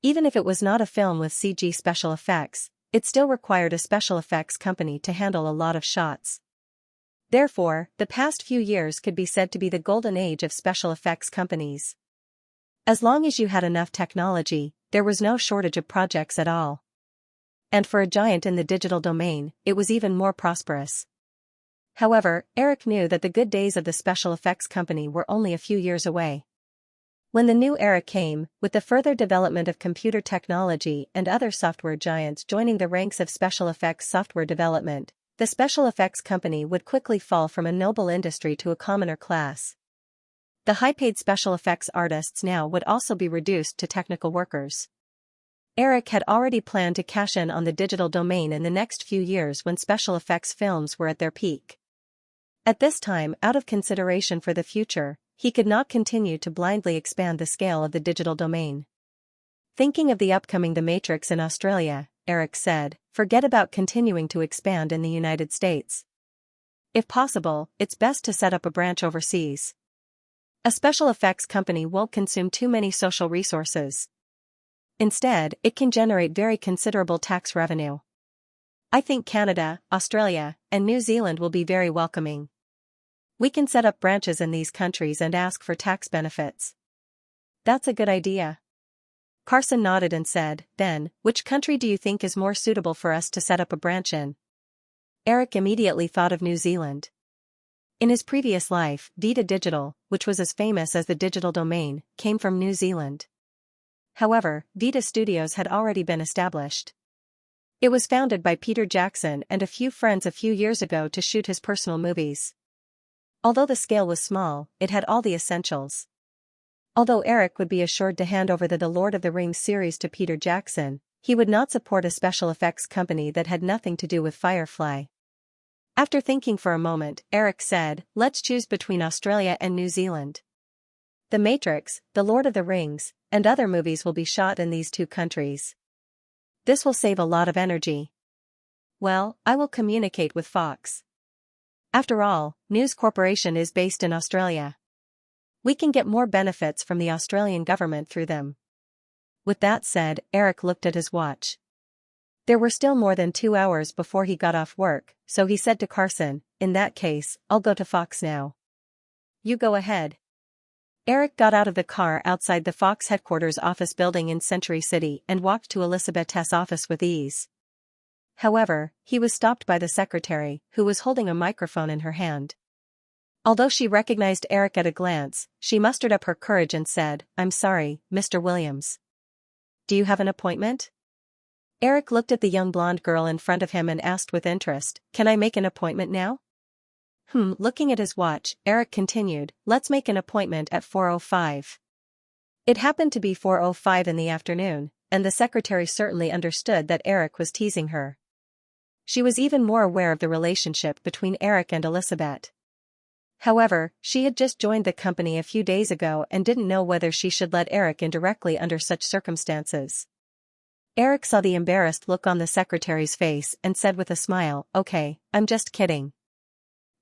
Even if it was not a film with CG special effects, it still required a special effects company to handle a lot of shots. Therefore, the past few years could be said to be the golden age of special effects companies. As long as you had enough technology, there was no shortage of projects at all. And for a giant in the digital domain, it was even more prosperous. However, Eric knew that the good days of the special effects company were only a few years away. When the new era came, with the further development of computer technology and other software giants joining the ranks of special effects software development, the special effects company would quickly fall from a noble industry to a commoner class. The high-paid special effects artists now would also be reduced to technical workers. Eric had already planned to cash in on the digital domain in the next few years when special effects films were at their peak. At this time, out of consideration for the future, he could not continue to blindly expand the scale of the digital domain. Thinking of the upcoming The Matrix in Australia, Eric said, "Forget about continuing to expand in the United States. If possible, it's best to set up a branch overseas. A special effects company won't consume too many social resources. Instead, it can generate very considerable tax revenue. I think Canada, Australia, and New Zealand will be very welcoming. We can set up branches in these countries and ask for tax benefits." "That's a good idea." Carson nodded and said, "Then, which country do you think is more suitable for us to set up a branch in?" Eric immediately thought of New Zealand. In his previous life, Vita Digital, which was as famous as the digital domain, came from New Zealand. However, Vita Studios had already been established. It was founded by Peter Jackson and a few friends a few years ago to shoot his personal movies. Although the scale was small, it had all the essentials. Although Eric would be assured to hand over the Lord of the Rings series to Peter Jackson, he would not support a special effects company that had nothing to do with Firefly. After thinking for a moment, Eric said, "Let's choose between Australia and New Zealand. The Matrix, The Lord of the Rings, and other movies will be shot in these two countries. This will save a lot of energy. Well, I will communicate with Fox. After all, News Corporation is based in Australia. We can get more benefits from the Australian government through them." With that said, Eric looked at his watch. There were still more than 2 hours before he got off work, so he said to Carson, "In that case, I'll go to Fox now." "You go ahead." Eric got out of the car outside the Fox headquarters office building in Century City and walked to Elizabeth's office with ease. However, he was stopped by the secretary, who was holding a microphone in her hand. Although she recognized Eric at a glance, she mustered up her courage and said, "I'm sorry, Mr. Williams. Do you have an appointment?" Eric looked at the young blonde girl in front of him and asked with interest, "Can I make an appointment now?" Looking at his watch, Eric continued, "Let's make an appointment at 4:05. It happened to be 4:05 in the afternoon, and the secretary certainly understood that Eric was teasing her. She was even more aware of the relationship between Eric and Elizabeth. However, she had just joined the company a few days ago and didn't know whether she should let Eric in directly under such circumstances. Eric saw the embarrassed look on the secretary's face and said with a smile, "Okay, I'm just kidding.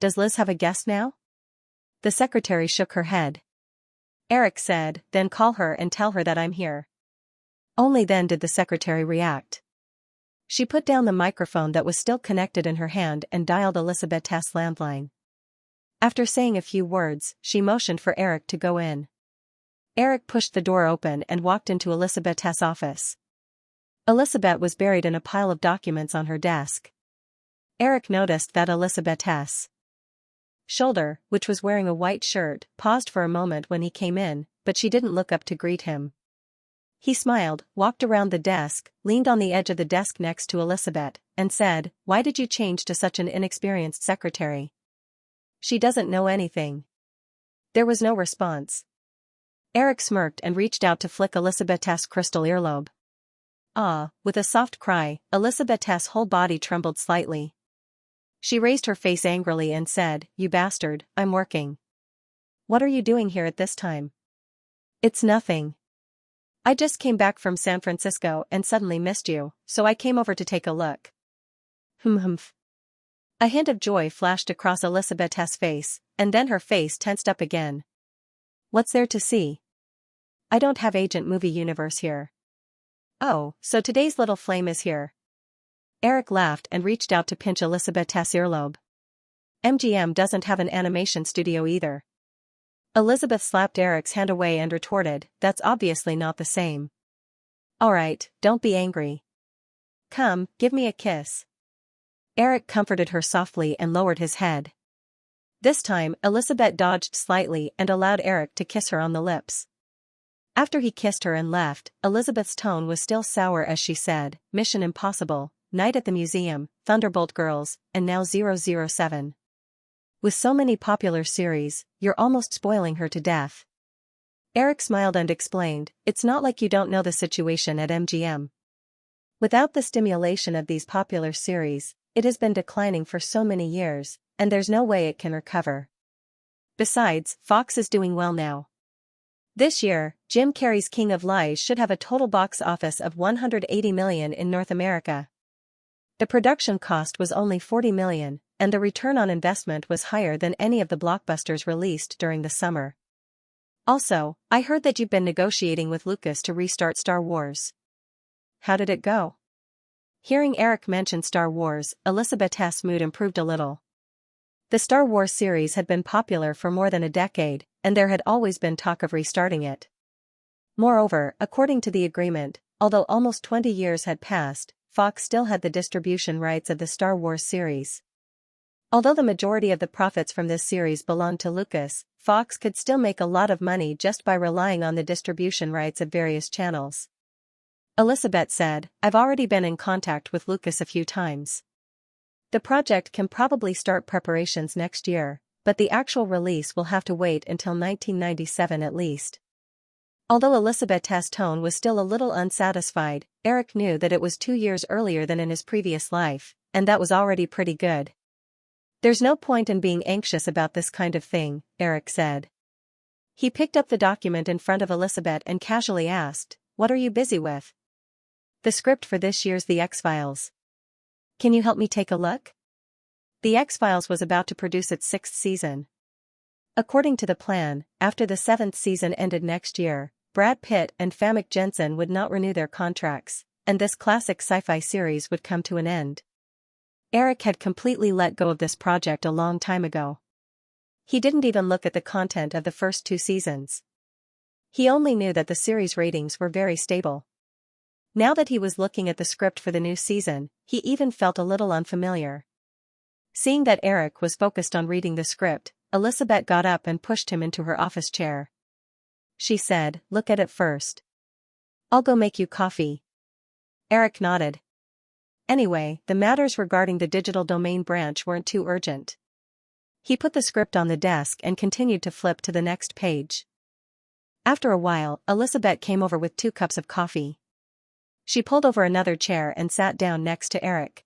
Does Liz have a guest now?" The secretary shook her head. Eric said, "Then call her and tell her that I'm here." Only then did the secretary react. She put down the microphone that was still connected in her hand and dialed Elizabeth's landline. After saying a few words, she motioned for Eric to go in. Eric pushed the door open and walked into Elizabeth's office. Elizabeth was buried in a pile of documents on her desk. Eric noticed that Elizabeth's shoulder, which was wearing a white shirt, paused for a moment when he came in, but she didn't look up to greet him. He smiled, walked around the desk, leaned on the edge of the desk next to Elizabeth, and said, "Why did you change to such an inexperienced secretary? She doesn't know anything." There was no response. Eric smirked and reached out to flick Elizabeth's crystal earlobe. Ah, with a soft cry, Elizabeth's whole body trembled slightly. She raised her face angrily and said, "You bastard, I'm working." "What are you doing here at this time?" "It's nothing. I just came back from San Francisco and suddenly missed you, so I came over to take a look." Humph. A hint of joy flashed across Elizabeth's face, and then her face tensed up again. "What's there to see? I don't have Agent Movie Universe here." "Oh, so today's little flame is here." Eric laughed and reached out to pinch Elizabeth's earlobe. "MGM doesn't have an animation studio either." Elizabeth slapped Eric's hand away and retorted, "That's obviously not the same." "Alright, don't be angry. Come, give me a kiss." Eric comforted her softly and lowered his head. This time, Elizabeth dodged slightly and allowed Eric to kiss her on the lips. After he kissed her and left, Elizabeth's tone was still sour as she said, "Mission Impossible, Night at the Museum, Thunderbolt Girls, and now 007. With so many popular series, you're almost spoiling her to death." Eric smiled and explained, "It's not like you don't know the situation at MGM. Without the stimulation of these popular series, it has been declining for so many years, and there's no way it can recover. Besides, Fox is doing well now. This year, Jim Carrey's King of Lies should have a total box office of $180 million in North America. The production cost was only $40 million, and the return on investment was higher than any of the blockbusters released during the summer. Also, I heard that you've been negotiating with Lucas to restart Star Wars. How did it go?" Hearing Eric mention Star Wars, Elizabeth's mood improved a little. The Star Wars series had been popular for more than a decade, and there had always been talk of restarting it. Moreover, according to the agreement, although almost 20 years had passed, Fox still had the distribution rights of the Star Wars series. Although the majority of the profits from this series belonged to Lucas, Fox could still make a lot of money just by relying on the distribution rights of various channels. Elizabeth said, "I've already been in contact with Lucas a few times. The project can probably start preparations next year, but the actual release will have to wait until 1997 at least." Although Elizabeth's tone was still a little unsatisfied, Eric knew that it was 2 years earlier than in his previous life, and that was already pretty good. "There's no point in being anxious about this kind of thing," Eric said. He picked up the document in front of Elizabeth and casually asked, "What are you busy with?" "The script for this year's The X-Files. Can you help me take a look?" The X-Files was about to produce its 6th season. According to the plan, after the 7th season ended next year, Brad Pitt and Famke Janssen would not renew their contracts, and this classic sci-fi series would come to an end. Eric had completely let go of this project a long time ago. He didn't even look at the content of the first 2 seasons. He only knew that the series ratings were very stable. Now that he was looking at the script for the new season, he even felt a little unfamiliar. Seeing that Eric was focused on reading the script, Elizabeth got up and pushed him into her office chair. She said, "Look at it first. I'll go make you coffee." Eric nodded. Anyway, the matters regarding the digital domain branch weren't too urgent. He put the script on the desk and continued to flip to the next page. After a while, Elizabeth came over with 2 cups of coffee. She pulled over another chair and sat down next to Eric.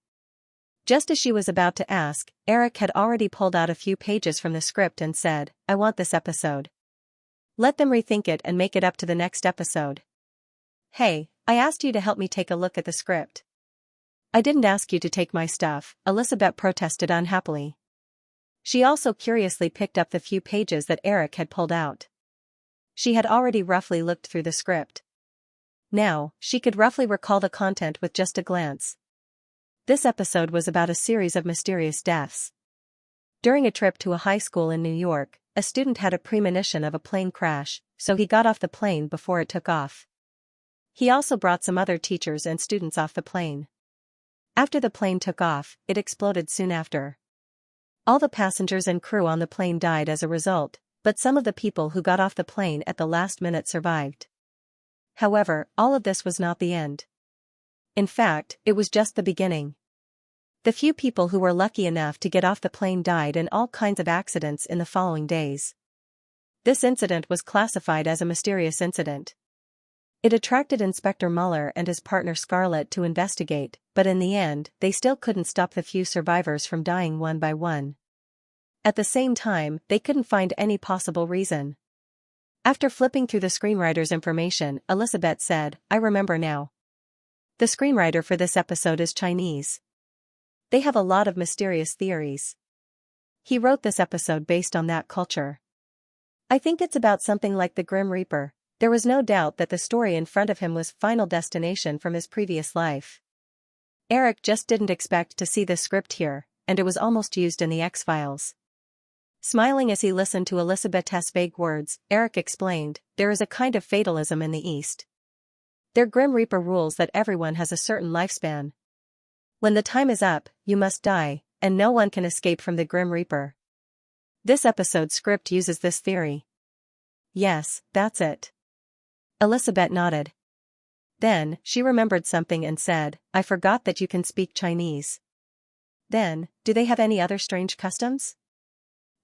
Just as she was about to ask, Eric had already pulled out a few pages from the script and said, I want this episode. Let them rethink it and make it up to the next episode. Hey, I asked you to help me take a look at the script. I didn't ask you to take my stuff, Elizabeth protested unhappily. She also curiously picked up the few pages that Eric had pulled out. She had already roughly looked through the script. Now, she could roughly recall the content with just a glance. This episode was about a series of mysterious deaths. During a trip to a high school in New York, a student had a premonition of a plane crash, so he got off the plane before it took off. He also brought some other teachers and students off the plane. After the plane took off, it exploded soon after. All the passengers and crew on the plane died as a result, but some of the people who got off the plane at the last minute survived. However, all of this was not the end. In fact, it was just the beginning. The few people who were lucky enough to get off the plane died in all kinds of accidents in the following days. This incident was classified as a mysterious incident. It attracted Inspector Mueller and his partner Scarlett to investigate, but in the end, they still couldn't stop the few survivors from dying one by one. At the same time, they couldn't find any possible reason. After flipping through the screenwriter's information, Elizabeth said, I remember now. The screenwriter for this episode is Chinese. They have a lot of mysterious theories. He wrote this episode based on that culture. I think it's about something like the Grim Reaper. There was no doubt that the story in front of him was Final Destination from his previous life. Eric just didn't expect to see this script here, and it was almost used in the X-Files. Smiling as he listened to Elizabeth's vague words, Eric explained, there is a kind of fatalism in the East. Their Grim Reaper rules that everyone has a certain lifespan. When the time is up, you must die, and no one can escape from the Grim Reaper. This episode's script uses this theory. Yes, that's it. Elizabeth nodded. Then, she remembered something and said, I forgot that you can speak Chinese. Then, do they have any other strange customs?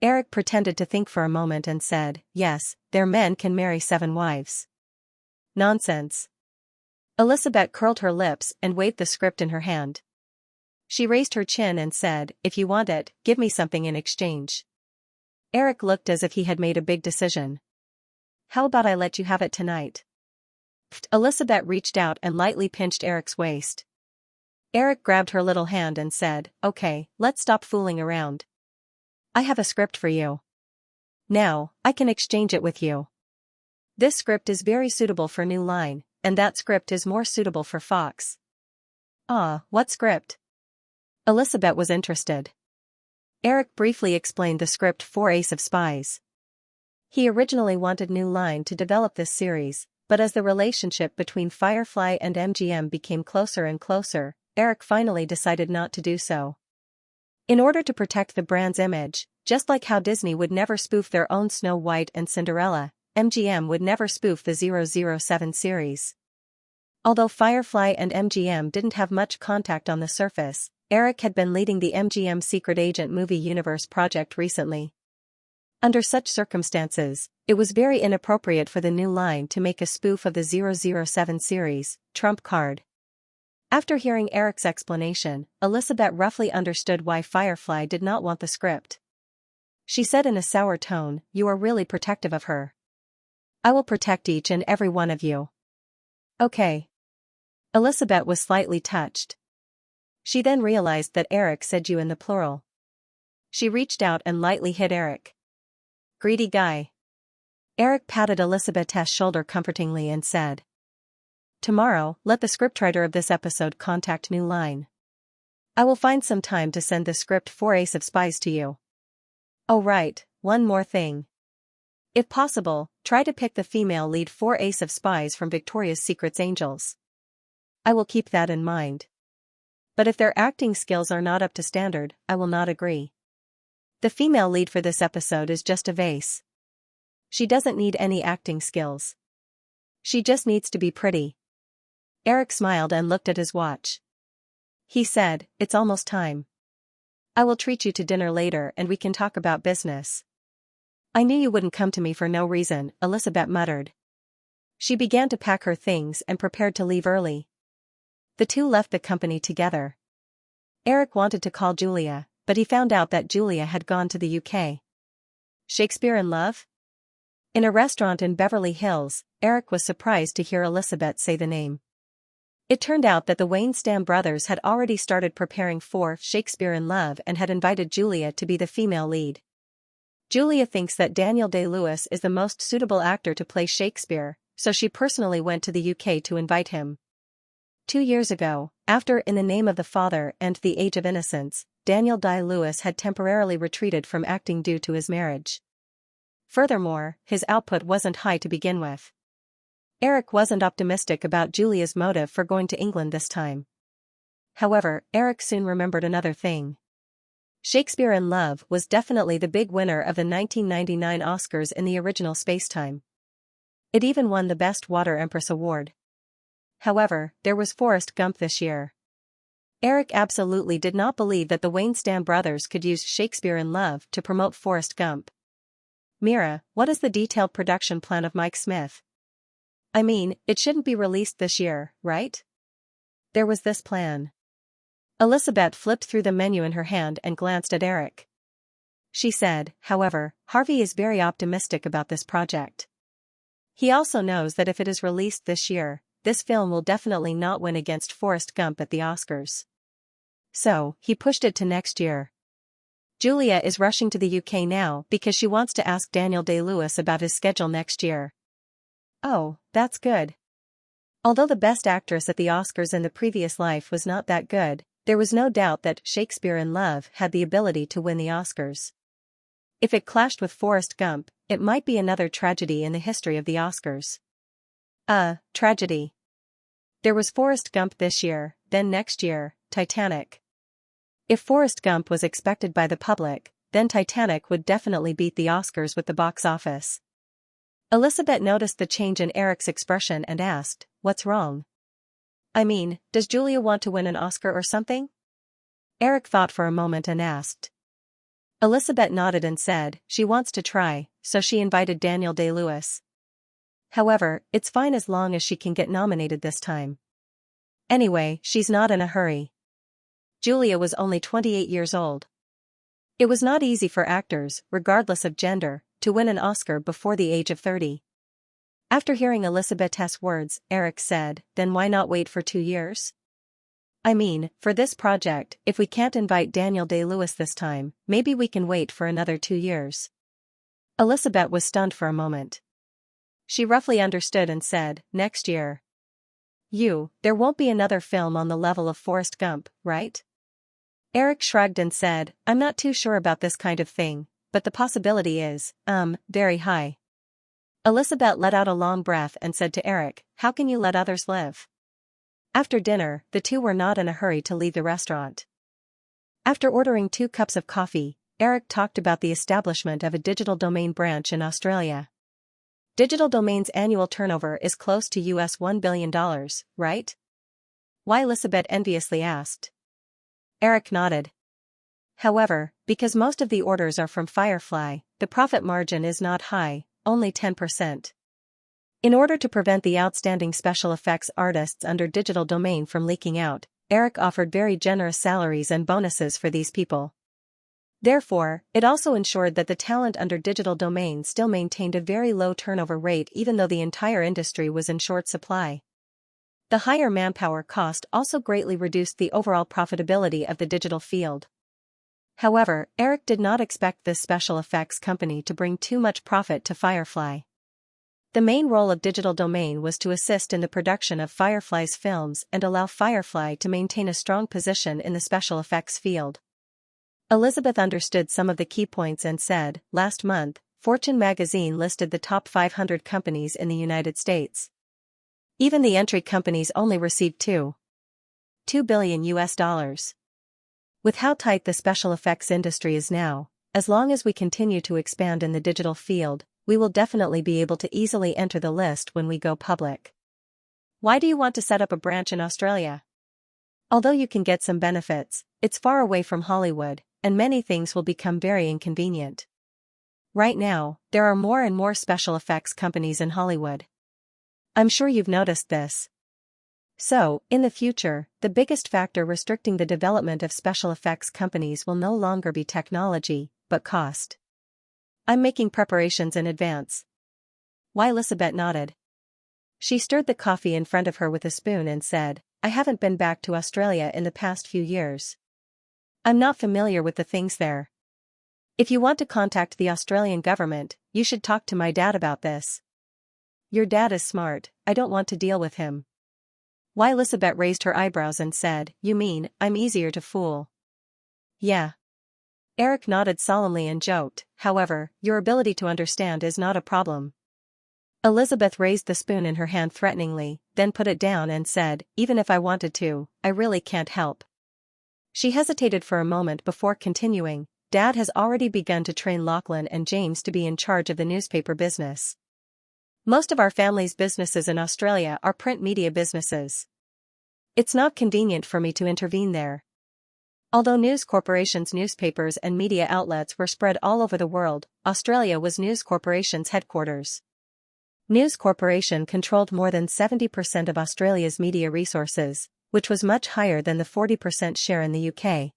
Eric pretended to think for a moment and said, yes, their men can marry 7 wives. Nonsense. Elizabeth curled her lips and waved the script in her hand. She raised her chin and said, if you want it, give me something in exchange. Eric looked as if he had made a big decision. How about I let you have it tonight? Elizabeth reached out and lightly pinched Eric's waist. Eric grabbed her little hand and said, okay, let's stop fooling around. I have a script for you. Now, I can exchange it with you. This script is very suitable for New Line, and that script is more suitable for Fox. Ah, what script? Elizabeth was interested. Eric briefly explained the script for Ace of Spies. He originally wanted New Line to develop this series, but as the relationship between Firefly and MGM became closer and closer, Eric finally decided not to do so. In order to protect the brand's image, just like how Disney would never spoof their own Snow White and Cinderella, MGM would never spoof the 007 series. Although Firefly and MGM didn't have much contact on the surface, Eric had been leading the MGM Secret Agent movie universe project recently. Under such circumstances, it was very inappropriate for the New Line to make a spoof of the 007 series, Trump Card. After hearing Eric's explanation, Elizabeth roughly understood why Firefly did not want the script. She said in a sour tone, you are really protective of her. I will protect each and every one of you. Okay. Elizabeth was slightly touched. She then realized that Eric said you in the plural. She reached out and lightly hit Eric. Greedy guy. Eric patted Elizabeth's shoulder comfortingly and said, tomorrow, let the scriptwriter of this episode contact New Line. I will find some time to send the script for Ace of Spies to you. Oh right, one more thing. If possible, try to pick the female lead for Ace of Spies from Victoria's Secret's Angels. I will keep that in mind. But if their acting skills are not up to standard, I will not agree. The female lead for this episode is just a vase. She doesn't need any acting skills. She just needs to be pretty. Eric smiled and looked at his watch. He said, it's almost time. I will treat you to dinner later and we can talk about business. I knew you wouldn't come to me for no reason, Elizabeth muttered. She began to pack her things and prepared to leave early. The two left the company together. Eric wanted to call Julia, but he found out that Julia had gone to the UK. Shakespeare in Love? In a restaurant in Beverly Hills, Eric was surprised to hear Elizabeth say the name. It turned out that the Waynestam brothers had already started preparing for Shakespeare in Love and had invited Julia to be the female lead. Julia thinks that Daniel Day-Lewis is the most suitable actor to play Shakespeare, so she personally went to the UK to invite him. 2 years ago, after In the Name of the Father and The Age of Innocence, Daniel Day-Lewis had temporarily retreated from acting due to his marriage. Furthermore, his output wasn't high to begin with. Eric wasn't optimistic about Julia's motive for going to England this time. However, Eric soon remembered another thing. Shakespeare in Love was definitely the big winner of the 1999 Oscars in the original spacetime. It even won the Best Water Empress Award. However, there was Forrest Gump this year. Eric absolutely did not believe that the Waynestam brothers could use Shakespeare in Love to promote Forrest Gump. Mira, what is the detailed production plan of Mike Smith? I mean, it shouldn't be released this year, right? There was this plan. Elizabeth flipped through the menu in her hand and glanced at Eric. She said, however, Harvey is very optimistic about this project. He also knows that if it is released this year, this film will definitely not win against Forrest Gump at the Oscars. So, he pushed it to next year. Julia is rushing to the UK now because she wants to ask Daniel Day-Lewis about his schedule next year. Oh, that's good. Although the Best Actress at the Oscars in the previous life was not that good, there was no doubt that Shakespeare in Love had the ability to win the Oscars. If it clashed with Forrest Gump, it might be another tragedy in the history of the Oscars. Tragedy. There was Forrest Gump this year, then next year, Titanic. If Forrest Gump was expected by the public, then Titanic would definitely beat the Oscars with the box office. Elizabeth noticed the change in Eric's expression and asked, "What's wrong? I mean, does Julia want to win an Oscar or something?" Eric thought for a moment and asked. Elizabeth nodded and said, she wants to try, so she invited Daniel Day-Lewis. However, it's fine as long as she can get nominated this time. Anyway, she's not in a hurry. Julia was only 28 years old. It was not easy for actors, regardless of gender, to win an Oscar before the age of 30. After hearing Elizabeth's words, Eric said, then why not wait for 2 years? I mean, for this project, if we can't invite Daniel Day-Lewis this time, maybe we can wait for another 2 years. Elizabeth was stunned for a moment. She roughly understood and said, next year. There won't be another film on the level of Forrest Gump, right? Eric shrugged and said, I'm not too sure about this kind of thing, but the possibility is, very high. Elizabeth let out a long breath and said to Eric, how can you let others live? After dinner, the two were not in a hurry to leave the restaurant. After ordering 2 cups of coffee, Eric talked about the establishment of a digital domain branch in Australia. Digital Domain's annual turnover is close to US $1 billion, right? Why? Elizabeth enviously asked. Eric nodded. However, because most of the orders are from Firefly, the profit margin is not high, only 10%. In order to prevent the outstanding special effects artists under Digital Domain from leaking out, Eric offered very generous salaries and bonuses for these people. Therefore, it also ensured that the talent under Digital Domain still maintained a very low turnover rate even though the entire industry was in short supply. The higher manpower cost also greatly reduced the overall profitability of the digital field. However, Eric did not expect this special effects company to bring too much profit to Firefly. The main role of Digital Domain was to assist in the production of Firefly's films and allow Firefly to maintain a strong position in the special effects field. Elizabeth understood some of the key points and said, last month, Fortune magazine listed the top 500 companies in the United States. Even the entry companies only received $2 billion US. With how tight the special effects industry is now, as long as we continue to expand in the digital field, we will definitely be able to easily enter the list when we go public. Why do you want to set up a branch in Australia? Although you can get some benefits, it's far away from Hollywood, and many things will become very inconvenient. Right now, there are more and more special effects companies in Hollywood. I'm sure you've noticed this. So, in the future, the biggest factor restricting the development of special effects companies will no longer be technology, but cost. I'm making preparations in advance. Why? Elizabeth nodded. She stirred the coffee in front of her with a spoon and said, I haven't been back to Australia in the past few years. I'm not familiar with the things there. If you want to contact the Australian government, you should talk to my dad about this. Your dad is smart, I don't want to deal with him. Why? Elizabeth raised her eyebrows and said, You mean, I'm easier to fool? Yeah. Eric nodded solemnly and joked, however, your ability to understand is not a problem. Elizabeth raised the spoon in her hand threateningly, then put it down and said, Even if I wanted to, I really can't help. She hesitated for a moment before continuing, Dad has already begun to train Lachlan and James to be in charge of the newspaper business. Most of our family's businesses in Australia are print media businesses. It's not convenient for me to intervene there. Although News Corporation's newspapers and media outlets were spread all over the world, Australia was News Corporation's headquarters. News Corporation controlled more than 70% of Australia's media resources, which was much higher than the 40% share in the UK.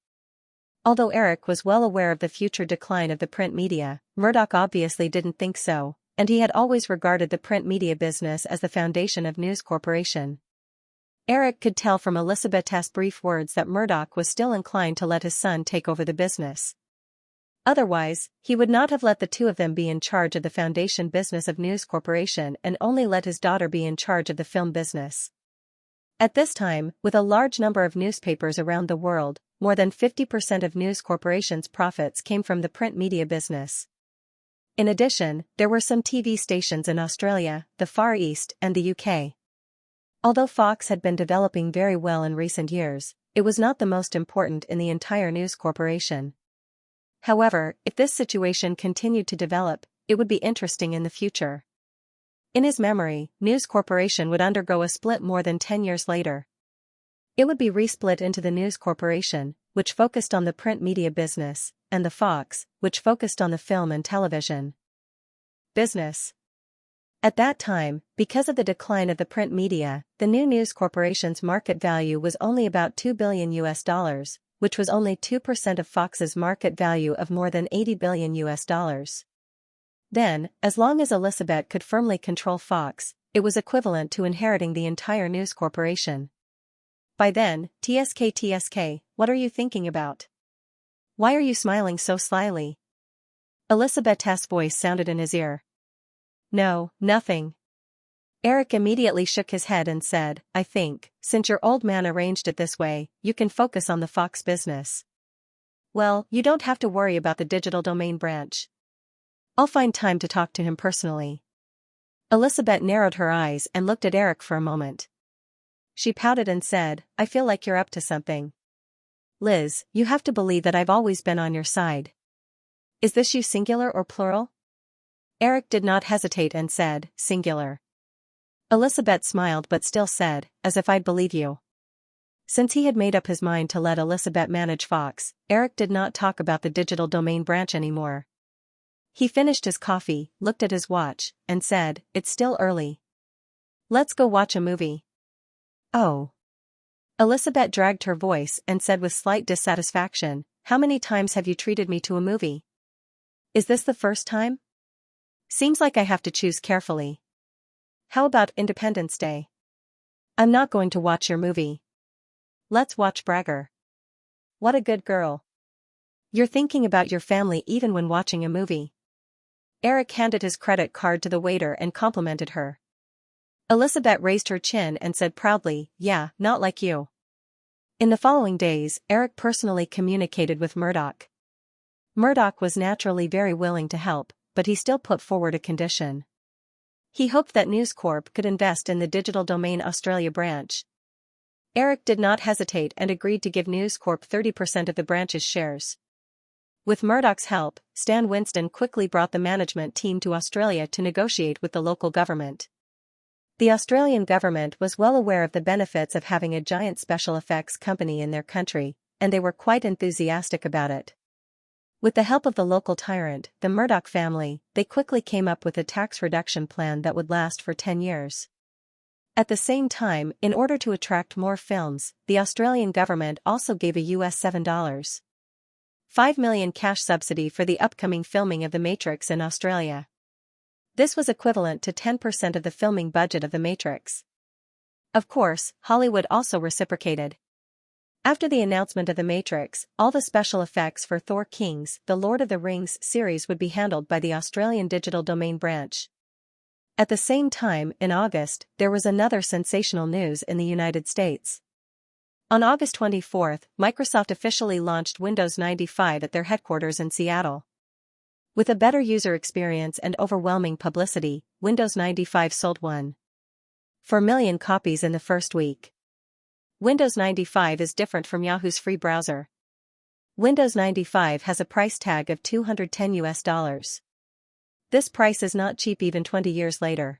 Although Eric was well aware of the future decline of the print media, Murdoch obviously didn't think so, and he had always regarded the print media business as the foundation of News Corporation. Eric could tell from Elizabeth's brief words that Murdoch was still inclined to let his son take over the business. Otherwise, he would not have let the two of them be in charge of the foundation business of News Corporation and only let his daughter be in charge of the film business. At this time, with a large number of newspapers around the world, more than 50% of News Corporation's profits came from the print media business. In addition, there were some TV stations in Australia, the Far East, and the UK. Although Fox had been developing very well in recent years, it was not the most important in the entire News Corporation. However, if this situation continued to develop, it would be interesting in the future. In his memory, News Corporation would undergo a split more than 10 years later. It would be resplit into the News Corporation, which focused on the print media business, and the Fox, which focused on the film and television business. At that time, because of the decline of the print media, the new News Corporation's market value was only about $2 billion, which was only 2% of Fox's market value of more than $80 billion. Then, as long as Elizabeth could firmly control Fox, it was equivalent to inheriting the entire News Corporation. By then, TSK, what are you thinking about? Why are you smiling so slyly? Elizabeth's voice sounded in his ear. No, nothing. Eric immediately shook his head and said, I think, since your old man arranged it this way, you can focus on the Fox business. Well, you don't have to worry about the digital domain branch. I'll find time to talk to him personally. Elizabeth narrowed her eyes and looked at Eric for a moment. She pouted and said, I feel like you're up to something. Liz, you have to believe that I've always been on your side. Is this you singular or plural? Eric did not hesitate and said, singular. Elizabeth smiled but still said, as if I'd believe you. Since he had made up his mind to let Elizabeth manage Fox, Eric did not talk about the digital domain branch anymore. He finished his coffee, looked at his watch, and said, It's still early. Let's go watch a movie. Oh. Elizabeth dragged her voice and said with slight dissatisfaction, How many times have you treated me to a movie? Is this the first time? Seems like I have to choose carefully. How about Independence Day? I'm not going to watch your movie. Let's watch Bragger. What a good girl. You're thinking about your family even when watching a movie. Eric handed his credit card to the waiter and complimented her. Elizabeth raised her chin and said proudly, Yeah, not like you. In the following days, Eric personally communicated with Murdoch. Murdoch was naturally very willing to help, but he still put forward a condition. He hoped that News Corp could invest in the Digital Domain Australia branch. Eric did not hesitate and agreed to give News Corp 30% of the branch's shares. With Murdoch's help, Stan Winston quickly brought the management team to Australia to negotiate with the local government. The Australian government was well aware of the benefits of having a giant special effects company in their country, and they were quite enthusiastic about it. With the help of the local tyrant, the Murdoch family, they quickly came up with a tax reduction plan that would last for 10 years. At the same time, in order to attract more films, the Australian government also gave a US $7.5 million cash subsidy for the upcoming filming of The Matrix in Australia. This was equivalent to 10% of the filming budget of The Matrix. Of course, Hollywood also reciprocated. After the announcement of The Matrix, all the special effects for Thor: Kings, The Lord of the Rings series would be handled by the Australian Digital Domain branch. At the same time, in August, there was another sensational news in the United States. On August 24, Microsoft officially launched Windows 95 at their headquarters in Seattle. With a better user experience and overwhelming publicity, Windows 95 sold 1.4 million copies in the first week. Windows 95 is different from Yahoo's free browser. Windows 95 has a price tag of $210. This price is not cheap even 20 years later.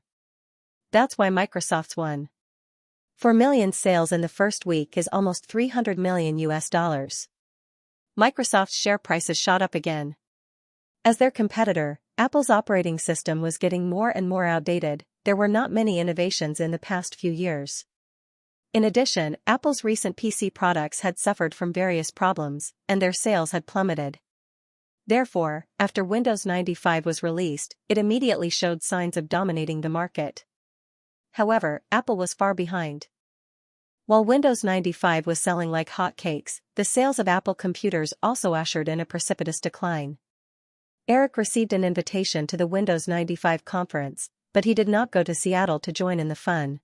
That's why Microsoft's 1.4 million sales in the first week is almost $300 million. Microsoft's share prices shot up again. As their competitor, Apple's operating system was getting more and more outdated. There were not many innovations in the past few years. In addition, Apple's recent PC products had suffered from various problems, and their sales had plummeted. Therefore, after Windows 95 was released, it immediately showed signs of dominating the market. However, Apple was far behind. While Windows 95 was selling like hotcakes, the sales of Apple computers also ushered in a precipitous decline. Eric received an invitation to the Windows 95 conference, but he did not go to Seattle to join in the fun.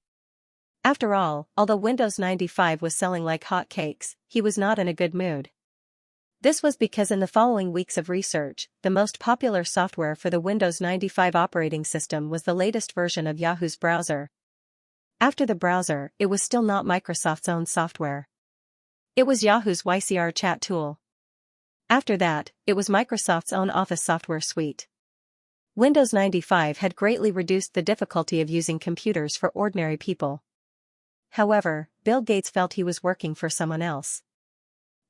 After all, although Windows 95 was selling like hotcakes, he was not in a good mood. This was because in the following weeks of research, the most popular software for the Windows 95 operating system was the latest version of Yahoo's browser. After the browser, it was still not Microsoft's own software. It was Yahoo's YCR chat tool. After that, it was Microsoft's own Office software suite. Windows 95 had greatly reduced the difficulty of using computers for ordinary people. However, Bill Gates felt he was working for someone else.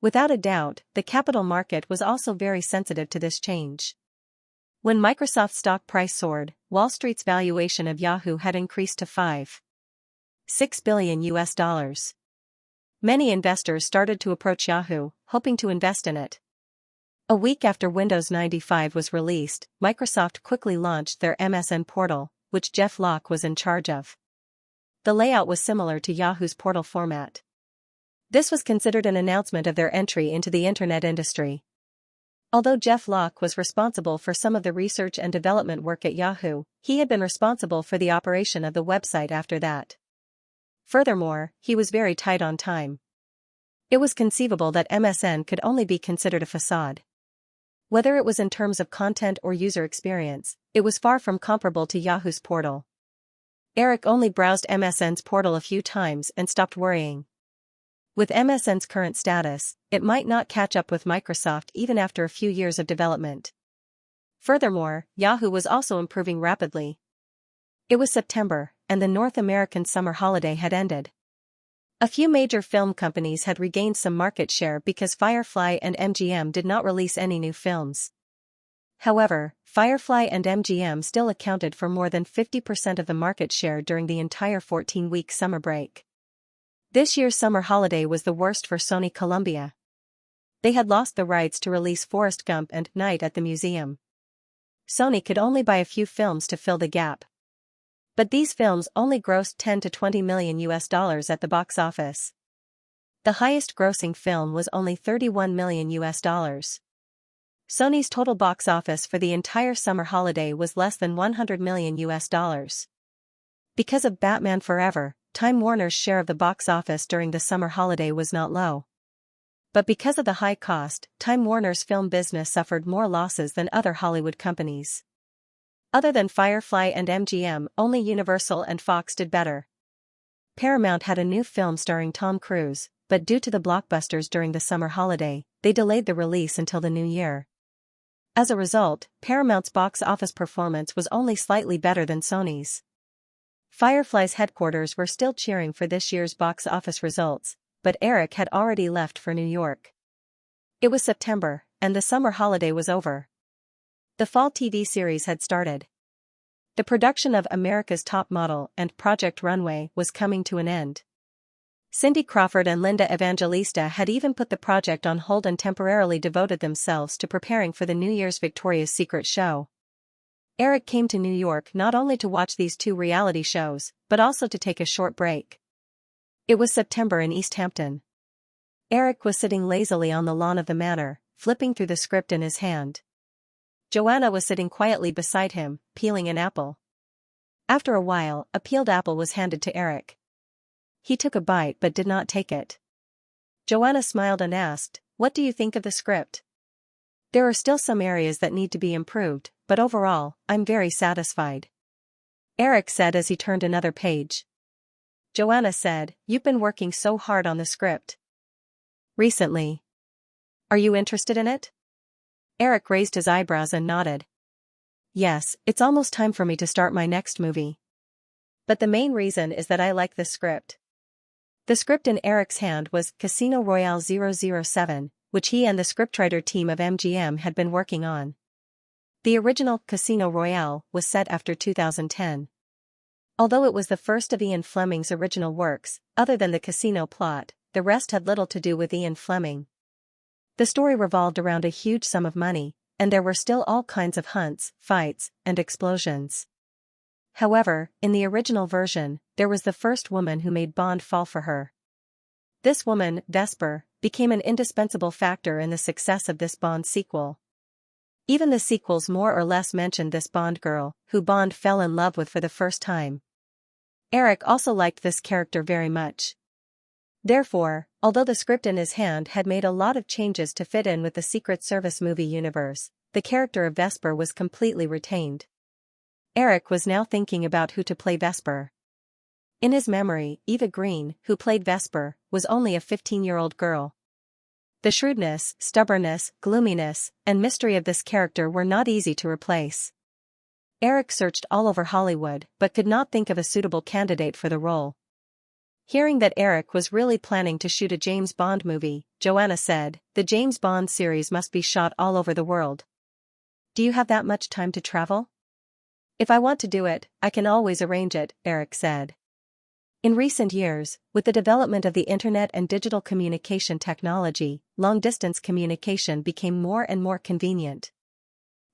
Without a doubt, the capital market was also very sensitive to this change. When Microsoft's stock price soared, Wall Street's valuation of Yahoo had increased to $5.6 billion. Many investors started to approach Yahoo, hoping to invest in it. A week after Windows 95 was released, Microsoft quickly launched their MSN portal, which Jeff Locke was in charge of. The layout was similar to Yahoo's portal format. This was considered an announcement of their entry into the internet industry. Although Jeff Locke was responsible for some of the research and development work at Yahoo, he had been responsible for the operation of the website after that. Furthermore, he was very tight on time. It was conceivable that MSN could only be considered a facade. Whether it was in terms of content or user experience, it was far from comparable to Yahoo's portal. Eric only browsed MSN's portal a few times and stopped worrying. With MSN's current status, it might not catch up with Microsoft even after a few years of development. Furthermore, Yahoo was also improving rapidly. It was September, and the North American summer holiday had ended. A few major film companies had regained some market share because Firefly and MGM did not release any new films. However, Firefly and MGM still accounted for more than 50% of the market share during the entire 14-week summer break. This year's summer holiday was the worst for Sony Columbia. They had lost the rights to release Forrest Gump and Night at the Museum. Sony could only buy a few films to fill the gap. But these films only grossed $10 to $20 million at the box office. The highest grossing film was only $31 million. Sony's total box office for the entire summer holiday was less than $100 million. Because of Batman Forever, Time Warner's share of the box office during the summer holiday was not low. But because of the high cost, Time Warner's film business suffered more losses than other Hollywood companies. Other than Firefly and MGM, only Universal and Fox did better. Paramount had a new film starring Tom Cruise, but due to the blockbusters during the summer holiday, they delayed the release until the new year. As a result, Paramount's box office performance was only slightly better than Sony's. Firefly's headquarters were still cheering for this year's box office results, but Eric had already left for New York. It was September, and the summer holiday was over. The fall TV series had started. The production of America's Top Model and Project Runway was coming to an end. Cindy Crawford and Linda Evangelista had even put the project on hold and temporarily devoted themselves to preparing for the New Year's Victoria's Secret show. Eric came to New York not only to watch these two reality shows, but also to take a short break. It was September in East Hampton. Eric was sitting lazily on the lawn of the manor, flipping through the script in his hand. Joanna was sitting quietly beside him, peeling an apple. After a while, a peeled apple was handed to Eric. He took a bite but did not take it. Joanna smiled and asked, "What do you think of the script?" "There are still some areas that need to be improved, but overall, I'm very satisfied," Eric said as he turned another page. Joanna said, "You've been working so hard on the script recently. Are you interested in it?" Eric raised his eyebrows and nodded. "Yes, it's almost time for me to start my next movie. But the main reason is that I like the script." The script in Eric's hand was Casino Royale 007, which he and the scriptwriter team of MGM had been working on. The original Casino Royale was set after 2010. Although it was the first of Ian Fleming's original works, other than the casino plot, the rest had little to do with Ian Fleming. The story revolved around a huge sum of money, and there were still all kinds of hunts, fights, and explosions. However, in the original version, there was the first woman who made Bond fall for her. This woman, Vesper, became an indispensable factor in the success of this Bond sequel. Even the sequels more or less mentioned this Bond girl, who Bond fell in love with for the first time. Eric also liked this character very much. Therefore, although the script in his hand had made a lot of changes to fit in with the Secret Service movie universe, the character of Vesper was completely retained. Eric was now thinking about who to play Vesper. In his memory, Eva Green, who played Vesper, was only a 15-year-old girl. The shrewdness, stubbornness, gloominess, and mystery of this character were not easy to replace. Eric searched all over Hollywood but could not think of a suitable candidate for the role. Hearing that Eric was really planning to shoot a James Bond movie, Joanna said, "The James Bond series must be shot all over the world. Do you have that much time to travel?" "If I want to do it, I can always arrange it," Eric said. In recent years, with the development of the internet and digital communication technology, long-distance communication became more and more convenient.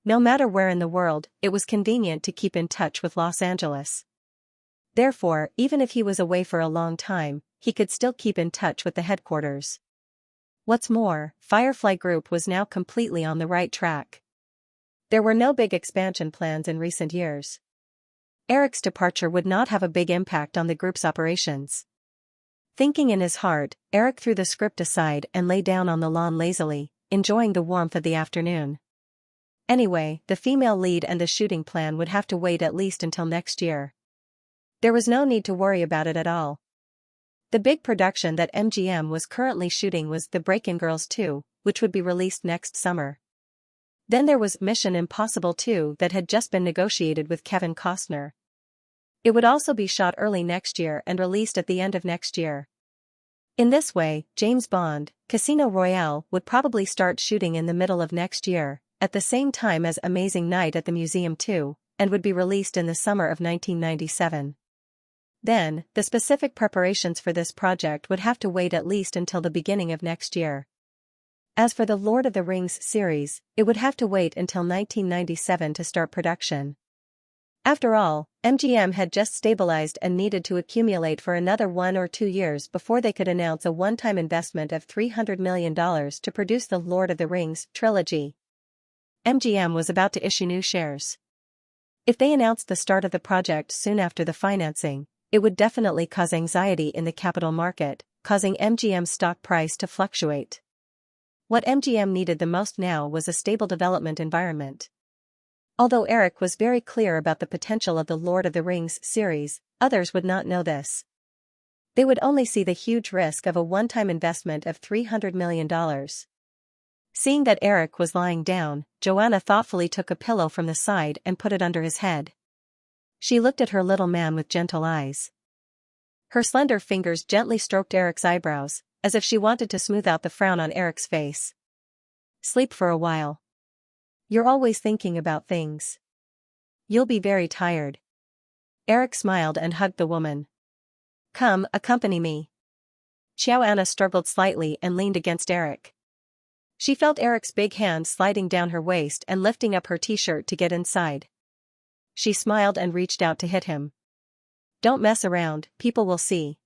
No matter where in the world, it was convenient to keep in touch with Los Angeles. Therefore, even if he was away for a long time, he could still keep in touch with the headquarters. What's more, Firefly Group was now completely on the right track. There were no big expansion plans in recent years. Eric's departure would not have a big impact on the group's operations. Thinking in his heart, Eric threw the script aside and lay down on the lawn lazily, enjoying the warmth of the afternoon. Anyway, the female lead and the shooting plan would have to wait at least until next year. There was no need to worry about it at all. The big production that MGM was currently shooting was The Break-In Girls 2, which would be released next summer. Then there was Mission Impossible 2 that had just been negotiated with Kevin Costner. It would also be shot early next year and released at the end of next year. In this way, James Bond, Casino Royale would probably start shooting in the middle of next year, at the same time as Amazing Night at the Museum 2, and would be released in the summer of 1997. Then, the specific preparations for this project would have to wait at least until the beginning of next year. As for the Lord of the Rings series, it would have to wait until 1997 to start production. After all, MGM had just stabilized and needed to accumulate for another 1 or 2 years before they could announce a one-time investment of $300 million to produce the Lord of the Rings trilogy. MGM was about to issue new shares. If they announced the start of the project soon after the financing, it would definitely cause anxiety in the capital market, causing MGM's stock price to fluctuate. What MGM needed the most now was a stable development environment. Although Eric was very clear about the potential of the Lord of the Rings series, others would not know this. They would only see the huge risk of a one-time investment of $300 million. Seeing that Eric was lying down, Joanna thoughtfully took a pillow from the side and put it under his head. She looked at her little man with gentle eyes. Her slender fingers gently stroked Eric's eyebrows, as if she wanted to smooth out the frown on Eric's face. "Sleep for a while. You're always thinking about things. You'll be very tired. Eric smiled and hugged the woman. Come, accompany me. Xianxia struggled slightly and leaned against Eric. She felt Eric's big hand sliding down her waist and lifting up her t-shirt to get inside. She smiled and reached out to hit him. Don't mess around, people will see.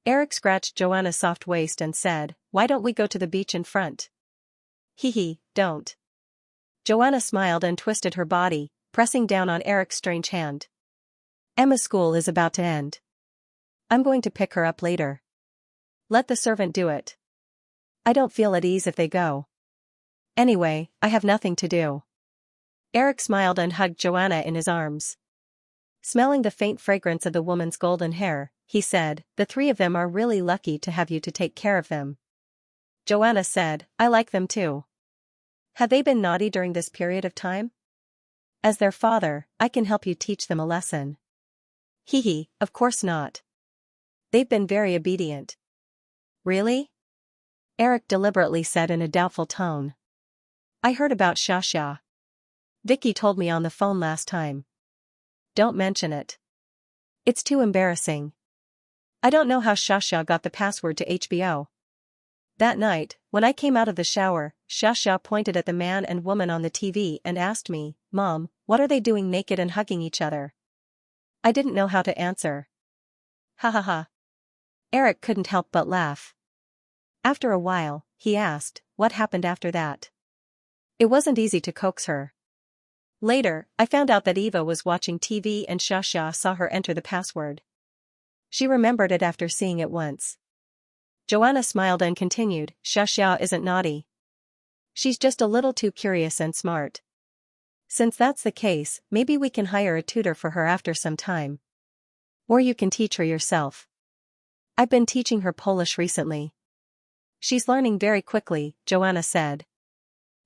Eric scratched Joanna's soft waist and said, why don't we go to the beach in front? Hee, don't. Joanna smiled and twisted her body, pressing down on Eric's strange hand. Emma's school is about to end. I'm going to pick her up later. Let the servant do it. I don't feel at ease if they go. Anyway, I have nothing to do. Eric smiled and hugged Joanna in his arms. Smelling the faint fragrance of the woman's golden hair, he said, the three of them are really lucky to have you to take care of them. Joanna said, I like them too. Have they been naughty during this period of time? As their father, I can help you teach them a lesson. Hee, of course not. They've been very obedient. Really? Eric deliberately said in a doubtful tone. I heard about Xianxia. Vicky told me on the phone last time. Don't mention it. It's too embarrassing. I don't know how Xianxia got the password to HBO. That night, when I came out of the shower, Xianxia pointed at the man and woman on the TV and asked me, Mom, what are they doing naked and hugging each other? I didn't know how to answer. Ha ha ha. Eric couldn't help but laugh. After a while, he asked, what happened after that? It wasn't easy to coax her. Later, I found out that Eva was watching TV and Xianxia saw her enter the password. She remembered it after seeing it once. Joanna smiled and continued, Xianxia isn't naughty. She's just a little too curious and smart. Since that's the case, maybe we can hire a tutor for her after some time. Or you can teach her yourself. I've been teaching her Polish recently. She's learning very quickly, Joanna said.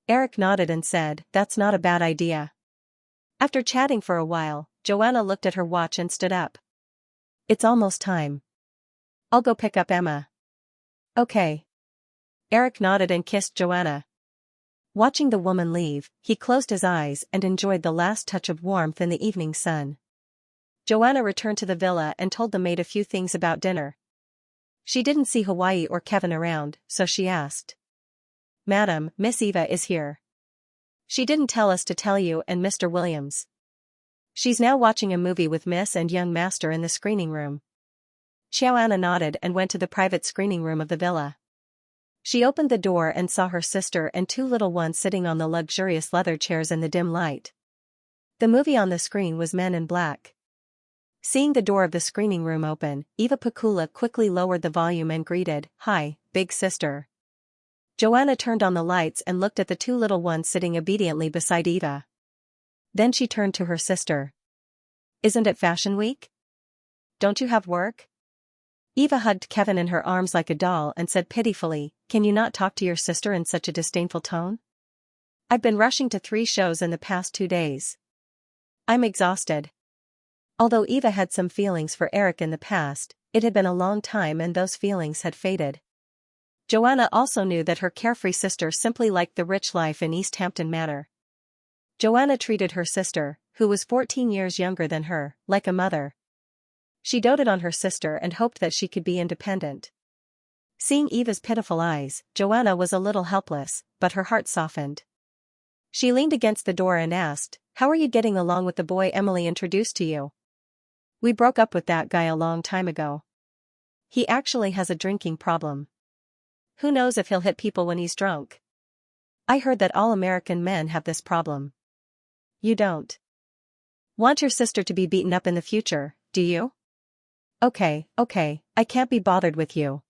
Eric nodded and said, that's not a bad idea. After chatting for a while, Joanna looked at her watch and stood up. It's almost time. I'll go pick up Emma. Okay. Eric nodded and kissed Joanna. Watching the woman leave, he closed his eyes and enjoyed the last touch of warmth in the evening sun. Joanna returned to the villa and told the maid a few things about dinner. She didn't see Hawaii or Kevin around, so she asked. Madam, Miss Eva is here. She didn't tell us to tell you and Mr. Williams. She's now watching a movie with Miss and young master in the screening room. Xianxia nodded and went to the private screening room of the villa. She opened the door and saw her sister and two little ones sitting on the luxurious leather chairs in the dim light. The movie on the screen was Men in Black. Seeing the door of the screening room open, Eva Pakula quickly lowered the volume and greeted, Hi, big sister. Joanna turned on the lights and looked at the two little ones sitting obediently beside Eva. Then she turned to her sister. Isn't it Fashion Week? Don't you have work? Eva hugged Kevin in her arms like a doll and said pitifully, Can you not talk to your sister in such a disdainful tone? I've been rushing to 3 shows in the past 2 days. I'm exhausted. Although Eva had some feelings for Eric in the past, it had been a long time and those feelings had faded. Joanna also knew that her carefree sister simply liked the rich life in East Hampton Manor. Joanna treated her sister, who was 14 years younger than her, like a mother. She doted on her sister and hoped that she could be independent. Seeing Eva's pitiful eyes, Joanna was a little helpless, but her heart softened. She leaned against the door and asked, How are you getting along with the boy Emily introduced to you? We broke up with that guy a long time ago. He actually has a drinking problem. Who knows if he'll hit people when he's drunk? I heard that all American men have this problem. You don't want your sister to be beaten up in the future, do you? Okay, I can't be bothered with you.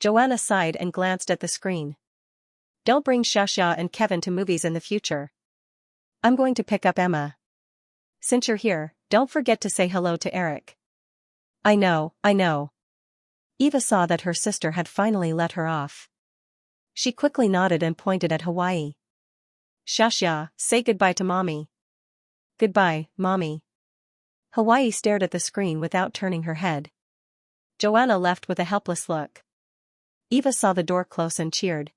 Joanna sighed and glanced at the screen. Don't bring Xianxia and Kevin to movies in the future. I'm going to pick up Emma. Since you're here, don't forget to say hello to Eric. I know. Eva saw that her sister had finally let her off. She quickly nodded and pointed at Hawaii. Xianxia, say goodbye to Mommy. Goodbye, Mommy. Hawaii stared at the screen without turning her head. Joanna left with a helpless look. Eva saw the door close and cheered.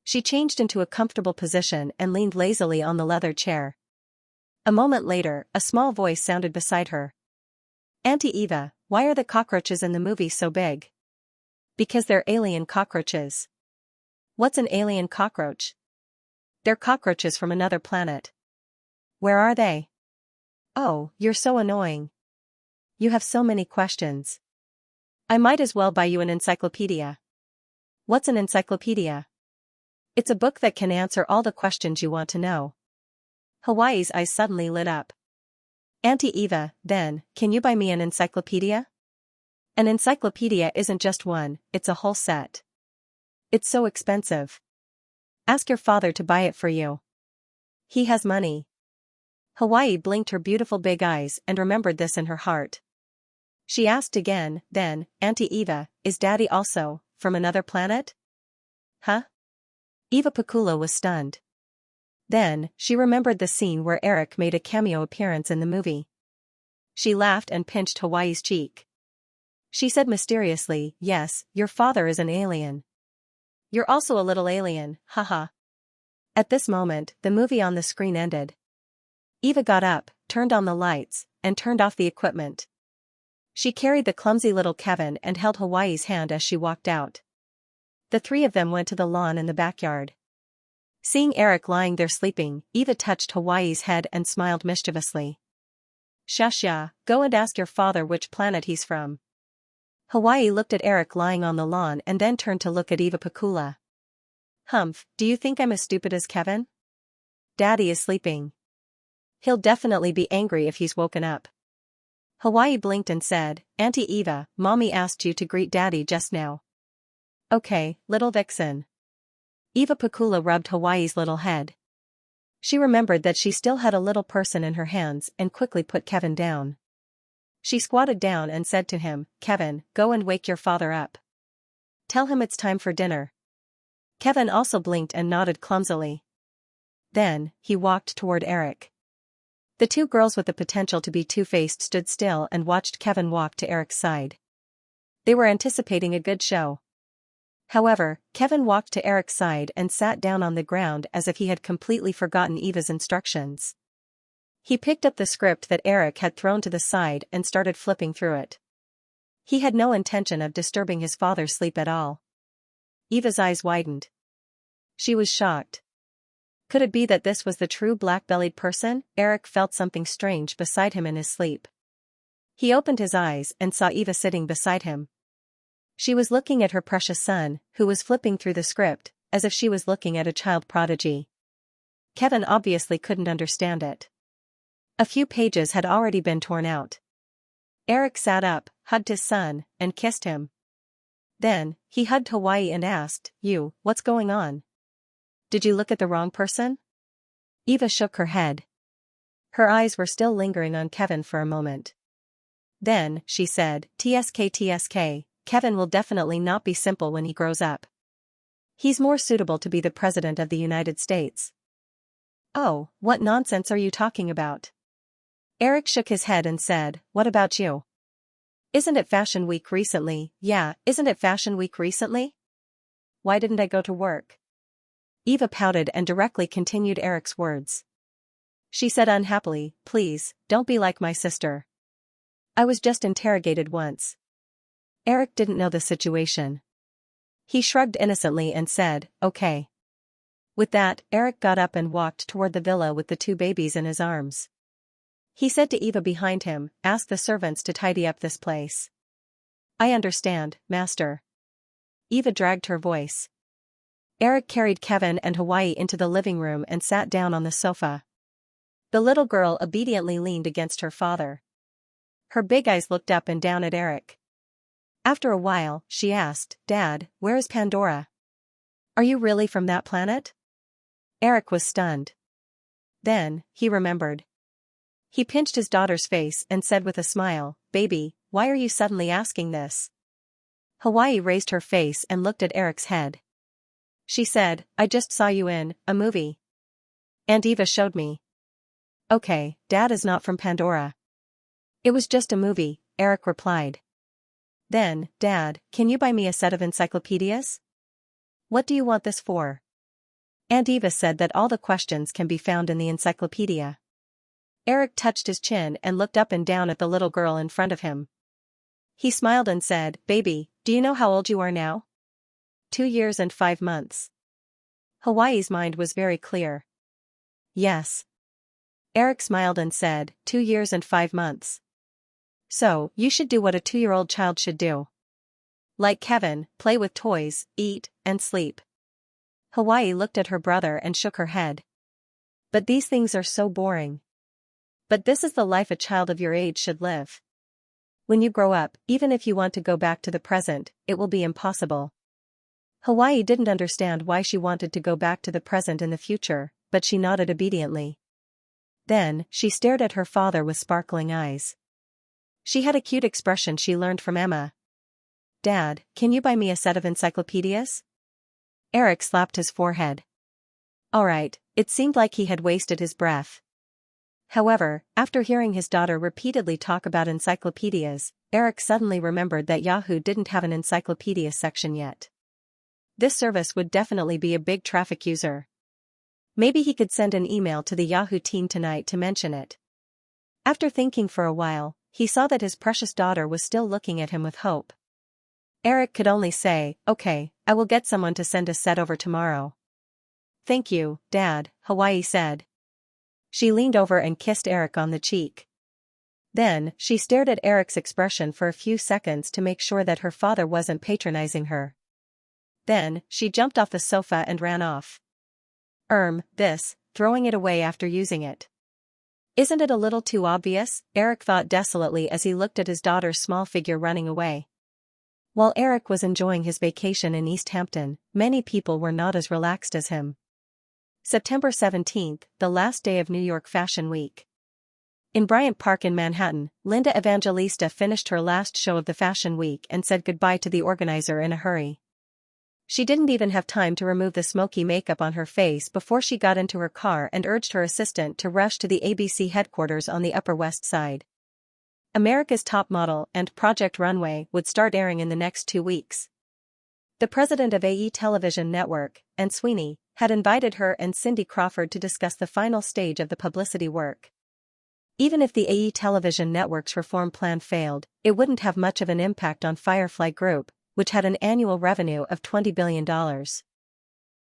She changed into a comfortable position and leaned lazily on the leather chair. A moment later, a small voice sounded beside her. Auntie Eva, why are the cockroaches in the movie so big? Because they're alien cockroaches. What's an alien cockroach? They're cockroaches from another planet. Where are they? Oh, you're so annoying. You have so many questions. I might as well buy you an encyclopedia. What's an encyclopedia? It's a book that can answer all the questions you want to know. Hawaii's eyes suddenly lit up. Auntie Eva, then, can you buy me an encyclopedia? An encyclopedia isn't just one, it's a whole set. It's so expensive. Ask your father to buy it for you. He has money. Hawaii blinked her beautiful big eyes and remembered this in her heart. She asked again, then, Auntie Eva, is Daddy also from another planet? Huh? Eva Pakula was stunned. Then, she remembered the scene where Eric made a cameo appearance in the movie. She laughed and pinched Hawaii's cheek. She said mysteriously, yes, your father is an alien. You're also a little alien, haha. At this moment, the movie on the screen ended. Eva got up, turned on the lights, and turned off the equipment. She carried the clumsy little Kevin and held Hawaii's hand as she walked out. The three of them went to the lawn in the backyard. Seeing Eric lying there sleeping, Eva touched Hawaii's head and smiled mischievously. Xianxia, go and ask your father which planet he's from. Hawaii looked at Eric lying on the lawn and then turned to look at Eva Pakula. Humph, do you think I'm as stupid as Kevin? Daddy is sleeping. He'll definitely be angry if he's woken up. Hawaii blinked and said, Auntie Eva, Mommy asked you to greet Daddy just now. Okay, little vixen. Eva Pakula rubbed Hawaii's little head. She remembered that she still had a little person in her hands and quickly put Kevin down. She squatted down and said to him, Kevin, go and wake your father up. Tell him it's time for dinner. Kevin also blinked and nodded clumsily. Then, he walked toward Eric. The two girls with the potential to be two-faced stood still and watched Kevin walk to Eric's side. They were anticipating a good show. However, Kevin walked to Eric's side and sat down on the ground as if he had completely forgotten Eva's instructions. He picked up the script that Eric had thrown to the side and started flipping through it. He had no intention of disturbing his father's sleep at all. Eva's eyes widened. She was shocked. Could it be that this was the true black-bellied person? Eric felt something strange beside him in his sleep. He opened his eyes and saw Eva sitting beside him. She was looking at her precious son, who was flipping through the script, as if she was looking at a child prodigy. Kevin obviously couldn't understand it. A few pages had already been torn out. Eric sat up, hugged his son, and kissed him. Then, he hugged Hawaii and asked, You, what's going on? Did you look at the wrong person? Eva shook her head. Her eyes were still lingering on Kevin for a moment. Then, she said, TSK, Kevin will definitely not be simple when he grows up. He's more suitable to be the President of the United States. Oh, what nonsense are you talking about? Eric shook his head and said, What about you? Isn't it Fashion Week recently? Yeah, isn't it Fashion Week recently? Why didn't I go to work? Eva pouted and directly continued Eric's words. She said unhappily, Please, don't be like my sister. I was just interrogated once. Eric didn't know the situation. He shrugged innocently and said, Okay. With that, Eric got up and walked toward the villa with the two babies in his arms. He said to Eva behind him, Ask the servants to tidy up this place. I understand, master. Eva dragged her voice. Eric carried Kevin and Hawaii into the living room and sat down on the sofa. The little girl obediently leaned against her father. Her big eyes looked up and down at Eric. After a while, she asked, Dad, where is Pandora? Are you really from that planet? Eric was stunned. Then, he remembered. He pinched his daughter's face and said with a smile, Baby, why are you suddenly asking this? Hawaii raised her face and looked at Eric's head. She said, I just saw you in a movie. Aunt Eva showed me. Okay, Dad is not from Pandora. It was just a movie, Eric replied. Then, Dad, can you buy me a set of encyclopedias? What do you want this for? Aunt Eva said that all the questions can be found in the encyclopedia. Eric touched his chin and looked up and down at the little girl in front of him. He smiled and said, "Baby, do you know how old you are now?" 2 years and 5 months. Hawaii's mind was very clear. Yes. Eric smiled and said, 2 years and 5 months. So, you should do what a 2-year-old child should do. Like Kevin, play with toys, eat, and sleep. Hawaii looked at her brother and shook her head. But these things are so boring. But this is the life a child of your age should live. When you grow up, even if you want to go back to the present, it will be impossible. Hawaii didn't understand why she wanted to go back to the present in the future, but she nodded obediently. Then, she stared at her father with sparkling eyes. She had a cute expression she learned from Emma. "Dad, can you buy me a set of encyclopedias?" Eric slapped his forehead. All right, it seemed like he had wasted his breath. However, after hearing his daughter repeatedly talk about encyclopedias, Eric suddenly remembered that Yahoo didn't have an encyclopedia section yet. This service would definitely be a big traffic user. Maybe he could send an email to the Yahoo team tonight to mention it. After thinking for a while, he saw that his precious daughter was still looking at him with hope. Eric could only say, "Okay, I will get someone to send a set over tomorrow." "Thank you, Dad," Hawaii said. She leaned over and kissed Eric on the cheek. Then, she stared at Eric's expression for a few seconds to make sure that her father wasn't patronizing her. Then, she jumped off the sofa and ran off. Throwing it away after using it. Isn't it a little too obvious? Eric thought desolately as he looked at his daughter's small figure running away. While Eric was enjoying his vacation in East Hampton, many people were not as relaxed as him. September 17th, the last day of New York Fashion Week. In Bryant Park in Manhattan, Linda Evangelista finished her last show of the Fashion Week and said goodbye to the organizer in a hurry. She didn't even have time to remove the smoky makeup on her face before she got into her car and urged her assistant to rush to the ABC headquarters on the Upper West Side. America's Top Model and Project Runway would start airing in the next 2 weeks. The president of AE Television Network, Anne Sweeney, had invited her and Cindy Crawford to discuss the final stage of the publicity work. Even if the AE Television Network's reform plan failed, it wouldn't have much of an impact on Firefly Group, which had an annual revenue of $20 billion.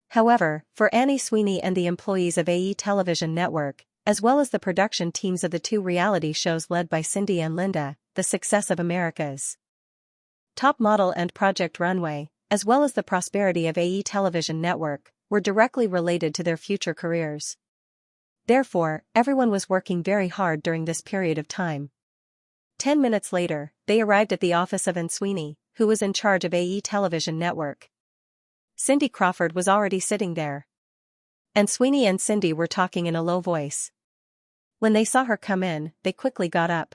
However, for Annie Sweeney and the employees of AE Television Network, as well as the production teams of the 2 reality shows led by Cindy and Linda, the success of America's Top Model and Project Runway, as well as the prosperity of AE Television Network, were directly related to their future careers. Therefore, everyone was working very hard during this period of time. 10 minutes later, they arrived at the office of Anne Sweeney, who was in charge of AE Television Network. Cindy Crawford was already sitting there. And Sweeney and Cindy were talking in a low voice. When they saw her come in, they quickly got up.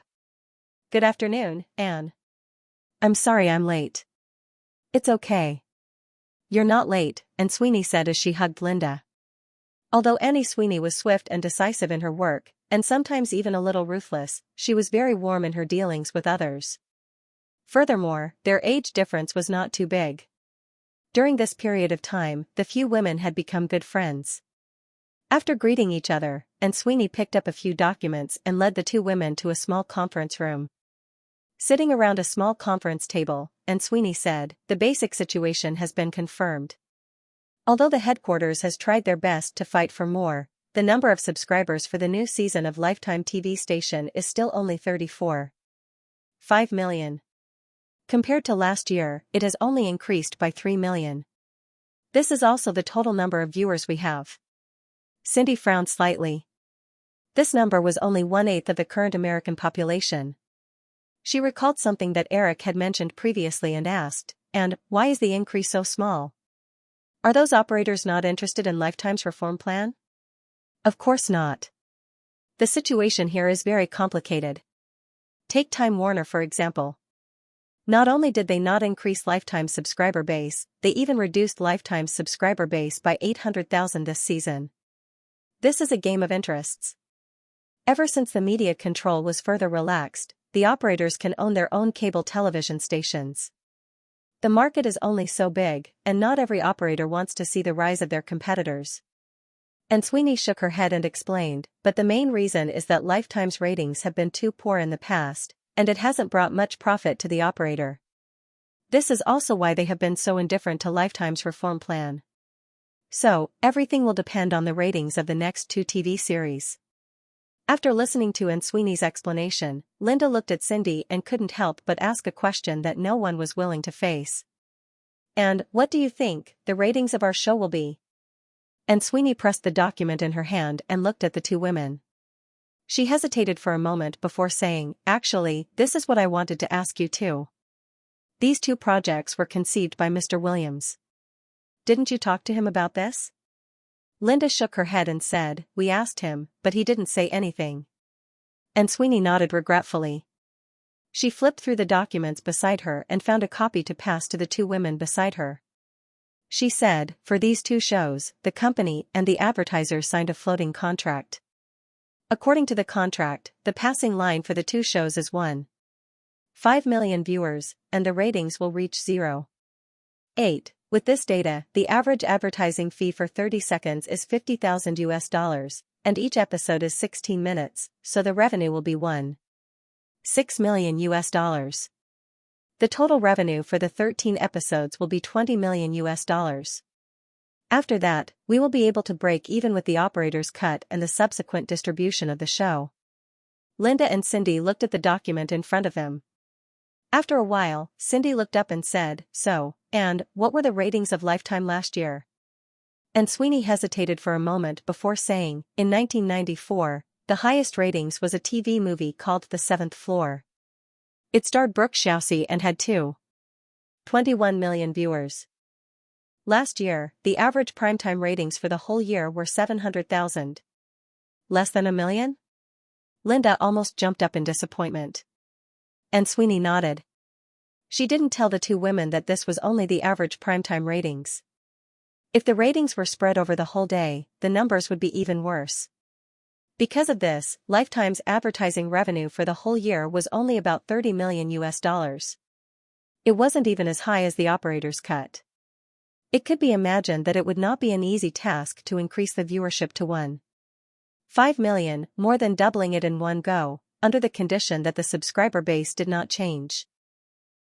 "Good afternoon, Anne. I'm sorry I'm late." "It's okay. You're not late," Anne Sweeney said as she hugged Linda. Although Annie Sweeney was swift and decisive in her work, and sometimes even a little ruthless, she was very warm in her dealings with others. Furthermore, their age difference was not too big. During this period of time, the few women had become good friends. After greeting each other, Anne Sweeney picked up a few documents and led the 2 women to a small conference room. Sitting around a small conference table, Anne Sweeney said, "The basic situation has been confirmed. Although the headquarters has tried their best to fight for more, the number of subscribers for the new season of Lifetime TV station is still only 34.5 million. Compared to last year, it has only increased by 3 million. This is also the total number of viewers we have." Cindy frowned slightly. This number was only 1/8 of the current American population. She recalled something that Eric had mentioned previously and asked, "And why is the increase so small? Are those operators not interested in Lifetime's reform plan?" "Of course not. The situation here is very complicated. Take Time Warner for example. Not only did they not increase Lifetime's subscriber base, they even reduced Lifetime's subscriber base by 800,000 this season. This is a game of interests. Ever since the media control was further relaxed, the operators can own their own cable television stations. The market is only so big, and not every operator wants to see the rise of their competitors. And Sweeney shook her head and explained, but the main reason is that Lifetime's ratings have been too poor in the past, and it hasn't brought much profit to the operator. This is also why they have been so indifferent to Lifetime's reform plan. So, everything will depend on the ratings of the next 2 TV series. After listening to Sweeney's explanation, Linda looked at Cindy and couldn't help but ask a question that no one was willing to face. And, what do you think the ratings of our show will be? And Sweeney pressed the document in her hand and looked at the 2 women. She hesitated for a moment before saying, actually, this is what I wanted to ask you too. These 2 projects were conceived by Mr. Williams. Didn't you talk to him about this? Linda shook her head and said, we asked him, but he didn't say anything. And Sweeney nodded regretfully. She flipped through the documents beside her and found a copy to pass to the 2 women beside her. She said, for these 2 shows, the company and the advertisers signed a floating contract. According to the contract, the passing line for the 2 shows is 1.5 million viewers, and the ratings will reach 0.8. With this data, the average advertising fee for 30 seconds is $50,000, and each episode is 16 minutes, so the revenue will be $1.6 million. The total revenue for the 13 episodes will be $20 million. After that, we will be able to break even with the operator's cut and the subsequent distribution of the show. Linda and Cindy looked at the document in front of them. After a while, Cindy looked up and said, so, and, what were the ratings of Lifetime last year? And Sweeney hesitated for a moment before saying, in 1994, the highest ratings was a TV movie called The Seventh Floor. It starred Brooke Xianxia and had 2.21 million viewers. Last year, the average primetime ratings for the whole year were 700,000. Less than 1 million? Linda almost jumped up in disappointment. And Sweeney nodded. She didn't tell the 2 women that this was only the average primetime ratings. If the ratings were spread over the whole day, the numbers would be even worse. Because of this, Lifetime's advertising revenue for the whole year was only about $30 million. It wasn't even as high as the operator's cut. It could be imagined that it would not be an easy task to increase the viewership to 1.5 million, more than doubling it in one go, under the condition that the subscriber base did not change.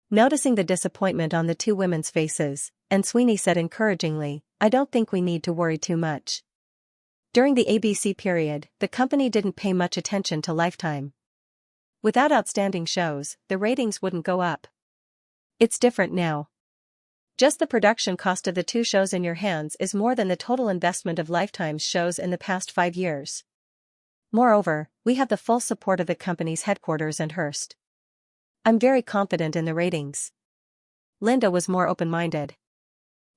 Noticing the disappointment on the 2 women's faces, and Sweeney said encouragingly, I don't think we need to worry too much. During the ABC period, the company didn't pay much attention to Lifetime. Without outstanding shows, the ratings wouldn't go up. It's different now. Just the production cost of the 2 shows in your hands is more than the total investment of Lifetime's shows in the past 5 years. Moreover, we have the full support of the company's headquarters and Hearst. I'm very confident in the ratings. Linda was more open-minded.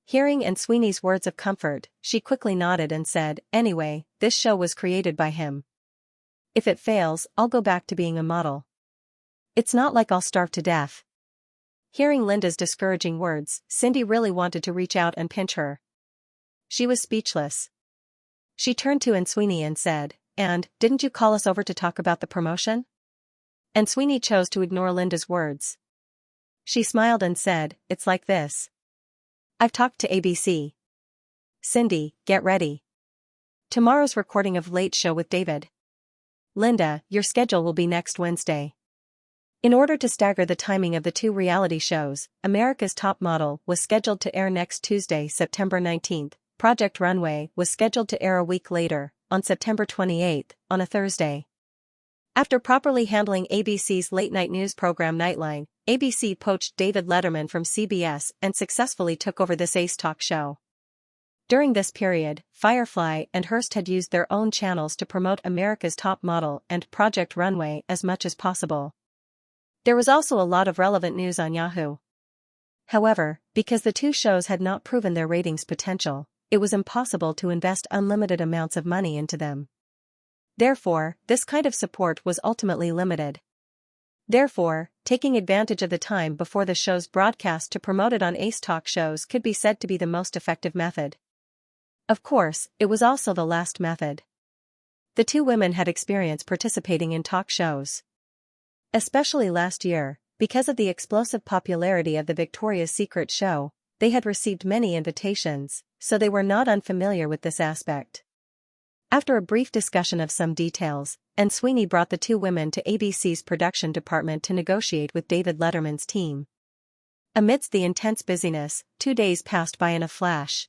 Hearing Sweeney's words of comfort, she quickly nodded and said, anyway, this show was created by him. If it fails, I'll go back to being a model. It's not like I'll starve to death. Hearing Linda's discouraging words, Cindy really wanted to reach out and pinch her. She was speechless. She turned to Sweeney and said, and, didn't you call us over to talk about the promotion? And Sweeney chose to ignore Linda's words. She smiled and said, it's like this. I've talked to ABC. Cindy, get ready. Tomorrow's recording of Late Show with David. Linda, your schedule will be next Wednesday. In order to stagger the timing of the 2 reality shows, America's Top Model was scheduled to air next Tuesday, September 19th. Project Runway was scheduled to air a week later, on September 28th, on a Thursday. After properly handling ABC's late-night news program Nightline, ABC poached David Letterman from CBS and successfully took over this ace talk show. During this period, Firefly and Hearst had used their own channels to promote America's Top Model and Project Runway as much as possible. There was also a lot of relevant news on Yahoo. However, because the 2 shows had not proven their ratings potential, it was impossible to invest unlimited amounts of money into them. Therefore, this kind of support was ultimately limited. Therefore, taking advantage of the time before the show's broadcast to promote it on ace talk shows could be said to be the most effective method. Of course, it was also the last method. The 2 women had experience participating in talk shows. Especially last year, because of the explosive popularity of the Victoria's Secret show, they had received many invitations, so they were not unfamiliar with this aspect. After a brief discussion of some details, and Sweeney brought the two women to ABC's production department to negotiate with David Letterman's team. Amidst the intense busyness, 2 days passed by in a flash.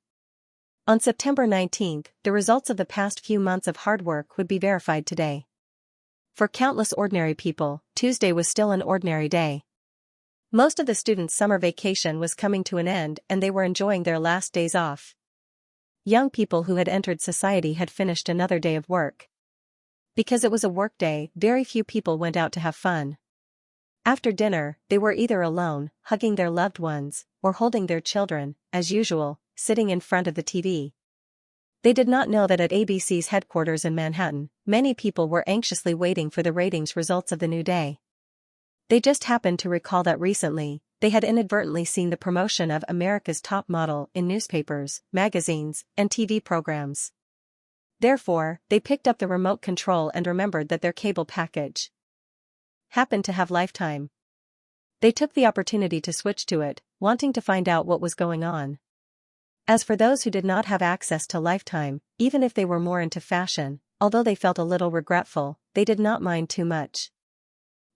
On September 19, the results of the past few months of hard work would be verified today. For countless ordinary people, Tuesday was still an ordinary day. Most of the students' summer vacation was coming to an end and they were enjoying their last days off. Young people who had entered society had finished another day of work. Because it was a work day, very few people went out to have fun. After dinner, they were either alone, hugging their loved ones, or holding their children, as usual, sitting in front of the TV. They did not know that at ABC's headquarters in Manhattan, many people were anxiously waiting for the ratings results of the new day. They just happened to recall that recently, they had inadvertently seen the promotion of America's Top Model in newspapers, magazines, and TV programs. Therefore, they picked up the remote control and remembered that their cable package happened to have Lifetime. They took the opportunity to switch to it, wanting to find out what was going on. As for those who did not have access to Lifetime, even if they were more into fashion, although they felt a little regretful, they did not mind too much.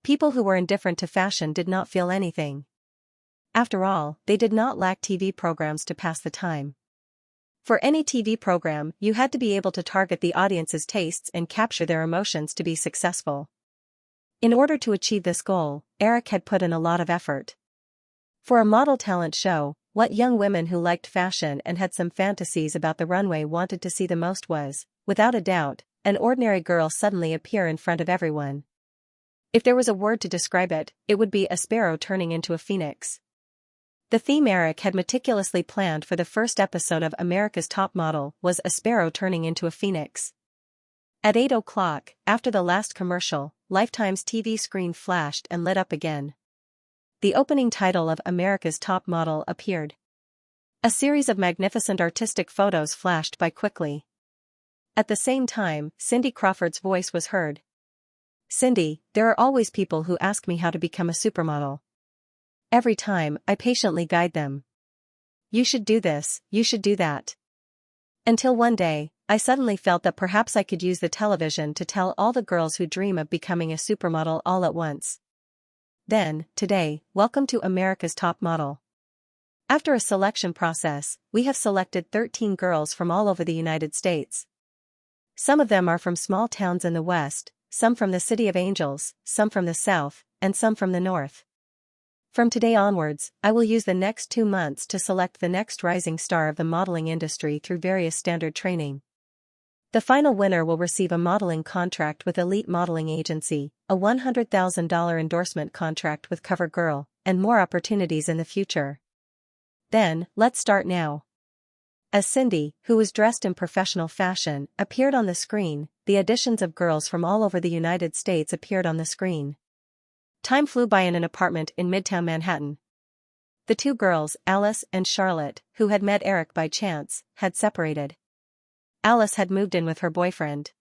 People who were indifferent to fashion did not feel anything. After all, they did not lack TV programs to pass the time. For any TV program, you had to be able to target the audience's tastes and capture their emotions to be successful. In order to achieve this goal, Eric had put in a lot of effort. For a model talent show, what young women who liked fashion and had some fantasies about the runway wanted to see the most was, without a doubt, an ordinary girl suddenly appear in front of everyone. If there was a word to describe it, it would be a sparrow turning into a phoenix. The theme Eric had meticulously planned for the first episode of America's Top Model was a sparrow turning into a phoenix. At 8 o'clock, after the last commercial, Lifetime's TV screen flashed and lit up again. The opening title of America's Top Model appeared. A series of magnificent artistic photos flashed by quickly. At the same time, Cindy Crawford's voice was heard. "Cindy, there are always people who ask me how to become a supermodel. Every time, I patiently guide them. You should do this, you should do that. Until one day, I suddenly felt that perhaps I could use the television to tell all the girls who dream of becoming a supermodel all at once. Then, today, welcome to America's Top Model. After a selection process, we have selected 13 girls from all over the United States. Some of them are from small towns in the West, some from the City of Angels, some from the South, and some from the North. From today onwards, I will use the next 2 months to select the next rising star of the modeling industry through various standard training. The final winner will receive a modeling contract with Elite Modeling Agency, a $100,000 endorsement contract with CoverGirl, and more opportunities in the future. Then, let's start now." As Cindy, who was dressed in professional fashion, appeared on the screen, the additions of girls from all over the United States appeared on the screen. Time flew by in an apartment in Midtown Manhattan. The two girls, Alice and Charlotte, who had met Eric by chance, had separated. Alice had moved in with her boyfriend.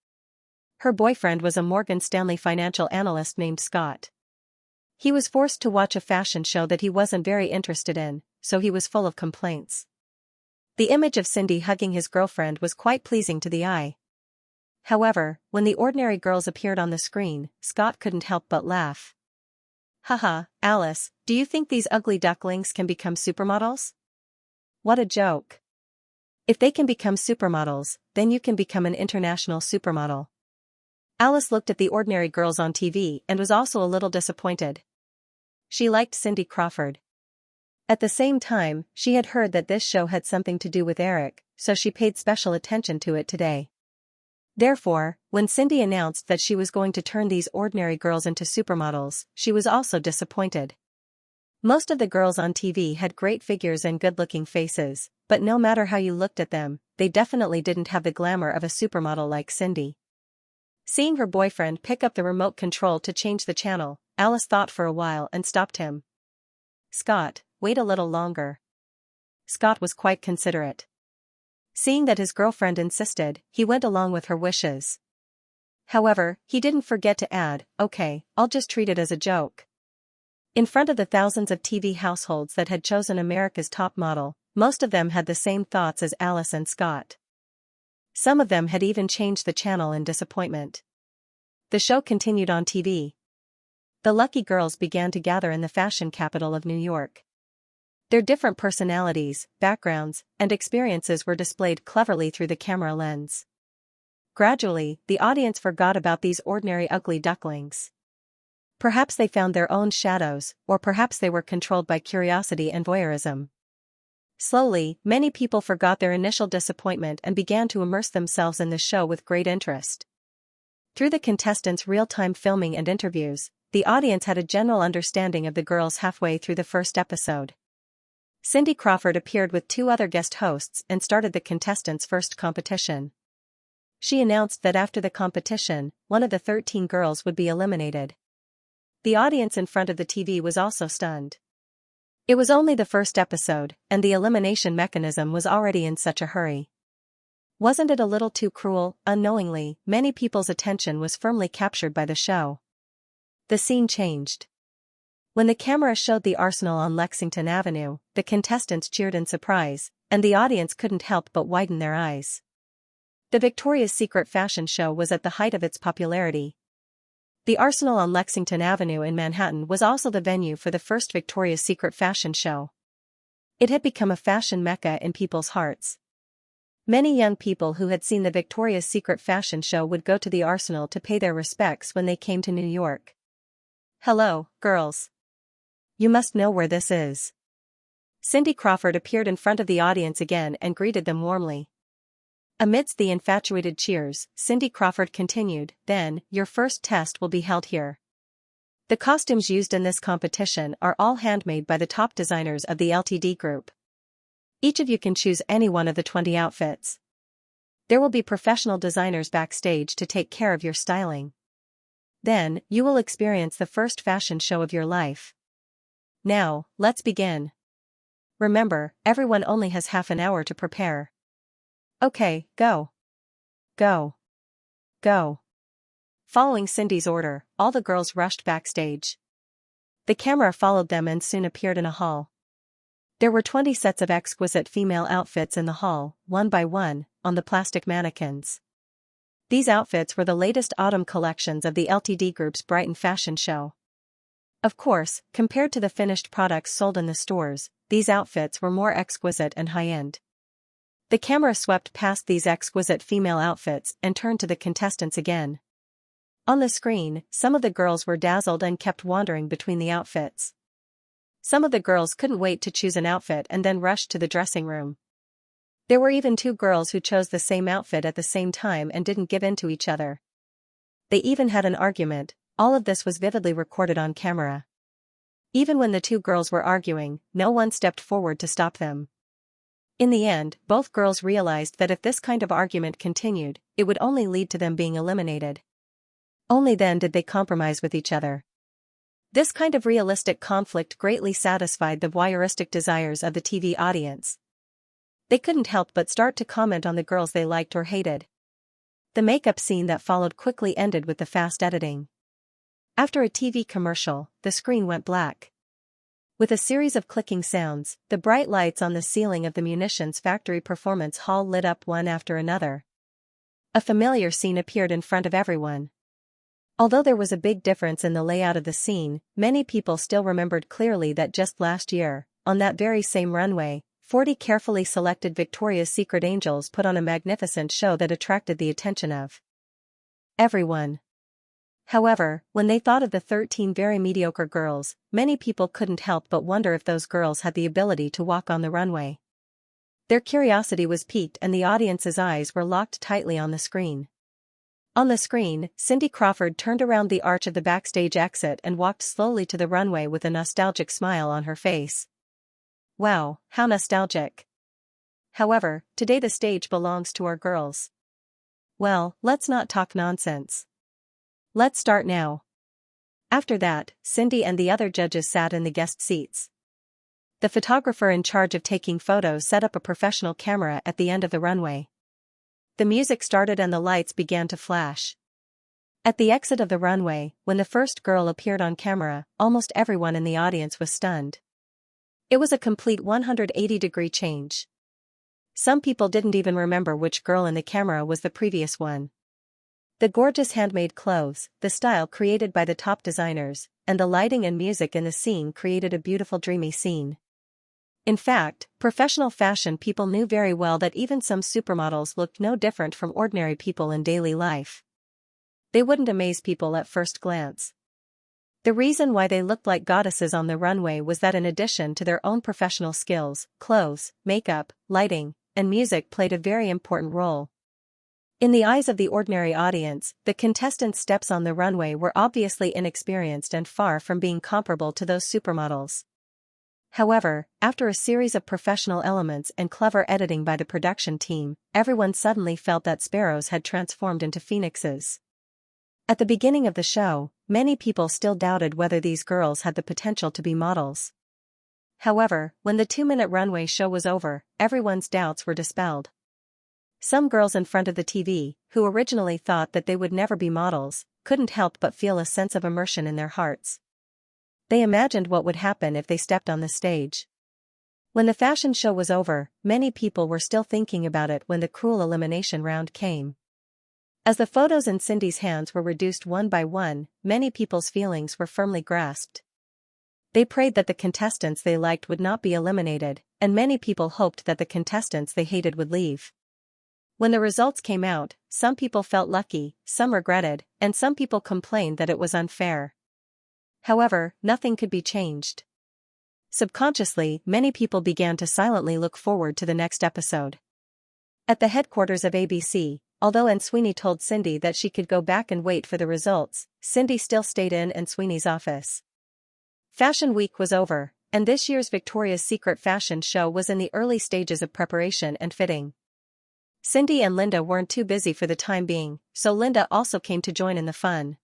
Her boyfriend was a Morgan Stanley financial analyst named Scott. He was forced to watch a fashion show that he wasn't very interested in, so he was full of complaints. The image of Cindy hugging his girlfriend was quite pleasing to the eye. However, when the ordinary girls appeared on the screen, Scott couldn't help but laugh. "Haha, Alice, do you think these ugly ducklings can become supermodels? What a joke. If they can become supermodels, then you can become an international supermodel." Alice looked at the ordinary girls on TV and was also a little disappointed. She liked Cindy Crawford. At the same time, she had heard that this show had something to do with Eric, so she paid special attention to it today. Therefore, when Cindy announced that she was going to turn these ordinary girls into supermodels, she was also disappointed. Most of the girls on TV had great figures and good-looking faces, but no matter how you looked at them, they definitely didn't have the glamour of a supermodel like Cindy. Seeing her boyfriend pick up the remote control to change the channel, Alice thought for a while and stopped him. "Scott, wait a little longer." Scott was quite considerate. Seeing that his girlfriend insisted, he went along with her wishes. However, he didn't forget to add, "Okay, I'll just treat it as a joke." In front of the thousands of TV households that had chosen America's Top Model, most of them had the same thoughts as Alice and Scott. Some of them had even changed the channel in disappointment. The show continued on TV. The lucky girls began to gather in the fashion capital of New York. Their different personalities, backgrounds, and experiences were displayed cleverly through the camera lens. Gradually, the audience forgot about these ordinary ugly ducklings. Perhaps they found their own shadows, or perhaps they were controlled by curiosity and voyeurism. Slowly, many people forgot their initial disappointment and began to immerse themselves in the show with great interest. Through the contestants' real-time filming and interviews, the audience had a general understanding of the girls halfway through the first episode. Cindy Crawford appeared with 2 other guest hosts and started the contestants' first competition. She announced that after the competition, one of the 13 girls would be eliminated. The audience in front of the TV was also stunned. It was only the first episode, and the elimination mechanism was already in such a hurry. Wasn't it a little too cruel? Unknowingly, many people's attention was firmly captured by the show. The scene changed. When the camera showed the arsenal on Lexington Avenue, the contestants cheered in surprise, and the audience couldn't help but widen their eyes. The Victoria's Secret fashion show was at the height of its popularity. The Arsenal on Lexington Avenue in Manhattan was also the venue for the first Victoria's Secret fashion show. It had become a fashion mecca in people's hearts. Many young people who had seen the Victoria's Secret fashion show would go to the Arsenal to pay their respects when they came to New York. "Hello, girls. You must know where this is." Cindy Crawford appeared in front of the audience again and greeted them warmly. Amidst the infatuated cheers, Cindy Crawford continued, "Then, your first test will be held here. The costumes used in this competition are all handmade by the top designers of the LTD group. Each of you can choose any one of the 20 outfits. There will be professional designers backstage to take care of your styling. Then, you will experience the first fashion show of your life. Now, let's begin. Remember, everyone only has half an hour to prepare. Okay, go. Go. Go." Following Cindy's order, all the girls rushed backstage. The camera followed them and soon appeared in a hall. There were 20 sets of exquisite female outfits in the hall, one by one, on the plastic mannequins. These outfits were the latest autumn collections of the LTD Group's Brighton fashion show. Of course, compared to the finished products sold in the stores, these outfits were more exquisite and high-end. The camera swept past these exquisite female outfits and turned to the contestants again. On the screen, some of the girls were dazzled and kept wandering between the outfits. Some of the girls couldn't wait to choose an outfit and then rushed to the dressing room. There were even 2 girls who chose the same outfit at the same time and didn't give in to each other. They even had an argument. All of this was vividly recorded on camera. Even when the 2 girls were arguing, no one stepped forward to stop them. In the end, both girls realized that if this kind of argument continued, it would only lead to them being eliminated. Only then did they compromise with each other. This kind of realistic conflict greatly satisfied the voyeuristic desires of the TV audience. They couldn't help but start to comment on the girls they liked or hated. The makeup scene that followed quickly ended with the fast editing. After a TV commercial, the screen went black. With a series of clicking sounds, the bright lights on the ceiling of the munitions factory performance hall lit up one after another. A familiar scene appeared in front of everyone. Although there was a big difference in the layout of the scene, many people still remembered clearly that just last year, on that very same runway, 40 carefully selected Victoria's Secret angels put on a magnificent show that attracted the attention of everyone. However, when they thought of the 13 very mediocre girls, many people couldn't help but wonder if those girls had the ability to walk on the runway. Their curiosity was piqued and the audience's eyes were locked tightly on the screen. On the screen, Cindy Crawford turned around the arch of the backstage exit and walked slowly to the runway with a nostalgic smile on her face. Wow, how nostalgic. However, today the stage belongs to our girls. Well, let's not talk nonsense. Let's start now. After that, Cindy and the other judges sat in the guest seats. The photographer in charge of taking photos set up a professional camera at the end of the runway. The music started and the lights began to flash. At the exit of the runway, when the first girl appeared on camera, almost everyone in the audience was stunned. It was a complete 180-degree change. Some people didn't even remember which girl in the camera was the previous one. The gorgeous handmade clothes, the style created by the top designers, and the lighting and music in the scene created a beautiful dreamy scene. In fact, professional fashion people knew very well that even some supermodels looked no different from ordinary people in daily life. They wouldn't amaze people at first glance. The reason why they looked like goddesses on the runway was that in addition to their own professional skills, clothes, makeup, lighting, and music played a very important role. In the eyes of the ordinary audience, the contestants' steps on the runway were obviously inexperienced and far from being comparable to those supermodels. However, after a series of professional elements and clever editing by the production team, everyone suddenly felt that sparrows had transformed into phoenixes. At the beginning of the show, many people still doubted whether these girls had the potential to be models. However, when the 2-minute runway show was over, everyone's doubts were dispelled. Some girls in front of the TV, who originally thought that they would never be models, couldn't help but feel a sense of immersion in their hearts. They imagined what would happen if they stepped on the stage. When the fashion show was over, many people were still thinking about it when the cruel elimination round came. As the photos in Cindy's hands were reduced one by one, many people's feelings were firmly grasped. They prayed that the contestants they liked would not be eliminated, and many people hoped that the contestants they hated would leave. When the results came out, some people felt lucky, some regretted, and some people complained that it was unfair. However, nothing could be changed. Subconsciously, many people began to silently look forward to the next episode. At the headquarters of ABC, although Anne Sweeney told Cindy that she could go back and wait for the results, Cindy still stayed in Anne Sweeney's office. Fashion Week was over, and this year's Victoria's Secret fashion show was in the early stages of preparation and fitting. Cindy and Linda weren't too busy for the time being, so Linda also came to join in the fun.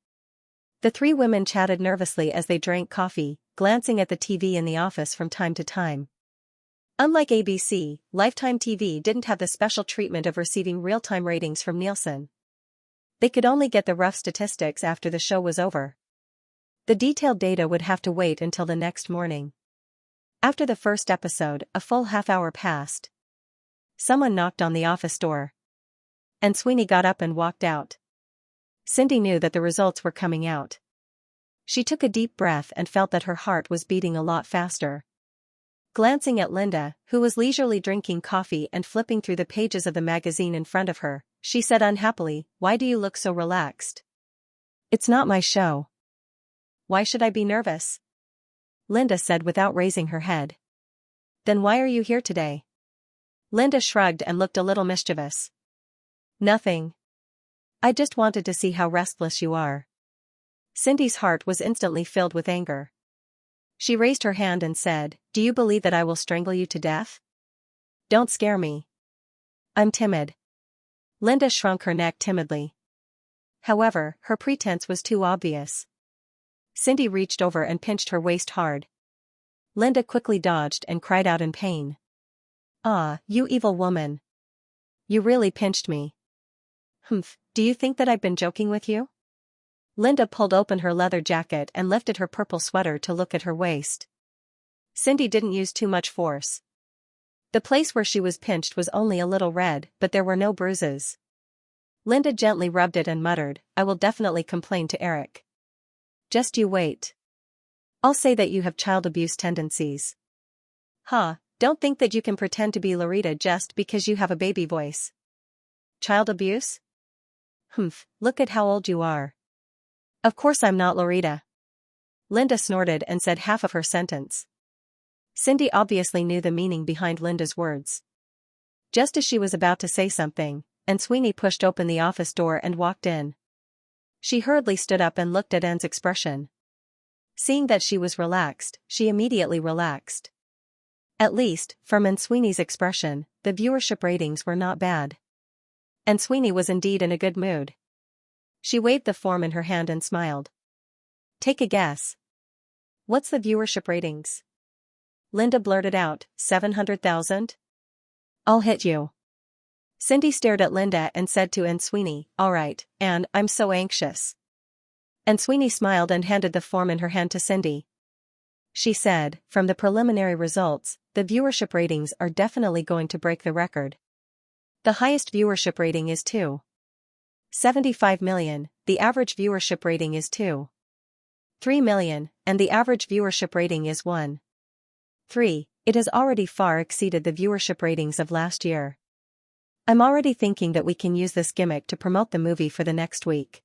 The three women chatted nervously as they drank coffee, glancing at the TV in the office from time to time. Unlike ABC, Lifetime TV didn't have the special treatment of receiving real-time ratings from Nielsen. They could only get the rough statistics after the show was over. The detailed data would have to wait until the next morning. After the first episode, a full half-hour passed. Someone knocked on the office door. And Sweeney got up and walked out. Cindy knew that the results were coming out. She took a deep breath and felt that her heart was beating a lot faster. Glancing at Linda, who was leisurely drinking coffee and flipping through the pages of the magazine in front of her, she said unhappily, "Why do you look so relaxed?" "It's not my show." "Why should I be nervous?" Linda said without raising her head. "Then why are you here today?" Linda shrugged and looked a little mischievous. "Nothing. I just wanted to see how restless you are." Cindy's heart was instantly filled with anger. She raised her hand and said, "Do you believe that I will strangle you to death? Don't scare me. I'm timid." Linda shrunk her neck timidly. However, her pretense was too obvious. Cindy reached over and pinched her waist hard. Linda quickly dodged and cried out in pain. "Ah, you evil woman. You really pinched me." "Humph, do you think that I've been joking with you?" Linda pulled open her leather jacket and lifted her purple sweater to look at her waist. Cindy didn't use too much force. The place where she was pinched was only a little red, but there were no bruises. Linda gently rubbed it and muttered, "I will definitely complain to Eric. Just you wait. I'll say that you have child abuse tendencies." "Huh, don't think that you can pretend to be Loretta just because you have a baby voice." "Child abuse? Humph, look at how old you are." "Of course I'm not Loretta." Linda snorted and said half of her sentence. Cindy obviously knew the meaning behind Linda's words. Just as she was about to say something, Anne Sweeney pushed open the office door and walked in. She hurriedly stood up and looked at Anne's expression. Seeing that she was relaxed, she immediately relaxed. At least, from Anne Sweeney's expression, the viewership ratings were not bad. Anne Sweeney was indeed in a good mood. She waved the form in her hand and smiled. "Take a guess. What's the viewership ratings?" Linda blurted out, 700,000? "I'll hit you." Cindy stared at Linda and said to Anne Sweeney, "All right, Anne, I'm so anxious." Anne Sweeney smiled and handed the form in her hand to Cindy. She said, "From the preliminary results, the viewership ratings are definitely going to break the record." The highest viewership rating is 2.75 million, the average viewership rating is 2.3 million, and the average viewership rating is 1.3. It has already far exceeded the viewership ratings of last year. I'm already thinking that we can use this gimmick to promote the movie for the next week.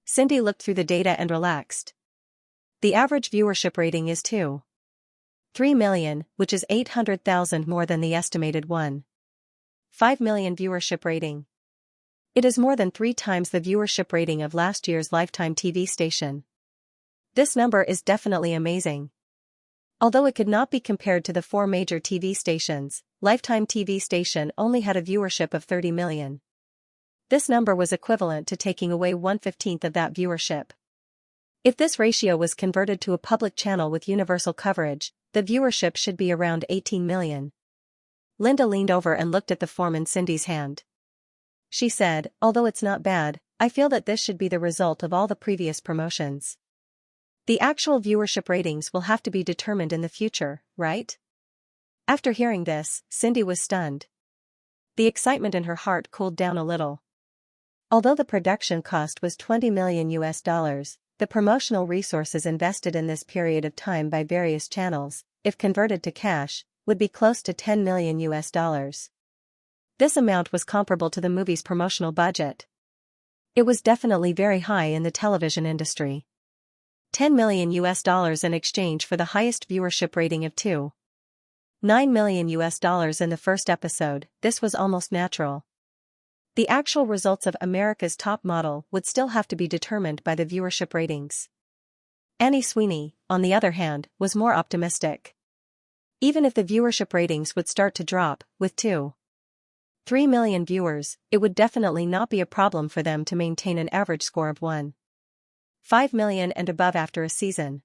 Cindy looked through the data and relaxed. The average viewership rating is 2.3 million, which is 800,000 more than the estimated 1.5 million viewership rating. It is more than 3 times the viewership rating of last year's Lifetime TV station. This number is definitely amazing. Although it could not be compared to the 4 major TV stations, Lifetime TV station only had a viewership of 30 million. This number was equivalent to taking away 1/15 of that viewership. If this ratio was converted to a public channel with universal coverage, the viewership should be around 18 million. Linda leaned over and looked at the form in Cindy's hand. She said, although it's not bad, I feel that this should be the result of all the previous promotions. The actual viewership ratings will have to be determined in the future, right? After hearing this, Cindy was stunned. The excitement in her heart cooled down a little. Although the production cost was $20 million, the promotional resources invested in this period of time by various channels, if converted to cash, would be close to $10 million. This amount was comparable to the movie's promotional budget. It was definitely very high in the television industry. $10 million in exchange for the highest viewership rating of $2.9 million in the first episode. This was almost natural. The actual results of America's Top Model would still have to be determined by the viewership ratings. Annie Sweeney, on the other hand, was more optimistic. Even if the viewership ratings would start to drop, with 2.3 million viewers, it would definitely not be a problem for them to maintain an average score of 1.5 million and above after a season.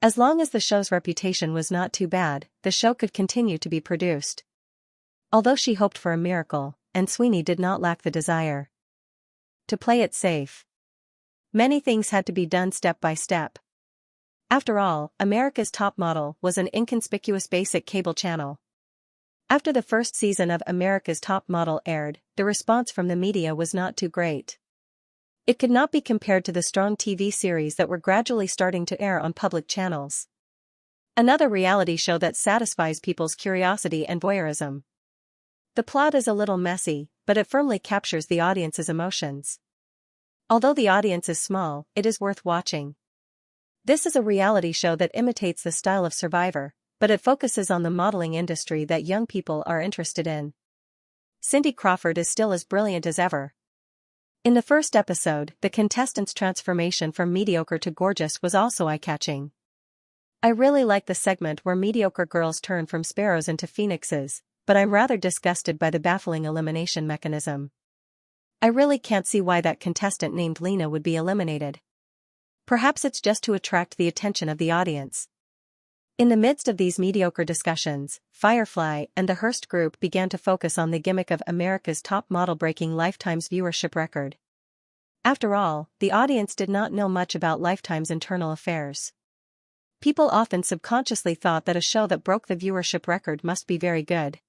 As long as the show's reputation was not too bad, the show could continue to be produced. Although she hoped for a miracle, and Sweeney did not lack the desire to play it safe. Many things had to be done step by step. After all, America's Top Model was an inconspicuous basic cable channel. After the first season of America's Top Model aired, the response from the media was not too great. It could not be compared to the strong TV series that were gradually starting to air on public channels. Another reality show that satisfies people's curiosity and voyeurism. The plot is a little messy, but it firmly captures the audience's emotions. Although the audience is small, it is worth watching. This is a reality show that imitates the style of Survivor, but it focuses on the modeling industry that young people are interested in. Cindy Crawford is still as brilliant as ever. In the first episode, the contestant's transformation from mediocre to gorgeous was also eye-catching. I really like the segment where mediocre girls turn from sparrows into phoenixes, but I'm rather disgusted by the baffling elimination mechanism. I really can't see why that contestant named Lena would be eliminated. Perhaps it's just to attract the attention of the audience. In the midst of these mediocre discussions, Firefly and the Hearst group began to focus on the gimmick of America's Top Model breaking Lifetime's viewership record. After all, the audience did not know much about Lifetime's internal affairs. People often subconsciously thought that a show that broke the viewership record must be very good.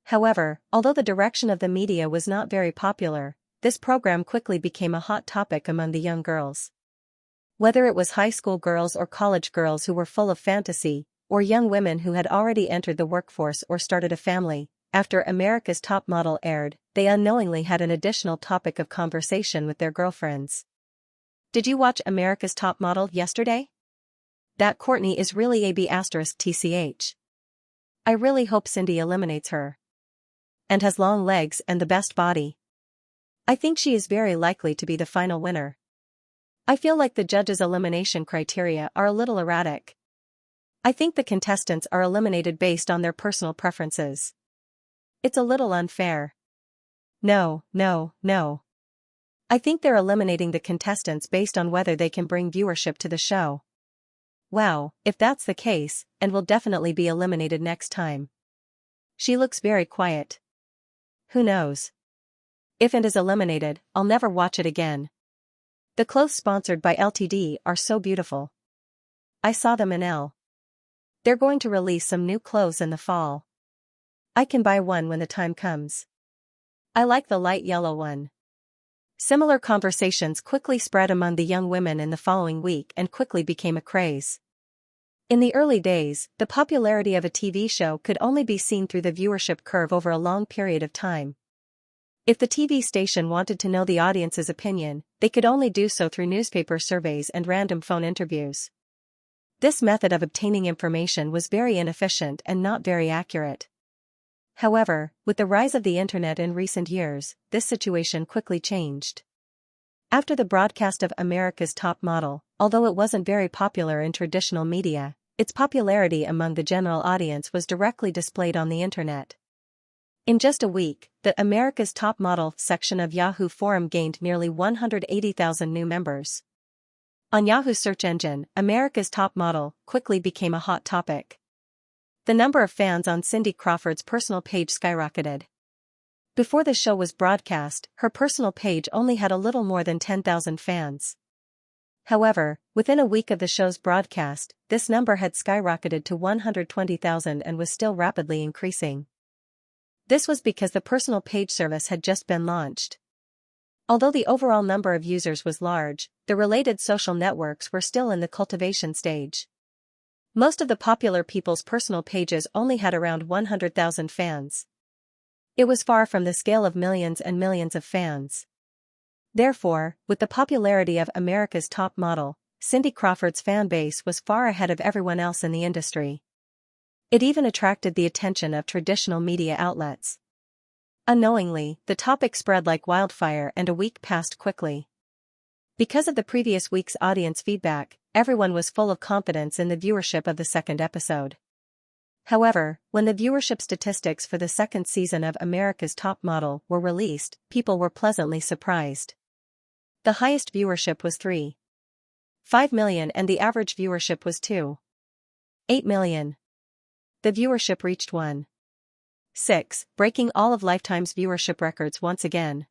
However, although the direction of the media was not very popular, this program quickly became a hot topic among the young girls. Whether it was high school girls or college girls who were full of fantasy, or young women who had already entered the workforce or started a family, after America's Top Model aired, they unknowingly had an additional topic of conversation with their girlfriends. Did you watch America's Top Model yesterday? That Courtney is really AB*TCH. I really hope Cindy eliminates her. And has long legs and the best body. I think she is very likely to be the final winner. I feel like the judges' elimination criteria are a little erratic. I think the contestants are eliminated based on their personal preferences. It's a little unfair. No. I think they're eliminating the contestants based on whether they can bring viewership to the show. Wow, if that's the case, and will definitely be eliminated next time. She looks very quiet. Who knows? If and is eliminated, I'll never watch it again. The clothes sponsored by LTD are so beautiful. I saw them in L. They're going to release some new clothes in the fall. I can buy one when the time comes. I like the light yellow one. Similar conversations quickly spread among the young women in the following week and quickly became a craze. In the early days, the popularity of a TV show could only be seen through the viewership curve over a long period of time. If the TV station wanted to know the audience's opinion, they could only do so through newspaper surveys and random phone interviews. This method of obtaining information was very inefficient and not very accurate. However, with the rise of the internet in recent years, this situation quickly changed. After the broadcast of America's Top Model, although it wasn't very popular in traditional media, its popularity among the general audience was directly displayed on the internet. In just a week, the America's Top Model section of Yahoo forum gained nearly 180,000 new members. On Yahoo's search engine, America's Top Model quickly became a hot topic. The number of fans on Cindy Crawford's personal page skyrocketed. Before the show was broadcast, her personal page only had a little more than 10,000 fans. However, within a week of the show's broadcast, this number had skyrocketed to 120,000 and was still rapidly increasing. This was because the personal page service had just been launched. Although the overall number of users was large, the related social networks were still in the cultivation stage. Most of the popular people's personal pages only had around 100,000 fans. It was far from the scale of millions and millions of fans. Therefore, with the popularity of America's Top Model, Cindy Crawford's fan base was far ahead of everyone else in the industry. It even attracted the attention of traditional media outlets. Unknowingly, the topic spread like wildfire and a week passed quickly. Because of the previous week's audience feedback, everyone was full of confidence in the viewership of the second episode. However, when the viewership statistics for the second season of America's Top Model were released, people were pleasantly surprised. The highest viewership was 3.5 million and the average viewership was 2.8 million. The viewership reached 1.6, breaking all of Lifetime's viewership records once again.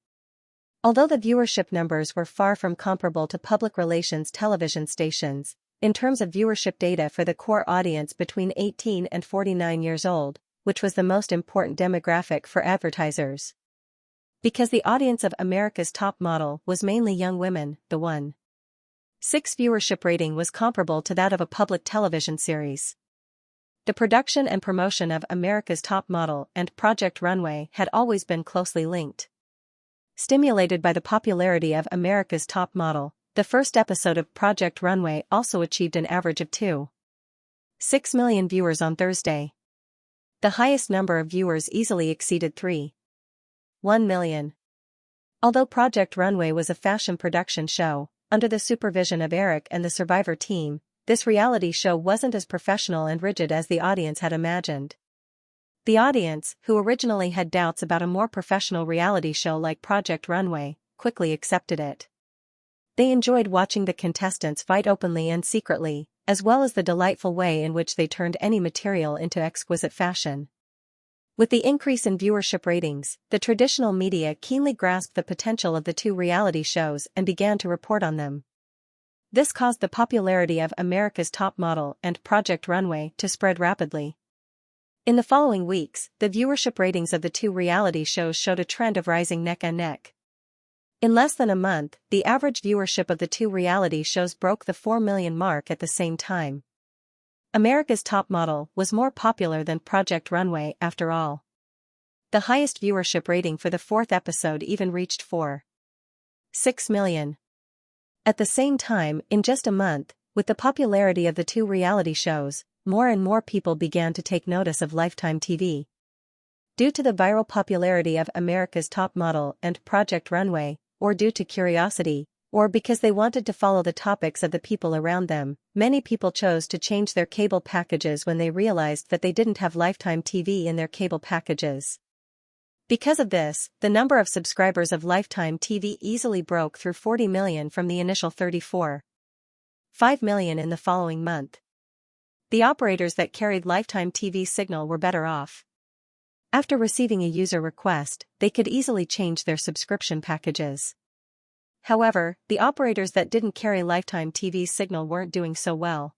Although the viewership numbers were far from comparable to public relations television stations, in terms of viewership data for the core audience between 18 and 49 years old, which was the most important demographic for advertisers. Because the audience of America's Top Model was mainly young women, the 1.6 viewership rating was comparable to that of a public television series. The production and promotion of America's Top Model and Project Runway had always been closely linked. Stimulated by the popularity of America's Top Model, the first episode of Project Runway also achieved an average of 2.6 million viewers on Thursday. The highest number of viewers easily exceeded 3.1 million. Although Project Runway was a fashion production show, under the supervision of Eric and the Survivor team, this reality show wasn't as professional and rigid as the audience had imagined. The audience, who originally had doubts about a more professional reality show like Project Runway, quickly accepted it. They enjoyed watching the contestants fight openly and secretly, as well as the delightful way in which they turned any material into exquisite fashion. With the increase in viewership ratings, the traditional media keenly grasped the potential of the two reality shows and began to report on them. This caused the popularity of America's Top Model and Project Runway to spread rapidly. In the following weeks, the viewership ratings of the two reality shows showed a trend of rising neck and neck. In less than a month, the average viewership of the two reality shows broke the 4 million mark at the same time. America's Top Model was more popular than Project Runway after all. The highest viewership rating for the fourth episode even reached 4.6 million. At the same time, in just a month, with the popularity of the two reality shows, more and more people began to take notice of Lifetime TV. Due to the viral popularity of America's Top Model and Project Runway, or due to curiosity, or because they wanted to follow the topics of the people around them, many people chose to change their cable packages when they realized that they didn't have Lifetime TV in their cable packages. Because of this, the number of subscribers of Lifetime TV easily broke through 40 million from the initial 34.5 million in the following month. The operators that carried Lifetime TV signal were better off. After receiving a user request, they could easily change their subscription packages. However, the operators that didn't carry Lifetime TV signal weren't doing so well.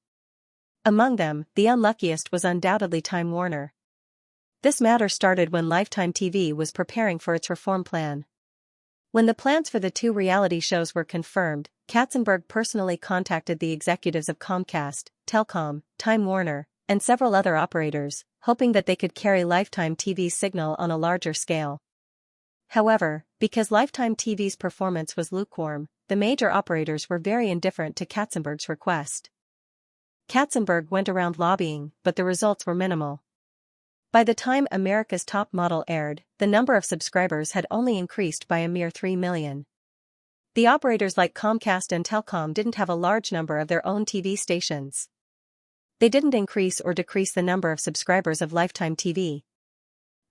Among them, the unluckiest was undoubtedly Time Warner. This matter started when Lifetime TV was preparing for its reform plan. When the plans for the two reality shows were confirmed, Katzenberg personally contacted the executives of Comcast, Telcom, Time Warner, and several other operators, hoping that they could carry Lifetime TV's signal on a larger scale. However, because Lifetime TV's performance was lukewarm, the major operators were very indifferent to Katzenberg's request. Katzenberg went around lobbying, but the results were minimal. By the time America's Top Model aired, the number of subscribers had only increased by a mere 3 million. The operators like Comcast and Telcom didn't have a large number of their own TV stations. They didn't increase or decrease the number of subscribers of Lifetime TV.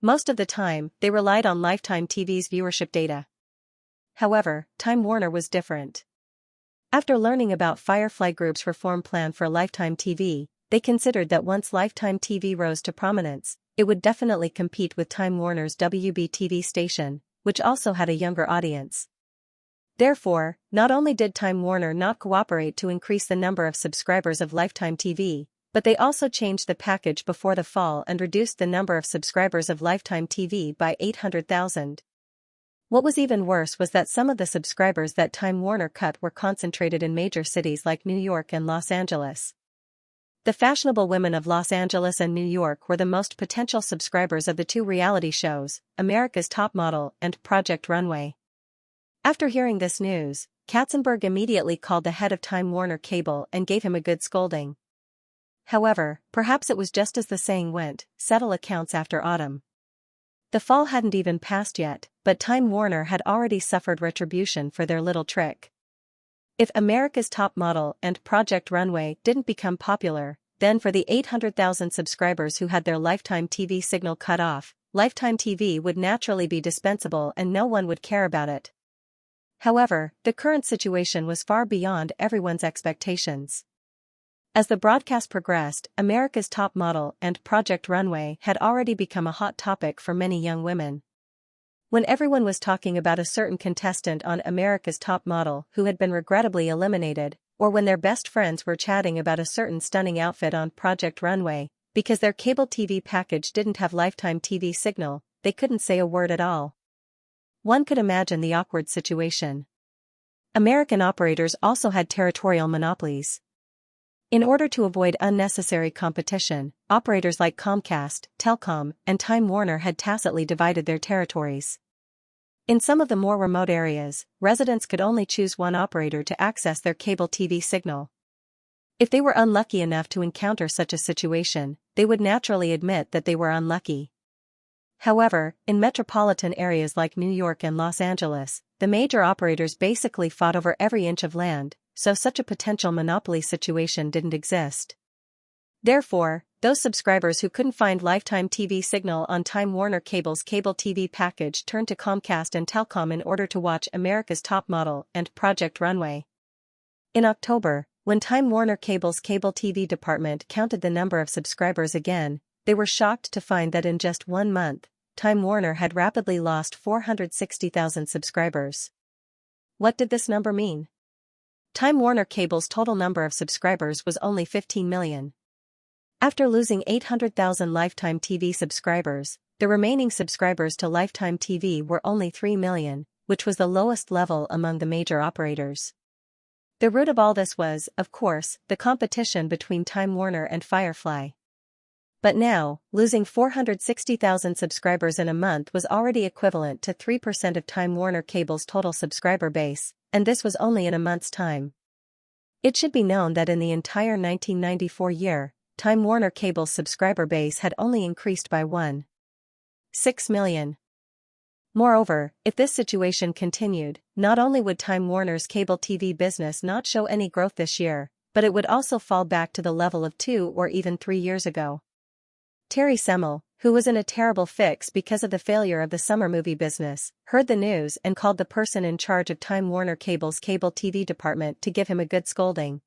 Most of the time, they relied on Lifetime TV's viewership data. However, Time Warner was different. After learning about Firefly Group's reform plan for Lifetime TV, they considered that once Lifetime TV rose to prominence, it would definitely compete with Time Warner's WB-TV station, which also had a younger audience. Therefore, not only did Time Warner not cooperate to increase the number of subscribers of Lifetime TV, but they also changed the package before the fall and reduced the number of subscribers of Lifetime TV by 800,000. What was even worse was that some of the subscribers that Time Warner cut were concentrated in major cities like New York and Los Angeles. The fashionable women of Los Angeles and New York were the most potential subscribers of the two reality shows, America's Top Model and Project Runway. After hearing this news, Katzenberg immediately called the head of Time Warner Cable and gave him a good scolding. However, perhaps it was just as the saying went, settle accounts after autumn. The fall hadn't even passed yet, but Time Warner had already suffered retribution for their little trick. If America's Top Model and Project Runway didn't become popular, then for the 800,000 subscribers who had their Lifetime TV signal cut off, Lifetime TV would naturally be dispensable and no one would care about it. However, the current situation was far beyond everyone's expectations. As the broadcast progressed, America's Top Model and Project Runway had already become a hot topic for many young women. When everyone was talking about a certain contestant on America's Top Model who had been regrettably eliminated, or when their best friends were chatting about a certain stunning outfit on Project Runway, because their cable TV package didn't have Lifetime TV signal, they couldn't say a word at all. One could imagine the awkward situation. American operators also had territorial monopolies. In order to avoid unnecessary competition, operators like Comcast, Telcom, and Time Warner had tacitly divided their territories. In some of the more remote areas, residents could only choose one operator to access their cable TV signal. If they were unlucky enough to encounter such a situation, they would naturally admit that they were unlucky. However, in metropolitan areas like New York and Los Angeles, the major operators basically fought over every inch of land, so such a potential monopoly situation didn't exist. Therefore, those subscribers who couldn't find Lifetime TV signal on Time Warner Cable's cable TV package turned to Comcast and Telcom in order to watch America's Top Model and Project Runway. In October, when Time Warner Cable's cable TV department counted the number of subscribers again, they were shocked to find that in just 1 month, Time Warner had rapidly lost 460,000 subscribers. What did this number mean? Time Warner Cable's total number of subscribers was only 15 million. After losing 800,000 Lifetime TV subscribers, the remaining subscribers to Lifetime TV were only 3 million, which was the lowest level among the major operators. The root of all this was, of course, the competition between Time Warner and Firefly. But now, losing 460,000 subscribers in a month was already equivalent to 3% of Time Warner Cable's total subscriber base, and this was only in a month's time. It should be known that in the entire 1994 year, Time Warner Cable's subscriber base had only increased by 1.6 million. Moreover, if this situation continued, not only would Time Warner's cable TV business not show any growth this year, but it would also fall back to the level of 2 or even 3 years ago. Terry Semel, who was in a terrible fix because of the failure of the summer movie business, heard the news and called the person in charge of Time Warner Cable's cable TV department to give him a good scolding.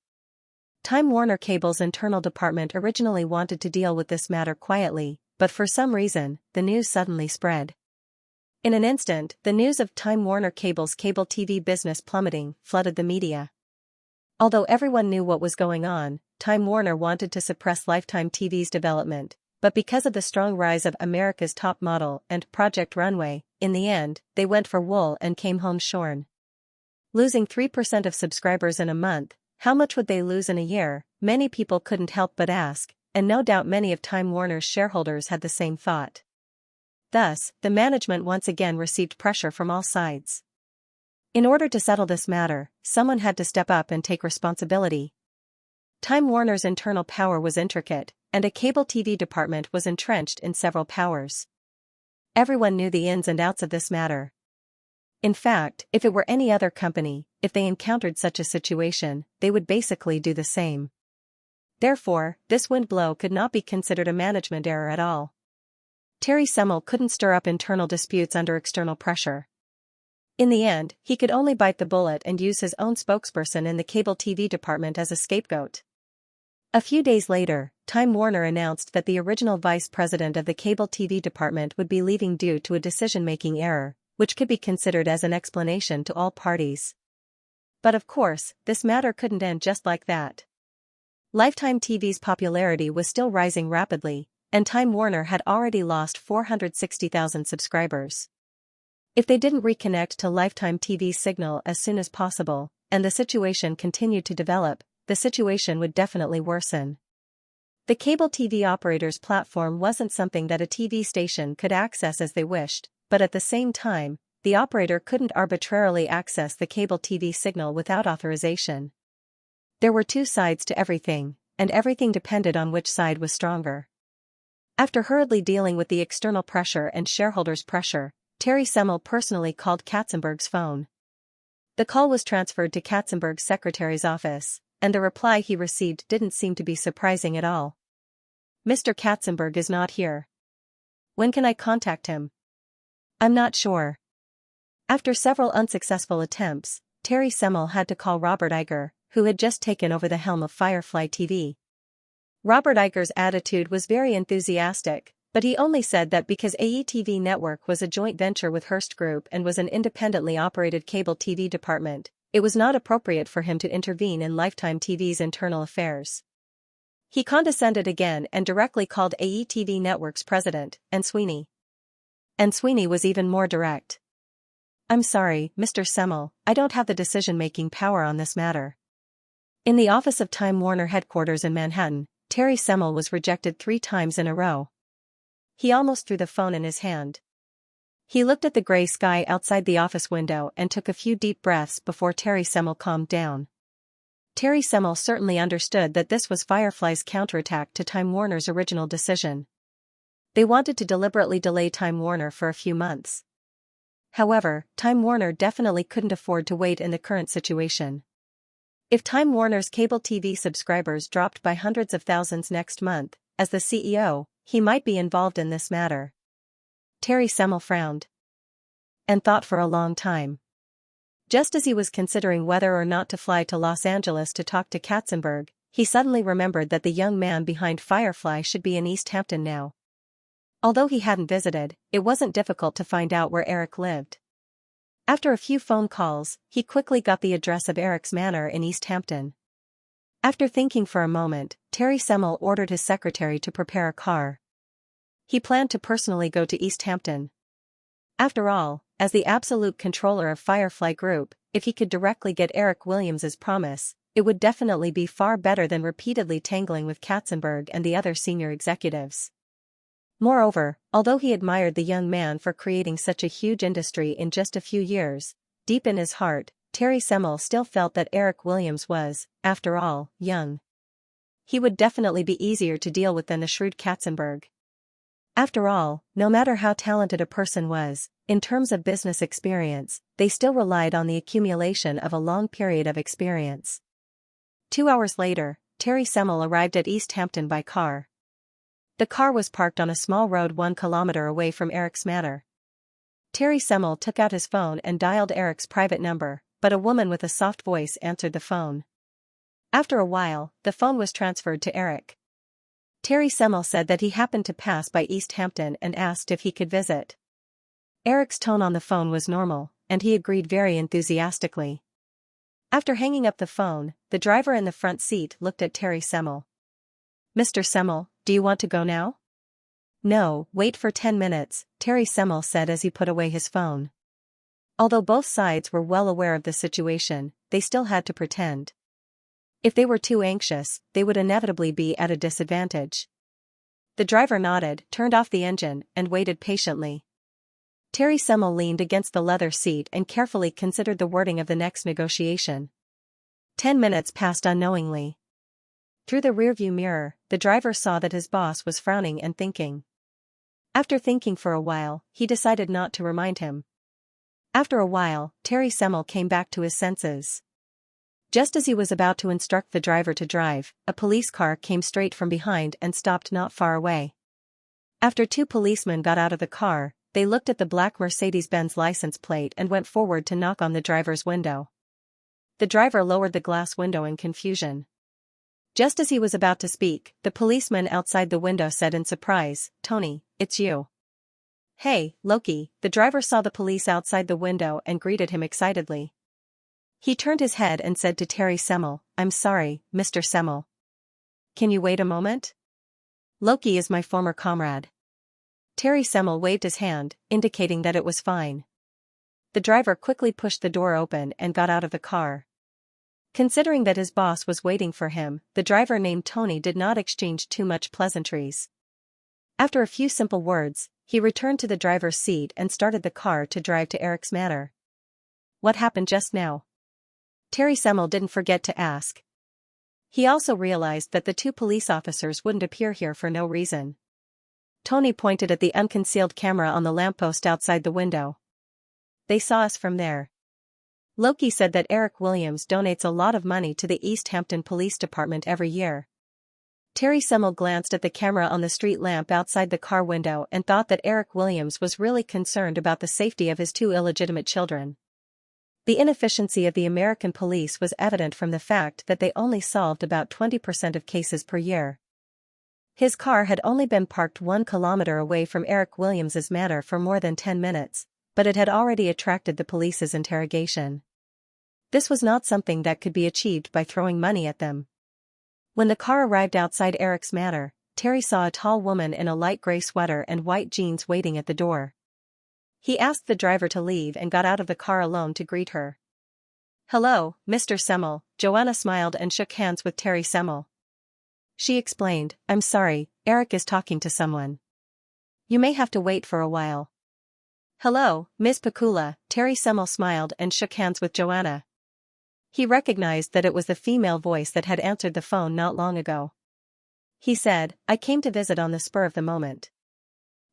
Time Warner Cable's internal department originally wanted to deal with this matter quietly, but for some reason, the news suddenly spread. In an instant, the news of Time Warner Cable's cable TV business plummeting flooded the media. Although everyone knew what was going on, Time Warner wanted to suppress Lifetime TV's development, but because of the strong rise of America's Top Model and Project Runway, in the end, they went for wool and came home shorn. Losing 3% of subscribers in a month, how much would they lose in a year? Many people couldn't help but ask, and no doubt many of Time Warner's shareholders had the same thought. Thus, the management once again received pressure from all sides. In order to settle this matter, someone had to step up and take responsibility. Time Warner's internal power was intricate, and a cable TV department was entrenched in several powers. Everyone knew the ins and outs of this matter. In fact, if it were any other company, if they encountered such a situation, they would basically do the same. Therefore, this wind blow could not be considered a management error at all. Terry Semel couldn't stir up internal disputes under external pressure. In the end, he could only bite the bullet and use his own spokesperson in the cable TV department as a scapegoat. A few days later, Time Warner announced that the original vice president of the cable TV department would be leaving due to a decision-making error, which could be considered as an explanation to all parties. But of course, this matter couldn't end just like that. Lifetime TV's popularity was still rising rapidly, and Time Warner had already lost 460,000 subscribers. If they didn't reconnect to Lifetime TV's signal as soon as possible, and the situation continued to develop, the situation would definitely worsen. The cable TV operator's platform wasn't something that a TV station could access as they wished, but at the same time, the operator couldn't arbitrarily access the cable TV signal without authorization. There were two sides to everything, and everything depended on which side was stronger. After hurriedly dealing with the external pressure and shareholders' pressure, Terry Semel personally called Katzenberg's phone. The call was transferred to Katzenberg's secretary's office, and the reply he received didn't seem to be surprising at all. "Mr. Katzenberg is not here. When can I contact him?" "I'm not sure." After several unsuccessful attempts, Terry Semel had to call Robert Iger, who had just taken over the helm of Firefly TV. Robert Iger's attitude was very enthusiastic, but he only said that because AETV Network was a joint venture with Hearst Group and was an independently operated cable TV department, it was not appropriate for him to intervene in Lifetime TV's internal affairs. He condescended again and directly called AETV Network's president, and Sweeney. And Sweeney was even more direct. "I'm sorry, Mr. Semel, I don't have the decision-making power on this matter." In the office of Time Warner headquarters in Manhattan, Terry Semel was rejected 3 times in a row. He almost threw the phone in his hand. He looked at the gray sky outside the office window and took a few deep breaths before Terry Semel calmed down. Terry Semel certainly understood that this was Firefly's counterattack to Time Warner's original decision. They wanted to deliberately delay Time Warner for a few months. However, Time Warner definitely couldn't afford to wait in the current situation. If Time Warner's cable TV subscribers dropped by hundreds of thousands next month, as the CEO, he might be involved in this matter. Terry Semel frowned and thought for a long time. Just as he was considering whether or not to fly to Los Angeles to talk to Katzenberg, he suddenly remembered that the young man behind Firefly should be in East Hampton now. Although he hadn't visited, it wasn't difficult to find out where Eric lived. After a few phone calls, he quickly got the address of Eric's manor in East Hampton. After thinking for a moment, Terry Semel ordered his secretary to prepare a car. He planned to personally go to East Hampton. After all, as the absolute controller of Firefly Group, if he could directly get Eric Williams's promise, it would definitely be far better than repeatedly tangling with Katzenberg and the other senior executives. Moreover, although he admired the young man for creating such a huge industry in just a few years, deep in his heart, Terry Semel still felt that Eric Williams was, after all, young. He would definitely be easier to deal with than the shrewd Katzenberg. After all, no matter how talented a person was, in terms of business experience, they still relied on the accumulation of a long period of experience. 2 hours later, Terry Semel arrived at East Hampton by car. The car was parked on a small road 1 kilometer away from Eric's manor. Terry Semel took out his phone and dialed Eric's private number, but a woman with a soft voice answered the phone. After a while, the phone was transferred to Eric. Terry Semel said that he happened to pass by East Hampton and asked if he could visit. Eric's tone on the phone was normal, and he agreed very enthusiastically. After hanging up the phone, the driver in the front seat looked at Terry Semel. "Mr. Semel, do you want to go now?" No, wait for 10 minutes, Terry Semmel said as he put away his phone. Although both sides were well aware of the situation, they still had to pretend. If they were too anxious, they would inevitably be at a disadvantage. The driver nodded, turned off the engine, and waited patiently. Terry Semmel leaned against the leather seat and carefully considered the wording of the next negotiation. 10 minutes passed unknowingly. Through the rearview mirror, the driver saw that his boss was frowning and thinking. After thinking for a while, he decided not to remind him. After a while, Terry Semmel came back to his senses. Just as he was about to instruct the driver to drive, a police car came straight from behind and stopped not far away. After two policemen got out of the car, they looked at the black Mercedes-Benz license plate and went forward to knock on the driver's window. The driver lowered the glass window in confusion. Just as he was about to speak, the policeman outside the window said in surprise, "Tony, it's you." "Hey, Loki," the driver saw the police outside the window and greeted him excitedly. He turned his head and said to Terry Semmel, "I'm sorry, Mr. Semmel. Can you wait a moment? Loki is my former comrade." Terry Semmel waved his hand, indicating that it was fine. The driver quickly pushed the door open and got out of the car. Considering that his boss was waiting for him, the driver named Tony did not exchange too much pleasantries. After a few simple words, he returned to the driver's seat and started the car to drive to Eric's manor. What happened just now? Terry Semmel didn't forget to ask. He also realized that the two police officers wouldn't appear here for no reason. Tony pointed at the unconcealed camera on the lamppost outside the window. "They saw us from there. Loki said that Eric Williams donates a lot of money to the East Hampton Police Department every year." Terry Semmel glanced at the camera on the street lamp outside the car window and thought that Eric Williams was really concerned about the safety of his two illegitimate children. The inefficiency of the American police was evident from the fact that they only solved about 20% of cases per year. His car had only been parked 1 kilometer away from Eric Williams's manor for more than 10 minutes, but it had already attracted the police's interrogation. This was not something that could be achieved by throwing money at them. When the car arrived outside Eric's manor, Terry saw a tall woman in a light gray sweater and white jeans waiting at the door. He asked the driver to leave and got out of the car alone to greet her. "Hello, Mr. Semmel," Joanna smiled and shook hands with Terry Semmel. She explained, "I'm sorry, Eric is talking to someone. You may have to wait for a while." "Hello, Ms. Pakula," Terry Semmel smiled and shook hands with Joanna. He recognized that it was the female voice that had answered the phone not long ago. He said, "I came to visit on the spur of the moment.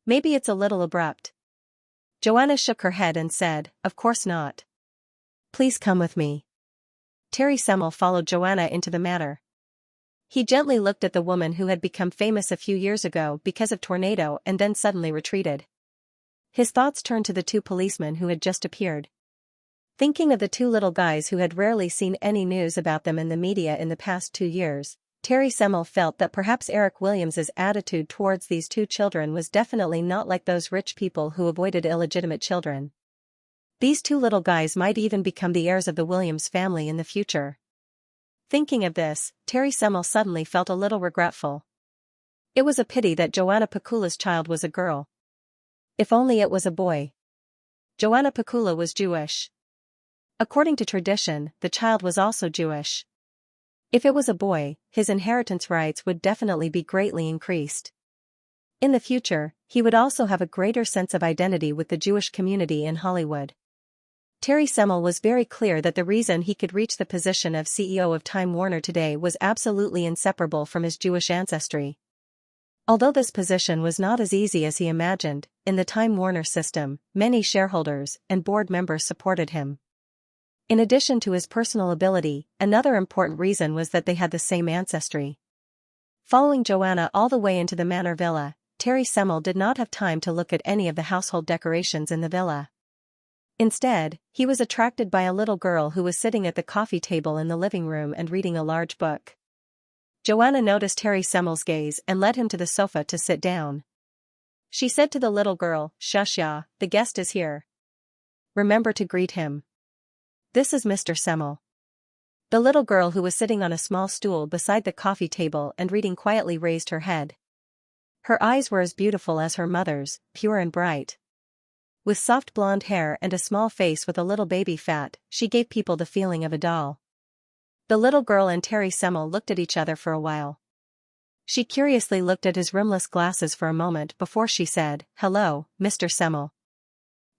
Maybe it's a little abrupt." Joanna shook her head and said, "Of course not. Please come with me." Terry Semmel followed Joanna into the manor. He gently looked at the woman who had become famous a few years ago because of tornado and then suddenly retreated. His thoughts turned to the two policemen who had just appeared. Thinking of the two little guys who had rarely seen any news about them in the media in the past 2 years, Terry Semmel felt that perhaps Eric Williams's attitude towards these two children was definitely not like those rich people who avoided illegitimate children. These two little guys might even become the heirs of the Williams family in the future. Thinking of this, Terry Semmel suddenly felt a little regretful. It was a pity that Joanna Pakula's child was a girl. If only it was a boy. Joanna Pakula was Jewish. According to tradition, the child was also Jewish. If it was a boy, his inheritance rights would definitely be greatly increased. In the future, he would also have a greater sense of identity with the Jewish community in Hollywood. Terry Semmel was very clear that the reason he could reach the position of CEO of Time Warner today was absolutely inseparable from his Jewish ancestry. Although this position was not as easy as he imagined, in the Time Warner system, many shareholders and board members supported him. In addition to his personal ability, another important reason was that they had the same ancestry. Following Joanna all the way into the manor villa, Terry Semmel did not have time to look at any of the household decorations in the villa. Instead, he was attracted by a little girl who was sitting at the coffee table in the living room and reading a large book. Joanna noticed Terry Semmel's gaze and led him to the sofa to sit down. She said to the little girl, "Xianxia, the guest is here. Remember to greet him. This is Mr. Semmel." The little girl who was sitting on a small stool beside the coffee table and reading quietly raised her head. Her eyes were as beautiful as her mother's, pure and bright. With soft blonde hair and a small face with a little baby fat, she gave people the feeling of a doll. The little girl and Terry Semmel looked at each other for a while. She curiously looked at his rimless glasses for a moment before she said, "Hello, Mr. Semmel."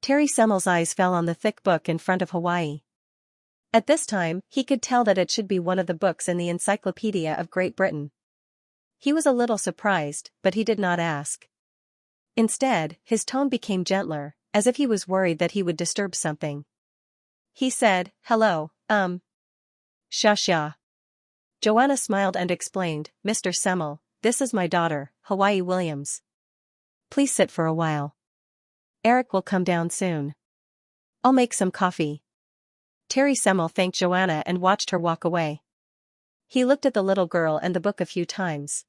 Terry Semmel's eyes fell on the thick book in front of Hawaii. At this time, he could tell that it should be one of the books in the Encyclopedia of Great Britain. He was a little surprised, but he did not ask. Instead, his tone became gentler, as if he was worried that he would disturb something. He said, "Hello, Xianxia." Joanna smiled and explained, "Mr. Semmel, this is my daughter, Hawaii Williams. Please sit for a while. Eric will come down soon. I'll make some coffee." Terry Semmel thanked Joanna and watched her walk away. He looked at the little girl and the book a few times.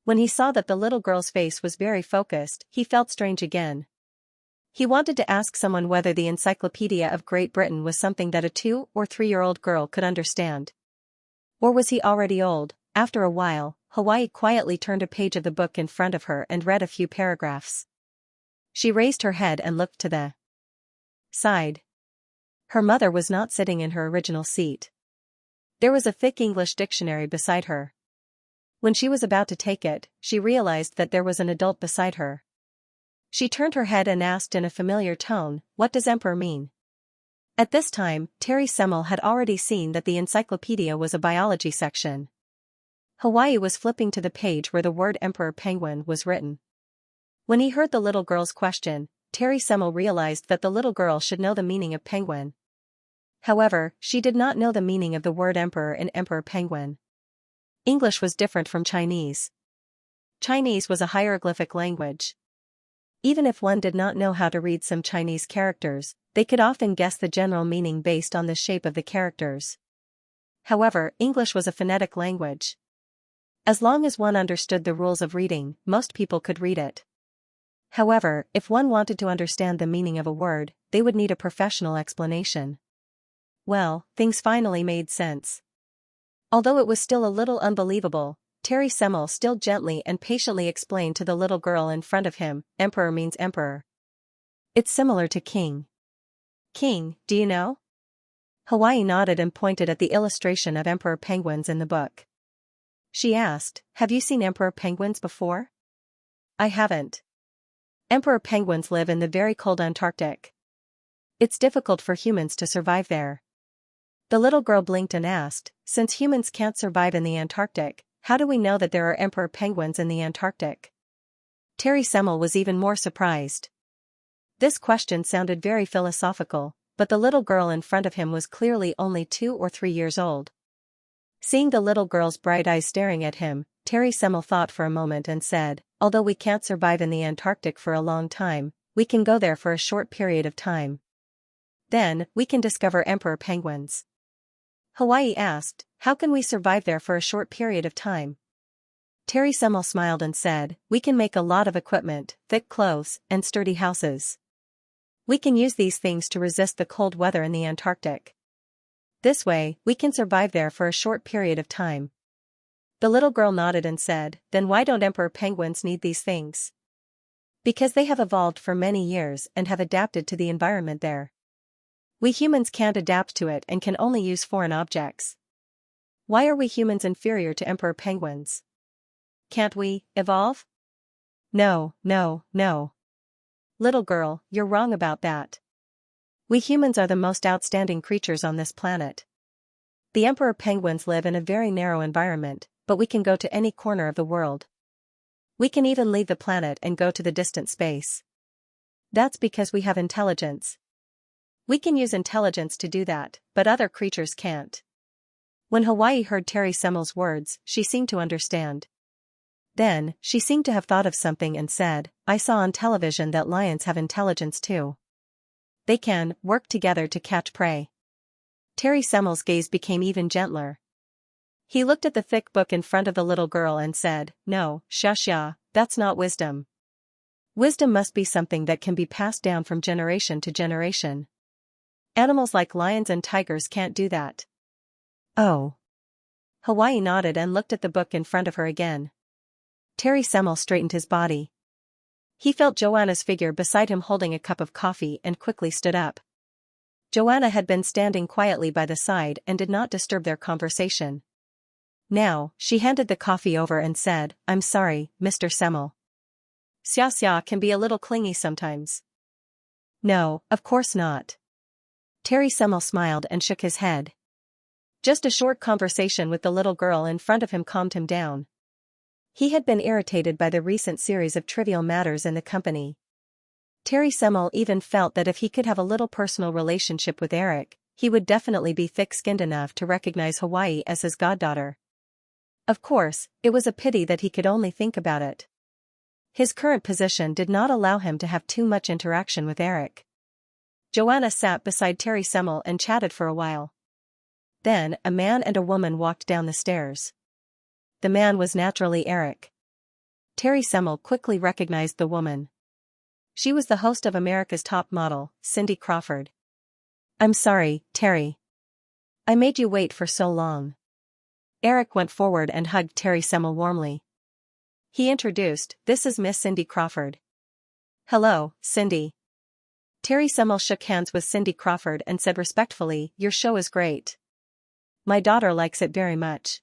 When he saw that the little girl's face was very focused, he felt strange again. He wanted to ask someone whether the Encyclopedia of Great Britain was something that a 2- or 3-year-old girl could understand. Or was he already old? After a while, Hawaii quietly turned a page of the book in front of her and read a few paragraphs. She raised her head and looked to the side. Her mother was not sitting in her original seat. There was a thick English dictionary beside her. When she was about to take it, she realized that there was an adult beside her. She turned her head and asked in a familiar tone, "What does emperor mean?" At this time, Terry Semmel had already seen that the encyclopedia was a biology section. Hawaii was flipping to the page where the word emperor penguin was written. When he heard the little girl's question, Terry Semmel realized that the little girl should know the meaning of penguin. However, she did not know the meaning of the word emperor in emperor penguin. English was different from Chinese. Chinese was a hieroglyphic language. Even if one did not know how to read some Chinese characters, they could often guess the general meaning based on the shape of the characters. However, English was a phonetic language. As long as one understood the rules of reading, most people could read it. However, if one wanted to understand the meaning of a word, they would need a professional explanation. Well, things finally made sense. Although it was still a little unbelievable, Terry Semmel still gently and patiently explained to the little girl in front of him, "Emperor means emperor. It's similar to king." "King, do you know?" Hawaii nodded and pointed at the illustration of emperor penguins in the book. She asked, "Have you seen emperor penguins before?" "I haven't. Emperor penguins live in the very cold Antarctic. It's difficult for humans to survive there." The little girl blinked and asked, "Since humans can't survive in the Antarctic, how do we know that there are emperor penguins in the Antarctic?" Terry Semmel was even more surprised. This question sounded very philosophical, but the little girl in front of him was clearly only 2 or 3 years old. Seeing the little girl's bright eyes staring at him, Terry Semmel thought for a moment and said, "Although we can't survive in the Antarctic for a long time, we can go there for a short period of time. Then, we can discover emperor penguins." Hawaii asked, "How can we survive there for a short period of time?" Terry Semmel smiled and said, "We can make a lot of equipment, thick clothes, and sturdy houses. We can use these things to resist the cold weather in the Antarctic. This way, we can survive there for a short period of time." The little girl nodded and said, "Then why don't emperor penguins need these things?" "Because they have evolved for many years and have adapted to the environment there. We humans can't adapt to it and can only use foreign objects. Why are we humans inferior to emperor penguins? Can't we evolve?" "No, no, no. Little girl, you're wrong about that. We humans are the most outstanding creatures on this planet. The emperor penguins live in a very narrow environment, but we can go to any corner of the world. We can even leave the planet and go to the distant space. That's because we have intelligence. We can use intelligence to do that, but other creatures can't." When Hawaii heard Terry Semmel's words, she seemed to understand. Then, she seemed to have thought of something and said, "I saw on television that lions have intelligence too. They can work together to catch prey." Terry Semmel's gaze became even gentler. He looked at the thick book in front of the little girl and said, "No, Xianxia, that's not wisdom. Wisdom must be something that can be passed down from generation to generation. Animals like lions and tigers can't do that." "Oh." Hawaii nodded and looked at the book in front of her again. Terry Semmel straightened his body. He felt Joanna's figure beside him holding a cup of coffee and quickly stood up. Joanna had been standing quietly by the side and did not disturb their conversation. Now, she handed the coffee over and said, "I'm sorry, Mr. Semmel. Xianxia can be a little clingy sometimes." "No, of course not." Terry Semmel smiled and shook his head. Just a short conversation with the little girl in front of him calmed him down. He had been irritated by the recent series of trivial matters in the company. Terry Semmel even felt that if he could have a little personal relationship with Eric, he would definitely be thick-skinned enough to recognize Hawaii as his goddaughter. Of course, it was a pity that he could only think about it. His current position did not allow him to have too much interaction with Eric. Joanna sat beside Terry Semmel and chatted for a while. Then, a man and a woman walked down the stairs. The man was naturally Eric. Terry Semmel quickly recognized the woman. She was the host of America's Top Model, Cindy Crawford. "I'm sorry, Terry. I made you wait for so long." Eric went forward and hugged Terry Semmel warmly. He introduced, "This is Miss Cindy Crawford." "Hello, Cindy." Terry Semmel shook hands with Cindy Crawford and said respectfully, "Your show is great. My daughter likes it very much."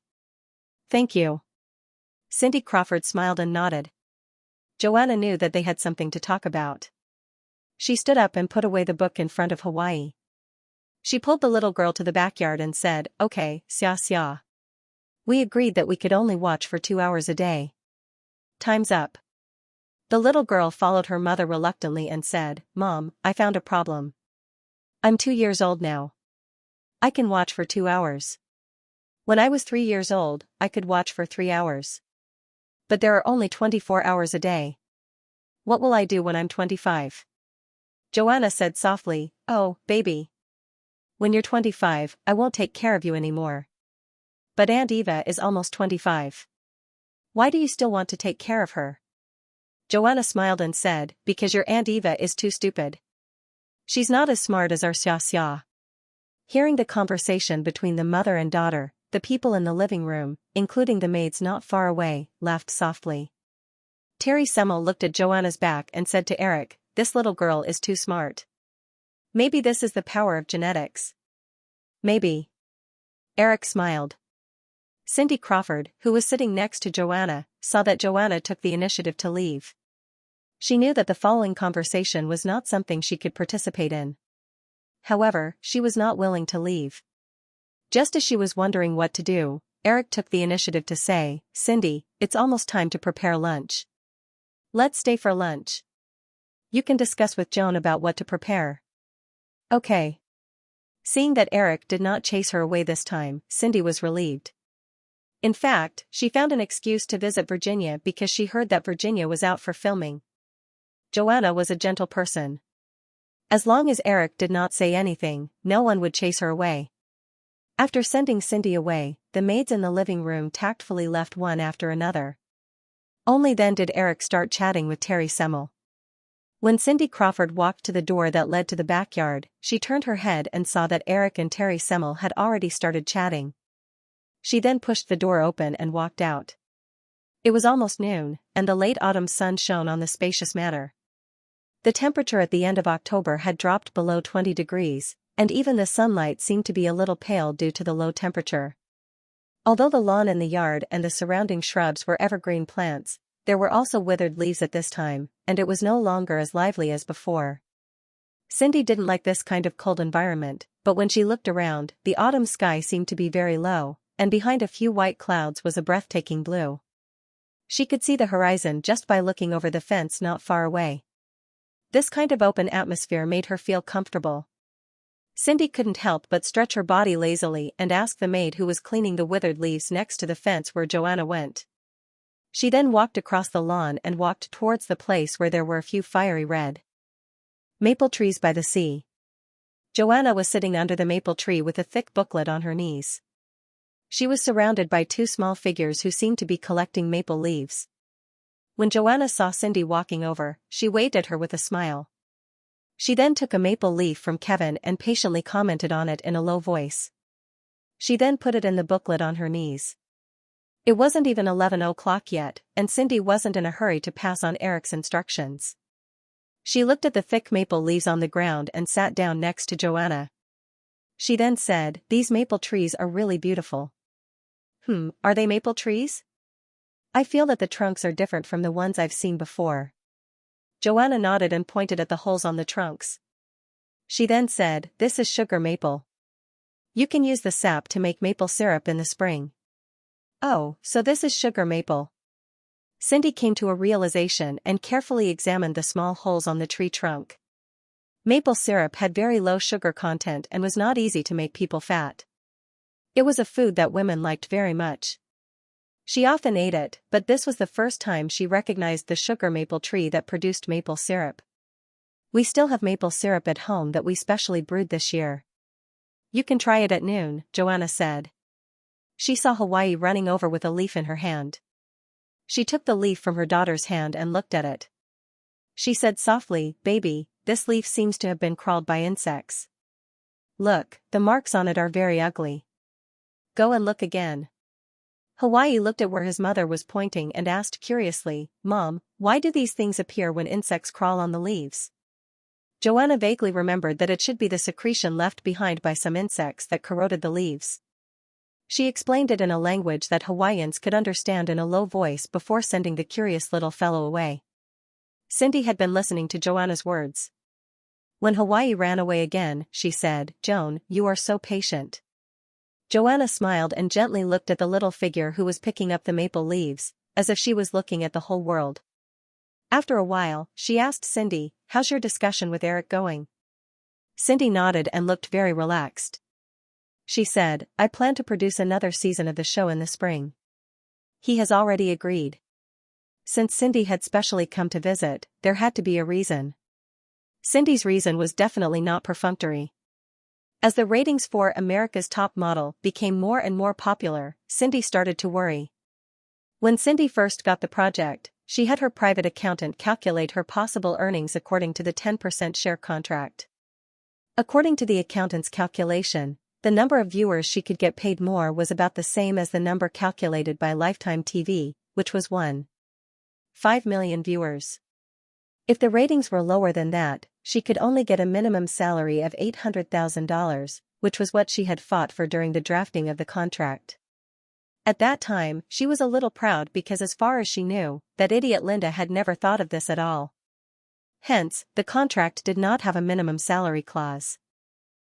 "Thank you." Cindy Crawford smiled and nodded. Joanna knew that they had something to talk about. She stood up and put away the book in front of Hawaii. She pulled the little girl to the backyard and said, "Okay, Xianxia. We agreed that we could only watch for 2 hours a day. Time's up." The little girl followed her mother reluctantly and said, "Mom, I found a problem. I'm 2 years old now. I can watch for 2 hours. When I was 3 years old, I could watch for 3 hours. But there are only 24 hours a day. What will I do when I'm 25? Joanna said softly, "Oh, baby. When you're 25, I won't take care of you anymore. But Aunt Eva is almost 25. Why do you still want to take care of her?" Joanna smiled and said, "Because your Aunt Eva is too stupid. She's not as smart as our Xianxia." Hearing the conversation between the mother and daughter, the people in the living room, including the maids not far away, laughed softly. Terry Semmel looked at Joanna's back and said to Eric, "This little girl is too smart. Maybe this is the power of genetics." "Maybe." Eric smiled. Cindy Crawford, who was sitting next to Joanna, saw that Joanna took the initiative to leave. She knew that the following conversation was not something she could participate in. However, she was not willing to leave. Just as she was wondering what to do, Eric took the initiative to say, "Cindy, it's almost time to prepare lunch. Let's stay for lunch. You can discuss with Joan about what to prepare." "Okay." Seeing that Eric did not chase her away this time, Cindy was relieved. In fact, she found an excuse to visit Virginia because she heard that Virginia was out for filming. Joanna was a gentle person. As long as Eric did not say anything, no one would chase her away. After sending Cindy away, the maids in the living room tactfully left one after another. Only then did Eric start chatting with Terry Semmel. When Cindy Crawford walked to the door that led to the backyard, she turned her head and saw that Eric and Terry Semmel had already started chatting. She then pushed the door open and walked out. It was almost noon, and the late autumn sun shone on the spacious manor. The temperature at the end of October had dropped below 20 degrees, and even the sunlight seemed to be a little pale due to the low temperature. Although the lawn in the yard and the surrounding shrubs were evergreen plants, there were also withered leaves at this time, and it was no longer as lively as before. Cindy didn't like this kind of cold environment, but when she looked around, the autumn sky seemed to be very low, and behind a few white clouds was a breathtaking blue. She could see the horizon just by looking over the fence not far away. This kind of open atmosphere made her feel comfortable. Cindy couldn't help but stretch her body lazily and ask the maid who was cleaning the withered leaves next to the fence where Joanna went. She then walked across the lawn and walked towards the place where there were a few fiery red maple trees by the sea. Joanna was sitting under the maple tree with a thick booklet on her knees. She was surrounded by 2 small figures who seemed to be collecting maple leaves. When Joanna saw Cindy walking over, she waved at her with a smile. She then took a maple leaf from Kevin and patiently commented on it in a low voice. She then put it in the booklet on her knees. It wasn't even 11 o'clock yet, and Cindy wasn't in a hurry to pass on Eric's instructions. She looked at the thick maple leaves on the ground and sat down next to Joanna. She then said, "These maple trees are really beautiful." Are they maple trees? I feel that the trunks are different from the ones I've seen before. Joanna nodded and pointed at the holes on the trunks. She then said, "This is sugar maple. You can use the sap to make maple syrup in the spring." Oh, so this is sugar maple. Cindy came to a realization and carefully examined the small holes on the tree trunk. Maple syrup had very low sugar content and was not easy to make people fat. It was a food that women liked very much. She often ate it, but this was the first time she recognized the sugar maple tree that produced maple syrup. "We still have maple syrup at home that we specially brewed this year. You can try it at noon," Joanna said. She saw Hawaii running over with a leaf in her hand. She took the leaf from her daughter's hand and looked at it. She said softly, "Baby, this leaf seems to have been crawled by insects. Look, the marks on it are very ugly. Go and look again." Hawaii looked at where his mother was pointing and asked curiously, "Mom, why do these things appear when insects crawl on the leaves?" Joanna vaguely remembered that it should be the secretion left behind by some insects that corroded the leaves. She explained it in a language that Hawaiians could understand in a low voice before sending the curious little fellow away. Cindy had been listening to Joanna's words. When Hawaii ran away again, she said, "Joan, you are so patient." Joanna smiled and gently looked at the little figure who was picking up the maple leaves, as if she was looking at the whole world. After a while, she asked Cindy, "How's your discussion with Eric going?" Cindy nodded and looked very relaxed. She said, "I plan to produce another season of the show in the spring." He has already agreed. Since Cindy had specially come to visit, there had to be a reason. Cindy's reason was definitely not perfunctory. As the ratings for America's Top Model became more and more popular, Cindy started to worry. When Cindy first got the project, she had her private accountant calculate her possible earnings according to the 10% share contract. According to the accountant's calculation, the number of viewers she could get paid more was about the same as the number calculated by Lifetime TV, which was 1.5 million viewers. If the ratings were lower than that, she could only get a minimum salary of $800,000, which was what she had fought for during the drafting of the contract. At that time, she was a little proud because as far as she knew, that idiot Linda had never thought of this at all. Hence, the contract did not have a minimum salary clause.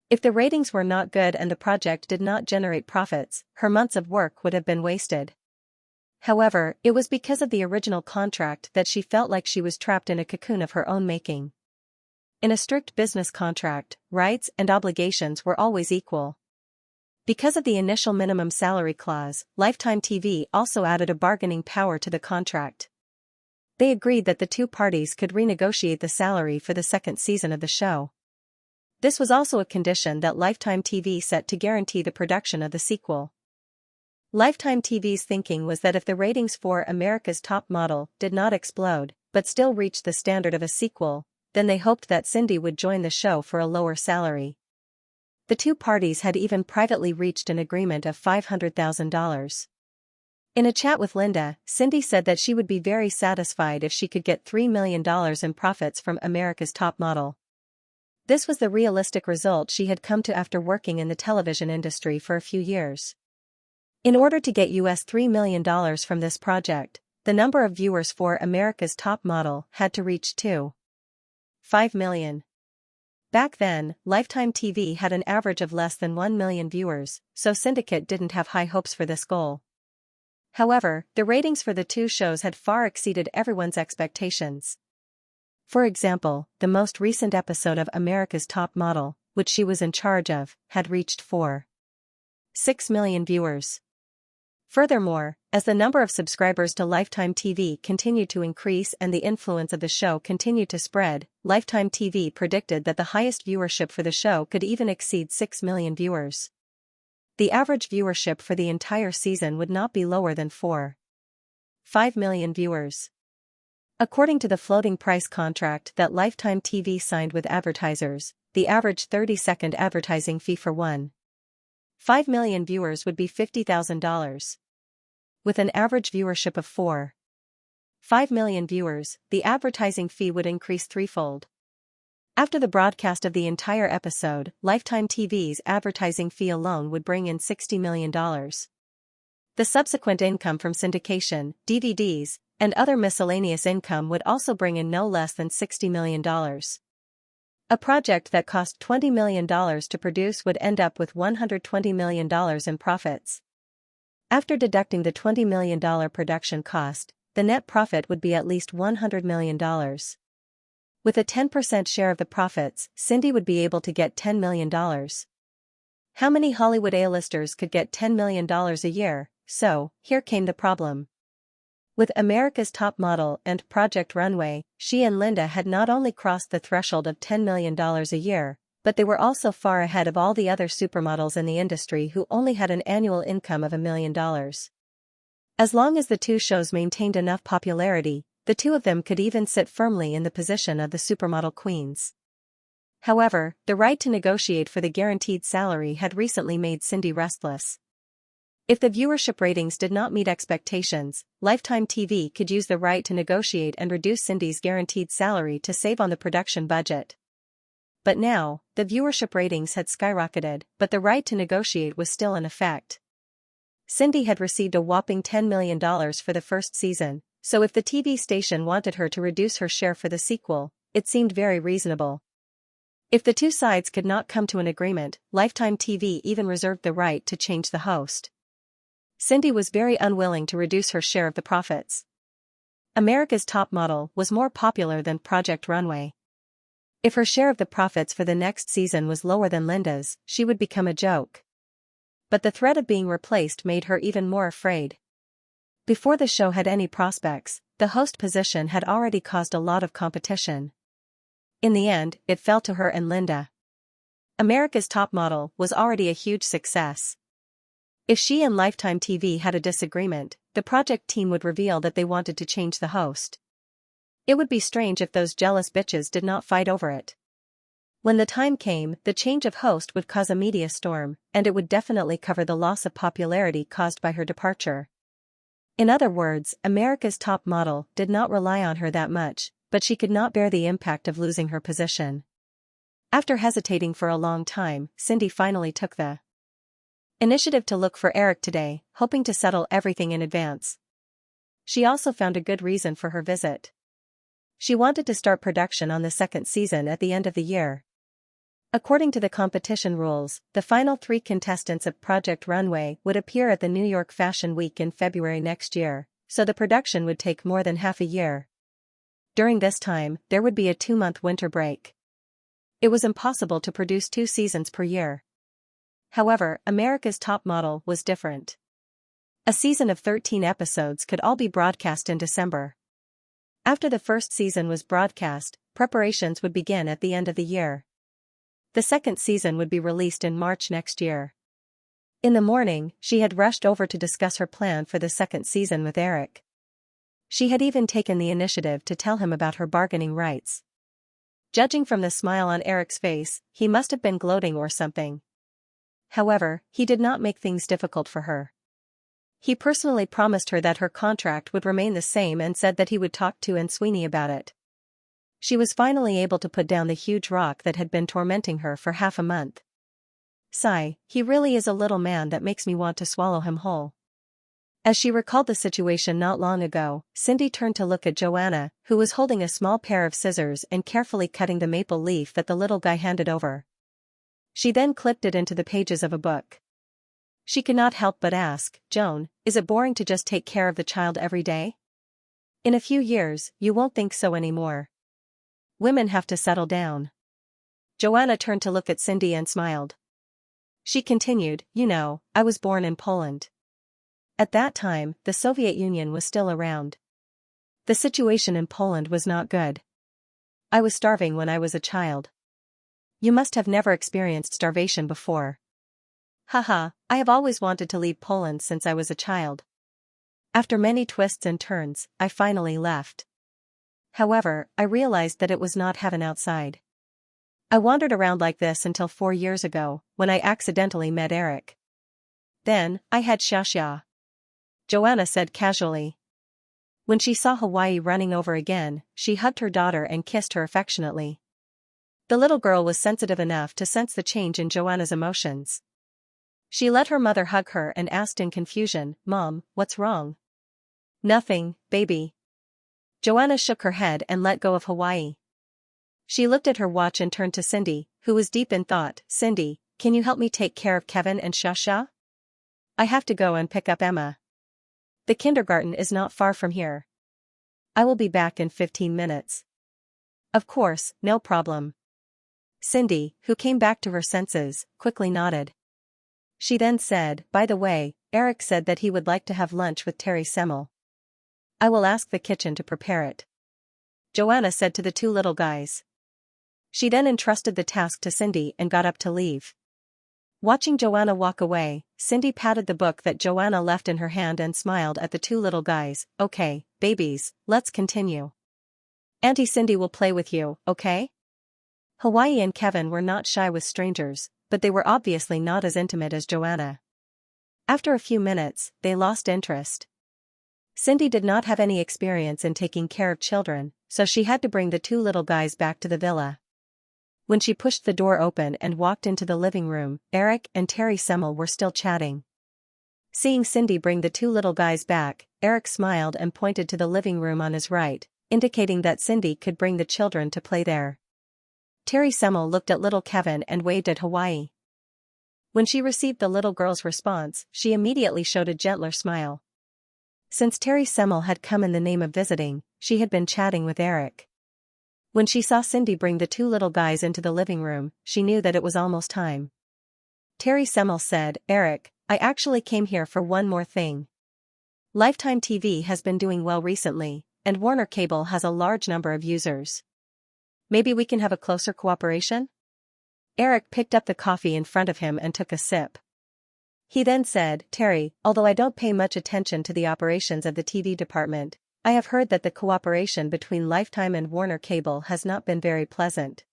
If the ratings were not good and the project did not generate profits, her months of work would have been wasted. However, it was because of the original contract that she felt like she was trapped in a cocoon of her own making. In a strict business contract, rights and obligations were always equal. Because of the initial minimum salary clause, Lifetime TV also added a bargaining power to the contract. They agreed that the two parties could renegotiate the salary for the second season of the show. This was also a condition that Lifetime TV set to guarantee the production of the sequel. Lifetime TV's thinking was that if the ratings for America's Top Model did not explode, but still reached the standard of a sequel, then they hoped that Cindy would join the show for a lower salary. The two parties had even privately reached an agreement of $500,000. In a chat with Linda, Cindy said that she would be very satisfied if she could get $3 million in profits from America's Top Model. This was the realistic result she had come to after working in the television industry for a few years. In order to get $3 million from this project, the number of viewers for America's Top Model had to reach 2.5 million. Back then, Lifetime TV had an average of less than 1 million viewers, so Syndicate didn't have high hopes for this goal. However, the ratings for the two shows had far exceeded everyone's expectations. For example, the most recent episode of America's Top Model, which she was in charge of, had reached 4.6 million viewers. Furthermore, as the number of subscribers to Lifetime TV continued to increase and the influence of the show continued to spread, Lifetime TV predicted that the highest viewership for the show could even exceed 6 million viewers. The average viewership for the entire season would not be lower than 4.5 million viewers. According to the floating price contract that Lifetime TV signed with advertisers, the average 30-second advertising fee for 1.5 million viewers would be $50,000. with an average viewership of 4.5 million viewers, the advertising fee would increase threefold. After the broadcast of the entire episode, Lifetime TV's advertising fee alone would bring in $60 million. The subsequent income from syndication, DVDs, and other miscellaneous income would also bring in no less than $60 million. A project that cost $20 million to produce would end up with $120 million in profits. After deducting the $20 million production cost, the net profit would be at least $100 million. With a 10% share of the profits, Cindy would be able to get $10 million. How many Hollywood A-listers could get $10 million a year? So, here came the problem. With America's Top Model and Project Runway, she and Linda had not only crossed the threshold of $10 million a year, but they were also far ahead of all the other supermodels in the industry who only had an annual income of $1 million. As long as the two shows maintained enough popularity, the two of them could even sit firmly in the position of the supermodel queens. However, the right to negotiate for the guaranteed salary had recently made Cindy restless. If the viewership ratings did not meet expectations, Lifetime TV could use the right to negotiate and reduce Cindy's guaranteed salary to save on the production budget. But now, the viewership ratings had skyrocketed, but the right to negotiate was still in effect. Cindy had received a whopping $10 million for the first season, so if the TV station wanted her to reduce her share for the sequel, it seemed very reasonable. If the two sides could not come to an agreement, Lifetime TV even reserved the right to change the host. Cindy was very unwilling to reduce her share of the profits. America's Top Model was more popular than Project Runway. If her share of the profits for the next season was lower than Linda's, she would become a joke. But the threat of being replaced made her even more afraid. Before the show had any prospects, the host position had already caused a lot of competition. In the end, it fell to her and Linda. America's Top Model was already a huge success. If she and Lifetime TV had a disagreement, the project team would reveal that they wanted to change the host. It would be strange if those jealous bitches did not fight over it. When the time came, the change of host would cause a media storm, and it would definitely cover the loss of popularity caused by her departure. In other words, America's Top Model did not rely on her that much, but she could not bear the impact of losing her position. After hesitating for a long time, Cindy finally took the initiative to look for Eric today, hoping to settle everything in advance. She also found a good reason for her visit. She wanted to start production on the second season at the end of the year. According to the competition rules, the final 3 contestants of Project Runway would appear at the New York Fashion Week in February next year, so the production would take more than half a year. During this time, there would be a 2-month winter break. It was impossible to produce 2 seasons per year. However, America's Top Model was different. A season of 13 episodes could all be broadcast in December. After the first season was broadcast, preparations would begin at the end of the year. The second season would be released in March next year. In the morning, she had rushed over to discuss her plan for the second season with Eric. She had even taken the initiative to tell him about her bargaining rights. Judging from the smile on Eric's face, he must have been gloating or something. However, he did not make things difficult for her. He personally promised her that her contract would remain the same and said that he would talk to Anne Sweeney about it. She was finally able to put down the huge rock that had been tormenting her for half a month. Sigh, he really is a little man that makes me want to swallow him whole. As she recalled the situation not long ago, Cindy turned to look at Joanna, who was holding a small pair of scissors and carefully cutting the maple leaf that the little guy handed over. She then clipped it into the pages of a book. She could not help but ask, "Joan, is it boring to just take care of the child every day? In a few years, you won't think so anymore. Women have to settle down." Joanna turned to look at Cindy and smiled. She continued, "You know, I was born in Poland. At that time, the Soviet Union was still around. The situation in Poland was not good. I was starving when I was a child. You must have never experienced starvation before." "Haha, I have always wanted to leave Poland since I was a child. After many twists and turns, I finally left. However, I realized that it was not heaven outside. I wandered around like this until 4 years ago, when I accidentally met Eric. Then, I had Xianxia." Joanna said casually. When she saw Hawaii running over again, she hugged her daughter and kissed her affectionately. The little girl was sensitive enough to sense the change in Joanna's emotions. She let her mother hug her and asked in confusion, "Mom, what's wrong?" "Nothing, baby." Joanna shook her head and let go of Hawaii. She looked at her watch and turned to Cindy, who was deep in thought. "Cindy, can you help me take care of Kevin and Xianxia? I have to go and pick up Emma. The kindergarten is not far from here. I will be back in 15 minutes. Of course, no problem. Cindy, who came back to her senses, quickly nodded. She then said, "By the way, Eric said that he would like to have lunch with Terry Semmel. I will ask the kitchen to prepare it," Joanna said to the two little guys. She then entrusted the task to Cindy and got up to leave. Watching Joanna walk away, Cindy patted the book that Joanna left in her hand and smiled at the two little guys. "Okay, babies, let's continue. Auntie Cindy will play with you, okay?" Hawaii and Kevin were not shy with strangers, but they were obviously not as intimate as Joanna. After a few minutes, they lost interest. Cindy did not have any experience in taking care of children, so she had to bring the two little guys back to the villa. When she pushed the door open and walked into the living room, Eric and Terry Semmel were still chatting. Seeing Cindy bring the two little guys back, Eric smiled and pointed to the living room on his right, indicating that Cindy could bring the children to play there. Terry Semmel looked at little Kevin and waved at Hawaii. When she received the little girl's response, she immediately showed a gentler smile. Since Terry Semmel had come in the name of visiting, she had been chatting with Eric. When she saw Cindy bring the two little guys into the living room, she knew that it was almost time. Terry Semmel said, "Eric, I actually came here for one more thing. Lifetime TV has been doing well recently, and Warner Cable has a large number of users. Maybe we can have a closer cooperation?" Eric picked up the coffee in front of him and took a sip. He then said, "Terry, although I don't pay much attention to the operations of the TV department, I have heard that the cooperation between Lifetime and Warner Cable has not been very pleasant.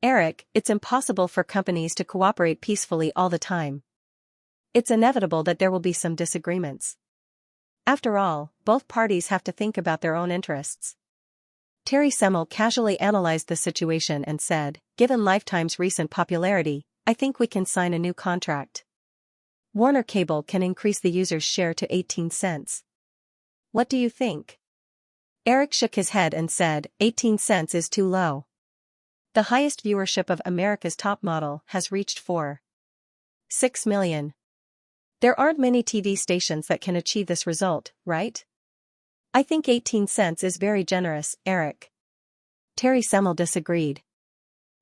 Eric, it's impossible for companies to cooperate peacefully all the time. It's inevitable that there will be some disagreements. After all, both parties have to think about their own interests." Terry Semmel casually analyzed the situation and said, "Given Lifetime's recent popularity, I think we can sign a new contract. Warner Cable can increase the user's share to 18 cents. What do you think?" Eric shook his head and said, 18 cents is too low. The highest viewership of America's Top Model has reached 4.6 million. There aren't many TV stations that can achieve this result, right? I think 18 cents is very generous, Eric. Terry Semmel disagreed.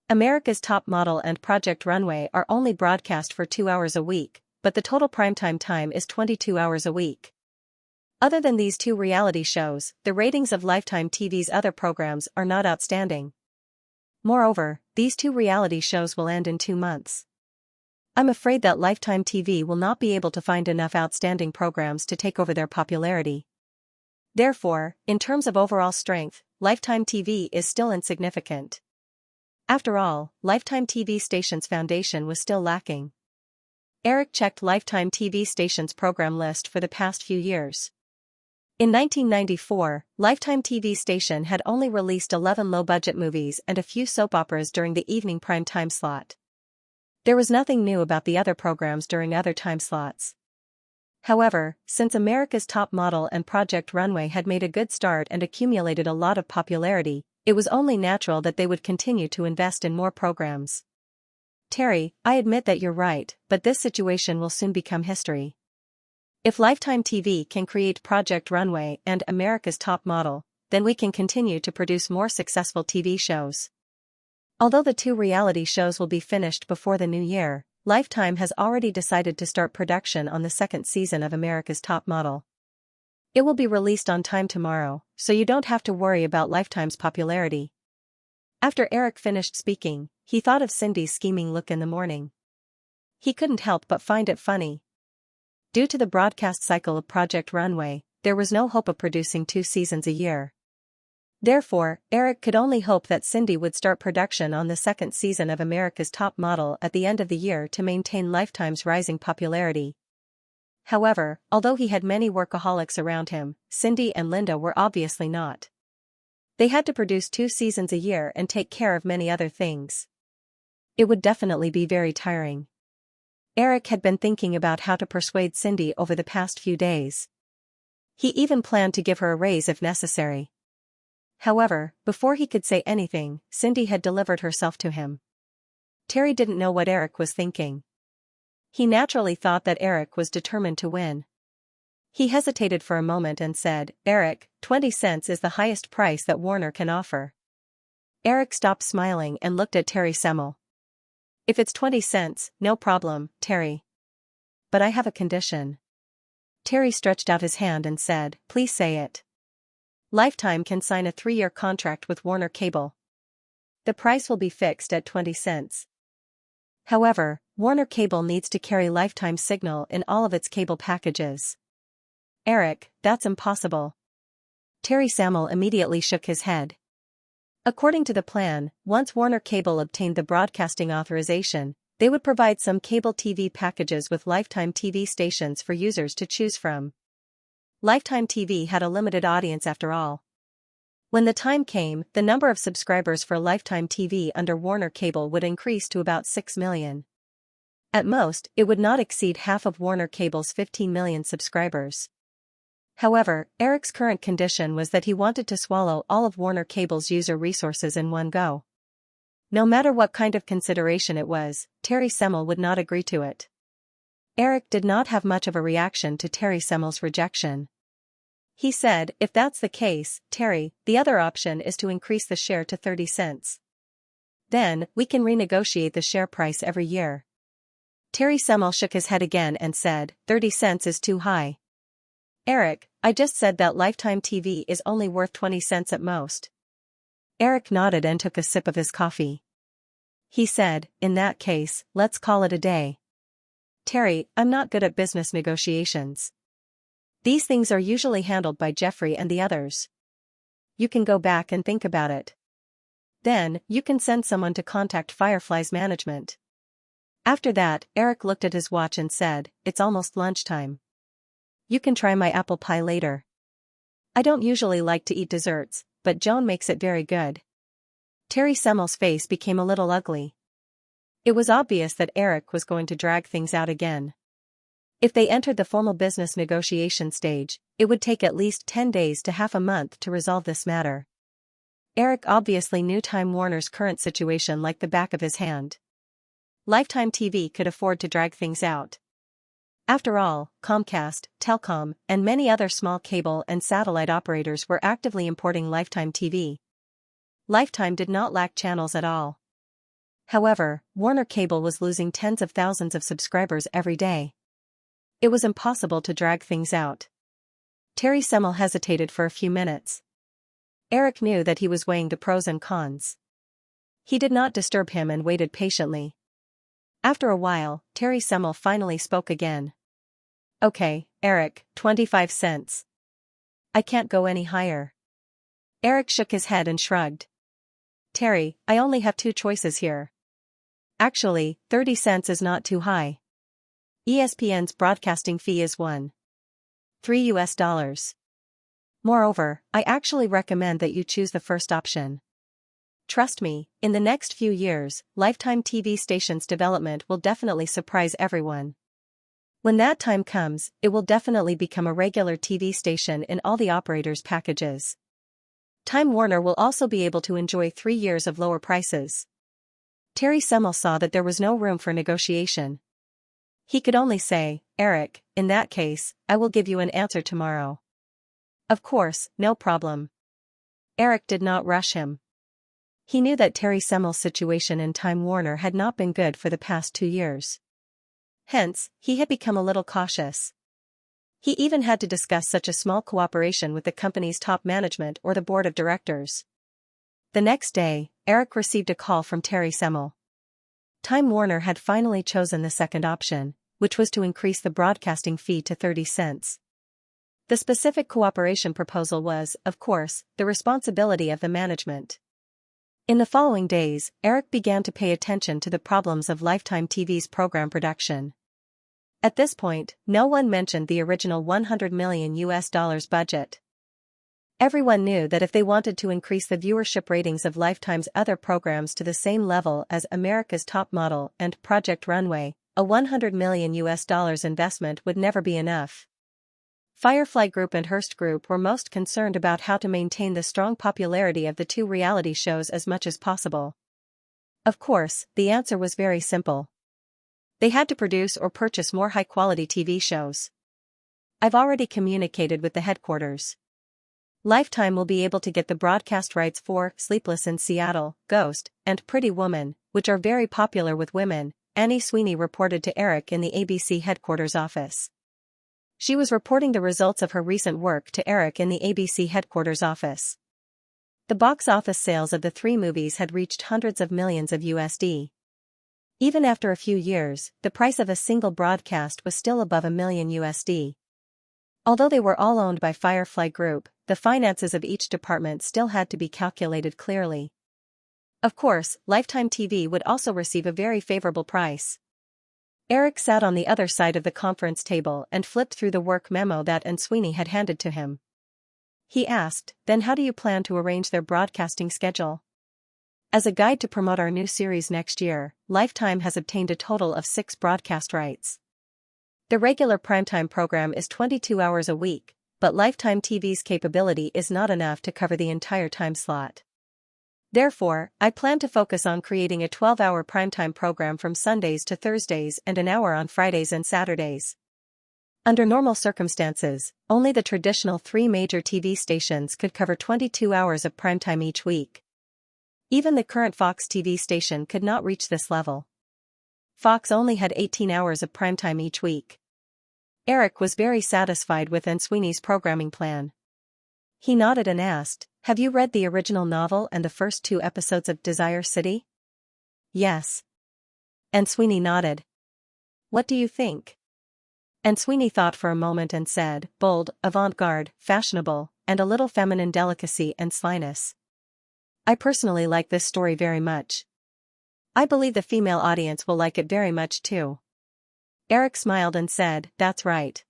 America's Top Model and Project Runway are only broadcast for 2 hours a week, but the total primetime time is 22 hours a week. Other than these two reality shows, the ratings of Lifetime TV's other programs are not outstanding. Moreover, these two reality shows will end in 2 months. I'm afraid that Lifetime TV will not be able to find enough outstanding programs to take over their popularity. Therefore, in terms of overall strength, Lifetime TV is still insignificant. After all, Lifetime TV station's foundation was still lacking. Eric checked Lifetime TV station's program list for the past few years. In 1994, Lifetime TV station had only released 11 low-budget movies and a few soap operas during the evening prime time slot. There was nothing new about the other programs during other time slots. However, since America's Top Model and Project Runway had made a good start and accumulated a lot of popularity, it was only natural that they would continue to invest in more programs. Terry, I admit that you're right, but this situation will soon become history. If Lifetime TV can create Project Runway and America's Top Model, then we can continue to produce more successful TV shows. Although the two reality shows will be finished before the new year, Lifetime has already decided to start production on the second season of America's Top Model. It will be released on time tomorrow, so you don't have to worry about Lifetime's popularity. After Eric finished speaking, he thought of Cindy's scheming look in the morning. He couldn't help but find it funny. Due to the broadcast cycle of Project Runway, there was no hope of producing 2 seasons a year. Therefore, Eric could only hope that Cindy would start production on the second season of America's Top Model at the end of the year to maintain Lifetime's rising popularity. However, although he had many workaholics around him, Cindy and Linda were obviously not. They had to produce 2 seasons a year and take care of many other things. It would definitely be very tiring. Eric had been thinking about how to persuade Cindy over the past few days. He even planned to give her a raise if necessary. However, before he could say anything, Cindy had delivered herself to him. Terry didn't know what Eric was thinking. He naturally thought that Eric was determined to win. He hesitated for a moment and said, "Eric, 20 cents is the highest price that Warner can offer." Eric stopped smiling and looked at Terry Semmel. "If it's 20 cents, no problem, Terry. But I have a condition." Terry stretched out his hand and said, "Please say it." Lifetime can sign a 3-year contract with Warner Cable. The price will be fixed at 20 cents. However, Warner Cable needs to carry Lifetime signal in all of its cable packages. "Eric, that's impossible." Terry Semmel immediately shook his head. According to the plan, once Warner Cable obtained the broadcasting authorization, they would provide some cable TV packages with Lifetime TV stations for users to choose from. Lifetime TV had a limited audience after all. When the time came, the number of subscribers for Lifetime TV under Warner Cable would increase to about 6 million. At most, it would not exceed half of Warner Cable's 15 million subscribers. However, Eric's current condition was that he wanted to swallow all of Warner Cable's user resources in one go. No matter what kind of consideration it was, Terry Semmel would not agree to it. Eric did not have much of a reaction to Terry Semmel's rejection. He said, "If that's the case, Terry, the other option is to increase the share to 30 cents. Then, we can renegotiate the share price every year." Terry Semmel shook his head again and said, "30 cents is too high. Eric, I just said that Lifetime TV is only worth 20 cents at most." Eric nodded and took a sip of his coffee. He said, "In that case, let's call it a day. Terry, I'm not good at business negotiations. These things are usually handled by Jeffrey and the others. You can go back and think about it. Then, you can send someone to contact Firefly's management." After that, Eric looked at his watch and said, "It's almost lunchtime. You can try my apple pie later. I don't usually like to eat desserts, but Joan makes it very good." Terry Semmel's face became a little ugly. It was obvious that Eric was going to drag things out again. If they entered the formal business negotiation stage, it would take at least 10 days to half a month to resolve this matter. Eric obviously knew Time Warner's current situation like the back of his hand. Lifetime TV could afford to drag things out. After all, Comcast, Telcom, and many other small cable and satellite operators were actively importing Lifetime TV. Lifetime did not lack channels at all. However, Warner Cable was losing tens of thousands of subscribers every day. It was impossible to drag things out. Terry Semmel hesitated for a few minutes. Eric knew that he was weighing the pros and cons. He did not disturb him and waited patiently. After a while, Terry Semmel finally spoke again. "Okay, Eric, 25 cents. I can't go any higher." Eric shook his head and shrugged. "Terry, I only have 2 choices here. Actually, 30 cents is not too high. ESPN's broadcasting fee is $1.3. Moreover, I actually recommend that you choose the first option. Trust me, in the next few years, Lifetime TV station's development will definitely surprise everyone. When that time comes, it will definitely become a regular TV station in all the operators' packages. Time Warner will also be able to enjoy 3 years of lower prices." Terry Semmel saw that there was no room for negotiation. He could only say, "Eric, in that case, I will give you an answer tomorrow." "Of course, no problem." Eric did not rush him. He knew that Terry Semmel's situation in Time Warner had not been good for the past 2 years. Hence, he had become a little cautious. He even had to discuss such a small cooperation with the company's top management or the board of directors. The next day, Eric received a call from Terry Semmel. Time Warner had finally chosen the second option, which was to increase the broadcasting fee to 30 cents. The specific cooperation proposal was, of course, the responsibility of the management. In the following days, Eric began to pay attention to the problems of Lifetime TV's program production. At this point, no one mentioned the original $100 million budget. Everyone knew that if they wanted to increase the viewership ratings of Lifetime's other programs to the same level as America's Top Model and Project Runway, a $100 million investment would never be enough. Firefly Group and Hearst Group were most concerned about how to maintain the strong popularity of the two reality shows as much as possible. Of course, the answer was very simple. They had to produce or purchase more high-quality TV shows. I've already communicated with the headquarters. Lifetime will be able to get the broadcast rights for Sleepless in Seattle, Ghost, and Pretty Woman, which are very popular with women, Annie Sweeney reported to Eric in the ABC headquarters office. She was reporting the results of her recent work to Eric in the ABC headquarters office. The box office sales of the three movies had reached hundreds of millions of USD. Even after a few years, the price of a single broadcast was still above $1 million USD. Although they were all owned by Firefly Group, the finances of each department still had to be calculated clearly. Of course, Lifetime TV would also receive a very favorable price. Eric sat on the other side of the conference table and flipped through the work memo that Anne Sweeney had handed to him. He asked, "Then how do you plan to arrange their broadcasting schedule?" As a guide to promote our new series next year, Lifetime has obtained a total of 6 broadcast rights. The regular primetime program is 22 hours a week, but Lifetime TV's capability is not enough to cover the entire time slot. Therefore, I plan to focus on creating a 12-hour primetime program from Sundays to Thursdays and an hour on Fridays and Saturdays. Under normal circumstances, only the traditional 3 major TV stations could cover 22 hours of primetime each week. Even the current Fox TV station could not reach this level. Fox only had 18 hours of primetime each week. Eric was very satisfied with Anne Sweeney's programming plan. He nodded and asked, "Have you read the original novel and the first 2 episodes of Desire City?" "Yes." Anne Sweeney nodded. "What do you think?" Anne Sweeney thought for a moment and said, "Bold, avant-garde, fashionable, and a little feminine delicacy and slyness. I personally like this story very much. I believe the female audience will like it very much too." Eric smiled and said, "That's right.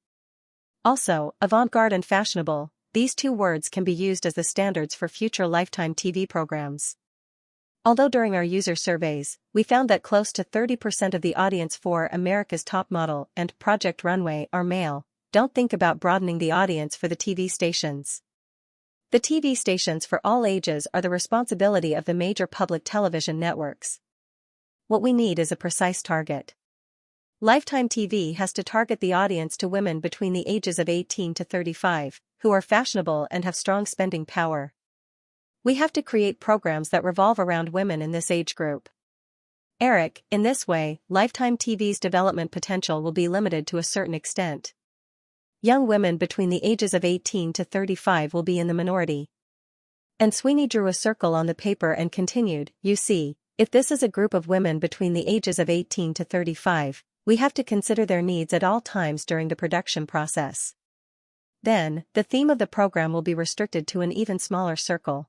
Also, avant-garde and fashionable, these 2 words can be used as the standards for future Lifetime TV programs. Although during our user surveys, we found that close to 30% of the audience for America's Top Model and Project Runway are male, don't think about broadening the audience for the TV stations. The TV stations for all ages are the responsibility of the major public television networks. What we need is a precise target. Lifetime TV has to target the audience to women between the ages of 18 to 35, who are fashionable and have strong spending power. We have to create programs that revolve around women in this age group. Eric, in this way, Lifetime TV's development potential will be limited to a certain extent. Young women between the ages of 18 to 35 will be in the minority. And Sweeney drew a circle on the paper and continued, "You see, if this is a group of women between the ages of 18 to 35, we have to consider their needs at all times during the production process. Then, the theme of the program will be restricted to an even smaller circle.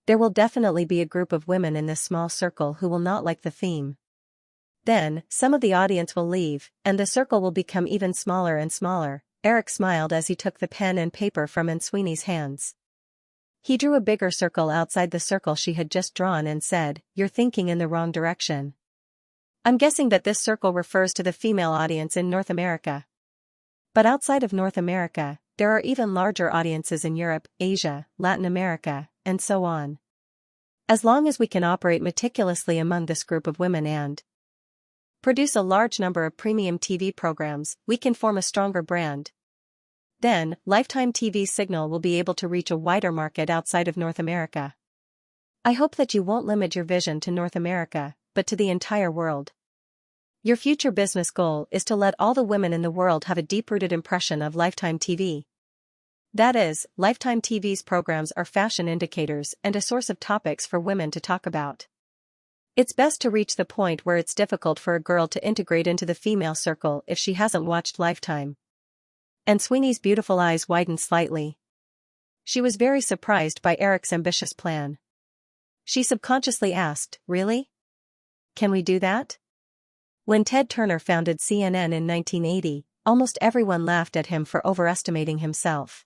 There will definitely be a group of women in this small circle who will not like the theme. Then, some of the audience will leave, and the circle will become even smaller and smaller." Eric smiled as he took the pen and paper from Anne Sweeney's hands. He drew a bigger circle outside the circle she had just drawn and said, "You're thinking in the wrong direction. I'm guessing that this circle refers to the female audience in North America. But outside of North America, there are even larger audiences in Europe, Asia, Latin America, and so on. As long as we can operate meticulously among this group of women and produce a large number of premium TV programs, we can form a stronger brand. Then, Lifetime TV's signal will be able to reach a wider market outside of North America. I hope that you won't limit your vision to North America, but to the entire world. Your future business goal is to let all the women in the world have a deep-rooted impression of Lifetime TV. That is, Lifetime TV's programs are fashion indicators and a source of topics for women to talk about. It's best to reach the point where it's difficult for a girl to integrate into the female circle if she hasn't watched Lifetime." And Sweeney's beautiful eyes widened slightly. She was very surprised by Eric's ambitious plan. She subconsciously asked, "Really? Can we do that?" When Ted Turner founded CNN in 1980, almost everyone laughed at him for overestimating himself.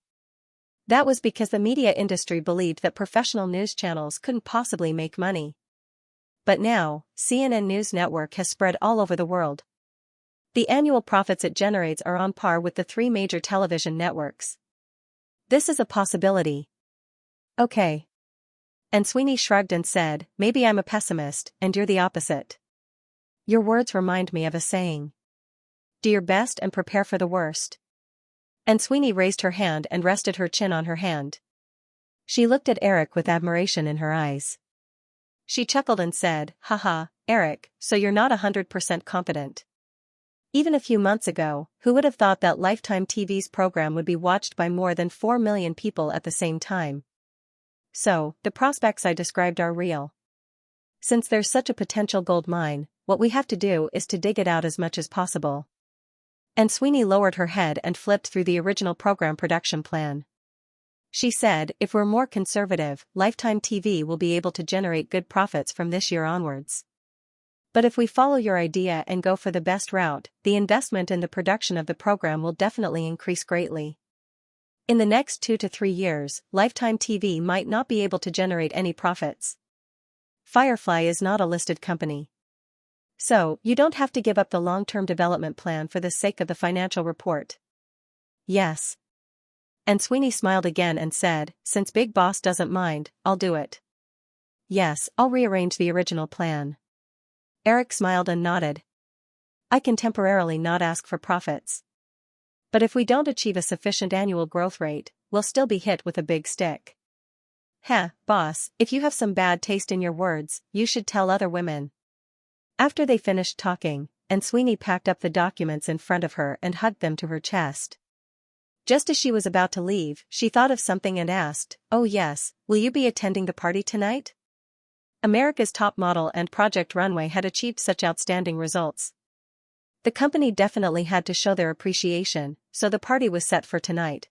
That was because the media industry believed that professional news channels couldn't possibly make money. But now, CNN News Network has spread all over the world. The annual profits it generates are on par with the three major television networks. This is a possibility. Okay. And Sweeney shrugged and said, maybe I'm a pessimist, and you're the opposite. Your words remind me of a saying. Do your best and prepare for the worst. And Sweeney raised her hand and rested her chin on her hand. She looked at Eric with admiration in her eyes. She chuckled and said, haha, Eric, so you're not 100% confident. Even a few months ago, who would have thought that Lifetime TV's program would be watched by more than 4 million people at the same time? So, the prospects I described are real. Since there's such a potential gold mine, what we have to do is to dig it out as much as possible. And Sweeney lowered her head and flipped through the original program production plan. She said, if we're more conservative, Lifetime TV will be able to generate good profits from this year onwards. But if we follow your idea and go for the best route, the investment in the production of the program will definitely increase greatly. In the next 2 to 3 years, Lifetime TV might not be able to generate any profits. Firefly is not a listed company. So, you don't have to give up the long-term development plan for the sake of the financial report. Yes. And Sweeney smiled again and said, since Big Boss doesn't mind, I'll do it. Yes, I'll rearrange the original plan. Eric smiled and nodded. I can temporarily not ask for profits. But if we don't achieve a sufficient annual growth rate, we'll still be hit with a big stick. Heh, boss, if you have some bad taste in your words, you should tell other women. After they finished talking, and Sweeney packed up the documents in front of her and hugged them to her chest. Just as she was about to leave, she thought of something and asked, oh yes, will you be attending the party tonight? America's Top Model and Project Runway had achieved such outstanding results. The company definitely had to show their appreciation, so the party was set for tonight.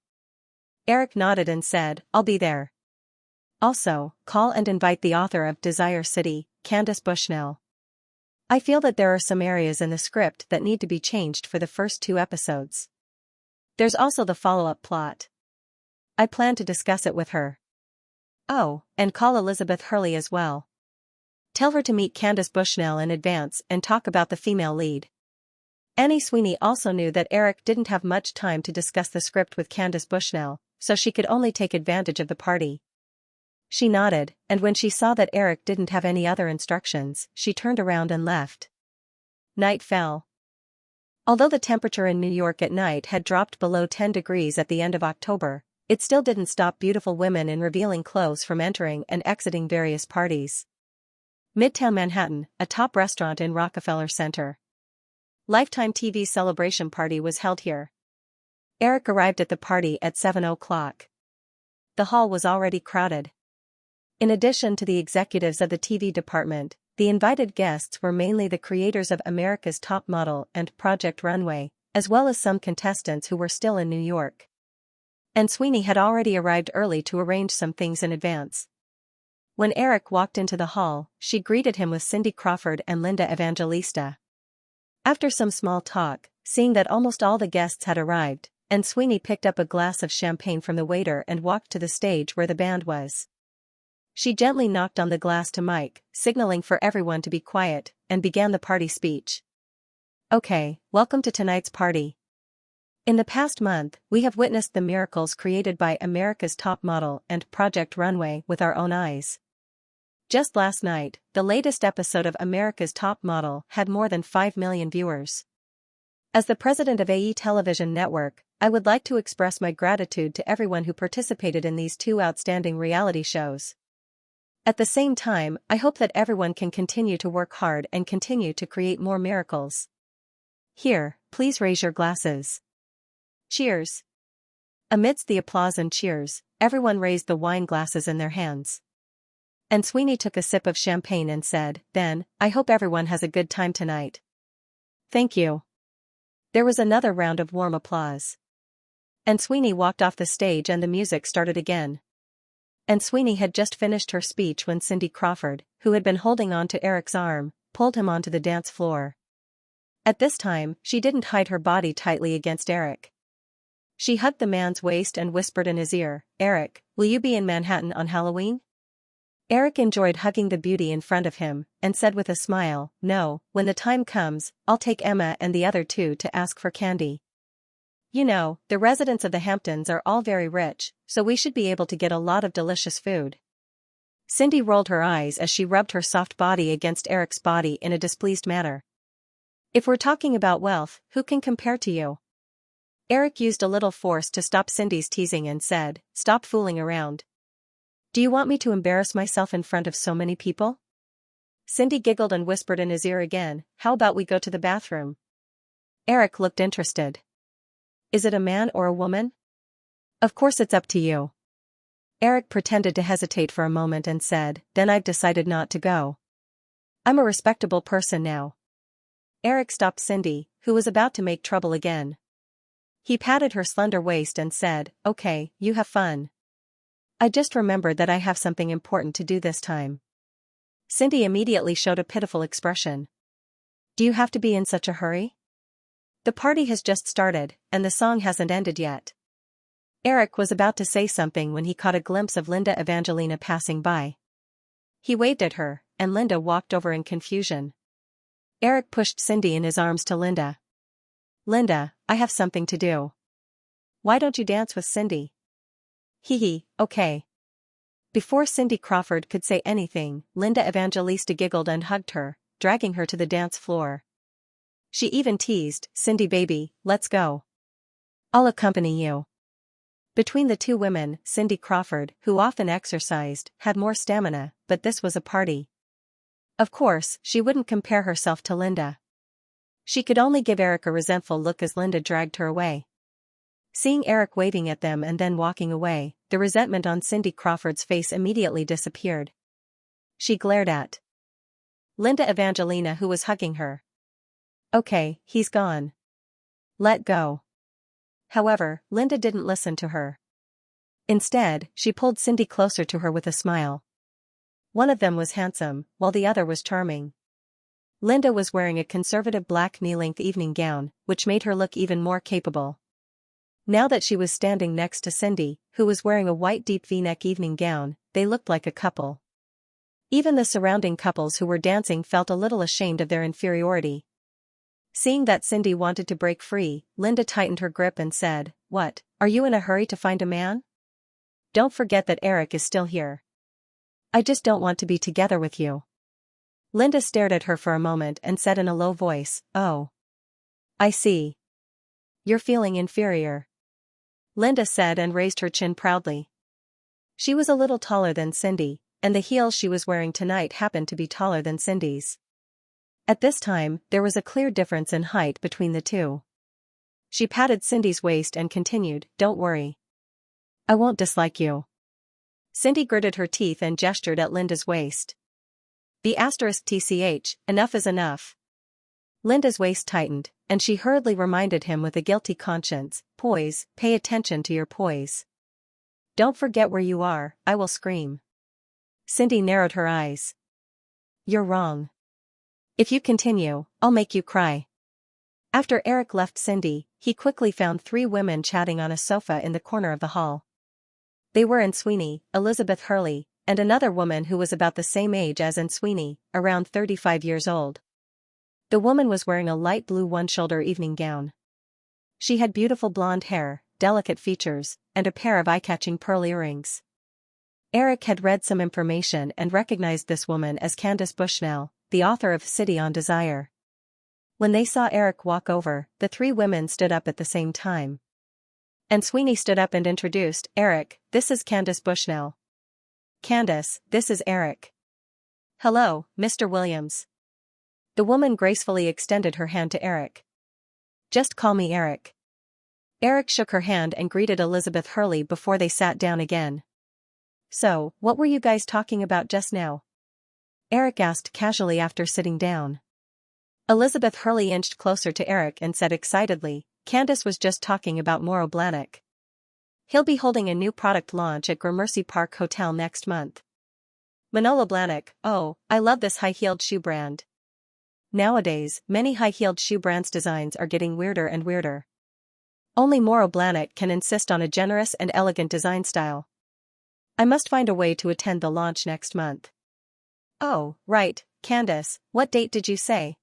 Eric nodded and said, I'll be there. Also, call and invite the author of Desire City, Candace Bushnell. I feel that there are some areas in the script that need to be changed for the first 2 episodes. There's also the follow-up plot. I plan to discuss it with her. Oh, and call Elizabeth Hurley as well. Tell her to meet Candace Bushnell in advance and talk about the female lead. Annie Sweeney also knew that Eric didn't have much time to discuss the script with Candace Bushnell, so she could only take advantage of the party. She nodded, and when she saw that Eric didn't have any other instructions, she turned around and left. Night fell. Although the temperature in New York at night had dropped below 10 degrees at the end of October, it still didn't stop beautiful women in revealing clothes from entering and exiting various parties. Midtown Manhattan, a top restaurant in Rockefeller Center. Lifetime TV's celebration party was held here. Eric arrived at the party at 7 o'clock. The hall was already crowded. In addition to the executives of the TV department, the invited guests were mainly the creators of America's Top Model and Project Runway, as well as some contestants who were still in New York. And Sweeney had already arrived early to arrange some things in advance. When Eric walked into the hall, she greeted him with Cindy Crawford and Linda Evangelista. After some small talk, seeing that almost all the guests had arrived, and Sweeney picked up a glass of champagne from the waiter and walked to the stage where the band was. She gently knocked on the glass to Mike, signaling for everyone to be quiet, and began the party speech. Okay, welcome to tonight's party. In the past month, we have witnessed the miracles created by America's Top Model and Project Runway with our own eyes. Just last night, the latest episode of America's Top Model had more than 5 million viewers. As the president of AE Television Network, I would like to express my gratitude to everyone who participated in these 2 outstanding reality shows. At the same time, I hope that everyone can continue to work hard and continue to create more miracles. Here, please raise your glasses. Cheers. Amidst the applause and cheers, everyone raised the wine glasses in their hands. And Sweeney took a sip of champagne and said, then, I hope everyone has a good time tonight. Thank you. There was another round of warm applause. And Sweeney walked off the stage and the music started again. And Sweeney had just finished her speech when Cindy Crawford, who had been holding on to Eric's arm, pulled him onto the dance floor. At this time, she didn't hide her body tightly against Eric. She hugged the man's waist and whispered in his ear, "Eric, will you be in Manhattan on Halloween?" Eric enjoyed hugging the beauty in front of him, and said with a smile, "No, when the time comes, I'll take Emma and the other two to ask for candy. You know, the residents of the Hamptons are all very rich, so we should be able to get a lot of delicious food." Cindy rolled her eyes as she rubbed her soft body against Eric's body in a displeased manner. "If we're talking about wealth, who can compare to you?" Eric used a little force to stop Cindy's teasing and said, "Stop fooling around. Do you want me to embarrass myself in front of so many people?" Cindy giggled and whispered in his ear again, "How about we go to the bathroom?" Eric looked interested. "Is it a man or a woman?" "Of course it's up to you." Eric pretended to hesitate for a moment and said, "Then I've decided not to go. I'm a respectable person now." Eric stopped Cindy, who was about to make trouble again. He patted her slender waist and said, "Okay, you have fun. I just remembered that I have something important to do this time." Cindy immediately showed a pitiful expression. "Do you have to be in such a hurry? The party has just started, and the song hasn't ended yet." Eric was about to say something when he caught a glimpse of Linda Evangelina passing by. He waved at her, and Linda walked over in confusion. Eric pushed Cindy in his arms to Linda. "Linda, I have something to do. Why don't you dance with Cindy?" "Hee, okay." Before Cindy Crawford could say anything, Linda Evangelista giggled and hugged her, dragging her to the dance floor. She even teased, "Cindy baby, let's go. I'll accompany you." Between the two women, Cindy Crawford, who often exercised, had more stamina, but this was a party. Of course, she wouldn't compare herself to Linda. She could only give Eric a resentful look as Linda dragged her away. Seeing Eric waving at them and then walking away, the resentment on Cindy Crawford's face immediately disappeared. She glared at Linda Evangelina, who was hugging her. "Okay, he's gone. Let go." However, Linda didn't listen to her. Instead, she pulled Cindy closer to her with a smile. One of them was handsome, while the other was charming. Linda was wearing a conservative black knee-length evening gown, which made her look even more capable. Now that she was standing next to Cindy, who was wearing a white deep V-neck evening gown, they looked like a couple. Even the surrounding couples who were dancing felt a little ashamed of their inferiority. Seeing that Cindy wanted to break free, Linda tightened her grip and said, "What, are you in a hurry to find a man? Don't forget that Eric is still here. I just don't want to be together with you." Linda stared at her for a moment and said in a low voice, "Oh. I see. You're feeling inferior." Linda said and raised her chin proudly. She was a little taller than Cindy, and the heels she was wearing tonight happened to be taller than Cindy's. At this time, there was a clear difference in height between the two. She patted Cindy's waist and continued, "Don't worry. I won't dislike you." Cindy gritted her teeth and gestured at Linda's waist. *TCH, enough is enough. Linda's waist tightened, and she hurriedly reminded him with a guilty conscience, "Poise, pay attention to your poise. Don't forget where you are, I will scream." Cindy narrowed her eyes. "You're wrong. If you continue, I'll make you cry." After Eric left Cindy, he quickly found three women chatting on a sofa in the corner of the hall. They were Anne Sweeney, Elizabeth Hurley, and another woman who was about the same age as Anne Sweeney, around 35 years old. The woman was wearing a light blue one-shoulder evening gown. She had beautiful blonde hair, delicate features, and a pair of eye-catching pearl earrings. Eric had read some information and recognized this woman as Candace Bushnell, the author of City on Desire. When they saw Eric walk over, the three women stood up at the same time. And Sweeney stood up and introduced, "Eric, this is Candace Bushnell. Candace, this is Eric. Hello, Mr. Williams." The woman gracefully extended her hand to Eric. "Just call me Eric." Eric shook her hand and greeted Elizabeth Hurley before they sat down again. "So, what were you guys talking about just now?" Eric asked casually after sitting down. Elizabeth Hurley inched closer to Eric and said excitedly, "Candace was just talking about Mauro Blahnik. He'll be holding a new product launch at Gramercy Park Hotel next month. Manolo Blahnik, oh, I love this high-heeled shoe brand. Nowadays, many high-heeled shoe brands' designs are getting weirder and weirder. Only Moro Blahnik can insist on a generous and elegant design style. I must find a way to attend the launch next month. Oh, right, Candace, what date did you say?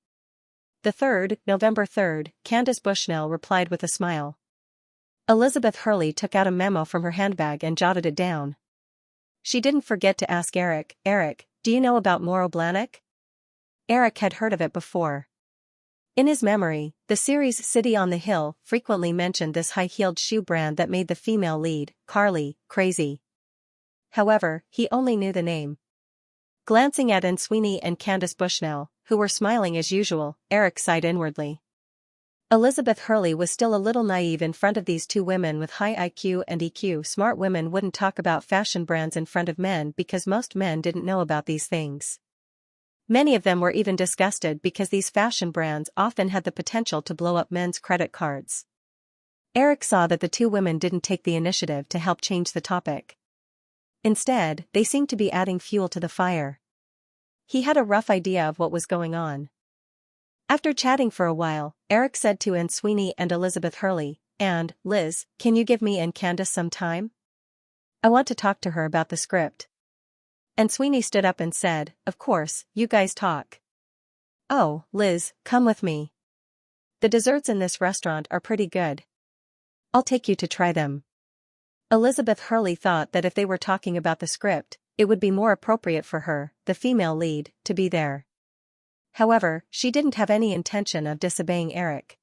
The 3rd, November 3rd, Candace Bushnell replied with a smile. Elizabeth Hurley took out a memo from her handbag and jotted it down. She didn't forget to ask Eric, do you know about Moro Blahnik? Eric had heard of it before. In his memory, the series City on the Hill frequently mentioned this high-heeled shoe brand that made the female lead, Carly, crazy. However, he only knew the name. Glancing at Anne Sweeney and Candace Bushnell, who were smiling as usual, Eric sighed inwardly. Elizabeth Hurley was still a little naive in front of these two women with high IQ and EQ. Smart women wouldn't talk about fashion brands in front of men because most men didn't know about these things. Many of them were even disgusted because these fashion brands often had the potential to blow up men's credit cards. Eric saw that the two women didn't take the initiative to help change the topic. Instead, they seemed to be adding fuel to the fire. He had a rough idea of what was going on. After chatting for a while, Eric said to Anne Sweeney and Elizabeth Hurley, "And, Liz, can you give me and Candace some time? I want to talk to her about the script." And Sweeney stood up and said, "Of course, you guys talk." "Oh, Liz, come with me. The desserts in this restaurant are pretty good. I'll take you to try them." Elizabeth Hurley thought that if they were talking about the script, it would be more appropriate for her, the female lead, to be there. However, she didn't have any intention of disobeying Eric.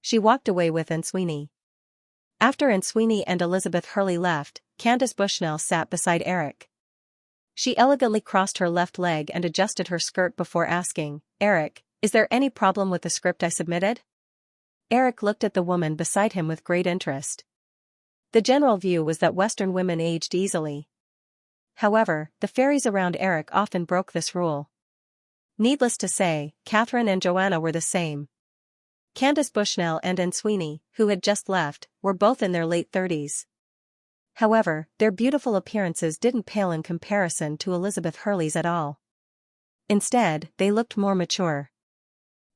She walked away with Anne Sweeney. After Anne Sweeney and Elizabeth Hurley left, Candace Bushnell sat beside Eric. She elegantly crossed her left leg and adjusted her skirt before asking, "Eric, is there any problem with the script I submitted?" Eric looked at the woman beside him with great interest. The general view was that Western women aged easily. However, the fairies around Eric often broke this rule. Needless to say, Catherine and Joanna were the same. Candace Bushnell and Anne Sweeney, who had just left, were both in their late 30s. However, their beautiful appearances didn't pale in comparison to Elizabeth Hurley's at all. Instead, they looked more mature.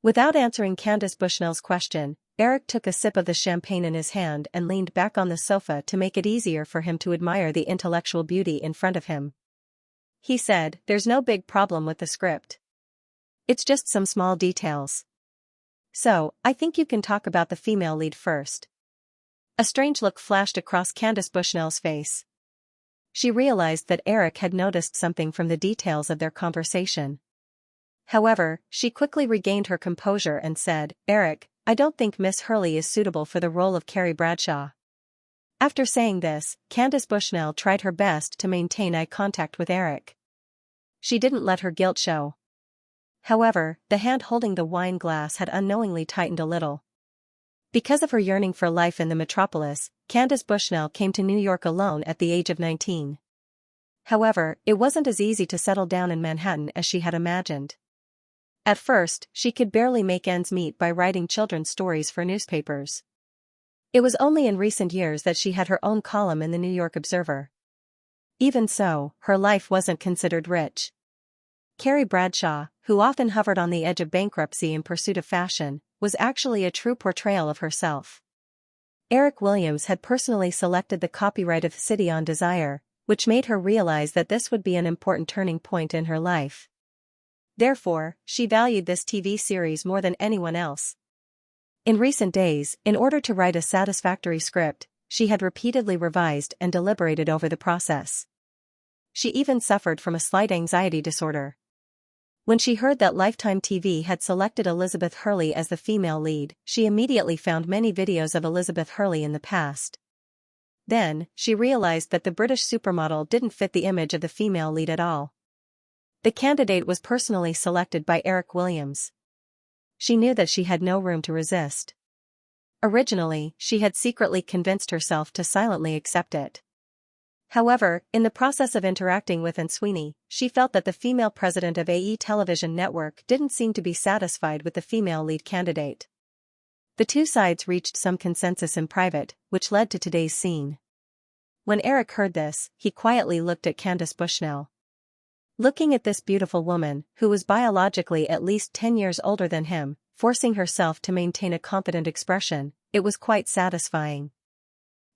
Without answering Candace Bushnell's question, Eric took a sip of the champagne in his hand and leaned back on the sofa to make it easier for him to admire the intellectual beauty in front of him. He said, "There's no big problem with the script. It's just some small details. So, I think you can talk about the female lead first." A strange look flashed across Candace Bushnell's face. She realized that Eric had noticed something from the details of their conversation. However, she quickly regained her composure and said, "Eric, I don't think Miss Hurley is suitable for the role of Carrie Bradshaw." After saying this, Candace Bushnell tried her best to maintain eye contact with Eric. She didn't let her guilt show. However, the hand holding the wine glass had unknowingly tightened a little. Because of her yearning for life in the metropolis, Candace Bushnell came to New York alone at the age of 19. However, it wasn't as easy to settle down in Manhattan as she had imagined. At first, she could barely make ends meet by writing children's stories for newspapers. It was only in recent years that she had her own column in the New York Observer. Even so, her life wasn't considered rich. Carrie Bradshaw, who often hovered on the edge of bankruptcy in pursuit of fashion, was actually a true portrayal of herself. Eric Williams had personally selected the copyright of City on Desire, which made her realize that this would be an important turning point in her life. Therefore, she valued this TV series more than anyone else. In recent days, in order to write a satisfactory script, she had repeatedly revised and deliberated over the process. She even suffered from a slight anxiety disorder. When she heard that Lifetime TV had selected Elizabeth Hurley as the female lead, she immediately found many videos of Elizabeth Hurley in the past. Then, she realized that the British supermodel didn't fit the image of the female lead at all. The candidate was personally selected by Eric Williams. She knew that she had no room to resist. Originally, she had secretly convinced herself to silently accept it. However, in the process of interacting with Anne Sweeney, she felt that the female president of AE Television Network didn't seem to be satisfied with the female lead candidate. The two sides reached some consensus in private, which led to today's scene. When Eric heard this, he quietly looked at Candace Bushnell. Looking at this beautiful woman, who was biologically at least 10 years older than him, forcing herself to maintain a confident expression, it was quite satisfying.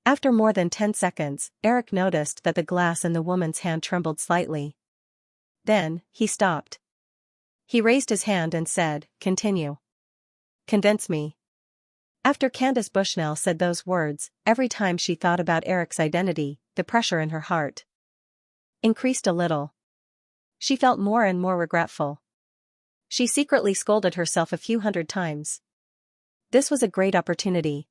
After more than 10 seconds, Eric noticed that the glass in the woman's hand trembled slightly. Then, he stopped. He raised his hand and said, "Continue. Convince me." After Candace Bushnell said those words, every time she thought about Eric's identity, the pressure in her heart increased a little. She felt more and more regretful. She secretly scolded herself a few hundred times. This was a great opportunity.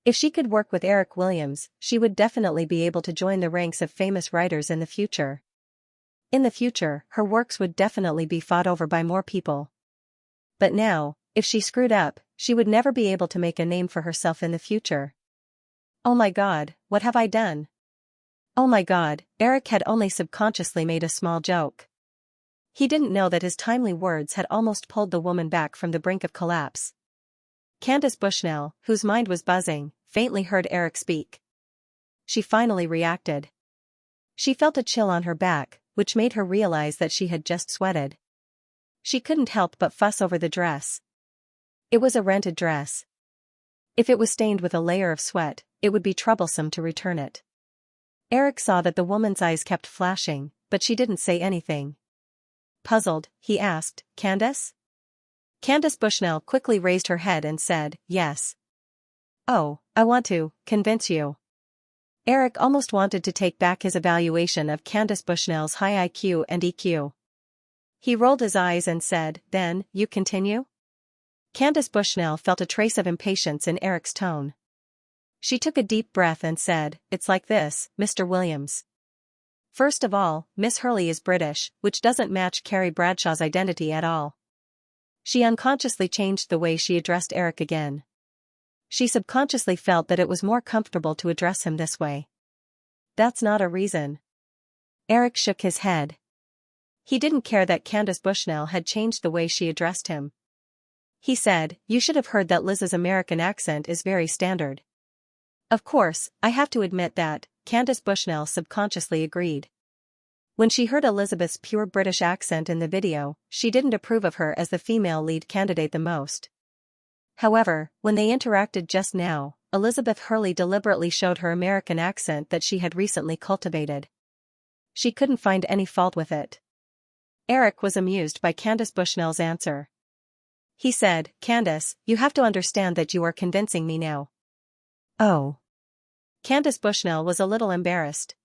If she could work with Eric Williams, she would definitely be able to join the ranks of famous writers in the future. In the future, her works would definitely be fought over by more people. But now, if she screwed up, she would never be able to make a name for herself in the future. Oh my God, what have I done? Oh my God, Eric had only subconsciously made a small joke. He didn't know that his timely words had almost pulled the woman back from the brink of collapse. Candace Bushnell, whose mind was buzzing, faintly heard Eric speak. She finally reacted. She felt a chill on her back, which made her realize that she had just sweated. She couldn't help but fuss over the dress. It was a rented dress. If it was stained with a layer of sweat, it would be troublesome to return it. Eric saw that the woman's eyes kept flashing, but she didn't say anything. Puzzled, he asked, "Candace?" Candace Bushnell quickly raised her head and said, "Yes." "Oh, I want to convince you." Eric almost wanted to take back his evaluation of Candace Bushnell's high IQ and EQ. He rolled his eyes and said, "Then, you continue?" Candace Bushnell felt a trace of impatience in Eric's tone. She took a deep breath and said, "It's like this, Mr. Williams. First of all, Miss Hurley is British, which doesn't match Carrie Bradshaw's identity at all." She unconsciously changed the way she addressed Eric again. She subconsciously felt that it was more comfortable to address him this way. "That's not a reason." Eric shook his head. He didn't care that Candace Bushnell had changed the way she addressed him. He said, "You should have heard that Liz's American accent is very standard." Of course, I have to admit that, Candace Bushnell subconsciously agreed. When she heard Elizabeth's pure British accent in the video, she didn't approve of her as the female lead candidate the most. However, when they interacted just now, Elizabeth Hurley deliberately showed her American accent that she had recently cultivated. She couldn't find any fault with it. Eric was amused by Candace Bushnell's answer. He said, "Candace, you have to understand that you are convincing me now." "Oh." Candace Bushnell was a little embarrassed.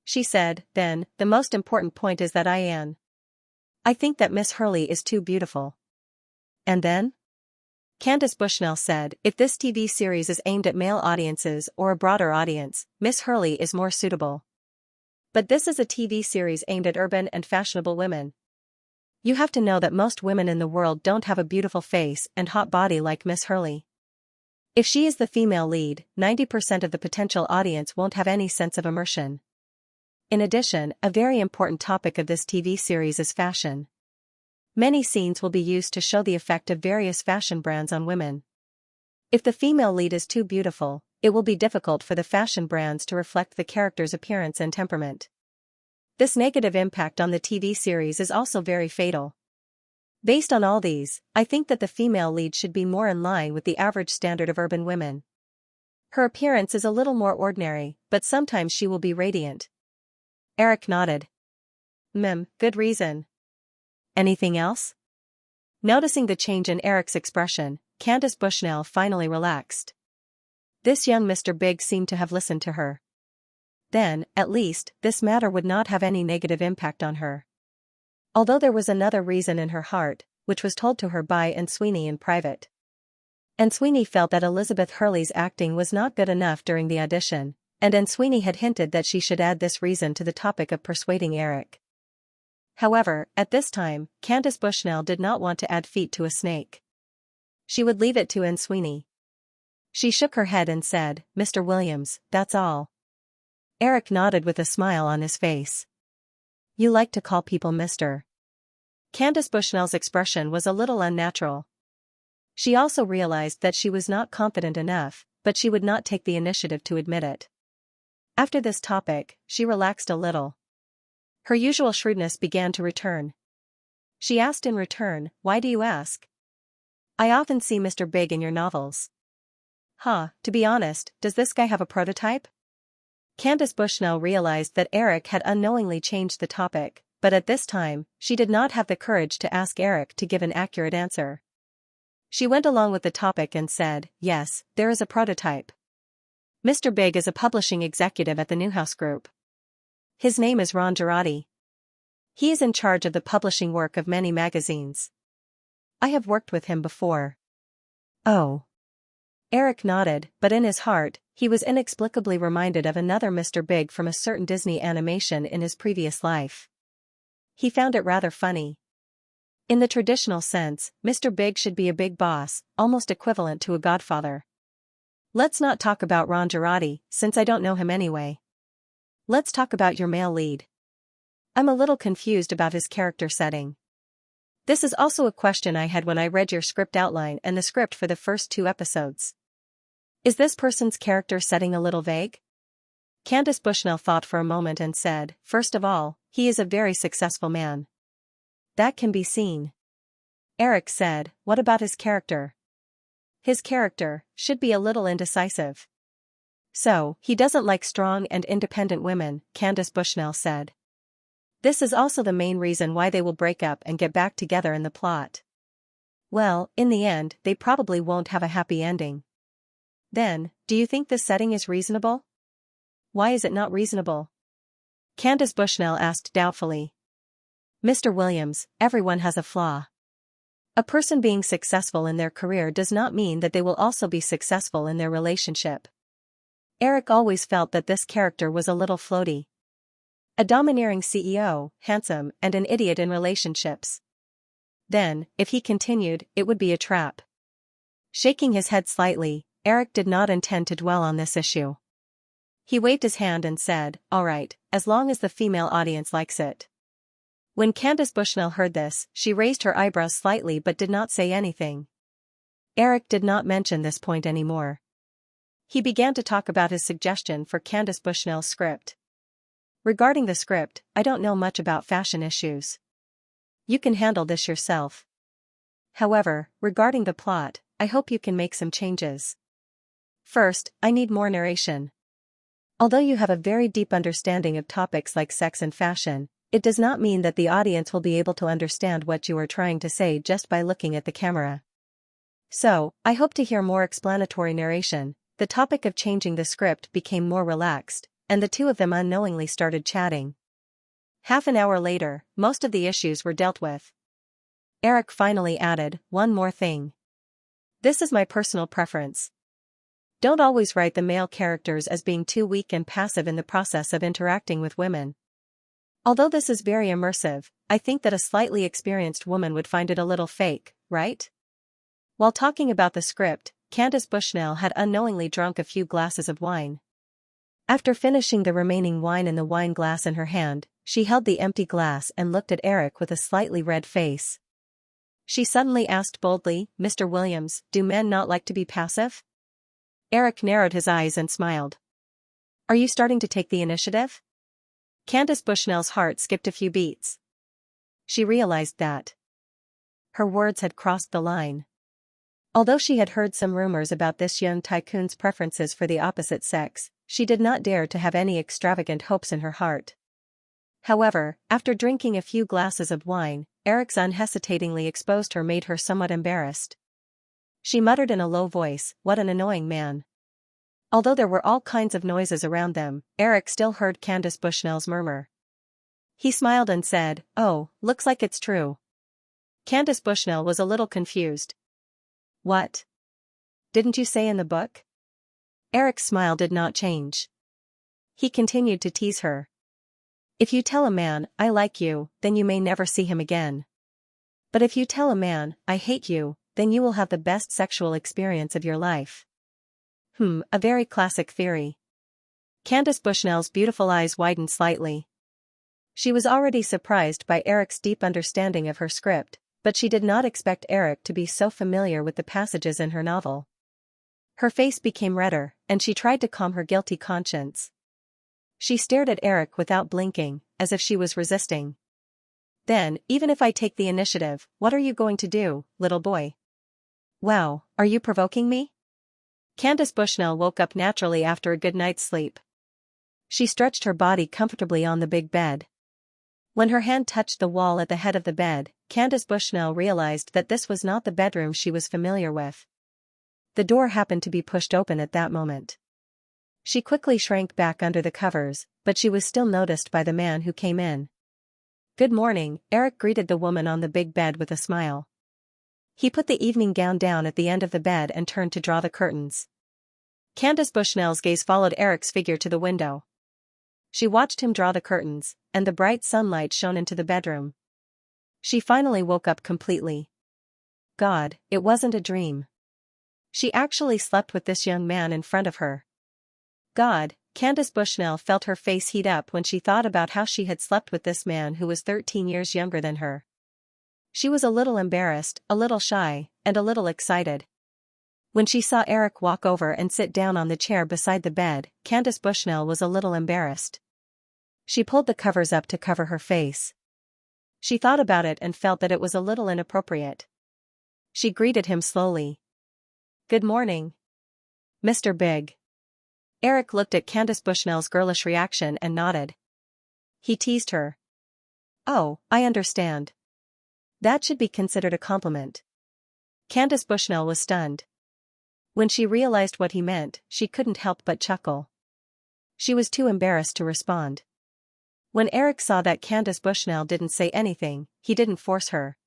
She said, "Then, the most important point is that I think that Miss Hurley is too beautiful." "And then?" Candace Bushnell said, "If this TV series is aimed at male audiences or a broader audience, Miss Hurley is more suitable. But this is a TV series aimed at urban and fashionable women. You have to know that most women in the world don't have a beautiful face and hot body like Miss Hurley. If she is the female lead, 90% of the potential audience won't have any sense of immersion. In addition, a very important topic of this TV series is fashion. Many scenes will be used to show the effect of various fashion brands on women. If the female lead is too beautiful, it will be difficult for the fashion brands to reflect the character's appearance and temperament. This negative impact on the TV series is also very fatal. Based on all these, I think that the female lead should be more in line with the average standard of urban women. Her appearance is a little more ordinary, but sometimes she will be radiant." Eric nodded. Good reason. Anything else?" Noticing the change in Eric's expression, Candace Bushnell finally relaxed. This young Mr. Big seemed to have listened to her. Then, at least, this matter would not have any negative impact on her. Although there was another reason in her heart, which was told to her by Anne Sweeney in private. Anne Sweeney felt that Elizabeth Hurley's acting was not good enough during the audition, and Anne Sweeney had hinted that she should add this reason to the topic of persuading Eric. However, at this time, Candace Bushnell did not want to add feet to a snake. She would leave it to Anne Sweeney. She shook her head and said, "Mr. Williams, that's all." Eric nodded with a smile on his face. "You like to call people Mr." Candace Bushnell's expression was a little unnatural. She also realized that she was not confident enough, but she would not take the initiative to admit it. After this topic, she relaxed a little. Her usual shrewdness began to return. She asked in return, "Why do you ask? I often see Mr. Big in your novels." To be honest, does this guy have a prototype? Candace Bushnell realized that Eric had unknowingly changed the topic, but at this time, she did not have the courage to ask Eric to give an accurate answer. She went along with the topic and said, "Yes, there is a prototype. Mr. Big is a publishing executive at the Newhouse Group. His name is Ron Girardi. He is in charge of the publishing work of many magazines. I have worked with him before." Oh. Eric nodded, but in his heart, he was inexplicably reminded of another Mr. Big from a certain Disney animation in his previous life. He found it rather funny. In the traditional sense, Mr. Big should be a big boss, almost equivalent to a godfather. Let's not talk about Ron Girardi, since I don't know him anyway. Let's talk about your male lead. I'm a little confused about his character setting. This is also a question I had when I read your script outline and the script for the first 2 episodes. Is this person's character setting a little vague? Candace Bushnell thought for a moment and said, "First of all, he is a very successful man. That can be seen." Eric said, "What about his character?" His character should be a little indecisive. So, he doesn't like strong and independent women, Candace Bushnell said. This is also the main reason why they will break up and get back together in the plot. Well, in the end, they probably won't have a happy ending. Then, do you think this setting is reasonable? Why is it not reasonable? Candace Bushnell asked doubtfully. Mr. Williams, everyone has a flaw. A person being successful in their career does not mean that they will also be successful in their relationship. Eric always felt that this character was a little floaty. A domineering CEO, handsome, and an idiot in relationships. Then, if he continued, it would be a trap. Shaking his head slightly, Eric did not intend to dwell on this issue. He waved his hand and said, "All right, as long as the female audience likes it." When Candace Bushnell heard this, she raised her eyebrows slightly but did not say anything. Eric did not mention this point anymore. He began to talk about his suggestion for Candace Bushnell's script. Regarding the script, I don't know much about fashion issues. You can handle this yourself. However, regarding the plot, I hope you can make some changes. First, I need more narration. Although you have a very deep understanding of topics like sex and fashion, it does not mean that the audience will be able to understand what you are trying to say just by looking at the camera. So, I hope to hear more explanatory narration. The topic of changing the script became more relaxed, and the two of them unknowingly started chatting. Half an hour later, most of the issues were dealt with. Eric finally added, "One more thing. This is my personal preference. Don't always write the male characters as being too weak and passive in the process of interacting with women. Although this is very immersive, I think that a slightly experienced woman would find it a little fake, right?" While talking about the script, Candace Bushnell had unknowingly drunk a few glasses of wine. After finishing the remaining wine in the wine glass in her hand, she held the empty glass and looked at Eric with a slightly red face. She suddenly asked boldly, "Mr. Williams, do men not like to be passive?" Eric narrowed his eyes and smiled. "Are you starting to take the initiative?" Candace Bushnell's heart skipped a few beats. She realized that her words had crossed the line. Although she had heard some rumors about this young tycoon's preferences for the opposite sex, she did not dare to have any extravagant hopes in her heart. However, after drinking a few glasses of wine, Eric's unhesitatingly exposed her made her somewhat embarrassed. She muttered in a low voice, "What an annoying man." Although there were all kinds of noises around them, Eric still heard Candace Bushnell's murmur. He smiled and said, "Oh, looks like it's true." Candace Bushnell was a little confused. "What? Didn't you say in the book?" Eric's smile did not change. He continued to tease her. "If you tell a man, 'I like you,' then you may never see him again. But if you tell a man, 'I hate you,' then you will have the best sexual experience of your life." A very classic theory. Candace Bushnell's beautiful eyes widened slightly. She was already surprised by Eric's deep understanding of her script, but she did not expect Eric to be so familiar with the passages in her novel. Her face became redder, and she tried to calm her guilty conscience. She stared at Eric without blinking, as if she was resisting. Then, even if I take the initiative, what are you going to do, little boy? Wow, are you provoking me? Candace Bushnell woke up naturally after a good night's sleep. She stretched her body comfortably on the big bed. When her hand touched the wall at the head of the bed, Candace Bushnell realized that this was not the bedroom she was familiar with. The door happened to be pushed open at that moment. She quickly shrank back under the covers, but she was still noticed by the man who came in. "Good morning," Eric greeted the woman on the big bed with a smile. He put the evening gown down at the end of the bed and turned to draw the curtains. Candace Bushnell's gaze followed Eric's figure to the window. She watched him draw the curtains, and the bright sunlight shone into the bedroom. She finally woke up completely. God, it wasn't a dream. She actually slept with this young man in front of her. God, Candace Bushnell felt her face heat up when she thought about how she had slept with this man who was 13 years younger than her. She was a little embarrassed, a little shy, and a little excited. When she saw Eric walk over and sit down on the chair beside the bed, Candace Bushnell was a little embarrassed. She pulled the covers up to cover her face. She thought about it and felt that it was a little inappropriate. She greeted him slowly. "Good morning, Mr. Big." Eric looked at Candace Bushnell's girlish reaction and nodded. He teased her. "Oh, I understand. That should be considered a compliment." Candace Bushnell was stunned. When she realized what he meant, she couldn't help but chuckle. She was too embarrassed to respond. When Eric saw that Candace Bushnell didn't say anything, he didn't force her.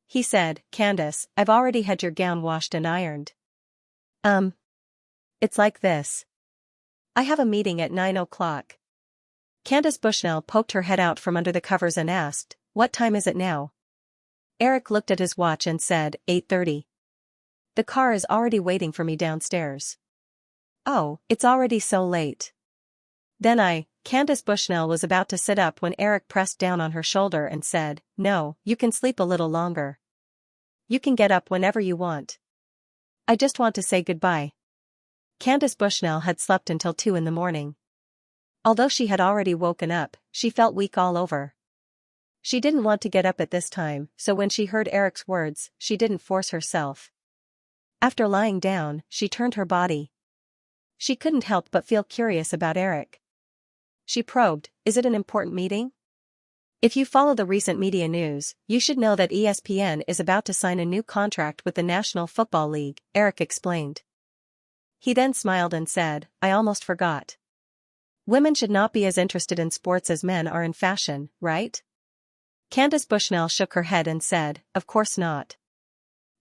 He said, "Candace, I've already had your gown washed and ironed." It's like this. I have a meeting at 9 o'clock. Candace Bushnell poked her head out from under the covers and asked, "What time is it now?" Eric looked at his watch and said, 8:30. "The car is already waiting for me downstairs." "Oh, it's already so late." Candace Bushnell was about to sit up when Eric pressed down on her shoulder and said, "No, you can sleep a little longer. You can get up whenever you want. I just want to say goodbye." Candace Bushnell had slept until 2 in the morning. Although she had already woken up, she felt weak all over. She didn't want to get up at this time, so when she heard Eric's words, she didn't force herself. After lying down, she turned her body. She couldn't help but feel curious about Eric. She probed, "Is it an important meeting?" "If you follow the recent media news, you should know that ESPN is about to sign a new contract with the National Football League," Eric explained. He then smiled and said, "I almost forgot. Women should not be as interested in sports as men are in fashion, right?" Candace Bushnell shook her head and said, "Of course not.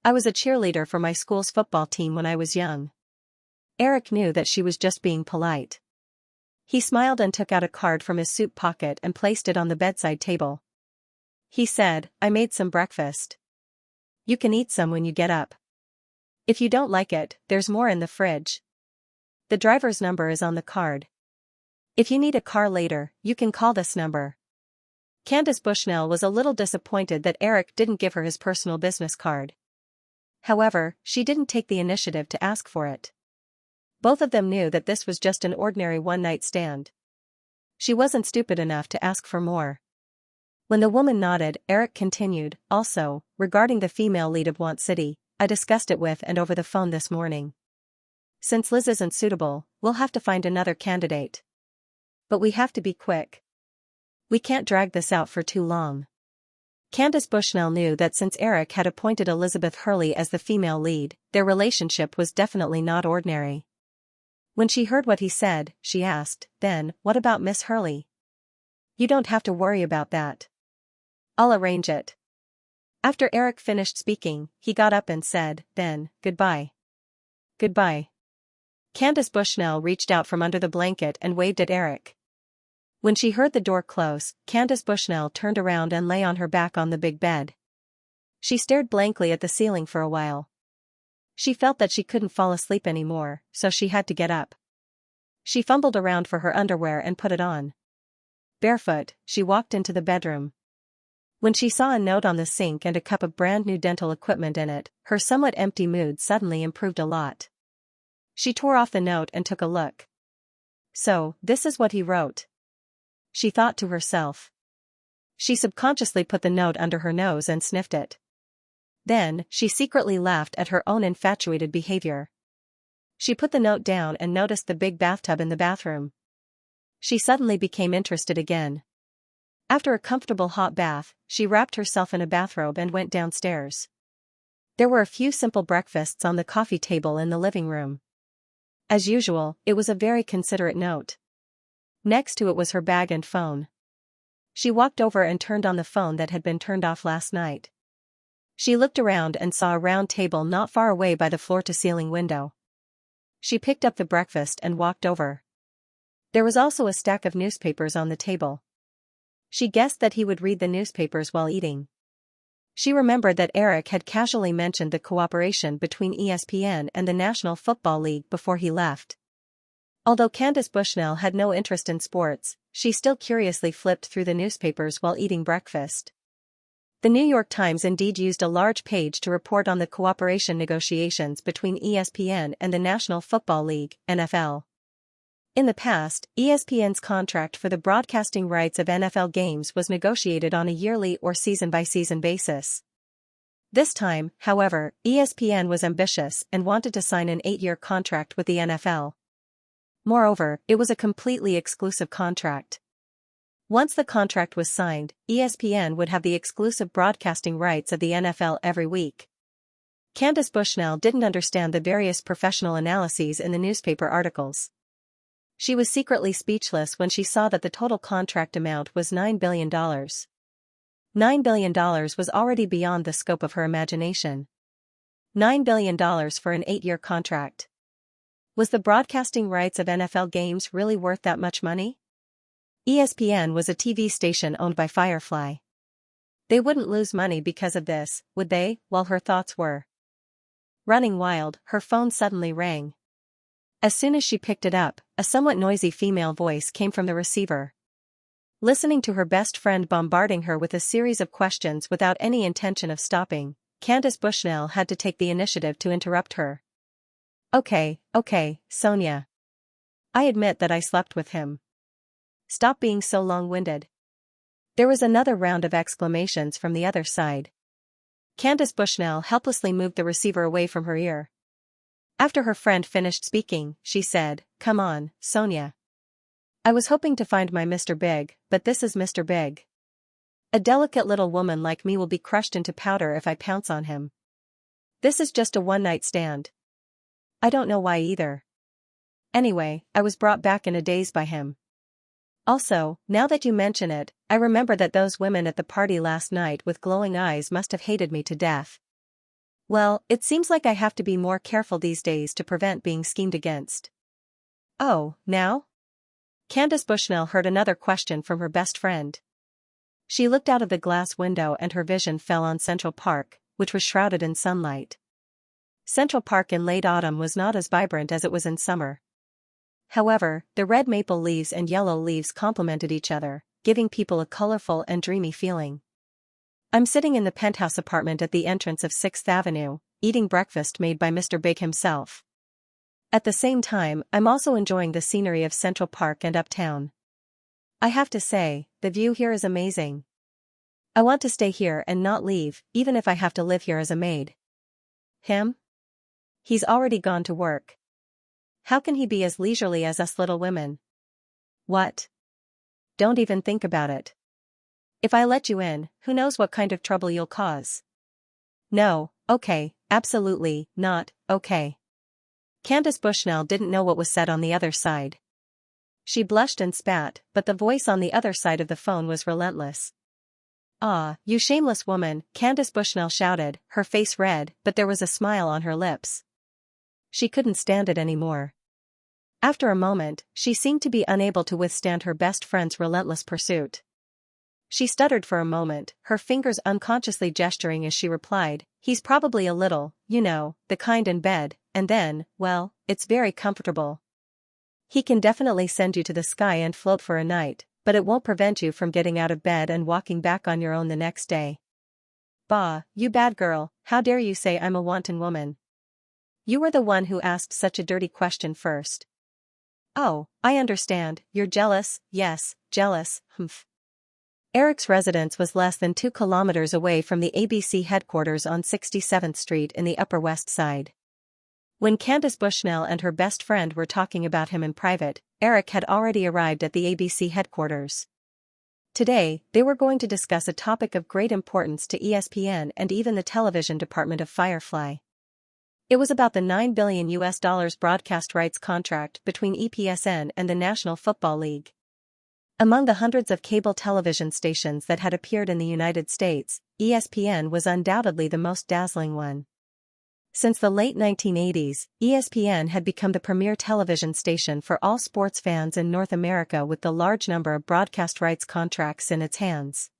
I was a cheerleader for my school's football team when I was young." Eric knew that she was just being polite. He smiled and took out a card from his suit pocket and placed it on the bedside table. He said, "I made some breakfast. You can eat some when you get up. If you don't like it, there's more in the fridge. The driver's number is on the card. If you need a car later, you can call this number." Candace Bushnell was a little disappointed that Eric didn't give her his personal business card. However, she didn't take the initiative to ask for it. Both of them knew that this was just an ordinary one-night stand. She wasn't stupid enough to ask for more. When the woman nodded, Eric continued, "Also, regarding the female lead of Want City, I discussed it with and over the phone this morning. Since Liz isn't suitable, we'll have to find another candidate. But we have to be quick. We can't drag this out for too long." Candace Bushnell knew that since Eric had appointed Elizabeth Hurley as the female lead, their relationship was definitely not ordinary. When she heard what he said, she asked, "Then, what about Miss Hurley?" "You don't have to worry about that. I'll arrange it." After Eric finished speaking, he got up and said, "Then, goodbye." "Goodbye." Candace Bushnell reached out from under the blanket and waved at Eric. When she heard the door close, Candace Bushnell turned around and lay on her back on the big bed. She stared blankly at the ceiling for a while. She felt that she couldn't fall asleep anymore, so she had to get up. She fumbled around for her underwear and put it on. Barefoot, she walked into the bedroom. When she saw a note on the sink and a cup of brand new dental equipment in it, her somewhat empty mood suddenly improved a lot. She tore off the note and took a look. So, this is what he wrote. she thought to herself. She subconsciously put the note under her nose and sniffed it. Then, she secretly laughed at her own infatuated behavior. She put the note down and noticed the big bathtub in the bathroom. She suddenly became interested again. After a comfortable hot bath, she wrapped herself in a bathrobe and went downstairs. There were a few simple breakfasts on the coffee table in the living room. As usual, it was a very considerate note. Next to it was her bag and phone. She walked over and turned on the phone that had been turned off last night. She looked around and saw a round table not far away by the floor-to-ceiling window. She picked up the breakfast and walked over. There was also a stack of newspapers on the table. She guessed that he would read the newspapers while eating. She remembered that Eric had casually mentioned the cooperation between ESPN and the National Football League before he left. Although Candace Bushnell had no interest in sports, she still curiously flipped through the newspapers while eating breakfast. The New York Times indeed used a large page to report on the cooperation negotiations between ESPN and the National Football League, NFL. In the past, ESPN's contract for the broadcasting rights of NFL games was negotiated on a yearly or season-by-season basis. This time, however, ESPN was ambitious and wanted to sign an 8-year contract with the NFL. Moreover, it was a completely exclusive contract. Once the contract was signed, ESPN would have the exclusive broadcasting rights of the NFL every week. Candace Bushnell didn't understand the various professional analyses in the newspaper articles. She was secretly speechless when she saw that the total contract amount was $9 billion. $9 billion was already beyond the scope of her imagination. $9 billion for an 8-year contract. Was the broadcasting rights of NFL games really worth that much money? ESPN was a TV station owned by Firefly. They wouldn't lose money because of this, would they? While her thoughts were running wild, her phone suddenly rang. As soon as she picked it up, a somewhat noisy female voice came from the receiver. Listening to her best friend bombarding her with a series of questions without any intention of stopping, Candace Bushnell had to take the initiative to interrupt her. Okay, Sonia. I admit that I slept with him. Stop being so long-winded. There was another round of exclamations from the other side. Candace Bushnell helplessly moved the receiver away from her ear. After her friend finished speaking, she said, "Come on, Sonia. I was hoping to find my Mr. Big, but this is Mr. Big. A delicate little woman like me will be crushed into powder if I pounce on him. This is just a one-night stand. I don't know why either. Anyway, I was brought back in a daze by him. Also, now that you mention it, I remember that those women at the party last night with glowing eyes must have hated me to death. Well, it seems like I have to be more careful these days to prevent being schemed against." "Oh, now?" Candace Bushnell heard another question from her best friend. She looked out of the glass window and her vision fell on Central Park, which was shrouded in sunlight. Central Park in late autumn was not as vibrant as it was in summer. However, the red maple leaves and yellow leaves complemented each other, giving people a colorful and dreamy feeling. I'm sitting in the penthouse apartment at the entrance of 6th Avenue, eating breakfast made by Mr. Big himself. At the same time, I'm also enjoying the scenery of Central Park and uptown. I have to say, the view here is amazing. I want to stay here and not leave, even if I have to live here as a maid." "Him? He's already gone to work. How can he be as leisurely as us little women?" "What? Don't even think about it. If I let you in, who knows what kind of trouble you'll cause." "No, okay, absolutely not, okay." Candace Bushnell didn't know what was said on the other side. She blushed and spat, but the voice on the other side of the phone was relentless. "Ah, you shameless woman," Candace Bushnell shouted, her face red, but there was a smile on her lips. She couldn't stand it anymore. After a moment, she seemed to be unable to withstand her best friend's relentless pursuit. She stuttered for a moment, her fingers unconsciously gesturing as she replied, "He's probably a little, the kind in bed, and then, well, it's very comfortable. He can definitely send you to the sky and float for a night, but it won't prevent you from getting out of bed and walking back on your own the next day." "Bah, you bad girl, how dare you say I'm a wanton woman? You were the one who asked such a dirty question first." Oh, I understand, you're jealous, yes, jealous, humph. Eric's residence was less than 2 kilometers away from the ABC headquarters on 67th Street in the Upper West Side. When Candace Bushnell and her best friend were talking about him in private, Eric had already arrived at the ABC headquarters. Today, they were going to discuss a topic of great importance to ESPN and even the television department of Firefly. It was about the $9 billion broadcast rights contract between EPSN and the National Football League. Among the hundreds of cable television stations that had appeared in the United States, ESPN was undoubtedly the most dazzling one. Since the late 1980s, ESPN had become the premier television station for all sports fans in North America with the large number of broadcast rights contracts in its hands.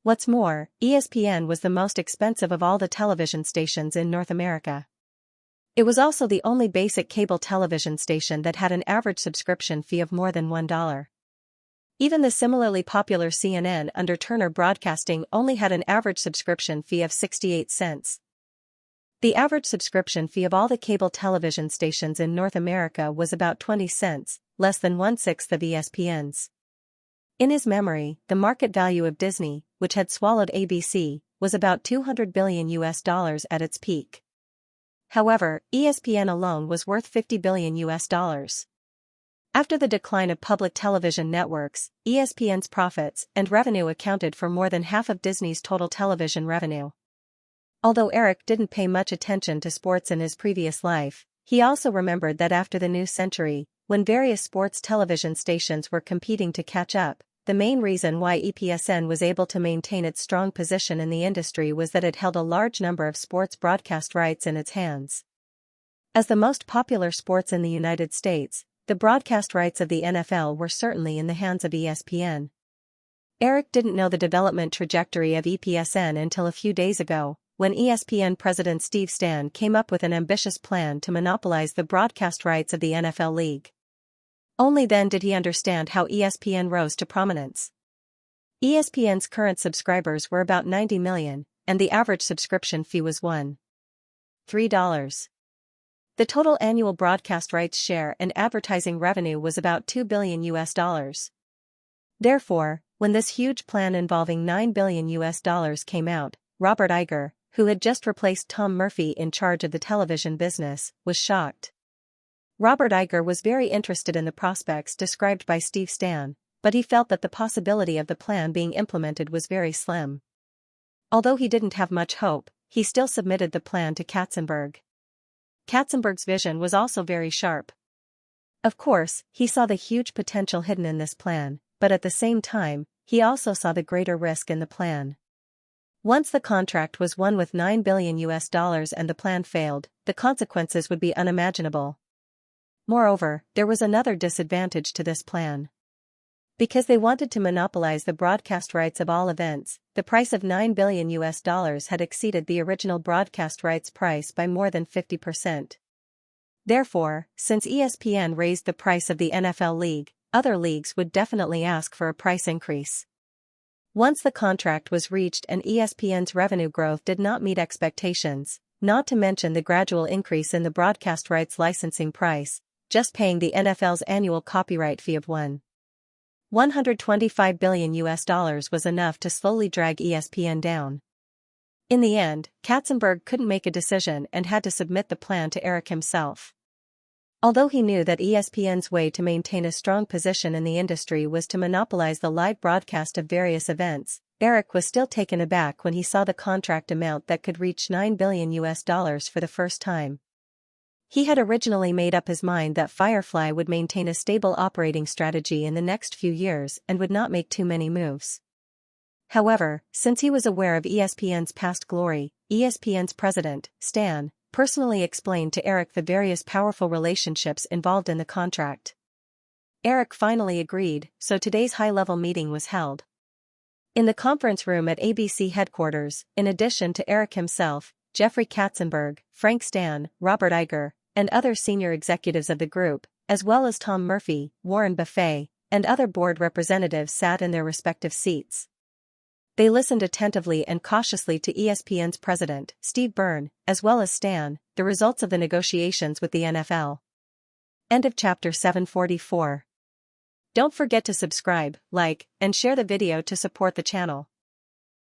What's more, ESPN was the most expensive of all the television stations in North America. It was also the only basic cable television station that had an average subscription fee of more than $1. Even the similarly popular CNN under Turner Broadcasting only had an average subscription fee of 68 cents. The average subscription fee of all the cable television stations in North America was about 20 cents, less than 1/6 of ESPN's. In his memory, the market value of Disney, which had swallowed ABC, was about $200 billion at its peak. However, ESPN alone was worth $50 billion. After the decline of public television networks, ESPN's profits and revenue accounted for more than half of Disney's total television revenue. Although Eric didn't pay much attention to sports in his previous life, he also remembered that after the new century, when various sports television stations were competing to catch up, the main reason why EPSN was able to maintain its strong position in the industry was that it held a large number of sports broadcast rights in its hands. As the most popular sports in the United States, the broadcast rights of the NFL were certainly in the hands of ESPN. Eric didn't know the development trajectory of EPSN until a few days ago, when ESPN President Steve Stan came up with an ambitious plan to monopolize the broadcast rights of the NFL league. Only then did he understand how ESPN rose to prominence. ESPN's current subscribers were about 90 million, and the average subscription fee was $3. The total annual broadcast rights share and advertising revenue was about $2 billion. Therefore, when this huge plan involving $9 billion came out, Robert Iger, who had just replaced Tom Murphy in charge of the television business, was shocked. Robert Iger was very interested in the prospects described by Steve Stan, but he felt that the possibility of the plan being implemented was very slim. Although he didn't have much hope, he still submitted the plan to Katzenberg. Katzenberg's vision was also very sharp. Of course, he saw the huge potential hidden in this plan, but at the same time, he also saw the greater risk in the plan. Once the contract was won with $9 billion and the plan failed, the consequences would be unimaginable. Moreover, there was another disadvantage to this plan. Because they wanted to monopolize the broadcast rights of all events, the price of $9 billion had exceeded the original broadcast rights price by more than 50%. Therefore, since ESPN raised the price of the NFL league, other leagues would definitely ask for a price increase. Once the contract was reached and ESPN's revenue growth did not meet expectations, not to mention the gradual increase in the broadcast rights licensing price, just paying the NFL's annual copyright fee of $125 billion was enough to slowly drag ESPN down. In the end, Katzenberg couldn't make a decision and had to submit the plan to Eric himself. Although he knew that ESPN's way to maintain a strong position in the industry was to monopolize the live broadcast of various events, Eric was still taken aback when he saw the contract amount that could reach $9 billion for the first time. He had originally made up his mind that Firefly would maintain a stable operating strategy in the next few years and would not make too many moves. However, since he was aware of ESPN's past glory, ESPN's president, Stan, personally explained to Eric the various powerful relationships involved in the contract. Eric finally agreed, so today's high-level meeting was held. In the conference room at ABC headquarters, in addition to Eric himself, Jeffrey Katzenberg, Frank Stan, Robert Iger, and other senior executives of the group, as well as Tom Murphy, Warren Buffett, and other board representatives sat in their respective seats. They listened attentively and cautiously to ESPN's president, Steve Byrne, as well as Stan, the results of the negotiations with the NFL. End of chapter 744. Don't forget to subscribe, like, and share the video to support the channel.